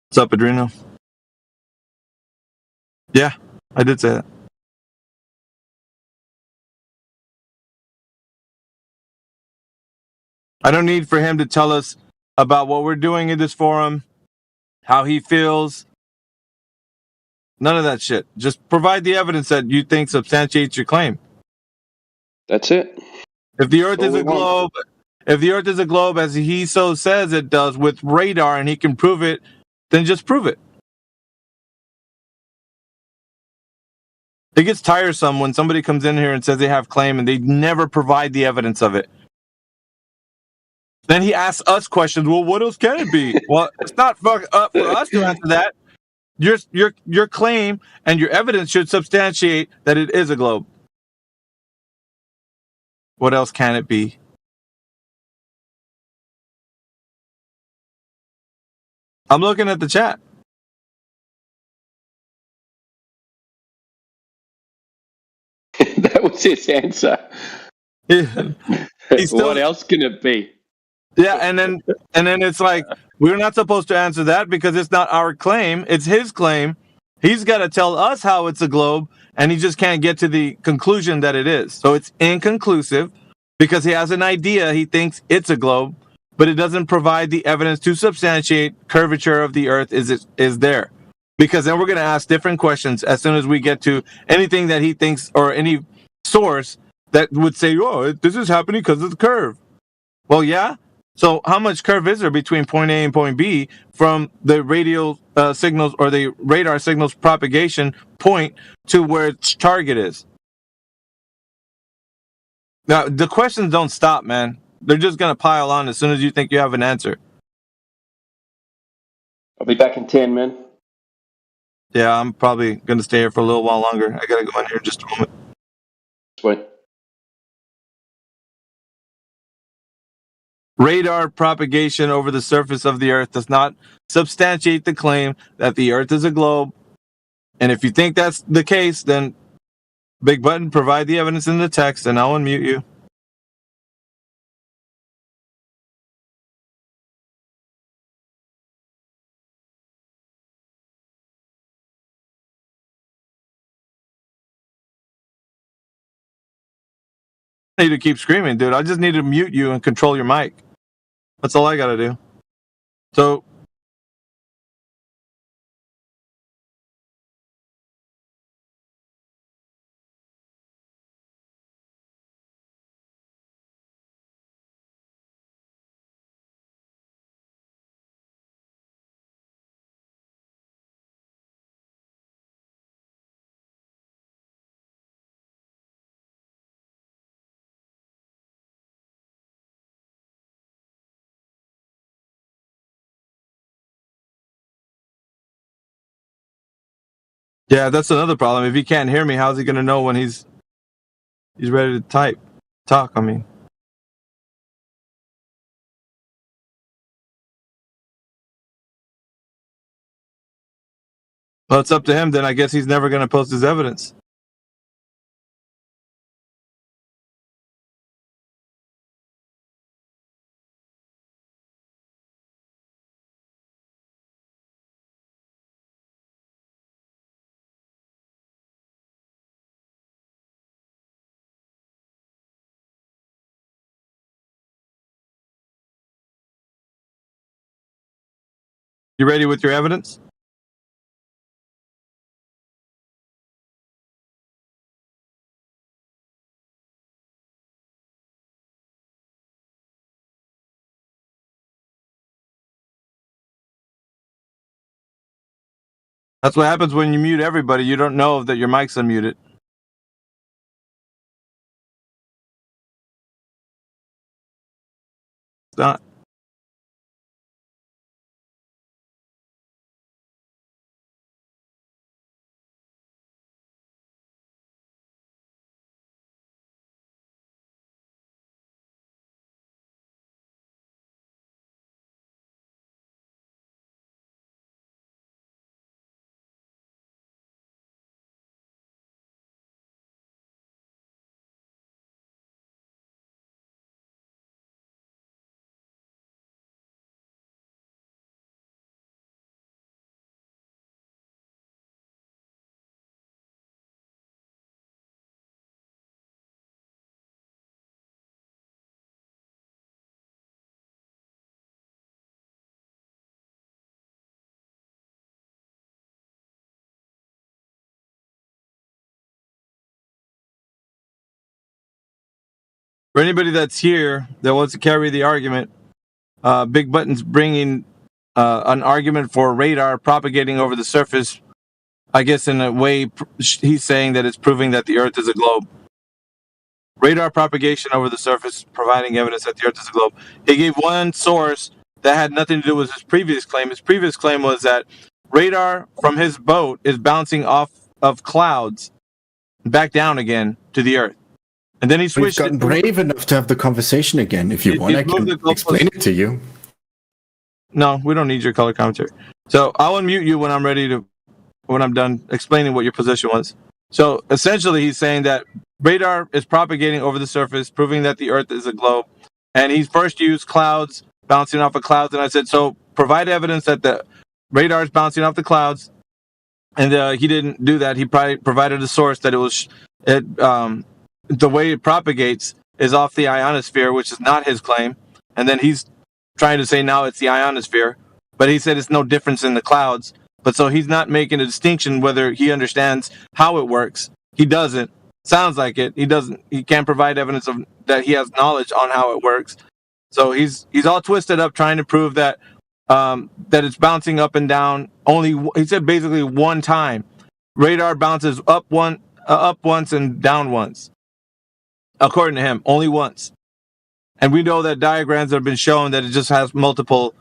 What's up, Adreno? Yeah, I did say that. I don't need for him to tell us about what we're doing in this forum, how he feels. None of that shit. Just provide the evidence that you think substantiates your claim. That's it. If the Earth That's is all a we want. globe, if the Earth is a globe as he so says it does with radar, and he can prove it, then just prove it. It gets tiresome when somebody comes in here and says they have claim and they never provide the evidence of it. Then he asks us questions. Well, what else can it be? Well, it's not up for us to answer that. Your claim and your evidence should substantiate that it is a globe. What else can it be? I'm looking at the chat. That was his answer. What else can it be? Yeah, and then it's like we're not supposed to answer that because it's not our claim, it's his claim. He's got to tell us how it's a globe, and he just can't get to the conclusion that it is. So it's inconclusive because he has an idea, he thinks it's a globe, but it doesn't provide the evidence to substantiate curvature of the earth is there. Because then we're going to ask different questions as soon as we get to anything that he thinks or any source that would say, "Oh, this is happening because of the curve." Well, yeah. So how much curve is there between point A and point B from the radio signals or the radar signals propagation point to where its target is? Now, the questions don't stop, man. They're just going to pile on as soon as you think you have an answer. I'll be back in 10, man. Yeah, I'm probably going to stay here for a little while longer. I got to go in here in just a moment. Sweet. Radar propagation over the surface of the Earth does not substantiate the claim that the Earth is a globe. And if you think that's the case, then Big Button, provide the evidence in the text, and I'll unmute you. I need to keep screaming, dude. I just need to mute you and control your mic. That's all I got to do. So, yeah, that's another problem. If he can't hear me, how's he going to know when he's ready to talk, I mean. Well, it's up to him. Then I guess he's never going to post his evidence. You ready with your evidence? That's what happens when you mute everybody. You don't know that your mic's unmuted. It's not. For anybody that's here that wants to carry the argument, Big Button's bringing an argument for radar propagating over the surface. I guess in a way, he's saying that it's proving that the Earth is a globe. Radar propagation over the surface, providing evidence that the Earth is a globe. He gave one source that had nothing to do with his previous claim. His previous claim was that radar from his boat is bouncing off of clouds back down again to the Earth. And then he We've switched gotten it. brave enough to have the conversation again. If you want, I can explain it to you. No, we don't need your color commentary. So I'll unmute you when I'm done explaining what your position was. So essentially, he's saying that radar is propagating over the surface, proving that the Earth is a globe. And he's first used clouds, bouncing off of clouds. And I said, so provide evidence that the radar is bouncing off the clouds. And he didn't do that. He probably provided a source that the way it propagates is off the ionosphere, which is not his claim. And then he's trying to say now it's the ionosphere. But he said it's no difference in the clouds. But so he's not making a distinction whether he understands how it works. He doesn't. Sounds like it. He doesn't. He can't provide evidence of that he has knowledge on how it works. So he's all twisted up trying to prove that that it's bouncing up and down. He said basically one time. Radar bounces up once and down once. According to him, only once. And we know that diagrams have been shown that it just has multiple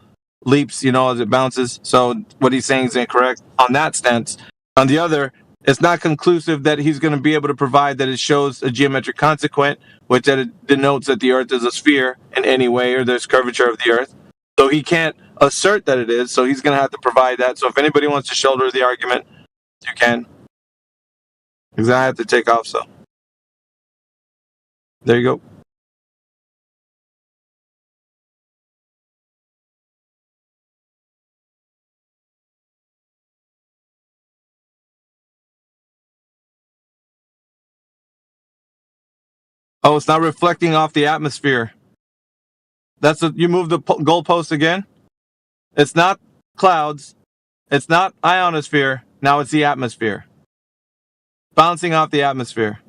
leaps, as it bounces. So what he's saying is incorrect on that stance. On the other, it's not conclusive that he's going to be able to provide that it shows a geometric consequent, which that it denotes that the Earth is a sphere in any way or there's curvature of the Earth. So he can't assert that it is. So he's going to have to provide that. So if anybody wants to shoulder the argument, you can. Because I have to take off. So there you go. Oh, it's not reflecting off the atmosphere. You move the goalpost again. It's not clouds. It's not ionosphere. Now it's the atmosphere. Bouncing off the atmosphere.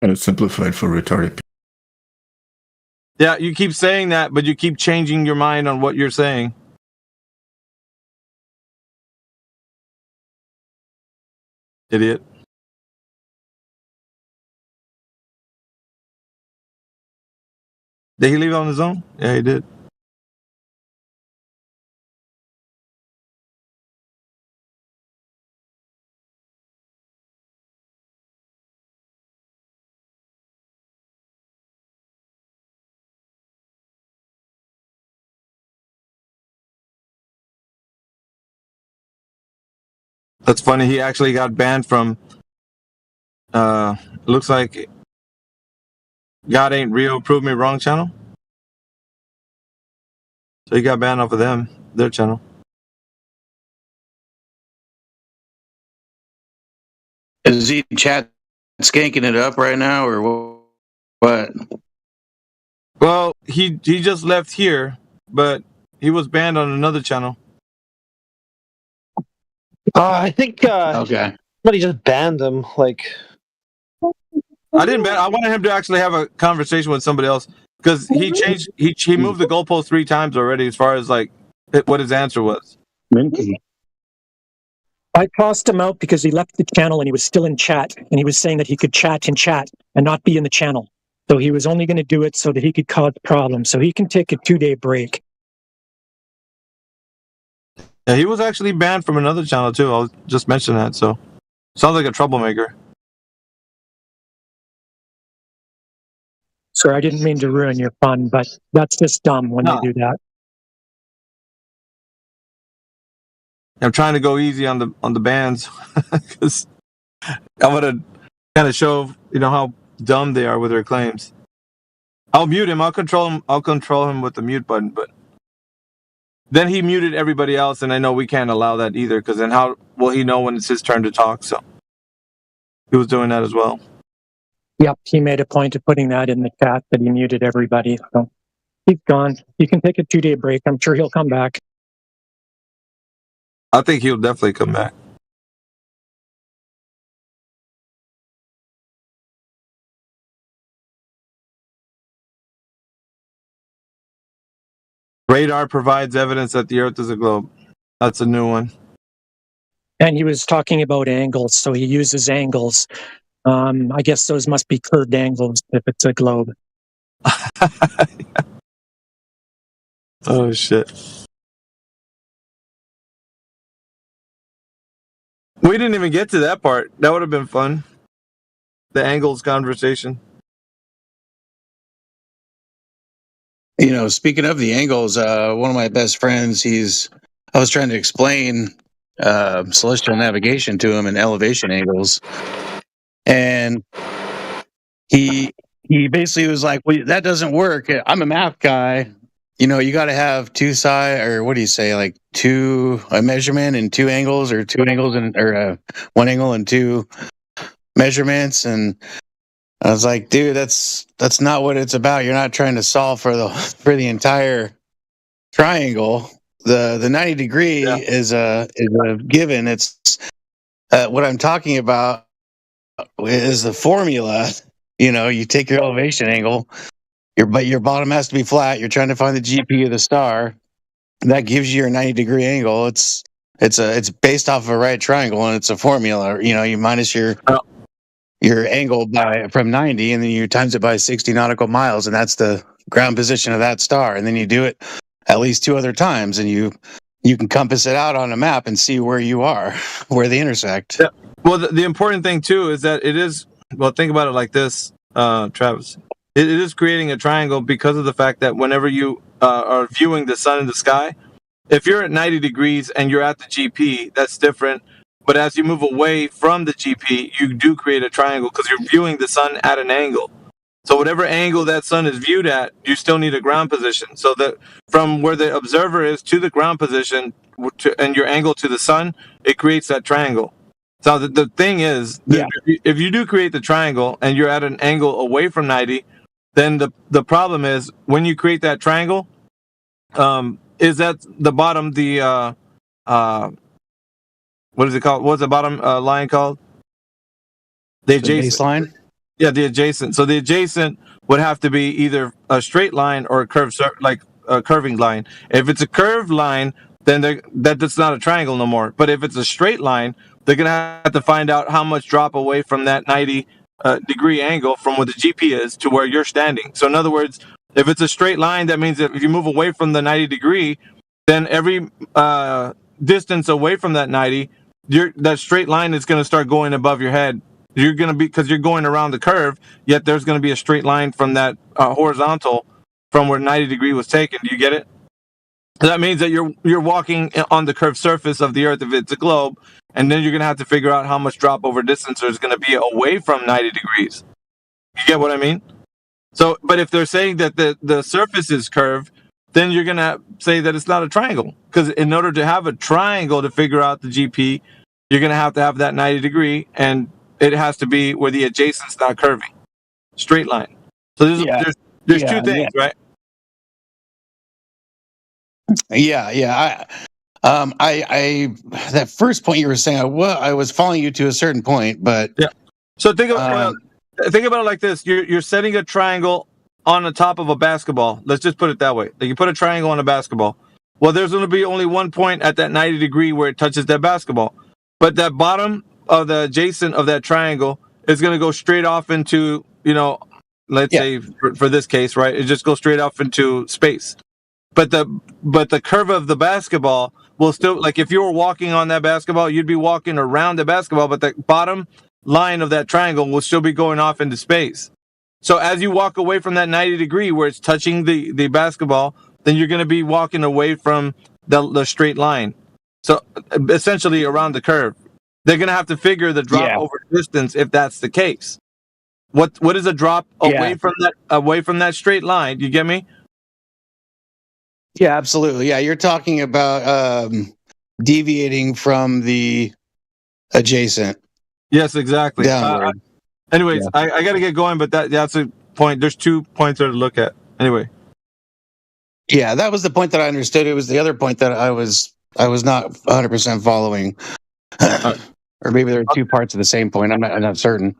And it's simplified for retarded people. Yeah, you keep saying that, but you keep changing your mind on what you're saying. Idiot. Did he leave on his own? Yeah, he did. That's funny. He actually got banned from. Looks like God Ain't Real, Prove Me Wrong channel. So he got banned off of their channel. Is he chat skanking it up right now, or what? Well, he just left here, but he was banned on another channel. I think okay. Somebody just banned him. I didn't ban. I wanted him to actually have a conversation with somebody else because he changed. He moved the goalpost 3 times already, as far as what his answer was. I tossed him out because he left the channel and he was still in chat, and he was saying that he could chat in chat and not be in the channel. So he was only going to do it so that he could cause problems. So he can take a 2-day break. Yeah, he was actually banned from another channel too. I'll just mention that. So sounds like a troublemaker. Sir, I didn't mean to ruin your fun, but that's just dumb when you do that. I'm trying to go easy on the bans because I want to kind of show how dumb they are with their claims. I'll mute him. I'll control him with the mute button. But then he muted everybody else, and I know we can't allow that either. Because then how will he know when it's his turn to talk? So he was doing that as well. Yep, he made a point of putting that in the chat that he muted everybody. So he's gone. You can take a 2-day break. I'm sure he'll come back. I think he'll definitely come back. Radar provides evidence that the Earth is a globe. That's a new one. And he was talking about angles, so he uses angles. I guess those must be curved angles if it's a globe. Oh shit. We didn't even get to that part. That would have been fun. The angles conversation. You know, speaking of the angles, one of my best friends, I was trying to explain celestial navigation to him and elevation angles, and he basically was like, well, that doesn't work. I'm a math guy. You know, you got to have two side, or what do you say, like a measurement and two angles, or two angles or one angle and two measurements. And I was like, dude, that's not what it's about. You're not trying to solve for the entire triangle. The 90 degree is a given. It's what I'm talking about is the formula. You know, you take your elevation angle, your bottom has to be flat. You're trying to find the GP of the star. That gives you your 90 degree angle. It's based off of a right triangle, and it's a formula. You know, you minus your angle from 90, and then you times it by 60 nautical miles, and that's the ground position of that star. And then you do it at least 2 other times, and you can compass it out on a map and see where you are, where they intersect. Yeah. Well, the important thing too is that it is. Well, think about it like this, Travis. It is creating a triangle because of the fact that whenever you are viewing the sun in the sky, if you're at 90 degrees and you're at the GP, that's different. But as you move away from the GP, you do create a triangle because you're viewing the sun at an angle. So whatever angle that sun is viewed at, you still need a ground position. So that from where the observer is to the ground position and your angle to the sun, it creates that triangle. So the thing is, if you do create the triangle and you're at an angle away from 90, then the problem is when you create that triangle, is that the bottom, what is it called? What's the bottom line called? The adjacent baseline? Yeah, the adjacent. So the adjacent would have to be either a straight line or a curved, like a curving line. If it's a curved line, then that's not a triangle no more. But if it's a straight line, they're going to have to find out how much drop away from that 90 degree angle from where the GP is to where you're standing. So in other words, if it's a straight line, that means that if you move away from the 90 degree, then every distance away from that 90, that straight line is going to start going above your head. You're going to be, because you're going around the curve, yet there's going to be a straight line from that horizontal from where 90 degree was taken. Do you get it? So that means that you're walking on the curved surface of the Earth if it's a globe, and then you're going to have to figure out how much drop over distance there's going to be away from 90 degrees. You get what I mean? So, but if they're saying that the surface is curved, then you're going to say that it's not a triangle. Because in order to have a triangle to figure out the GP, you're going to have that 90 degree, and it has to be where the adjacent's not curving. Straight line. So there's two things, right? Yeah. I that first point you were saying, I was following you to a certain point, but yeah. So think about it like this: you're setting a triangle on the top of a basketball. Let's just put it that way. Like you put a triangle on a basketball. Well, there's going to be only one point at that 90 degree where it touches that basketball, but that bottom of the adjacent of that triangle is going to go straight off into, let's say for this case, right? It just goes straight off into space. But the curve of the basketball will still, like if you were walking on that basketball, you'd be walking around the basketball, but the bottom line of that triangle will still be going off into space. So as you walk away from that 90 degree where it's touching the basketball, then you're going to be walking away from the straight line. So essentially around the curve. They're going to have to figure the drop over distance if that's the case. What is a drop away from that straight line? You get me? Yeah, absolutely. Yeah, you're talking about deviating from the adjacent. Yes, exactly. Anyways, I got to get going, but that's a point. There's 2 points there to look at. Anyway. Yeah, that was the point that I understood. It was the other point that I was not 100% following. Or maybe there are 2 parts of the same point. I'm not certain.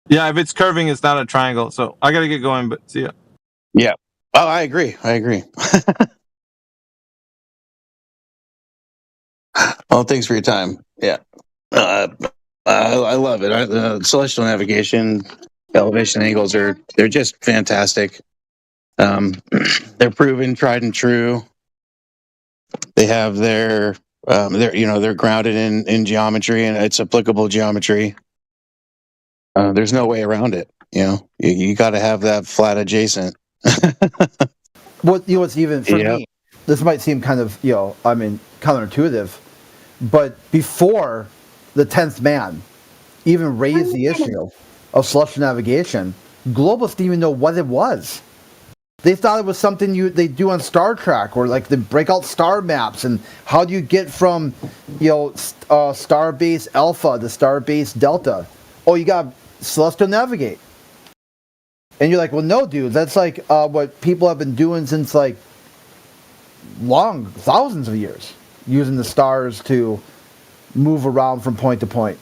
Yeah, if it's curving, it's not a triangle. So I got to get going, but see ya. Yeah. Oh, I agree. Well, thanks for your time. Yeah. I love it. Celestial navigation, elevation angles they're just fantastic. They're proven, tried and true. They have they're grounded in geometry, and it's applicable geometry. There's no way around it. You got to have that flat adjacent. What's even for me, this might seem kind of counterintuitive, but before the 10th man even raised the issue of celestial navigation, globalists didn't even know what it was. They thought it was something they do on Star Trek, or like they break out star maps, and how do you get from Starbase Alpha to Starbase Delta? Oh, you got celestial navigate. And you're like, well, no, dude, that's like what people have been doing since like thousands of years, using the stars to move around from point to point.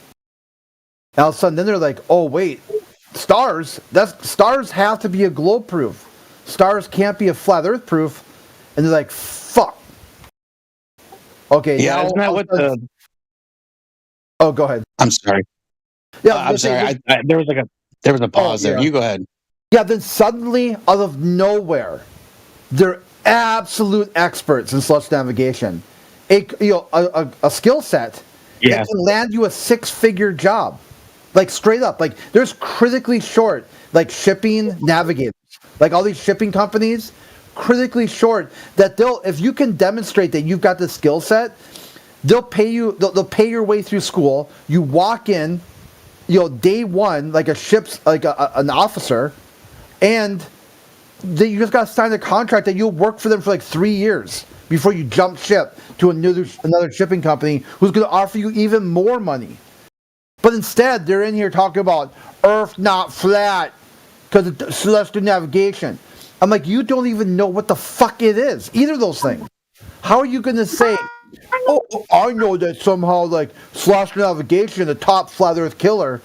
And all of a sudden, then they're like, oh, wait, stars have to be a globe proof. Stars can't be a flat Earth proof. And they're like, fuck. Okay. Yeah, now, isn't that what the... Oh, go ahead. I'm sorry. Yeah, I'm sorry. There was a pause there. You go ahead. Yeah, then suddenly, out of nowhere, they're absolute experts in celestial navigation. A skill set that can land you a 6-figure job. Like, straight up. Like, there's critically short, like, shipping navigators. Like, all these shipping companies, critically short, that if you can demonstrate that you've got the skill set, they'll pay you, they'll pay your way through school. You walk in, day one, like an officer, and you just got to sign a contract that you'll work for them for like 3 years before you jump ship to another shipping company who's going to offer you even more money. But instead, they're in here talking about Earth not flat because of celestial navigation. I'm like, you don't even know what the fuck it is. Either of those things. How are you going to say, oh, I know that somehow like celestial navigation, the top flat Earth killer.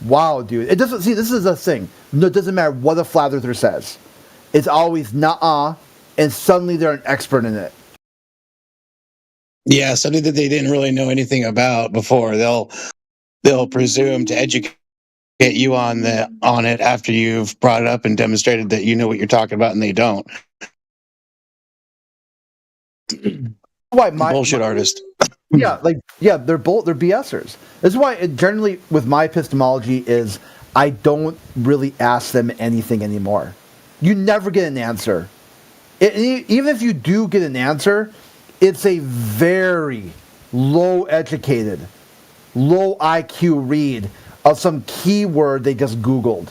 Wow, dude. It doesn't, this is the thing. No, it doesn't matter what a flat earther says. It's always nuh-uh, and suddenly they're an expert in it. Yeah, something that they didn't really know anything about before. They'll presume to educate you on it after you've brought it up and demonstrated that you know what you're talking about, and they don't. Why bullshit artist? Yeah, they're BSers. This is why generally with my epistemology is I don't really ask them anything anymore. You never get an answer. Even if you do get an answer, it's a very low-educated, low IQ read of some keyword they just Googled.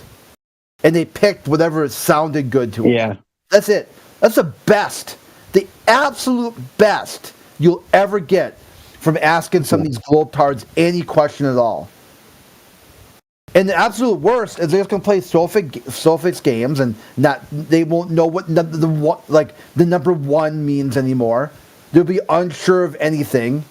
And they picked whatever sounded good to them. Yeah. That's it. That's the best, the absolute best you'll ever get from asking some of these globetards any question at all. And the absolute worst is they're just going to play Sophix games and they won't know what the number one means anymore. They'll be unsure of anything.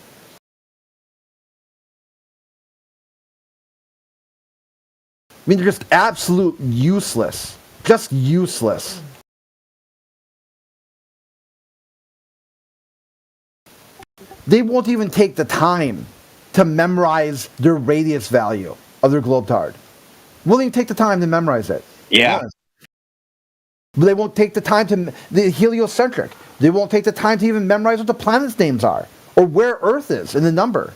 I mean, they're just absolute useless. Just useless. They won't even take the time to memorize their radius value of their globetard. Won't even take the time to memorize it. Yeah. But they won't take the time the heliocentric. They won't take the time to even memorize what the planets' names are or where Earth is in the number.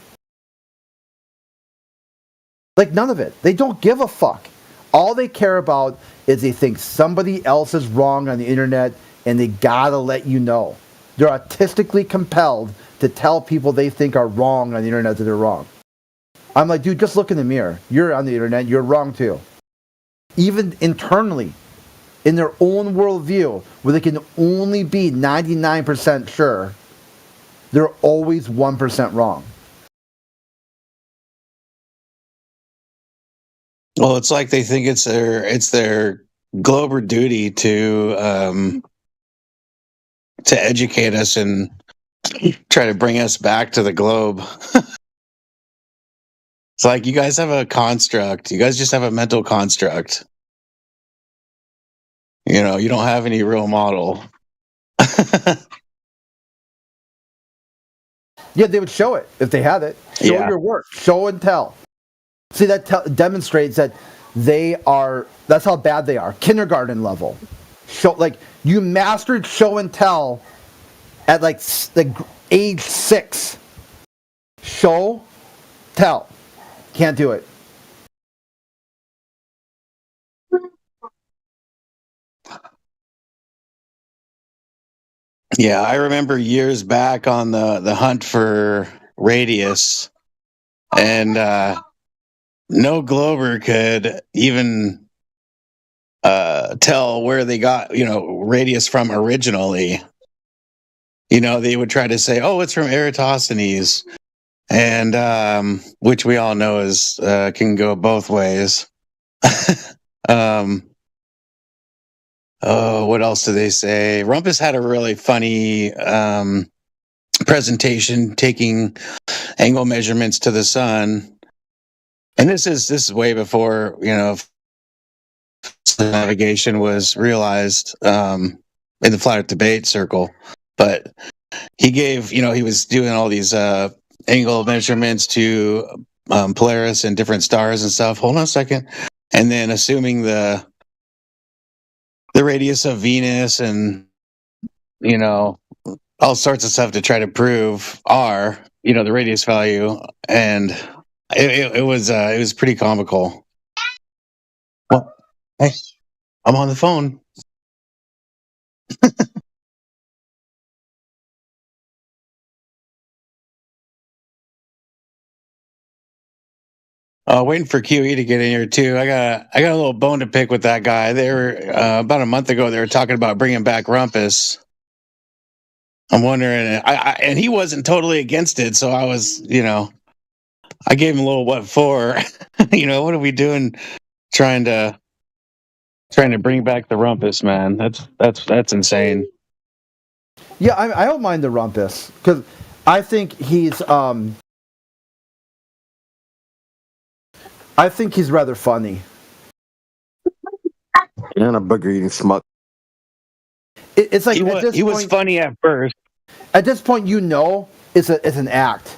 Like, none of it. They don't give a fuck. All they care about is they think somebody else is wrong on the internet and they gotta let you know. They're artistically compelled to tell people they think are wrong on the internet that they're wrong. I'm like, dude, just look in the mirror. You're on the internet, you're wrong too. Even internally, in their own worldview, where they can only be 99% sure, they're always 1% wrong. Well, it's like they think it's their Glober duty to educate us and try to bring us back to the globe. It's like, you guys have a construct. You guys just have a mental construct. You know, you don't have any real model. Yeah, they would show it if they had it. Show Yeah. your work. Show and tell. See, that demonstrates that that's how bad they are. Kindergarten level. Show, like, you mastered show and tell at like age 6. Show, tell. Can't do it. Yeah, I remember years back on the hunt for Radius, and no Glober could even tell where they got, you know, Radius from originally. You know, they would try to say, "Oh, it's from Eratosthenes," and which we all know is can go both ways. Oh, what else do they say? Rumpus had a really funny presentation taking angle measurements to the sun, and this is way before, you know, navigation was realized in the flat Earth debate circle. But he gave, you know, he was doing all these angle measurements to Polaris and different stars and stuff. Hold on a second, and then assuming the radius of Venus and, you know, all sorts of stuff to try to prove you know, the radius value, and it was pretty comical. Well, hey, I'm on the phone. Waiting for QE to get in here too. I got a little bone to pick with that guy. They were about a month ago. They were talking about bringing back Rumpus. I'm wondering, and he wasn't totally against it, so I was, you know, I gave him a little what for. You know, what are we doing? Trying to bring back the Rumpus, man. That's insane. Yeah, I don't mind the Rumpus because I think he's rather funny. And a booger eating smut. It's like he was funny at first. At this point, you know, it's an act.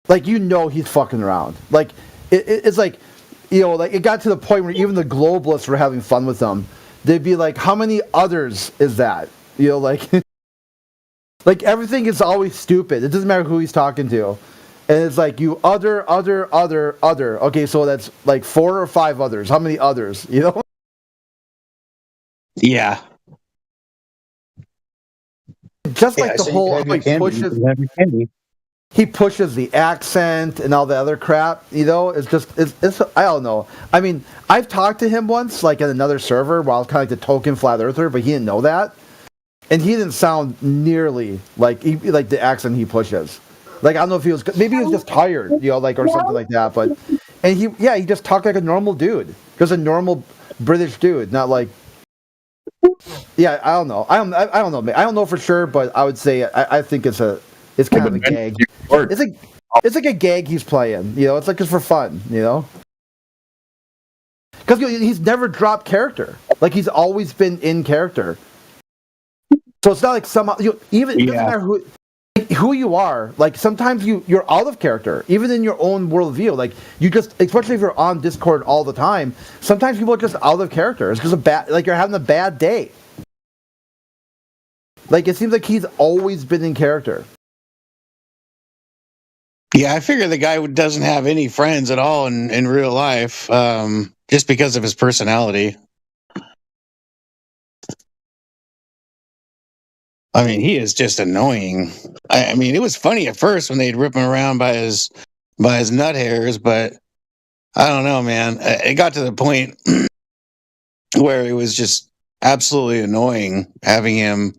Like, you know, he's fucking around. Like it's like, you know, like it got to the point where even the globalists were having fun with him. They'd be like, "How many others is that?" You know, like, like everything is always stupid. It doesn't matter who he's talking to, and it's like you other. Okay, so that's like 4 or 5 others. How many others? You know? Yeah. Just like the whole he pushes the accent and all the other crap, you know, it's I don't know. I mean, I've talked to him once, like at another server, while I was kind of like the token flat earther, but he didn't know that, and he didn't sound nearly like the accent he pushes. Like, I don't know if he was, maybe he was just tired, you know, like, or something like that. But and he just talked like a normal dude, just a normal British dude, not like. Yeah, I don't know. I don't know. I don't know for sure, but I would say I think it's kind of a gag. It's like a gag he's playing. You know, it's like just for fun. You know, because he's never dropped character. Like, he's always been in character. So it's not like somehow even it doesn't matter who you are. Like, sometimes you're out of character, even in your own worldview. Like, you just, especially if you're on Discord all the time, sometimes people are just out of character. It's just you're having a bad day. Like, it seems like he's always been in character. Yeah, I figure the guy doesn't have any friends at all in real life, just because of his personality. I mean, he is just annoying. I mean, it was funny at first when they'd rip him around by his nut hairs, but I don't know, man. It got to the point where it was just absolutely annoying having him,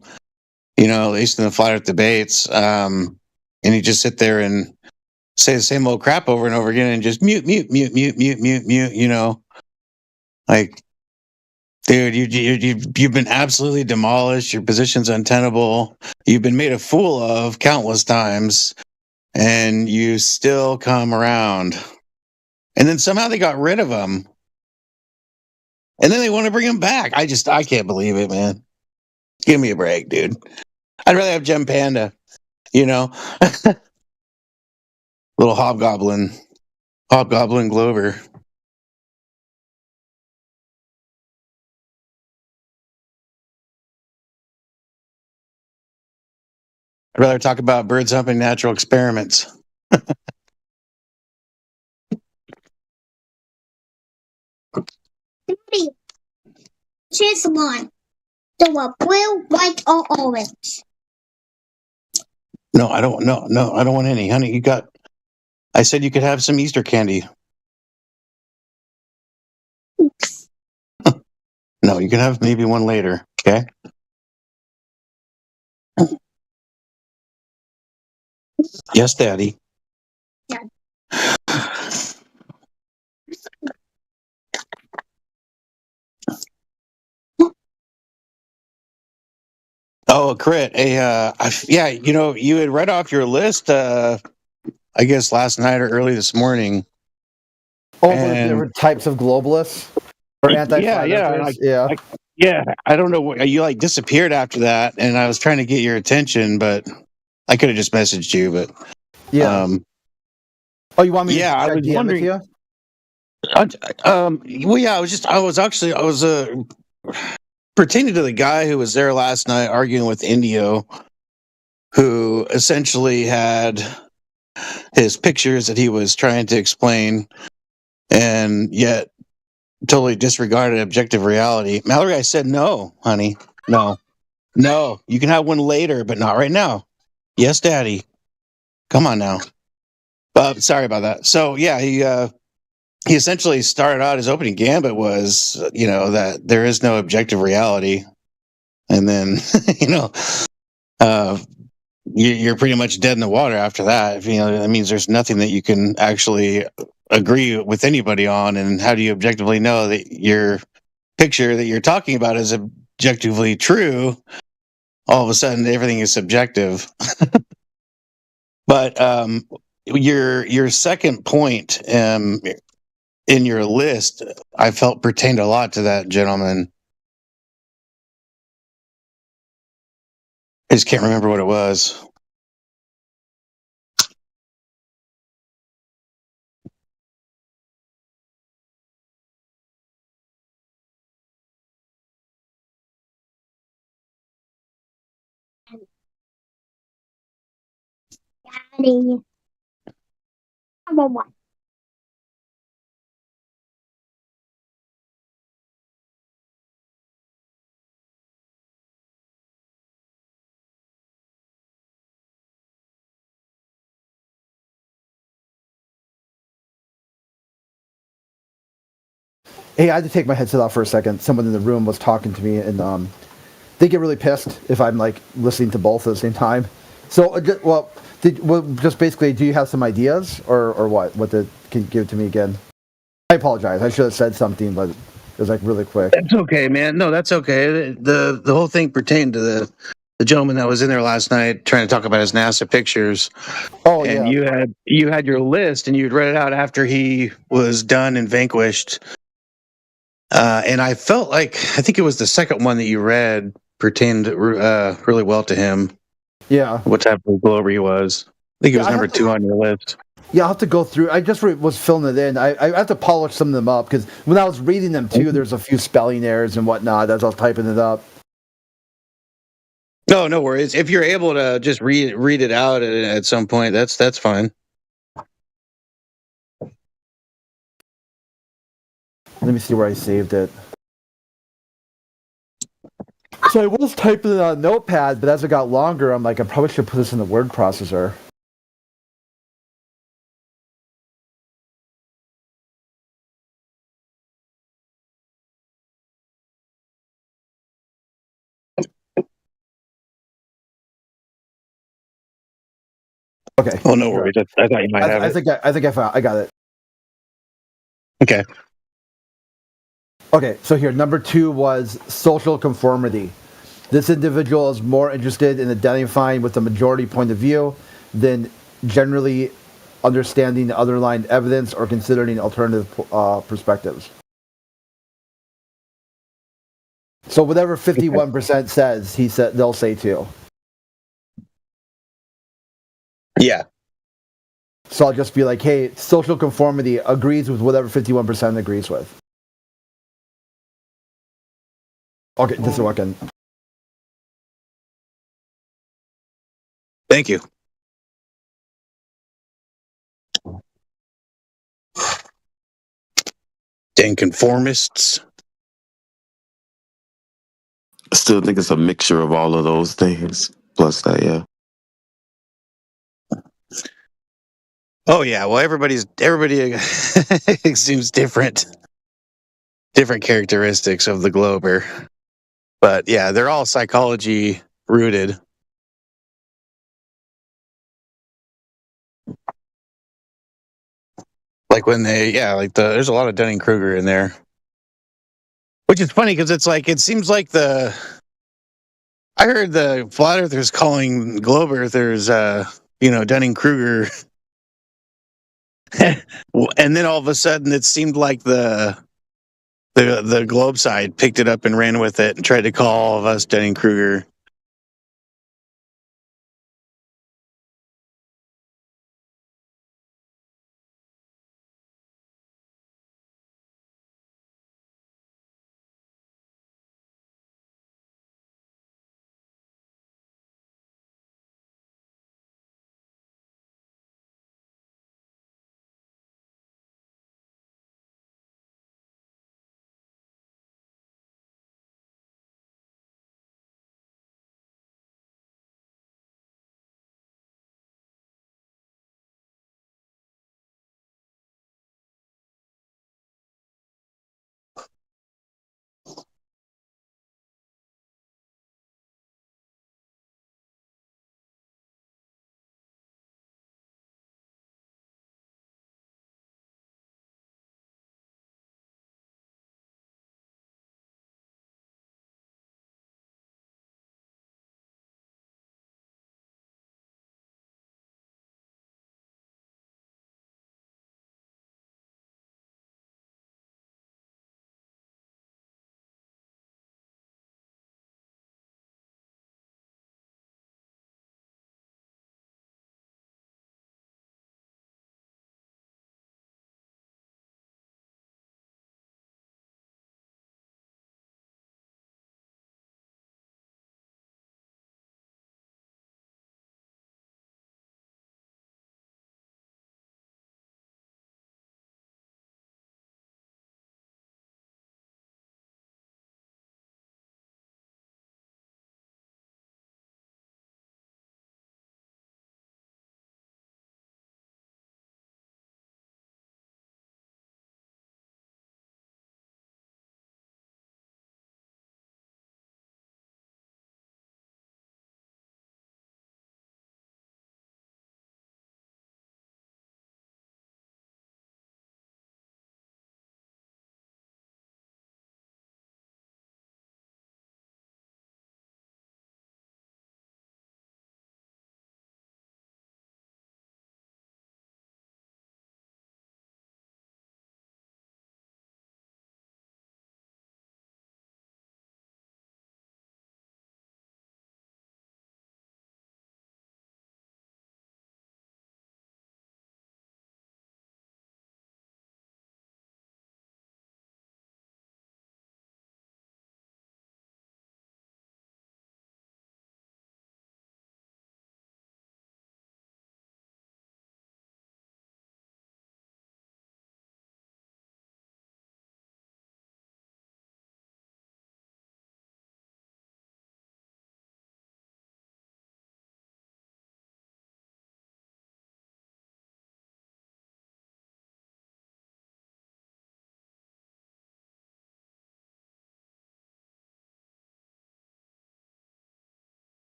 you know, at least in the flat earth debates, and he'd just sit there and say the same old crap over and over again and just mute, you know. Like, dude, you've been absolutely demolished. Your position's untenable. You've been made a fool of countless times, and you still come around. And then somehow they got rid of him. And then they want to bring him back. I can't believe it, man. Give me a break, dude. I'd rather have Gem Panda, little hobgoblin Glover. I'd rather talk about birds humping natural experiments. Daddy, choose one. Do a blue, white, or orange. No, I don't. No, I don't want any, honey. I said you could have some Easter candy. No, you can have maybe one later. Okay. Yes, Daddy. Yeah. Oh, a crit. You had read off your list, I guess last night or early this morning. Oh, for the different types of globalists or anti-flat earthers? Yeah. I don't know. You disappeared after that, and I was trying to get your attention, but I could have just messaged you. But yeah. Oh, you want me? Yeah, to I was DM wondering. It to you? Well, yeah. I was pertaining to the guy who was there last night arguing with Indio, who essentially had his pictures that he was trying to explain, and yet totally disregarded objective reality. Mallory, I said, no, honey, no. You can have one later, but not right now. Yes, Daddy. Come on now. Sorry about that. So yeah, he essentially started out, his opening gambit was, that there is no objective reality, and then you're pretty much dead in the water after that. That means there's nothing that you can actually agree with anybody on. And how do you objectively know that your picture that you're talking about is objectively true? All of a sudden, everything is subjective. But your second point in your list, I felt pertained a lot to that gentleman. I just can't remember what it was. Daddy. Number one. Hey, I had to take my headset off for a second. Someone in the room was talking to me, and they get really pissed if I'm listening to both at the same time. So, just basically, do you have some ideas or what? Can you give it to me again? I apologize. I should have said something, but it was really quick. That's okay, man. No, that's okay. The whole thing pertained to the gentleman that was in there last night trying to talk about his NASA pictures. Oh, and yeah. you had your list, and you'd read it out after he was done and vanquished. And I felt I think it was the second one that you read pertained really well to him. Yeah. What type of glober he was. I think it was number 2 on your list. Yeah, I'll have to go through. I just was filling it in. I have to polish some of them up because when I was reading them too, there's a few spelling errors and whatnot as I was typing it up. No worries. If you're able to just read it out at some point, that's fine. Let me see where I saved it. So I was typing it on a notepad, but as it got longer, I'm I probably should put this in the word processor. Okay. Oh, no worries. I thought you might have it. I think I got it. Okay. Okay, so here, number 2 was social conformity. This individual is more interested in identifying with the majority point of view than generally understanding the underlying evidence or considering alternative perspectives. So whatever 51% says, they'll say too. Yeah. So I'll just be like, hey, social conformity agrees with whatever 51% agrees with. Okay, this is working. Thank you. Dang conformists. I still think it's a mixture of all of those things. Plus that, yeah. Oh yeah, well everybody seems different characteristics of the Glober. But yeah, they're all psychology rooted. Like when there's a lot of Dunning-Kruger in there. Which is funny because it seems like I heard the flat earthers calling globe earthers Dunning-Kruger. And then all of a sudden it seemed like the globe side picked it up and ran with it and tried to call all of us Dunning-Kruger.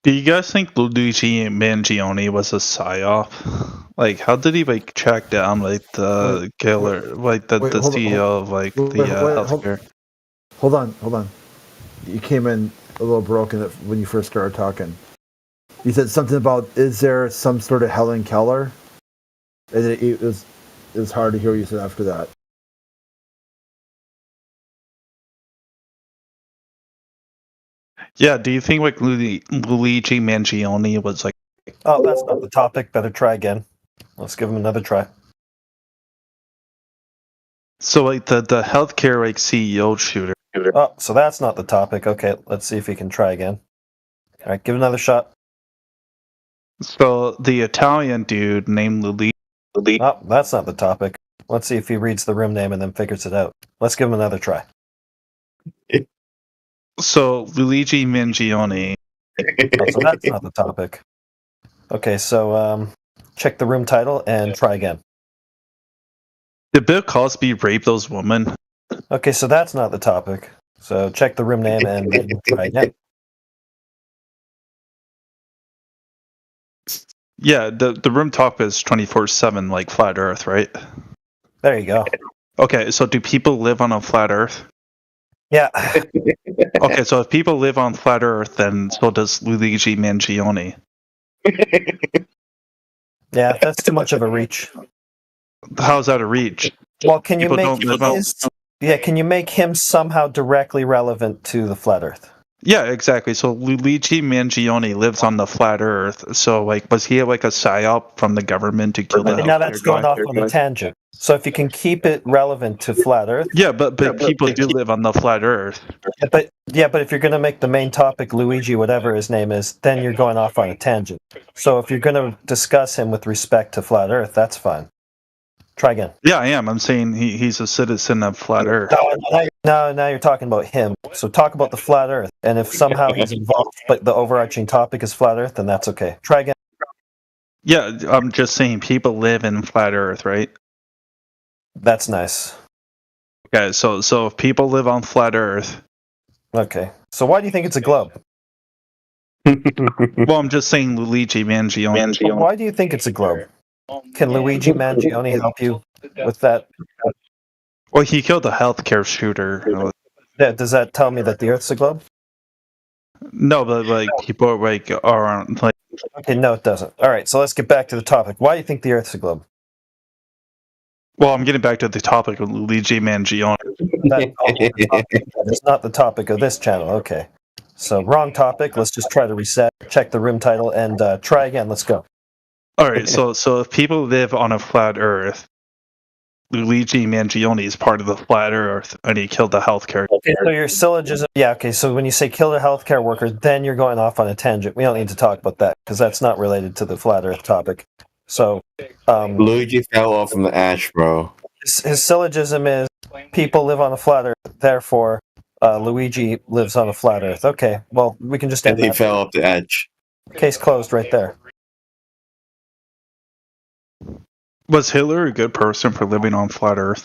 Do you guys think Luigi Mangione was a psyop? Like, how did he like track down like the killer, like the CEO of like the healthcare? Hold on. You came in a little broken when you first started talking. You said something about, is there some sort of Helen Keller? And it was hard to hear what you said after that. Yeah, do you think like Luigi Mangione was like? Oh, that's not the topic. Better try again. Let's give him another try. So like the healthcare like CEO shooter. Oh, so that's not the topic. Okay, let's see if he can try again. All right, give it another shot. So the Italian dude named Luigi. Oh, that's not the topic. Let's see if he reads the room name and then figures it out. Let's give him another try. So Luigi Mangione. Oh, so that's not the topic. Okay, so check the room title and try again. Did Bill Cosby rape those women? Okay, so that's not the topic. So check the room name and then try again. Yeah, the room topic is 24/7, like flat Earth, right? There you go. Okay, so do people live on a flat Earth? Yeah. Okay, so if people live on flat Earth, then so does Luigi Mangione. Yeah, that's too much of a reach. How's that a reach? Well, can you People make don't live on- can you make him somehow directly relevant to the flat Earth? Yeah, exactly. So Luigi Mangione lives on the flat Earth. So, like, was he like a psyop from the government to kill the Now that's healthcare going guy? off on a tangent. So if you can keep it relevant to flat Earth, Yeah, but people do live on the flat Earth. but if you're going to make the main topic Luigi, whatever his name is, then you're going off on a tangent. So if you're going to discuss him with respect to flat Earth, that's fine. Try again. Yeah, I am. I'm saying he's a citizen of flat Earth. No, now you're talking about him. So talk about the flat Earth, and if somehow he's involved, but the overarching topic is flat Earth, then that's okay. Try again. Yeah, I'm just saying people live in flat Earth, right? That's nice. Okay, so if people live on flat Earth, Okay. So why do you think it's a globe? well, I'm just saying Luigi Mangione. Why do you think it's a globe? Can Luigi Mangione help you with that? Well, he killed a healthcare shooter. Yeah, does that tell me that the Earth's a globe? No, but like people like are like. Okay, no, it doesn't. All right, so let's get back to the topic. Why do you think the Earth's a globe? Well, I'm getting back to the topic of Luigi Mangione. It's not the topic of this channel. Okay. So wrong topic. Let's just try to reset, check the room title, and try again. Let's go. All right, so if people live on a flat Earth, Luigi Mangione is part of the flat Earth, and he killed the healthcare. Okay, so your syllogism. Yeah, okay, so when you say kill a healthcare worker, then you're going off on a tangent. We don't need to talk about that, because that's not related to the flat Earth topic. So, Luigi fell off from the ash, bro. his syllogism is people live on a flat Earth, therefore Luigi lives on a flat Earth. Okay, well, we can just end And he that. fell off the edge. Case closed right there. Was Hitler a good person for living on flat Earth?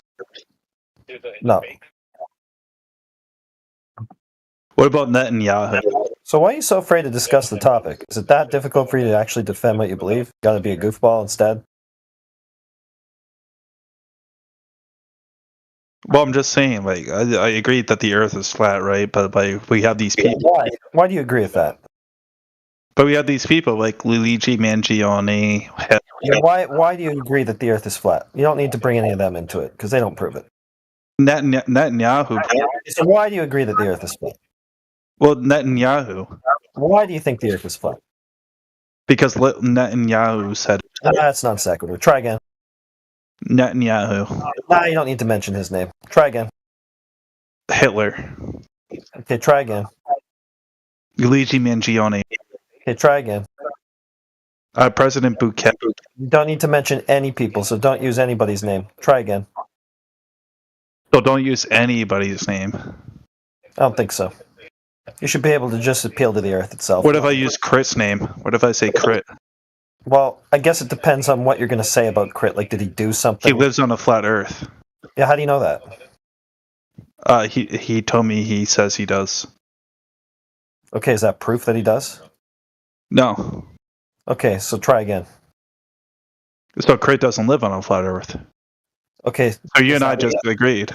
No. What about Netanyahu? So why are you so afraid to discuss the topic? Is it that difficult for you to actually defend what you believe? Got to be a goofball instead? Well, I'm just saying, like, I agree that the Earth is flat, right? But like, we have these people. Why? Why do you agree with that? But we have these people like Luigi Mangione. Yeah, why do you agree that the Earth is flat? You don't need to bring any of them into it because they don't prove it. Netanyahu. So why do you agree that the Earth is flat? Well, Netanyahu. Why do you think the Earth is flat? Because Netanyahu said it. That's non sequitur. Try again. Netanyahu. Nah, you don't need to mention his name. Try again. Hitler. Okay, try again. Luigi Mangione. Okay, try again. President Bouquet. You don't need to mention any people, so don't use anybody's name. Try again. So don't use anybody's name. I don't think so. You should be able to just appeal to the Earth itself. What if I use Crit's name? What if I say Crit? Well, I guess it depends on what you're going to say about Crit. Like, did he do something? He lives on a flat Earth. Yeah, how do you know that? He told me he says he does. Okay, is that proof that he does? No. Okay, so try again. So Crate doesn't live on a flat Earth. Okay. So you and I just agreed.